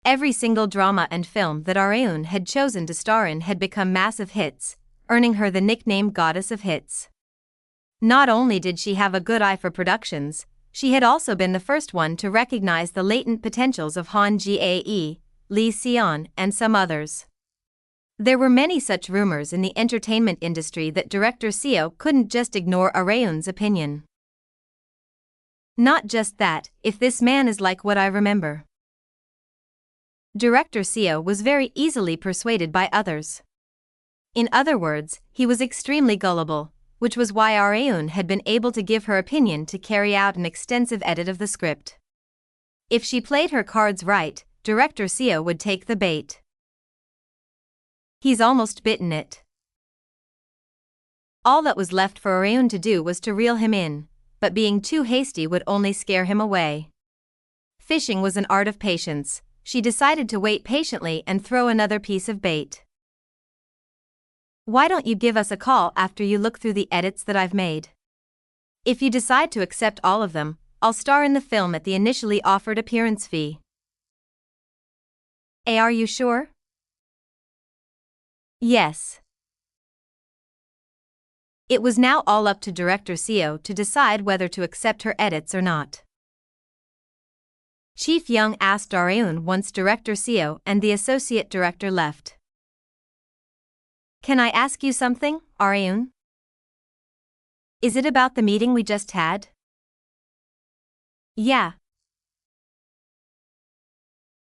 Every single drama and film that Areun had chosen to star in had become massive hits, earning her the nickname Goddess of Hits. Not only did she have a good eye for productions, she had also been the first one to recognize the latent potentials of Han-Gyo, Lee Seon, and some others. There were many such rumors in the entertainment industry that Director Seo couldn't just ignore Areun's opinion. Not just that, if this man is like what I remember. Director Seo was very easily persuaded by others. In other words, he was extremely gullible, which was why Areun had been able to give her opinion to carry out an extensive edit of the script. If she played her cards right, Director Seo would take the bait. He's almost bitten it. All that was left for Areun to do was to reel him in, but being too hasty would only scare him away. Fishing was an art of patience. She decided to wait patiently and throw another piece of bait. Why don't you give us a call after you look through the edits that I've made? If you decide to accept all of them, I'll star in the film at the initially offered appearance fee. Are you sure? Yes. It was now all up to Director Seo to decide whether to accept her edits or not. Chief Young asked Areun once Director Seo and the associate director left. Can I ask you something, Areun? Is it about the meeting we just had? Yeah.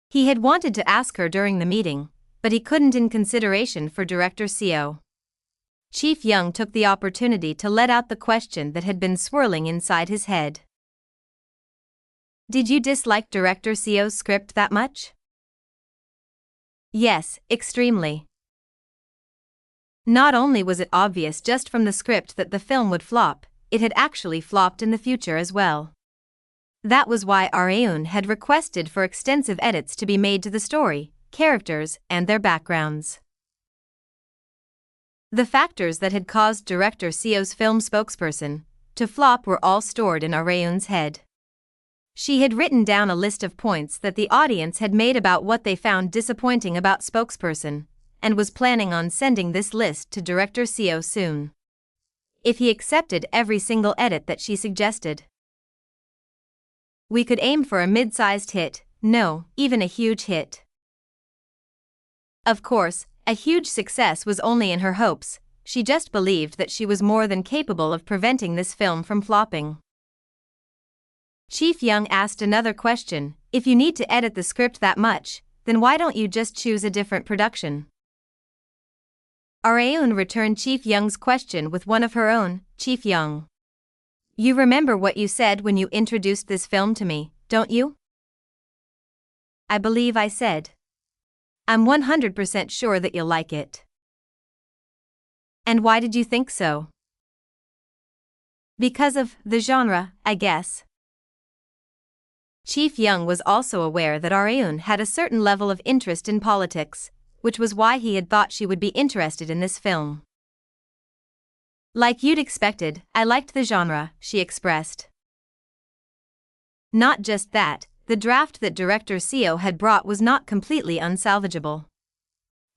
He had wanted to ask her during the meeting, but he couldn't in consideration for Director Seo. Chief Young took the opportunity to let out the question that had been swirling inside his head. Did you dislike Director Seo's script that much? Yes, extremely. Not only was it obvious just from the script that the film would flop, it had actually flopped in the future as well. That was why Areun had requested for extensive edits to be made to the story, characters, and their backgrounds. The factors that had caused Director Seo's film spokesperson to flop were all stored in Areun's head. She had written down a list of points that the audience had made about what they found disappointing about spokesperson, and was planning on sending this list to Director Seo soon. If he accepted every single edit that she suggested, we could aim for a mid-sized hit, no, even a huge hit. Of course, a huge success was only in her hopes. She just believed that she was more than capable of preventing this film from flopping. Chief Young asked another question: if you need to edit the script that much, then why don't you just choose a different production? Areun returned Chief Young's question with one of her own. Chief Young, you remember what you said when you introduced this film to me, don't you? I believe I said, I'm 100% sure that you'll like it. And why did you think so? Because of the genre, I guess. Chief Young was also aware that Areun had a certain level of interest in politics, which was why he had thought she would be interested in this film. Like you'd expected, I liked the genre, she expressed. Not just that, the draft that Director Seo had brought was not completely unsalvageable.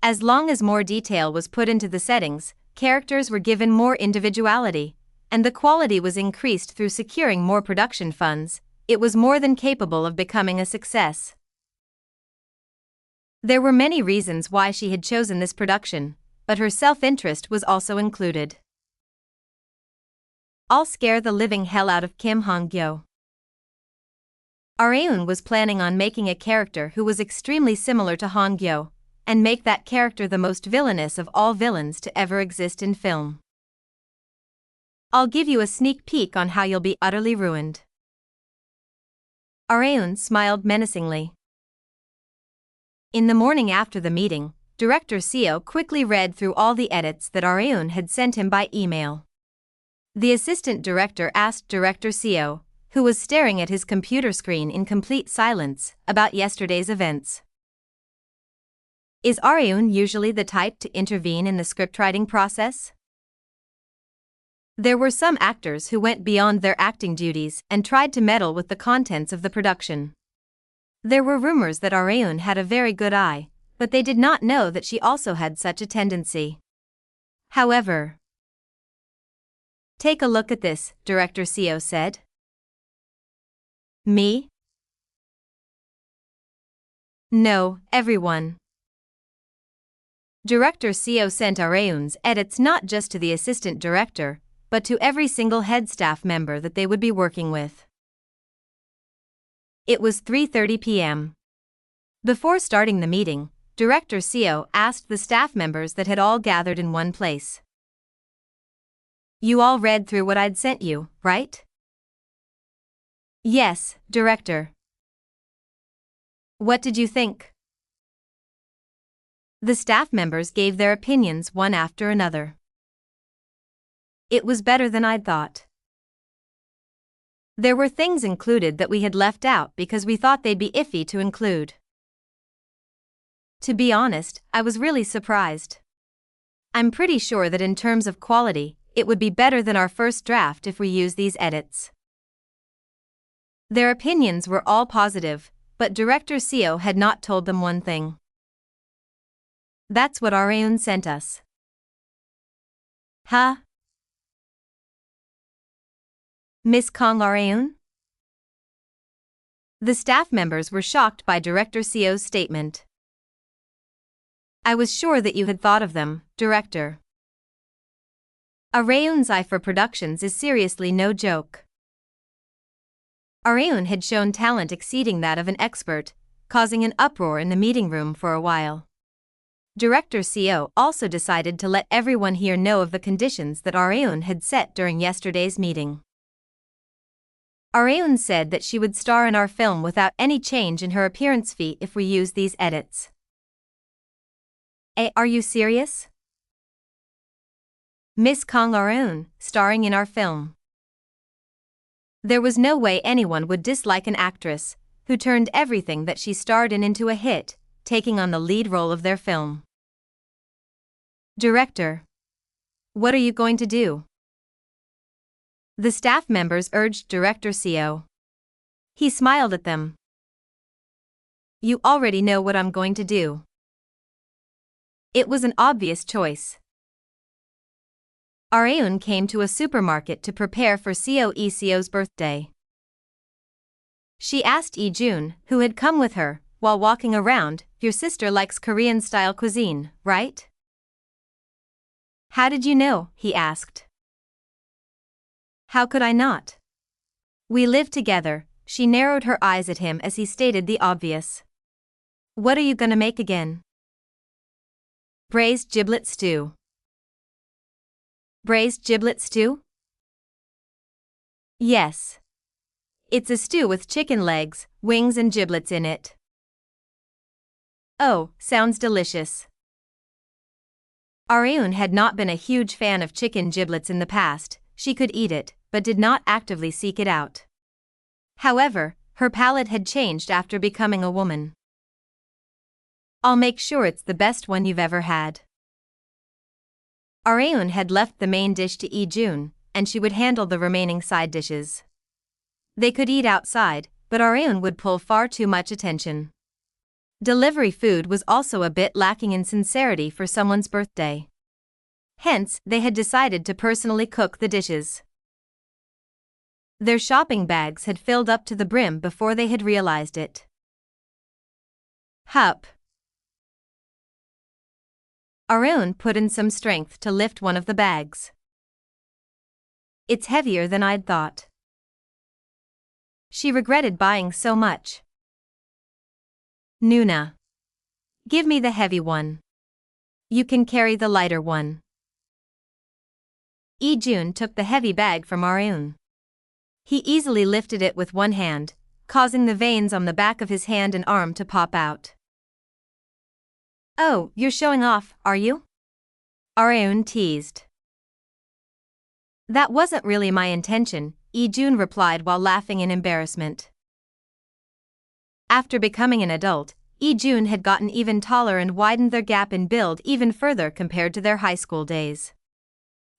As long as more detail was put into the settings, characters were given more individuality, and the quality was increased through securing more production funds, it was more than capable of becoming a success. There were many reasons why she had chosen this production, but her self-interest was also included. I'll scare the living hell out of Kim Han-Gyo. Areun was planning on making a character who was extremely similar to Han-Gyo, and make that character the most villainous of all villains to ever exist in film. I'll give you a sneak peek on how you'll be utterly ruined. Areun smiled menacingly. In the morning after the meeting, Director Seo quickly read through all the edits that Areun had sent him by email. The assistant director asked Director Seo, who was staring at his computer screen in complete silence, about yesterday's events. Is Areun usually the type to intervene in the scriptwriting process? There were some actors who went beyond their acting duties and tried to meddle with the contents of the production. There were rumors that Areun had a very good eye, but they did not know that she also had such a tendency. However, take a look at this, Director Seo said. Me? No, everyone. Director Seo sent Areun's edits not just to the assistant director, but to every single head staff member that they would be working with. It was 3:30 p.m. Before starting the meeting, Director Seo asked the staff members that had all gathered in one place. You all read through what I'd sent you, right? Yes, Director. What did you think? The staff members gave their opinions one after another. It was better than I'd thought. There were things included that we had left out because we thought they'd be iffy to include. To be honest, I was really surprised. I'm pretty sure that in terms of quality, it would be better than our first draft if we use these edits. Their opinions were all positive, but Director Seo had not told them one thing. That's what Areun sent us. Huh? Miss Kong Areun? The staff members were shocked by Director Seo's statement. I was sure that you had thought of them, Director. Areun's eye for productions is seriously no joke. Areun had shown talent exceeding that of an expert, causing an uproar in the meeting room for a while. Director Seo also decided to let everyone here know of the conditions that Areun had set during yesterday's meeting. Areun said that she would star in our film without any change in her appearance fee if we use these edits. Are you serious? Miss Kang Areun, starring in our film. There was no way anyone would dislike an actress who turned everything that she starred in into a hit, taking on the lead role of their film. Director, what are you going to do? The staff members urged Director Seo. He smiled at them. You already know what I'm going to do. It was an obvious choice. Areun came to a supermarket to prepare for Seo's birthday. She asked Lee-jun, who had come with her, while walking around, your sister likes Korean-style cuisine, right? How did you know? He asked. How could I not? We live together, she narrowed her eyes at him as he stated the obvious. What are you gonna make again? Braised giblet stew. Braised giblet stew? Yes. It's a stew with chicken legs, wings and giblets in it. Oh, sounds delicious. Areun had not been a huge fan of chicken giblets in the past. She could eat it, but did not actively seek it out. However, her palate had changed after becoming a woman. I'll make sure it's the best one you've ever had. Areun had left the main dish to Lee-jun, and she would handle the remaining side dishes. They could eat outside, but Areun would pull far too much attention. Delivery food was also a bit lacking in sincerity for someone's birthday. Hence, they had decided to personally cook the dishes. Their shopping bags had filled up to the brim before they had realized it. Hup. Areun put in some strength to lift one of the bags. It's heavier than I'd thought. She regretted buying so much. Nuna. Give me the heavy one. You can carry the lighter one. Lee-jun took the heavy bag from Areun. He easily lifted it with one hand, causing the veins on the back of his hand and arm to pop out. Oh, you're showing off, are you? Areun teased. That wasn't really my intention, Lee-jun replied while laughing in embarrassment. After becoming an adult, Lee-jun had gotten even taller and widened their gap in build even further compared to their high school days.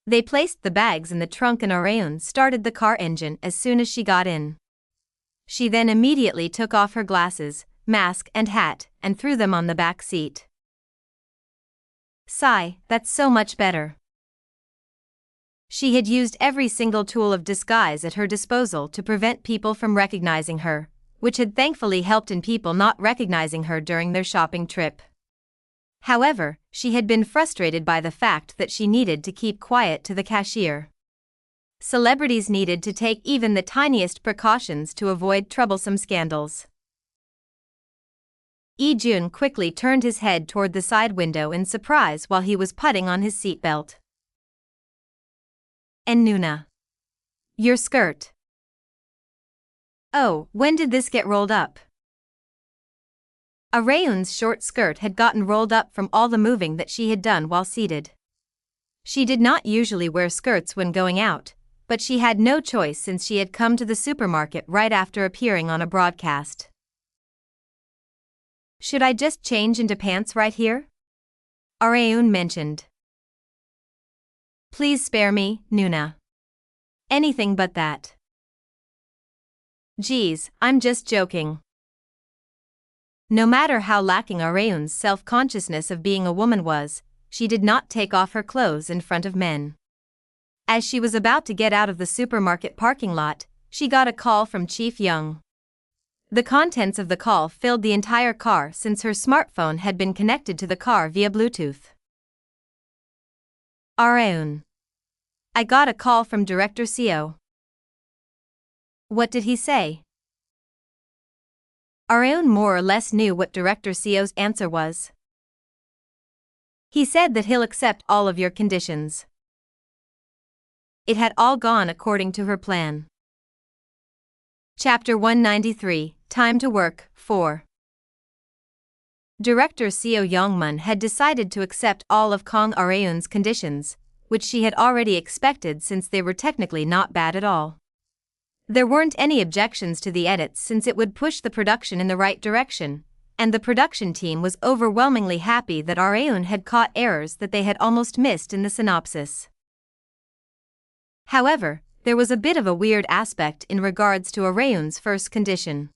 They placed the bags in the trunk and Areun started the car engine as soon as she got in. She then immediately took off her glasses, mask and hat and threw them on the back seat. Sigh, that's so much better. She had used every single tool of disguise at her disposal to prevent people from recognizing her, which had thankfully helped in people not recognizing her during their shopping trip. However, she had been frustrated by the fact that she needed to keep quiet to the cashier. Celebrities needed to take even the tiniest precautions to avoid troublesome scandals. Lee-jun quickly turned his head toward the side window in surprise while he was putting on his seatbelt. And Nuna. Your skirt. Oh, when did this get rolled up? Areun's short skirt had gotten rolled up from all the moving that she had done while seated. She did not usually wear skirts when going out, but she had no choice since she had come to the supermarket right after appearing on a broadcast. Should I just change into pants right here? Areun mentioned. Please spare me, Nuna. Anything but that. Geez, I'm just joking. No matter how lacking Areun's self-consciousness of being a woman was, she did not take off her clothes in front of men. As she was about to get out of the supermarket parking lot, she got a call from Chief Young. The contents of the call filled the entire car since her smartphone had been connected to the car via Bluetooth. Areun. I got a call from Director Seo. What did he say? Areun more or less knew what Director Seo's answer was. He said that he'll accept all of your conditions. It had all gone according to her plan. Chapter 193, Time to Work, 4. Director Seo Youngmun had decided to accept all of Kang Areun's conditions, which she had already expected since they were technically not bad at all. There weren't any objections to the edits since it would push the production in the right direction, and the production team was overwhelmingly happy that Areun had caught errors that they had almost missed in the synopsis. However, there was a bit of a weird aspect in regards to Areun's first condition.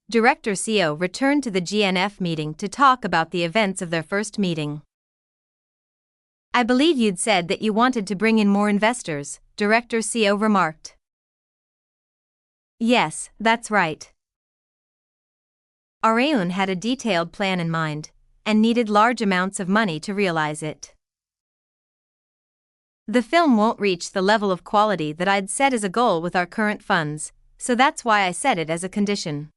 Director Seo returned to the GNF meeting to talk about the events of their first meeting. I believe you'd said that you wanted to bring in more investors, Director Seo remarked. Yes, that's right. Areun had a detailed plan in mind, and needed large amounts of money to realize it. The film won't reach the level of quality that I'd set as a goal with our current funds, so that's why I set it as a condition.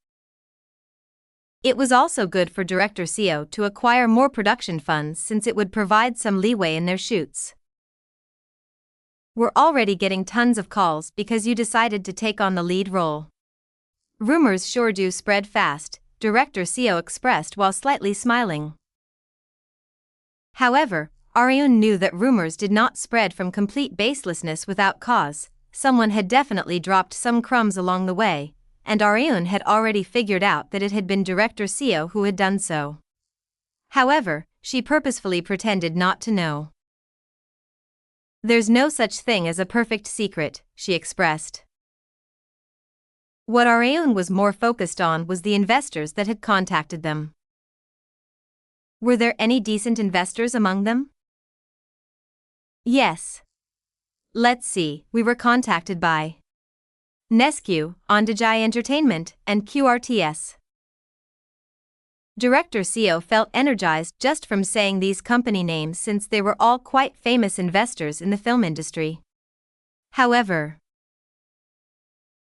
It was also good for Director Seo to acquire more production funds since it would provide some leeway in their shoots. We're already getting tons of calls because you decided to take on the lead role. Rumors sure do spread fast, Director Seo expressed while slightly smiling. However, Areun knew that rumors did not spread from complete baselessness without cause. Someone had definitely dropped some crumbs along the way, and Areun had already figured out that it had been Director Seo who had done so. However, she purposefully pretended not to know. There's no such thing as a perfect secret, she expressed. What Areun was more focused on was the investors that had contacted them. Were there any decent investors among them? Yes. Let's see, we were contacted by Nescu, Ondajai Entertainment, and QRTS. Director Seo felt energized just from saying these company names since they were all quite famous investors in the film industry. However,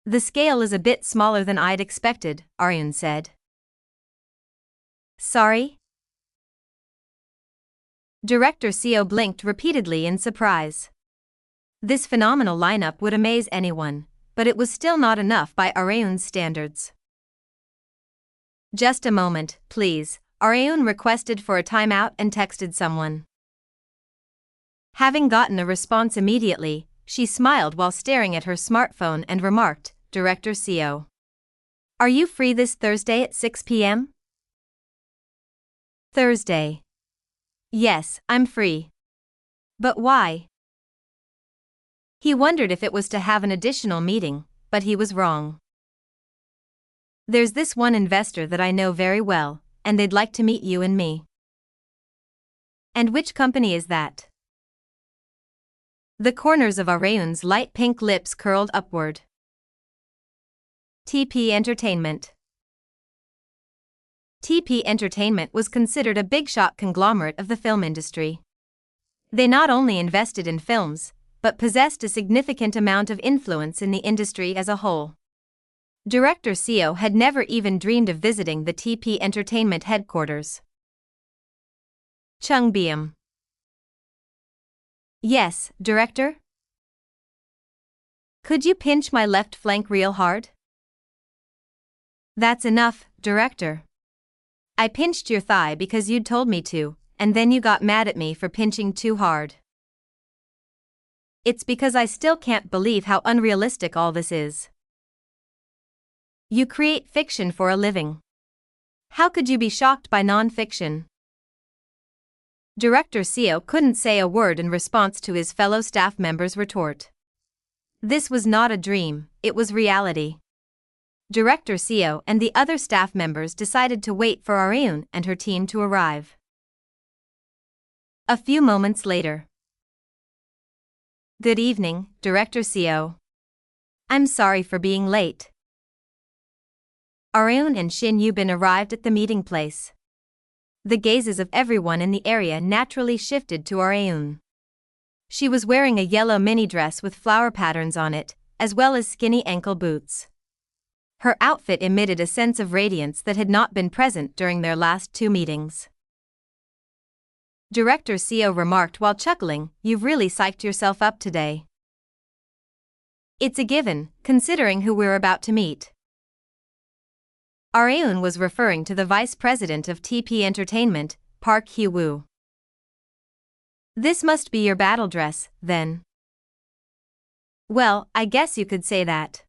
the scale is a bit smaller than I'd expected, Areun said. Sorry? Director Seo blinked repeatedly in surprise. This phenomenal lineup would amaze anyone, but it was still not enough by Areun's standards. Just a moment, please, Areun requested for a timeout and texted someone. Having gotten a response immediately, she smiled while staring at her smartphone and remarked, Director Seo. Are you free this Thursday at 6 p.m.? Thursday. Yes, I'm free. But why? He wondered if it was to have an additional meeting, but he was wrong. There's this one investor that I know very well, and they'd like to meet you and me. And which company is that? The corners of Areun's light pink lips curled upward. TP Entertainment. TP Entertainment was considered a big-shot conglomerate of the film industry. They not only invested in films, but possessed a significant amount of influence in the industry as a whole. Director Seo had never even dreamed of visiting the TP Entertainment headquarters. Chung Byum. Yes, Director? Could you pinch my left flank real hard? That's enough, Director. I pinched your thigh because you'd told me to, and then you got mad at me for pinching too hard. It's because I still can't believe how unrealistic all this is. You create fiction for a living. How could you be shocked by non-fiction? Director Seo couldn't say a word in response to his fellow staff member's retort. This was not a dream, it was reality. Director Seo and the other staff members decided to wait for Areun and her team to arrive. A few moments later. Good evening, Director Seo. I'm sorry for being late. Areun and Shin Yubin arrived at the meeting place. The gazes of everyone in the area naturally shifted to Areun. She was wearing a yellow mini dress with flower patterns on it, as well as skinny ankle boots. Her outfit emitted a sense of radiance that had not been present during their last two meetings. Director Seo remarked while chuckling, "You've really psyched yourself up today." "It's a given, considering who we're about to meet." Areun was referring to the vice president of TP Entertainment, Park Hee-woo. "This must be your battle dress, then." "Well, I guess you could say that."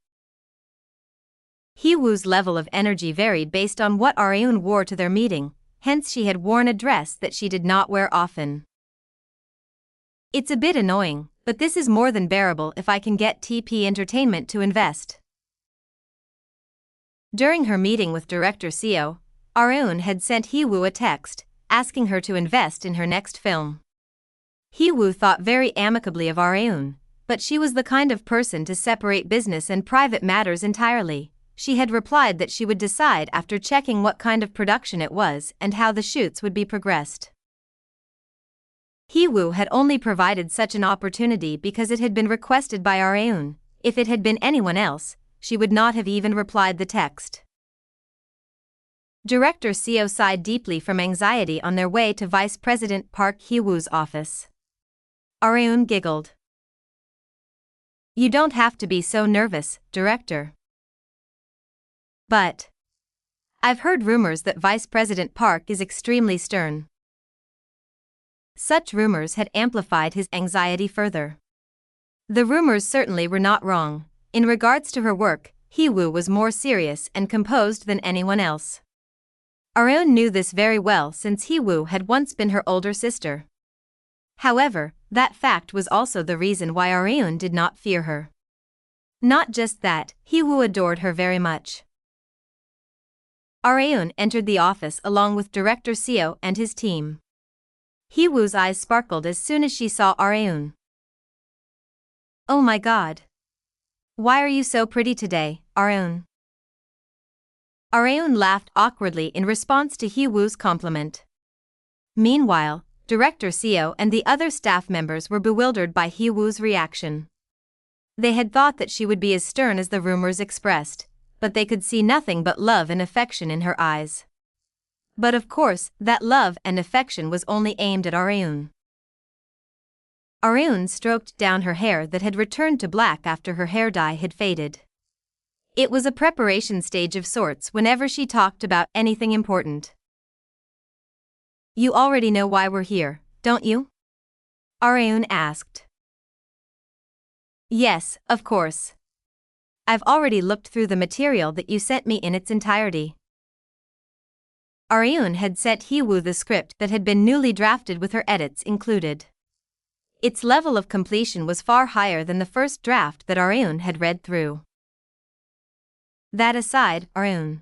Hee-woo's level of energy varied based on what Areun wore to their meeting, hence she had worn a dress that she did not wear often. "It's a bit annoying, but this is more than bearable if I can get TP Entertainment to invest." During her meeting with Director Seo, Areun had sent Hee-woo a text, asking her to invest in her next film. Hee-woo thought very amicably of Areun, but she was the kind of person to separate business and private matters entirely. She had replied that she would decide after checking what kind of production it was and how the shoots would be progressed. Hee-woo had only provided such an opportunity because it had been requested by Areun. If it had been anyone else, she would not have even replied the text. Director Seo sighed deeply from anxiety on their way to Vice President Park Hee-woo's office. Areun giggled. "You don't have to be so nervous, Director." "But I've heard rumors that Vice President Park is extremely stern." Such rumors had amplified his anxiety further. The rumors certainly were not wrong. In regards to her work, Hee-woo was more serious and composed than anyone else. Areun knew this very well since Hee-woo had once been her older sister. However, that fact was also the reason why Areun did not fear her. Not just that, Hee-woo adored her very much. Areun entered the office along with Director Seo and his team. Hee-woo's eyes sparkled as soon as she saw Areun. "Oh my God! Why are you so pretty today, Areun?" Areun laughed awkwardly in response to Hee-woo's compliment. Meanwhile, Director Seo and the other staff members were bewildered by Hee-woo's reaction. They had thought that she would be as stern as the rumors expressed, but they could see nothing but love and affection in her eyes. But of course, that love and affection was only aimed at Areun. Areun stroked down her hair that had returned to black after her hair dye had faded. It was a preparation stage of sorts whenever she talked about anything important. "You already know why we're here, don't you?" Areun asked. "Yes, of course. I've already looked through the material that you sent me in its entirety." Areun had sent Hee-woo the script that had been newly drafted with her edits included. Its level of completion was far higher than the first draft that Areun had read through. "That aside, Areun,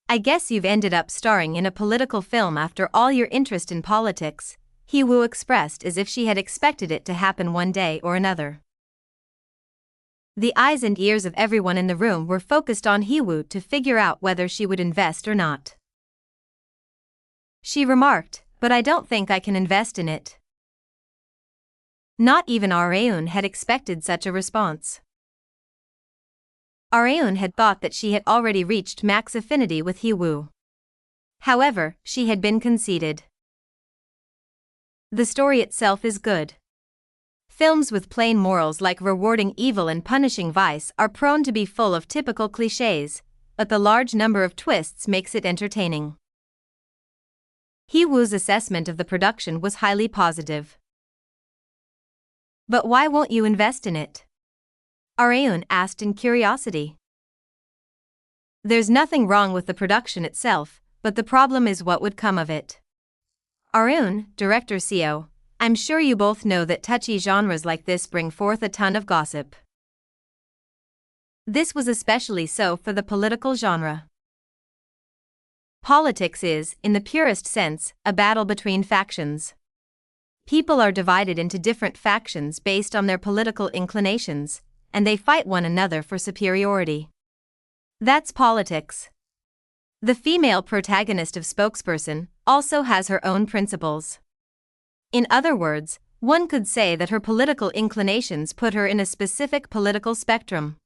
I guess you've ended up starring in a political film after all your interest in politics," Hee-woo expressed as if she had expected it to happen one day or another. The eyes and ears of everyone in the room were focused on Hee-woo to figure out whether she would invest or not. She remarked, "But I don't think I can invest in it." Not even Areun had expected such a response. Areun had thought that she had already reached max affinity with Hee-woo. However, she had been conceited. The story itself is good. Films with plain morals like rewarding evil and punishing vice are prone to be full of typical clichés, but the large number of twists makes it entertaining. Hee-woo's assessment of the production was highly positive. "But why won't you invest in it?" Areun asked in curiosity. "There's nothing wrong with the production itself, but the problem is what would come of it." Areun, Director Seo, I'm sure you both know that touchy genres like this bring forth a ton of gossip. This was especially so for the political genre. Politics is, in the purest sense, a battle between factions. People are divided into different factions based on their political inclinations, and they fight one another for superiority. That's politics. The female protagonist of Spokesperson also has her own principles. In other words, one could say that her political inclinations put her in a specific political spectrum.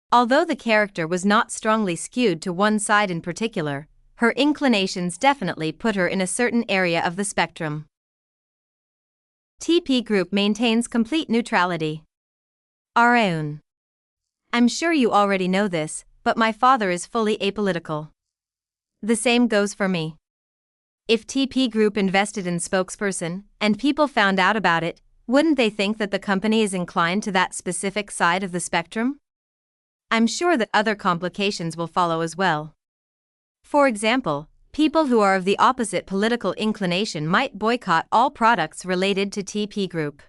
Although the character was not strongly skewed to one side in particular, her inclinations definitely put her in a certain area of the spectrum. TP Group maintains complete neutrality. Our own. I'm sure you already know this, but my father is fully apolitical. The same goes for me. If TP Group invested in Spokesperson, and people found out about it, wouldn't they think that the company is inclined to that specific side of the spectrum? I'm sure that other complications will follow as well. For example, people who are of the opposite political inclination might boycott all products related to TP Group.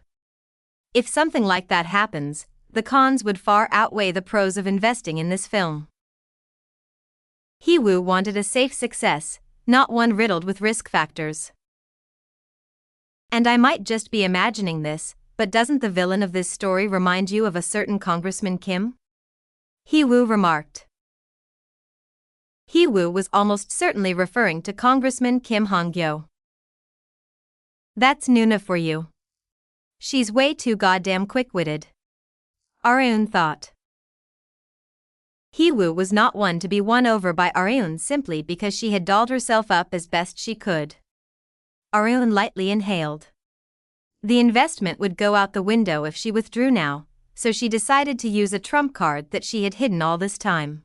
If something like that happens, the cons would far outweigh the pros of investing in this film. Hee-woo wanted a safe success, not one riddled with risk factors. And I might just be imagining this, but doesn't the villain of this story remind you of a certain Congressman Kim? Hee-woo remarked. Hee-woo was almost certainly referring to Congressman Kim Han-Gyo. That's Nuna for you. She's way too goddamn quick-witted. Areun thought. Hee-woo was not one to be won over by Areun simply because she had dolled herself up as best she could. Areun lightly inhaled. The investment would go out the window if she withdrew now, so she decided to use a trump card that she had hidden all this time.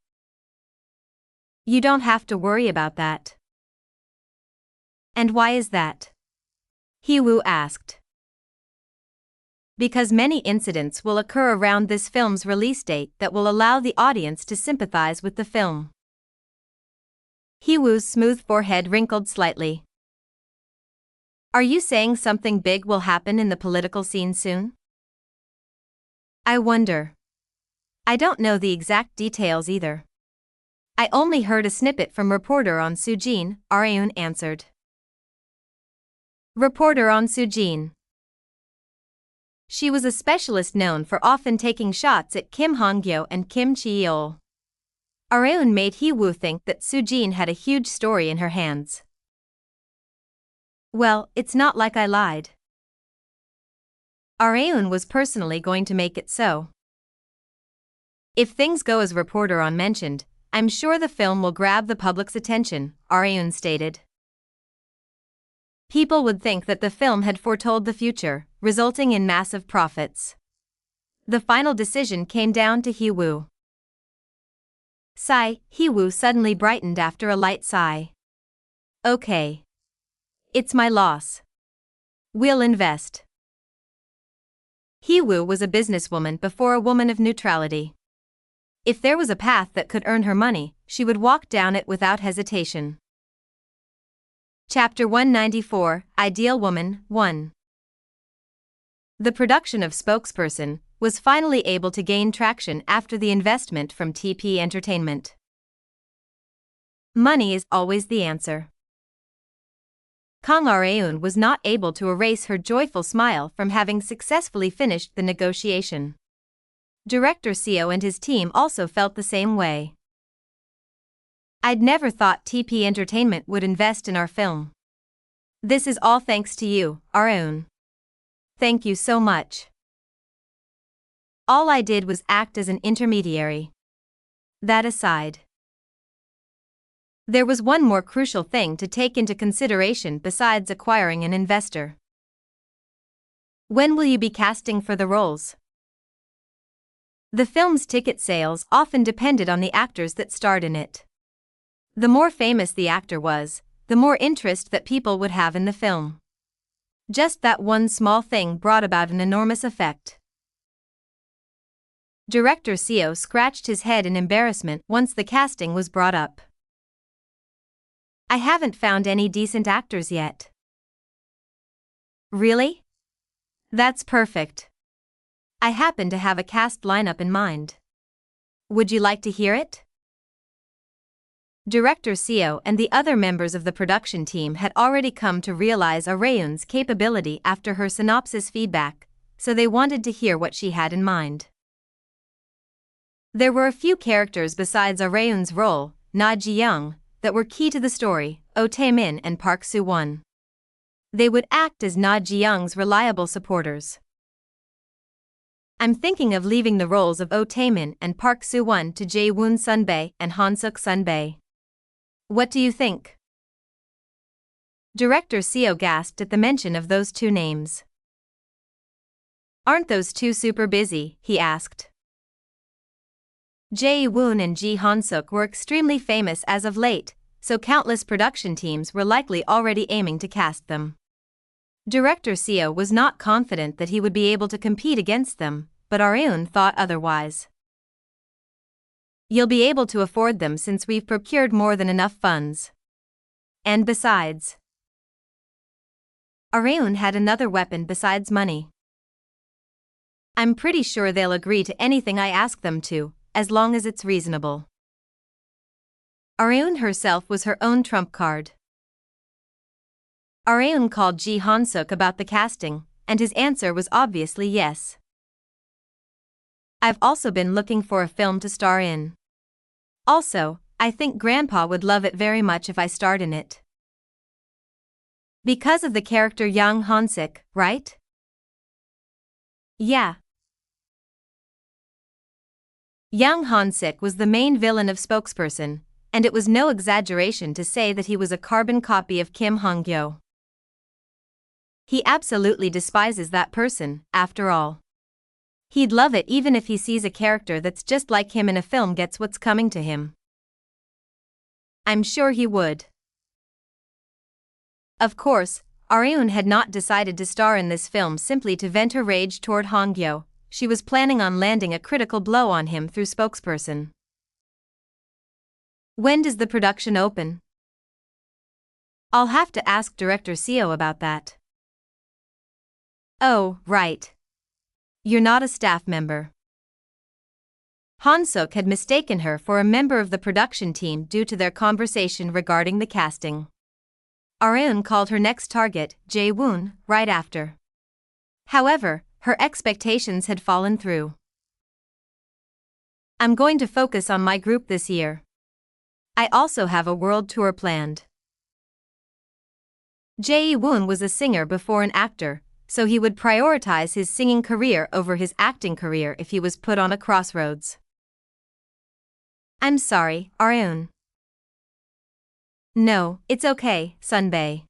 You don't have to worry about that. And why is that? Hee-woo asked. Because many incidents will occur around this film's release date that will allow the audience to sympathize with the film. Hee-woo's smooth forehead wrinkled slightly. Are you saying something big will happen in the political scene soon? I wonder. I don't know the exact details either. I only heard a snippet from reporter on Sujin, Areun answered. Reporter on Sujin. She was a specialist known for often taking shots at Kim Han-Gyo and Kim Chi-yeol. Areun made Hee-woo think that Sujin had a huge story in her hands. Well, it's not like I lied. Areun was personally going to make it so. If things go as reporter on mentioned, I'm sure the film will grab the public's attention, Areun stated. People would think that the film had foretold the future, resulting in massive profits. The final decision came down to Hee-woo. Sigh, Hee-woo suddenly brightened after a light sigh. Okay. It's my loss. We'll invest. Hee-woo was a businesswoman before a woman of neutrality. If there was a path that could earn her money, she would walk down it without hesitation. Chapter 194, Ideal Woman, 1. The production of Spokesperson was finally able to gain traction after the investment from TP Entertainment. Money is always the answer. Kang Areun was not able to erase her joyful smile from having successfully finished the negotiation. Director Seo and his team also felt the same way. I'd never thought TP Entertainment would invest in our film. This is all thanks to you, Areun. Thank you so much. All I did was act as an intermediary. That aside, there was one more crucial thing to take into consideration besides acquiring an investor. When will you be casting for the roles? The film's ticket sales often depended on the actors that starred in it. The more famous the actor was, the more interest that people would have in the film. Just that one small thing brought about an enormous effect. Director Seo scratched his head in embarrassment once the casting was brought up. I haven't found any decent actors yet. Really? That's perfect. I happen to have a cast lineup in mind. Would you like to hear it? Director Seo and the other members of the production team had already come to realize Areun's capability after her synopsis feedback, so they wanted to hear what she had in mind. There were a few characters besides Areun's role, Na Ji-young, that were key to the story: Oh Tae-min and Park Soo-won. They would act as Na Ji-young's reliable supporters. I'm thinking of leaving the roles of Oh Tae-min and Park Soo-won to Jae-woon Sunbae and Han-suk Sunbae. What do you think? Director Seo gasped at the mention of those two names. Aren't those two super busy? He asked. Jae-woon and Ji Han-suk were extremely famous as of late, so countless production teams were likely already aiming to cast them. Director Seo was not confident that he would be able to compete against them, but Areun thought otherwise. You'll be able to afford them since we've procured more than enough funds. And besides, Areun had another weapon besides money. I'm pretty sure they'll agree to anything I ask them to, as long as it's reasonable. Areun herself was her own trump card. Areun called Ji Han-suk about the casting, and his answer was obviously yes. I've also been looking for a film to star in. Also, I think Grandpa would love it very much if I starred in it. Because of the character Yang Han-sik, right? Yeah. Yang Han-sik was the main villain of Spokesperson, and it was no exaggeration to say that he was a carbon copy of Kim Han-gyo. He absolutely despises that person, after all. He'd love it even if he sees a character that's just like him in a film gets what's coming to him. I'm sure he would. Of course, Areun had not decided to star in this film simply to vent her rage toward Han-gyo. She was planning on landing a critical blow on him through Spokesperson. When does the production open? I'll have to ask Director Seo about that. Oh, right. You're not a staff member. Han-suk had mistaken her for a member of the production team due to their conversation regarding the casting. Areun called her next target, Jae-woon, right after. However, her expectations had fallen through. I'm going to focus on my group this year. I also have a world tour planned. Jae-woon was a singer before an actor, so he would prioritize his singing career over his acting career if he was put on a crossroads. I'm sorry, Areun. No, it's okay, Sunbae.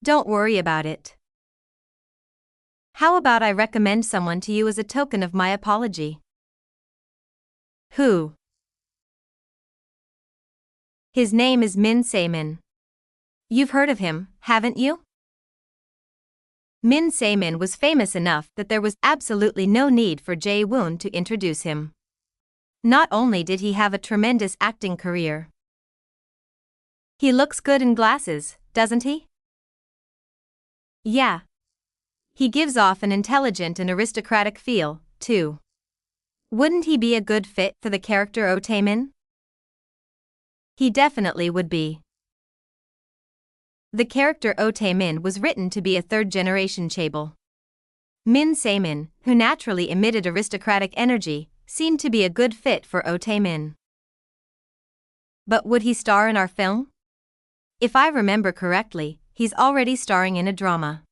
Don't worry about it. How about I recommend someone to you as a token of my apology? Who? His name is Min Se-min. You've heard of him, haven't you? Min Se-min was famous enough that there was absolutely no need for Jae-woon to introduce him. Not only did he have a tremendous acting career, he looks good in glasses, doesn't he? Yeah. He gives off an intelligent and aristocratic feel, too. Wouldn't he be a good fit for the character Oh Tae-min? He definitely would be. The character Oh Tae-min was written to be a third-generation chaebol. Min Se-min, who naturally emitted aristocratic energy, seemed to be a good fit for Oh Tae-min. But would he star in our film? If I remember correctly, he's already starring in a drama.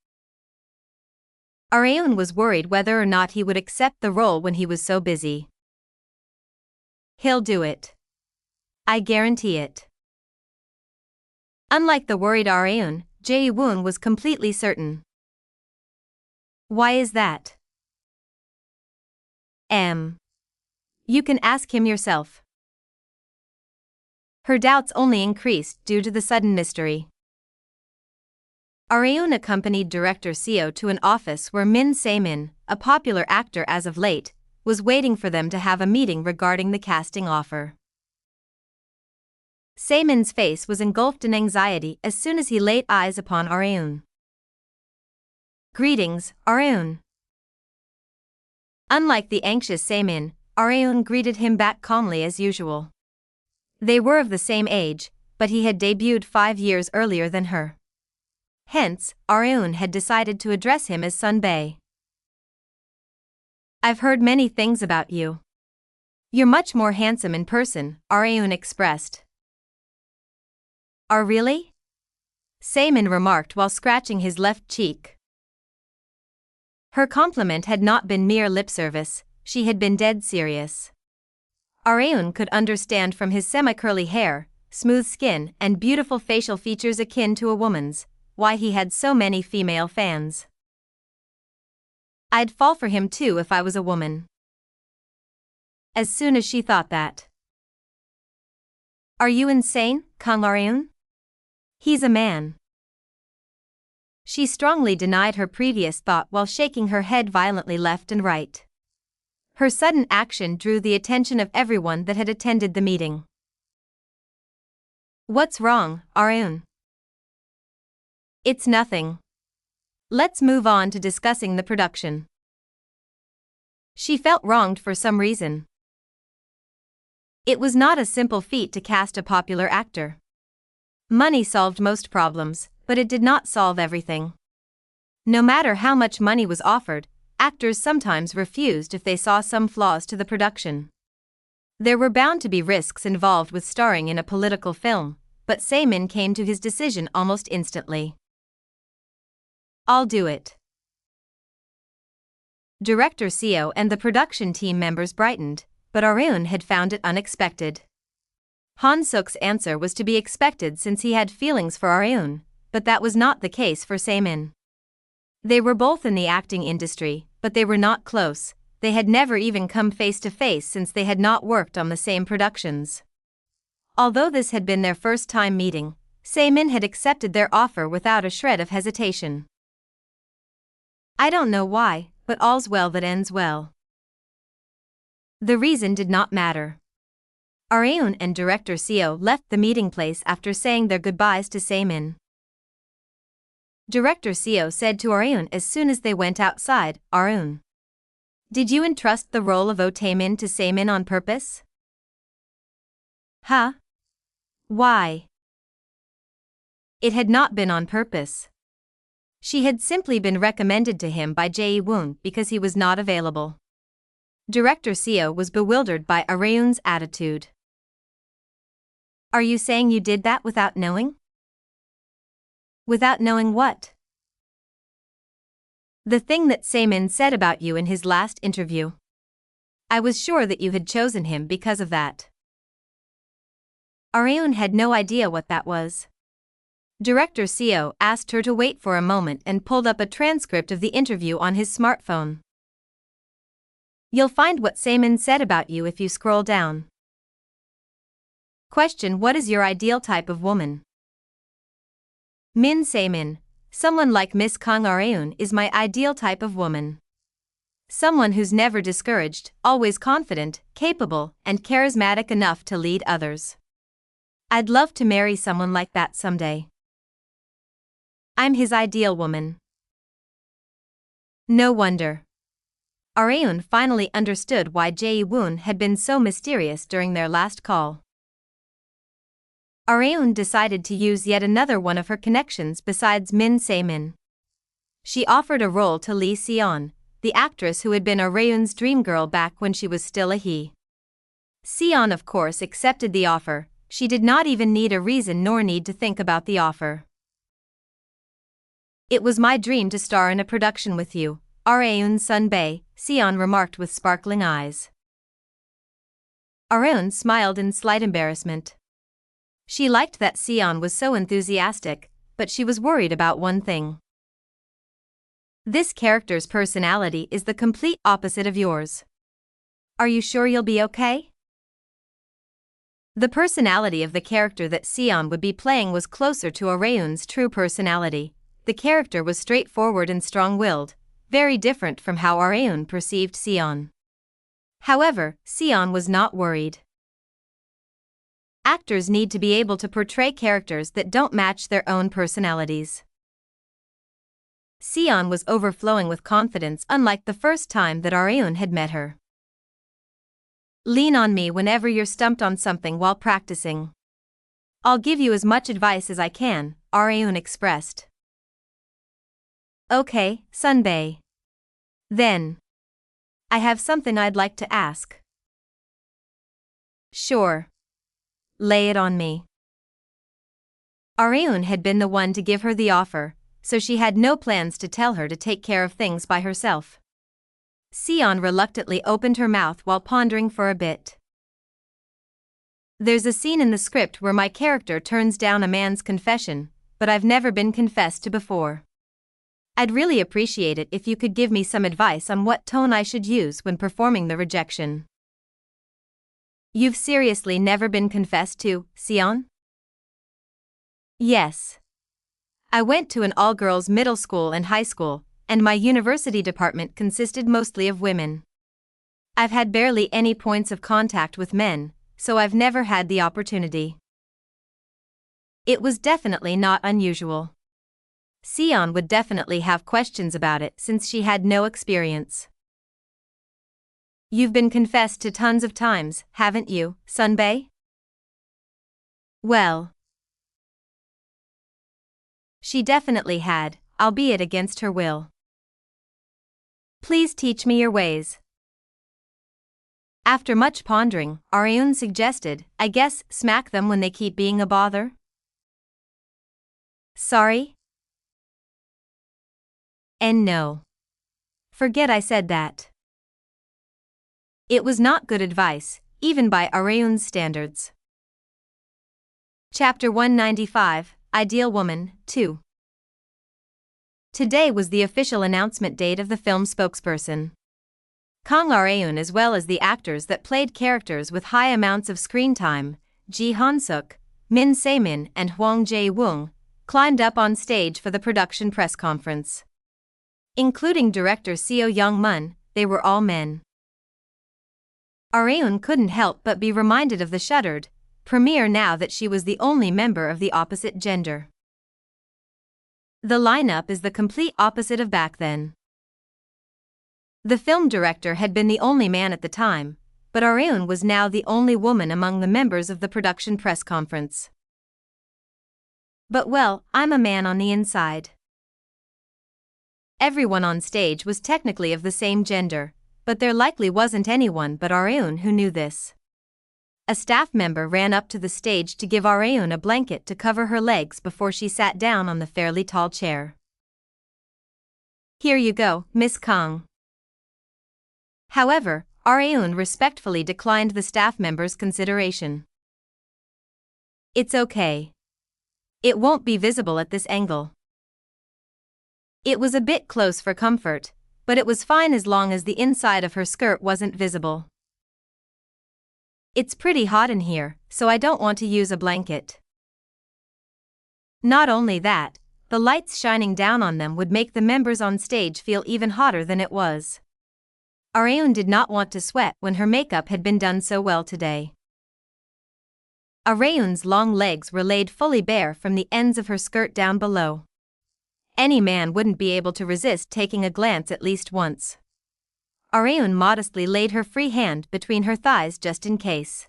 Areun was worried whether or not he would accept the role when he was so busy. He'll do it. I guarantee it. Unlike the worried Areun, Jae-woon was completely certain. Why is that? You can ask him yourself. Her doubts only increased due to the sudden mystery. Areun accompanied Director Seo to an office where Min Se-min, a popular actor as of late, was waiting for them to have a meeting regarding the casting offer. Se-min's face was engulfed in anxiety as soon as he laid eyes upon Areun. Greetings, Areun. Unlike the anxious Se-min, Areun greeted him back calmly as usual. They were of the same age, but he had debuted 5 years earlier than her. Hence, Areun had decided to address him as Sunbae. I've heard many things about you. You're much more handsome in person, Areun expressed. Are really? Saemin remarked while scratching his left cheek. Her compliment had not been mere lip service, she had been dead serious. Areun could understand from his semi-curly hair, smooth skin and beautiful facial features akin to a woman's, why he had so many female fans. I'd fall for him too if I was a woman. As soon as she thought that. Are you insane, Kang Areun? He's a man. She strongly denied her previous thought while shaking her head violently left and right. Her sudden action drew the attention of everyone that had attended the meeting. What's wrong, Areun? It's nothing. Let's move on to discussing the production. She felt wronged for some reason. It was not a simple feat to cast a popular actor. Money solved most problems, but it did not solve everything. No matter how much money was offered, actors sometimes refused if they saw some flaws to the production. There were bound to be risks involved with starring in a political film, but Saemin came to his decision almost instantly. I'll do it. Director Seo and the production team members brightened, but Areun had found it unexpected. Han Suk's answer was to be expected since he had feelings for Areun, but that was not the case for Saemin. They were both in the acting industry, but they were not close. They had never even come face to face since they had not worked on the same productions. Although this had been their first time meeting, Saemin had accepted their offer without a shred of hesitation. I don't know why, but all's well that ends well. The reason did not matter. Areun and director Seo left the meeting place after saying their goodbyes to Saemin. Director Seo said to Areun as soon as they went outside, Areun, did you entrust the role of Otaemin to Saemin on purpose? Huh? Why? It had not been on purpose. She had simply been recommended to him by Jae-woon because he was not available. Director Seo was bewildered by Areun's attitude. Are you saying you did that without knowing? Without knowing what? The thing that Saemin said about you in his last interview. I was sure that you had chosen him because of that. Areun had no idea what that was. Director Seo asked her to wait for a moment and pulled up a transcript of the interview on his smartphone. You'll find what Saemin said about you if you scroll down. Question: what is your ideal type of woman? Min Saemin, someone like Miss Kang Areun is my ideal type of woman. Someone who's never discouraged, always confident, capable, and charismatic enough to lead others. I'd love to marry someone like that someday. I'm his ideal woman. No wonder. Areun finally understood why Jae-woon had been so mysterious during their last call. Areun decided to use yet another one of her connections besides Min Saemin. She offered a role to Lee Seon, the actress who had been Areun's dream girl back when she was still a he. Seon of course accepted the offer. She did not even need a reason nor need to think about the offer. It was my dream to star in a production with you, Areun Sunbae, Seon remarked with sparkling eyes. Areun smiled in slight embarrassment. She liked that Seon was so enthusiastic, but she was worried about one thing. This character's personality is the complete opposite of yours. Are you sure you'll be okay? The personality of the character that Seon would be playing was closer to Areun's true personality. The character was straightforward and strong-willed, very different from how Areun perceived Seon. However, Seon was not worried. Actors need to be able to portray characters that don't match their own personalities. Seon was overflowing with confidence, unlike the first time that Areun had met her. Lean on me whenever you're stumped on something while practicing. I'll give you as much advice as I can, Areun expressed. Okay, Sunbae. Then. I have something I'd like to ask. Sure. Lay it on me. Areun had been the one to give her the offer, so she had no plans to tell her to take care of things by herself. Seon reluctantly opened her mouth while pondering for a bit. There's a scene in the script where my character turns down a man's confession, but I've never been confessed to before. I'd really appreciate it if you could give me some advice on what tone I should use when performing the rejection. You've seriously never been confessed to, Seon? Yes. I went to an all-girls middle school and high school, and my university department consisted mostly of women. I've had barely any points of contact with men, so I've never had the opportunity. It was definitely not unusual. Seon would definitely have questions about it since she had no experience. You've been confessed to tons of times, haven't you, Sunbae? Well, she definitely had, albeit against her will. Please teach me your ways. After much pondering, Areun suggested, I guess, smack them when they keep being a bother? Sorry? And no. Forget I said that. It was not good advice, even by Areun's standards. Chapter 195, Ideal Woman, 2. Today was the official announcement date of the film spokesperson. Kang Areun, as well as the actors that played characters with high amounts of screen time, Ji Han-suk, Min Se-min and Hwang Jae-woong, climbed up on stage for the production press conference. Including director Seo Young-mun, they were all men. Areun couldn't help but be reminded of the Shuttered premiere now that she was the only member of the opposite gender. The lineup is the complete opposite of back then. The film director had been the only man at the time, but Areun was now the only woman among the members of the production press conference. But well, I'm a man on the inside. Everyone on stage was technically of the same gender, but there likely wasn't anyone but Areun who knew this. A staff member ran up to the stage to give Areun a blanket to cover her legs before she sat down on the fairly tall chair. Here you go, Miss Kang. However, Areun respectfully declined the staff member's consideration. It's okay. It won't be visible at this angle. It was a bit close for comfort, but it was fine as long as the inside of her skirt wasn't visible. It's pretty hot in here, so I don't want to use a blanket. Not only that, the lights shining down on them would make the members on stage feel even hotter than it was. Areun did not want to sweat when her makeup had been done so well today. Areun's long legs were laid fully bare from the ends of her skirt down below. Any man wouldn't be able to resist taking a glance at least once. Areun modestly laid her free hand between her thighs just in case.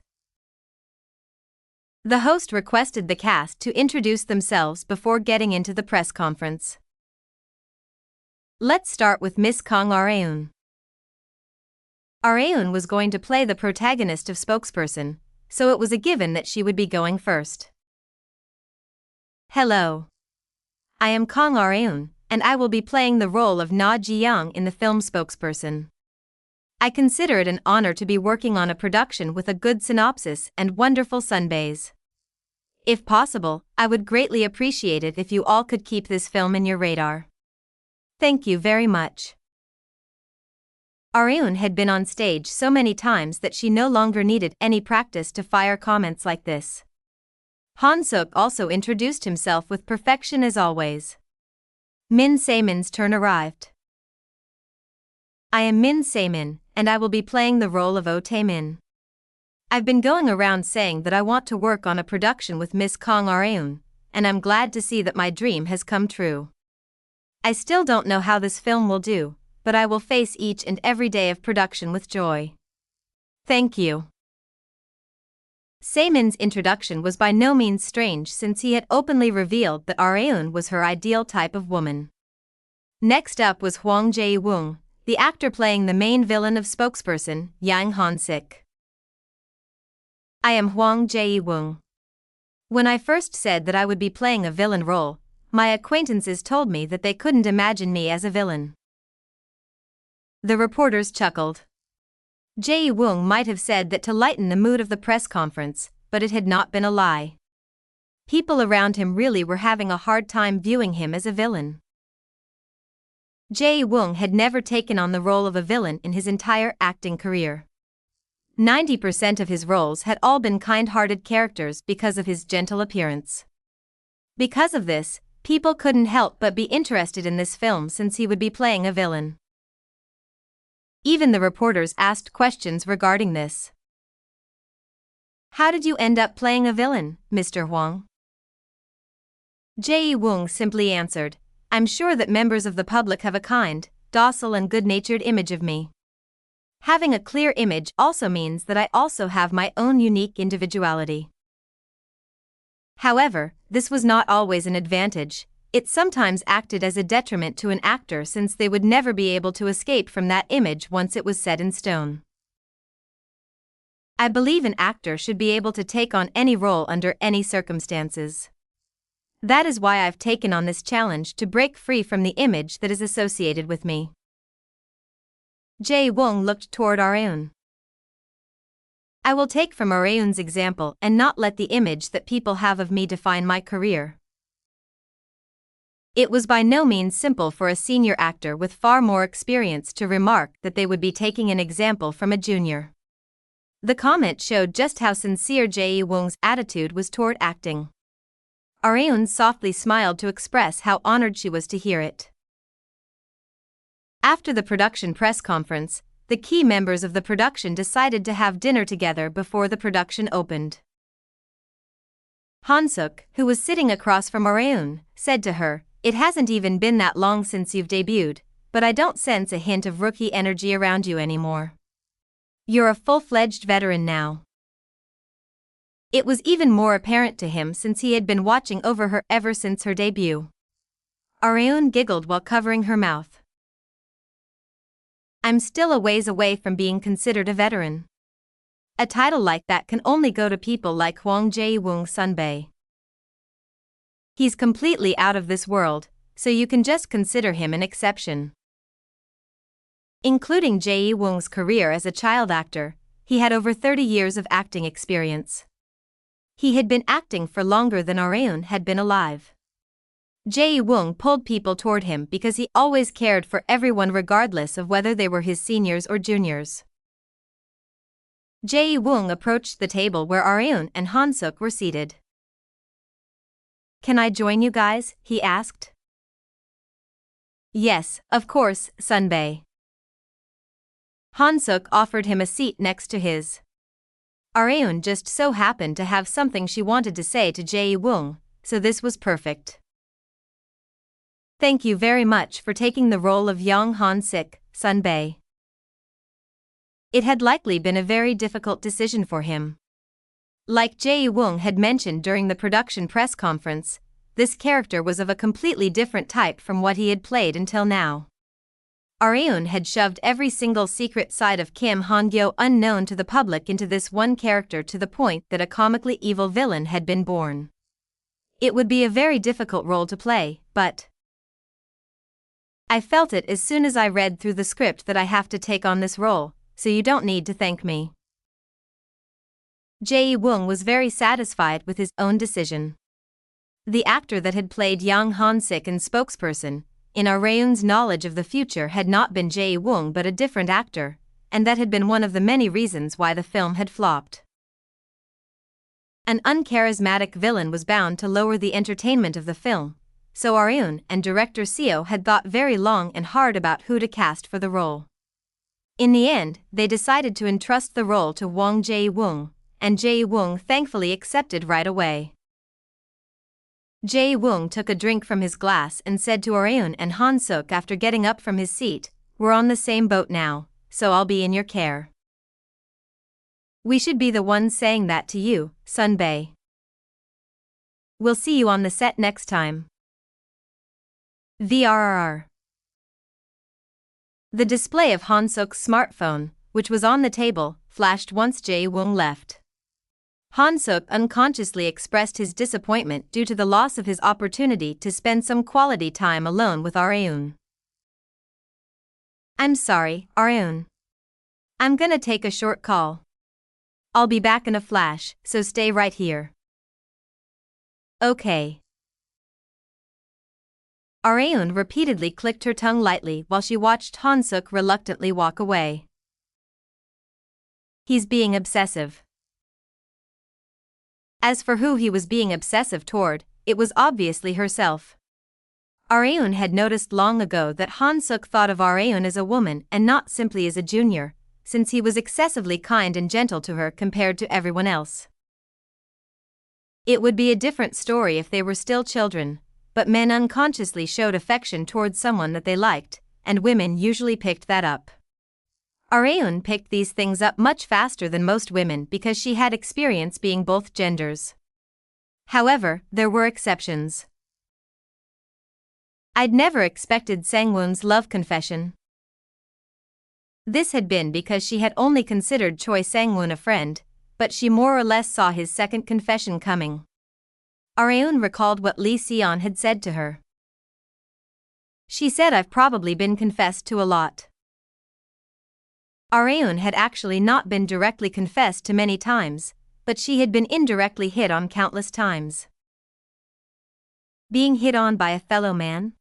The host requested the cast to introduce themselves before getting into the press conference. Let's start with Miss Kang Areun. Areun was going to play the protagonist of spokesperson, so it was a given that she would be going first. Hello. I am Kang Areun, and I will be playing the role of Na Ji-young in the film spokesperson. I consider it an honor to be working on a production with a good synopsis and wonderful sunbaes. If possible, I would greatly appreciate it if you all could keep this film in your radar. Thank you very much. Areun had been on stage so many times that she no longer needed any practice to fire comments like this. Han-suk also introduced himself with perfection as always. Min Se-min's turn arrived. I am Min Se-min, and I will be playing the role of Oh Tae-min. I've been going around saying that I want to work on a production with Miss Kang Areun, and I'm glad to see that my dream has come true. I still don't know how this film will do, but I will face each and every day of production with joy. Thank you. Se-min's introduction was by no means strange since he had openly revealed that Areun was her ideal type of woman. Next up was Hwang Jae-woong, the actor playing the main villain of spokesperson, Yang Han-sik. I am Hwang Jae-woong. When I first said that I would be playing a villain role, my acquaintances told me that they couldn't imagine me as a villain. The reporters chuckled. Jae-woong might have said that to lighten the mood of the press conference, but it had not been a lie. People around him really were having a hard time viewing him as a villain. Jae-woong had never taken on the role of a villain in his entire acting career. 90% of his roles had all been kind-hearted characters because of his gentle appearance. Because of this, people couldn't help but be interested in this film since he would be playing a villain. Even the reporters asked questions regarding this. "How did you end up playing a villain, Mr. Hwang?" Jae-woong simply answered, "I'm sure that members of the public have a kind, docile and good-natured image of me. Having a clear image also means that I also have my own unique individuality." However, this was not always an advantage. It sometimes acted as a detriment to an actor since they would never be able to escape from that image once it was set in stone. I believe an actor should be able to take on any role under any circumstances. That is why I've taken on this challenge to break free from the image that is associated with me. Jae-woong looked toward Areun. I will take from Areun's example and not let the image that people have of me define my career. It was by no means simple for a senior actor with far more experience to remark that they would be taking an example from a junior. The comment showed just how sincere Jae-woong's attitude was toward acting. Areun softly smiled to express how honored she was to hear it. After the production press conference, the key members of the production decided to have dinner together before the production opened. Han-suk, who was sitting across from Areun, said to her, "It hasn't even been that long since you've debuted, but I don't sense a hint of rookie energy around you anymore. You're a full-fledged veteran now." It was even more apparent to him since he had been watching over her ever since her debut. Areun giggled while covering her mouth. "I'm still a ways away from being considered a veteran. A title like that can only go to people like Hwang Jae-woong Sunbae. He's completely out of this world, so you can just consider him an exception." Including Jae-woong's career as a child actor, he had over 30 years of acting experience. He had been acting for longer than Areun had been alive. Jae-woong pulled people toward him because he always cared for everyone regardless of whether they were his seniors or juniors. Jae-woong approached the table where Areun and Han-suk were seated. "Can I join you guys?" he asked. "Yes, of course, Sunbae." Han-suk offered him a seat next to his. Areun just so happened to have something she wanted to say to Jae-woong, so this was perfect. "Thank you very much for taking the role of young Han-sik, Sunbae." It had likely been a very difficult decision for him. Like Jae-woong had mentioned during the production press conference, this character was of a completely different type from what he had played until now. Areun had shoved every single secret side of Kim Han-gyo unknown to the public into this one character to the point that a comically evil villain had been born. It would be a very difficult role to play, but I felt it as soon as I read through the script that I have to take on this role, so you don't need to thank me. Jae-woong was very satisfied with his own decision. The actor that had played young Han-sik and spokesperson, in Areun's knowledge of the future, had not been Jae-woong but a different actor, and that had been one of the many reasons why the film had flopped. An uncharismatic villain was bound to lower the entertainment of the film, so Areun and director Seo had thought very long and hard about who to cast for the role. In the end, they decided to entrust the role to Hwang Jae-woong, and Jae-woong thankfully accepted right away. Jae-woong took a drink from his glass and said to Areun and Han-suk after getting up from his seat, "We're on the same boat now, so I'll be in your care. We should be the ones saying that to you, Sunbae. We'll see you on the set next time. VRR." The display of Han-suk's smartphone, which was on the table, flashed once Jae-woong left. Han-Suk unconsciously expressed his disappointment due to the loss of his opportunity to spend some quality time alone with Areun. I'm sorry, Areun. I'm gonna take a short call. I'll be back in a flash, so stay right here. Okay. Areun repeatedly clicked her tongue lightly while she watched Han-Suk reluctantly walk away. He's being obsessive. As for who he was being obsessive toward, it was obviously herself. Areun had noticed long ago that Han-Suk thought of Areun as a woman and not simply as a junior, since he was excessively kind and gentle to her compared to everyone else. It would be a different story if they were still children, but men unconsciously showed affection towards someone that they liked, and women usually picked that up. Areun picked these things up much faster than most women because she had experience being both genders. However, there were exceptions. I'd never expected Sang-Woon's love confession. This had been because she had only considered Choi Sang-Woon a friend, but she more or less saw his second confession coming. Areun recalled what Lee Seon had said to her. She said, I've probably been confessed to a lot. Areun had actually not been directly confessed to many times, but she had been indirectly hit on countless times. Being hit on by a fellow man?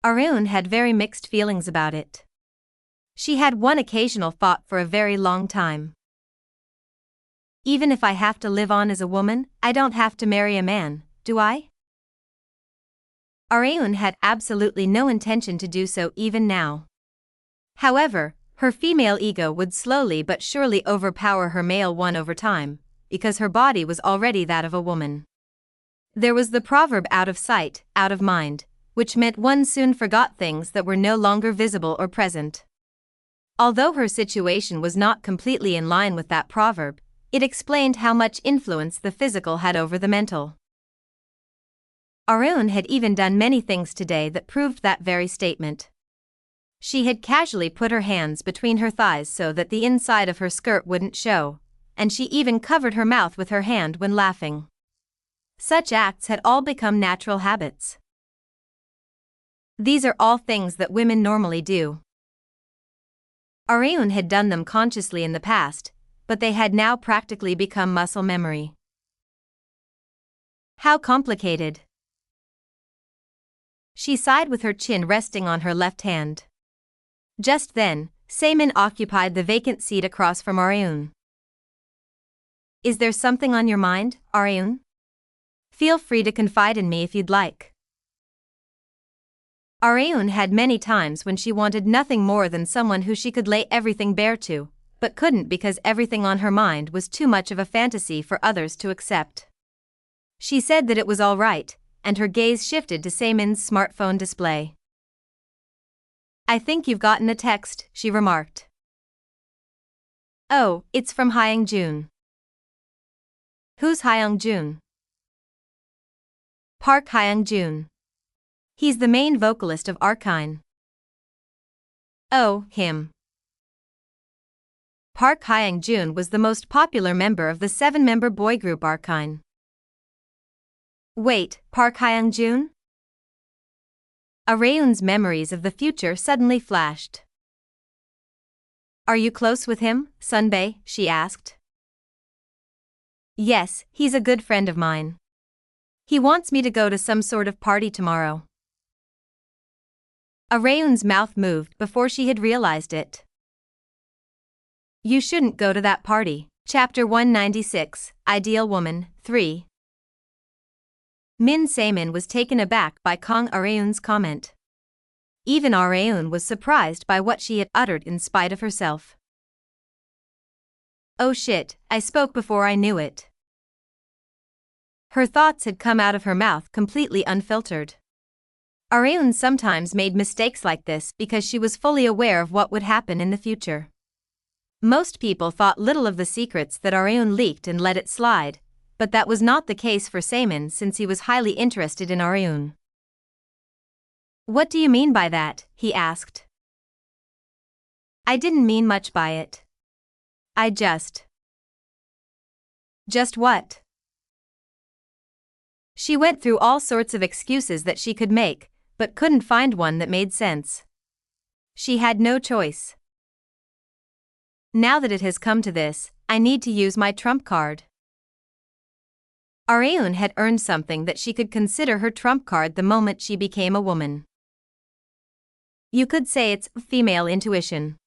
Areun had very mixed feelings about it. She had one occasional thought for a very long time. Even if I have to live on as a woman, I don't have to marry a man, do I? Areun had absolutely no intention to do so even now. However, her female ego would slowly but surely overpower her male one over time, because her body was already that of a woman. There was the proverb out of sight, out of mind, which meant one soon forgot things that were no longer visible or present. Although her situation was not completely in line with that proverb, it explained how much influence the physical had over the mental. Areun had even done many things today that proved that very statement. She had casually put her hands between her thighs so that the inside of her skirt wouldn't show, and she even covered her mouth with her hand when laughing. Such acts had all become natural habits. These are all things that women normally do. Areun had done them consciously in the past, but they had now practically become muscle memory. How complicated. She sighed with her chin resting on her left hand. Just then, Saemin occupied the vacant seat across from Areun. Is there something on your mind, Areun? Feel free to confide in me if you'd like. Areun had many times when she wanted nothing more than someone who she could lay everything bare to, but couldn't because everything on her mind was too much of a fantasy for others to accept. She said that it was all right, and her gaze shifted to Saemin's smartphone display. I think you've gotten a text, she remarked. Oh, it's from Hyung-Jun. Who's Hyung-Jun? Park Hyung-Jun. He's the main vocalist of Arkine. Oh, him. Park Hyung-Jun was the most popular member of the 7-member boy group Arkine. Wait, Park Hyung-Jun? Areun's memories of the future suddenly flashed. Are you close with him, Sunbae? She asked. Yes, he's a good friend of mine. He wants me to go to some sort of party tomorrow. Areun's mouth moved before she had realized it. You shouldn't go to that party. Chapter 196, Ideal Woman, 3. Min Saemin was taken aback by Kang Areun's comment. Even Areun was surprised by what she had uttered in spite of herself. Oh shit, I spoke before I knew it. Her thoughts had come out of her mouth completely unfiltered. Areun sometimes made mistakes like this because she was fully aware of what would happen in the future. Most people thought little of the secrets that Areun leaked and let it slide, but that was not the case for Saemin since he was highly interested in Areun. What do you mean by that? He asked. I didn't mean much by it. I just. Just what? She went through all sorts of excuses that she could make, but couldn't find one that made sense. She had no choice. Now that it has come to this, I need to use my trump card. Areun had earned something that she could consider her trump card the moment she became a woman. You could say it's female intuition.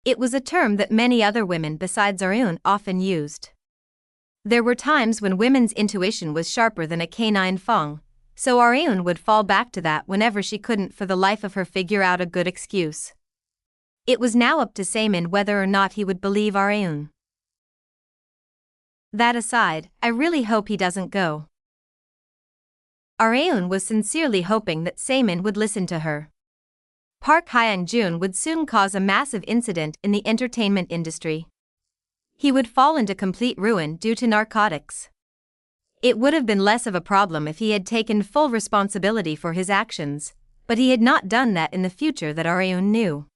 It was a term that many other women besides Areun often used. There were times when women's intuition was sharper than a canine fang, so Areun would fall back to that whenever she couldn't for the life of her figure out a good excuse. It was now up to Saemin whether or not he would believe Areun. That aside, I really hope he doesn't go. Areun was sincerely hoping that Saemin would listen to her. Park Hyung-joon would soon cause a massive incident in the entertainment industry. He would fall into complete ruin due to narcotics. It would have been less of a problem if he had taken full responsibility for his actions, but he had not done that in the future that Areun knew.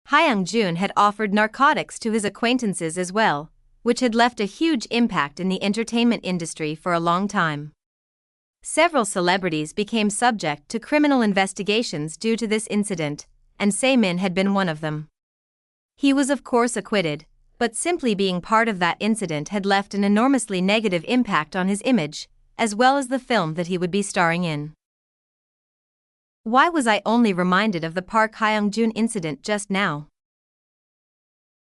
Hyung-joon had offered narcotics to his acquaintances as well, which had left a huge impact in the entertainment industry for a long time. Several celebrities became subject to criminal investigations due to this incident, and Saemin had been one of them. He was of course acquitted, but simply being part of that incident had left an enormously negative impact on his image, as well as the film that he would be starring in. Why was I only reminded of the Park Hyung-joon incident just now?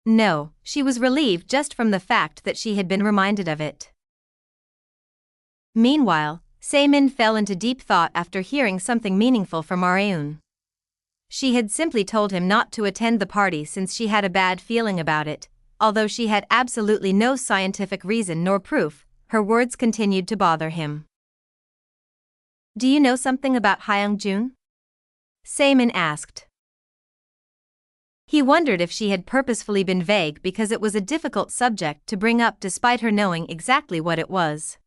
No, she was relieved just from the fact that she had been reminded of it. Meanwhile, Saemin fell into deep thought after hearing something meaningful from Areun. She had simply told him not to attend the party since she had a bad feeling about it. Although she had absolutely no scientific reason nor proof, her words continued to bother him. Do you know something about Hyung-joon? Saemin asked. He wondered if she had purposefully been vague because it was a difficult subject to bring up despite her knowing exactly what it was.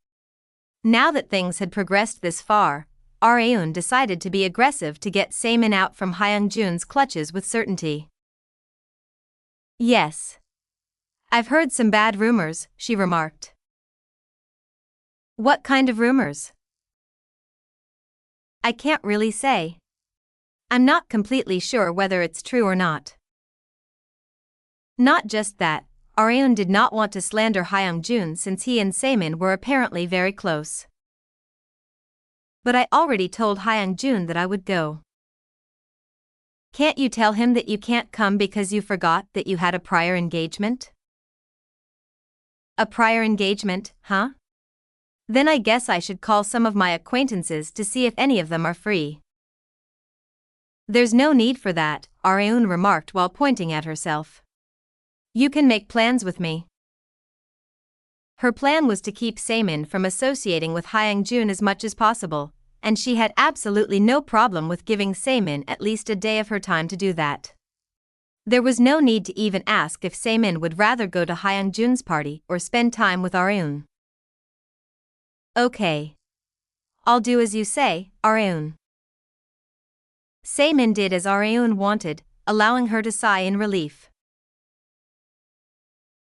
Now that things had progressed this far, Areun decided to be aggressive to get Saemin out from Hyung-joon's clutches with certainty. Yes. I've heard some bad rumors, she remarked. What kind of rumors? I can't really say. I'm not completely sure whether it's true or not. Not just that, Areun did not want to slander Hyung-joon since he and Saemin were apparently very close. But I already told Hyung-joon that I would go. Can't you tell him that you can't come because you forgot that you had a prior engagement? A prior engagement, huh? Then I guess I should call some of my acquaintances to see if any of them are free. There's no need for that, Areun remarked while pointing at herself. You can make plans with me. Her plan was to keep Saemin from associating with Hyung-joon as much as possible, and she had absolutely no problem with giving Saemin at least a day of her time to do that. There was no need to even ask if Saemin would rather go to Hyung-joon's party or spend time with Areun. Okay. I'll do as you say, Areun. Saemin did as Areun wanted, allowing her to sigh in relief.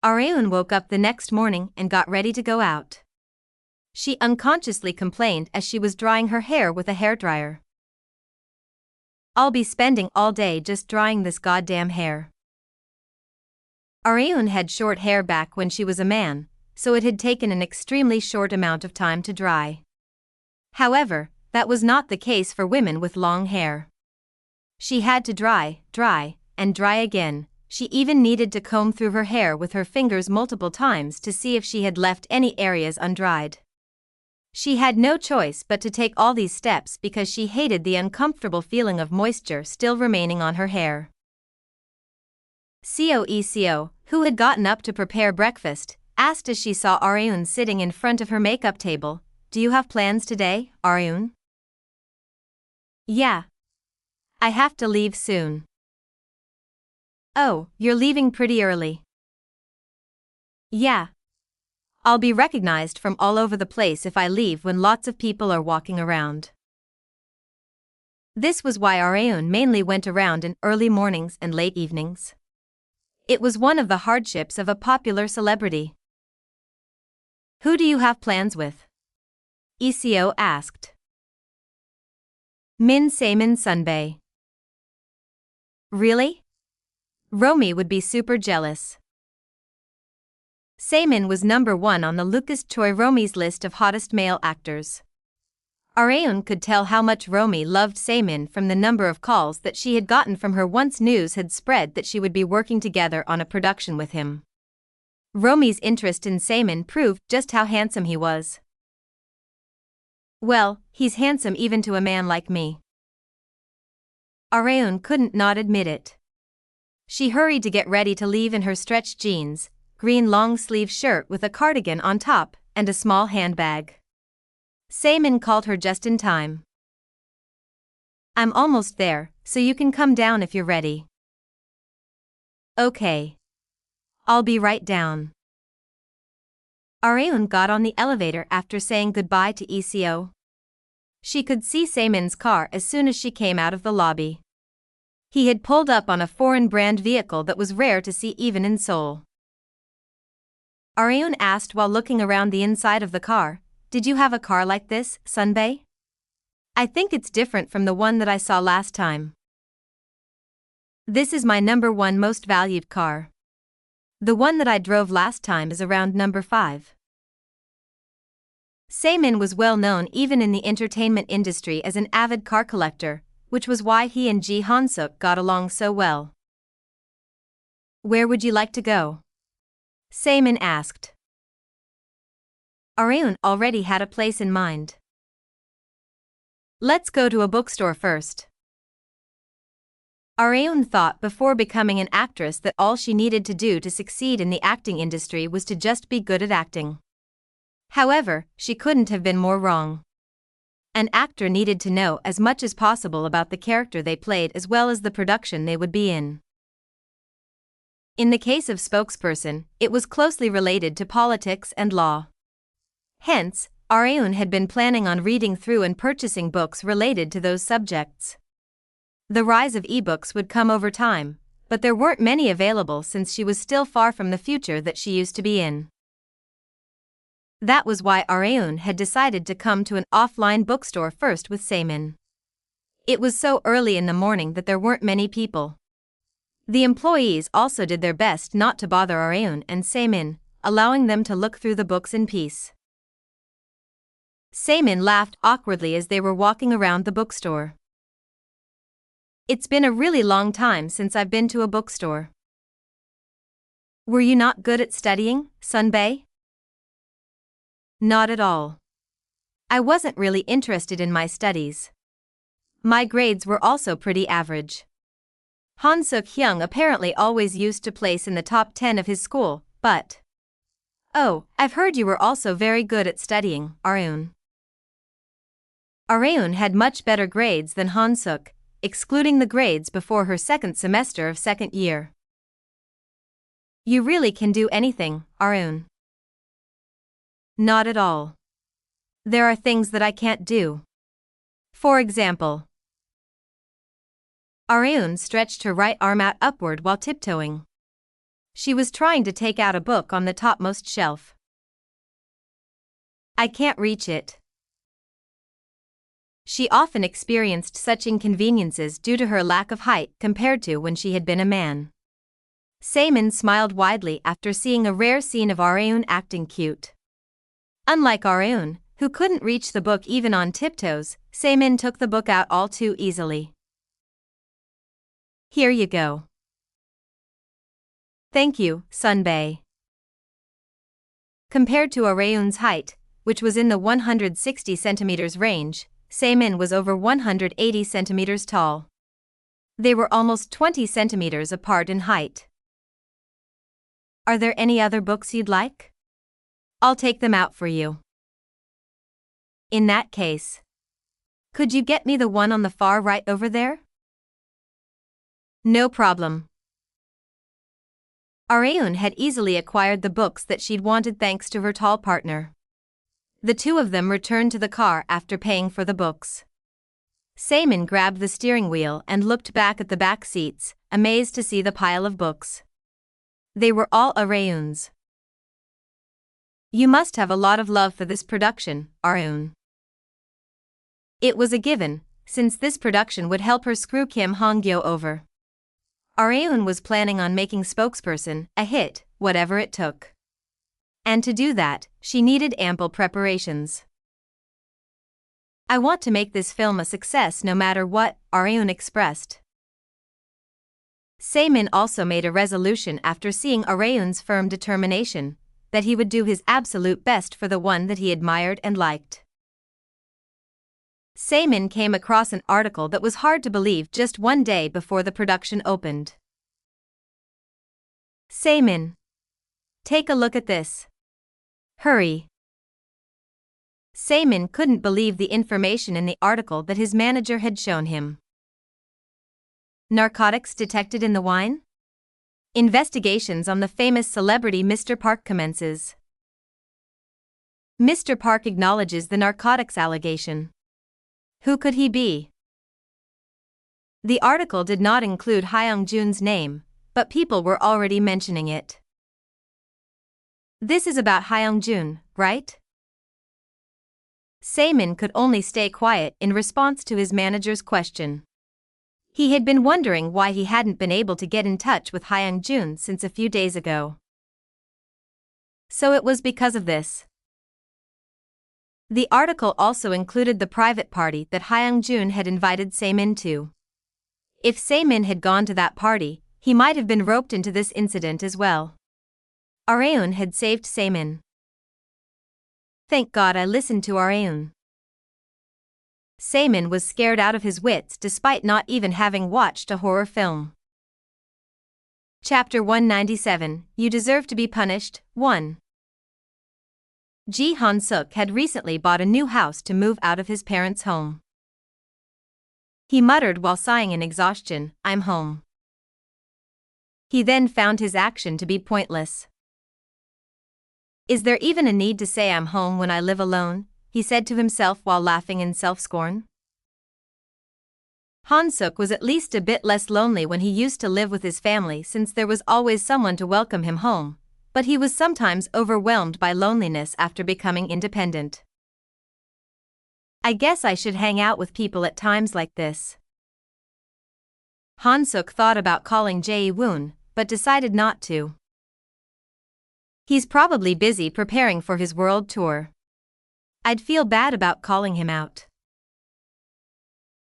Areun woke up the next morning and got ready to go out. She unconsciously complained as she was drying her hair with a hairdryer. I'll be spending all day just drying this goddamn hair. Areun had short hair back when she was a man, so it had taken an extremely short amount of time to dry. However, that was not the case for women with long hair. She had to dry, and dry again. She even needed to comb through her hair with her fingers multiple times to see if she had left any areas undried. She had no choice but to take all these steps because she hated the uncomfortable feeling of moisture still remaining on her hair. Seo, who had gotten up to prepare breakfast, asked as she saw Areun sitting in front of her makeup table, "Do you have plans today, Areun?" "Yeah. I have to leave soon." "Oh, you're leaving pretty early." "Yeah. I'll be recognized from all over the place if I leave when lots of people are walking around." This was why Areun mainly went around in early mornings and late evenings. It was one of the hardships of a popular celebrity. Who do you have plans with? ECO asked. Min Saemin Sunbae. Really? Romy would be super jealous. Saemin was number 1 on the Lucas Choi Romy's list of hottest male actors. Areon could tell how much Romy loved Saemin from the number of calls that she had gotten from her once news had spread that she would be working together on a production with him. Romy's interest in Saemin proved just how handsome he was. Well, he's handsome even to a man like me. Areon couldn't not admit it. She hurried to get ready to leave in her stretched jeans, green long-sleeve shirt with a cardigan on top, and a small handbag. Saemin called her just in time. I'm almost there, so you can come down if you're ready. Okay. I'll be right down. Areon got on the elevator after saying goodbye to ECO. She could see Saemin's car as soon as she came out of the lobby. He had pulled up on a foreign brand vehicle that was rare to see even in Seoul. Areon asked while looking around the inside of the car, "Did you have a car like this, Sunbae? I think it's different from the one that I saw last time." "This is my number 1 most valued car. The one that I drove last time is around number 5. Saemin was well known even in the entertainment industry as an avid car collector, which was why he and Ji Han-suk got along so well. "Where would you like to go?" Saemin asked. Areon already had a place in mind. "Let's go to a bookstore first." Areon thought before becoming an actress that all she needed to do to succeed in the acting industry was to just be good at acting. However, she couldn't have been more wrong. An actor needed to know as much as possible about the character they played as well as the production they would be in. In the case of spokesperson, it was closely related to politics and law. Hence, Areon had been planning on reading through and purchasing books related to those subjects. The rise of ebooks would come over time, but there weren't many available since she was still far from the future that she used to be in. That was why Areon had decided to come to an offline bookstore first with Saemin. It was so early in the morning that there weren't many people. The employees also did their best not to bother Areon and Saemin, allowing them to look through the books in peace. Saemin laughed awkwardly as they were walking around the bookstore. "It's been a really long time since I've been to a bookstore." "Were you not good at studying, Sunbae?" "Not at all. I wasn't really interested in my studies. My grades were also pretty average. Han Suk-hyung apparently always used to place in the top 10 of his school, but..." "Oh, I've heard you were also very good at studying, Areon." Areon had much better grades than Han Suk, excluding the grades before her second semester of second year. "You really can do anything, Areon." "Not at all. There are things that I can't do. For example..." Areon stretched her right arm out upward while tiptoeing. She was trying to take out a book on the topmost shelf. "I can't reach it." She often experienced such inconveniences due to her lack of height compared to when she had been a man. Saemin smiled widely after seeing a rare scene of Areon acting cute. Unlike Areon, who couldn't reach the book even on tiptoes, Saemin took the book out all too easily. "Here you go." "Thank you, Sunbae." Compared to Areon's height, which was in the 160 centimeters range, Saemin was over 180 centimeters tall. They were almost 20 centimeters apart in height. "Are there any other books you'd like? I'll take them out for you." "In that case, could you get me the one on the far right over there?" "No problem." Areon had easily acquired the books that she'd wanted thanks to her tall partner. The two of them returned to the car after paying for the books. Saemin grabbed the steering wheel and looked back at the back seats, amazed to see the pile of books. They were all Areun's. You must have a lot of love for this production, Areun. It was a given, since this production would help her screw Kim Han-Gyo over. Areun was planning on making Spokesperson a hit, whatever it took. And to do that, she needed ample preparations. I want to make this film a success no matter what, Areun expressed. Saemin also made a resolution after seeing Areun's firm determination, that he would do his absolute best for the one that he admired and liked. Saemin came across an article that was hard to believe just one day before the production opened. Saemin, take a look at this. Hurry. Saemin couldn't believe the information in the article that his manager had shown him. Narcotics detected in the wine? Investigations on the famous celebrity Mr. Park commences. Mr. Park acknowledges the narcotics allegation. Who could he be? The article did not include Hyung-jun's name, but people were already mentioning it. This is about Hyung-jun, right? Saemin could only stay quiet in response to his manager's question. He had been wondering why he hadn't been able to get in touch with Hyung-jun since a few days ago. So it was because of this. The article also included the private party that Hyung-jun had invited Saemin to. If Saemin had gone to that party, he might have been roped into this incident as well. Areun had saved Saemin. Thank God I listened to Areun. Saemin was scared out of his wits despite not even having watched a horror film. Chapter 197, You Deserve to Be Punished, 1. Ji Han-suk had recently bought a new house to move out of his parents' home. He muttered while sighing in exhaustion, I'm home. He then found his action to be pointless. Is there even a need to say I'm home when I live alone? He said to himself while laughing in self-scorn. Han-suk was at least a bit less lonely when he used to live with his family since there was always someone to welcome him home, but he was sometimes overwhelmed by loneliness after becoming independent. I guess I should hang out with people at times like this. Han-suk thought about calling Jae-woon, but decided not to. He's probably busy preparing for his world tour. I'd feel bad about calling him out.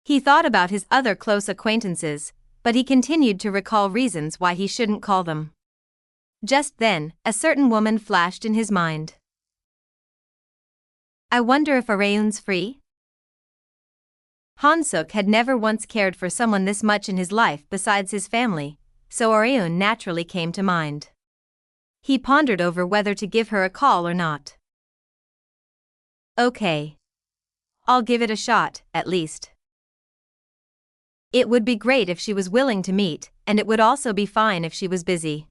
He thought about his other close acquaintances, but he continued to recall reasons why he shouldn't call them. Just then, a certain woman flashed in his mind. I wonder if Areun's free? Han-suk had never once cared for someone this much in his life besides his family, so Areun naturally came to mind. He pondered over whether to give her a call or not. Okay. I'll give it a shot, at least. It would be great if she was willing to meet, and it would also be fine if she was busy.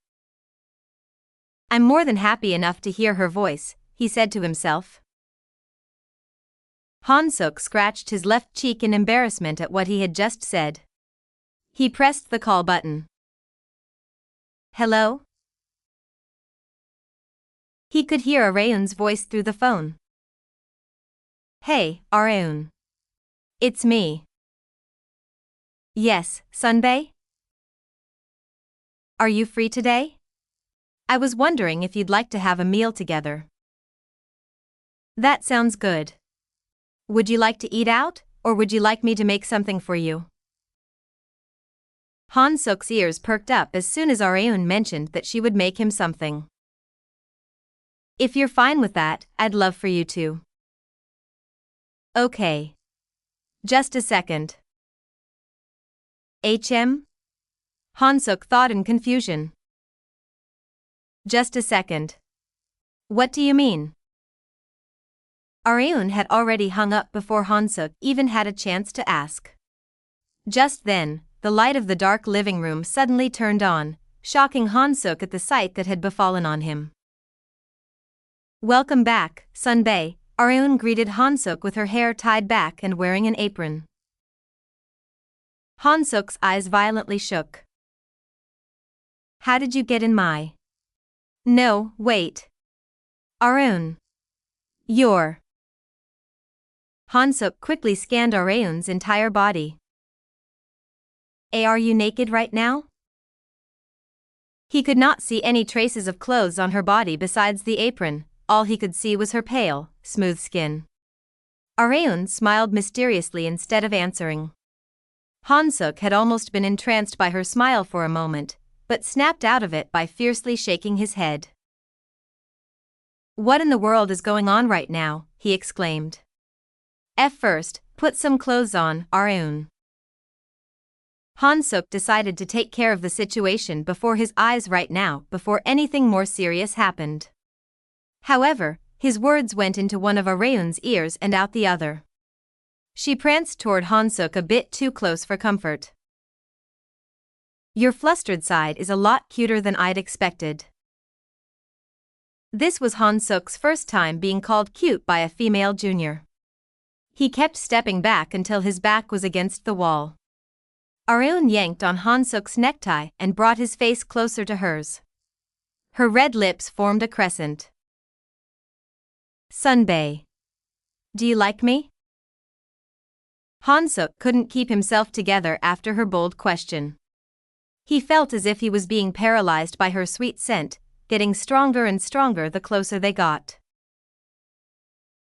I'm more than happy enough to hear her voice, he said to himself. Han-suk scratched his left cheek in embarrassment at what he had just said. He pressed the call button. Hello? He could hear Areun's voice through the phone. Hey, Areun. It's me. Yes, Sunbae? Are you free today? I was wondering if you'd like to have a meal together. That sounds good. Would you like to eat out, or would you like me to make something for you? Han-suk's ears perked up as soon as Areun mentioned that she would make him something. If you're fine with that, I'd love for you to. Okay. Just a second. Han-suk thought in confusion. Just a second. What do you mean? Areun had already hung up before Han-suk even had a chance to ask. Just then, the light of the dark living room suddenly turned on, shocking Han-suk at the sight that had befallen on him. Welcome back, Sunbae, Areun greeted Han-suk with her hair tied back and wearing an apron. Han-suk's eyes violently shook. How did you get in my No, wait. Arun. You're. Han-Suk quickly scanned Arun's entire body. Are you naked right now? He could not see any traces of clothes on her body besides the apron, all he could see was her pale, smooth skin. Arun smiled mysteriously instead of answering. Han-Suk had almost been entranced by her smile for a moment, but snapped out of it by fiercely shaking his head. What in the world is going on right now? He exclaimed. First, put some clothes on, Arun. Han-Suk decided to take care of the situation before his eyes right now before anything more serious happened. However, his words went into one of Arun's ears and out the other. She pranced toward Han-Suk a bit too close for comfort. Your flustered side is a lot cuter than I'd expected. This was Han-Suk's first time being called cute by a female junior. He kept stepping back until his back was against the wall. Arun yanked on Han-Suk's necktie and brought his face closer to hers. Her red lips formed a crescent. Sunbae. Do you like me? Han-Suk couldn't keep himself together after her bold question. He felt as if he was being paralyzed by her sweet scent, getting stronger and stronger the closer they got.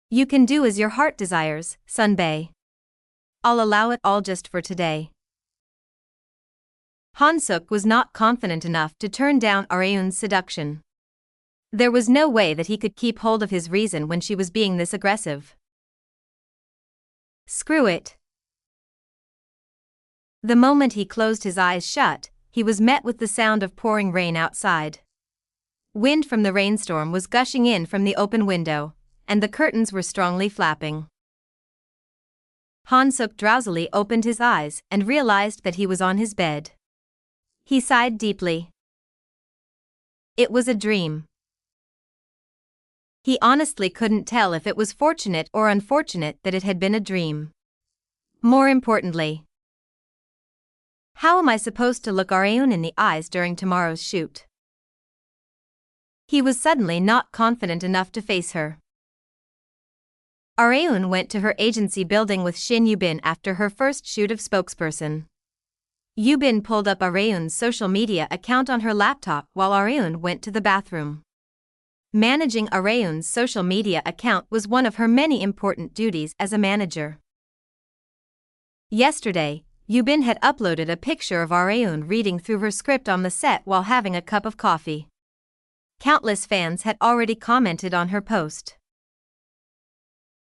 You can do as your heart desires, Sunbae. I'll allow it all just for today. Han-Suk was not confident enough to turn down Arun's seduction. There was no way that he could keep hold of his reason when she was being this aggressive. Screw it. The moment he closed his eyes shut, he was met with the sound of pouring rain outside. Wind from the rainstorm was gushing in from the open window, and the curtains were strongly flapping. Han-Suk drowsily opened his eyes and realized that he was on his bed. He sighed deeply. It was a dream. He honestly couldn't tell if it was fortunate or unfortunate that it had been a dream. More importantly, how am I supposed to look Arun in the eyes during tomorrow's shoot? He was suddenly not confident enough to face her. Arun went to her agency building with Shin Yubin after her first shoot of spokesperson. Yubin pulled up Arun's social media account on her laptop while Arun went to the bathroom. Managing Arun's social media account was one of her many important duties as a manager. Yesterday, Yubin had uploaded a picture of Arun reading through her script on the set while having a cup of coffee. Countless fans had already commented on her post.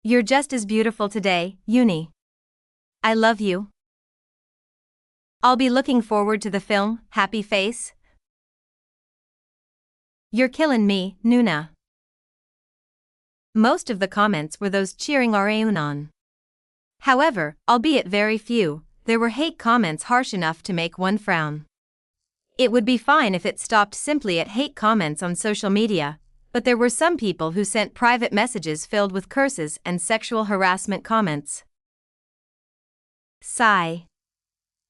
You're just as beautiful today, Uni. I love you. I'll be looking forward to the film, Happy Face. You're killin' me, Nuna. Most of the comments were those cheering Arun on. However, albeit very few, there were hate comments harsh enough to make one frown. It would be fine if it stopped simply at hate comments on social media, but there were some people who sent private messages filled with curses and sexual harassment comments. Sigh.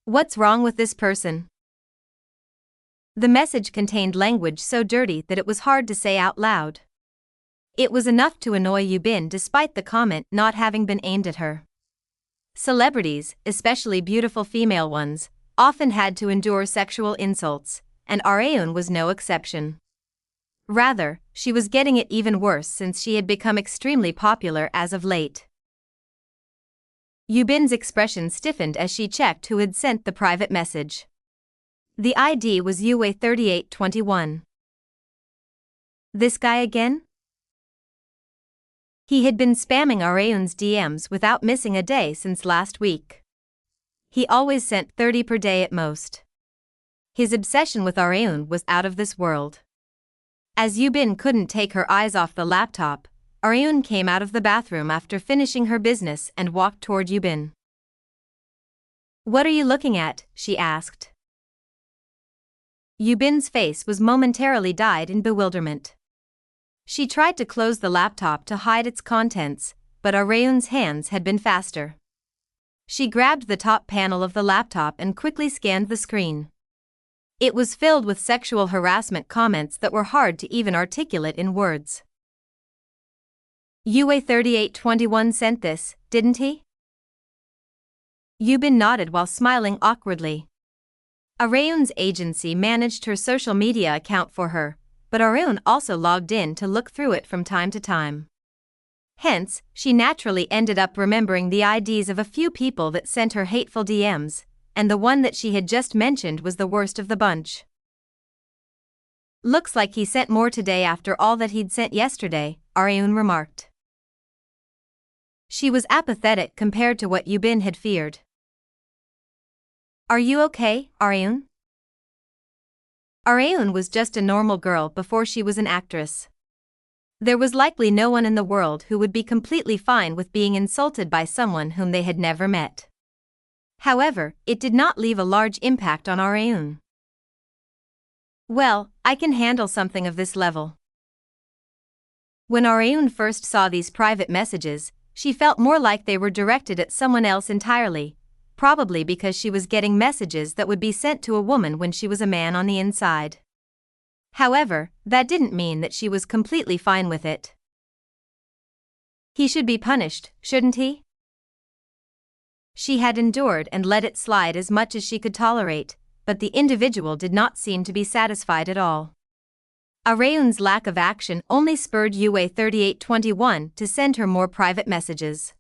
What's wrong with this person? The message contained language so dirty that it was hard to say out loud. It was enough to annoy Yubin despite the comment not having been aimed at her. Celebrities, especially beautiful female ones, often had to endure sexual insults, and Arun was no exception. Rather, she was getting it even worse since she had become extremely popular as of late. Yubin's expression stiffened as she checked who had sent the private message. The ID was Yue3821. This guy again? He had been spamming Arun's DMs without missing a day since last week. He always sent 30 per day at most. His obsession with Arun was out of this world. As Yubin couldn't take her eyes off the laptop, Arun came out of the bathroom after finishing her business and walked toward Yubin. What are you looking at? She asked. Yubin's face was momentarily dyed in bewilderment. She tried to close the laptop to hide its contents, but Arun's hands had been faster. She grabbed the top panel of the laptop and quickly scanned the screen. It was filled with sexual harassment comments that were hard to even articulate in words. UA3821 sent this, didn't he? Yubin nodded while smiling awkwardly. Areun's agency managed her social media account for her, but Areun also logged in to look through it from time to time. Hence, she naturally ended up remembering the IDs of a few people that sent her hateful DMs, and the one that she had just mentioned was the worst of the bunch. Looks like he sent more today after all that he'd sent yesterday, Areun remarked. She was apathetic compared to what Yubin had feared. Are you okay, Areun? Areun was just a normal girl before she was an actress. There was likely no one in the world who would be completely fine with being insulted by someone whom they had never met. However, it did not leave a large impact on Areun. Well, I can handle something of this level. When Areun first saw these private messages, she felt more like they were directed at someone else entirely, probably because she was getting messages that would be sent to a woman when she was a man on the inside. However, that didn't mean that she was completely fine with it. He should be punished, shouldn't he? She had endured and let it slide as much as she could tolerate, but the individual did not seem to be satisfied at all. Areun's lack of action only spurred UA3821 to send her more private messages.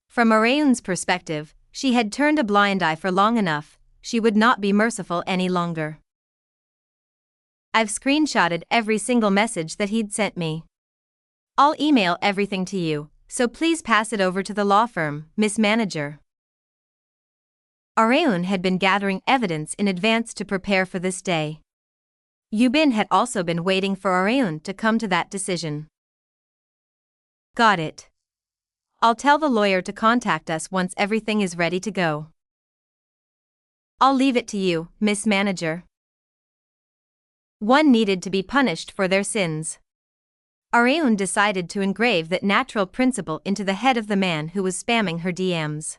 From Areun's perspective, she had turned a blind eye for long enough, she would not be merciful any longer. I've screenshotted every single message that he'd sent me. I'll email everything to you, so please pass it over to the law firm, Miss Manager. Areun had been gathering evidence in advance to prepare for this day. Yubin had also been waiting for Areun to come to that decision. Got it. I'll tell the lawyer to contact us once everything is ready to go. I'll leave it to you, Miss Manager. One needed to be punished for their sins. Areun decided to engrave that natural principle into the head of the man who was spamming her DMs.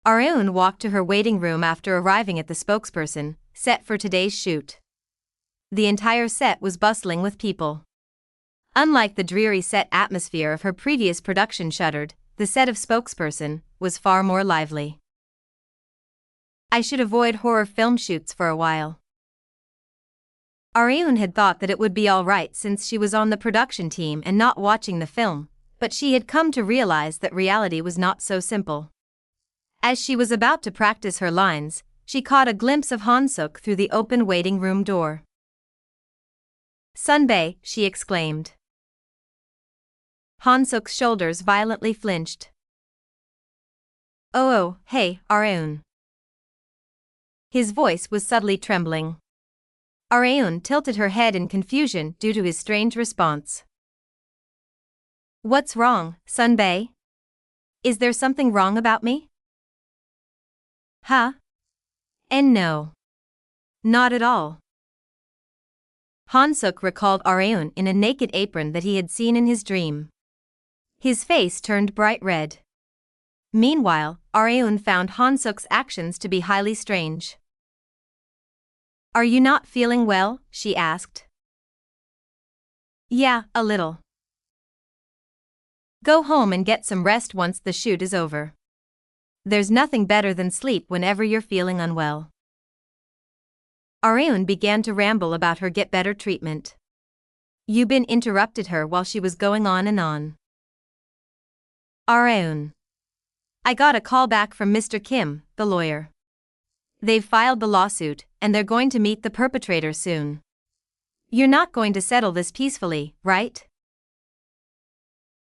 Areun walked to her waiting room after arriving at the spokesperson, set for today's shoot. The entire set was bustling with people. Unlike the dreary set atmosphere of her previous production Shuttered, the set of spokesperson was far more lively. I should avoid horror film shoots for a while. Areun had thought that it would be alright since she was on the production team and not watching the film, but she had come to realize that reality was not so simple. As she was about to practice her lines, she caught a glimpse of Han-Suk through the open waiting room door. Sunbae, she exclaimed. Han-Suk's shoulders violently flinched. Oh, hey, Areun. His voice was subtly trembling. Areun tilted her head in confusion due to his strange response. What's wrong, Sunbae? Is there something wrong about me? Huh? And no. Not at all. Han-Suk recalled Areun in a naked apron that he had seen in his dream. His face turned bright red. Meanwhile, Areun found Han-Suk's actions to be highly strange. Are you not feeling well? She asked. Yeah, a little. Go home and get some rest once the shoot is over. There's nothing better than sleep whenever you're feeling unwell. Areun began to ramble about her get-better treatment. Yubin interrupted her while she was going on and on. Areun. I got a call back from Mr. Kim, the lawyer. They've filed the lawsuit, and they're going to meet the perpetrator soon. You're not going to settle this peacefully, right?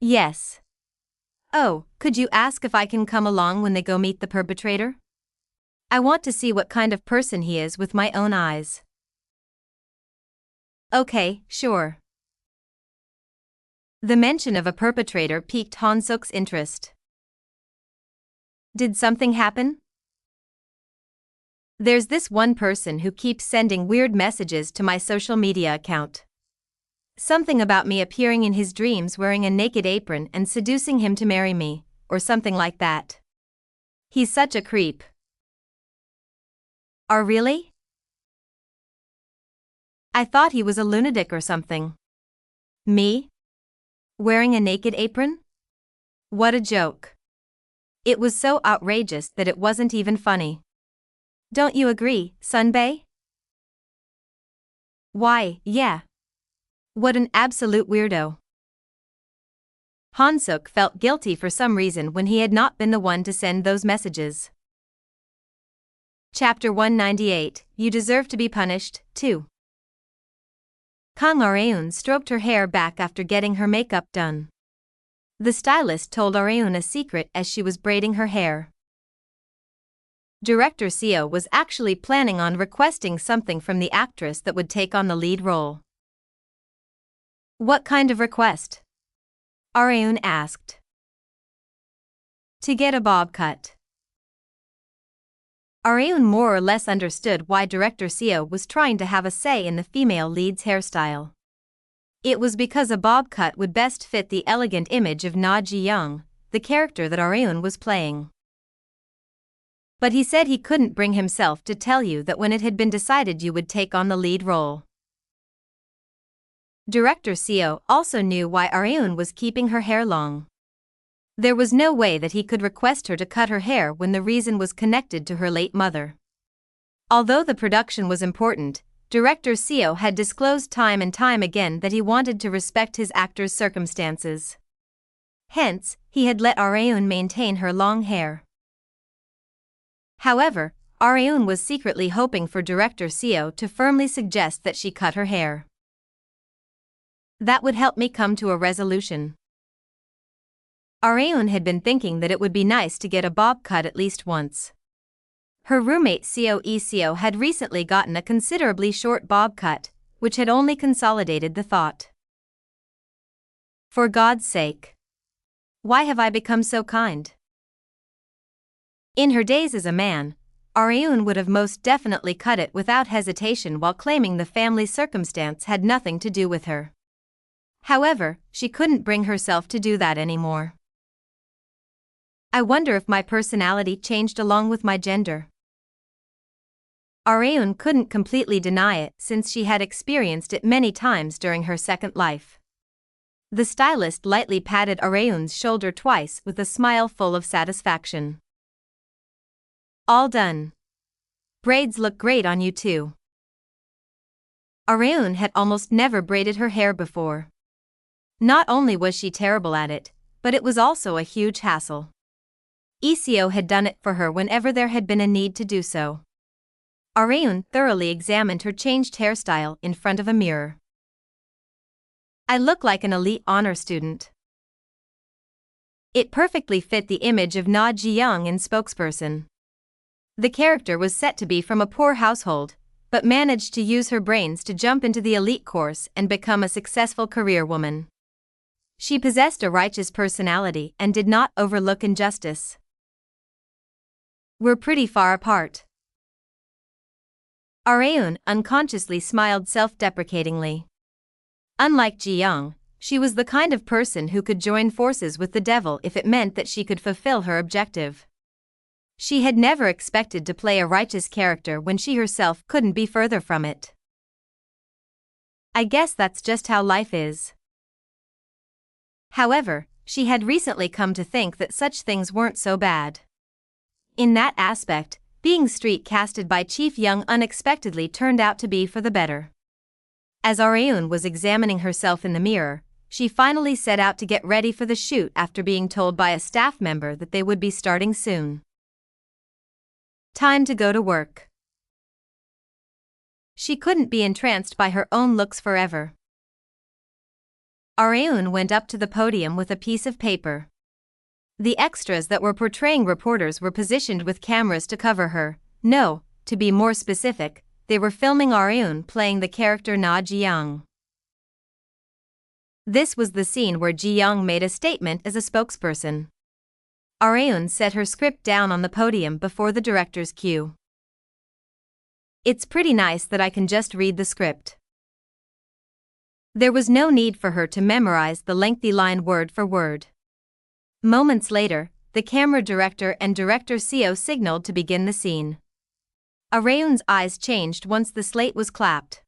Yes. Oh, could you ask if I can come along when they go meet the perpetrator? I want to see what kind of person he is with my own eyes. Okay, sure. The mention of a perpetrator piqued Han-Suk's interest. Did something happen? There's this one person who keeps sending weird messages to my social media account. Something about me appearing in his dreams wearing a naked apron and seducing him to marry me, or something like that. He's such a creep. Are really? I thought he was a lunatic or something. Me? Wearing a naked apron? What a joke. It was so outrageous that it wasn't even funny. Don't you agree, Sunbae? Why, yeah. What an absolute weirdo. Han-Suk felt guilty for some reason when he had not been the one to send those messages. Chapter 198, You Deserve to be Punished, 2. Kang Areun stroked her hair back after getting her makeup done. The stylist told Areun a secret as she was braiding her hair. Director Seo was actually planning on requesting something from the actress that would take on the lead role. What kind of request? Areun asked. To get a bob cut. Areun more or less understood why Director Seo was trying to have a say in the female lead's hairstyle. It was because a bob cut would best fit the elegant image of Na Ji-young, the character that Areun was playing. But he said he couldn't bring himself to tell you that when it had been decided you would take on the lead role. Director Seo also knew why Areun was keeping her hair long. There was no way that he could request her to cut her hair when the reason was connected to her late mother. Although the production was important, Director Seo had disclosed time and time again that he wanted to respect his actor's circumstances. Hence, he had let Areun maintain her long hair. However, Areun was secretly hoping for Director Seo to firmly suggest that she cut her hair. That would help me come to a resolution. Areun had been thinking that it would be nice to get a bob cut at least once. Her roommate Seo had recently gotten a considerably short bob cut, which had only consolidated the thought. For God's sake. Why have I become so kind? In her days as a man, Areun would have most definitely cut it without hesitation while claiming the family circumstance had nothing to do with her. However, she couldn't bring herself to do that anymore. I wonder if my personality changed along with my gender. Areun couldn't completely deny it since she had experienced it many times during her second life. The stylist lightly patted Areun's shoulder twice with a smile full of satisfaction. All done. Braids look great on you too. Areun had almost never braided her hair before. Not only was she terrible at it, but it was also a huge hassle. Seo had done it for her whenever there had been a need to do so. Areun thoroughly examined her changed hairstyle in front of a mirror. I look like an elite honor student. It perfectly fit the image of Na Ji-young in spokesperson. The character was set to be from a poor household, but managed to use her brains to jump into the elite course and become a successful career woman. She possessed a righteous personality and did not overlook injustice. We're pretty far apart. Areun unconsciously smiled self-deprecatingly. Unlike Ji-young, she was the kind of person who could join forces with the devil if it meant that she could fulfill her objective. She had never expected to play a righteous character when she herself couldn't be further from it. I guess that's just how life is. However, she had recently come to think that such things weren't so bad. In that aspect, being street-casted by Chief Young unexpectedly turned out to be for the better. As Areun was examining herself in the mirror, she finally set out to get ready for the shoot after being told by a staff member that they would be starting soon. Time to go to work. She couldn't be entranced by her own looks forever. Areun went up to the podium with a piece of paper. The extras that were portraying reporters were positioned with cameras to cover her. No, to be more specific, they were filming Areun playing the character Na Ji-young. This was the scene where Ji-young made a statement as a spokesperson. Areun set her script down on the podium before the director's cue. It's pretty nice that I can just read the script. There was no need for her to memorize the lengthy line word for word. Moments later, the camera director and Director Seo signaled to begin the scene. Areun's eyes changed once the slate was clapped.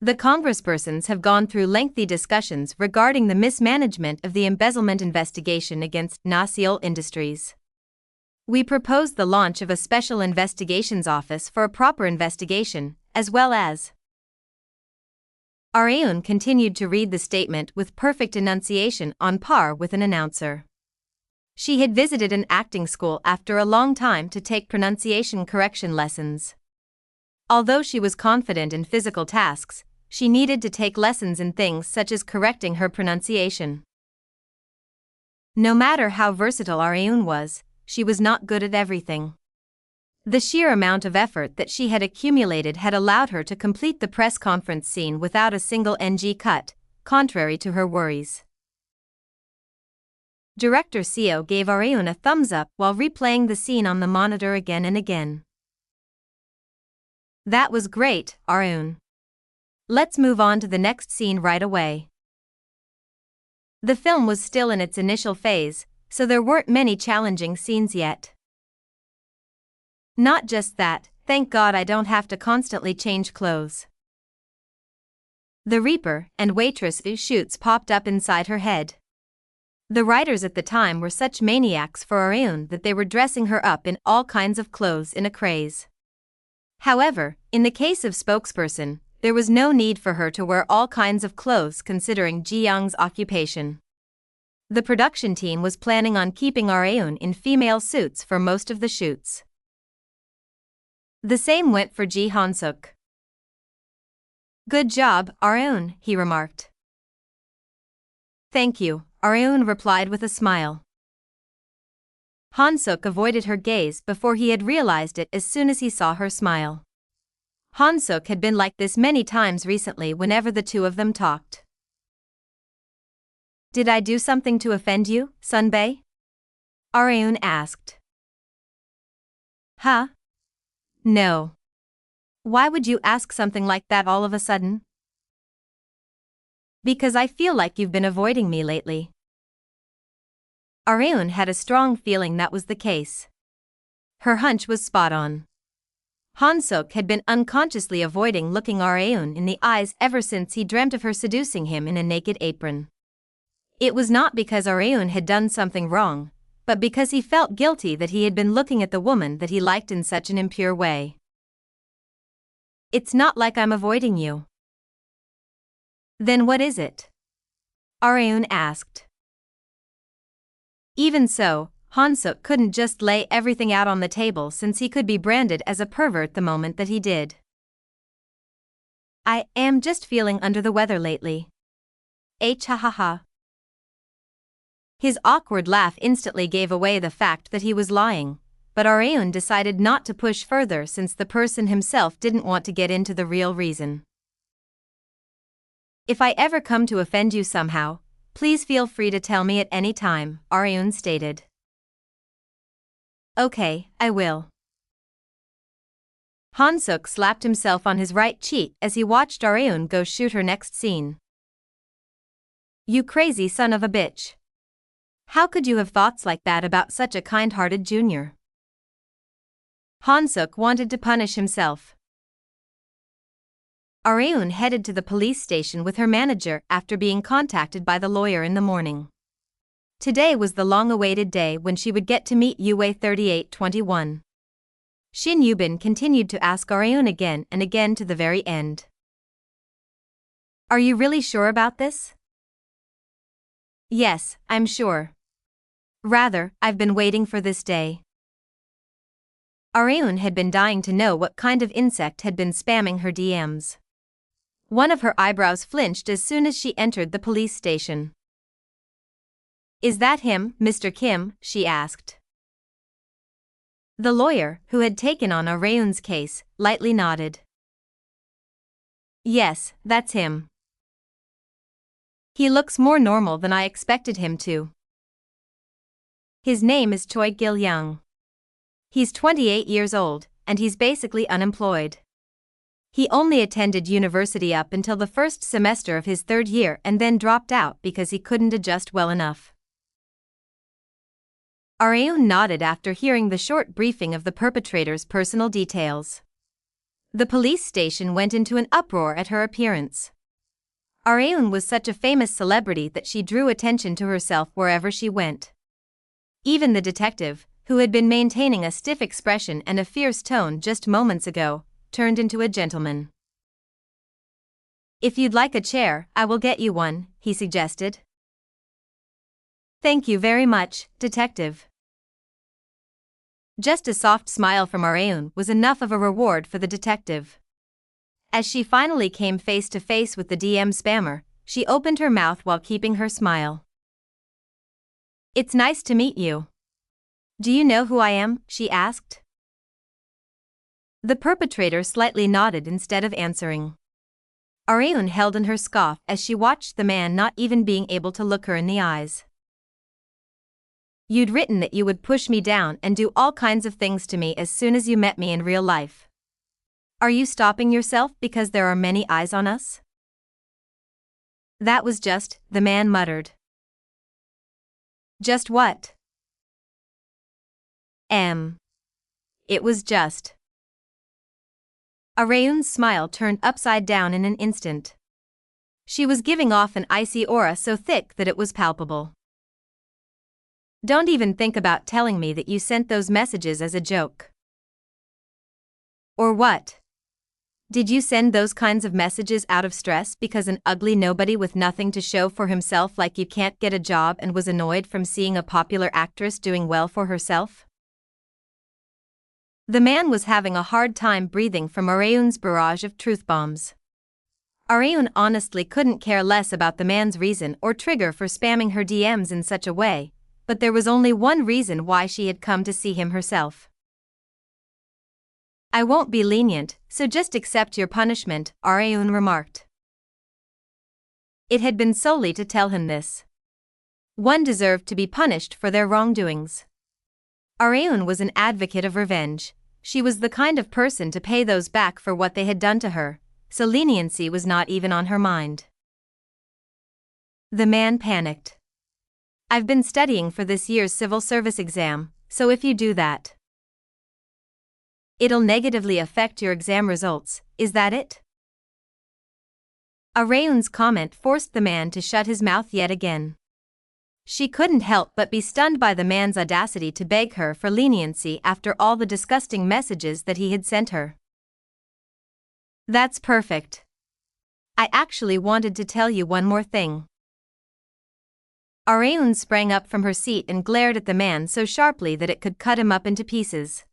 The congresspersons have gone through lengthy discussions regarding the mismanagement of the embezzlement investigation against Naseol Industries. We propose the launch of a special investigations office for a proper investigation, as well as. Areun continued to read the statement with perfect enunciation on par with an announcer. She had visited an acting school after a long time to take pronunciation correction lessons. Although she was confident in physical tasks, she needed to take lessons in things such as correcting her pronunciation. No matter how versatile Areun was, she was not good at everything. The sheer amount of effort that she had accumulated had allowed her to complete the press conference scene without a single NG cut, contrary to her worries. Director Seo gave Areun a thumbs up while replaying the scene on the monitor again and again. That was great, Areun. Let's move on to the next scene right away. The film was still in its initial phase, so there weren't many challenging scenes yet. Not just that, thank God I don't have to constantly change clothes. The Reaper and Waitress shoots popped up inside her head. The writers at the time were such maniacs for Areun that they were dressing her up in all kinds of clothes in a craze. However, in the case of spokesperson, there was no need for her to wear all kinds of clothes considering Ji-young's occupation. The production team was planning on keeping Areun in female suits for most of the shoots. The same went for Ji Han-suk. Good job, Areun, he remarked. Thank you, Areun replied with a smile. Han-suk avoided her gaze before he had realized it as soon as he saw her smile. Han-suk had been like this many times recently whenever the two of them talked. Did I do something to offend you, Sunbae? Areun asked. Huh? No. Why would you ask something like that all of a sudden? Because I feel like you've been avoiding me lately. Areun had a strong feeling that was the case. Her hunch was spot on. Han-suk had been unconsciously avoiding looking Areun in the eyes ever since he dreamt of her seducing him in a naked apron. It was not because Areun had done something wrong, but because he felt guilty that he had been looking at the woman that he liked in such an impure way. It's not like I'm avoiding you. Then what is it? Areun asked. Even so, Han-suk couldn't just lay everything out on the table since he could be branded as a pervert the moment that he did. I am just feeling under the weather lately. Ha ha ha. His awkward laugh instantly gave away the fact that he was lying, but Areun decided not to push further since the person himself didn't want to get into the real reason. If I ever come to offend you somehow, please feel free to tell me at any time, Areun stated. Okay, I will. Han-suk slapped himself on his right cheek as he watched Areun go shoot her next scene. You crazy son of a bitch. How could you have thoughts like that about such a kind-hearted junior? Han-suk wanted to punish himself. Areun headed to the police station with her manager after being contacted by the lawyer in the morning. Today was the long-awaited day when she would get to meet Yue 3821. Shin Yubin continued to ask Areun again and again to the very end. Are you really sure about this? Yes, I'm sure. Rather, I've been waiting for this day. Areun had been dying to know what kind of insect had been spamming her DMs. One of her eyebrows flinched as soon as she entered the police station. Is that him, Mr. Kim? She asked. The lawyer, who had taken on Areun's case, lightly nodded. Yes, that's him. He looks more normal than I expected him to. His name is Choi Gil-young. He's 28 years old, and he's basically unemployed. He only attended university up until the first semester of his third year and then dropped out because he couldn't adjust well enough. Areun nodded after hearing the short briefing of the perpetrator's personal details. The police station went into an uproar at her appearance. Areun was such a famous celebrity that she drew attention to herself wherever she went. Even the detective, who had been maintaining a stiff expression and a fierce tone just moments ago, turned into a gentleman. "If you'd like a chair, I will get you one," he suggested. "Thank you very much, detective." Just a soft smile from Areun was enough of a reward for the detective. As she finally came face to face with the DM spammer, she opened her mouth while keeping her smile. "It's nice to meet you. Do you know who I am?" she asked. The perpetrator slightly nodded instead of answering. Areun held in her scoff as she watched the man not even being able to look her in the eyes. "You'd written that you would push me down and do all kinds of things to me as soon as you met me in real life. Are you stopping yourself because there are many eyes on us?" "That was just," the man muttered. "Just what?" It was just." Areun's smile turned upside down in an instant. She was giving off an icy aura so thick that it was palpable. "Don't even think about telling me that you sent those messages as a joke." "Or what? Did you send those kinds of messages out of stress because an ugly nobody with nothing to show for himself like you can't get a job and was annoyed from seeing a popular actress doing well for herself?" The man was having a hard time breathing from Areun's barrage of truth bombs. Areun honestly couldn't care less about the man's reason or trigger for spamming her DMs in such a way, but there was only one reason why she had come to see him herself. "I won't be lenient, so just accept your punishment," Areun remarked. It had been solely to tell him this. One deserved to be punished for their wrongdoings. Areun was an advocate of revenge. She was the kind of person to pay those back for what they had done to her, so leniency was not even on her mind. The man panicked. "I've been studying for this year's civil service exam, so if you do that, it'll negatively affect your exam results, is that it?" Areun's comment forced the man to shut his mouth yet again. She couldn't help but be stunned by the man's audacity to beg her for leniency after all the disgusting messages that he had sent her. "That's perfect. I actually wanted to tell you one more thing." Areun sprang up from her seat and glared at the man so sharply that it could cut him up into pieces.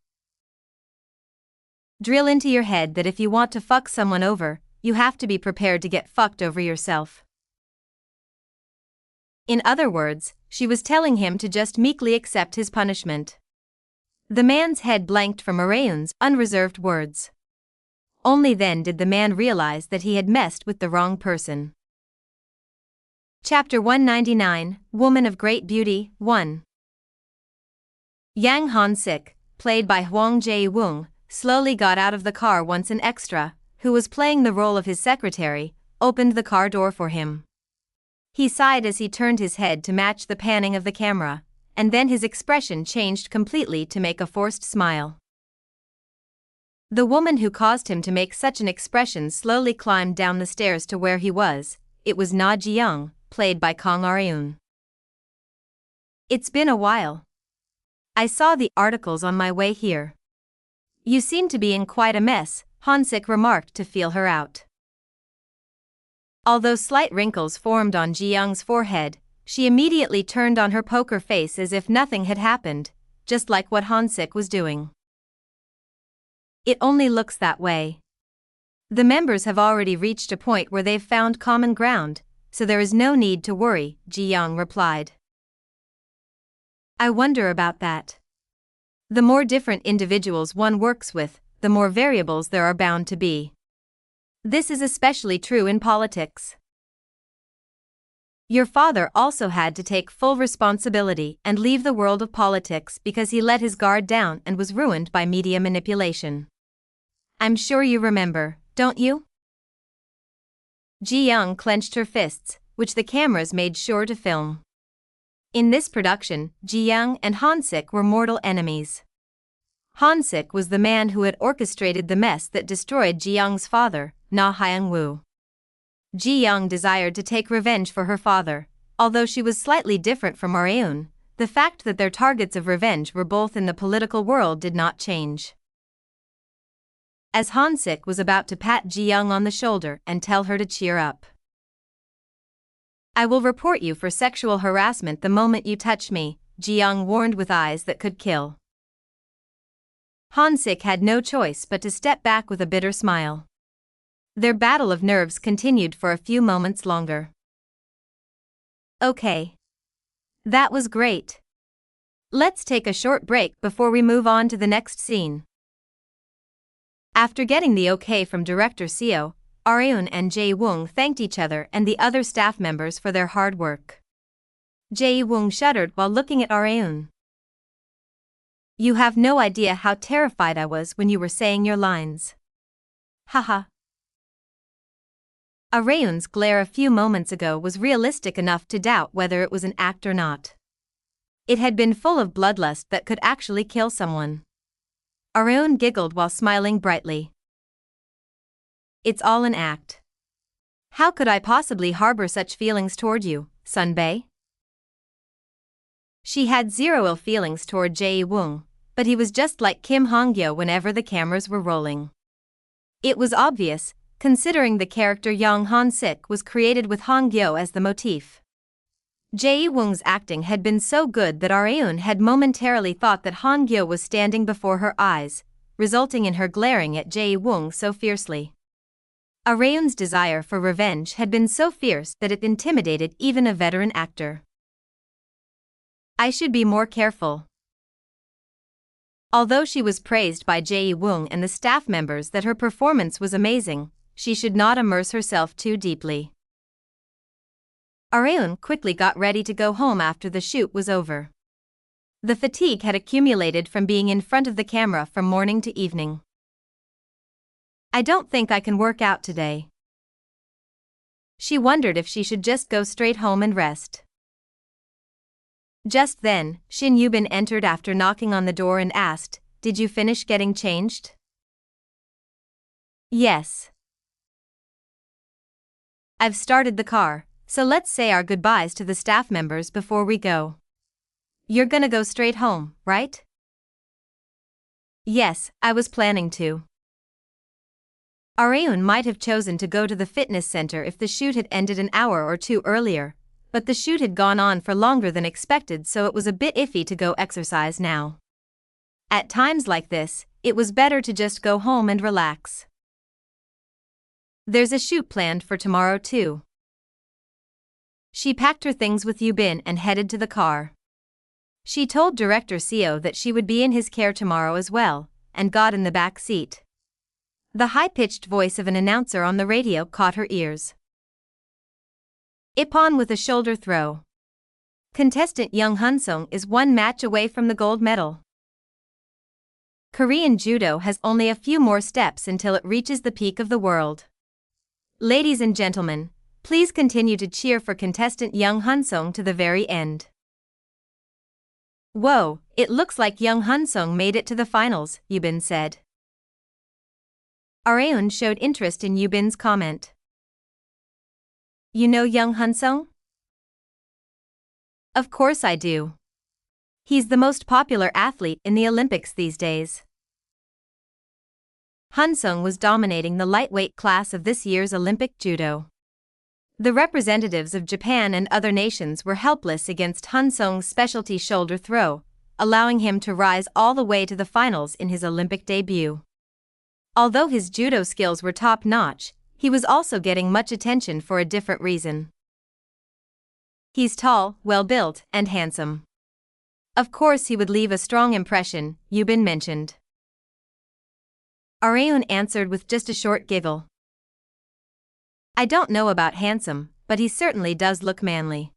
"Drill into your head that if you want to fuck someone over, you have to be prepared to get fucked over yourself." In other words, she was telling him to just meekly accept his punishment. The man's head blanked from Areun's unreserved words. Only then did the man realize that he had messed with the wrong person. Chapter 199, Woman of Great Beauty, 1. Yang Han-sik, played by Hwang Jae-woong, slowly got out of the car once an extra, who was playing the role of his secretary, opened the car door for him. He sighed as he turned his head to match the panning of the camera, and then his expression changed completely to make a forced smile. The woman who caused him to make such an expression slowly climbed down the stairs to where he was. It was Na Ji-young, played by Kang Areun. "It's been a while. I saw the articles on my way here. You seem to be in quite a mess," Han-sik remarked to feel her out. Although slight wrinkles formed on Ji-young's forehead, she immediately turned on her poker face as if nothing had happened, just like what Han-sik was doing. "It only looks that way. The members have already reached a point where they've found common ground, so there is no need to worry," Ji-young replied. "I wonder about that. The more different individuals one works with, the more variables there are bound to be. This is especially true in politics. Your father also had to take full responsibility and leave the world of politics because he let his guard down and was ruined by media manipulation. I'm sure you remember, don't you?" Ji-young clenched her fists, which the cameras made sure to film. In this production, Ji-young and Han-sik were mortal enemies. Han-sik was the man who had orchestrated the mess that destroyed Ji-young's father, Han-Gyo. Ji-young desired to take revenge for her father, although she was slightly different from Areun. The fact that their targets of revenge were both in the political world did not change. As Han-sik was about to pat Ji-young on the shoulder and tell her to cheer up. "I will report you for sexual harassment the moment you touch me," Ji-young warned with eyes that could kill. Han-sik had no choice but to step back with a bitter smile. Their battle of nerves continued for a few moments longer. "Okay. That was great. Let's take a short break before we move on to the next scene." After getting the okay from director Seo, Areun and Jae-woong thanked each other and the other staff members for their hard work. Jae-woong shuddered while looking at Areun. "You have no idea how terrified I was when you were saying your lines. Haha." Areun's glare a few moments ago was realistic enough to doubt whether it was an act or not. It had been full of bloodlust that could actually kill someone. Areun giggled while smiling brightly. "It's all an act. How could I possibly harbor such feelings toward you, Sunbae?" She had zero ill feelings toward Jae-woong, but he was just like Kim Han-Gyo whenever the cameras were rolling. It was obvious, considering the character Young Han-sik was created with Han-Gyo as the motif. Jae-woong's acting had been so good that Areun had momentarily thought that Han-Gyo was standing before her eyes, resulting in her glaring at Jae-woong so fiercely. Areun's desire for revenge had been so fierce that it intimidated even a veteran actor. "I should be more careful." Although she was praised by Jae-woong and the staff members that her performance was amazing, she should not immerse herself too deeply. Areun quickly got ready to go home after the shoot was over. The fatigue had accumulated from being in front of the camera from morning to evening. "I don't think I can work out today." She wondered if she should just go straight home and rest. Just then, Shin Yubin entered after knocking on the door and asked, "Did you finish getting changed?" "Yes. I've started the car, so let's say our goodbyes to the staff members before we go." "You're gonna go straight home, right?" "Yes, I was planning to." Areun might have chosen to go to the fitness center if the shoot had ended an hour or two earlier, but the shoot had gone on for longer than expected, so it was a bit iffy to go exercise now. At times like this, it was better to just go home and relax. There's a shoot planned for tomorrow too. She packed her things with Yubin and headed to the car. She told director Seo that she would be in his care tomorrow as well, and got in the back seat. The high-pitched voice of an announcer on the radio caught her ears. Ippon with a shoulder throw. Contestant Young Han-sung is one match away from the gold medal. Korean judo has only a few more steps until it reaches the peak of the world. Ladies and gentlemen, please continue to cheer for contestant Young Han-sung to the very end. "Whoa, it looks like Young Han-sung made it to the finals," Yubin said. Areun showed interest in Yubin's comment. "You know Young Han-sung?" "Of course I do. He's the most popular athlete in the Olympics these days." Han-sung was dominating the lightweight class of this year's Olympic judo. The representatives of Japan and other nations were helpless against Han-sung's specialty shoulder throw, allowing him to rise all the way to the finals in his Olympic debut. Although his judo skills were top-notch, he was also getting much attention for a different reason. He's tall, well-built, and handsome. Of course he would leave a strong impression, Yubin mentioned. Areun answered with just a short giggle. "I don't know about handsome, but he certainly does look manly."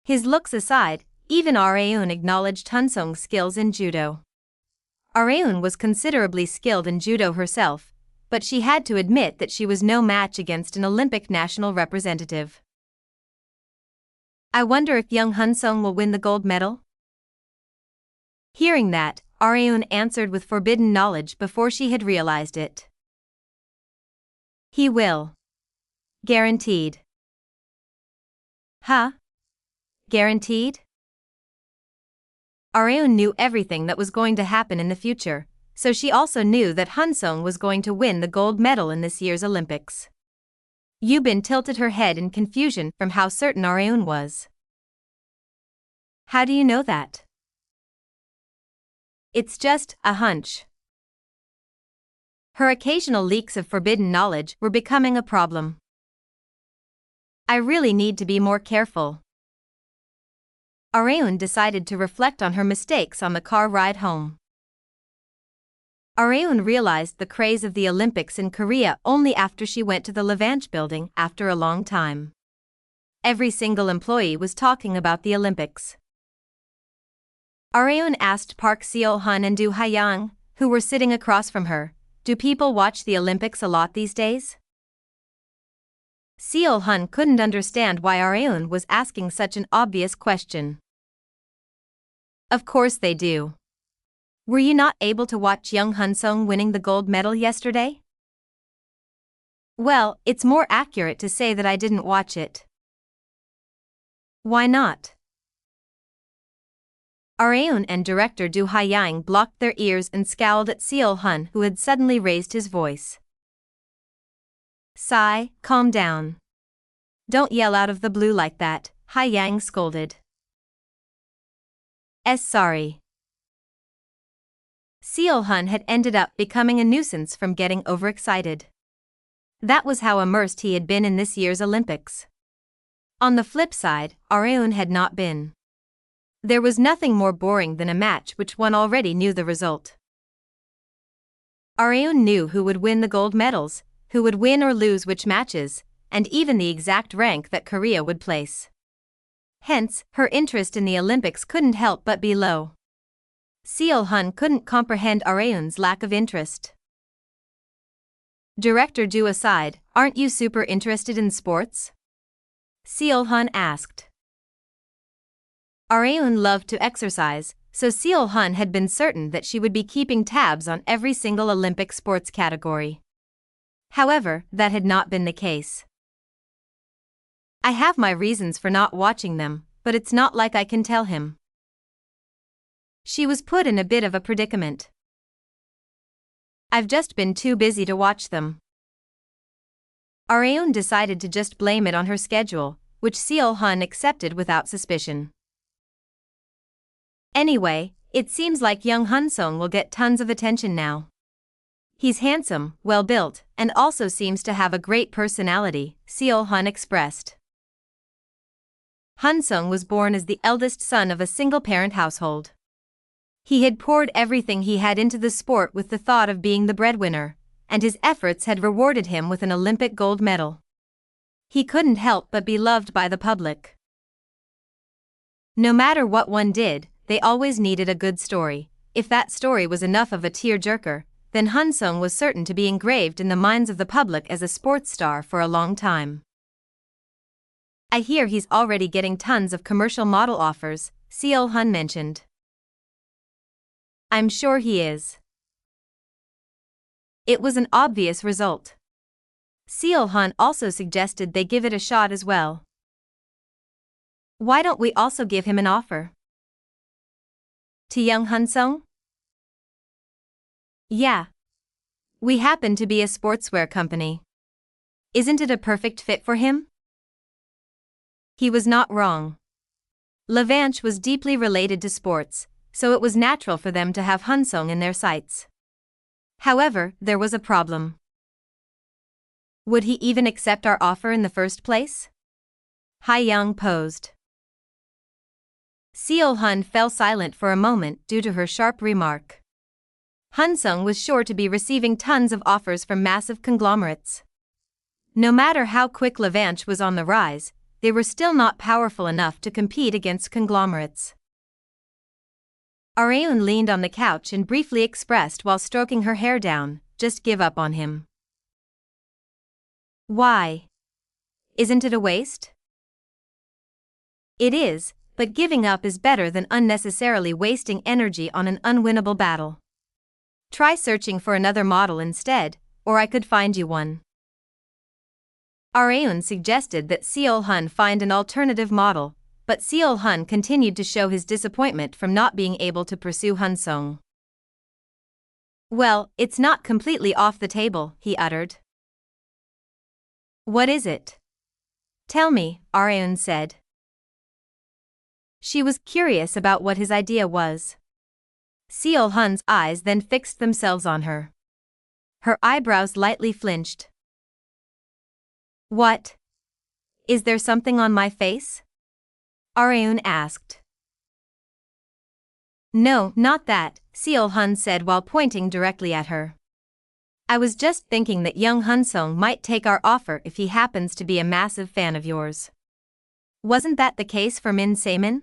His looks aside, even Areun acknowledged Han-sung's skills in judo. Areun was considerably skilled in judo herself, but she had to admit that she was no match against an Olympic national representative. I wonder if young Han-Sung will win the gold medal? Hearing that, Areun answered with forbidden knowledge before she had realized it. He will. Guaranteed. Huh? Guaranteed? Areun knew everything that was going to happen in the future, so she also knew that Han-Sung was going to win the gold medal in this year's Olympics. Yubin tilted her head in confusion from how certain Areun was. How do you know that? It's just a hunch. Her occasional leaks of forbidden knowledge were becoming a problem. I really need to be more careful. Areun decided to reflect on her mistakes on the car ride home. Areun realized the craze of the Olympics in Korea only after she went to the Levanche building after a long time. Every single employee was talking about the Olympics. Areun asked Park Seo-hun and Do Ha-young, who were sitting across from her, do people watch the Olympics a lot these days? Seo-hun couldn't understand why Areun was asking such an obvious question. Of course they do. Were you not able to watch young Han-Sung winning the gold medal yesterday? Well, it's more accurate to say that I didn't watch it. Why not? Areun and director Do Ha-young blocked their ears and scowled at Seo-hun, who had suddenly raised his voice. Sigh, calm down. Don't yell out of the blue like that, Ha-young scolded. Sorry. Seo-hun had ended up becoming a nuisance from getting overexcited. That was how immersed he had been in this year's Olympics. On the flip side, Areun had not been. There was nothing more boring than a match which one already knew the result. Areun knew who would win the gold medals, who would win or lose which matches, and even the exact rank that Korea would place. Hence, her interest in the Olympics couldn't help but be low. Seo-hun couldn't comprehend Areun's lack of interest. Director Do aside, aren't you super interested in sports? Seo-hun asked. Areun loved to exercise, so Seo-hun had been certain that she would be keeping tabs on every single Olympic sports category. However, that had not been the case. I have my reasons for not watching them, but it's not like I can tell him. She was put in a bit of a predicament. I've just been too busy to watch them. Areun decided to just blame it on her schedule, which Seo-hun accepted without suspicion. Anyway, it seems like young Han-Sung will get tons of attention now. He's handsome, well-built, and also seems to have a great personality, Seo-hun expressed. Han-Sung was born as the eldest son of a single-parent household. He had poured everything he had into the sport with the thought of being the breadwinner, and his efforts had rewarded him with an Olympic gold medal. He couldn't help but be loved by the public. No matter what one did, they always needed a good story. If that story was enough of a tear-jerker, then Han-Sung was certain to be engraved in the minds of the public as a sports star for a long time. I hear he's already getting tons of commercial model offers, Seo-hun mentioned. I'm sure he is. It was an obvious result. Seo-hun also suggested they give it a shot as well. Why don't we also give him an offer? To young Han-Sung? Yeah. We happen to be a sportswear company. Isn't it a perfect fit for him? He was not wrong. Levanche was deeply related to sports, so it was natural for them to have Han-Sung in their sights. However, there was a problem. Would he even accept our offer in the first place? Ha-young posed. Seo-hun fell silent for a moment due to her sharp remark. Han-Sung was sure to be receiving tons of offers from massive conglomerates. No matter how quick Levanche was on the rise, they were still not powerful enough to compete against conglomerates. Areun leaned on the couch and briefly expressed while stroking her hair down, just give up on him. Why? Isn't it a waste? It is, but giving up is better than unnecessarily wasting energy on an unwinnable battle. Try searching for another model instead, or I could find you one. Areun suggested that Seol-hun find an alternative model, but Seol-hun continued to show his disappointment from not being able to pursue Han-sung. Well, it's not completely off the table, he uttered. What is it? Tell me, Areun said. She was curious about what his idea was. Seol-hun's eyes then fixed themselves on her. Her eyebrows lightly flinched. What? Is there something on my face? Areun asked. No, not that, Seol-hun said while pointing directly at her. I was just thinking that young Han-sung might take our offer if he happens to be a massive fan of yours. Wasn't that the case for Min Se-min?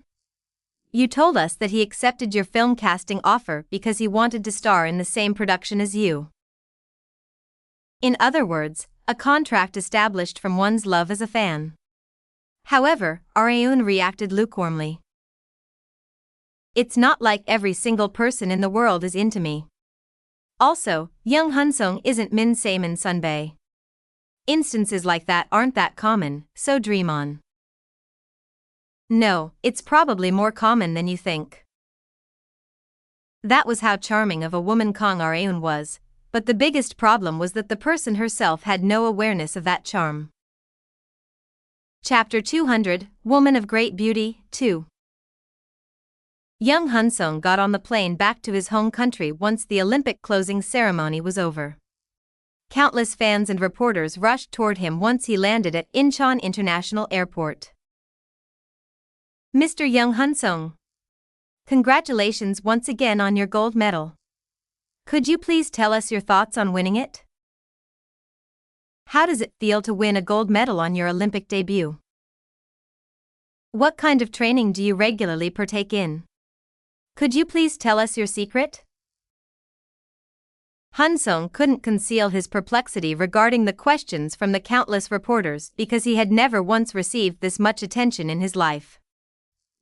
You told us that he accepted your film casting offer because he wanted to star in the same production as you. In other words, a contract established from one's love as a fan. However, Areun reacted lukewarmly. It's not like every single person in the world is into me. Also, young Han-sung isn't Min Se-min Sunbae. Instances like that aren't that common, so dream on. No, it's probably more common than you think. That was how charming of a woman Kang Areun was, but the biggest problem was that the person herself had no awareness of that charm. Chapter 200, Woman of Great Beauty, 2. Young Han-sung got on the plane back to his home country once the Olympic closing ceremony was over. Countless fans and reporters rushed toward him once he landed at Incheon International Airport. Mr. Young Han-sung, congratulations once again on your gold medal. Could you please tell us your thoughts on winning it? How does it feel to win a gold medal on your Olympic debut? What kind of training do you regularly partake in? Could you please tell us your secret? Han-sung couldn't conceal his perplexity regarding the questions from the countless reporters because he had never once received this much attention in his life.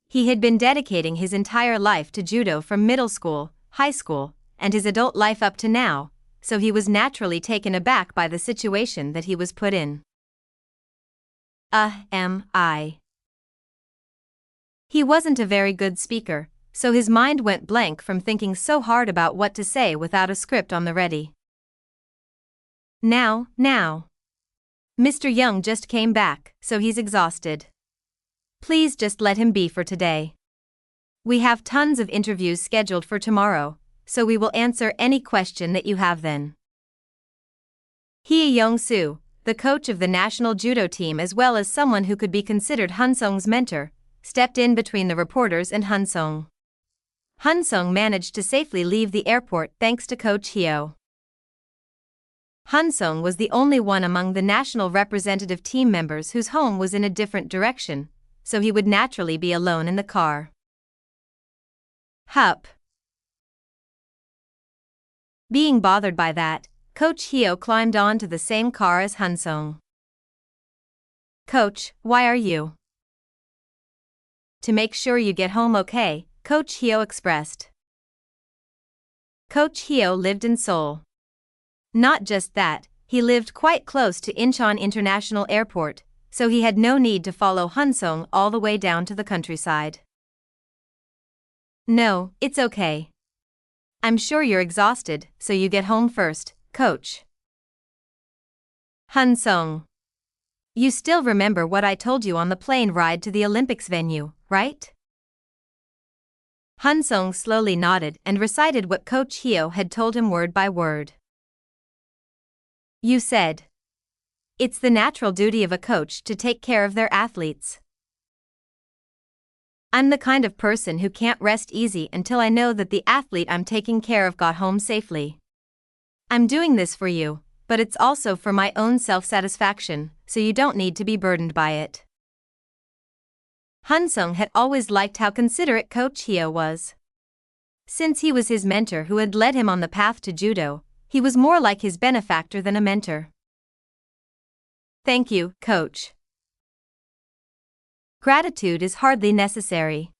He had been dedicating his entire life to judo from middle school, high school, and his adult life up to now, so he was naturally taken aback by the situation that he was put in. He wasn't a very good speaker, so his mind went blank from thinking so hard about what to say without a script on the ready. Now. Mr. Young just came back, so he's exhausted. Please just let him be for today. We have tons of interviews scheduled for tomorrow, so we will answer any question that you have then. Hye Young-soo, the coach of the national judo team as well as someone who could be considered Han-sung's mentor, stepped in between the reporters and Han-sung. Han-sung managed to safely leave the airport thanks to Coach Hyo. Han-sung was the only one among the national representative team members whose home was in a different direction, so he would naturally be alone in the car. Hup. Being bothered by that, Coach Hyo climbed onto the same car as Han-sung. Coach, why are you? To make sure you get home okay, Coach Hyo expressed. Coach Hyo lived in Seoul. Not just that, he lived quite close to Incheon International Airport, so he had no need to follow Han-sung all the way down to the countryside. No, it's okay. I'm sure you're exhausted, so you get home first, Coach. Han-sung. You still remember what I told you on the plane ride to the Olympics venue, right? Han-sung slowly nodded and recited what Coach Hyo had told him word by word. You said, it's the natural duty of a coach to take care of their athletes. I'm the kind of person who can't rest easy until I know that the athlete I'm taking care of got home safely. I'm doing this for you, but it's also for my own self-satisfaction, so you don't need to be burdened by it. Han-sung had always liked how considerate Coach Hyo was. Since he was his mentor who had led him on the path to judo, he was more like his benefactor than a mentor. Thank you, Coach. Gratitude is hardly necessary.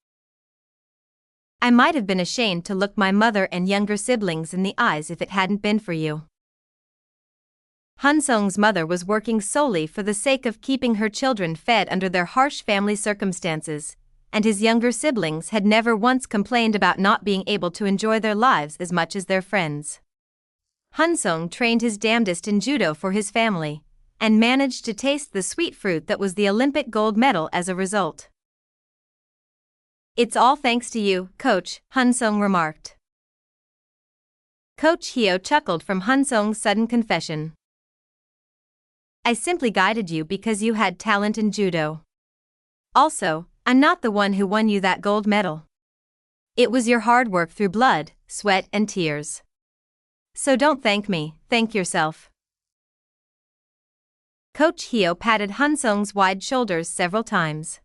I might have been ashamed to look my mother and younger siblings in the eyes if it hadn't been for you. Han-Sung's mother was working solely for the sake of keeping her children fed under their harsh family circumstances, and his younger siblings had never once complained about not being able to enjoy their lives as much as their friends. Han-Sung trained his damnedest in judo for his family, and managed to taste the sweet fruit that was the Olympic gold medal as a result. It's all thanks to you, Coach, Han-Sung remarked. Coach Hyo chuckled from Han-Sung's sudden confession. I simply guided you because you had talent in judo. Also, I'm not the one who won you that gold medal. It was your hard work through blood, sweat, and tears. So don't thank me, thank yourself. Coach Hyo patted Han-Sung's wide shoulders several times.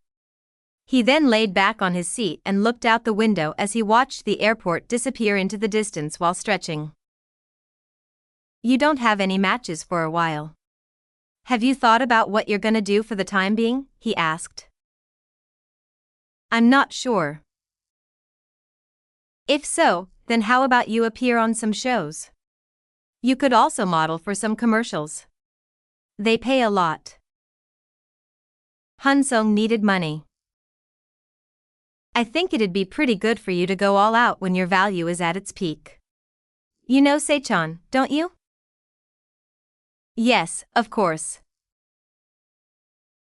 He then laid back on his seat and looked out the window as he watched the airport disappear into the distance while stretching. You don't have any matches for a while. Have you thought about what you're gonna do for the time being? He asked. I'm not sure. If so, then how about you appear on some shows? You could also model for some commercials. They pay a lot. Han-Sung needed money. I think it'd be pretty good for you to go all out when your value is at its peak. You know Saechan, don't you? Yes, of course.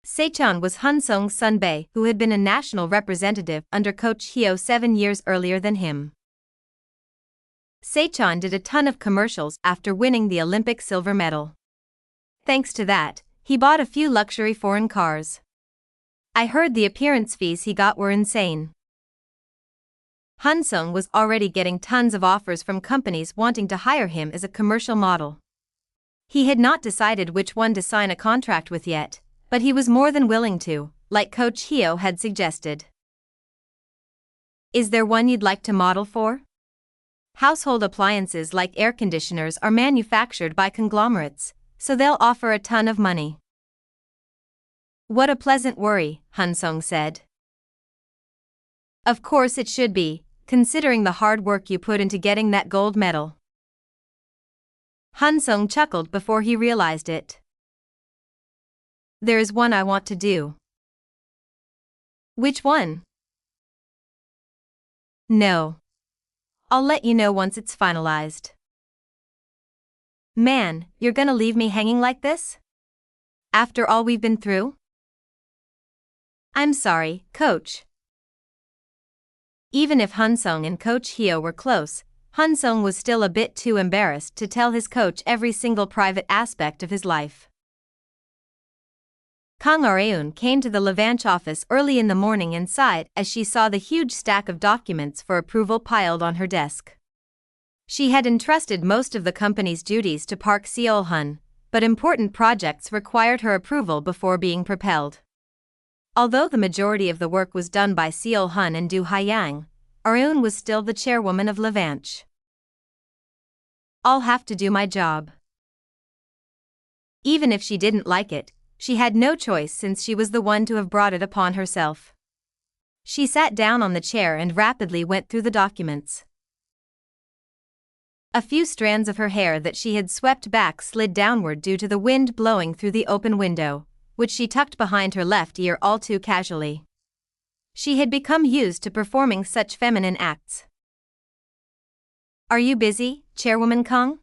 Saechan was Han-Sung's son Bae, who had been a national representative under Coach Hyo 7 years earlier than him. Saechan did a ton of commercials after winning the Olympic silver medal. Thanks to that, he bought a few luxury foreign cars. I heard the appearance fees he got were insane. Han-Sung was already getting tons of offers from companies wanting to hire him as a commercial model. He had not decided which one to sign a contract with yet, but he was more than willing to, like Coach Hyo had suggested. Is there one you'd like to model for? Household appliances like air conditioners are manufactured by conglomerates, so they'll offer a ton of money. What a pleasant worry, Han-Sung said. Of course it should be, considering the hard work you put into getting that gold medal. Han-Sung chuckled before he realized it. There is one I want to do. Which one? No. I'll let you know once it's finalized. Man, you're gonna leave me hanging like this? After all we've been through? I'm sorry, Coach. Even if Han-Sung and Coach Hyo were close, Han-Sung was still a bit too embarrassed to tell his coach every single private aspect of his life. Kang Areun came to the Levanche office early in the morning and sighed as she saw the huge stack of documents for approval piled on her desk. She had entrusted most of the company's duties to Park Seol-hun, but important projects required her approval before being propelled. Although the majority of the work was done by Seol-hun and Do Hyang, Areun was still the chairwoman of Levanche. I'll have to do my job. Even if she didn't like it, she had no choice since she was the one to have brought it upon herself. She sat down on the chair and rapidly went through the documents. A few strands of her hair that she had swept back slid downward due to the wind blowing through the open window, which she tucked behind her left ear all too casually. She had become used to performing such feminine acts. Are you busy, Chairwoman Kang?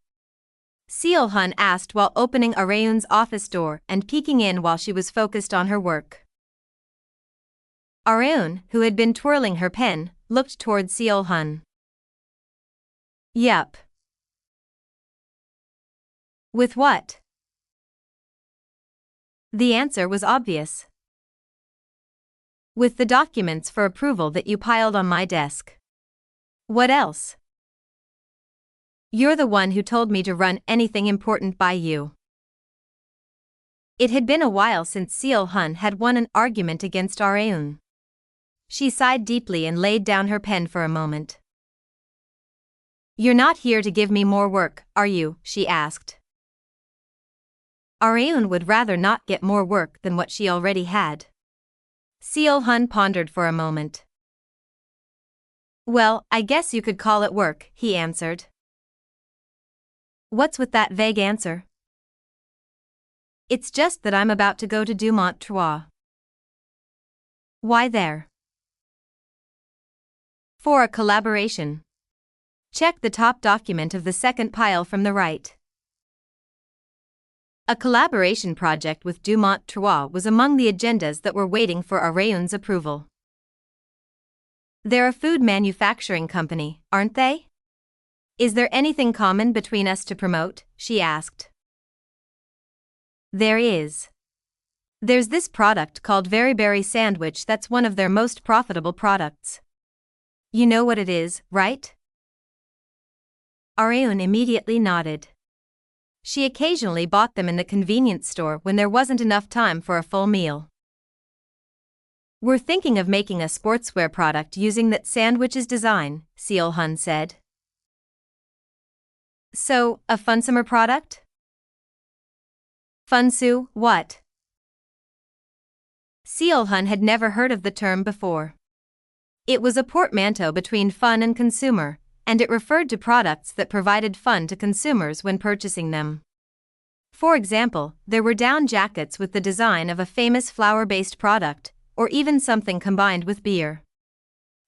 Seol-hun asked while opening Areun's office door and peeking in while she was focused on her work. Areun, who had been twirling her pen, looked toward Seol-hun. Yup. With what? The answer was obvious. With the documents for approval that you piled on my desk. What else? You're the one who told me to run anything important by you. It had been a while since Seol-hun had won an argument against Areun. She sighed deeply and laid down her pen for a moment. You're not here to give me more work, are you? She asked. Areun would rather not get more work than what she already had. Seo-hun pondered for a moment. Well, I guess you could call it work, he answered. What's with that vague answer? It's just that I'm about to go to Dumont-Trois. Why there? For a collaboration. Check the top document of the second pile from the right. A collaboration project with Dumont-Trois was among the agendas that were waiting for Areun's approval. They're a food manufacturing company, aren't they? Is there anything common between us to promote? She asked. There is. There's this product called Very Sandwich that's one of their most profitable products. You know what it is, right? Areun immediately nodded. She occasionally bought them in the convenience store when there wasn't enough time for a full meal. We're thinking of making a sportswear product using that sandwich's design, Seo-hun said. So, a fun summer product? Funsu, what? Seo-hun had never heard of the term before. It was a portmanteau between fun and consumer, and it referred to products that provided fun to consumers when purchasing them. For example, there were down jackets with the design of a famous flower-based product, or even something combined with beer.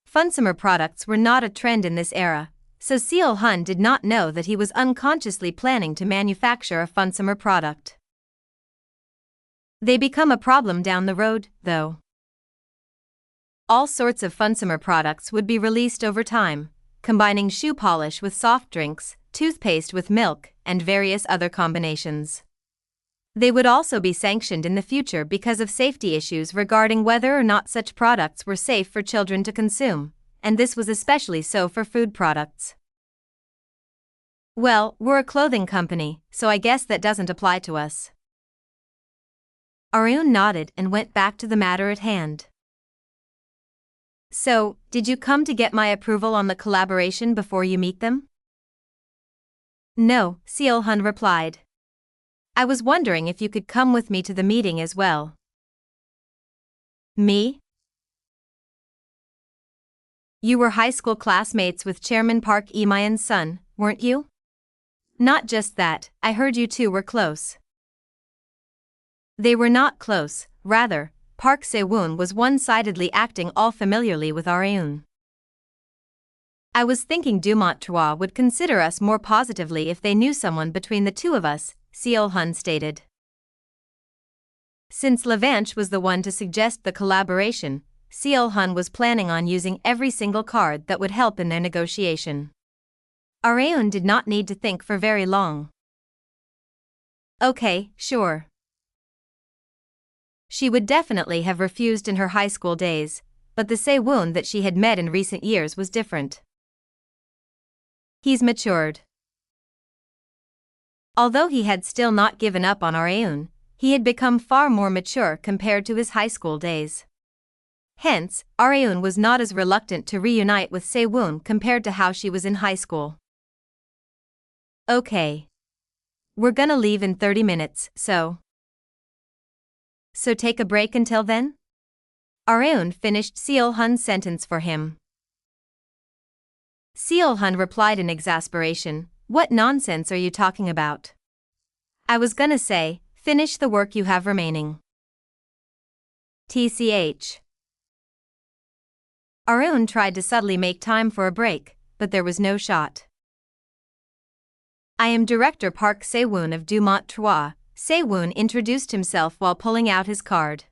Fun summer products were not a trend in this era, so Seo-hun did not know that he was unconsciously planning to manufacture a fun summer product. They become a problem down the road, though. All sorts of fun summer products would be released over time, combining shoe polish with soft drinks, toothpaste with milk, and various other combinations. They would also be sanctioned in the future because of safety issues regarding whether or not such products were safe for children to consume, and this was especially so for food products. Well, we're a clothing company, so I guess that doesn't apply to us. Areun nodded and went back to the matter at hand. So, did you come to get my approval on the collaboration before you meet them? No, Seo-hun replied. I was wondering if you could come with me to the meeting as well. Me? You were high school classmates with Chairman Park Lee-myeon's son, weren't you? Not just that, I heard you two were close. They were not close, rather, Park Se-woon was one-sidedly acting all familiarly with Areun. I was thinking Dumont-Trois would consider us more positively if they knew someone between the two of us, Seo-hun stated. Since Levanche was the one to suggest the collaboration, Seo-hun was planning on using every single card that would help in their negotiation. Areun did not need to think for very long. Okay, sure. She would definitely have refused in her high school days, but the Se-woon that she had met in recent years was different. He's matured. Although he had still not given up on Areun, he had become far more mature compared to his high school days. Hence, Areun was not as reluctant to reunite with Se-woon compared to how she was in high school. Okay. We're gonna leave in 30 minutes, so take a break until then? Areun finished Seo-hun's sentence for him. Seo-hun replied in exasperation, What nonsense are you talking about? I was gonna say, finish the work you have remaining. TCH. Areun tried to subtly make time for a break, but there was no shot. I am Director Park Se-woon of Dumont-Trois, Se-woon introduced himself while pulling out his card.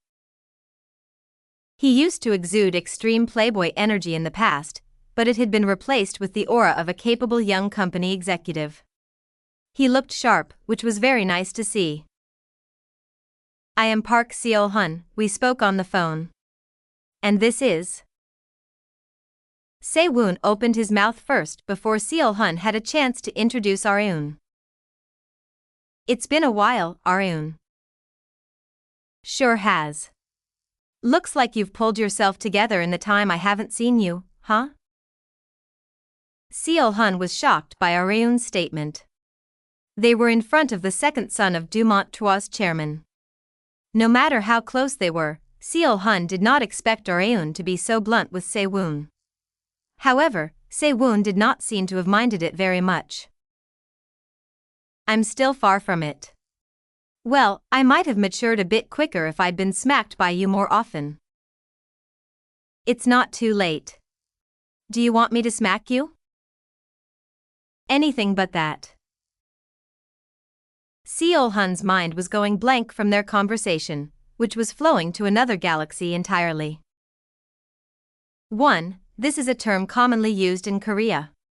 He used to exude extreme playboy energy in the past, but it had been replaced with the aura of a capable young company executive. He looked sharp, which was very nice to see. I am Park Seo-hun, we spoke on the phone. And this is? Se-woon opened his mouth first before Seo-hun had a chance to introduce Areun. It's been a while, Areun. Sure has. Looks like you've pulled yourself together in the time I haven't seen you, huh? Seo-hun was shocked by Areun's statement. They were in front of the second son of Dumont-Trois' chairman. No matter how close they were, Seo-hun did not expect Aeun to be so blunt with Se-woon. However, Se-woon did not seem to have minded it very much. I'm still far from it. Well, I might have matured a bit quicker if I'd been smacked by you more often. It's not too late. Do you want me to smack you? Anything but that. Seo-hun's mind was going blank from their conversation, which was flowing to another galaxy entirely. 1. This is a term commonly used in Korea.